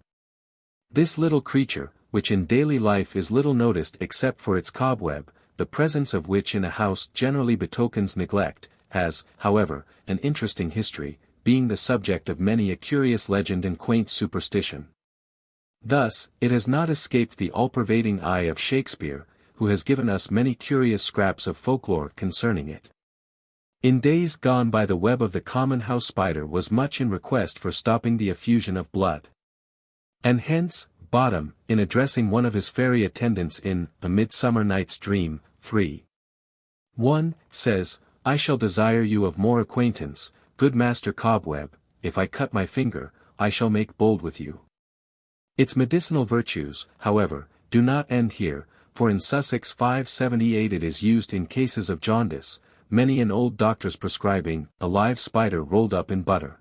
This little creature, which in daily life is little noticed except for its cobweb, the presence of which in a house generally betokens neglect, has, however, an interesting history, being the subject of many a curious legend and quaint superstition. Thus, it has not escaped the all-pervading eye of Shakespeare, who has given us many curious scraps of folklore concerning it. In days gone by the web of the common house spider was much in request for stopping the effusion of blood. And hence, Bottom, in addressing one of his fairy attendants in A Midsummer Night's Dream, 3. 1, says, I shall desire you of more acquaintance, good Master Cobweb, if I cut my finger, I shall make bold with you. Its medicinal virtues, however, do not end here, for in Sussex 578 it is used in cases of jaundice, many an old doctor's prescribing a live spider rolled up in butter.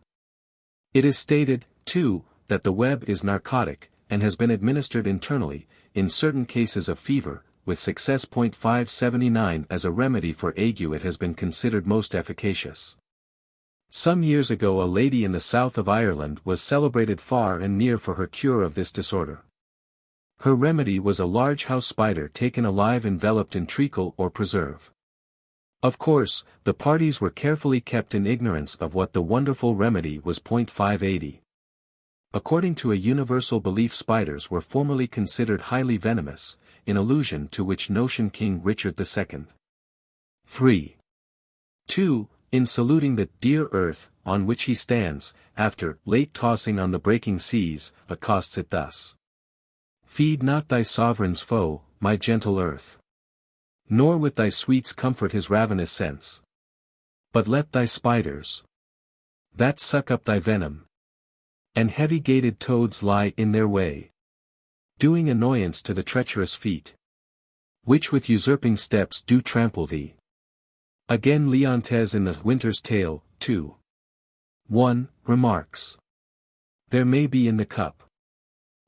It is stated, too, that the web is narcotic, and has been administered internally, in certain cases of fever, with success. 579 As a remedy for ague it has been considered most efficacious. Some years ago a lady in the south of Ireland was celebrated far and near for her cure of this disorder. Her remedy was a large house spider taken alive enveloped in treacle or preserve. Of course, the parties were carefully kept in ignorance of what the wonderful remedy was. 580. According to a universal belief spiders were formerly considered highly venomous, in allusion to which notion King Richard II. 3. 2. In saluting the dear earth, on which he stands, after late tossing on the breaking seas, accosts it thus. Feed not thy sovereign's foe, my gentle earth. Nor with thy sweets comfort his ravenous sense. But let thy spiders, that suck up thy venom, and heavy-gated toads lie in their way, doing annoyance to the treacherous feet, which with usurping steps do trample thee. Again Leontes in the Winter's Tale, 2. 1, remarks. There may be in the cup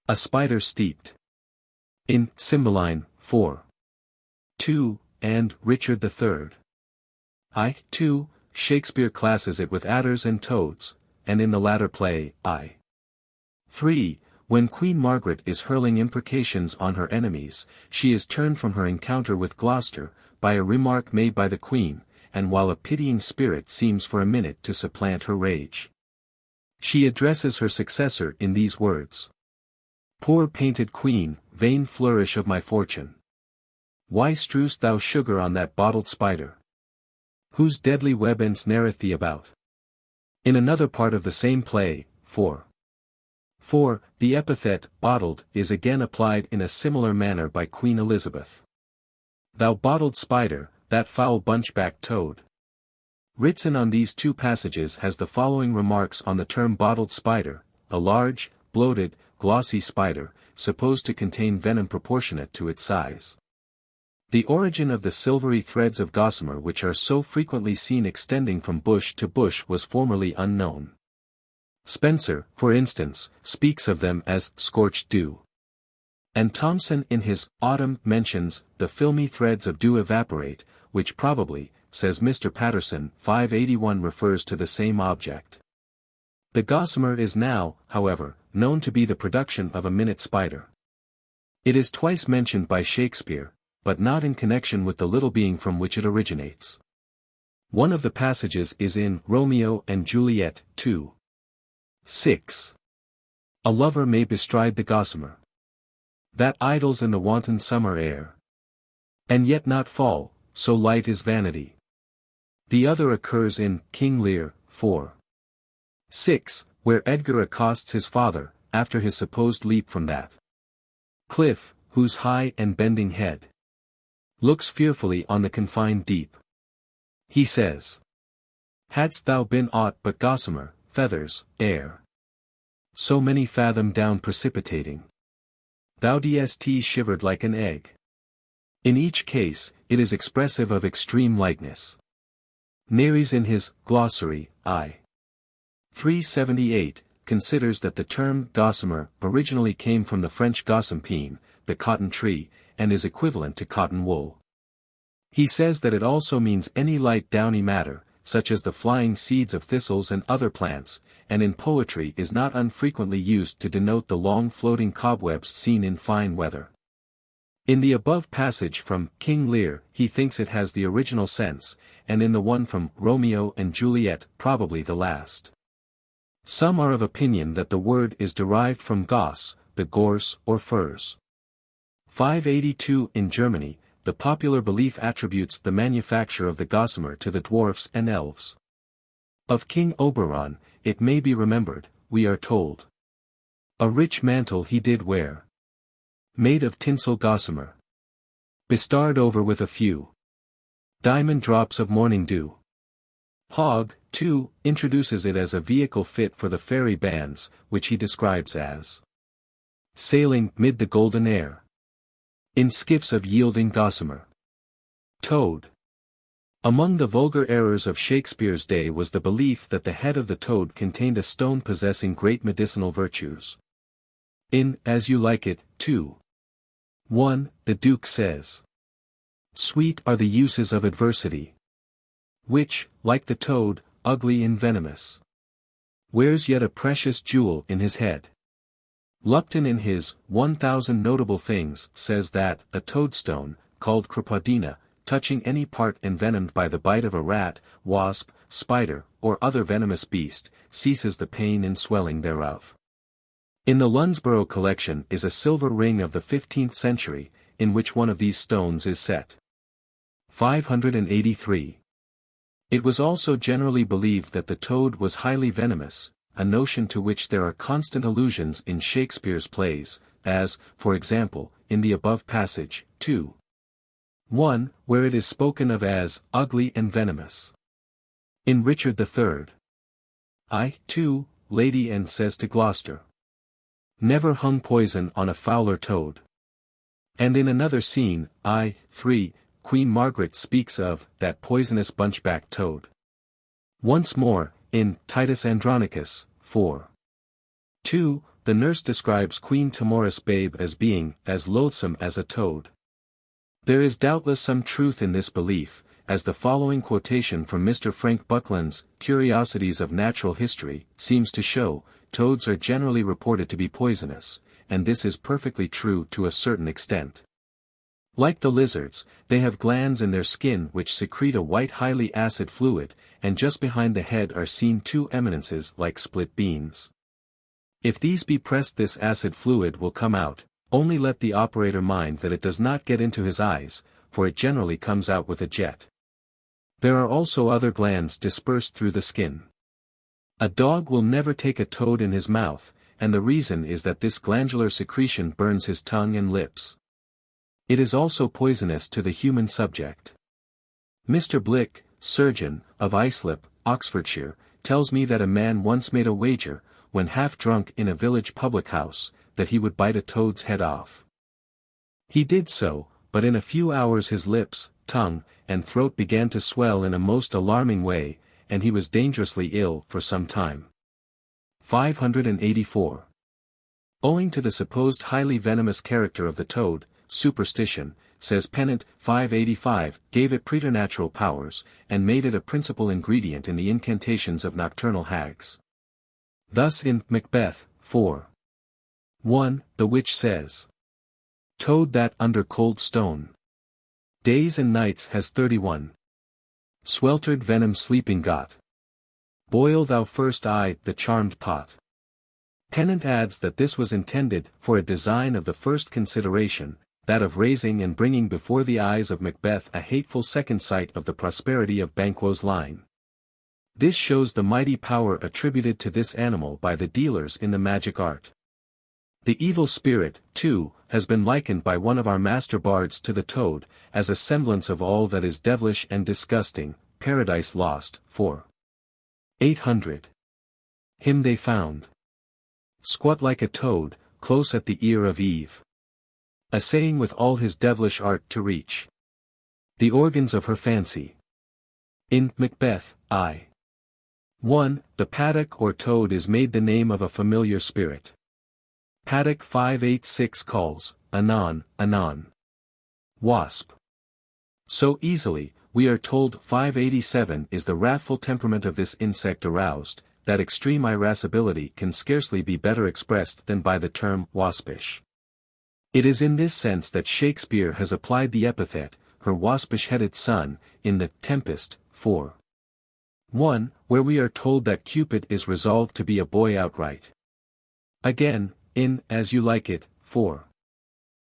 a spider steeped in Cymbeline, 4. 2, and Richard III. I. 2, Shakespeare classes it with adders and toads, and in the latter play, I. 3, when Queen Margaret is hurling imprecations on her enemies, she is turned from her encounter with Gloucester, by a remark made by the Queen, and while a pitying spirit seems for a minute to supplant her rage, she addresses her successor in these words. Poor painted Queen, vain flourish of my fortune. Why strew'st thou sugar on that bottled spider, whose deadly web ensnareth thee about? In another part of the same play, 4. 4, the epithet, bottled, is again applied in a similar manner by Queen Elizabeth. Thou bottled spider, that foul bunchback toad. Ritson on these two passages has the following remarks on the term bottled spider, a large, bloated, glossy spider, supposed to contain venom proportionate to its size. The origin of the silvery threads of gossamer which are so frequently seen extending from bush to bush was formerly unknown. Spencer, for instance, speaks of them as scorched dew. And Thomson in his Autumn mentions the filmy threads of dew evaporate, which probably, says Mr. Patterson, 581 refers to the same object. The gossamer is now, however, known to be the production of a minute spider. It is twice mentioned by Shakespeare, but not in connection with the little being from which it originates. One of the passages is in Romeo and Juliet, 2. 6. A lover may bestride the gossamer that idles in the wanton summer air, and yet not fall, so light is vanity. The other occurs in King Lear, 4. 6, where Edgar accosts his father, after his supposed leap from that cliff, whose high and bending head looks fearfully on the confined deep. He says, Hadst thou been aught but gossamer, feathers, air, so many fathom down precipitating, thou dst shivered like an egg. In each case, it is expressive of extreme lightness. Nares in his Glossary, I. 378, considers that the term gossamer originally came from the French gossampine, the cotton tree, and is equivalent to cotton wool. He says that it also means any light downy matter, such as the flying seeds of thistles and other plants, and in poetry is not unfrequently used to denote the long floating cobwebs seen in fine weather. In the above passage from King Lear, he thinks it has the original sense, and in the one from Romeo and Juliet, probably the last. Some are of opinion that the word is derived from gos, the gorse or furs. 582 In Germany, the popular belief attributes the manufacture of the gossamer to the dwarfs and elves. Of King Oberon, it may be remembered, we are told. A rich mantle he did wear, made of tinsel gossamer, bestarred over with a few diamond drops of morning dew. Hogg, too, introduces it as a vehicle fit for the fairy bands, which he describes as sailing mid the golden air, in skiffs of yielding gossamer. Toad. Among the vulgar errors of Shakespeare's day was the belief that the head of the toad contained a stone possessing great medicinal virtues. In As You Like It, 2. 1, the Duke says, "Sweet are the uses of adversity, which, like the toad, ugly and venomous, wears yet a precious jewel in his head." Lupton in his 1000 Notable Things says that a toadstone, called Crepodina, touching any part envenomed by the bite of a rat, wasp, spider, or other venomous beast, ceases the pain and swelling thereof. In the Lounsborough collection is a silver ring of the 15th century, in which one of these stones is set. 583. It was also generally believed that the toad was highly venomous, a notion to which there are constant allusions in Shakespeare's plays, as, for example, in the above passage, 2. 1, where it is spoken of as ugly and venomous. In Richard III. I, 2, Lady Anne says to Gloucester, "Never hung poison on a fouler toad." And in another scene, I, 3, Queen Margaret speaks of that poisonous bunchback toad. Once more, in Titus Andronicus, 4. 2, the nurse describes Queen Timoris' babe as being as loathsome as a toad. There is doubtless some truth in this belief, as the following quotation from Mr. Frank Buckland's Curiosities of Natural History seems to show. Toads are generally reported to be poisonous, and this is perfectly true to a certain extent. Like the lizards, they have glands in their skin which secrete a white highly acid fluid, and just behind the head are seen two eminences like split beans. If these be pressed, this acid fluid will come out. Only let the operator mind that it does not get into his eyes, for it generally comes out with a jet. There are also other glands dispersed through the skin. A dog will never take a toad in his mouth, and the reason is that this glandular secretion burns his tongue and lips. It is also poisonous to the human subject. Mr. Blick, surgeon, of Islip, Oxfordshire, tells me that a man once made a wager, when half drunk in a village public house, that he would bite a toad's head off. He did so, but in a few hours his lips, tongue, and throat began to swell in a most alarming way, and he was dangerously ill for some time. 584. Owing to the supposed highly venomous character of the toad, superstition, says Pennant, 585, gave it preternatural powers, and made it a principal ingredient in the incantations of nocturnal hags. Thus in Macbeth, 4. 1, the witch says, "Toad that under cold stone days and nights has 31 sweltered venom sleeping got. Boil thou first the charmed pot." Pennant adds that this was intended for a design of the first consideration, that of raising and bringing before the eyes of Macbeth a hateful second sight of the prosperity of Banquo's line. This shows the mighty power attributed to this animal by the dealers in the magic art. The evil spirit, too, has been likened by one of our master bards to the toad, as a semblance of all that is devilish and disgusting. Paradise Lost, 4. 800. Him they found squat like a toad, close at the ear of Eve, essaying with all his devilish art to reach the organs of her fancy. In Macbeth, 1, the paddock or toad is made the name of a familiar spirit. Paddock 586 calls, anon, anon. Wasp. So easily, we are told 587 is the wrathful temperament of this insect aroused, that extreme irascibility can scarcely be better expressed than by the term waspish. It is in this sense that Shakespeare has applied the epithet, her waspish-headed son, in the Tempest, 4. 1, where we are told that Cupid is resolved to be a boy outright. Again, in As You Like It, 4.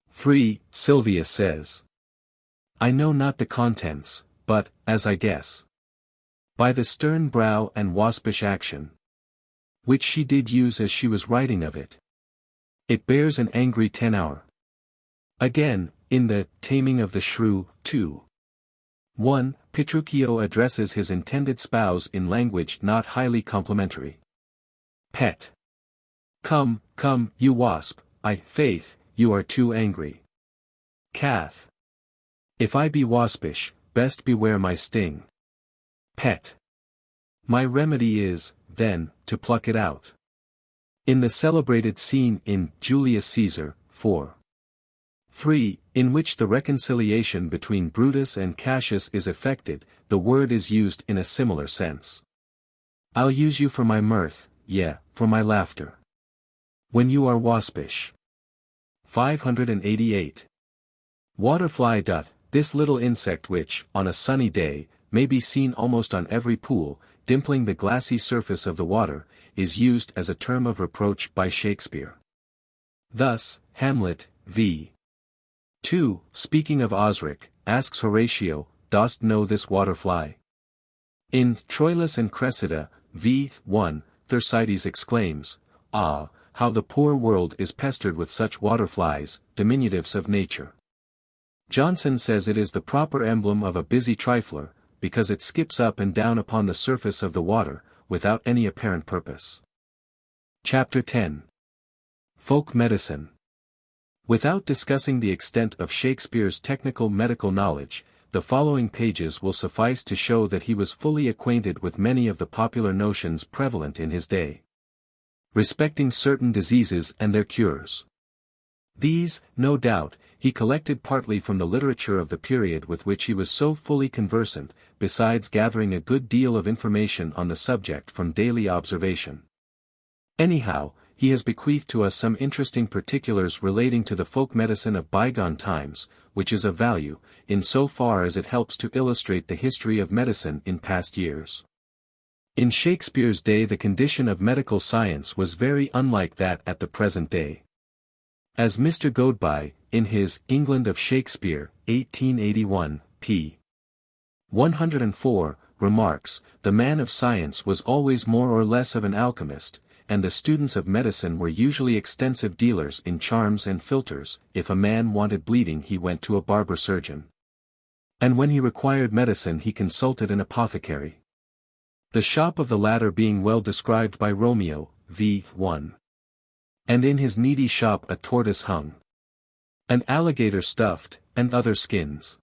3, Sylvia says, "I know not the contents, but, as I guess, by the stern brow and waspish action, which she did use as she was writing of it, it bears an angry tenor." Again, in the Taming of the Shrew, 2. 1, Petruchio addresses his intended spouse in language not highly complimentary. Pet. Come, come, you wasp, faith, you are too angry. Cath. If I be waspish, best beware my sting. Pet. My remedy is, then, to pluck it out. In the celebrated scene in Julius Caesar, 4:3, in which the reconciliation between Brutus and Cassius is effected, the word is used in a similar sense. I'll use you for my mirth, for my laughter. When you are waspish. 588. Waterfly. This little insect which, on a sunny day, may be seen almost on every pool, dimpling the glassy surface of the water, is used as a term of reproach by Shakespeare. Thus, Hamlet, v. 2, speaking of Osric, asks Horatio, "Dost know this waterfly?" In Troilus and Cressida, v. 1, Thersites exclaims, "Ah, how the poor world is pestered with such waterflies, diminutives of nature." Johnson says it is the proper emblem of a busy trifler, because it skips up and down upon the surface of the water, without any apparent purpose. Chapter 10. Folk Medicine. Without discussing the extent of Shakespeare's technical medical knowledge, the following pages will suffice to show that he was fully acquainted with many of the popular notions prevalent in his day, respecting certain diseases and their cures. These, no doubt, he collected partly from the literature of the period with which he was so fully conversant, besides gathering a good deal of information on the subject from daily observation. Anyhow, he has bequeathed to us some interesting particulars relating to the folk medicine of bygone times, which is of value, in so far as it helps to illustrate the history of medicine in past years. In Shakespeare's day the condition of medical science was very unlike that at the present day. As Mr. Godby, in his England of Shakespeare, 1881, p. 104, remarks, the man of science was always more or less of an alchemist, and the students of medicine were usually extensive dealers in charms and philters. If a man wanted bleeding he went to a barber surgeon, and when he required medicine he consulted an apothecary. The shop of the latter being well described by Romeo, v. 1. And in his needy shop a tortoise hung, an alligator stuffed, and other skins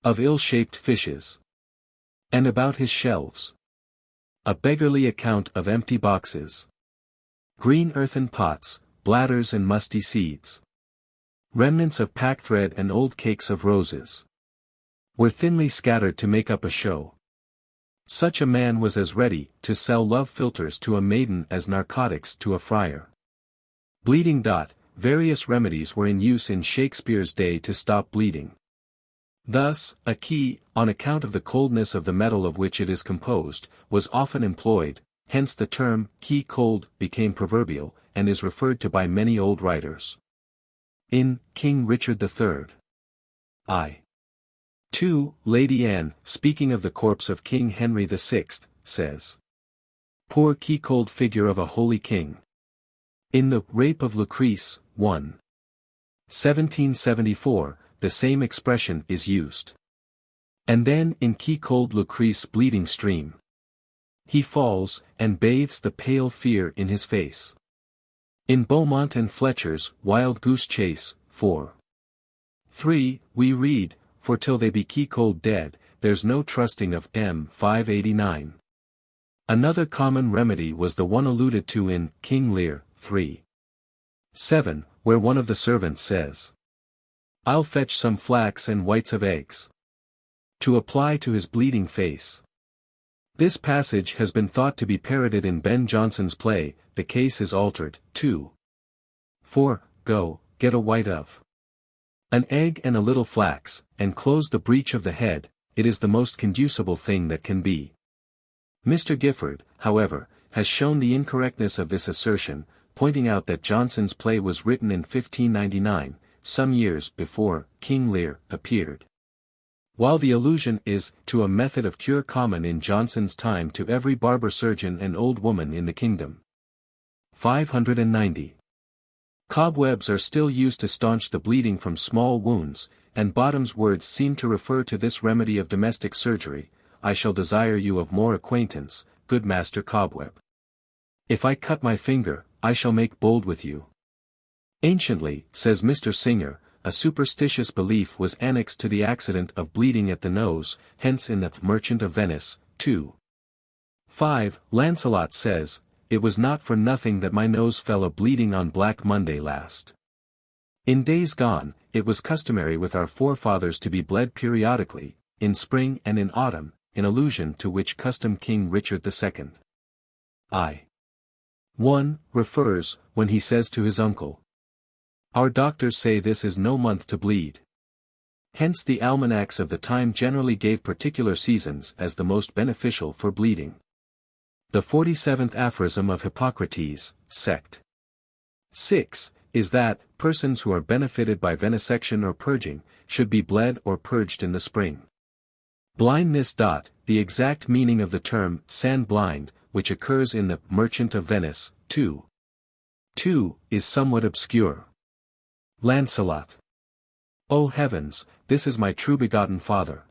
of ill-shaped fishes. And about his shelves a beggarly account of empty boxes, green earthen pots, bladders and musty seeds, remnants of packthread and old cakes of roses, were thinly scattered to make up a show. Such a man was as ready to sell love philters to a maiden as narcotics to a friar. Bleeding. Various remedies were in use in Shakespeare's day to stop bleeding. Thus, a key, on account of the coldness of the metal of which it is composed, was often employed, hence the term, key cold, became proverbial, and is referred to by many old writers. In King Richard III. I. 2, Lady Anne, speaking of the corpse of King Henry VI, says, "Poor key cold figure of a holy king." In the Rape of Lucrece, 1. 1774, the same expression is used. And then in Key Cold Lucrece bleeding stream, he falls, and bathes the pale fear in his face. In Beaumont and Fletcher's Wild Goose Chase, 4:3, we read, "For till they be key cold dead, there's no trusting of M. 589. Another common remedy was the one alluded to in King Lear, 3:7, where one of the servants says, "I'll fetch some flax and whites of eggs," to apply to his bleeding face. This passage has been thought to be parodied in Ben Jonson's play. The case is altered, 2:4, "Go, get a white of an egg and a little flax, and close the breach of the head, it is the most conducible thing that can be." Mr. Gifford, however, has shown the incorrectness of this assertion, pointing out that Jonson's play was written in 1599, some years before King Lear appeared. While the allusion is to a method of cure common in Jonson's time to every barber surgeon and old woman in the kingdom. 590. Cobwebs are still used to staunch the bleeding from small wounds, and Bottom's words seem to refer to this remedy of domestic surgery: "I shall desire you of more acquaintance, good Master Cobweb. If I cut my finger, I shall make bold with you." Anciently, says Mr. Singer, a superstitious belief was annexed to the accident of bleeding at the nose, hence in the Merchant of Venice, 2:5, Lancelot says, "It was not for nothing that my nose fell a-bleeding on Black Monday last." In days gone, it was customary with our forefathers to be bled periodically, in spring and in autumn, in allusion to which custom King Richard II. I. refers, when he says to his uncle, "Our doctors say this is no month to bleed." Hence the almanacs of the time generally gave particular seasons as the most beneficial for bleeding. The 47th aphorism of Hippocrates, Sect. 6, is that, persons who are benefited by venesection or purging, should be bled or purged in the spring. Blindness. The exact meaning of the term, sand-blind, which occurs in the Merchant of Venice, 2:2, is somewhat obscure. Lancelot. O heavens, this is my true begotten father,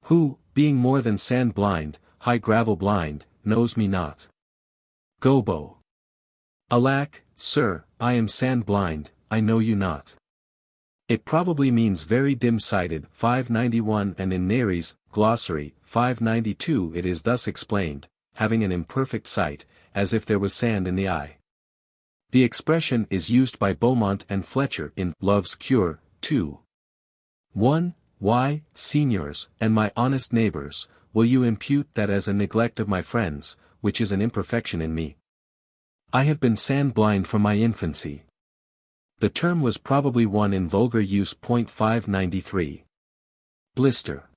who, being more than sand-blind, high gravel-blind, knows me not. Gobbo. Alack, sir, I am sand-blind, I know you not. It probably means very dim-sighted, 591, and in Nares, Glossary, 592 it is thus explained, having an imperfect sight, as if there was sand in the eye. The expression is used by Beaumont and Fletcher in Love's Cure, 2:1. Why, signors, and my honest neighbors, will you impute that as a neglect of my friends, which is an imperfection in me? I have been sand-blind from my infancy. The term was probably one in vulgar use. 593. Blister.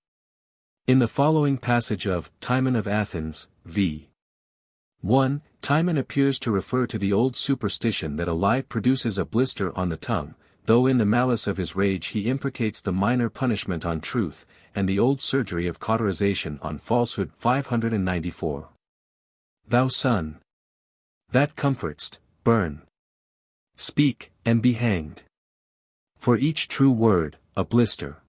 In the following passage of Timon of Athens, v. 1, Timon appears to refer to the old superstition that a lie produces a blister on the tongue, though in the malice of his rage he imprecates the minor punishment on truth, and the old surgery of cauterization on falsehood. 594. Thou son that comfort'st, burn. Speak, and be hanged. For each true word, a blister.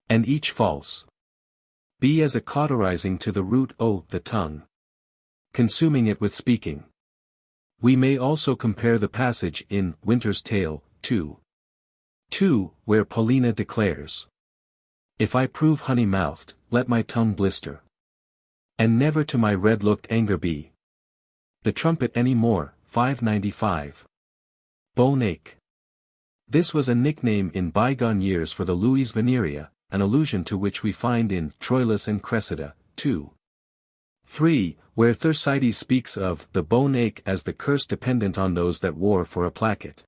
And each false. Be as a cauterizing to the root o' the tongue. Consuming it with speaking. We may also compare the passage in Winter's Tale, 2:2, where Paulina declares, "If I prove honey-mouthed, let my tongue blister. And never to my red-looked anger be the trumpet any more." 595. Bone ache. This was a nickname in bygone years for the Luis venerea, an allusion to which we find in Troilus and Cressida, 2:3, where Thersites speaks of the bone ache as the curse dependent on those that wore for a placket.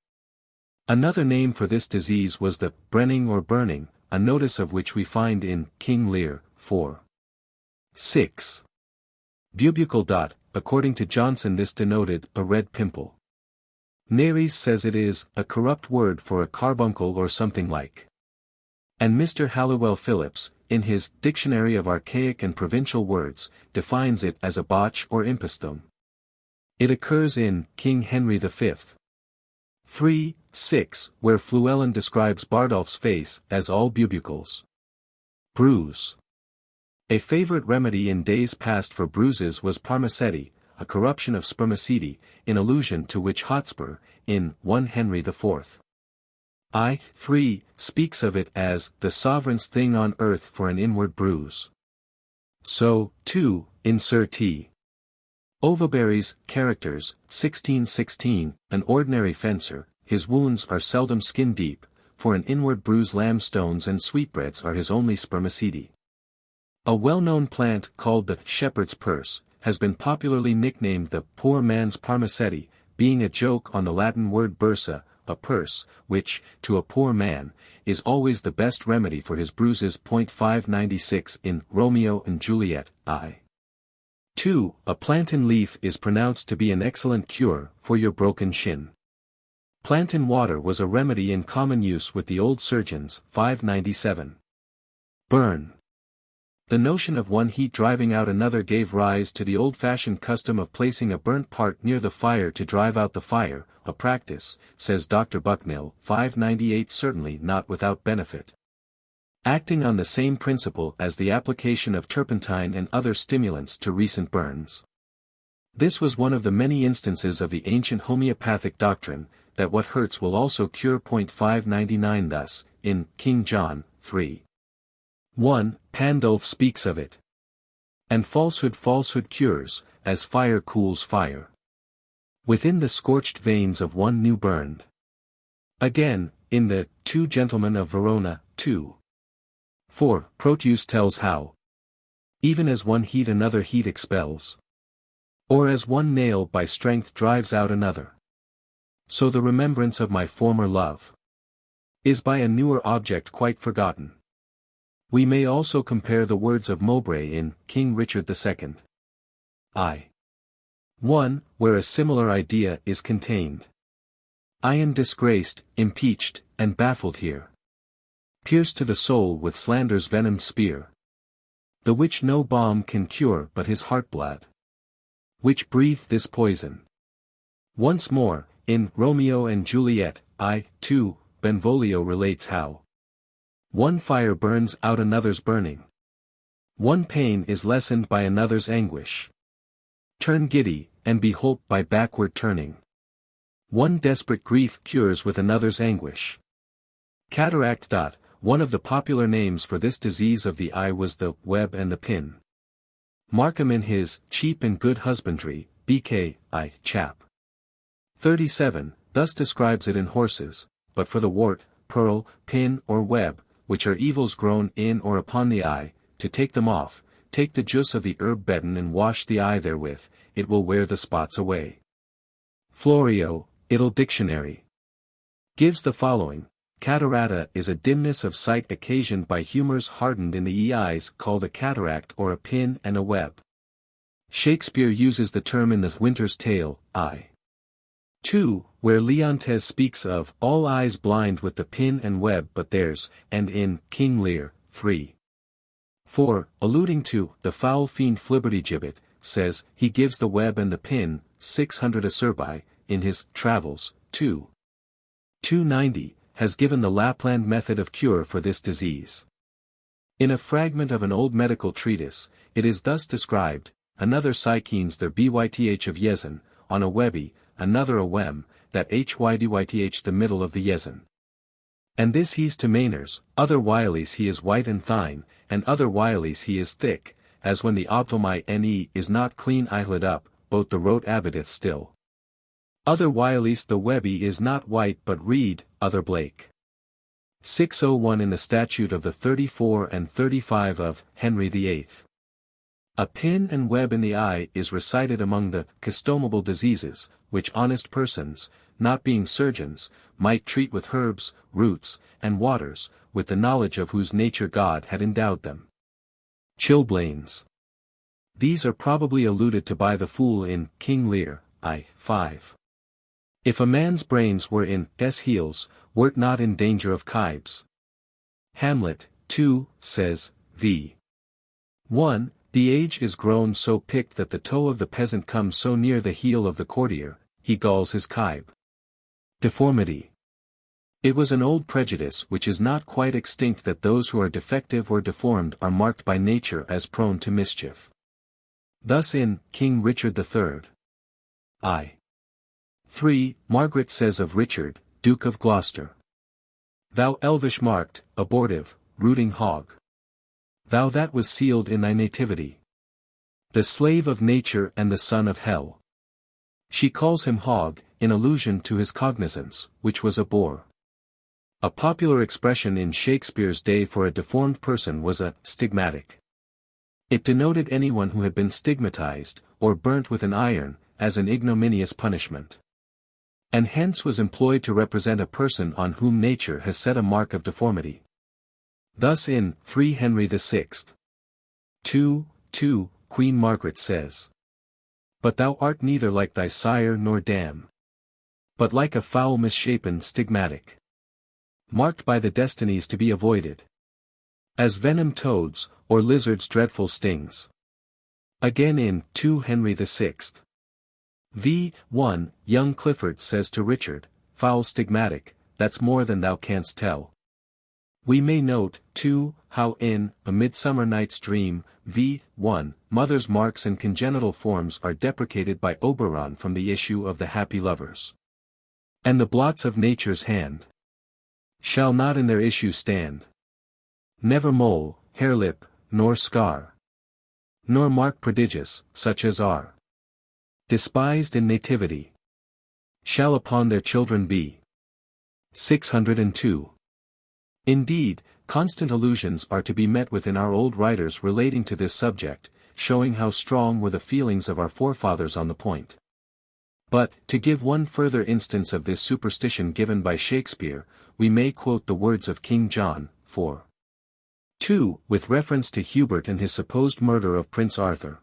Another name for this disease was the brenning or burning, a notice of which we find in King Lear, 4:6. Bubucal. According to Johnson this denoted a red pimple. Nares says it is a corrupt word for a carbuncle or something like. And Mr. Halliwell Phillips, in his Dictionary of Archaic and Provincial Words, defines it as a botch or impostum. It occurs in King Henry V. 3:6, where Fluellen describes Bardolph's face as all bubucles. Bruise. A favorite remedy in days past for bruises was parmaceti, a corruption of spermaceti, in allusion to which Hotspur, in 1 Henry IV. I.3, speaks of it as the sovereign's thing on earth for an inward bruise. So, too, in Sir T. Overbury's Characters, 1616, an ordinary fencer, his wounds are seldom skin deep, for an inward bruise lamb-stones and sweetbreads are his only spermaceti. A well-known plant called the shepherd's purse, has been popularly nicknamed the poor man's parmaceti, being a joke on the Latin word bursa, a purse, which, to a poor man, is always the best remedy for his bruises. 596 in Romeo and Juliet, I.2. A plantain leaf is pronounced to be an excellent cure for your broken shin. Plantain water was a remedy in common use with the old surgeons. 597. Burn. The notion of one heat driving out another gave rise to the old-fashioned custom of placing a burnt part near the fire to drive out the fire, a practice, says Dr. Bucknell, 598, certainly not without benefit. Acting on the same principle as the application of turpentine and other stimulants to recent burns. This was one of the many instances of the ancient homeopathic doctrine, that what hurts will also cure. 599 Thus, in King John 3:1, Pandulph speaks of it. And falsehood cures, as fire cools fire. Within the scorched veins of one new burned. Again, in the Two Gentlemen of Verona 2:4, Proteus tells how, even as one heat another heat expels, or as one nail by strength drives out another, so the remembrance of my former love is by a newer object quite forgotten. We may also compare the words of Mowbray in King Richard II. I.1, where a similar idea is contained. I am disgraced, impeached, and baffled here, pierced to the soul with slander's venomed spear, the which no balm can cure but his heartblood, which breathed this poison. Once more, in Romeo and Juliet, I.2, Benvolio relates how one fire burns out another's burning. One pain is lessened by another's anguish. Turn giddy, and be holp by backward turning. One desperate grief cures with another's anguish. Cataract. One of the popular names for this disease of the eye was the web and the pin. Markham in his Cheap and Good Husbandry, B.K. I. Chap. 37, thus describes it in horses, but for the wart, pearl, pin or web, which are evils grown in or upon the eye, to take them off, take the juice of the herb betten and wash the eye therewith, it will wear the spots away. Florio, Idle Dictionary, gives the following: Catarata is a dimness of sight occasioned by humours hardened in the eyes called a cataract or a pin and a web. Shakespeare uses the term in the Winter's Tale, I.2, where Leontes speaks of all eyes blind with the pin and web but theirs, and in King Lear 3:4, alluding to the foul fiend Flibbertigibbet, says he gives the web and the pin, 600 acerbi, in his Travels, 290, has given the Lapland method of cure for this disease. In a fragment of an old medical treatise, it is thus described: another Sykeens there byth of Yezen, on a webby, another a wem, that hydyth the middle of the Yezen. And this he's to Mainers, other whiles he is white and thine, and other whiles he is thick, as when the optomi ne is not clean eyelid up, both the rote abideth still. Other whiles the webby is not white but reed, other Blake. 601 in the statute of the 34 and 35 of Henry VIII. A pin and web in the eye is recited among the customable diseases, which honest persons, not being surgeons, might treat with herbs, roots, and waters, with the knowledge of whose nature God had endowed them. Chilblains. These are probably alluded to by the fool in King Lear, I.5. If a man's brains were in s heels, were't not in danger of kibes. Hamlet, 2, says, v. 1, the age is grown so picked that the toe of the peasant comes so near the heel of the courtier, he galls his kibe. Deformity. It was an old prejudice which is not quite extinct that those who are defective or deformed are marked by nature as prone to mischief. Thus in King Richard III. I.3, Margaret says of Richard, Duke of Gloucester: Thou elvish marked, abortive, rooting hog. Thou that was sealed in thy nativity. The slave of nature and the son of hell. She calls him hog, in allusion to his cognizance, which was a boar. A popular expression in Shakespeare's day for a deformed person was a stigmatic. It denoted anyone who had been stigmatized, or burnt with an iron, as an ignominious punishment. And hence was employed to represent a person on whom nature has set a mark of deformity. Thus in 3 Henry VI. 2:2, Queen Margaret says: But thou art neither like thy sire nor dam, but like a foul misshapen stigmatic, marked by the destinies to be avoided, as venom toads, or lizards' dreadful stings. Again in 2 Henry VI. v. 1, young Clifford says to Richard, Foul stigmatic, that's more than thou canst tell. We may note, too, how in A Midsummer Night's Dream, v. 1, mother's marks and congenital forms are deprecated by Oberon from the issue of the Happy Lovers. And the blots of nature's hand shall not in their issue stand. Never mole, harelip, nor scar, nor mark prodigious, such as are despised in nativity, shall upon their children be. 602. Indeed, constant allusions are to be met with in our old writers relating to this subject, showing how strong were the feelings of our forefathers on the point. But, to give one further instance of this superstition given by Shakespeare, we may quote the words of King John, 4:2, with reference to Hubert and his supposed murder of Prince Arthur.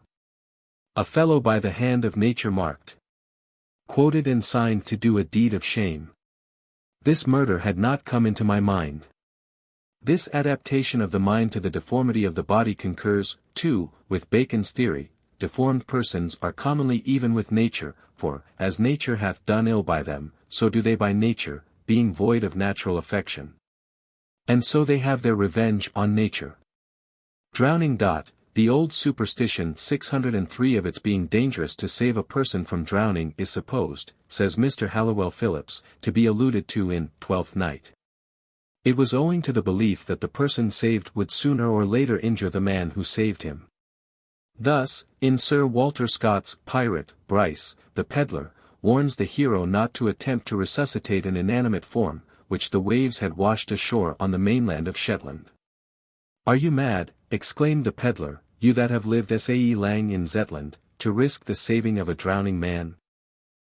A fellow by the hand of nature marked, quoted and signed to do a deed of shame. This murder had not come into my mind. This adaptation of the mind to the deformity of the body concurs, too, with Bacon's theory. Deformed persons are commonly even with nature, for, as nature hath done ill by them, so do they by nature, being void of natural affection. And so they have their revenge on nature. Drowning. The old superstition 603 of its being dangerous to save a person from drowning is supposed, says Mr. Halliwell Phillips, to be alluded to in Twelfth Night. It was owing to the belief that the person saved would sooner or later injure the man who saved him. Thus, in Sir Walter Scott's Pirate, Bryce, the Pedlar, warns the hero not to attempt to resuscitate an inanimate form, which the waves had washed ashore on the mainland of Shetland. "Are you mad," exclaimed the pedlar, "you that have lived sae lang in Zetland, to risk the saving of a drowning man?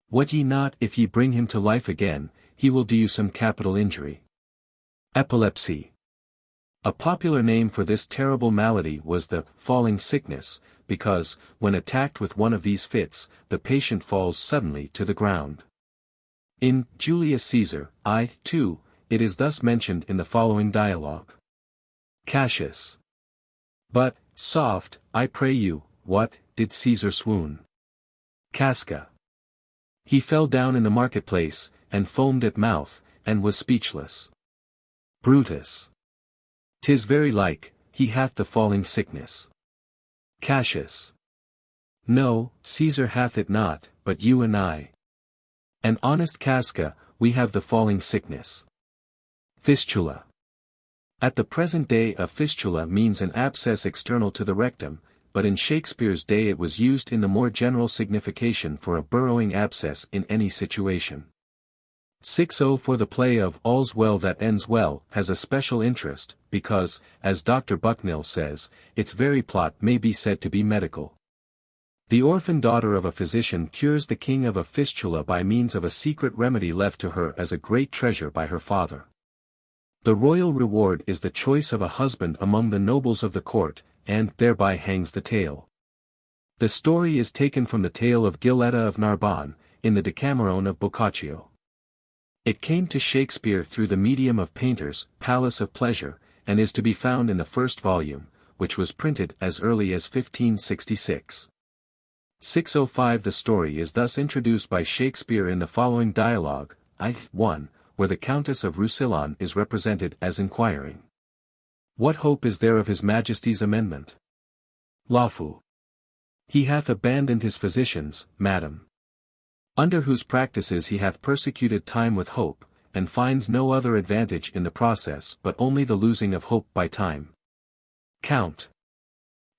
Wot ye not if ye bring him to life again, he will do you some capital injury?" Epilepsy. A popular name for this terrible malady was the falling sickness, because, when attacked with one of these fits, the patient falls suddenly to the ground. In Julius Caesar, I.2, it is thus mentioned in the following dialogue. Cassius. But, soft, I pray you, what, did Caesar swoon? Casca. He fell down in the marketplace, and foamed at mouth, and was speechless. Brutus. 'Tis very like, he hath the falling sickness. Cassius. No, Caesar hath it not, but you and I. An honest Casca, we have the falling sickness. Fistula. At the present day a fistula means an abscess external to the rectum, but in Shakespeare's day it was used in the more general signification for a burrowing abscess in any situation. 604 The play of All's Well That Ends Well has a special interest, because, as Dr. Bucknell says, its very plot may be said to be medical. The orphan daughter of a physician cures the king of a fistula by means of a secret remedy left to her as a great treasure by her father. The royal reward is the choice of a husband among the nobles of the court, and thereby hangs the tale. The story is taken from the tale of Giletta of Narbonne, in the Decameron of Boccaccio. It came to Shakespeare through the medium of Painter's Palace of Pleasure, and is to be found in the first volume, which was printed as early as 1566. 605 The story is thus introduced by Shakespeare in the following dialogue, I.1, where the Countess of Roussillon is represented as inquiring, "What hope is there of his Majesty's amendment?" Lawful. "He hath abandoned his physicians, madam, under whose practices he hath persecuted time with hope, and finds no other advantage in the process but only the losing of hope by time." Count.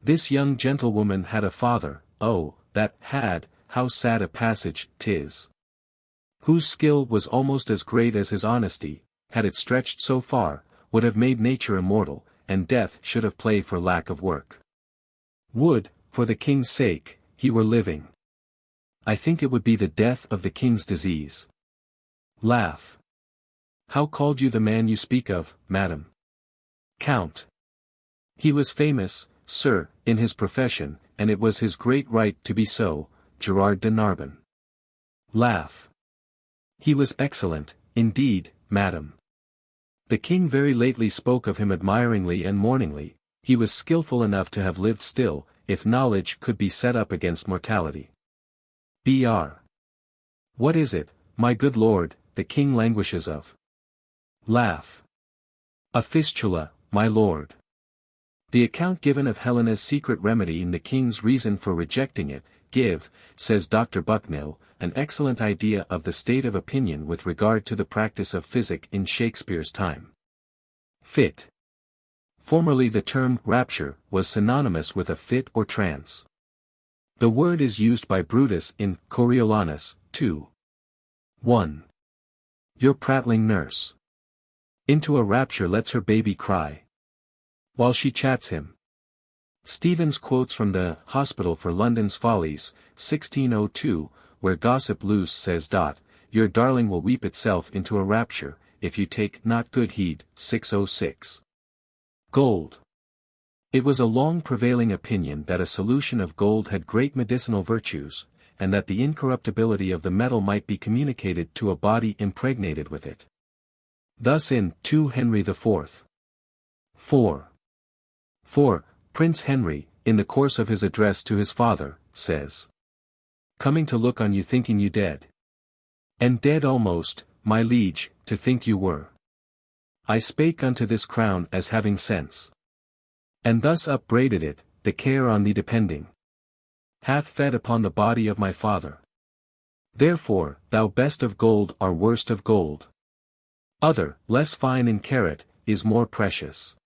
"This young gentlewoman had a father, oh, that had, how sad a passage 'tis! Whose skill was almost as great as his honesty, had it stretched so far, would have made nature immortal, and death should have play for lack of work. Would, for the king's sake, he were living. I think it would be the death of the king's disease." Laugh. "How called you the man you speak of, madam?" Count. "He was famous, sir, in his profession, and it was his great right to be so, Gerard de Narbon." Laugh. "He was excellent, indeed, madam. The king very lately spoke of him admiringly and mourningly. He was skilful enough to have lived still, if knowledge could be set up against mortality." Br. "What is it, my good lord, the king languishes of?" Laugh. "A fistula, my lord. The account given of Helena's secret remedy and the king's reason for rejecting it, give, says Dr. Bucknell, an excellent idea of the state of opinion with regard to the practice of physic in Shakespeare's time. Fit. Formerly the term rapture was synonymous with a fit or trance. The word is used by Brutus in Coriolanus, 2. 1. Your prattling nurse. Into a rapture lets her baby cry, while she chats him. Stevens quotes from the Hospital for London's Follies, 1602, where Gossip Loose says, Your darling will weep itself into a rapture, if you take not good heed, 606. Gold. It was a long prevailing opinion that a solution of gold had great medicinal virtues, and that the incorruptibility of the metal might be communicated to a body impregnated with it. Thus in 2 Henry IV. 4. Prince Henry, in the course of his address to his father, says, Coming to look on you thinking you dead. And dead almost, my liege, to think you were. I spake unto this crown as having sense. And thus upbraided it, the care on thee depending hath fed upon the body of my father. Therefore, thou best of gold are worst of gold. Other, less fine in carat, is more precious.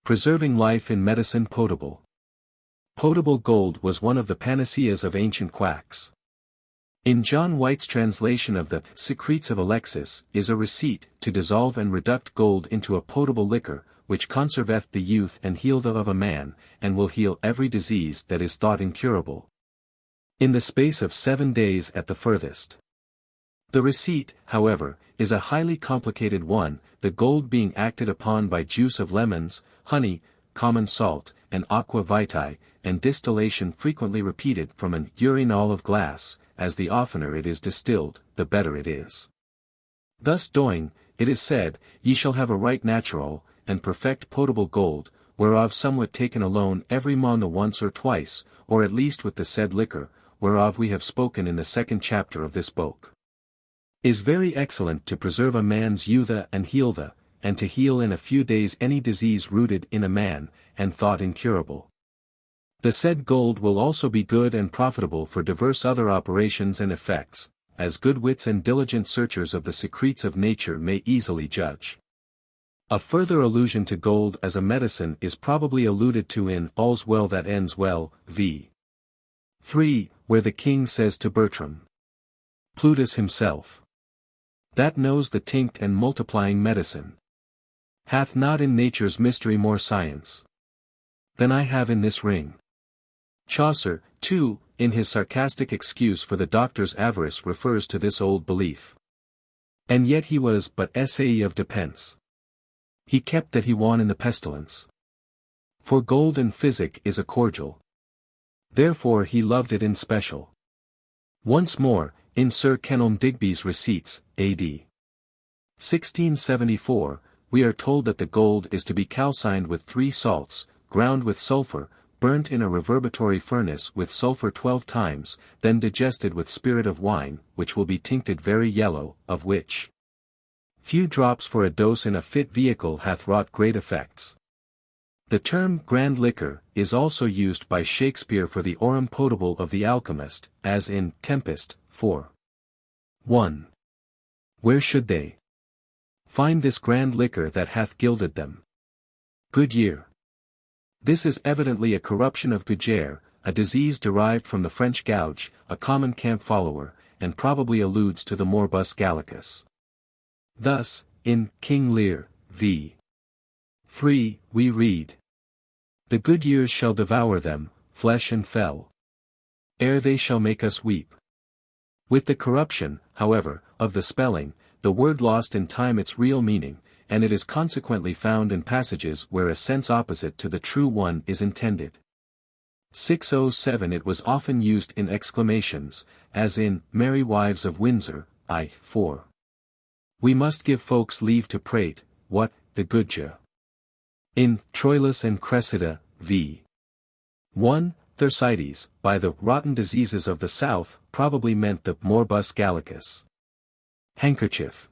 Preserving life in medicine potable. Potable gold was one of the panaceas of ancient quacks. In John White's translation of the Secrets of Alexis is a receipt to dissolve and reduct gold into a potable liquor, which conserveth the youth and health of a man, and will heal every disease that is thought incurable, in the space of 7 days at the furthest. The receipt, however, is a highly complicated one, the gold being acted upon by juice of lemons, honey, common salt, and aqua vitae, and distillation frequently repeated from an urinal of glass, as the oftener it is distilled, the better it is. Thus doing, it is said, ye shall have a right natural, and perfect potable gold, whereof somewhat taken alone every month once or twice, or at least with the said liquor, whereof we have spoken in the 2nd chapter of this book, is very excellent to preserve a man's youthe and healthe, and to heal in a few days any disease rooted in a man, and thought incurable. The said gold will also be good and profitable for diverse other operations and effects, as good wits and diligent searchers of the secrets of nature may easily judge. A further allusion to gold as a medicine is probably alluded to in All's Well That Ends Well, v. 3, where the king says to Bertram, Plutus himself, that knows the tinct and multiplying medicine, hath not in nature's mystery more science than I have in this ring. Chaucer, too, in his sarcastic excuse for the doctor's avarice refers to this old belief. And yet he was but essay of depence. He kept that he won in the pestilence. For gold and physic is a cordial. Therefore he loved it in special. Once more, in Sir Kenelm Digby's Receipts, A.D. 1674, we are told that the gold is to be calcined with 3 salts, ground with sulphur, burnt in a reverberatory furnace with sulphur 12 times, then digested with spirit of wine, which will be tincted very yellow, of which few drops for a dose in a fit vehicle hath wrought great effects. The term grand liquor is also used by Shakespeare for the aurum potable of the alchemist, as in Tempest, 4. 1. Where should they find this grand liquor that hath gilded them? Good year. This is evidently a corruption of gugere, a disease derived from the French gouge, a common camp follower, and probably alludes to the morbus gallicus. Thus, in King Lear, v. 3, we read, The good years shall devour them, flesh and fell, ere they shall make us weep. With the corruption, however, of the spelling, the word lost in time its real meaning, and it is consequently found in passages where a sense opposite to the true one is intended. 607 It was often used in exclamations, as in Merry Wives of Windsor, I. 4. We must give folks leave to prate, what, the good je. In Troilus and Cressida, v. 1, Thersites, by the rotten diseases of the south, probably meant the morbus gallicus. Handkerchief.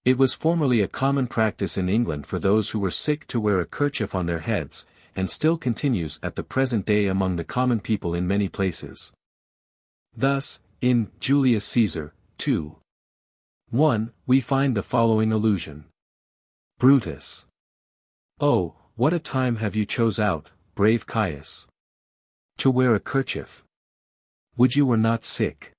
It was formerly a common practice in England for those who were sick to wear a kerchief on their heads, and still continues at the present day among the common people in many places. Thus, in Julius Caesar, 2:1, we find the following allusion. Brutus. Oh, what a time have you chose out, brave Caius, to wear a kerchief. Would you were not sick.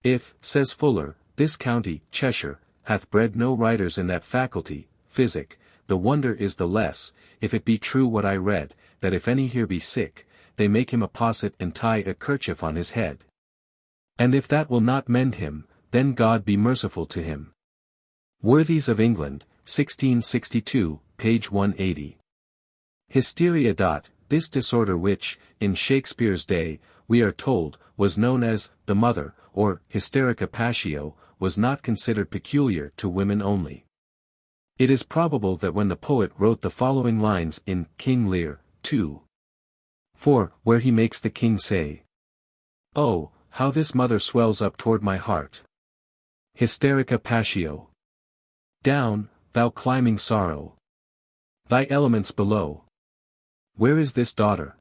If, says Fuller, this county, Cheshire, hath bred no writers in that faculty, physic, the wonder is the less, if it be true what I read, that if any here be sick, they make him a posset and tie a kerchief on his head. And if that will not mend him, then God be merciful to him. Worthies of England, 1662, page 180. Hysteria. This disorder which, in Shakespeare's day, we are told, was known as the mother, or hysterica passio, was not considered peculiar to women only. It is probable that when the poet wrote the following lines in King Lear, 2:4, where he makes the king say, "Oh, how this mother swells up toward my heart. Hysterica passio. Down, thou climbing sorrow. Thy elements below. Where is this daughter?"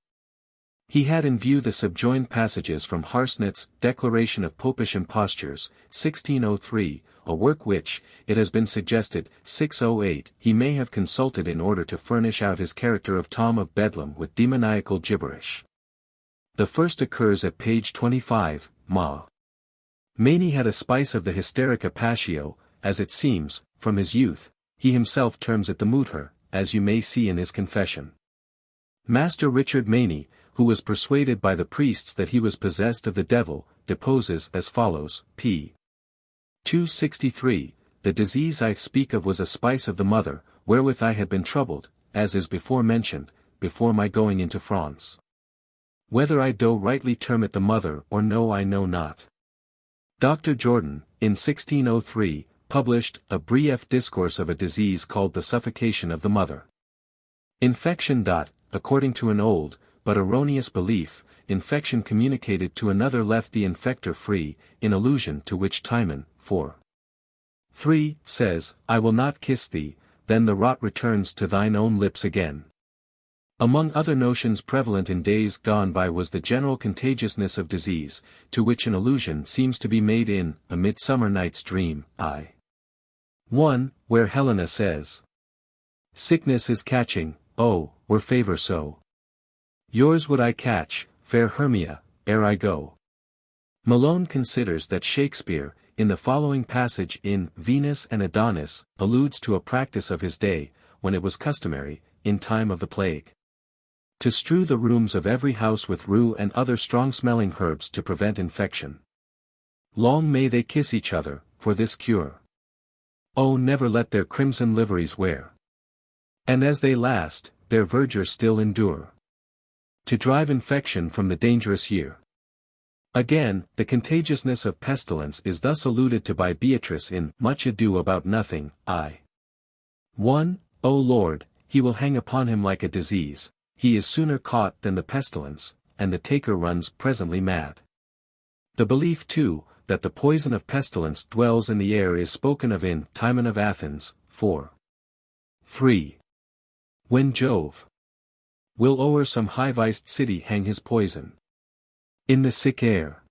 He had in view the subjoined passages from Harsnet's Declaration of Popish Impostures, 1603, a work which, it has been suggested, 608, he may have consulted in order to furnish out his character of Tom of Bedlam with demoniacal gibberish. The first occurs at page 25, Ma. Maney had a spice of the hysterica passio, as it seems, from his youth, he himself terms it the mutter, as you may see in his confession. Master Richard Maney, who was persuaded by the priests that he was possessed of the devil, deposes as follows, p. 263, the disease I speak of was a spice of the mother, wherewith I had been troubled, as is before mentioned, before my going into France. Whether I do rightly term it the mother or no I know not. Dr. Jordan, in 1603, published a brief discourse of a disease called the suffocation of the mother. Infection. According to an old, but erroneous belief, infection communicated to another left the infector free, in allusion to which Timon, 4:3, says, I will not kiss thee, then the rot returns to thine own lips again. Among other notions prevalent in days gone by was the general contagiousness of disease, to which an allusion seems to be made in A Midsummer Night's Dream, I:1, where Helena says, Sickness is catching, oh, were favor so. Yours would I catch, fair Hermia, ere I go. Malone considers that Shakespeare, in the following passage in Venus and Adonis, alludes to a practice of his day, when it was customary, in time of the plague, to strew the rooms of every house with rue and other strong-smelling herbs to prevent infection. Long may they kiss each other, for this cure. Oh, never let their crimson liveries wear. And as they last, their verdure still endure. To drive infection from the dangerous year. Again, the contagiousness of pestilence is thus alluded to by Beatrice in Much Ado About Nothing, I:1, O Lord, he will hang upon him like a disease, he is sooner caught than the pestilence, and the taker runs presently mad. The belief too, that the poison of pestilence dwells in the air is spoken of in Timon of Athens, 4:3. When Jove will o'er some high-viced city hang his poison in the sick air.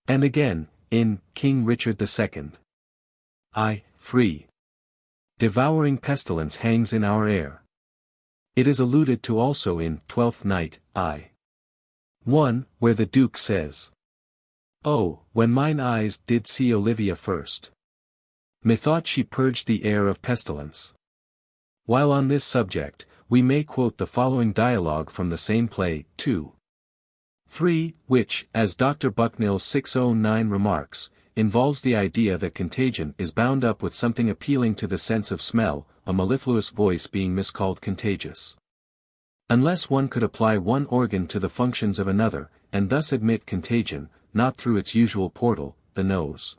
And again, in King Richard II, I:3. Devouring pestilence hangs in our air. It is alluded to also in Twelfth Night, I:1, where the Duke says, Oh, when mine eyes did see Olivia first, methought she purged the air of pestilence. While on this subject, we may quote the following dialogue from the same play, 2:3, which, as Dr. Bucknell 609 remarks, involves the idea that contagion is bound up with something appealing to the sense of smell, a mellifluous voice being miscalled contagious. Unless one could apply one organ to the functions of another, and thus admit contagion, not through its usual portal, the nose.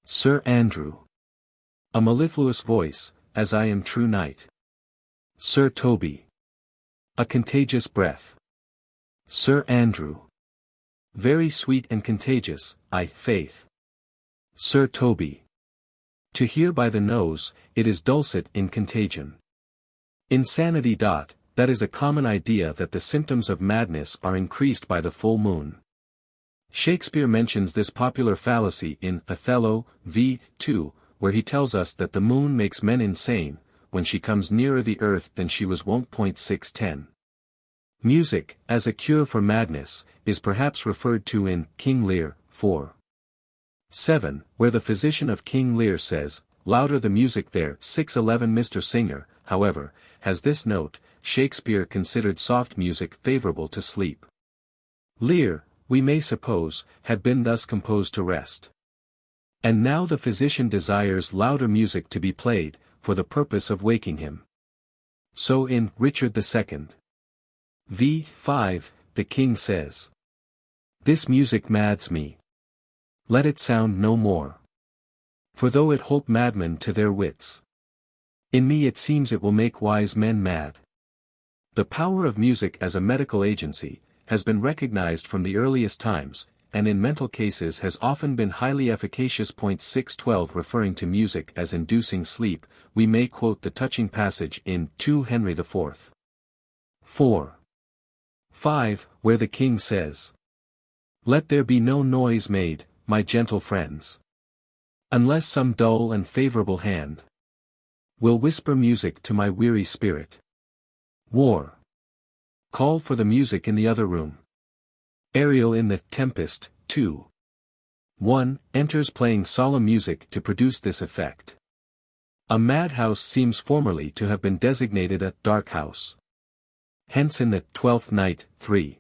Sir Andrew. A mellifluous voice, as I am true knight. Sir Toby. A contagious breath. Sir Andrew. Very sweet and contagious, faith. Sir Toby. To hear by the nose, it is dulcet in contagion. Insanity. That is a common idea that the symptoms of madness are increased by the full moon. Shakespeare mentions this popular fallacy in Othello, v. 2, where he tells us that the moon makes men insane, when she comes nearer the earth than she was wont. 610. Music, as a cure for madness, is perhaps referred to in King Lear, 4. 7, where the physician of King Lear says, "Louder the music there." 611. Mr. Singer, however, has this note: Shakespeare considered soft music favorable to sleep. Lear, we may suppose, had been thus composed to rest. And now the physician desires louder music to be played, for the purpose of waking him. So in Richard II. v. 5, the king says, "This music mads me. Let it sound no more. For though it holp madmen to their wits, in me it seems it will make wise men mad." The power of music as a medical agency has been recognized from the earliest times, and in mental cases has often been highly efficacious. 612. Referring to music as inducing sleep, we may quote the touching passage in 2 Henry IV. 4. 5, where the king says, "Let there be no noise made, my gentle friends, unless some dull and favorable hand will whisper music to my weary spirit. War. Call for the music in the other room." Ariel in The Tempest, 2. 1, enters playing solemn music to produce this effect. A madhouse seems formerly to have been designated a dark house. Hence in the 12th Night, 3.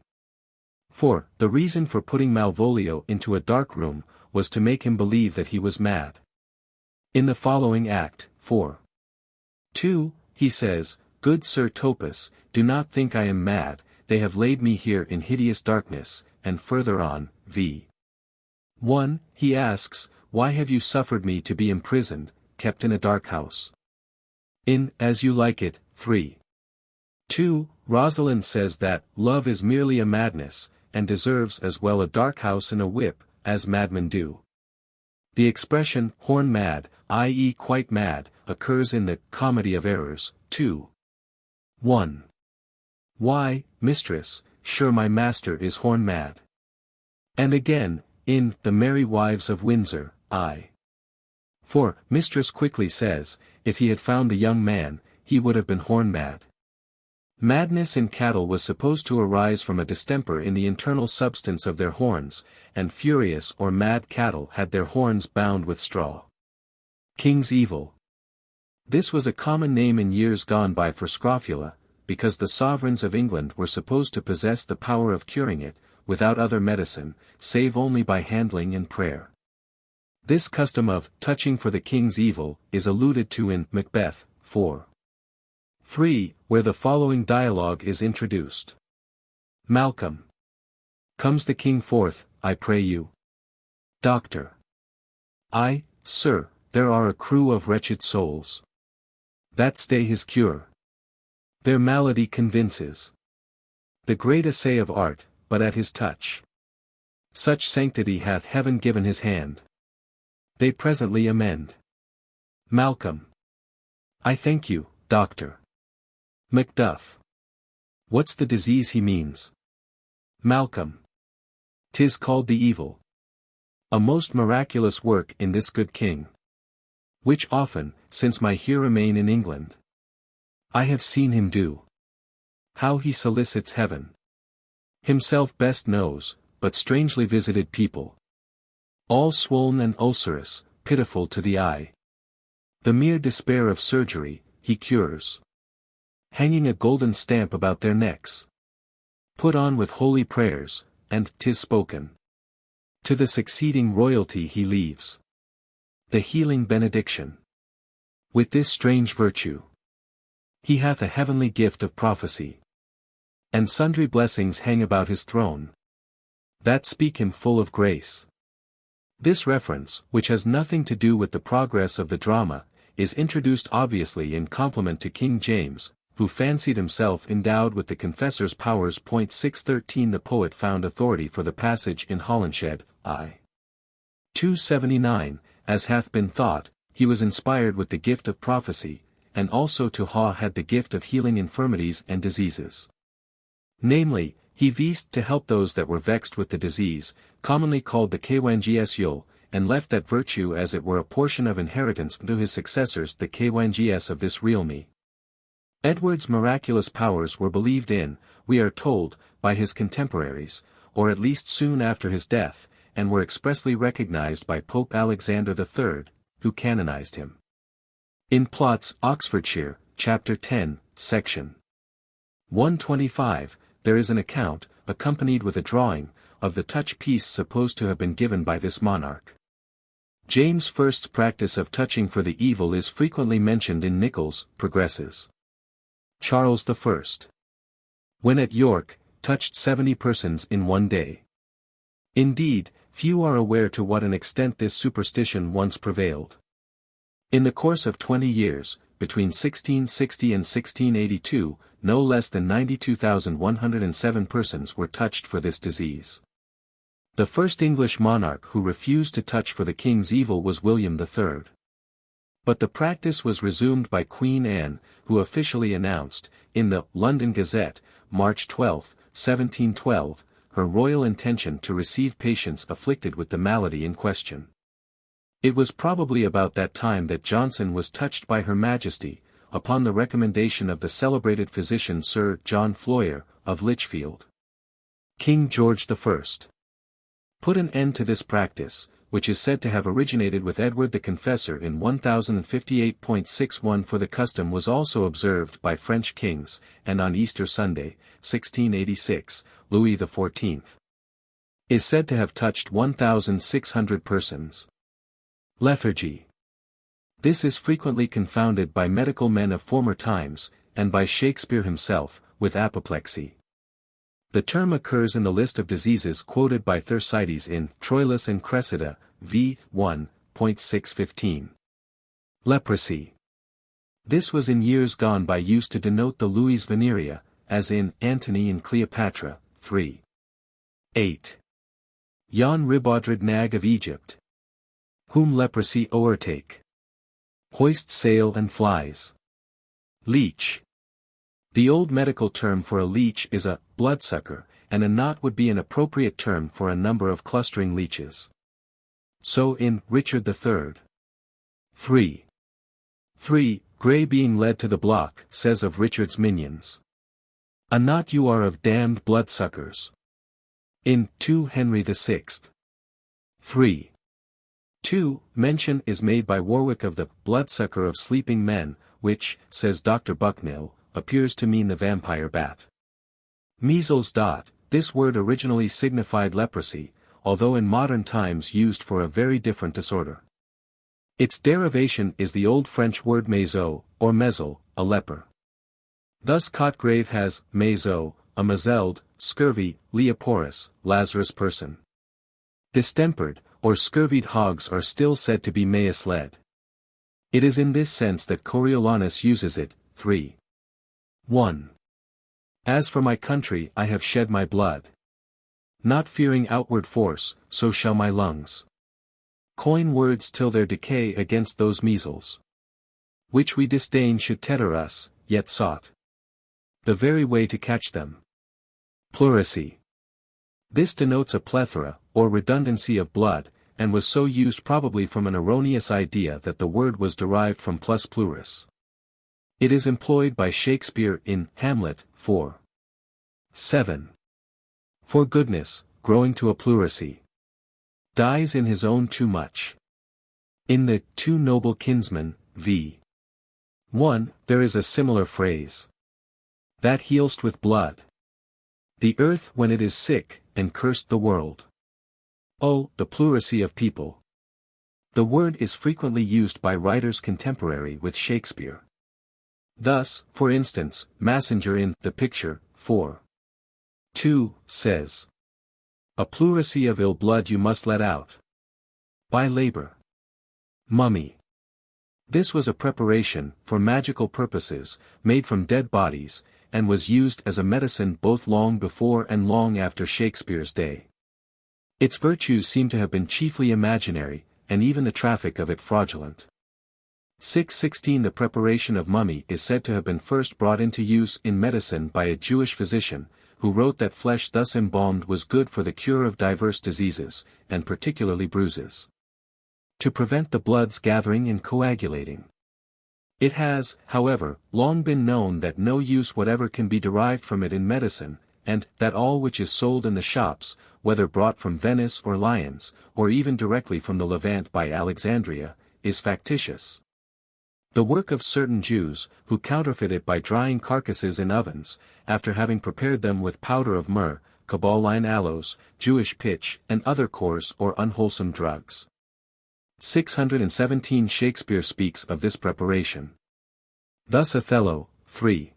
4, the reason for putting Malvolio into a dark room, was to make him believe that he was mad. In the following act, 4. 2, he says, "Good Sir Topus, do not think I am mad, they have laid me here in hideous darkness," and further on, v. 1, he asks, "Why have you suffered me to be imprisoned, kept in a dark house?" In As You Like It, 3. 2, Rosalind says that love is merely a madness, and deserves as well a dark house and a whip, as madmen do. The expression horn mad, i.e. quite mad, occurs in the Comedy of Errors, 2. 1. "Why, mistress, sure my master is horn mad." And again, in The Merry Wives of Windsor, I. 4, mistress quickly says, if he had found the young man, he would have been horn mad. Madness in cattle was supposed to arise from a distemper in the internal substance of their horns, and furious or mad cattle had their horns bound with straw. King's evil. This was a common name in years gone by for scrofula, because the sovereigns of England were supposed to possess the power of curing it, without other medicine, save only by handling and prayer. This custom of touching for the king's evil is alluded to in Macbeth, 4. 3, where the following dialogue is introduced. Malcolm. Comes the king forth, I pray you? Doctor. Aye, sir, there are a crew of wretched souls that stay his cure. Their malady convinces. The great essay of art, but at his touch. Such sanctity hath heaven given his hand. They presently amend. Malcolm. I thank you, doctor. Macduff. What's the disease he means? Malcolm. 'Tis called the evil. A most miraculous work in this good king. Which often, since my here remain in England, I have seen him do. How he solicits heaven. Himself best knows, but strangely visited people. All swollen and ulcerous, pitiful to the eye. The mere despair of surgery, he cures. Hanging a golden stamp about their necks. Put on with holy prayers, and 'tis spoken. To the succeeding royalty he leaves the healing benediction. With this strange virtue, he hath a heavenly gift of prophecy. And sundry blessings hang about his throne, that speak him full of grace. This reference, which has nothing to do with the progress of the drama, is introduced obviously in compliment to King James, who fancied himself endowed with the confessor's powers. 613 The poet found authority for the passage in Holinshed, I. 279, as hath been thought, he was inspired with the gift of prophecy, and also to Ha had the gift of healing infirmities and diseases. Namely, He vised to help those that were vexed with the disease, commonly called the Kwangs, and left that virtue as it were a portion of inheritance to his successors, the Kwangs of this realme. Edward's miraculous powers were believed in, we are told, by his contemporaries, or at least soon after his death, and were expressly recognized by Pope Alexander III, who canonized him. In Plots, Oxfordshire, Chapter 10, Section 125, there is an account, accompanied with a drawing, of the touch piece supposed to have been given by this monarch. James I's practice of touching for the evil is frequently mentioned in Nichols' Progresses. Charles I, when at York, touched 70 persons in one day. Indeed, few are aware to what an extent this superstition once prevailed. In the course of 20 years, between 1660 and 1682, no less than 92,107 persons were touched for this disease. The first English monarch who refused to touch for the king's evil was William III. But the practice was resumed by Queen Anne, who officially announced, in the London Gazette, March 12, 1712, her royal intention to receive patients afflicted with the malady in question. It was probably about that time that Johnson was touched by Her Majesty, upon the recommendation of the celebrated physician Sir John Floyer, of Lichfield. King George I put an end to this practice, which is said to have originated with Edward the Confessor in 1058.61, for the custom was also observed by French kings, and on Easter Sunday, 1686, Louis XIV is said to have touched 1,600 persons. Lethargy. This is frequently confounded by medical men of former times, and by Shakespeare himself, with apoplexy. The term occurs in the list of diseases quoted by Thersites in Troilus and Cressida, v. 1.615. Leprosy. This was in years gone by used to denote the lues venerea, as in Antony and Cleopatra, 3. 8. Jan Ribaudred Nag of Egypt. Whom leprosy o'ertake. Hoist sail and flies. Leech. The old medical term for a leech is a bloodsucker, and a knot would be an appropriate term for a number of clustering leeches. So in Richard III. 3. Grey being led to the block, says of Richard's minions. A knot you are of damned bloodsuckers. In 2 Henry VI. 3. 2. Mention is made by Warwick of the bloodsucker of sleeping men, which, says Dr. Bucknell, appears to mean the vampire bat. Measles. This word originally signified leprosy, although in modern times used for a very different disorder. Its derivation is the old French word méso, or mezel, a leper. Thus Cotgrave has, méso, a mazelled, scurvy, leoporus, Lazarus person. Distempered, or scurvied hogs are still said to be misled. It is in this sense that Coriolanus uses it. 3. 1. As for my country I have shed my blood. Not fearing outward force, so shall my lungs coin words till their decay against those measles, which we disdain should tether us, yet sought the very way to catch them. Pleurisy. This denotes a plethora, or redundancy of blood, and was so used probably from an erroneous idea that the word was derived from plus plurus. It is employed by Shakespeare in Hamlet, 4. 7. For goodness, growing to a pleurisy. Dies in his own too much. In the Two Noble Kinsmen, v. 1, there is a similar phrase. That healst with blood. The earth when it is sick, and cursed the world. Oh, the pleurisy of people. The word is frequently used by writers contemporary with Shakespeare. Thus, for instance, Massinger in The Picture, 4. 2, says, a pleurisy of ill blood you must let out. By labor. Mummy. This was a preparation, for magical purposes, made from dead bodies, and was used as a medicine both long before and long after Shakespeare's day. Its virtues seem to have been chiefly imaginary, and even the traffic of it fraudulent. 616 The preparation of mummy is said to have been first brought into use in medicine by a Jewish physician, who wrote that flesh thus embalmed was good for the cure of diverse diseases, and particularly bruises. To prevent the blood's gathering and coagulating. It has, however, long been known that no use whatever can be derived from it in medicine, and that all which is sold in the shops, whether brought from Venice or Lyons, or even directly from the Levant by Alexandria, is factitious. The work of certain Jews, who counterfeit it by drying carcasses in ovens, after having prepared them with powder of myrrh, Caballine aloes, Jewish pitch, and other coarse or unwholesome drugs. 617 Shakespeare speaks of this preparation. Thus Othello, 3.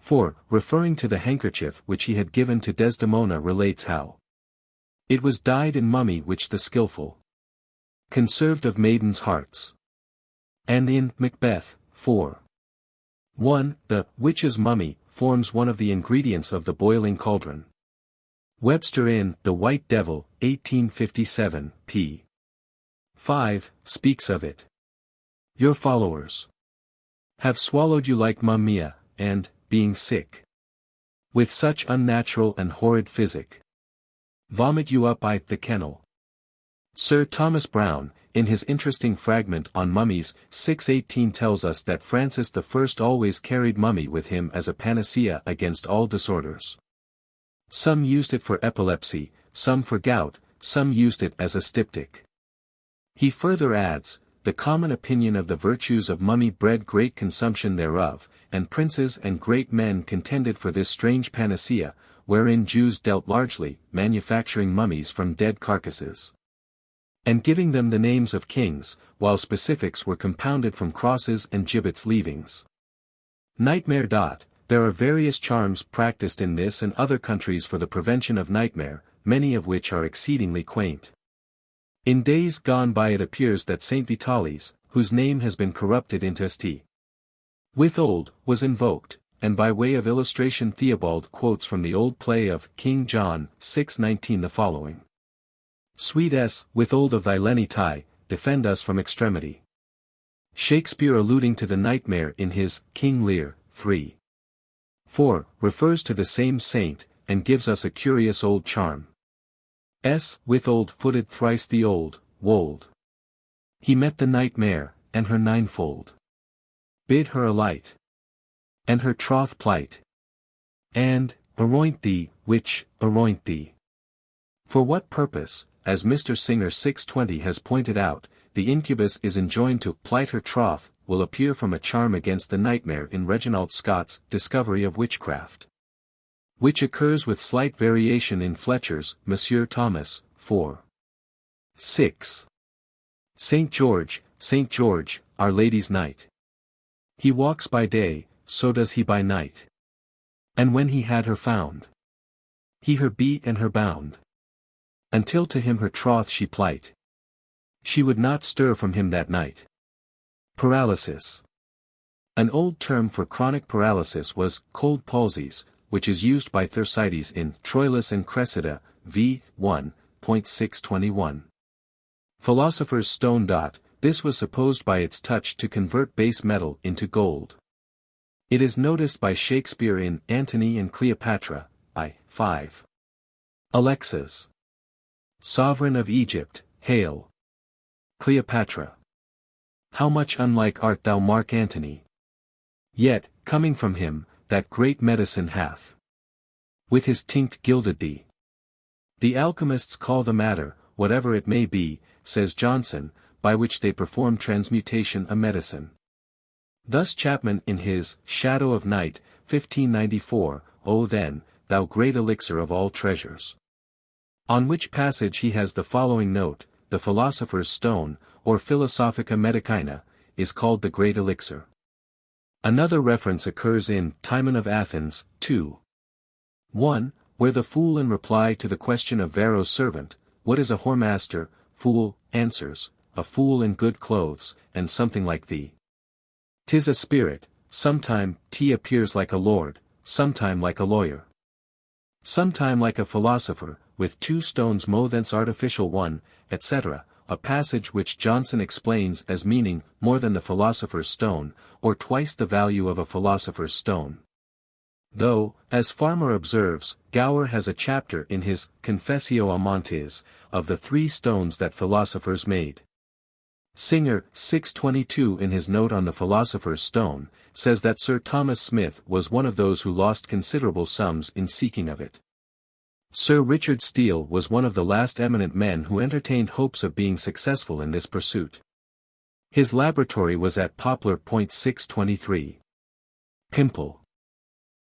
4, referring to the handkerchief which he had given to Desdemona, relates how it was dyed in mummy which the skilful conserved of maidens' hearts. And in Macbeth, 4. 1, the witch's mummy forms one of the ingredients of the boiling cauldron. Webster in The White Devil, 1857, p. 5, speaks of it. Your followers have swallowed you like mummia, and, being sick with such unnatural and horrid physic, vomit you up the kennel. Sir Thomas Browne, in his interesting fragment on mummies, 618 tells us that Francis I always carried mummy with him as a panacea against all disorders. Some used it for epilepsy, some for gout, some used it as a styptic. He further adds, the common opinion of the virtues of mummy bred great consumption thereof, and princes and great men contended for this strange panacea, wherein Jews dealt largely, manufacturing mummies from dead carcasses, and giving them the names of kings, while specifics were compounded from crosses and gibbets leavings. Nightmare. There are various charms practiced in this and other countries for the prevention of nightmare, many of which are exceedingly quaint. In days gone by it appears that Saint Vitalis, whose name has been corrupted into St. Withold, was invoked, and by way of illustration Theobald quotes from the old play of King John, 6:19 the following. Sweet S, withhold of thy lenity, defend us from extremity. Shakespeare, alluding to the nightmare in his King Lear, 3. 4, refers to the same saint, and gives us a curious old charm. S, withhold footed thrice the old, wold. He met the nightmare, and her ninefold bid her alight, and her troth plight, and anoint thee, which anoint thee. For what purpose, as Mr. Singer 620 has pointed out, the incubus is enjoined to plight her troth, will appear from a charm against the nightmare in Reginald Scott's Discovery of Witchcraft, which occurs with slight variation in Fletcher's Monsieur Thomas, 4. 6. St. George, Our Lady's Knight. He walks by day, so does he by night. And when he had her found, he her beat and her bound, until to him her troth she plight. She would not stir from him that night. Paralysis. An old term for chronic paralysis was cold palsies, which is used by Thersites in Troilus and Cressida, v. 1.621. Philosopher's stone. This was supposed by its touch to convert base metal into gold. It is noticed by Shakespeare in Antony and Cleopatra, I. 5. Alexas. Sovereign of Egypt, hail. Cleopatra. How much unlike art thou Mark Antony? Yet, coming from him, that great medicine hath with his tinct gilded thee. The alchemists call the matter, whatever it may be, says Johnson, by which they perform transmutation a medicine. Thus Chapman in his Shadow of Night, 1594, O then, thou great elixir of all treasures. On which passage he has the following note, the philosopher's stone, or Philosophica Medicina, is called the great elixir. Another reference occurs in Timon of Athens, 2. 1, where the fool in reply to the question of Varro's servant, what is a whoremaster, fool, answers, a fool in good clothes, and something like thee. 'Tis a spirit, sometime T appears like a lord, sometime like a lawyer, sometime like a philosopher, with two stones mo thence artificial one, etc., a passage which Johnson explains as meaning more than the philosopher's stone, or twice the value of a philosopher's stone. Though, as Farmer observes, Gower has a chapter in his Confessio Amantis, of the 3 stones that philosophers made. Singer, 622 in his note on the philosopher's stone, says that Sir Thomas Smith was one of those who lost considerable sums in seeking of it. Sir Richard Steele was one of the last eminent men who entertained hopes of being successful in this pursuit. His laboratory was at Poplar Point 623. Pimple.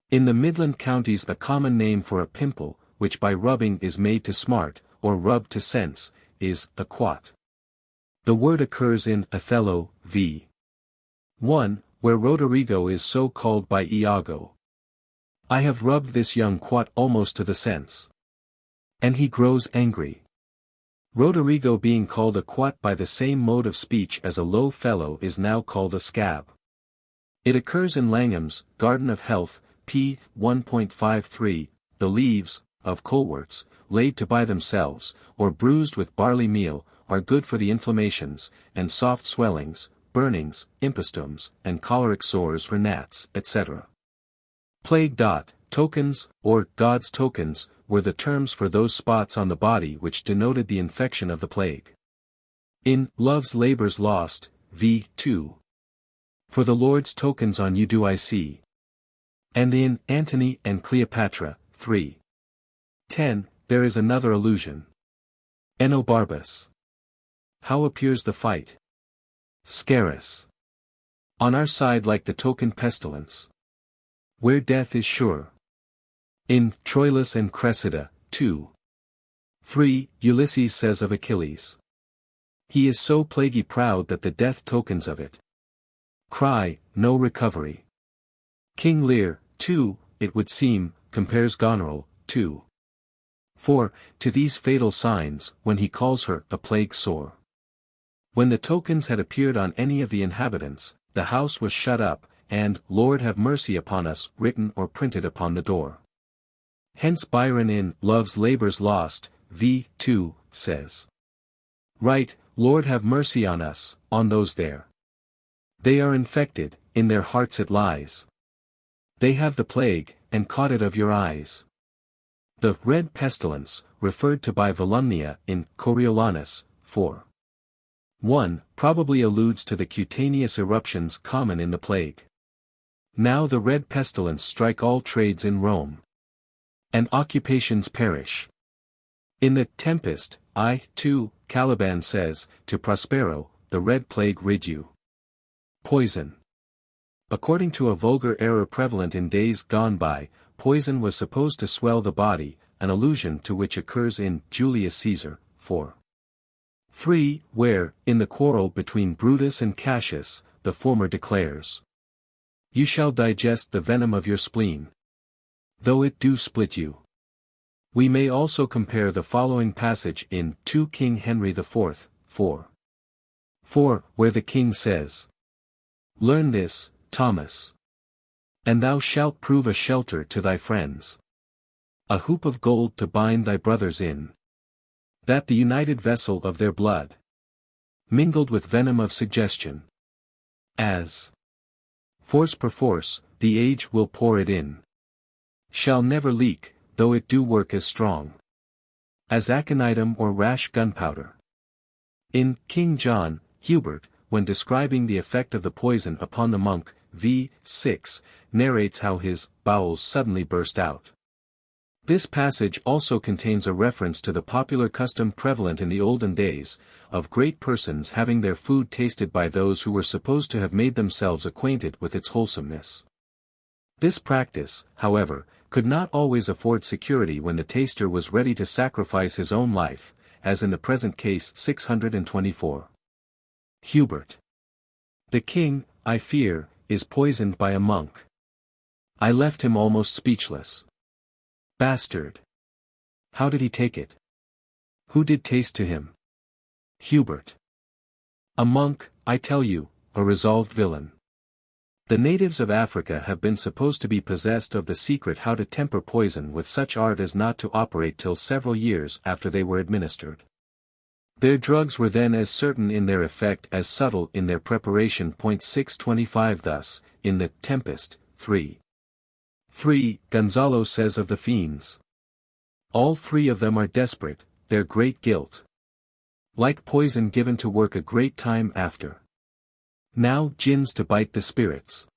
In the Midland counties a common name for a pimple, which by rubbing is made to smart, or rub to sense, is a quat. The word occurs in Othello, v. 1, where Roderigo is so called by Iago. I have rubbed this young quat almost to the sense. And he grows angry. Roderigo being called a quat by the same mode of speech as a low fellow is now called a scab. It occurs in Langham's Garden of Health, p. 1.53, the leaves, of coleworts, laid to by themselves, or bruised with barley meal, are good for the inflammations, and soft swellings, burnings, impostums, and choleric sores or gnats, etc. Plague. Tokens, or God's tokens, were the terms for those spots on the body which denoted the infection of the plague. In Love's Labours Lost, v. 2. For the Lord's tokens on you do I see. And in Antony and Cleopatra, 3. 10, there is another allusion. Enobarbus. How appears the fight? Scarus. On our side like the token pestilence. Where death is sure. In Troilus and Cressida, 2. 3, Ulysses says of Achilles. He is so plaguy proud that the death tokens of it. Cry, no recovery. King Lear, 2, it would seem, compares Goneril, 2. 4, to these fatal signs, when he calls her a plague sore. When the tokens had appeared on any of the inhabitants, the house was shut up, and Lord have mercy upon us written or printed upon the door. Hence Byron in Love's Labours Lost, v. 2, says. Write, Lord have mercy on us, on those there. They are infected, in their hearts it lies. They have the plague, and caught it of your eyes. The red pestilence, referred to by Volumnia in Coriolanus, 4. 1, probably alludes to the cutaneous eruptions common in the plague. Now the red pestilence strike all trades in Rome. And occupations perish. In the Tempest, I, 2, Caliban says, to Prospero, the red plague rid you. Poison. According to a vulgar error prevalent in days gone by, poison was supposed to swell the body, an allusion to which occurs in Julius Caesar, 4. 3, where, in the quarrel between Brutus and Cassius, the former declares, you shall digest the venom of your spleen, though it do split you. We may also compare the following passage in 2 King Henry IV, 4. 4, where the king says, learn this, Thomas. And thou shalt prove a shelter to thy friends. A hoop of gold to bind thy brothers in. That the united vessel of their blood, mingled with venom of suggestion, as force perforce, the age will pour it in, shall never leak, though it do work as strong as aconitum or rash gunpowder. In King John, Hubert, when describing the effect of the poison upon the monk, v. 6, narrates how his bowels suddenly burst out. This passage also contains a reference to the popular custom prevalent in the olden days, of great persons having their food tasted by those who were supposed to have made themselves acquainted with its wholesomeness. This practice, however, could not always afford security when the taster was ready to sacrifice his own life, as in the present case 624. Hubert. The king, I fear, is poisoned by a monk. I left him almost speechless. Bastard. How did he take it? Who did taste to him? Hubert. A monk, I tell you, a resolved villain. The natives of Africa have been supposed to be possessed of the secret how to temper poison with such art as not to operate till several years after they were administered. Their drugs were then as certain in their effect as subtle in their preparation. 625 Thus, in the Tempest, 3. 3. Gonzalo says of the fiends. All three of them are desperate, their great guilt. Like poison given to work a great time after. Now gins to bite the spirits.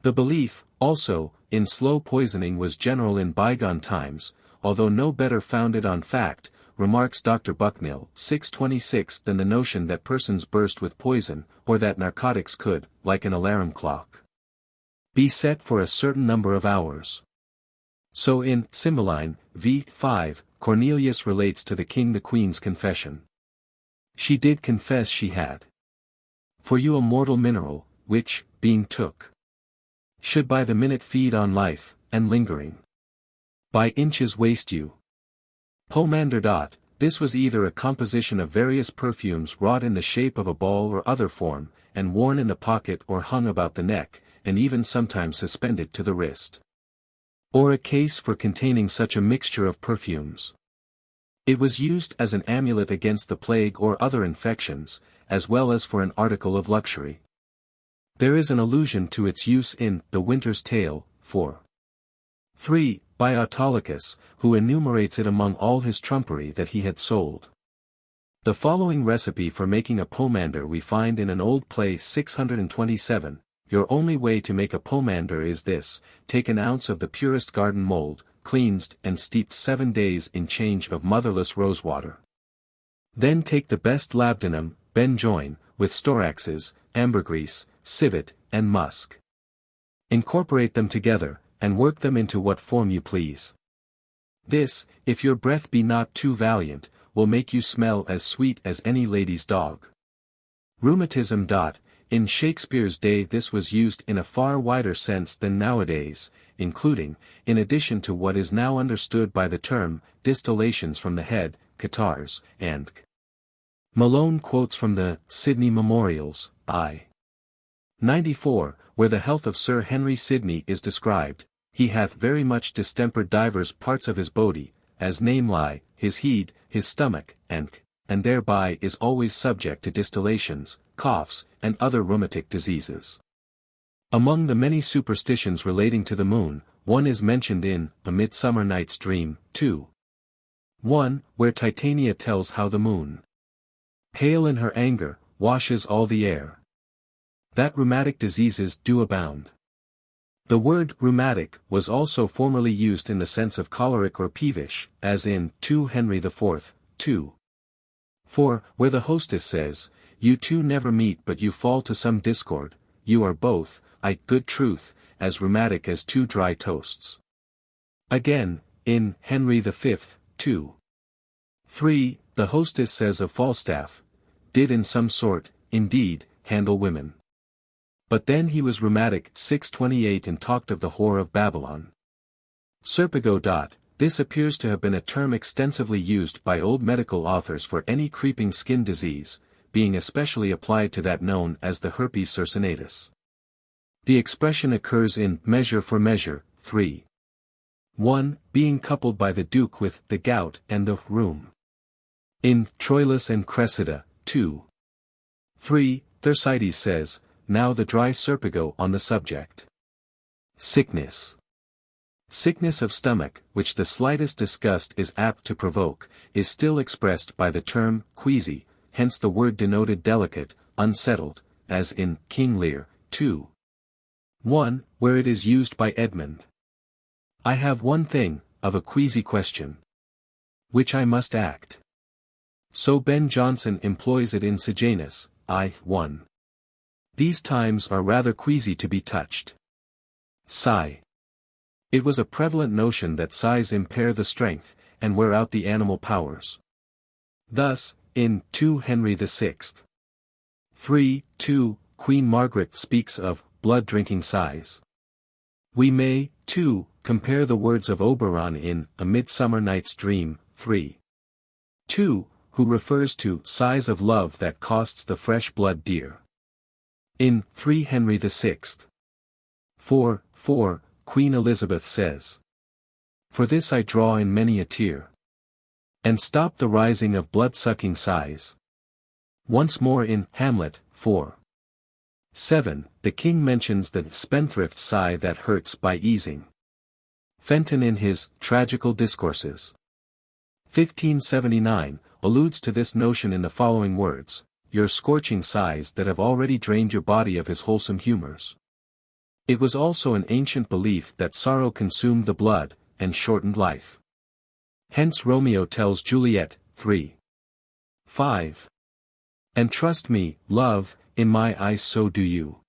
The belief, also, in slow poisoning was general in bygone times, although no better founded on fact, remarks Dr. Bucknell, 626, than the notion that persons burst with poison, or that narcotics could, like an alarm clock, be set for a certain number of hours. So in Cymbeline, v. 5, Cornelius relates to the king the queen's confession. She did confess she had for you a mortal mineral, which, being took, should by the minute feed on life, and lingering by inches waste you. Pomander. This was either a composition of various perfumes wrought in the shape of a ball or other form, and worn in the pocket or hung about the neck, and even sometimes suspended to the wrist. Or a case for containing such a mixture of perfumes. It was used as an amulet against the plague or other infections, as well as for an article of luxury. There is an allusion to its use in The Winter's Tale, 4. 3, by Autolycus, who enumerates it among all his trumpery that he had sold. The following recipe for making a pomander we find in an old play 627. Your only way to make a pomander is this: take an ounce of the purest garden mold, cleansed and steeped 7 days in change of motherless rosewater. Then take the best labdanum, benjoin, with storaxes, ambergris, civet, and musk. Incorporate them together, and work them into what form you please. This, if your breath be not too valiant, will make you smell as sweet as any lady's dog. Rheumatism. In Shakespeare's day this was used in a far wider sense than nowadays, including, in addition to what is now understood by the term, distillations from the head, catarrhs, and Malone quotes from the Sidney Memorials, I. 94, where the health of Sir Henry Sidney is described. He hath very much distempered divers parts of his body, as namely, his head, his stomach, and thereby is always subject to distillations, coughs, and other rheumatic diseases. Among the many superstitions relating to the moon, one is mentioned in A Midsummer Night's Dream, 2. 1, where Titania tells how the moon, pale in her anger, washes all the air. That rheumatic diseases do abound. The word rheumatic was also formerly used in the sense of choleric or peevish, as in 2 Henry IV, 2. 4, where the hostess says, you two never meet but you fall to some discord, you are both, good truth, as rheumatic as 2 dry toasts. Again, in Henry V, 2. 3, the hostess says of Falstaff, did in some sort, indeed, handle women. But then he was rheumatic, 628, and talked of the whore of Babylon. Serpigo. This appears to have been a term extensively used by old medical authors for any creeping skin disease, being especially applied to that known as the herpes circinatus. The expression occurs in Measure for Measure, 3. 1, being coupled by the Duke with the gout and the rheum. In Troilus and Cressida, 2. 3, Thersites says, now the dry Serpigo on the subject. Sickness. Sickness of stomach, which the slightest disgust is apt to provoke, is still expressed by the term queasy, hence the word denoted delicate, unsettled, as in King Lear, 2. 1, where it is used by Edmund. I have one thing, of a queasy question, which I must act. So Ben Jonson employs it in Sejanus, I. 1. These times are rather queasy to be touched. Sigh. It was a prevalent notion that sighs impair the strength, and wear out the animal powers. Thus, in 2 Henry VI. 3, 2, Queen Margaret speaks of blood-drinking sighs. We may, too, compare the words of Oberon in A Midsummer Night's Dream, 3. 2, who refers to sighs of love that costs the fresh blood dear. In 3 Henry VI. 4, 4, Queen Elizabeth says, for this I draw in many a tear, and stop the rising of blood-sucking sighs. Once more in Hamlet, 4. 7, the king mentions the spendthrift sigh that hurts by easing Fenton in his Tragical Discourses, 1579, alludes to this notion in the following words: "Your scorching sighs that have already drained your body of his wholesome humors." It was also an ancient belief that sorrow consumed the blood, and shortened life. Hence Romeo tells Juliet, 3:5. "And trust me, love, in my eyes so do you.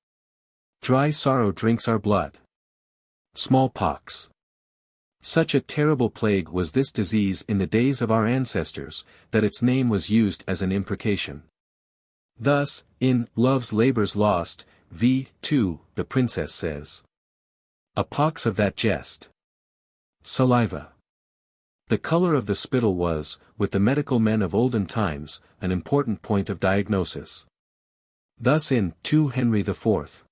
Dry sorrow drinks our blood." Smallpox. Such a terrible plague was this disease in the days of our ancestors, that its name was used as an imprecation. Thus, in Love's Labours Lost, v. 2, the princess says, "A pox of that jest." Saliva. The color of the spittle was, with the medical men of olden times, an important point of diagnosis. Thus in 2 Henry IV.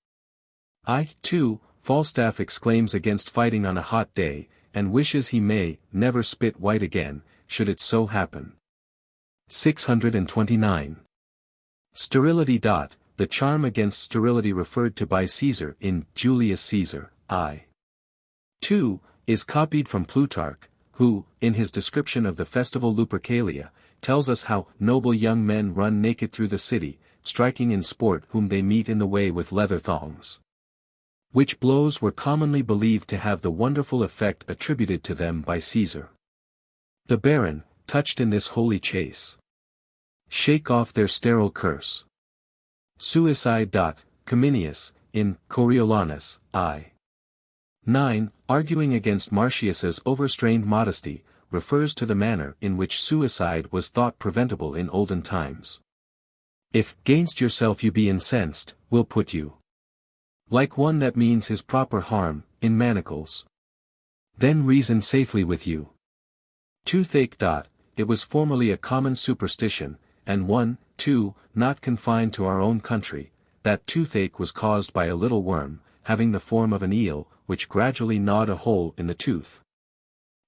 I.2, Falstaff exclaims against fighting on a hot day, and wishes he may never spit white again, should it so happen. 629. Sterility. The charm against sterility referred to by Caesar in Julius Caesar, I.2, is copied from Plutarch, who, in his description of the festival Lupercalia, tells us how noble young men run naked through the city, striking in sport whom they meet in the way with leather thongs. Which blows were commonly believed to have the wonderful effect attributed to them by Caesar. The Baron, touched in this holy chase, shake off their sterile curse. Suicide. Cominius, in Coriolanus, I.9, arguing against Marcius's overstrained modesty, refers to the manner in which suicide was thought preventable in olden times. "If, gainst yourself you be incensed, we'll put you, like one that means his proper harm, in manacles. Then reason safely with you." Toothache. It was formerly a common superstition, and one, too, not confined to our own country, that toothache was caused by a little worm, having the form of an eel, which gradually gnawed a hole in the tooth.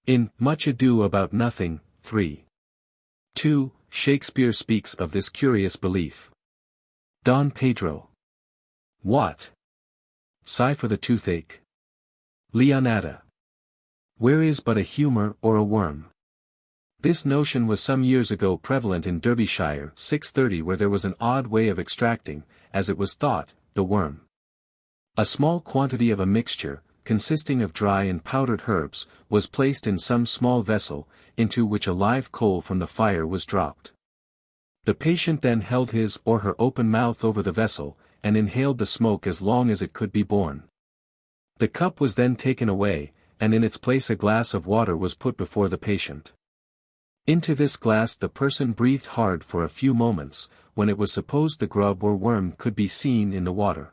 In Much Ado About Nothing, 3:2, Shakespeare speaks of this curious belief. Don Pedro. What? Sigh for the toothache. Leonata. Where is but a humour or a worm? This notion was some years ago prevalent in Derbyshire 630, where there was an odd way of extracting, as it was thought, the worm. A small quantity of a mixture, consisting of dry and powdered herbs, was placed in some small vessel, into which a live coal from the fire was dropped. The patient then held his or her open mouth over the vessel, and inhaled the smoke as long as it could be borne. The cup was then taken away, and in its place a glass of water was put before the patient. Into this glass the person breathed hard for a few moments, when it was supposed the grub or worm could be seen in the water.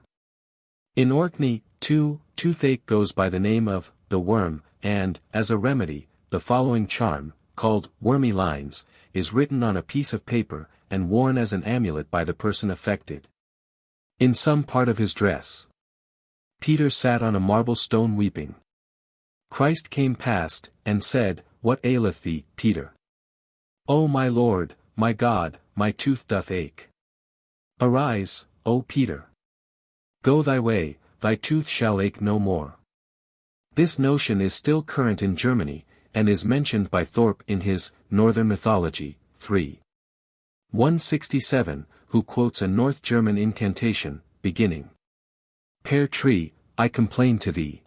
In Orkney, too, toothache goes by the name of the worm, and, as a remedy, the following charm, called wormy lines, is written on a piece of paper, and worn as an amulet by the person affected. In some part of his dress. Peter sat on a marble stone weeping. Christ came past, and said, What aileth thee, Peter? O my Lord, my God, my tooth doth ache. Arise, O Peter. Go thy way, thy tooth shall ache no more. This notion is still current in Germany, and is mentioned by Thorpe in his Northern Mythology, 3:167, who quotes a North German incantation, beginning, Pear tree, I complain to thee.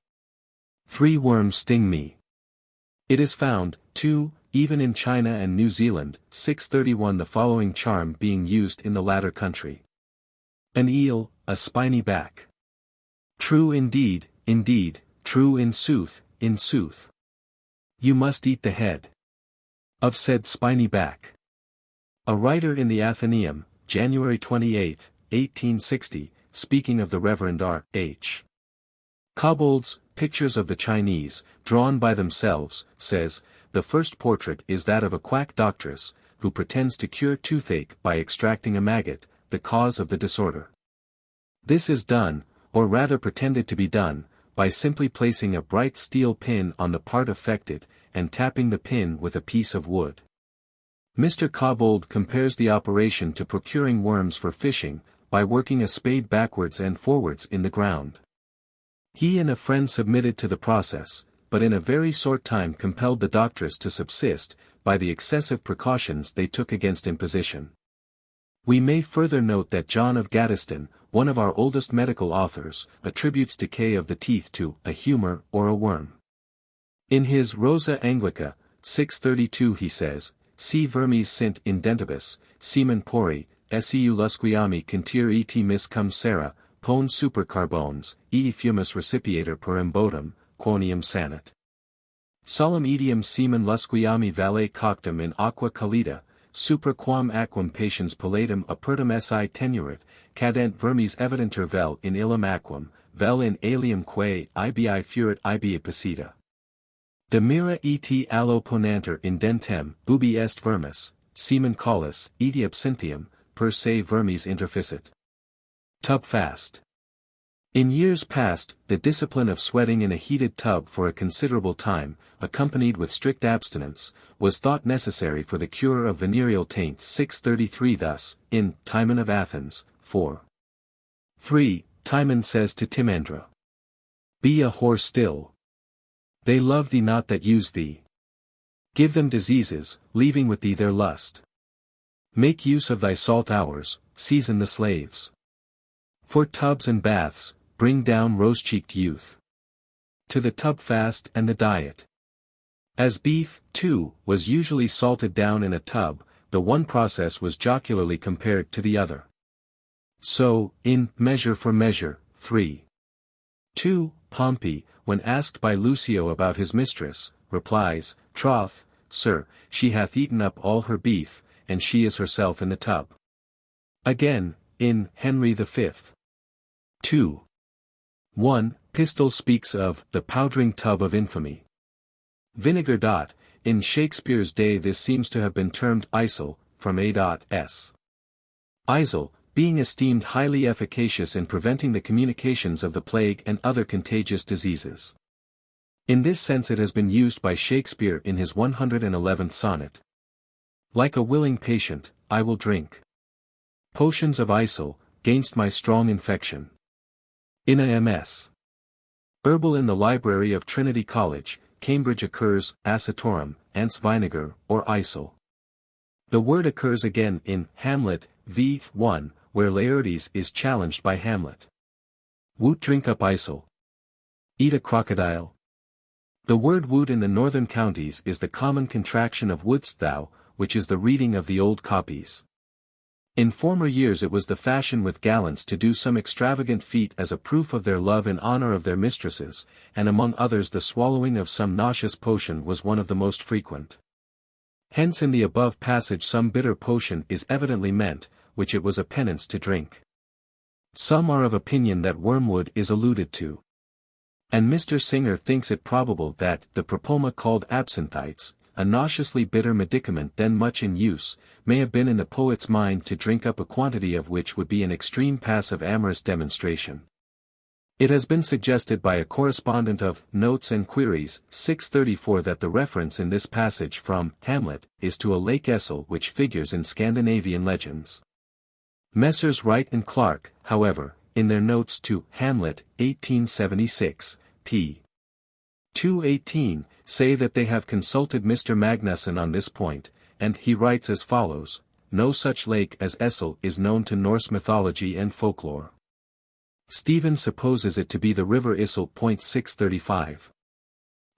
3 worms sting me. It is found, too, even in China and New Zealand, 631, the following charm being used in the latter country. An eel, a spiny back. True indeed, indeed, true in sooth, in sooth. You must eat the head of said spiny back. A writer in the Athenaeum, January 28, 1860, speaking of the Reverend R. H. Cobbold's Pictures of the Chinese, drawn by themselves, says, the first portrait is that of a quack doctress, who pretends to cure toothache by extracting a maggot, the cause of the disorder. This is done, or rather pretended to be done, by simply placing a bright steel pin on the part affected, and tapping the pin with a piece of wood. Mr. Cobbold compares the operation to procuring worms for fishing, by working a spade backwards and forwards in the ground. He and a friend submitted to the process, but in a very short time compelled the doctors to subsist, by the excessive precautions they took against imposition. We may further note that John of Gaddesden, one of our oldest medical authors, attributes decay of the teeth to a humor or a worm. In his Rosa Anglica, 632 he says, Si vermis sint in dentibus, semen pori, seu lusquiami contir et mis cum sera, pon supercarbones, fumus recipiator per embodum, quonium sanit. Solum etium semen lusquiami valle coctum in aqua calida, super quam aquam patiens palatum apertum si tenurit, cadent vermis evidenter vel in illum aquam, vel in alium quae ibi furit ibi epicida. De mira et allo ponanter in dentem, ubi est vermis, semen collis, eti absinthium, per se vermis interficit. Tub fast. In years past, the discipline of sweating in a heated tub for a considerable time, accompanied with strict abstinence, was thought necessary for the cure of venereal taint. 633 thus, in Timon of Athens, 4:3, Timon says to Timandra, Be a whore still. They love thee not that use thee. Give them diseases, leaving with thee their lust. Make use of thy salt hours, season the slaves. For tubs and baths, bring down rose-cheeked youth. To the tub fast and the diet. As beef, too, was usually salted down in a tub, the one process was jocularly compared to the other. So, in Measure for Measure, 3:2, Pompey, when asked by Lucio about his mistress, replies, Troth, sir, she hath eaten up all her beef, and she is herself in the tub. Again, in Henry V. 2:1, Pistol speaks of the powdering tub of infamy. Vinegar. In Shakespeare's day this seems to have been termed isel, from a.s. Isel, being esteemed highly efficacious in preventing the communications of the plague and other contagious diseases. In this sense it has been used by Shakespeare in his 111th sonnet. Like a willing patient, I will drink potions of isel, gainst my strong infection. In a MS. Herbal in the library of Trinity College, Cambridge occurs, acetorum, ants vinegar, or isel. The word occurs again in Hamlet, v. 1, where Laertes is challenged by Hamlet. Woot drink up isel. Eat a crocodile. The word woot in the northern counties is the common contraction of wouldst thou, which is the reading of the old copies. In former years it was the fashion with gallants to do some extravagant feat as a proof of their love in honor of their mistresses, and among others the swallowing of some nauseous potion was one of the most frequent. Hence in the above passage some bitter potion is evidently meant, which it was a penance to drink. Some are of opinion that wormwood is alluded to. And Mr. Singer thinks it probable that the propoma called absinthites, a nauseously bitter medicament then much in use, may have been in the poet's mind to drink up a quantity of which would be an extreme pass of amorous demonstration. It has been suggested by a correspondent of Notes and Queries, 634 that the reference in this passage from Hamlet is to a Lake Essel which figures in Scandinavian legends. Messrs. Wright and Clark, however, in their notes to Hamlet, 1876, p. 218, say that they have consulted Mr. Magnusson on this point, and he writes as follows, No such lake as Essel is known to Norse mythology and folklore. Stephen supposes it to be the river Issel. 635.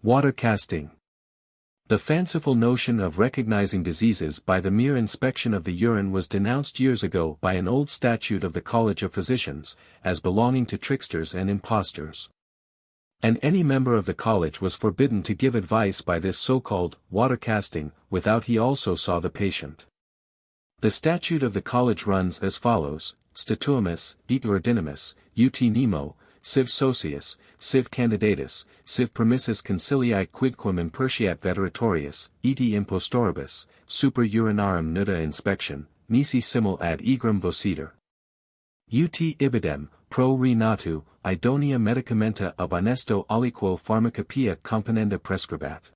Water casting. The fanciful notion of recognizing diseases by the mere inspection of the urine was denounced years ago by an old statute of the College of Physicians, as belonging to tricksters and impostors. And any member of the college was forbidden to give advice by this so-called water casting, without he also saw the patient. The statute of the college runs as follows, Statuimus, et ordinimus, ut nemo, siv socius, siv candidatus, siv permissus concilii quidquam impertiat veteratorius, et impostoribus, super urinarum nuda inspection, nisi simul ad egram vociter. Ut ibidem, pro re natu, idonia medicamenta ab honesto aliquo pharmacopoeia componenda prescribat.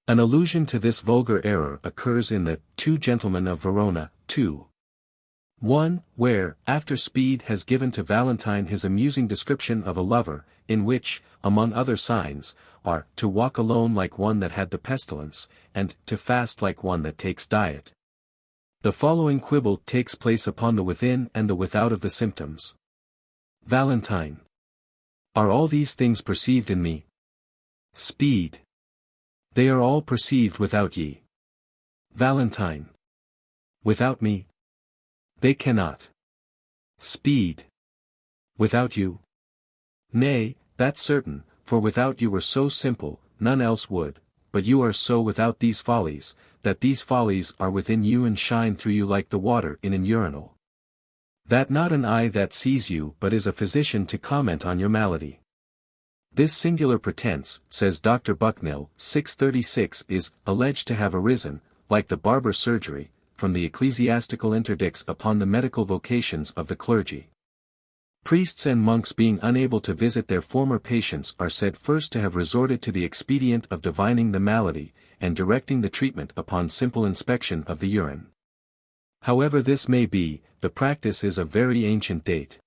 An allusion to this vulgar error occurs in the Two Gentlemen of Verona, 2:1, where, after Speed has given to Valentine his amusing description of a lover, in which, among other signs, are, to walk alone like one that had the pestilence, and, to fast like one that takes diet. The following quibble takes place upon the within and the without of the symptoms. Valentine. Are all these things perceived in me? Speed. They are all perceived without ye. Valentine. Without me? They cannot. Speed. Without you? Nay, that's certain, for without you were so simple, none else would, but you are so without these follies, that these follies are within you and shine through you like the water in an urinal. That not an eye that sees you but is a physician to comment on your malady. This singular pretense, says Dr. Bucknell, 636, is alleged to have arisen, like the barber surgery, from the ecclesiastical interdicts upon the medical vocations of the clergy. Priests and monks being unable to visit their former patients are said first to have resorted to the expedient of divining the malady, and directing the treatment upon simple inspection of the urine. However this may be, the practice is of very ancient date.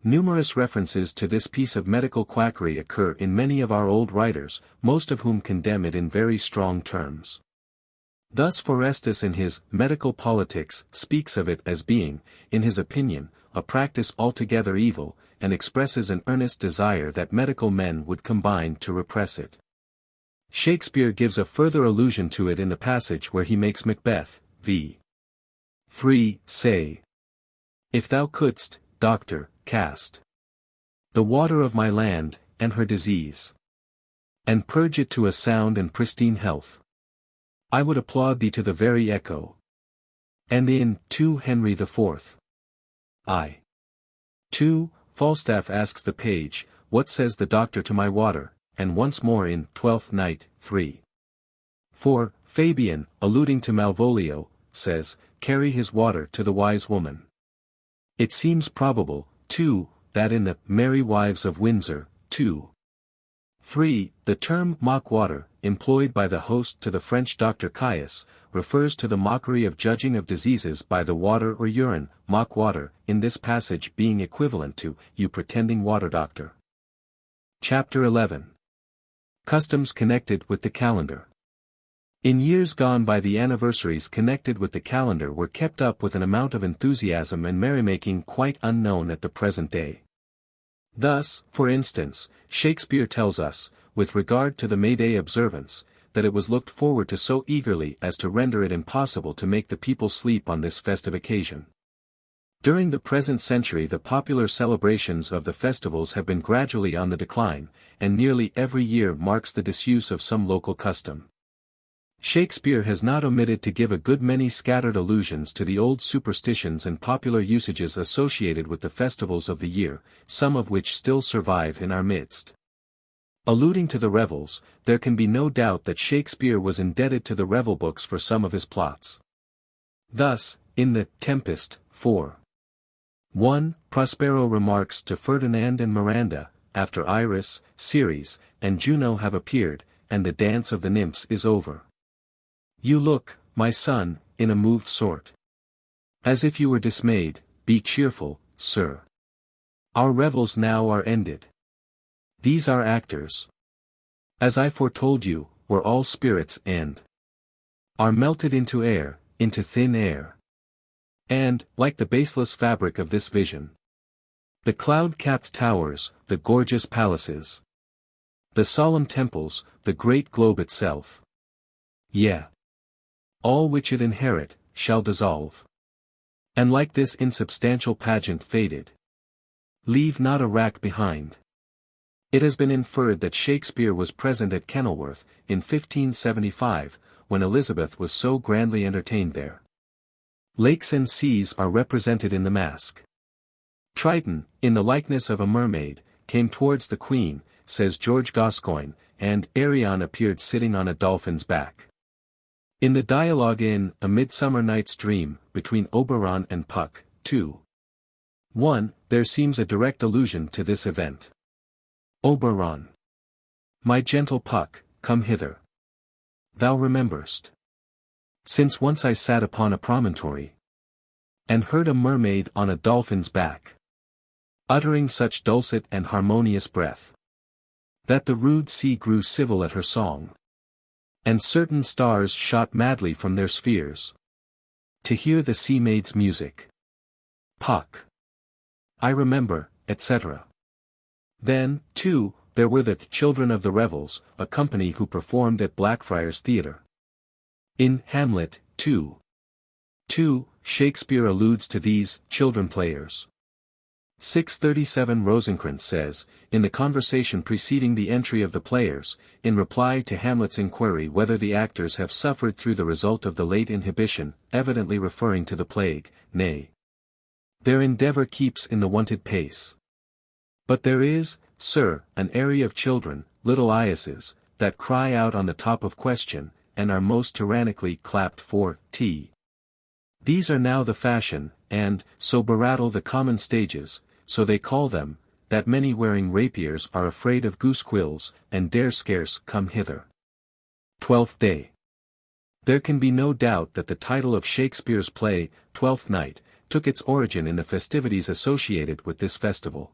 Numerous references to this piece of medical quackery occur in many of our old writers, most of whom condemn it in very strong terms. Thus Forestus in his Medical Politics speaks of it as being, in his opinion, a practice altogether evil, and expresses an earnest desire that medical men would combine to repress it. Shakespeare gives a further allusion to it in the passage where he makes Macbeth, v. 3, say, "If thou couldst, doctor, cast the water of my land, and her disease, and purge it to a sound and pristine health, I would applaud thee to the very echo." And in 2 Henry IV. I. 2, Falstaff asks the page, "What says the doctor to my water?" and once more in Twelfth Night, 3. 4, Fabian, alluding to Malvolio, says, "Carry his water to the wise woman." It seems probable, too, that in the Merry Wives of Windsor, 2. 3, the term mock water, employed by the host to the French doctor Caius, refers to the mockery of judging of diseases by the water or urine, mock water, in this passage being equivalent to, "you pretending water doctor." Chapter 11. Customs connected with the calendar. In years gone by the anniversaries connected with the calendar were kept up with an amount of enthusiasm and merrymaking quite unknown at the present day. Thus, for instance, Shakespeare tells us, with regard to the May Day observance, that it was looked forward to so eagerly as to render it impossible to make the people sleep on this festive occasion. During the present century the popular celebrations of the festivals have been gradually on the decline, and nearly every year marks the disuse of some local custom. Shakespeare has not omitted to give a good many scattered allusions to the old superstitions and popular usages associated with the festivals of the year, some of which still survive in our midst. Alluding to the revels, there can be no doubt that Shakespeare was indebted to the revel books for some of his plots. Thus, in The Tempest, 4:1, Prospero remarks to Ferdinand and Miranda, after Iris, Ceres, and Juno have appeared, and the dance of the nymphs is over. "You look, my son, in a moved sort. As if you were dismayed, be cheerful, sir. Our revels now are ended. These are actors. As I foretold you, were all spirits and are melted into air, into thin air. And, like the baseless fabric of this vision, the cloud-capped towers, the gorgeous palaces, the solemn temples, the great globe itself, yea, all which it inherit, shall dissolve. And like this insubstantial pageant faded, leave not a rack behind." It has been inferred that Shakespeare was present at Kenilworth, in 1575, when Elizabeth was so grandly entertained there. Lakes and seas are represented in the masque. Triton, in the likeness of a mermaid, came towards the Queen, says George Gascoigne, and Arion appeared sitting on a dolphin's back. In the dialogue in A Midsummer Night's Dream, between Oberon and Puck, 2:1, there seems a direct allusion to this event. Oberon. My gentle Puck, come hither. Thou rememberst. Since once I sat upon a promontory, and heard a mermaid on a dolphin's back. uttering such dulcet and harmonious breath, that the rude sea grew civil at her song, and certain stars shot madly from their spheres, to hear the sea maid's music. Puck. I remember, etc. Then, too, there were the Children of the Revels, a company who performed at Blackfriars Theatre. In Hamlet, 2. Shakespeare alludes to these children players. 637 Rosencrantz says, in the conversation preceding the entry of the players, in reply to Hamlet's inquiry whether the actors have suffered through the result of the late inhibition, evidently referring to the plague, nay, their endeavour keeps in the wonted pace. But there is, sir, an array of children, little Iases, that cry out on the top of question, and are most tyrannically clapped for tea. These are now the fashion, and, so berattle the common stages, so they call them, that many wearing rapiers are afraid of goose quills, and dare scarce come hither. 12th Day. There can be no doubt that the title of Shakespeare's play, Twelfth Night, took its origin in the festivities associated with this festival.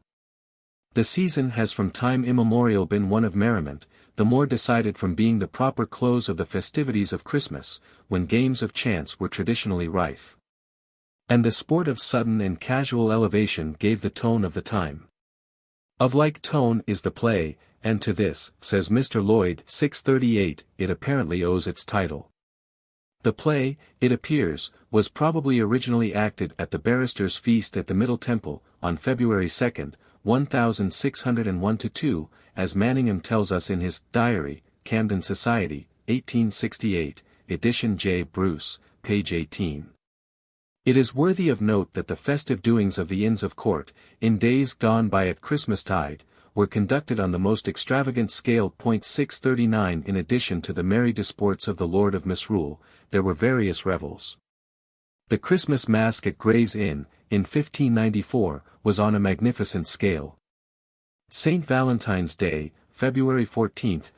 The season has from time immemorial been one of merriment, the more decided from being the proper close of the festivities of Christmas, when games of chance were traditionally rife. And the sport of sudden and casual elevation gave the tone of the time. Of like tone is the play, and to this, says Mr. Lloyd 638, it apparently owes its title. The play, it appears, was probably originally acted at the Barristers' Feast at the Middle Temple, on February 2, 1601-2, as Manningham tells us in his Diary, Camden Society, 1868, edition J. Bruce, page 18. It is worthy of note that the festive doings of the Inns of Court, in days gone by at Christmastide, were conducted on the most extravagant scale. 639 In addition to the merry disports of the Lord of Misrule, there were various revels. The Christmas Masque at Gray's Inn, in 1594, was on a magnificent scale. St. Valentine's Day, February 14th.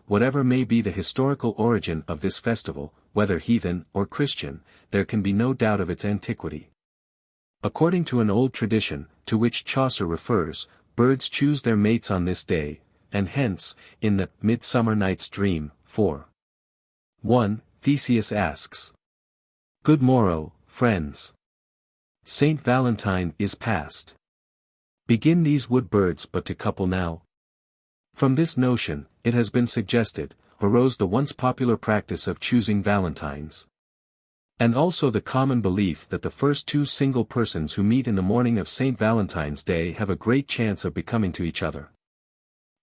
Whatever may be the historical origin of this festival, whether heathen or Christian, there can be no doubt of its antiquity. According to an old tradition, to which Chaucer refers, birds choose their mates on this day, and hence, in the Midsummer Night's Dream, 4:1, Theseus asks, "Good morrow, friends. Saint Valentine is past. Begin these wood birds but to couple now?" From this notion, it has been suggested, arose the once popular practice of choosing valentines. And also the common belief that the first two single persons who meet in the morning of St. Valentine's Day have a great chance of becoming to each other.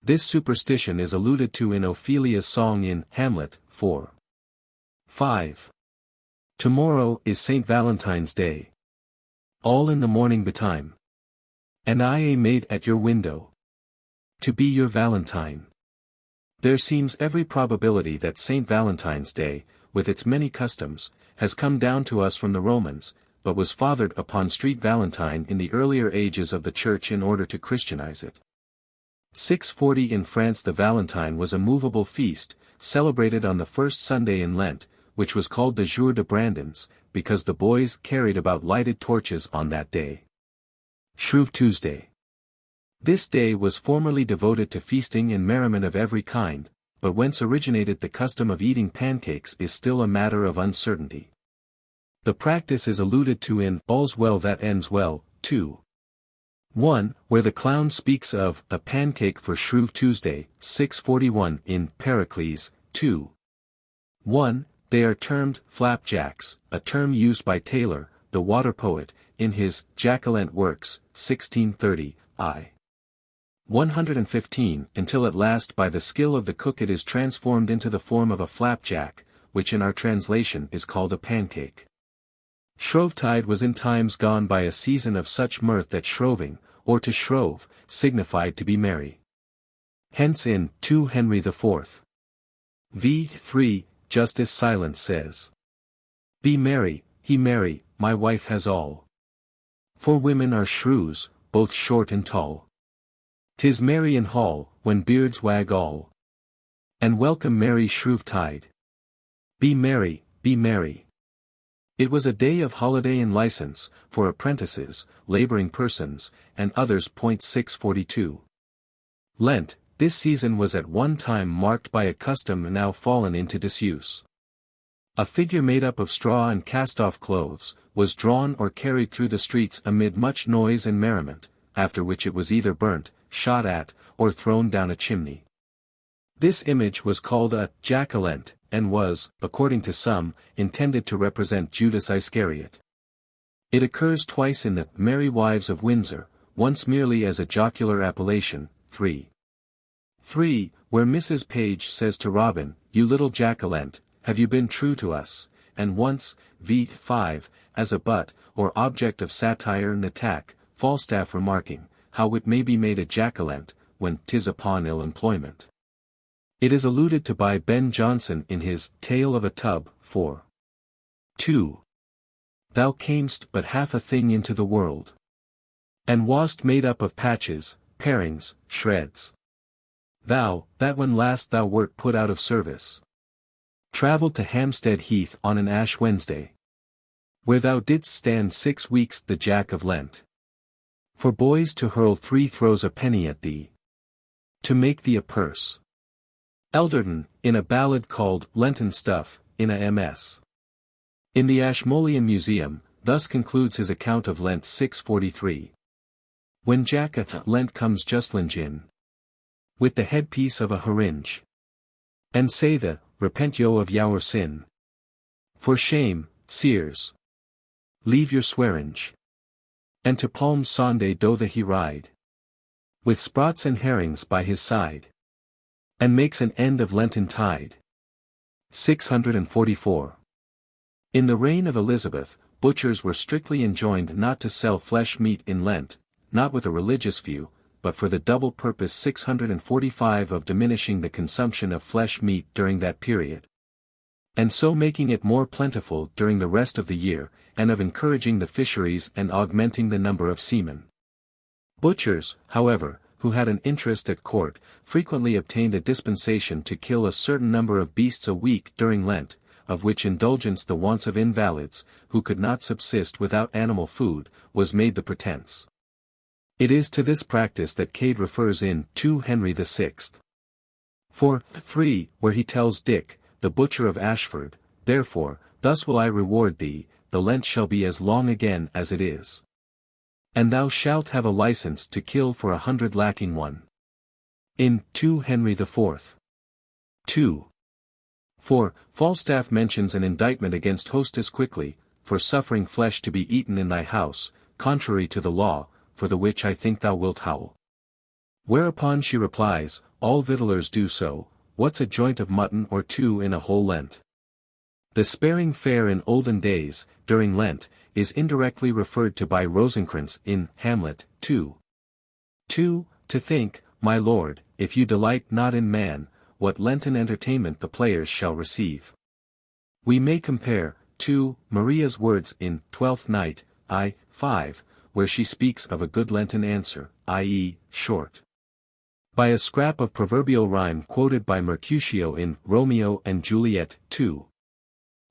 This superstition is alluded to in Ophelia's song in Hamlet, 4:5. Tomorrow is St. Valentine's Day. All in the morning betime. And I a maid at your window, to be your Valentine. There seems every probability that St. Valentine's Day, with its many customs, has come down to us from the Romans, but was fathered upon Street Valentine in the earlier ages of the Church in order to Christianize it. 640 In France the Valentine was a movable feast, celebrated on the first Sunday in Lent, which was called the Jour de Brandons, because the boys carried about lighted torches on that day. Shrove Tuesday. This day was formerly devoted to feasting and merriment of every kind, but whence originated the custom of eating pancakes is still a matter of uncertainty. The practice is alluded to in All's Well That Ends Well, 2:1, where the clown speaks of a pancake for Shrove Tuesday. 641 In Pericles, 2:1, they are termed flapjacks, a term used by Taylor, the water poet, in his Jacqueline Works, 1630, I. 115, until at last by the skill of the cook it is transformed into the form of a flapjack, which in our translation is called a pancake. Shrovetide was in times gone by a season of such mirth that shroving, or to shrove, signified to be merry. Hence in 2 Henry IV. v. 3, Justice Silence says, "Be merry, he merry, my wife has all. For women are shrews, both short and tall. 'Tis merry in hall, when beards wag all. And welcome merry Shrovetide. Be merry, be merry." It was a day of holiday and license, for apprentices, laboring persons, and others. 642. Lent, this season was at one time marked by a custom now fallen into disuse. A figure made up of straw and cast-off clothes, was drawn or carried through the streets amid much noise and merriment, after which it was either burnt, shot at, or thrown down a chimney. This image was called a jack-o'-lent, and was, according to some, intended to represent Judas Iscariot. It occurs twice in the Merry Wives of Windsor, once merely as a jocular appellation, 3. Where Mrs. Page says to Robin, "You little jack-o'-lent, have you been true to us?" and once, v. 5, as a butt, or object of satire and attack, Falstaff remarking, "How wit may be made a jack-o'-lent, when 'tis upon ill employment." It is alluded to by Ben Jonson in his Tale of a Tub, 4. 2. Thou camest but half a thing into the world, and wast made up of patches, parings, shreds. Thou, that when last thou wert put out of service, travelled to Hampstead Heath on an Ash Wednesday, where thou didst stand 6 weeks the jack of Lent, for boys to hurl 3 throws a penny at thee, to make thee a purse. Elderton, in a ballad called Lenten Stuff, in a MS. In the Ashmolean Museum, thus concludes his account of Lent 643. When Jack Lent comes Justlin in, with the headpiece of a haringe, and say the, "Repent yo of your sin. For shame, seers. Leave your swearinge. And to Palm Sunday do the he ride, with sprots and herrings by his side, and makes an end of Lenten tide." 644. In the reign of Elizabeth, butchers were strictly enjoined not to sell flesh meat in Lent, not with a religious view, but for the double purpose 645 of diminishing the consumption of flesh meat during that period, and so making it more plentiful during the rest of the year, and of encouraging the fisheries and augmenting the number of seamen. Butchers, however, who had an interest at court, frequently obtained a dispensation to kill a certain number of beasts a week during Lent, of which indulgence the wants of invalids, who could not subsist without animal food, was made the pretence. It is to this practice that Cade refers in 2 Henry VI. 4:3, where he tells Dick, the butcher of Ashford, "Therefore, thus will I reward thee, the Lent shall be as long again as it is. And thou shalt have a license to kill for 100 lacking one." In 2 Henry IV. 2. 4. Falstaff mentions an indictment against Hostess Quickly, for suffering flesh to be eaten in thy house, contrary to the law, for the which I think thou wilt howl. Whereupon she replies, "All victuallers do so, what's a joint of mutton or 2 in a whole Lent?" The sparing fare in olden days, during Lent, is indirectly referred to by Rosencrantz in Hamlet, 2. 2. To think, my lord, if you delight not in man, what Lenten entertainment the players shall receive. We may compare, to Maria's words in Twelfth Night, I. 5, where she speaks of a good Lenten answer, i.e., short, by a scrap of proverbial rhyme quoted by Mercutio in Romeo and Juliet, 2.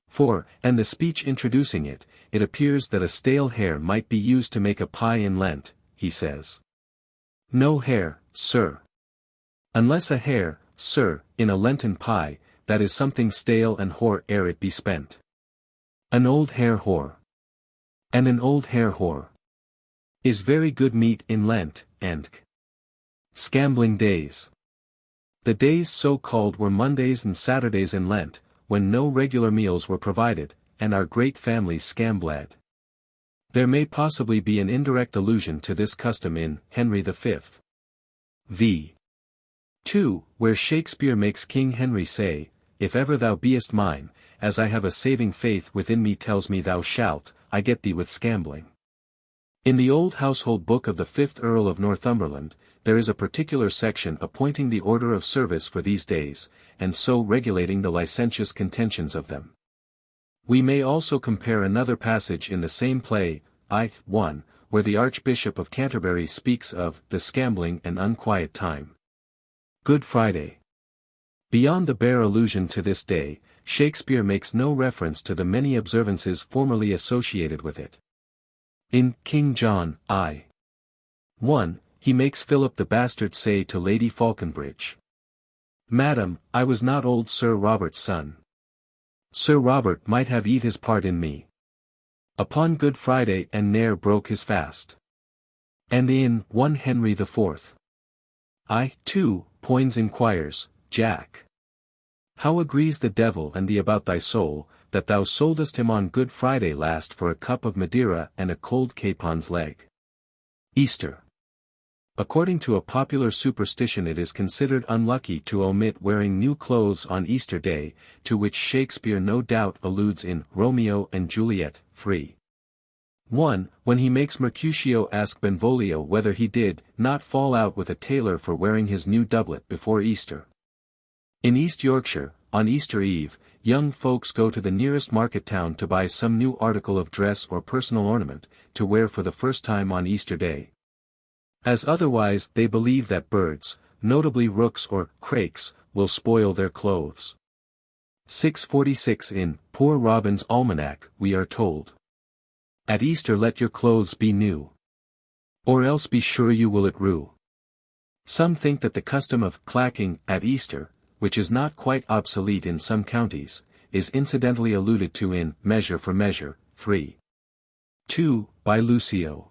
4, and the speech introducing it, it appears that a stale hare might be used to make a pie in Lent, he says. No hare, sir. Unless a hare, sir, in a Lenten pie, that is something stale and hoar ere it be spent. An old hare hoar. And an old hare hoar is very good meat in Lent, and scambling days. The days so called were Mondays and Saturdays in Lent, when no regular meals were provided, and our great families scambled. There may possibly be an indirect allusion to this custom in Henry V. v. 2, where Shakespeare makes King Henry say, "If ever thou beest mine, as I have a saving faith within me tells me thou shalt, I get thee with scambling." In the old household book of the 5th Earl of Northumberland, there is a particular section appointing the order of service for these days, and so regulating the licentious contentions of them. We may also compare another passage in the same play, I. 1, where the Archbishop of Canterbury speaks of the scambling and unquiet time. Good Friday. Beyond the bare allusion to this day, Shakespeare makes no reference to the many observances formerly associated with it. In King John, I. 1, he makes Philip the Bastard say to Lady Falconbridge, "Madam, I was not old Sir Robert's son. Sir Robert might have eat his part in me. Upon Good Friday and ne'er broke his fast." And in 1 Henry IV. I, 2, Poins inquires, Jack, how agrees the devil and thee about thy soul, that thou soldest him on Good Friday last for a cup of Madeira and a cold capon's leg? Easter. According to a popular superstition, it is considered unlucky to omit wearing new clothes on Easter Day, to which Shakespeare no doubt alludes in Romeo and Juliet, 3. 1, when he makes Mercutio ask Benvolio whether he did not fall out with a tailor for wearing his new doublet before Easter. In East Yorkshire, on Easter Eve, young folks go to the nearest market town to buy some new article of dress or personal ornament, to wear for the first time on Easter Day. As otherwise they believe that birds, notably rooks or crakes, will spoil their clothes. 646 in Poor Robin's Almanac we are told, "At Easter let your clothes be new, or else be sure you will it rue." Some think that the custom of clacking at Easter, which is not quite obsolete in some counties, is incidentally alluded to in Measure for Measure, 3. 2, by Lucio.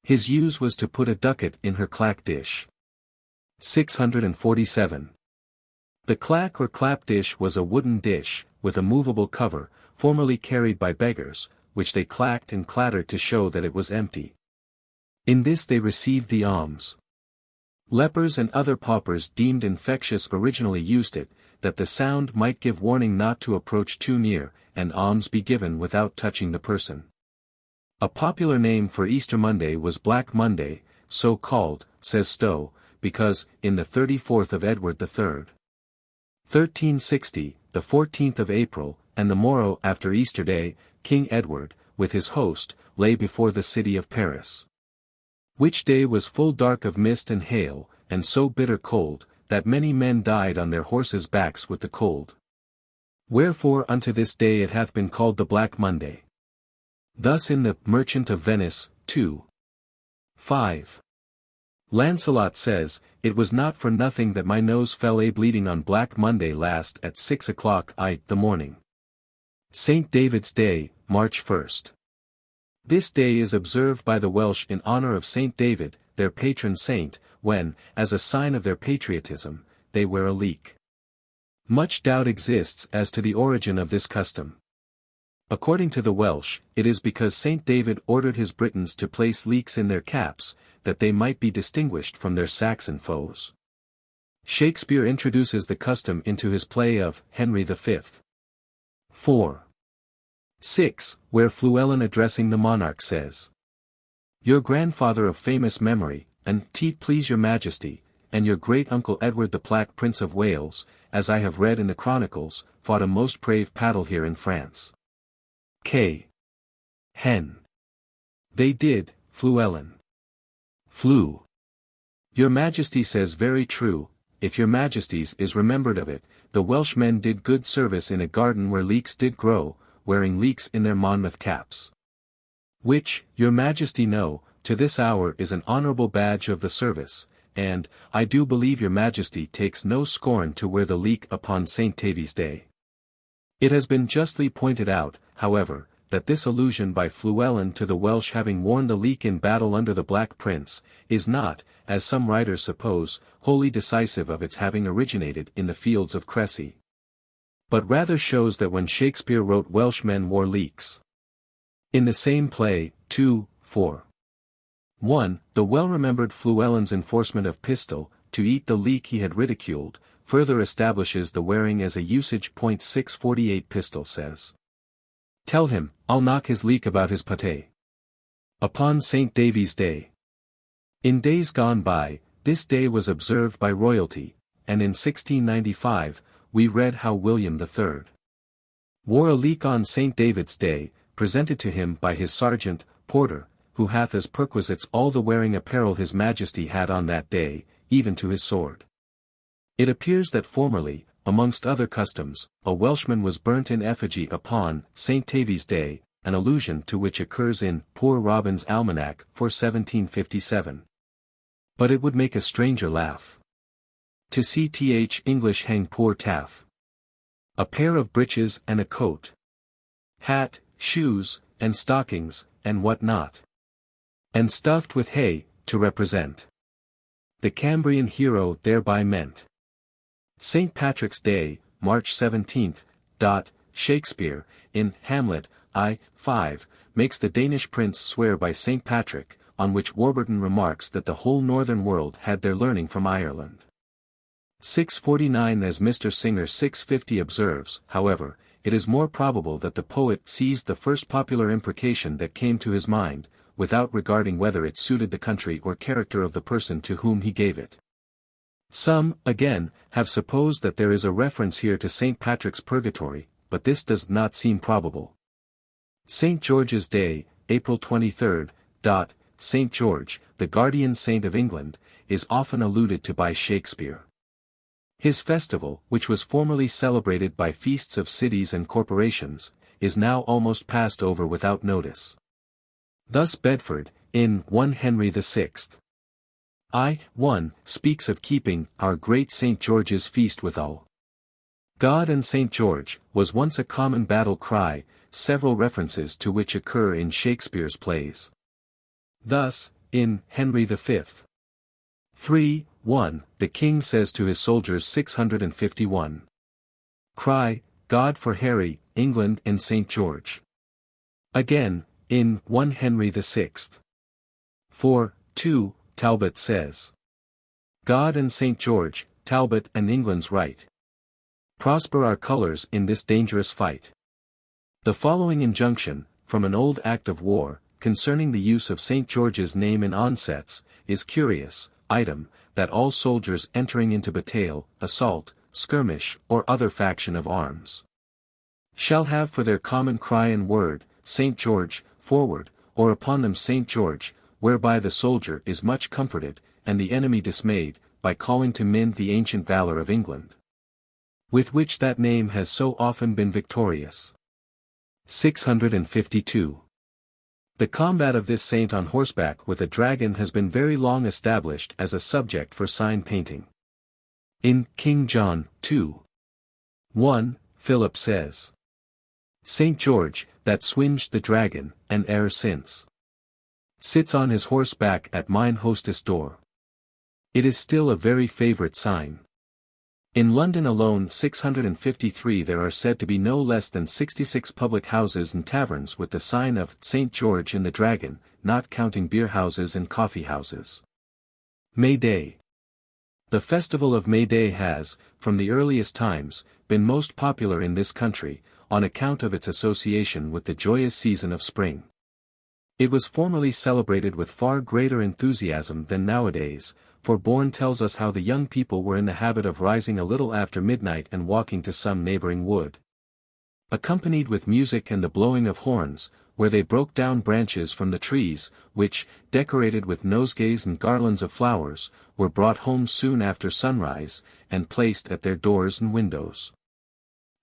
His use was to put a ducat in her clack dish. 647. The clack or clap dish was a wooden dish, with a movable cover, formerly carried by beggars, which they clacked and clattered to show that it was empty. In this they received the alms. Lepers and other paupers deemed infectious originally used it, that the sound might give warning not to approach too near, and alms be given without touching the person. A popular name for Easter Monday was Black Monday, so called, says Stowe, because, in the 34th of Edward III. 1360, the 14th of April, and the morrow after Easter Day, King Edward, with his host, lay before the city of Paris. Which day was full dark of mist and hail, and so bitter cold, that many men died on their horses' backs with the cold. Wherefore unto this day it hath been called the Black Monday. Thus in the Merchant of Venice, 2. 5. Lancelot says, "It was not for nothing that my nose fell a-bleeding on Black Monday last at 6 o'clock the morning." St. David's Day, March 1st. This day is observed by the Welsh in honor of St. David, their patron saint, when, as a sign of their patriotism, they wear a leek. Much doubt exists as to the origin of this custom. According to the Welsh, it is because St. David ordered his Britons to place leeks in their caps, that they might be distinguished from their Saxon foes. Shakespeare introduces the custom into his play of Henry V. 4. 6, where Fluellen addressing the monarch says, "Your grandfather of famous memory, and teat please your majesty, and your great-uncle Edward the Plack Prince of Wales, as I have read in the chronicles, fought a most brave battle here in France. K. Hen. They did, Fluellen. Flew. Your majesty says very true, if your majesties is remembered of it, the Welshmen did good service in a garden where leeks did grow, wearing leeks in their Monmouth caps. Which, your majesty know, to this hour is an honourable badge of the service, and, I do believe your majesty takes no scorn to wear the leek upon St. Tavy's Day." It has been justly pointed out, however, that this allusion by Fluellen to the Welsh having worn the leek in battle under the Black Prince, is not, as some writers suppose, wholly decisive of its having originated in the fields of Crécy. But rather shows that when Shakespeare wrote Welshmen wore leeks. In the same play, 2, 4. 1, the well-remembered Fluellen's enforcement of Pistol, to eat the leek he had ridiculed, further establishes the wearing as a usage. 648 Pistol says, "Tell him, I'll knock his leek about his pate." Upon St. Davy's Day. In days gone by, this day was observed by royalty, and in 1695, we read how William III wore a leek on St. David's Day, presented to him by his sergeant, Porter, who hath as perquisites all the wearing apparel his majesty had on that day, even to his sword. It appears that formerly, amongst other customs, a Welshman was burnt in effigy upon St. Tavy's Day, an allusion to which occurs in Poor Robin's Almanac for 1757. But it would make a stranger laugh to see English hang poor Taff. A pair of breeches and a coat, hat, shoes, and stockings, and what not, and stuffed with hay, to represent the Cambrian hero thereby meant. St. Patrick's Day, March 17th. Shakespeare, in Hamlet, I. 5, makes the Danish prince swear by St. Patrick, on which Warburton remarks that the whole northern world had their learning from Ireland. 649. As Mr. Singer 650 observes, however, it is more probable that the poet seized the first popular imprecation that came to his mind, without regarding whether it suited the country or character of the person to whom he gave it. Some, again, have supposed that there is a reference here to St. Patrick's Purgatory, but this does not seem probable. St. George's Day, April 23rd. St. George, the guardian saint of England, is often alluded to by Shakespeare. His festival, which was formerly celebrated by feasts of cities and corporations, is now almost passed over without notice. Thus Bedford, in 1 Henry VI. I. speaks of keeping our great St. George's feast withal. God and St. George was once a common battle cry, several references to which occur in Shakespeare's plays. Thus, in Henry V. 3:1, the king says to his soldiers 651. Cry, God for Harry, England and St. George. Again, in 1 Henry VI. 4:2, Talbot says. God and St. George, Talbot and England's right. Prosper our colours in this dangerous fight. The following injunction, from an old act of war, concerning the use of St. George's name in onsets, is curious. Item, that all soldiers entering into battail, assault, skirmish, or other faction of arms, shall have for their common cry and word, St. George, forward, or upon them St. George, whereby the soldier is much comforted, and the enemy dismayed, by calling to mind the ancient valour of England, with which that name has so often been victorious. 652. The combat of this saint on horseback with a dragon has been very long established as a subject for sign painting. In King John 2:1, Philip says, St. George, that swinged the dragon, and e'er since sits on his horse back at mine hostess door. It is still a very favourite sign. In London alone 653 there are said to be no less than 66 public houses and taverns with the sign of St. George in the Dragon, not counting beer houses and coffee houses. May Day. The festival of May Day has, from the earliest times, been most popular in this country, on account of its association with the joyous season of spring. It was formerly celebrated with far greater enthusiasm than nowadays, for Bourne tells us how the young people were in the habit of rising a little after midnight and walking to some neighbouring wood, accompanied with music and the blowing of horns, where they broke down branches from the trees, which, decorated with nosegays and garlands of flowers, were brought home soon after sunrise, and placed at their doors and windows.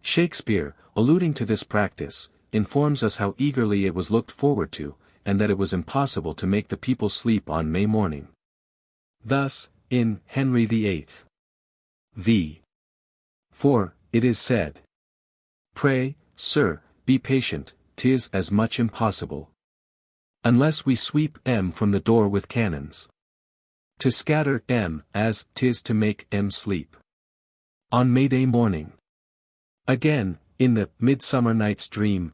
Shakespeare, alluding to this practice, informs us how eagerly it was looked forward to, and that it was impossible to make the people sleep on May morning. Thus, in Henry VIII. v. 4, it is said, Pray, sir, be patient, 'tis as much impossible, unless we sweep from the door with cannons, to scatter as 'tis to make sleep on May Day morning. Again, in the Midsummer Night's Dream,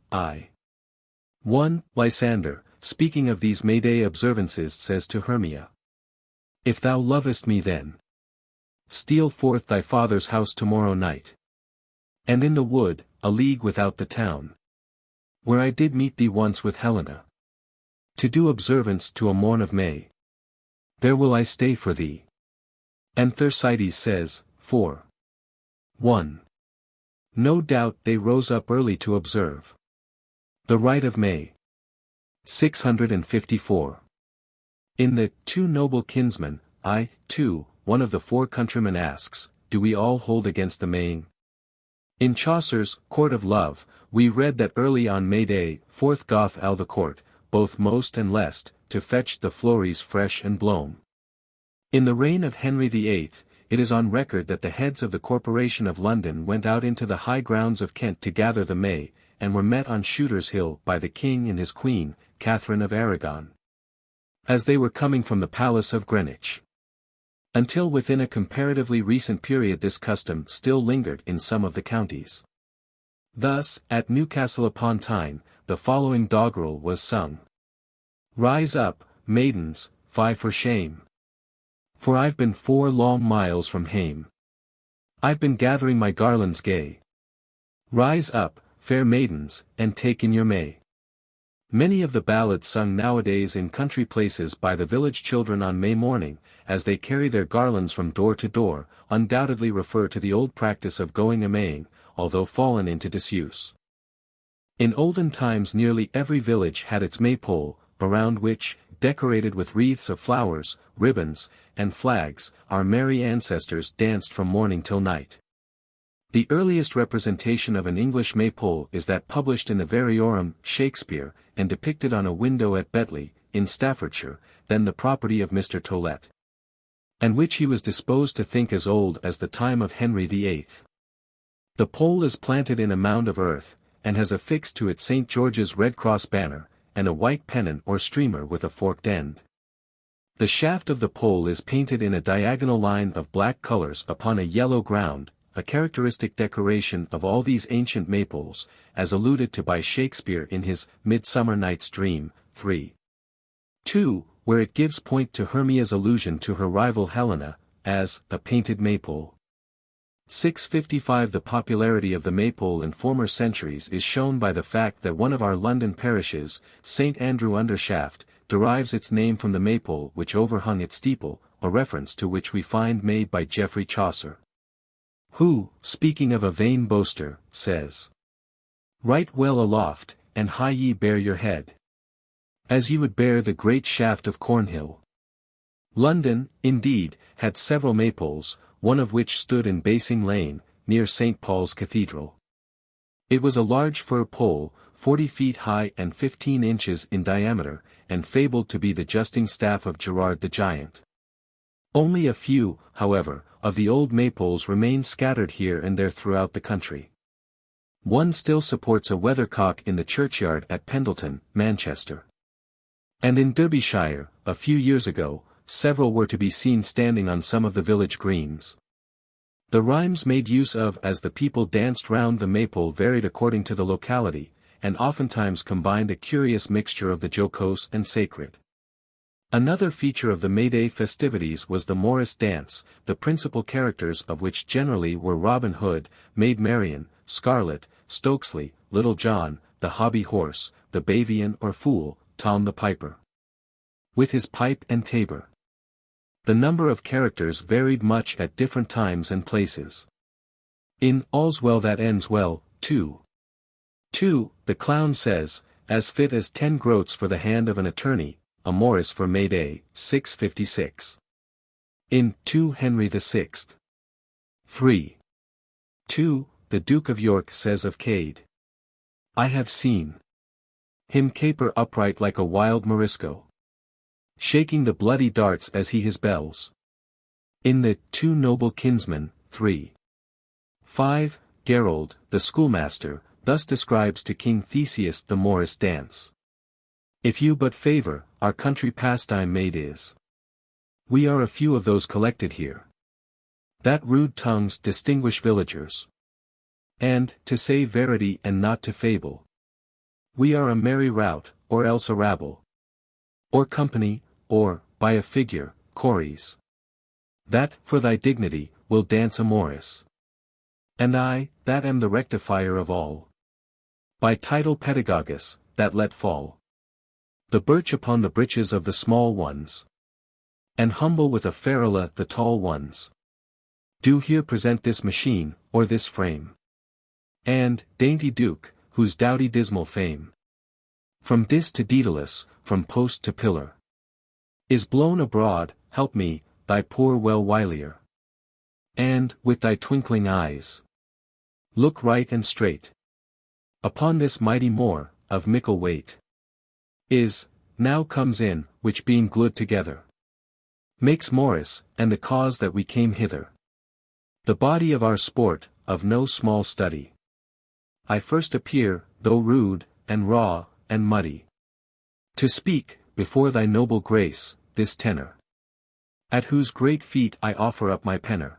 1, Lysander, speaking of these May Day observances says to Hermia, If thou lovest me then, steal forth thy father's house tomorrow night, and in the wood, a league without the town, where I did meet thee once with Helena, to do observance to a morn of May. There will I stay for thee. And Thersites says, 4:1. No doubt they rose up early to observe the rite of May. 654. In the Two Noble Kinsmen, one of the four countrymen asks, Do we all hold against the Maying? In Chaucer's Court of Love, we read that early on May Day, forth goth al the court, both most and lest, to fetch the flores fresh and blown. In the reign of Henry VIII, it is on record that the heads of the Corporation of London went out into the high grounds of Kent to gather the May, and were met on Shooter's Hill by the King and his Queen, Catherine of Aragon, as they were coming from the Palace of Greenwich. Until within a comparatively recent period this custom still lingered in some of the counties. Thus, at Newcastle upon Tyne, the following doggerel was sung. Rise up, maidens, fie for shame. For I've been 4 long miles from hame. I've been gathering my garlands gay. Rise up, fair maidens, and take in your May. Many of the ballads sung nowadays in country places by the village children on May morning, as they carry their garlands from door to door, undoubtedly refer to the old practice of going a-maying, although fallen into disuse. In olden times nearly every village had its maypole, around which, decorated with wreaths of flowers, ribbons, and flags, our merry ancestors danced from morning till night. The earliest representation of an English maypole is that published in the Variorum, Shakespeare, and depicted on a window at Betley, in Staffordshire, then the property of Mr. Tollet, and which he was disposed to think as old as the time of Henry VIII. The pole is planted in a mound of earth, and has affixed to it St. George's Red Cross banner, and a white pennon or streamer with a forked end. The shaft of the pole is painted in a diagonal line of black colors upon a yellow ground, a characteristic decoration of all these ancient maypoles, as alluded to by Shakespeare in his Midsummer Night's Dream, 3:2, where it gives point to Hermia's allusion to her rival Helena, as a painted maypole. 655. The popularity of the maypole in former centuries is shown by the fact that one of our London parishes, St. Andrew Undershaft, derives its name from the maypole which overhung its steeple, a reference to which we find made by Geoffrey Chaucer, who, speaking of a vain boaster, says, "Right well aloft, and high ye bear your head, as ye would bear the great shaft of Cornhill." London, indeed, had several maypoles, one of which stood in Basing Lane, near St. Paul's Cathedral. It was a large fir pole, 40 feet high and 15 inches in diameter, and fabled to be the justing staff of Gerard the Giant. Only a few, however, of the old maypoles remain scattered here and there throughout the country. One still supports a weathercock in the churchyard at Pendleton, Manchester. And in Derbyshire, a few years ago, several were to be seen standing on some of the village greens. The rhymes made use of as the people danced round the maypole varied according to the locality, and oftentimes combined a curious mixture of the jocose and sacred. Another feature of the May Day festivities was the Morris dance, the principal characters of which generally were Robin Hood, Maid Marian, Scarlet, Stokesley, Little John, the hobby horse, the Bavian or fool, Tom the Piper, with his pipe and tabor. The number of characters varied much at different times and places. In All's Well That Ends Well, 2:2, the clown says, "As fit as 10 groats for the hand of an attorney," a Morris for May Day, 656. In 2 Henry VI. 3:2, the Duke of York says of Cade, "I have seen him caper upright like a wild Morisco, shaking the bloody darts as he his bells." In the 2 Noble Kinsmen, 3:5, Gerold, the schoolmaster, thus describes to King Theseus the Morris dance. "If you but favor, our country pastime made is. We are a few of those collected here, that rude tongues distinguish villagers. And, to say verity and not to fable, we are a merry rout, or else a rabble, or company, or, by a figure, chories, that, for thy dignity, will dance a Morris. And I, that am the rectifier of all, by title Pedagogus, that let fall the birch upon the breeches of the small ones, and humble with a ferula the tall ones, do here present this machine, or this frame. And, dainty Duke, whose doughty dismal fame, from dis to Daedalus, from post to pillar, is blown abroad, help me, thy poor well wilier, and, with thy twinkling eyes, Look right and straight. Upon this mighty moor, of mickle weight, is, now comes in, which being glued together, makes Morris, and the cause that we came hither. The body of our sport, of no small study. I first appear, though rude, and raw, and muddy, to speak, before thy noble grace, this tenor, at whose great feet I offer up my penner.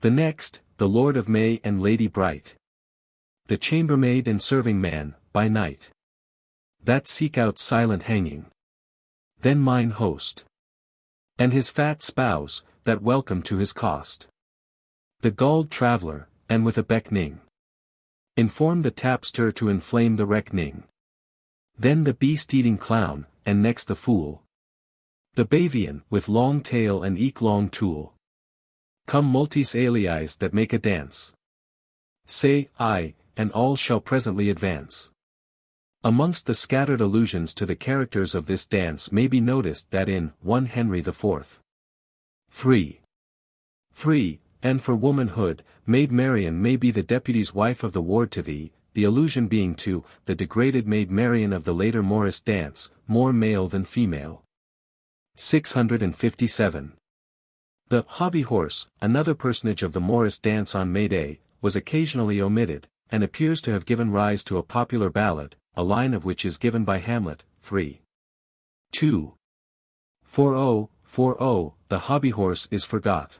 The next, the Lord of May and Lady Bright, the chambermaid and serving man, by night, that seek out silent hanging. Then mine host, and his fat spouse, that welcome to his cost. The galled traveller, and with a beckoning, inform the tapster to inflame the reckoning. Then the beast-eating clown, and next the fool, the bavian, with long tail and eke long tool. Come multis aliis that make a dance. Say, I, and all shall presently advance. Amongst the scattered allusions to the characters of this dance may be noticed that in 1 Henry IV. 3. And for womanhood, Maid Marian may be the deputy's wife of the ward to thee, the allusion being to the degraded Maid Marian of the later Morris dance, more male than female. 657. The hobby horse, another personage of the Morris dance on May Day, was occasionally omitted, and appears to have given rise to a popular ballad, a line of which is given by Hamlet, 3:2. For the hobby horse is forgot.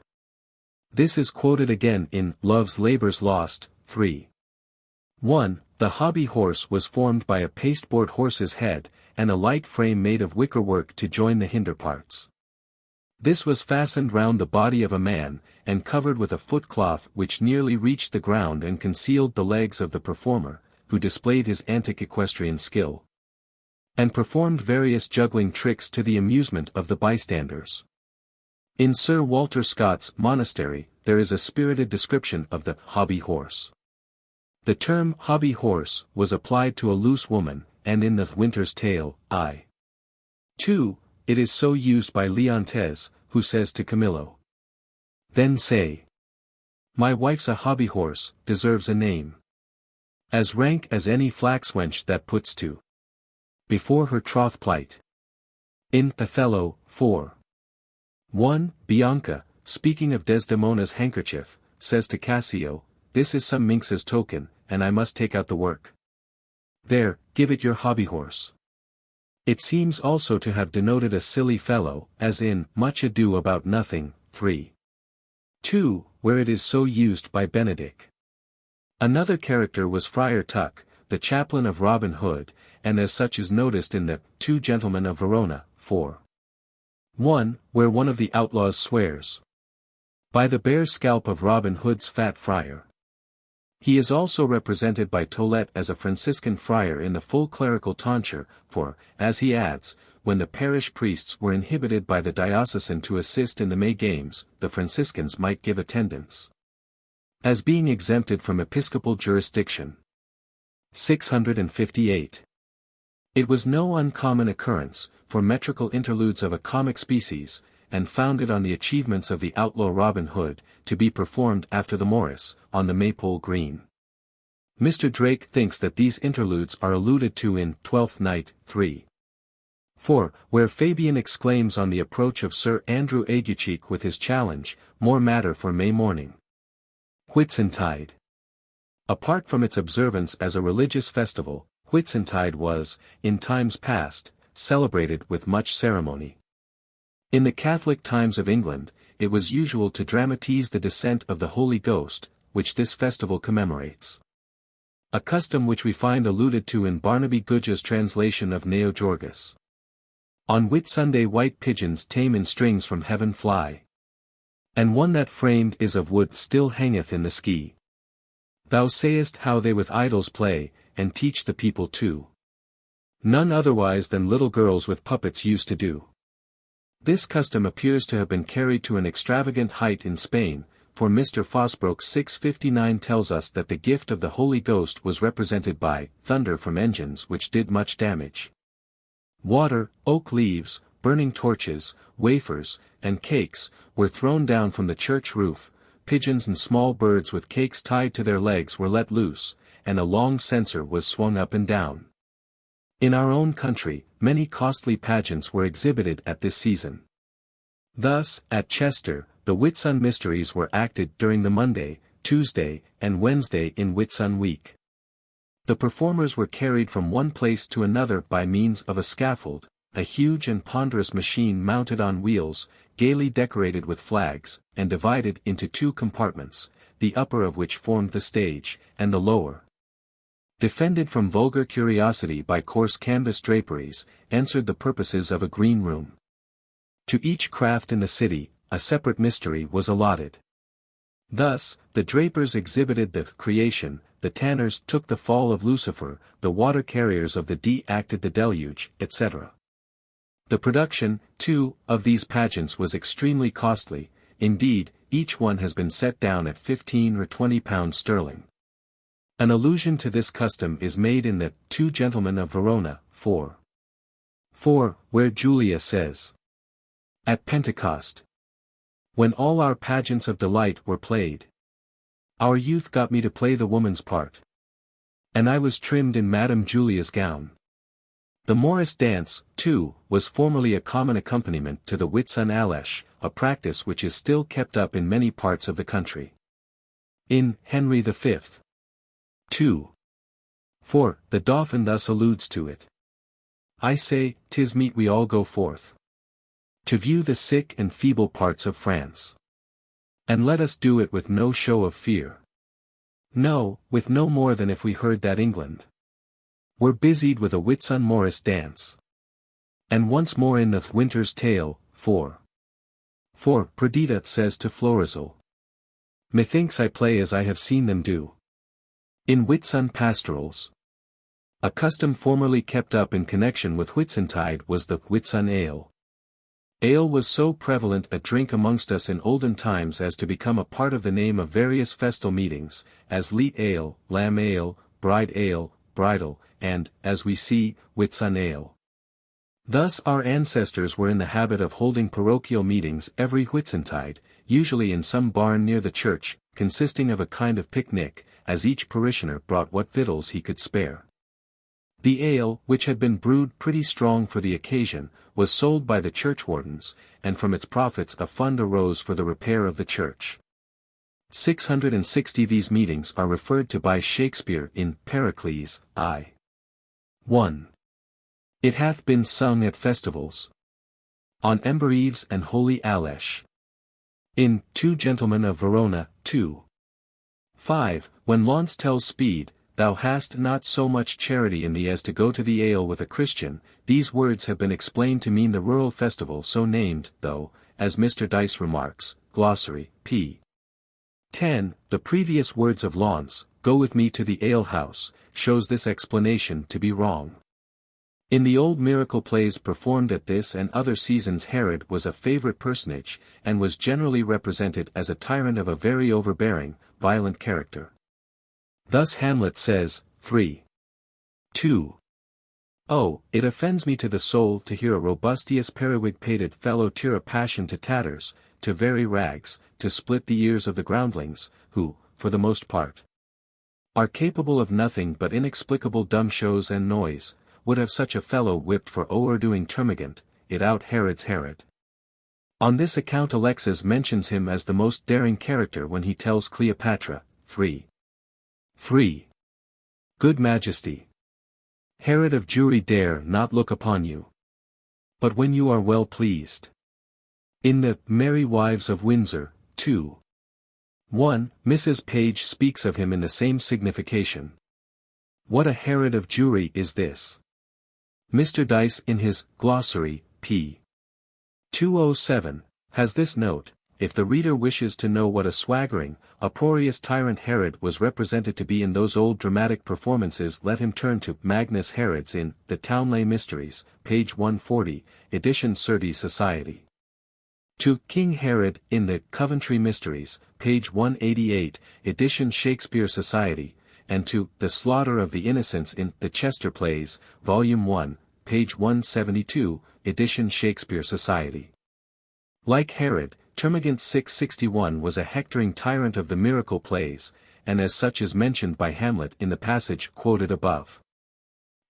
This is quoted again in Love's Labour's Lost, 3:1. The hobby horse was formed by a pasteboard horse's head, and a light frame made of wickerwork to join the hinder parts. This was fastened round the body of a man, and covered with a footcloth which nearly reached the ground and concealed the legs of the performer, who displayed his antic equestrian skill, and performed various juggling tricks to the amusement of the bystanders. In Sir Walter Scott's Monastery, there is a spirited description of the hobby horse. The term hobby horse was applied to a loose woman, and in the Winter's Tale, I.2, it is so used by Leontes, who says to Camillo, then say, my wife's a hobby horse, deserves a name as rank as any flax wench that puts to before her troth plight. In Othello, 4:1, Bianca, speaking of Desdemona's handkerchief, says to Cassio, this is some minx's token, and I must take out the work. There, give it your hobby horse. It seems also to have denoted a silly fellow, as in Much Ado About Nothing, 3:2, where it is so used by Benedick. Another character was Friar Tuck, the chaplain of Robin Hood, and as such is noticed in the Two Gentlemen of Verona, 4:1, where one of the outlaws swears by the bare scalp of Robin Hood's fat friar. He is also represented by Tollet as a Franciscan friar in the full clerical tonsure, for, as he adds, when the parish priests were inhibited by the diocesan to assist in the May Games, the Franciscans might give attendance, as being exempted from episcopal jurisdiction. 658. It was no uncommon occurrence, for metrical interludes of a comic species, and founded on the achievements of the outlaw Robin Hood, to be performed after the Morris, on the Maypole Green. Mr. Drake thinks that these interludes are alluded to in Twelfth Night, 3:4, where Fabian exclaims on the approach of Sir Andrew Aguecheek with his challenge, more matter for May morning. Whitsuntide. Apart from its observance as a religious festival, Whitsuntide was, in times past, celebrated with much ceremony. In the Catholic times of England, it was usual to dramatize the descent of the Holy Ghost, which this festival commemorates. A custom which we find alluded to in Barnaby Goodge's translation of Neo Georgus. On Whitsunday white pigeons tame in strings from heaven fly, and one that framed is of wood still hangeth in the sky. Thou sayest how they with idols play, and teach the people too. None otherwise than little girls with puppets used to do. This custom appears to have been carried to an extravagant height in Spain, for Mr. Fosbroke 659 tells us that the gift of the Holy Ghost was represented by thunder from engines which did much damage. Water, oak leaves, burning torches, wafers, and cakes, were thrown down from the church roof, pigeons and small birds with cakes tied to their legs were let loose, and a long censer was swung up and down. In our own country, many costly pageants were exhibited at this season. Thus, at Chester, the Whitsun Mysteries were acted during the Monday, Tuesday, and Wednesday in Whitsun week. The performers were carried from one place to another by means of a scaffold, a huge and ponderous machine mounted on wheels, gaily decorated with flags, and divided into two compartments, the upper of which formed the stage, and the lower, defended from vulgar curiosity by coarse canvas draperies, answered the purposes of a green room. To each craft in the city, a separate mystery was allotted. Thus, the drapers exhibited the creation, the tanners took the fall of Lucifer, the water carriers of the Dee acted the deluge, etc. The production, too, of these pageants was extremely costly, indeed, each one has been set down at £15 or £20 sterling. An allusion to this custom is made in the Two Gentlemen of Verona, 4, where Julia says, "At Pentecost, when all our pageants of delight were played, our youth got me to play the woman's part, and I was trimmed in Madame Julia's gown." The Morris dance, too, was formerly a common accompaniment to the Whitsun Alesh, a practice which is still kept up in many parts of the country. In Henry V. 2:4, the Dauphin thus alludes to it. "I say, 'tis meet we all go forth to view the sick and feeble parts of France. And let us do it with no show of fear. No, with no more than if we heard that England were busied with a Whitsun Morris dance. And once more in the Winter's Tale, 4:4, Perdita says to Florizel, methinks I play as I have seen them do in Whitsun pastorals." A custom formerly kept up in connection with Whitsuntide was the Whitsun ale. Ale was so prevalent a drink amongst us in olden times as to become a part of the name of various festal meetings, as Leet ale, Lamb ale, Bride ale, Bridal, and, as we see, Whitsun ale. Thus our ancestors were in the habit of holding parochial meetings every Whitsuntide, usually in some barn near the church, consisting of a kind of picnic, as each parishioner brought what victuals he could spare. The ale, which had been brewed pretty strong for the occasion, was sold by the churchwardens, and from its profits a fund arose for the repair of the church. 660 These meetings are referred to by Shakespeare in Pericles, I.1. It hath been sung at festivals, on Ember Eves and Holy Alesh. In Two Gentlemen of Verona, 2:5, when Launce tells Speed, "Thou hast not so much charity in thee as to go to the ale with a Christian," these words have been explained to mean the rural festival so named, though, as Mr. Dyce remarks, Glossary, p. 10, the previous words of Launce, "Go with me to the ale-house," shows this explanation to be wrong. In the old miracle plays performed at this and other seasons Herod was a favorite personage, and was generally represented as a tyrant of a very overbearing, violent character. Thus Hamlet says, 3:2, "Oh, it offends me to the soul to hear a robustious periwig-pated fellow tear a passion to tatters, to very rags, to split the ears of the groundlings, who, for the most part, are capable of nothing but inexplicable dumb shows and noise, would have such a fellow whipped for o'erdoing termagant, it out Herod's Herod." On this account Alexis mentions him as the most daring character when he tells Cleopatra, 3:3, "Good Majesty, Herod of Jury dare not look upon you, but when you are well pleased." In the Merry Wives of Windsor, 2:1, Mrs. Page speaks of him in the same signification. What a Herod of Jury is this? Mr. Dyce in his Glossary, p. 207, has this note: if the reader wishes to know what a swaggering, uproarious tyrant Herod was represented to be in those old dramatic performances, let him turn to Magnus Herods in The Towneley Mysteries, page 140, edition Surtees Society. To King Herod in the Coventry Mysteries, page 188, edition Shakespeare Society, and to The Slaughter of the Innocents in The Chester Plays, volume 1, page 172, edition Shakespeare Society. Like Herod, Termagant 661 was a hectoring tyrant of the miracle plays, and as such is mentioned by Hamlet in the passage quoted above.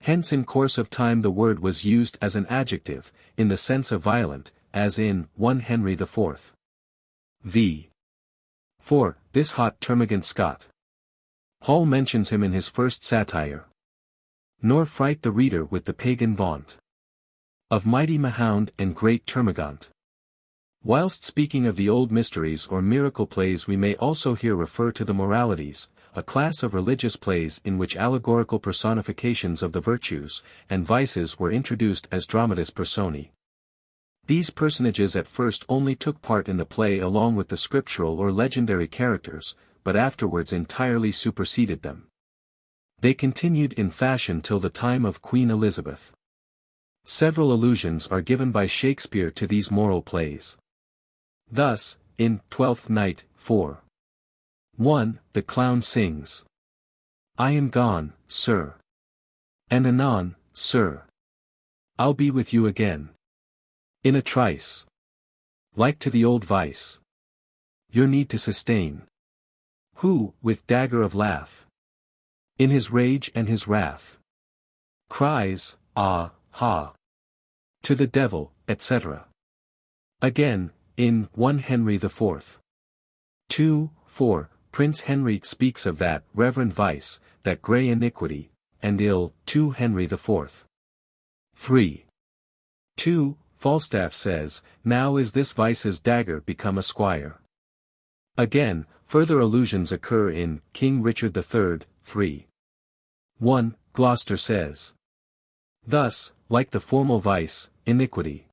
Hence in course of time the word was used as an adjective, in the sense of violent, as in 1 Henry IV. v. 4, this hot termagant Scot. Hall mentions him in his first satire. Nor fright the reader with the pagan vaunt of mighty Mahound and great Termagant. Whilst speaking of the old mysteries or miracle plays we may also here refer to the Moralities, a class of religious plays in which allegorical personifications of the virtues and vices were introduced as dramatis personae. These personages at first only took part in the play along with the scriptural or legendary characters, but afterwards entirely superseded them. They continued in fashion till the time of Queen Elizabeth. Several allusions are given by Shakespeare to these moral plays. Thus, in Twelfth Night, 4. 1, the clown sings, "I am gone, sir. And anon, sir. I'll be with you again. In a trice. Like to the old vice. Your need to sustain. Who, with dagger of lath, in his rage and his wrath, cries, ah, ha, to the devil, etc." Again, in 1 Henry IV. 2, 4, Prince Henry speaks of that reverend vice, that grey iniquity, and ill, 2 Henry IV. 3. 2, Falstaff says, "Now is this vice's dagger become a squire." Again, further allusions occur in King Richard III, 3. 1, Gloucester says, "Thus, like the formal vice, iniquity,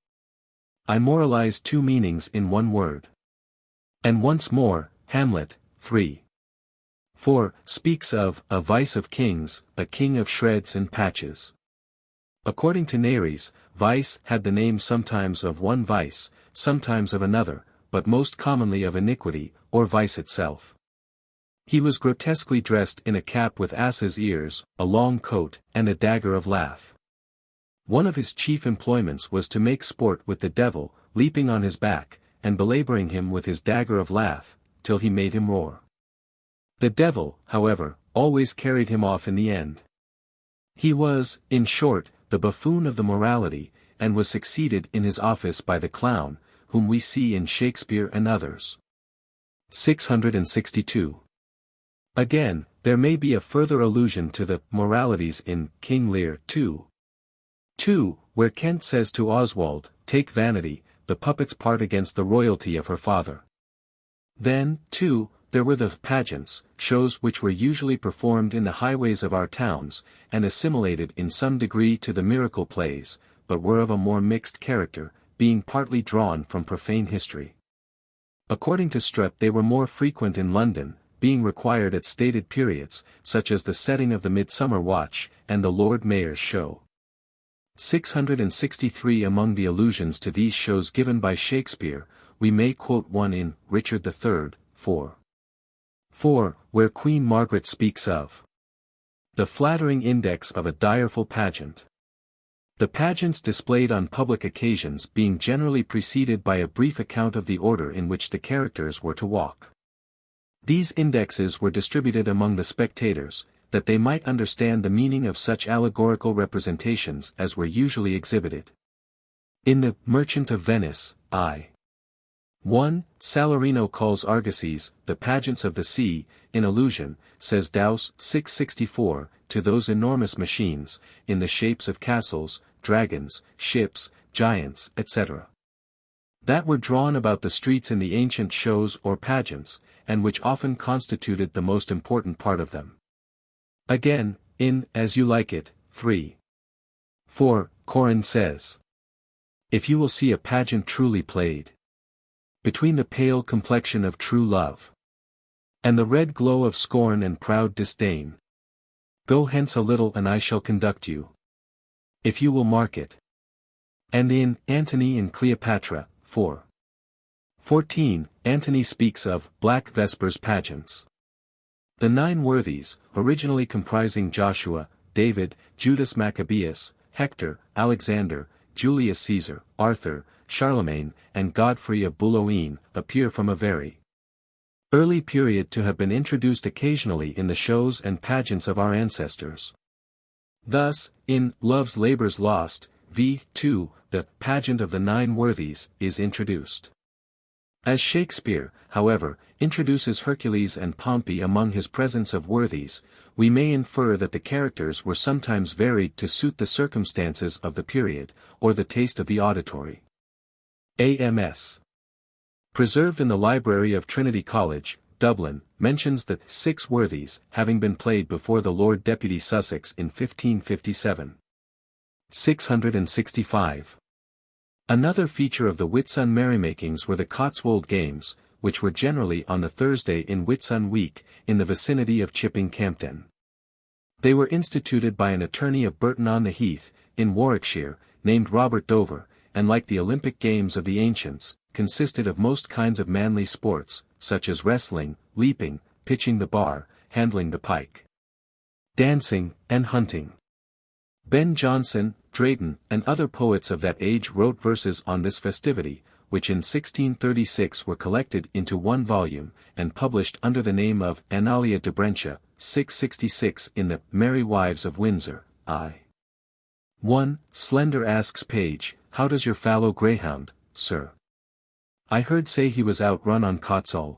I moralize two meanings in one word." And once more, Hamlet, 3. 4, speaks of a vice of kings, a king of shreds and patches. According to Nares, vice had the name sometimes of one vice, sometimes of another, but most commonly of iniquity, or vice itself. He was grotesquely dressed in a cap with ass's ears, a long coat, and a dagger of lath. One of his chief employments was to make sport with the devil, leaping on his back, and belabouring him with his dagger of lath, till he made him roar. The devil, however, always carried him off in the end. He was, in short, the buffoon of the morality, and was succeeded in his office by the clown, whom we see in Shakespeare and others. 662. Again, there may be a further allusion to the moralities in King Lear 2. 2, where Kent says to Oswald, "Take vanity, the puppet's part against the royalty of her father." Then, 2, there were the pageants, shows which were usually performed in the highways of our towns, and assimilated in some degree to the miracle plays, but were of a more mixed character, being partly drawn from profane history. According to Strutt they were more frequent in London, being required at stated periods, such as the setting of the Midsummer Watch, and the Lord Mayor's Show. 663. Among the allusions to these shows given by Shakespeare, we may quote one in Richard III, 4. 4, where Queen Margaret speaks of the flattering index of a direful pageant. The pageants displayed on public occasions being generally preceded by a brief account of the order in which the characters were to walk. These indexes were distributed among the spectators, that they might understand the meaning of such allegorical representations as were usually exhibited. In the Merchant of Venice, I. 1, Salarino calls argosies, the pageants of the sea, in allusion, says Dowse 664, to those enormous machines, in the shapes of castles, dragons, ships, giants, etc. that were drawn about the streets in the ancient shows or pageants, and which often constituted the most important part of them. Again, in As You Like It, 3. 4, Corin says, "If you will see a pageant truly played, between the pale complexion of true love, and the red glow of scorn and proud disdain, go hence a little and I shall conduct you, if you will mark it." And in Antony and Cleopatra, 4. 14, Antony speaks of Black Vespers pageants. The nine worthies, originally comprising Joshua, David, Judas Maccabeus, Hector, Alexander, Julius Caesar, Arthur, Charlemagne, and Godfrey of Boulogne, appear from a very early period to have been introduced occasionally in the shows and pageants of our ancestors. Thus, in Love's Labour's Lost, v. 2, the pageant of the Nine Worthies is introduced. As Shakespeare, however, introduces Hercules and Pompey among his presents of worthies, we may infer that the characters were sometimes varied to suit the circumstances of the period, or the taste of the auditory. AMS. Preserved in the library of Trinity College, Dublin, mentions the 6 worthies having been played before the Lord Deputy Sussex in 1557. 665. Another feature of the Whitsun merrymakings were the Cotswold Games, which were generally on the Thursday in Whitsun week, in the vicinity of Chipping Campden. They were instituted by an attorney of Burton-on-the-Heath, in Warwickshire, named Robert Dover, and like the Olympic Games of the ancients, consisted of most kinds of manly sports, such as wrestling, leaping, pitching the bar, handling the pike, dancing, and hunting. Ben Jonson, Drayton, and other poets of that age wrote verses on this festivity, which in 1636 were collected into one volume, and published under the name of Annalia de Brentia, 666 in the Merry Wives of Windsor, I. 1. Slender asks Page, "How does your fallow greyhound, sir? I heard say he was outrun on Cotswold."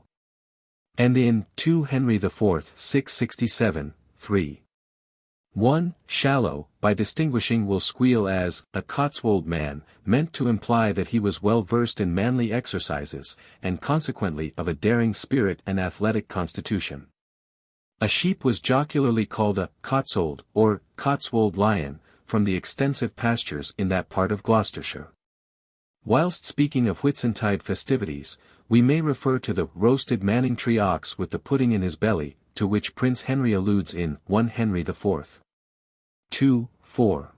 And in 2 Henry IV 667, 3. 1. Shallow, by distinguishing Will Squeal as a Cotswold man, meant to imply that he was well versed in manly exercises, and consequently of a daring spirit and athletic constitution. A sheep was jocularly called a Cotswold, or Cotswold lion, from the extensive pastures in that part of Gloucestershire. Whilst speaking of Whitsuntide festivities, we may refer to the roasted Manningtree ox with the pudding in his belly, to which Prince Henry alludes in 1 Henry IV. 2, 4.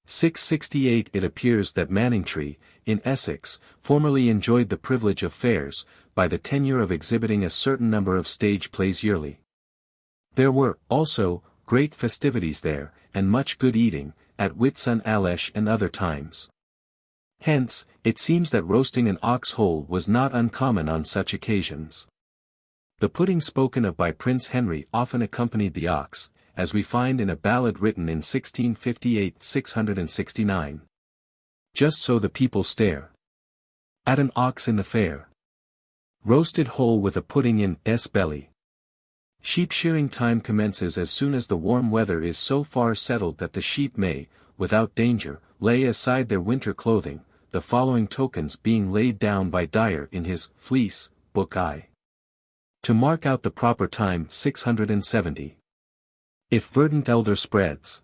668. It appears that Manningtree, in Essex, formerly enjoyed the privilege of fairs, by the tenure of exhibiting a certain number of stage plays yearly. There were, also, great festivities there, and much good eating, at Whitsun Alesh and other times. Hence, it seems that roasting an ox whole was not uncommon on such occasions. The pudding spoken of by Prince Henry often accompanied the ox, as we find in a ballad written in 1658-669. Just so the people stare at an ox in the fair, roasted whole with a pudding in s belly. Sheep shearing time commences as soon as the warm weather is so far settled that the sheep may, without danger, lay aside their winter clothing, the following tokens being laid down by Dyer in his Fleece, Book I. To mark out the proper time 670. If verdant elder spreads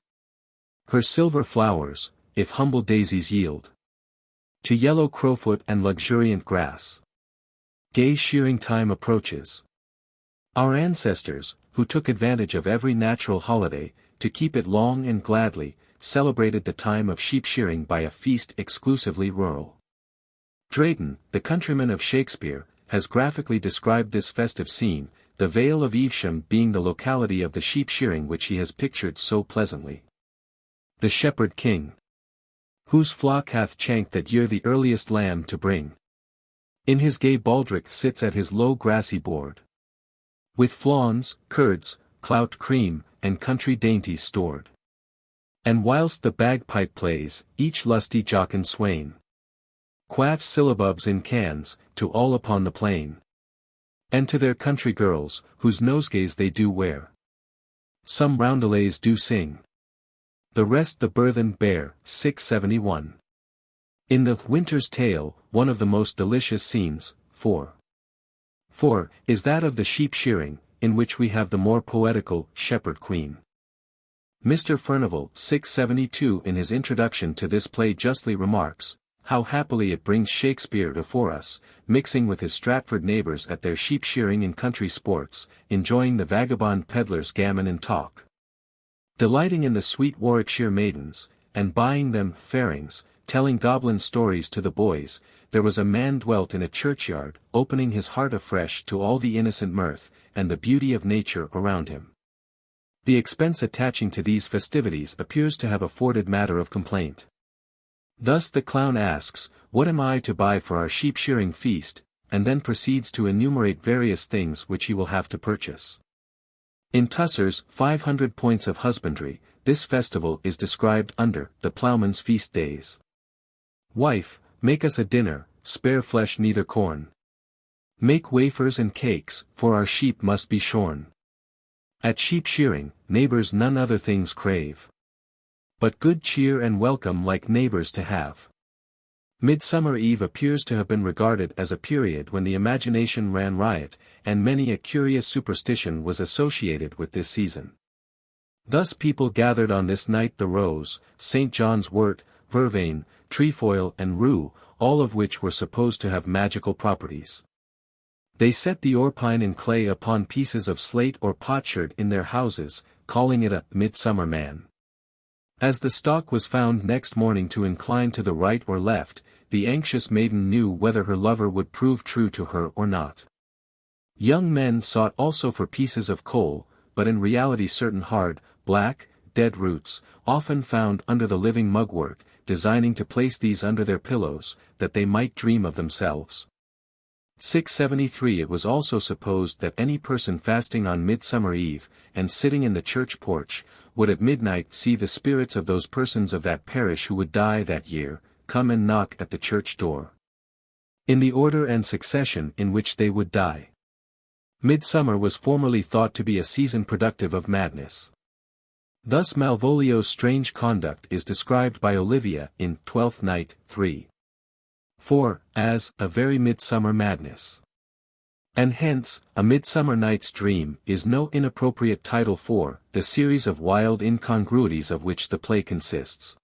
her silver flowers, if humble daisies yield to yellow crowfoot and luxuriant grass, gay shearing time approaches. Our ancestors, who took advantage of every natural holiday, to keep it long and gladly, celebrated the time of sheep shearing by a feast exclusively rural. Drayton, the countryman of Shakespeare, has graphically described this festive scene, the Vale of Evesham being the locality of the sheep shearing which he has pictured so pleasantly. The shepherd king, whose flock hath chanked that year the earliest lamb to bring, in his gay baldric sits at his low grassy board, with flawns, curds, clout cream, and country dainties stored. And whilst the bagpipe plays, each lusty jocund swain quaffs syllabubs in cans, to all upon the plain, and to their country girls, whose nosegays they do wear, some roundelays do sing, the rest the burthen bear. 671. In the Winter's Tale, one of the most delicious scenes, 4. Is that of the sheep shearing, in which we have the more poetical shepherd queen. Mr. Furnivall 672 in his introduction to this play justly remarks, how happily it brings Shakespeare before us, mixing with his Stratford neighbours at their sheep shearing and country sports, enjoying the vagabond pedlar's gammon and talk, delighting in the sweet Warwickshire maidens, and buying them fairings, telling goblin stories to the boys. There was a man dwelt in a churchyard, opening his heart afresh to all the innocent mirth, and the beauty of nature around him. The expense attaching to these festivities appears to have afforded matter of complaint. Thus the clown asks, "What am I to buy for our sheep-shearing feast?" and then proceeds to enumerate various things which he will have to purchase. In Tusser's 500 Points of Husbandry, this festival is described under the ploughman's feast days. "Wife, make us a dinner, spare flesh neither corn. Make wafers and cakes, for our sheep must be shorn. At sheep-shearing, neighbors none other things crave, but good cheer and welcome like neighbors to have." Midsummer Eve appears to have been regarded as a period when the imagination ran riot, and many a curious superstition was associated with this season. Thus people gathered on this night the rose, St. John's wort, vervain, trefoil and rue, all of which were supposed to have magical properties. They set the orpine in clay upon pieces of slate or potsherd in their houses, calling it a midsummer man. As the stalk was found next morning to incline to the right or left, the anxious maiden knew whether her lover would prove true to her or not. Young men sought also for pieces of coal, but in reality certain hard, black, dead roots, often found under the living mugwort, designing to place these under their pillows, that they might dream of themselves. 673 It was also supposed that any person fasting on Midsummer Eve, and sitting in the church porch, would at midnight see the spirits of those persons of that parish who would die that year, come and knock at the church door, in the order and succession in which they would die. Midsummer was formerly thought to be a season productive of madness. Thus Malvolio's strange conduct is described by Olivia in Twelfth Night, 3:4, as a very midsummer madness. And hence, A Midsummer Night's Dream is no inappropriate title for the series of wild incongruities of which the play consists.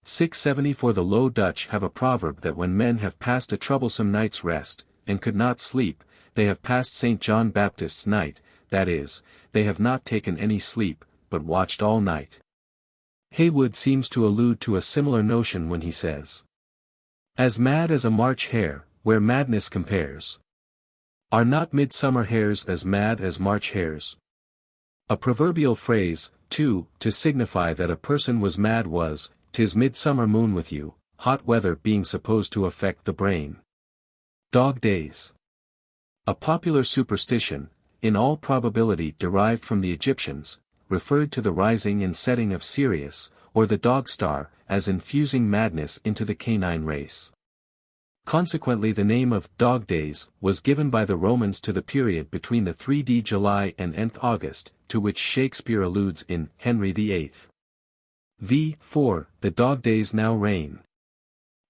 674 The Low Dutch have a proverb that when men have passed a troublesome night's rest, and could not sleep, they have passed St. John Baptist's night, that is, they have not taken any sleep, but watched all night. Heywood seems to allude to a similar notion when he says, "As mad as a March hare, where madness compares. Are not midsummer hares as mad as March hares?" A proverbial phrase, too, to signify that a person was mad was, "'Tis midsummer moon with you," hot weather being supposed to affect the brain. Dog days. A popular superstition, in all probability derived from the Egyptians, referred to the rising and setting of Sirius, or the dog star, as infusing madness into the canine race. Consequently the name of Dog Days was given by the Romans to the period between the 3d July and nth August, to which Shakespeare alludes in Henry VIII. v. 4, "The dog days now reign."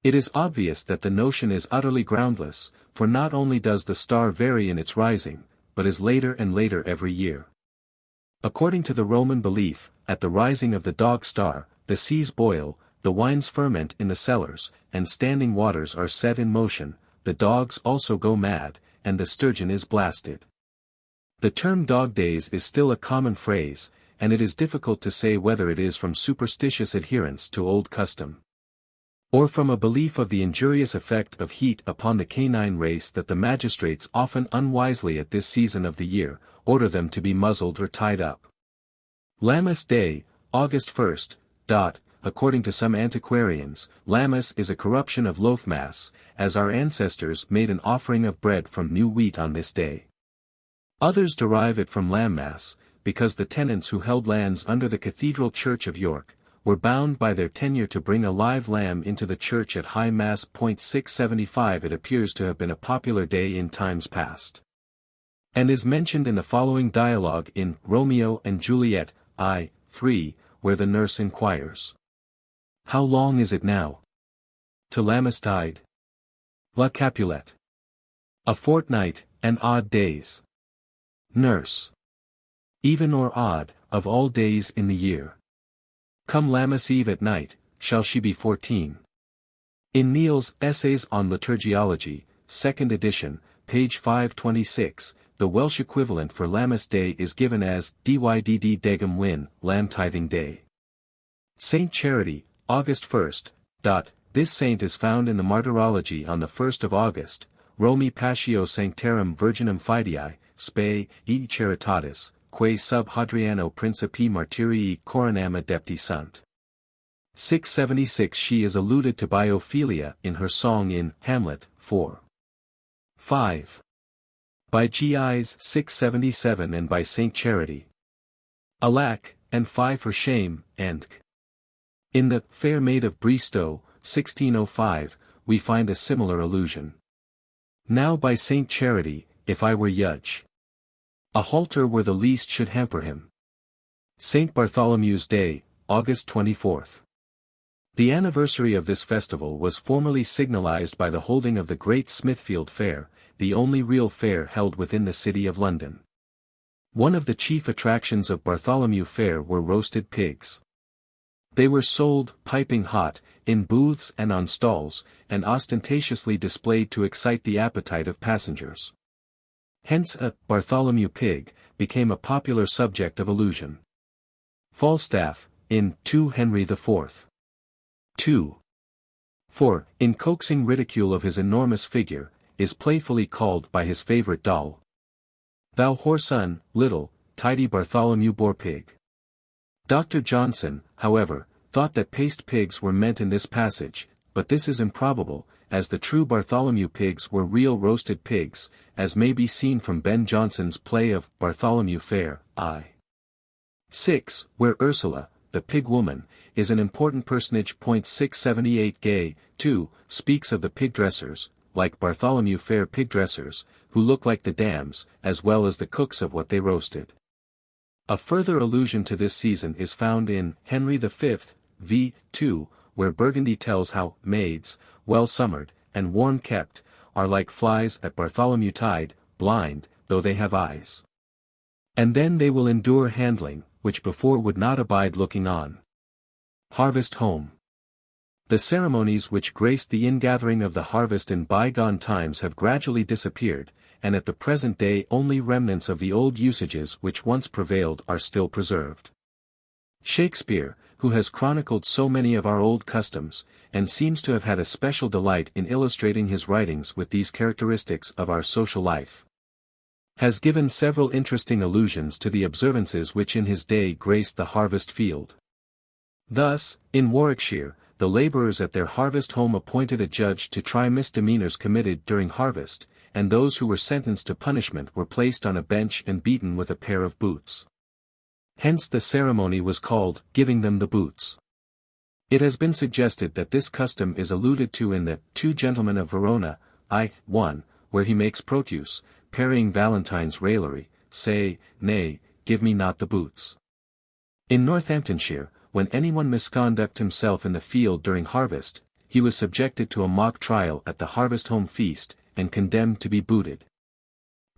It is obvious that the notion is utterly groundless, for not only does the star vary in its rising, but is later and later every year. According to the Roman belief, at the rising of the dog star, the seas boil, the wines ferment in the cellars, and standing waters are set in motion, the dogs also go mad, and the sturgeon is blasted. The term dog days is still a common phrase, and it is difficult to say whether it is from superstitious adherence to old custom, or from a belief of the injurious effect of heat upon the canine race that the magistrates often unwisely at this season of the year, order them to be muzzled or tied up. Lammas Day, August 1st. According to some antiquarians, Lammas is a corruption of loafmas, as our ancestors made an offering of bread from new wheat on this day. Others derive it from Lammas, because the tenants who held lands under the Cathedral Church of York, were bound by their tenure to bring a live lamb into the church at High Mass. 675 It appears to have been a popular day in times past, and is mentioned in the following dialogue in Romeo and Juliet, I.3, where the nurse inquires, "How long is it now to Lammastide?" La Capulet. "A fortnight, and odd days." Nurse. "Even or odd, of all days in the year. Come Lammas Eve at night, shall she be 14. In Neale's Essays on Liturgiology, 2nd edition, page 526, the Welsh equivalent for Lammas Day is given as Dydd Degum Wyn, Lamb Tithing Day. Saint Charity, August 1st. This saint is found in the Martyrology on the 1st of August, Romi Passio Sanctarum Virginum Fidei, Spe, e Charitatis, quae sub Hadriano Principi Martyrii coronam adepti sunt. 676 She is alluded to by Ophelia in her song in Hamlet, 4. 5. By Gis 677 and by Saint Charity. Alack, and fie for shame, and in the Fair Maid of Bristow, 1605, we find a similar allusion. Now by Saint Charity, if I were judge, a halter were the least should hamper him. St. Bartholomew's Day, August 24th. The anniversary of this festival was formerly signalized by the holding of the Great Smithfield Fair, the only real fair held within the City of London. One of the chief attractions of Bartholomew Fair were roasted pigs. They were sold, piping hot, in booths and on stalls, and ostentatiously displayed to excite the appetite of passengers. Hence a Bartholomew pig became a popular subject of allusion. Falstaff, in 2 Henry IV. 2. 4. In coaxing ridicule of his enormous figure, is playfully called by his favourite doll, "Thou whoreson, little, tidy Bartholomew boar pig." Dr. Johnson, however, thought that paste pigs were meant in this passage, but this is improbable, as the true Bartholomew pigs were real roasted pigs, as may be seen from Ben Jonson's play of Bartholomew Fair, I. 6, where Ursula, the pig woman, is an important personage. 678 Gay, 2, speaks of the pig dressers, like Bartholomew Fair pig dressers, who look like the dams, as well as the cooks of what they roasted. A further allusion to this season is found in Henry V, v. 2, where Burgundy tells how maids, well summered, and warm kept, are like flies at Bartholomew tide, blind, though they have eyes. And then they will endure handling, which before would not abide looking on. Harvest Home. The ceremonies which graced the ingathering of the harvest in bygone times have gradually disappeared, and at the present day only remnants of the old usages which once prevailed are still preserved. Shakespeare, who has chronicled so many of our old customs, and seems to have had a special delight in illustrating his writings with these characteristics of our social life, has given several interesting allusions to the observances which in his day graced the harvest field. Thus, in Warwickshire, the labourers at their harvest home appointed a judge to try misdemeanours committed during harvest, and those who were sentenced to punishment were placed on a bench and beaten with a pair of boots. Hence the ceremony was called giving them the boots. It has been suggested that this custom is alluded to in the Two Gentlemen of Verona, I. 1, where he makes Proteus, parrying Valentine's raillery, say, "Nay, give me not the boots." In Northamptonshire, when anyone misconduct himself in the field during harvest, he was subjected to a mock trial at the harvest home feast, and condemned to be booted.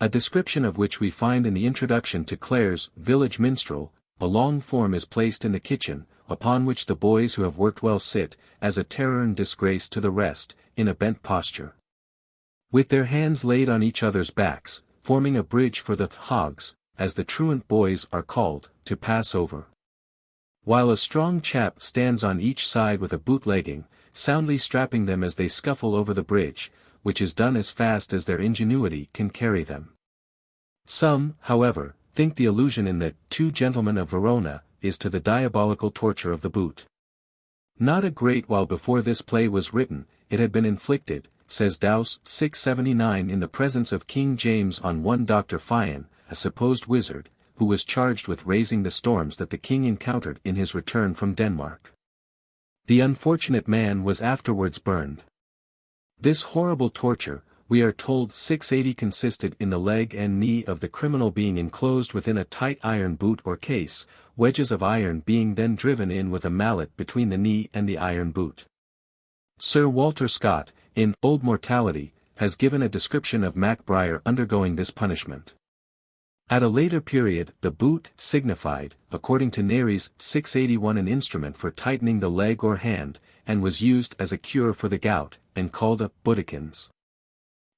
A description of which we find in the introduction to Clare's Village Minstrel. A long form is placed in the kitchen, upon which the boys who have worked well sit, as a terror and disgrace to the rest, in a bent posture, with their hands laid on each other's backs, forming a bridge for the hogs, as the truant boys are called, to pass over. While a strong chap stands on each side with a bootlegging, soundly strapping them as they scuffle over the bridge, which is done as fast as their ingenuity can carry them. Some, however, think the allusion in the Two Gentlemen of Verona is to the diabolical torture of the boot. Not a great while before this play was written, it had been inflicted, says Dowse 679, in the presence of King James on one Dr. Fian, a supposed wizard, who was charged with raising the storms that the king encountered in his return from Denmark. The unfortunate man was afterwards burned. This horrible torture, we are told 680, consisted in the leg and knee of the criminal being enclosed within a tight iron boot or case, wedges of iron being then driven in with a mallet between the knee and the iron boot. Sir Walter Scott, in Old Mortality, has given a description of Mac Briar undergoing this punishment. At a later period, the boot signified, according to Nares 681, an instrument for tightening the leg or hand, and was used as a cure for the gout, and called a bodikins.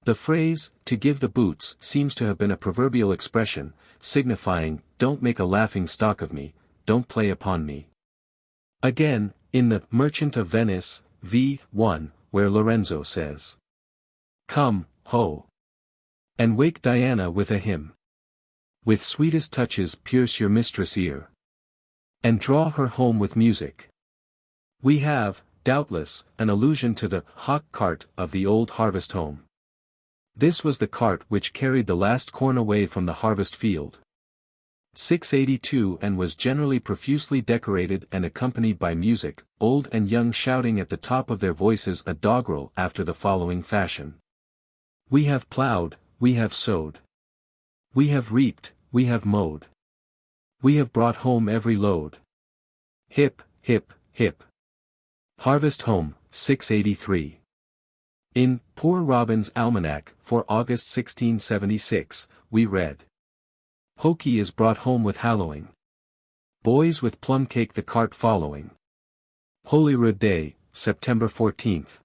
The phrase, "to give the boots," seems to have been a proverbial expression, signifying, "Don't make a laughing stock of me, don't play upon me." Again, in the Merchant of Venice, v. 1, where Lorenzo says, "Come, ho! and wake Diana with a hymn. With sweetest touches pierce your mistress' ear, and draw her home with music." We have, doubtless, an allusion to the hawk cart of the old harvest home. This was the cart which carried the last corn away from the harvest field. 682 and was generally profusely decorated and accompanied by music, old and young shouting at the top of their voices a doggerel after the following fashion. We have ploughed, we have sowed. We have reaped, we have mowed. We have brought home every load. Hip, hip, hip. Harvest Home, 683. In Poor Robin's Almanac, for August 1676, we read. Hokey is brought home with hallowing. Boys with plum cake the cart following. Holyrood Day, September 14th.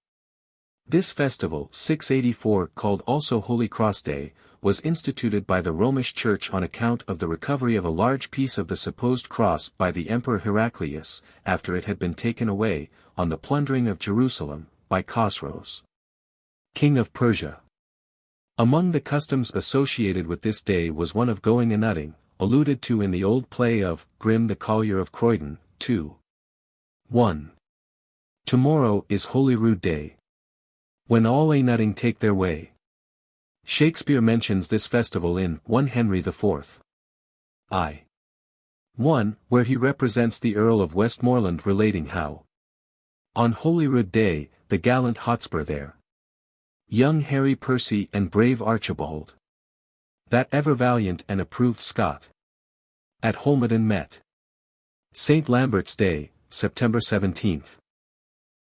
This festival, 684, called also Holy Cross Day, was instituted by the Romish Church on account of the recovery of a large piece of the supposed cross by the Emperor Heraclius, after it had been taken away, on the plundering of Jerusalem, by Khosroes, king of Persia. Among the customs associated with this day was one of going a-nutting, alluded to in the old play of Grim the Collier of Croydon, 2. 1. Tomorrow is Holyrood Day, when all a-nutting take their way. Shakespeare mentions this festival in 1 Henry IV. I. 1, where he represents the Earl of Westmoreland relating how, on Holyrood Day, the gallant Hotspur there, young Harry Percy and brave Archibald, that ever valiant and approved Scot, at Holmedon met. St. Lambert's Day, September 17th.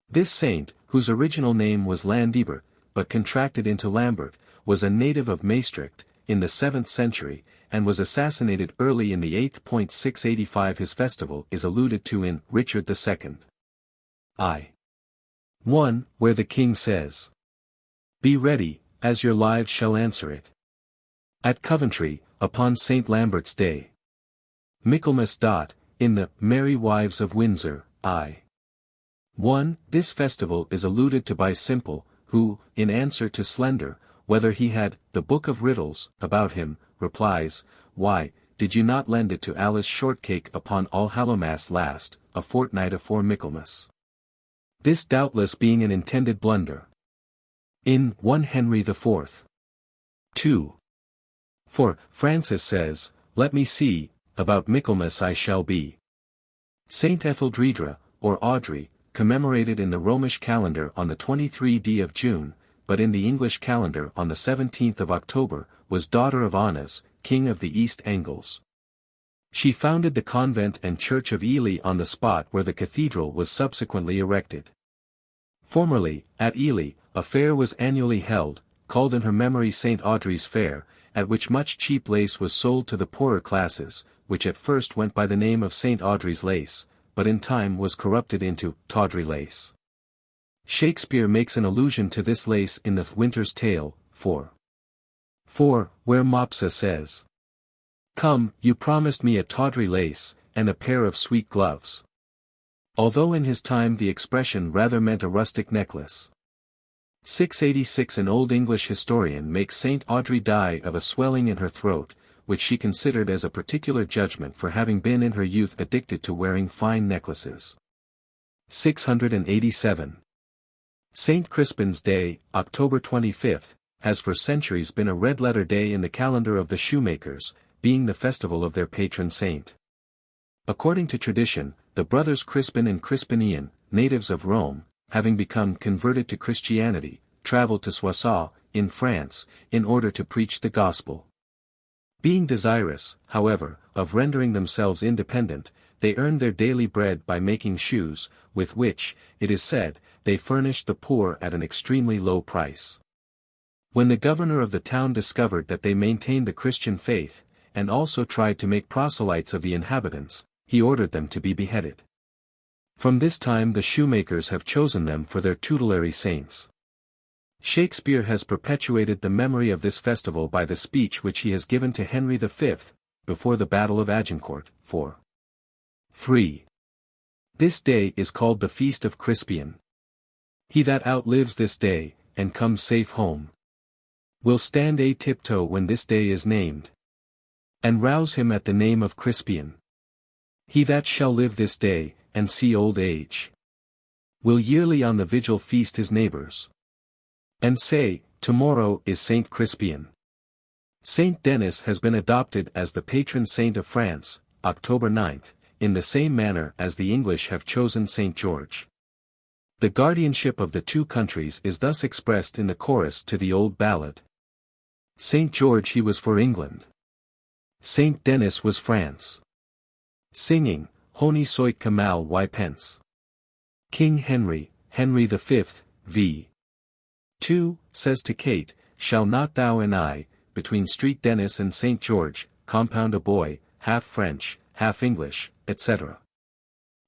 This saint, whose original name was Landibert, but contracted into Lambert, was a native of Maastricht, in the 7th century, and was assassinated early in the 8th. 685. His festival is alluded to in Richard II. I. 1, where the king says, be ready, as your lives shall answer it. At Coventry, upon St. Lambert's Day. Michaelmas. In the Merry Wives of Windsor, I. 1, this festival is alluded to by Simple, who, in answer to Slender, whether he had the Book of Riddles about him, replies, why, did you not lend it to Alice Shortcake upon Allhallowmas last, a fortnight afore Michaelmas? This doubtless being an intended blunder. In 1 Henry IV. 2. For, Francis says, let me see, about Michaelmas I shall be. Saint Etheldredra, or Audrey, commemorated in the Romish calendar on the 23d of June, but in the English calendar on the 17th of October, was daughter of Annas, king of the East Angles. She founded the convent and church of Ely on the spot where the cathedral was subsequently erected. Formerly, at Ely, a fair was annually held, called in her memory St. Audrey's Fair, at which much cheap lace was sold to the poorer classes, which at first went by the name of St. Audrey's lace, but in time was corrupted into tawdry lace. Shakespeare makes an allusion to this lace in the Winter's Tale, 4. Where Mopsa says, come, you promised me a tawdry lace, and a pair of sweet gloves. Although in his time the expression rather meant a rustic necklace. 686. An Old English historian makes St. Audrey die of a swelling in her throat, which she considered as a particular judgment for having been in her youth addicted to wearing fine necklaces. 687. St. Crispin's Day, October 25th, has for centuries been a red-letter day in the calendar of the shoemakers, being the festival of their patron saint. According to tradition, the brothers Crispin and Crispinian, natives of Rome, having become converted to Christianity, traveled to Soissons, in France, in order to preach the gospel. Being desirous, however, of rendering themselves independent, they earned their daily bread by making shoes, with which, it is said, they furnished the poor at an extremely low price. When the governor of the town discovered that they maintained the Christian faith, and also tried to make proselytes of the inhabitants, he ordered them to be beheaded. From this time the shoemakers have chosen them for their tutelary saints. Shakespeare has perpetuated the memory of this festival by the speech which he has given to Henry V, before the Battle of Agincourt, 4. 3. This day is called the Feast of Crispian. He that outlives this day, and comes safe home, will stand a tiptoe when this day is named, and rouse him at the name of Crispian. He that shall live this day, and see old age, will yearly on the vigil feast his neighbors. And say, tomorrow is Saint Crispian. Saint Denis has been adopted as the patron saint of France, October 9th, in the same manner as the English have chosen Saint George. The guardianship of the two countries is thus expressed in the chorus to the old ballad. Saint George he was for England. Saint Denis was France. Singing, Honi soit Kamal y pence. King Henry, Henry V, v. 2, says to Kate, shall not thou and I, between Street Denis and St. George, compound a boy, half French, half English, etc.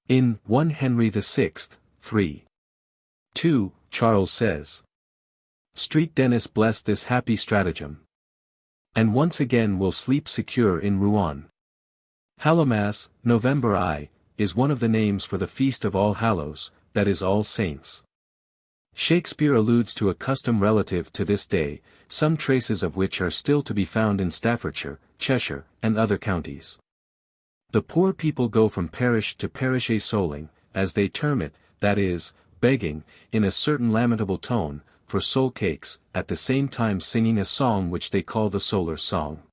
In 1 Henry VI, 3. 2, Charles says. Street Denis bless this happy stratagem. And once again will sleep secure in Rouen. Hallowmas, November I, is one of the names for the Feast of All Hallows, that is All Saints. Shakespeare alludes to a custom relative to this day, some traces of which are still to be found in Staffordshire, Cheshire, and other counties. The poor people go from parish to parish a-souling, as they term it, that is, begging, in a certain lamentable tone, for soul cakes, at the same time singing a song which they call the Solar Song.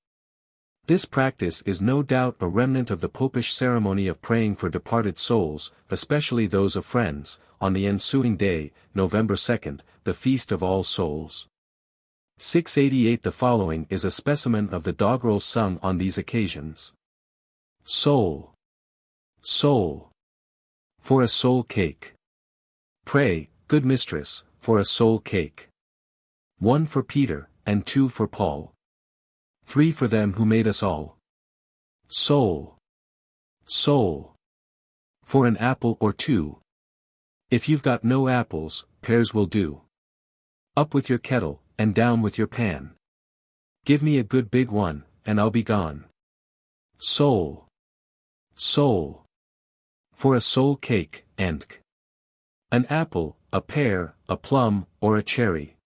This practice is no doubt a remnant of the popish ceremony of praying for departed souls, especially those of friends, on the ensuing day, November 2nd, the Feast of All Souls. 688. The following is a specimen of the doggerel sung on these occasions. Soul. Soul. For a soul cake. Pray, good mistress, for a soul cake. 1 for Peter, and 2 for Paul. 3 for them who made us all. Soul. Soul. For an apple or 2. If you've got no apples, pears will do. Up with your kettle, and down with your pan. Give me a good big one, and I'll be gone. Soul. Soul. For a soul cake, and an apple, a pear, a plum, or a cherry,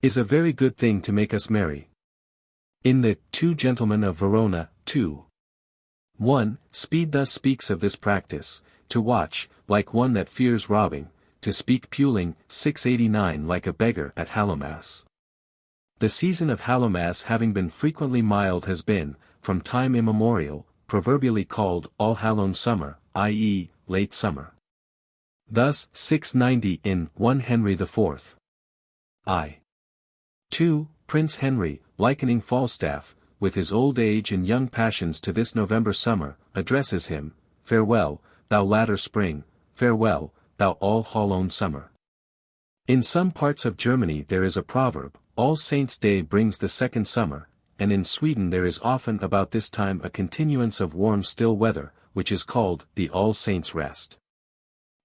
is a very good thing to make us merry. In the Two Gentlemen of Verona, 2. 1, Speed thus speaks of this practice, to watch, like one that fears robbing, to speak puling, 689 like a beggar at Hallowmas. The season of Hallowmas having been frequently mild has been, from time immemorial, proverbially called All Hallows Summer, i.e., late summer. Thus 690 in 1 Henry IV. I. 2, Prince Henry, likening Falstaff, with his old age and young passions to this November summer, addresses him, Farewell, thou latter spring, farewell, thou all hallown summer. In some parts of Germany there is a proverb, All Saints' Day brings the second summer, and in Sweden there is often about this time a continuance of warm still weather, which is called the All Saints' Rest.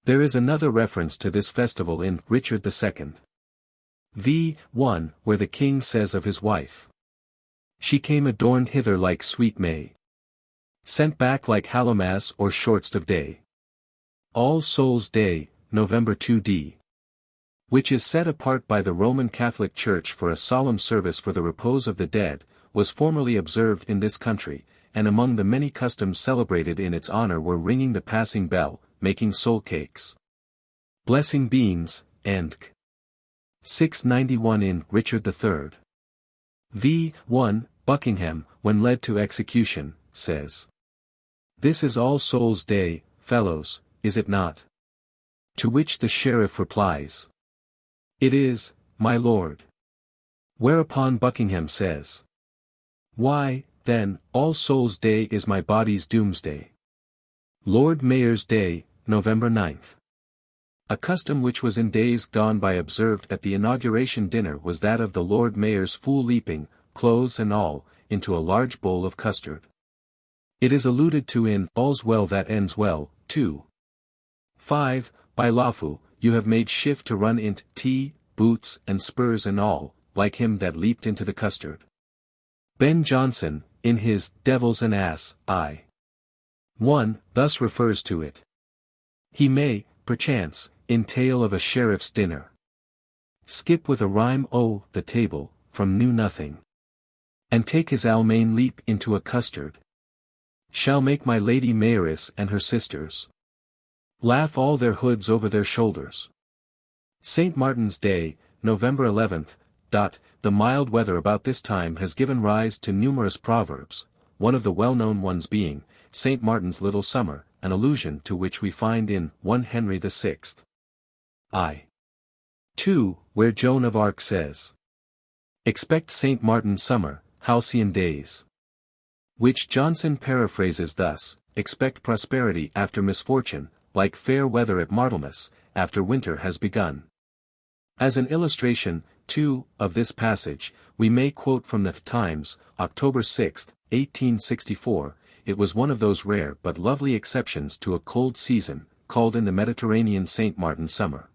There is another reference to this festival in Richard II. v. 1, where the king says of his wife, She came adorned hither like sweet May, sent back like Hallowmas or shortst of day. All Souls' Day, November 2d. Which is set apart by the Roman Catholic Church for a solemn service for the repose of the dead, was formerly observed in this country, and among the many customs celebrated in its honor were ringing the passing bell, making soul cakes, blessing beans, and 691 in Richard III. v. 1, Buckingham, when led to execution, says, This is All Souls' Day, fellows, is it not? To which the sheriff replies, It is, my lord. Whereupon Buckingham says, Why, then, All Souls' Day is my body's doomsday. Lord Mayor's Day, November 9th. A custom which was in days gone by observed at the inauguration dinner was that of the Lord Mayor's fool leaping, clothes and all, into a large bowl of custard. It is alluded to in All's Well That Ends Well, 2. 5, by Lafu, you have made shift to run in't tea, boots and spurs and all, like him that leaped into the custard. Ben Jonson, in his Devils and Ass, I. 1, thus refers to it. He may, perchance, in tale of a sheriff's dinner, skip with a rhyme the table, from knew nothing, and take his Almain leap into a custard. Shall make my Lady Mayoress and her sisters Laugh all their hoods over their shoulders. St. Martin's Day, November 11th. The mild weather about this time has given rise to numerous proverbs, one of the well-known ones being, St. Martin's Little Summer, an allusion to which we find in 1 Henry VI. I. 2, where Joan of Arc says, "Expect St. Martin's summer, halcyon days." Which Johnson paraphrases thus, "Expect prosperity after misfortune, like fair weather at Martelmas, after winter has begun." As an illustration, too, of this passage, we may quote from the Times, October 6, 1864, "It was one of those rare but lovely exceptions to a cold season, called in the Mediterranean St. Martin's summer.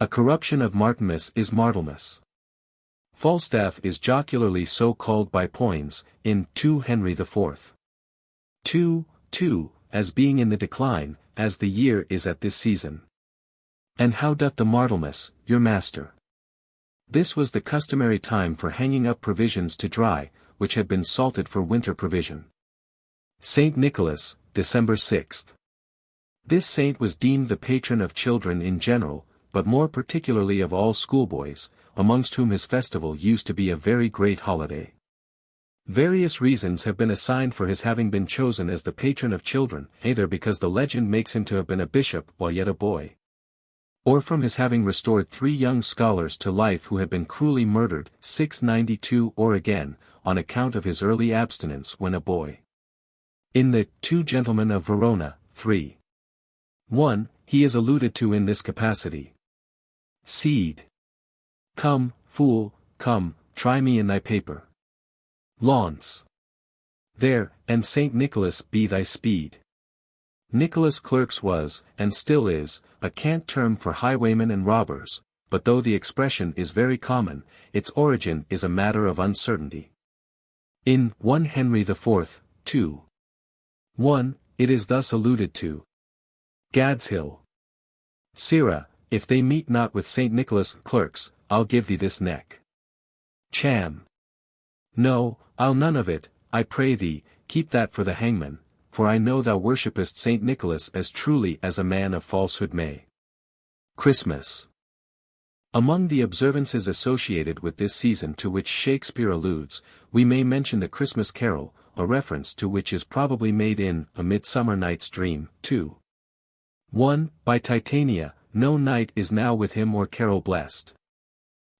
A corruption of Martinmas is Martelmas. Falstaff is jocularly so called by Poins, in 2 Henry IV. 2, as being in the decline, as the year is at this season. And how doth the Martelmas, your master?" This was the customary time for hanging up provisions to dry, which had been salted for winter provision. Saint Nicholas, December 6. This saint was deemed the patron of children in general, but more particularly of all schoolboys, amongst whom his festival used to be a very great holiday. Various reasons have been assigned for his having been chosen as the patron of children, either because the legend makes him to have been a bishop while yet a boy, or from his having restored 3 young scholars to life who had been cruelly murdered, 692, or again, on account of his early abstinence when a boy. In the 2 Gentlemen of Verona, 3:1, he is alluded to in this capacity. Seed. "Come, fool, come, try me in thy paper. Launce. There, and Saint Nicholas be thy speed." Nicholas Clerks was, and still is, a cant term for highwaymen and robbers, but though the expression is very common, its origin is a matter of uncertainty. In 1 Henry IV, 2:1, it is thus alluded to. Gadshill. "Sirrah, if they meet not with St. Nicholas Clerks, I'll give thee this neck." Cham. "No, I'll none of it, I pray thee, keep that for the hangman, for I know thou worshippest St. Nicholas as truly as a man of falsehood may." Christmas. Among the observances associated with this season to which Shakespeare alludes, we may mention the Christmas Carol, a reference to which is probably made in A Midsummer Night's Dream, 2:1, by Titania, "No night is now with him or carol blessed."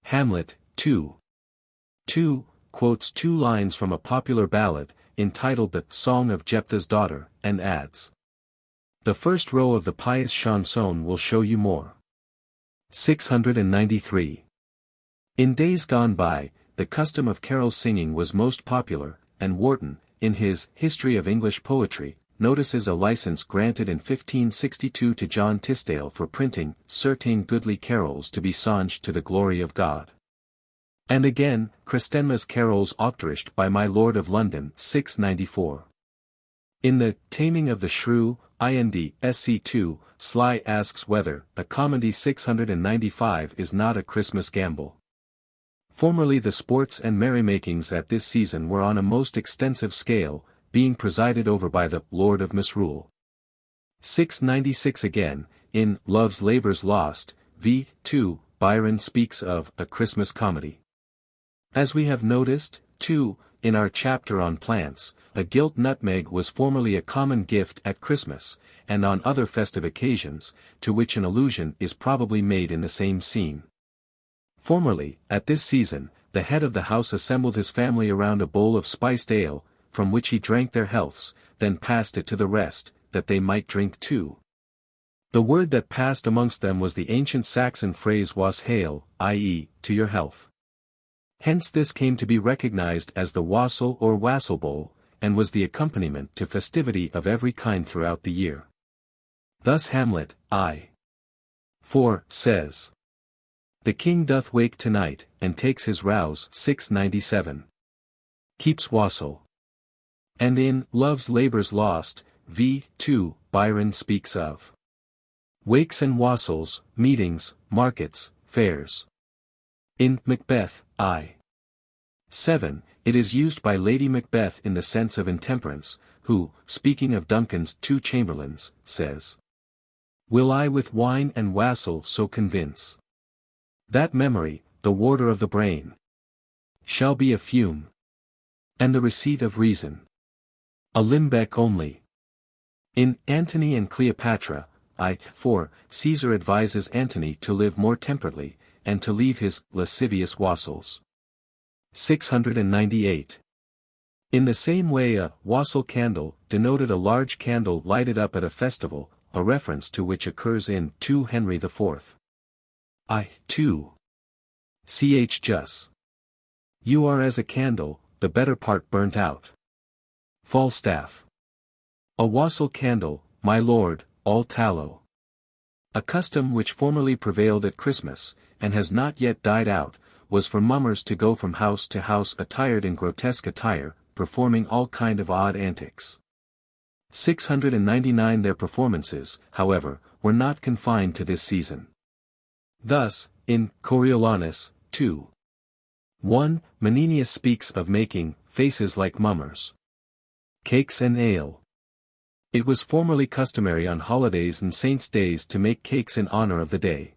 Hamlet, 2:2, quotes 2 lines from a popular ballad, entitled The Song of Jephthah's Daughter, and adds, "The first row of the pious chanson will show you more." 693. In days gone by, the custom of carol singing was most popular, and Warton, in his History of English Poetry, notices a license granted in 1562 to John Tisdale for printing certain goodly carols to be songed to the glory of God. And again, Christenma's carols octrished by my Lord of London, 694. In the Taming of the Shrew, IND-SC2, Sly asks whether a comedy 695 is not a Christmas gamble. Formerly the sports and merrymakings at this season were on a most extensive scale, being presided over by the Lord of Misrule. 696 again, in Love's Labour's Lost, v. 2, Byron speaks of a Christmas comedy. As we have noticed, too, in our chapter on plants, a gilt nutmeg was formerly a common gift at Christmas, and on other festive occasions, to which an allusion is probably made in the same scene. Formerly, at this season, the head of the house assembled his family around a bowl of spiced ale, from which he drank their healths, then passed it to the rest, that they might drink too. The word that passed amongst them was the ancient Saxon phrase was hael, i.e., to your health. Hence this came to be recognized as the wassail or wassail bowl, and was the accompaniment to festivity of every kind throughout the year. Thus Hamlet, I. 4, says, "The king doth wake tonight, and takes his rouse." 697. Keeps wassail. And in Love's Labour's Lost, v. 2, Byron speaks of wakes and wassails, meetings, markets, fairs. In Macbeth, I.7, it is used by Lady Macbeth in the sense of intemperance, who, speaking of Duncan's 2 chamberlains, says, Will I with wine and wassail so convince that memory, the warder of the brain, shall be a fume, and the receipt of reason a limbeck only. In Antony and Cleopatra, Caesar advises Antony to live more temperately, and to leave his lascivious wassails. 698. In the same way a wassail candle denoted a large candle lighted up at a festival, a reference to which occurs in 2 Henry IV. 2. Ch. Jus. You are as a candle, the better part burnt out. Falstaff. A wassail candle, my lord, all tallow. A custom which formerly prevailed at Christmas, and has not yet died out, was for mummers to go from house to house attired in grotesque attire, performing all kind of odd antics. 699. Their performances, however, were not confined to this season. Thus, in Coriolanus, 2. 1, Menenius speaks of making faces like mummers. Cakes and ale. It was formerly customary on holidays and saints' days to make cakes in honor of the day.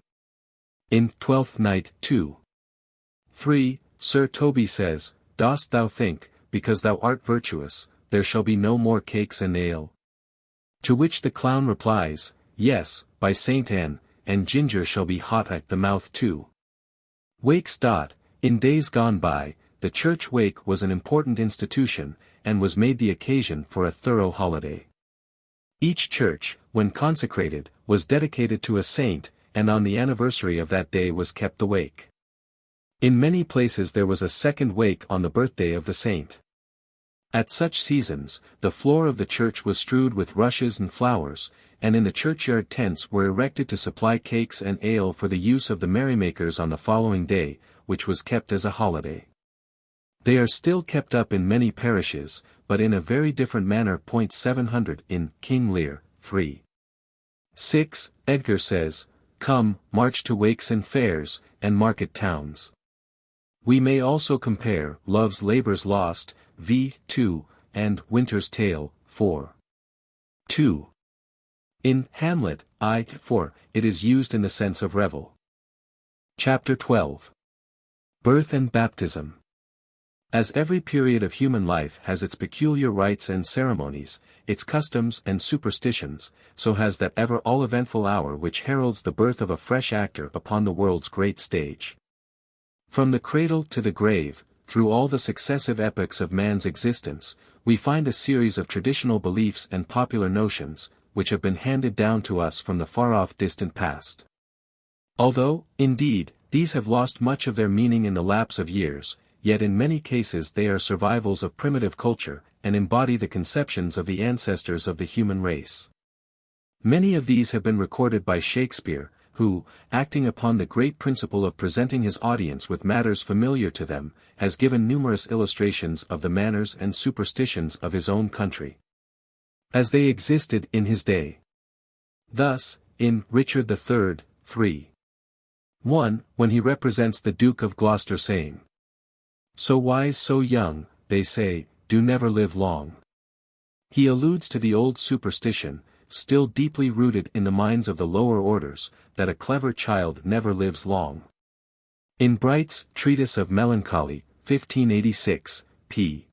In Twelfth Night, 2. 3, Sir Toby says, Dost thou think, because thou art virtuous, there shall be no more cakes and ale? To which the clown replies, Yes, by Saint Anne, and ginger shall be hot at the mouth too. Wakes. In days gone by, the church wake was an important institution, and was made the occasion for a thorough holiday. Each church, when consecrated, was dedicated to a saint, and on the anniversary of that day was kept the wake. In many places there was a second wake on the birthday of the saint. At such seasons, the floor of the church was strewed with rushes and flowers, and in the churchyard tents were erected to supply cakes and ale for the use of the merrymakers on the following day, which was kept as a holiday. They are still kept up in many parishes, but in a very different manner. 700 in King Lear, 3. 6, Edgar says, Come, march to wakes and fairs, and market towns. We may also compare Love's Labour's Lost, v. 2, and Winter's Tale, 4. 2. In Hamlet, 4, it is used in the sense of revel. Chapter 12. Birth and Baptism. As every period of human life has its peculiar rites and ceremonies, its customs and superstitions, so has that ever all-eventful hour which heralds the birth of a fresh actor upon the world's great stage. From the cradle to the grave, through all the successive epochs of man's existence, we find a series of traditional beliefs and popular notions, which have been handed down to us from the far-off distant past. Although, indeed, these have lost much of their meaning in the lapse of years, yet in many cases they are survivals of primitive culture, and embody the conceptions of the ancestors of the human race. Many of these have been recorded by Shakespeare, who, acting upon the great principle of presenting his audience with matters familiar to them, has given numerous illustrations of the manners and superstitions of his own country, as they existed in his day. Thus, in Richard III, 3. 1, when he represents the Duke of Gloucester saying, So wise so young, they say, do never live long. He alludes to the old superstition, still deeply rooted in the minds of the lower orders, that a clever child never lives long. In Bright's Treatise of Melancholy, 1586, p.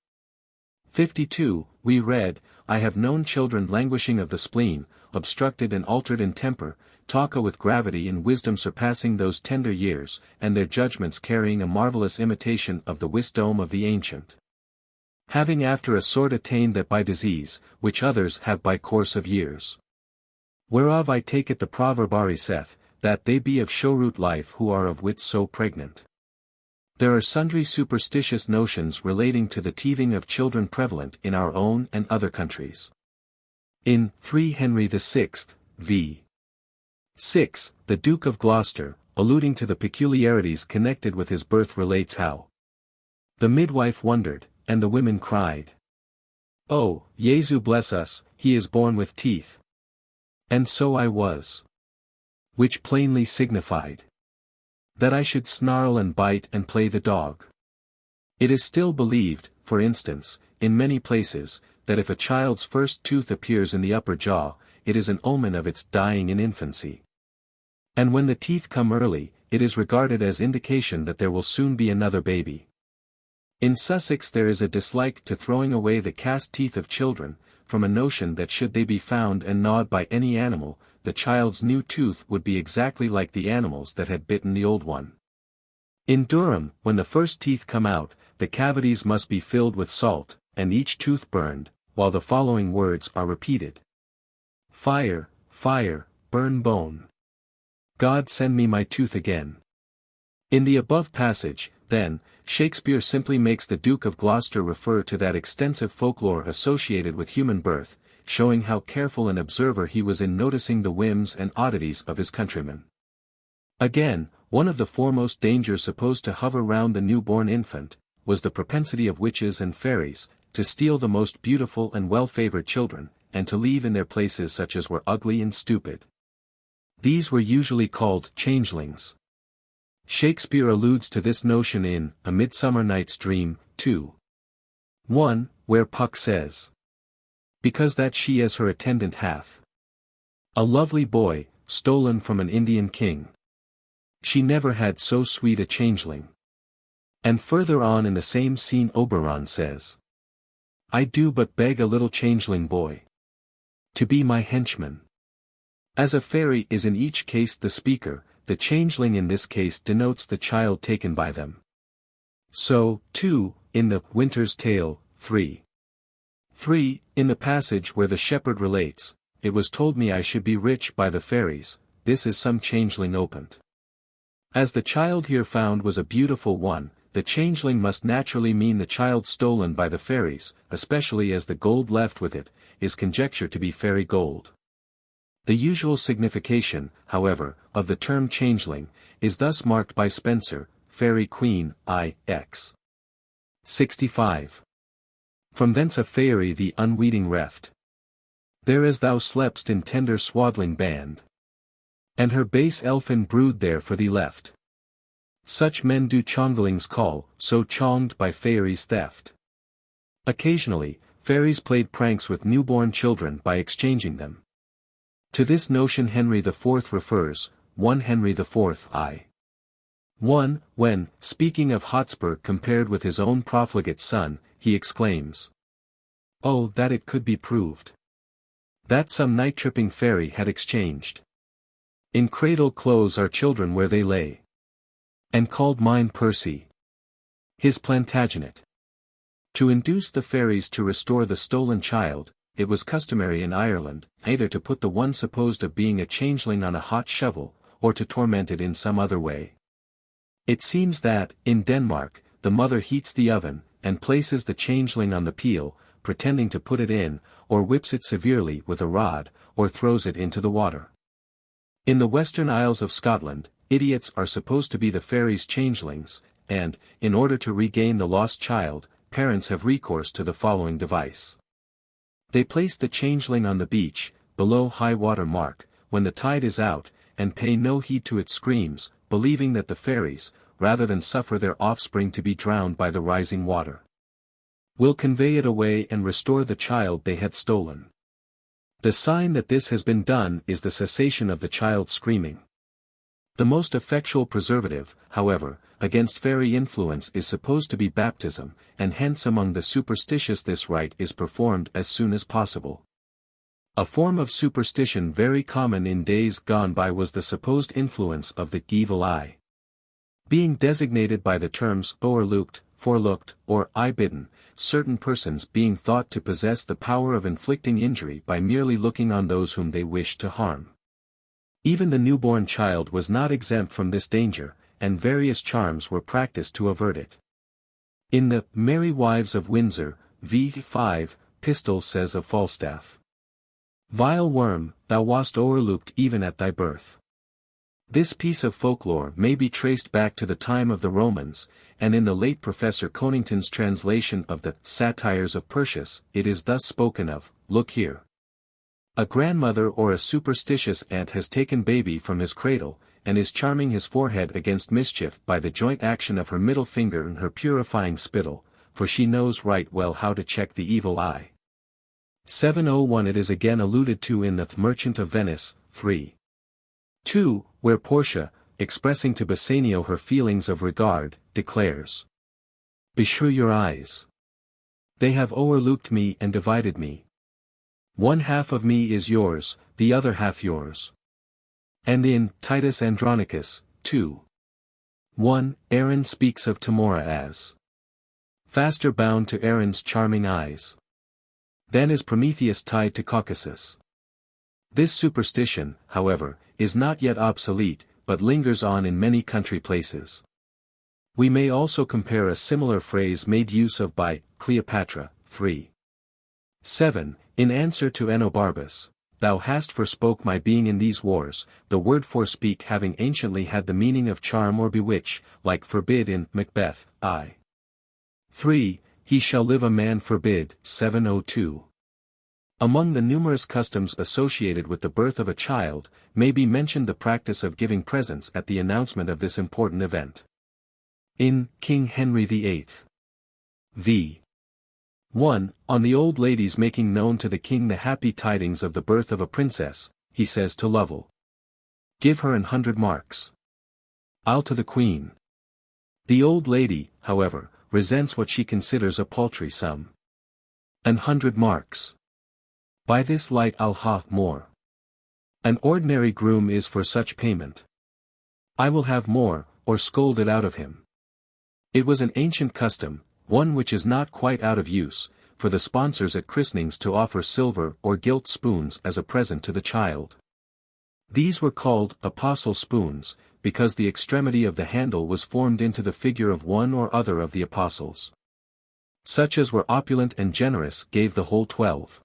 52, we read, I have known children languishing of the spleen, obstructed and altered in temper, talk with gravity and wisdom surpassing those tender years, and their judgments carrying a marvellous imitation of the wisdom of the ancient. Having after a sort attained that by disease, which others have by course of years. Whereof I take it the proverb saith, that they be of showroot life who are of wits so pregnant. There are sundry superstitious notions relating to the teething of children prevalent in our own and other countries. In 3 Henry VI, v. 6, the Duke of Gloucester, alluding to the peculiarities connected with his birth relates how the midwife wondered, and the women cried, Oh, Jesu bless us, he is born with teeth. And so I was. Which plainly signified that I should snarl and bite and play the dog. It is still believed, for instance, in many places, that if a child's first tooth appears in the upper jaw, it is an omen of its dying in infancy. And when the teeth come early, it is regarded as indication that there will soon be another baby. In Sussex there is a dislike to throwing away the cast teeth of children, from a notion that should they be found and gnawed by any animal, the child's new tooth would be exactly like the animal's that had bitten the old one. In Durham, when the first teeth come out, the cavities must be filled with salt, and each tooth burned, while the following words are repeated. Fire, fire, burn bone. God send me my tooth again. In the above passage, then, Shakespeare simply makes the Duke of Gloucester refer to that extensive folklore associated with human birth, showing how careful an observer he was in noticing the whims and oddities of his countrymen. Again, one of the foremost dangers supposed to hover round the newborn infant, was the propensity of witches and fairies, to steal the most beautiful and well-favored children, and to leave in their places such as were ugly and stupid. These were usually called changelings. Shakespeare alludes to this notion in A Midsummer Night's Dream, 2:1, where Puck says, because that she as her attendant hath a lovely boy, stolen from an Indian king. She never had so sweet a changeling. And further on in the same scene Oberon says, I do but beg a little changeling boy to be my henchman. As a fairy is in each case the speaker, the changeling in this case denotes the child taken by them. So, too, in the Winter's Tale, 3:3, in the passage where the shepherd relates, it was told me I should be rich by the fairies, this is some changeling opened. As the child here found was a beautiful one, the changeling must naturally mean the child stolen by the fairies, especially as the gold left with it, is conjectured to be fairy gold. The usual signification, however, of the term changeling, is thus marked by Spenser, Fairy Queen, I.X. 65. From thence a fairy the unweeting reft. There as thou slepst in tender swaddling band. And her base elfin brood there for thee left. Such men do chonglings call, so chonged by fairies theft. Occasionally, fairies played pranks with newborn children by exchanging them. To this notion Henry IV refers, 1 Henry IV I.1, when, speaking of Hotspur compared with his own profligate son, he exclaims, oh that it could be proved that some night-tripping fairy had exchanged in cradle clothes our children where they lay, and called mine Percy his Plantagenet. To induce the fairies to restore the stolen child, it was customary in Ireland, either to put the one supposed of being a changeling on a hot shovel, or to torment it in some other way. It seems that, in Denmark, the mother heats the oven, and places the changeling on the peel, pretending to put it in, or whips it severely with a rod, or throws it into the water. In the Western Isles of Scotland, idiots are supposed to be the fairies' changelings, and, in order to regain the lost child, parents have recourse to the following device. They place the changeling on the beach, below high water mark, when the tide is out, and pay no heed to its screams, believing that the fairies, rather than suffer their offspring to be drowned by the rising water, will convey it away and restore the child they had stolen. The sign that this has been done is the cessation of the child's screaming. The most effectual preservative, however, against fairy influence is supposed to be baptism, and hence among the superstitious this rite is performed as soon as possible. A form of superstition very common in days gone by was the supposed influence of the evil eye. Being designated by the terms o'erlooked, forelooked, or eye-bidden, certain persons being thought to possess the power of inflicting injury by merely looking on those whom they wished to harm. Even the newborn child was not exempt from this danger, and various charms were practiced to avert it. In the Merry Wives of Windsor, v. 5, Pistol says of Falstaff, vile worm, thou wast o'erlooked even at thy birth. This piece of folklore may be traced back to the time of the Romans, and in the late Professor Conington's translation of the Satires of Persius, it is thus spoken of, look here. A grandmother or a superstitious aunt has taken baby from his cradle, and is charming his forehead against mischief by the joint action of her middle finger and her purifying spittle, for she knows right well how to check the evil eye. 701 It is again alluded to in The Merchant of Venice, 3:2, where Portia, expressing to Bassanio her feelings of regard, declares, "Beshrew your eyes. They have o'erlooked me and divided me. One half of me is yours, the other half yours." And in Titus Andronicus, 2:1, Aaron speaks of Tamora as faster bound to Aaron's charming eyes than is Prometheus tied to Caucasus. This superstition, however, is not yet obsolete, but lingers on in many country places. We may also compare a similar phrase made use of by Cleopatra, 3:7, in answer to Enobarbus, "Thou hast forspoke my being in these wars," the word forspeak having anciently had the meaning of charm or bewitch, like forbid in Macbeth, I.3, "He shall live a man forbid," 702. Among the numerous customs associated with the birth of a child, may be mentioned the practice of giving presents at the announcement of this important event. In King Henry VIII. v. 1, on the old ladies making known to the king the happy tidings of the birth of a princess, he says to Lovell, "Give her 100 marks. I'll to the queen." The old lady, however, resents what she considers a paltry sum. 100 marks. By this light I'll ha more. An ordinary groom is for such payment. I will have more, or scold it out of him. It was an ancient custom, one which is not quite out of use, for the sponsors at christenings to offer silver or gilt spoons as a present to the child. These were called apostle spoons, because the extremity of the handle was formed into the figure of one or other of the apostles. Such as were opulent and generous gave the whole 12.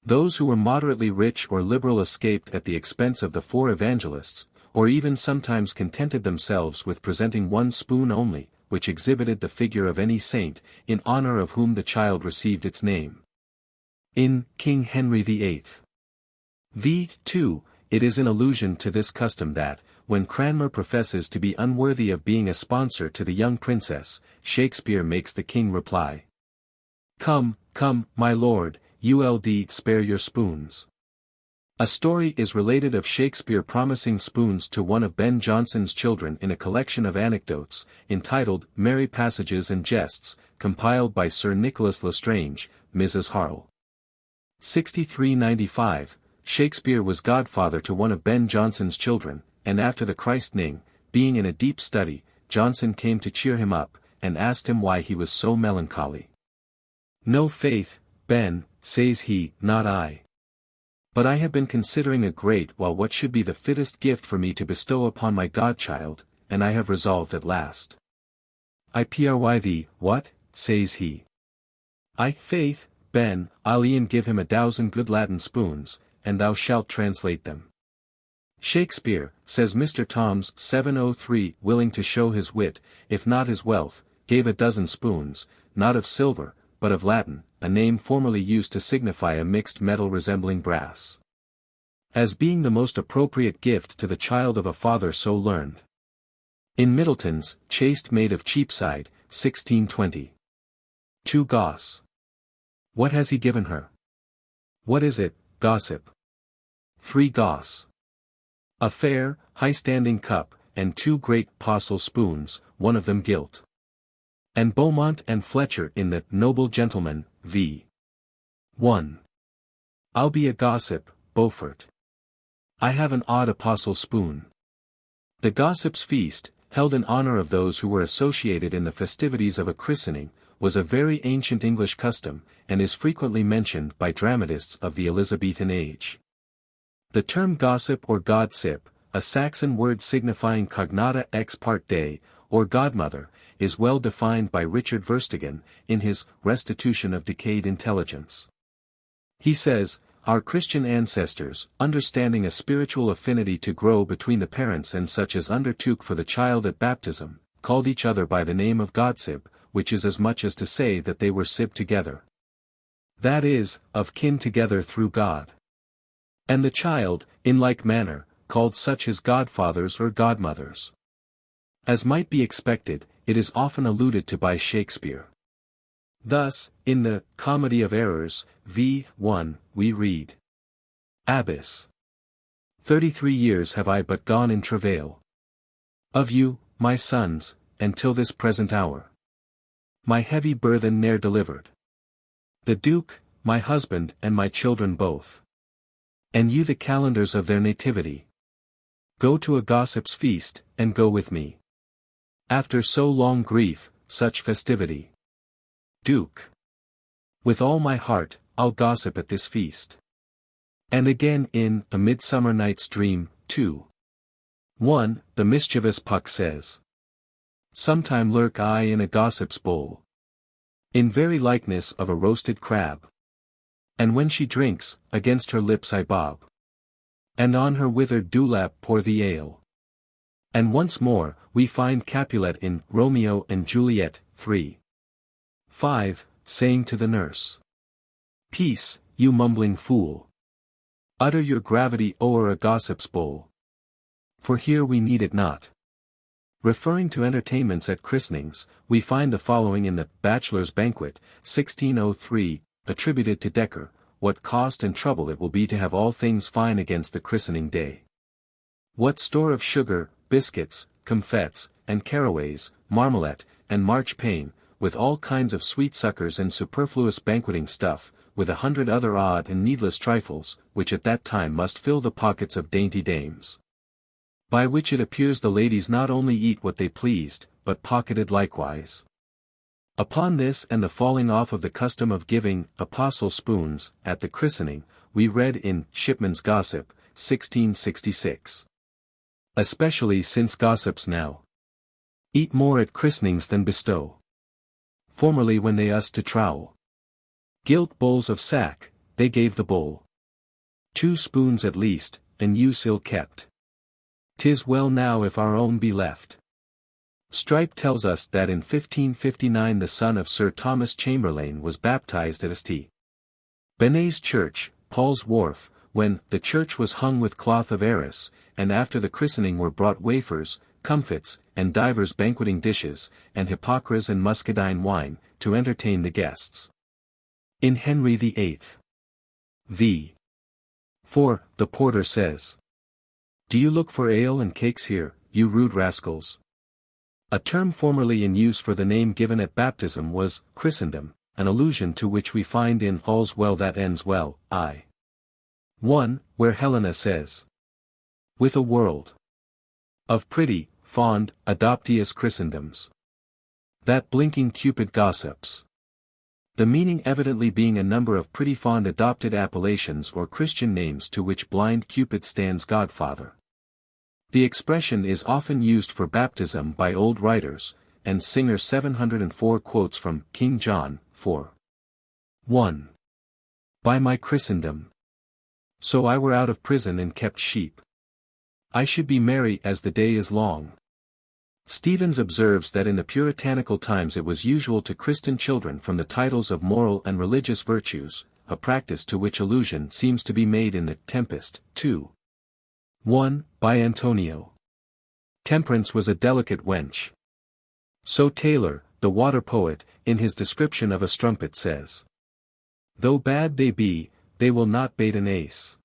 Those who were moderately rich or liberal escaped at the expense of the 4 evangelists, or even sometimes contented themselves with presenting 1 spoon only, which exhibited the figure of any saint, in honor of whom the child received its name. In King Henry VIII. v. 2, it is in allusion to this custom that, when Cranmer professes to be unworthy of being a sponsor to the young princess, Shakespeare makes the king reply, "Come, come, my lord, ULD spare your spoons." A story is related of Shakespeare promising spoons to one of Ben Jonson's children in a collection of anecdotes, entitled Merry Passages and Jests, compiled by Sir Nicholas Lestrange, Mrs. Harle. 6395, Shakespeare was godfather to one of Ben Jonson's children, and after the christening, being in a deep study, Jonson came to cheer him up, and asked him why he was so melancholy. "No faith, Ben," says he, "not I. But I have been considering a great while what should be the fittest gift for me to bestow upon my godchild, and I have resolved at last. I pry thee, what?" says he. "I faith, Ben, I'll e'en give him 1,000 good Latin spoons, and thou shalt translate them." Shakespeare, says Mr. Toms 703, willing to show his wit, if not his wealth, gave 12 spoons, not of silver, but of Latin, a name formerly used to signify a mixed metal resembling brass, as being the most appropriate gift to the child of a father so learned. In Middleton's Chaste Maid of Cheapside, 1620. 2 Goss. What has he given her? What is it, gossip? 3 Goss. A fair, high-standing cup, and 2 great apostle spoons, one of them gilt. And Beaumont and Fletcher in the Noble Gentleman, v. 1. I'll be a gossip, Beaufort. I have an odd apostle spoon. The gossip's feast, held in honor of those who were associated in the festivities of a christening, was a very ancient English custom, and is frequently mentioned by dramatists of the Elizabethan age. The term gossip or godsip, a Saxon word signifying cognata ex parte, or godmother, is well defined by Richard Verstegen, in his Restitution of Decayed Intelligence. He says, "Our Christian ancestors, understanding a spiritual affinity to grow between the parents and such as undertook for the child at baptism, called each other by the name of godsip, which is as much as to say that they were sib together. That is, of kin together through God. And the child, in like manner, called such his godfathers or godmothers." As might be expected, it is often alluded to by Shakespeare. Thus, in the Comedy of Errors, v. 1, we read. Abbess. 33 years have I but gone in travail. Of you, my sons, and till this present hour. My heavy burthen ne'er delivered. The Duke, my husband and my children both. And you the calendars of their nativity. Go to a gossip's feast, and go with me. After so long grief, such festivity. Duke. With all my heart, I'll gossip at this feast. And again in A Midsummer Night's Dream, 2. 1, the mischievous Puck says. Sometime lurk I in a gossip's bowl. In very likeness of a roasted crab. And when she drinks, against her lips I bob. And on her withered dewlap pour the ale. And once more, we find Capulet in Romeo and Juliet, 3. 5, saying to the nurse. Peace, you mumbling fool. Utter your gravity o'er a gossip's bowl. For here we need it not. Referring to entertainments at christenings, we find the following in the Bachelor's Banquet, 1603, attributed to Dekker: what cost and trouble it will be to have all things fine against the christening day. What store of sugar, biscuits, comfits, and caraways, marmalette, and marchpane, with all kinds of sweet suckers and superfluous banqueting stuff, with 100 other odd and needless trifles, which at that time must fill the pockets of dainty dames. By which it appears the ladies not only eat what they pleased, but pocketed likewise. Upon this and the falling off of the custom of giving apostle spoons at the christening, we read in Shipman's Gossip, 1666. Especially since gossips now eat more at christenings than bestow. Formerly when they used to trowel gilt bowls of sack, they gave the bowl 2 spoons at least, and use ill kept. 'Tis well now if our own be left. Strype tells us that in 1559 the son of Sir Thomas Chamberlain was baptized at St. Benet's Church, Paul's Wharf, when the church was hung with cloth of arras, and after the christening were brought wafers, comfits, and divers banqueting dishes, and hippocras and muscadine wine, to entertain the guests. In Henry VIII. v. 4, the porter says. Do you look for ale and cakes here, you rude rascals? A term formerly in use for the name given at baptism was Christendom, an allusion to which we find in All's Well That Ends Well, I. 1, where Helena says. With a world of pretty, fond, adopteous Christendoms. That blinking Cupid gossips. The meaning evidently being a number of pretty fond adopted appellations or Christian names to which blind Cupid stands godfather. The expression is often used for baptism by old writers, and Singer 704 quotes from King John, 4. 1. By my Christendom. So I were out of prison and kept sheep. I should be merry as the day is long. Stevens observes that in the puritanical times it was usual to christen children from the titles of moral and religious virtues, a practice to which allusion seems to be made in the Tempest, 2. 1, by Antonio. Temperance was a delicate wench. So Taylor, the water poet, in his description of a strumpet says. Though bad they be, they will not bate an ace.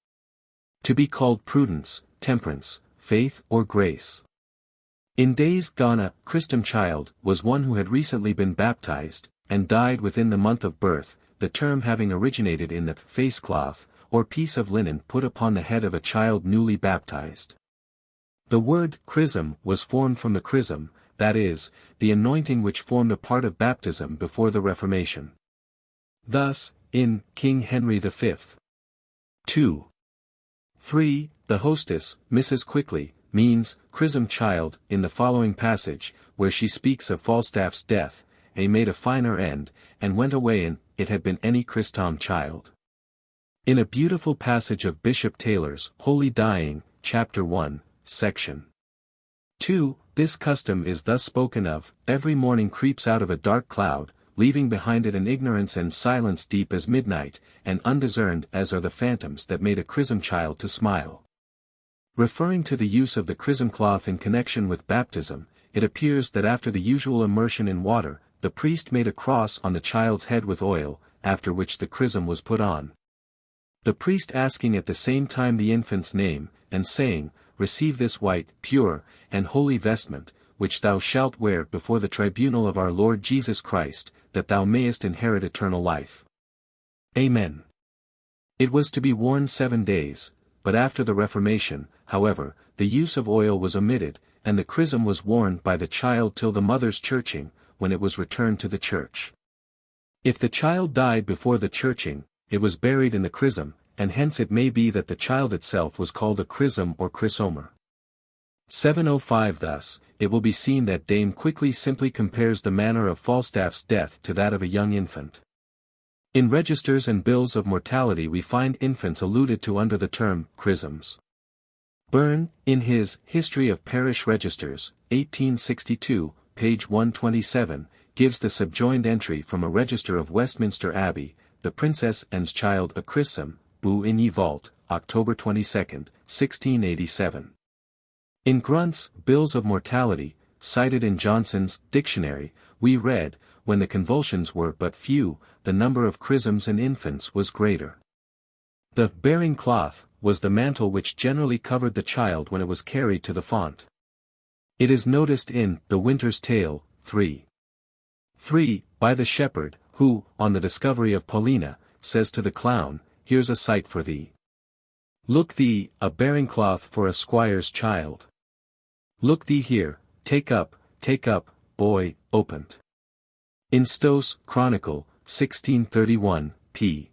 To be called prudence, temperance, faith or grace. In days gone a christom child was one who had recently been baptized, and died within the month of birth, the term having originated in the face cloth, or piece of linen put upon the head of a child newly baptized. The word chrism was formed from the chrism, that is, the anointing which formed a part of baptism before the Reformation. Thus, in King Henry V. 2. 3, the hostess, Mrs. Quickly, means chrism child in the following passage, where she speaks of Falstaff's death, "A made a finer end, and went away and it had been any christom child." In a beautiful passage of Bishop Taylor's Holy Dying, Chapter 1, Section 2, this custom is thus spoken of: every morning creeps out of a dark cloud, leaving behind it an ignorance and silence deep as midnight, and undiscerned as are the phantoms that made a chrism child to smile. Referring to the use of the chrism cloth in connection with baptism, it appears that after the usual immersion in water, the priest made a cross on the child's head with oil, after which the chrism was put on. The priest asking at the same time the infant's name, and saying, "Receive this white, pure, and holy vestment, which thou shalt wear before the tribunal of our Lord Jesus Christ, that thou mayest inherit eternal life. Amen." It was to be worn 7 days, but after the Reformation, however, the use of oil was omitted, and the chrism was worn by the child till the mother's churching, when it was returned to the church. If the child died before the churching, it was buried in the chrism, and hence it may be that the child itself was called a chrism or chrysomer. 705 Thus, it will be seen that Dame quickly simply compares the manner of Falstaff's death to that of a young infant. In registers and bills of mortality we find infants alluded to under the term chrisms. Burn, in his History of Parish Registers, 1862, page 127, gives the subjoined entry from a register of Westminster Abbey: "The Princess and's child a chrism, bu in ye vault, October 22, 1687. In Grunt's Bills of Mortality, cited in Johnson's Dictionary, we read, "When the convulsions were but few, the number of chrisms and infants was greater." The bearing cloth was the mantle which generally covered the child when it was carried to the font. It is noticed in The Winter's Tale, 3, by the shepherd, who, on the discovery of Paulina, says to the clown, "Here's a sight for thee. Look thee, a bearing cloth for a squire's child. Look thee here, take up, boy, open't." In Stowe's Chronicle, 1631, p.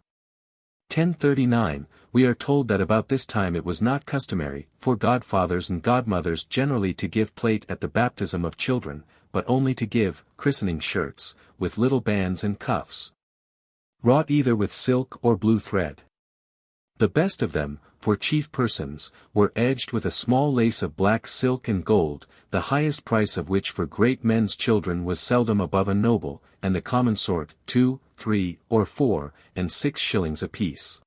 1039, we are told that about this time it was not customary for godfathers and godmothers generally to give plate at the baptism of children, but only to give christening shirts, with little bands and cuffs, wrought either with silk or blue thread. The best of them, for chief persons, were edged with a small lace of black silk and gold, the highest price of which for great men's children was seldom above a noble, and the common sort, 2, 3, or 4, and 6 shillings apiece.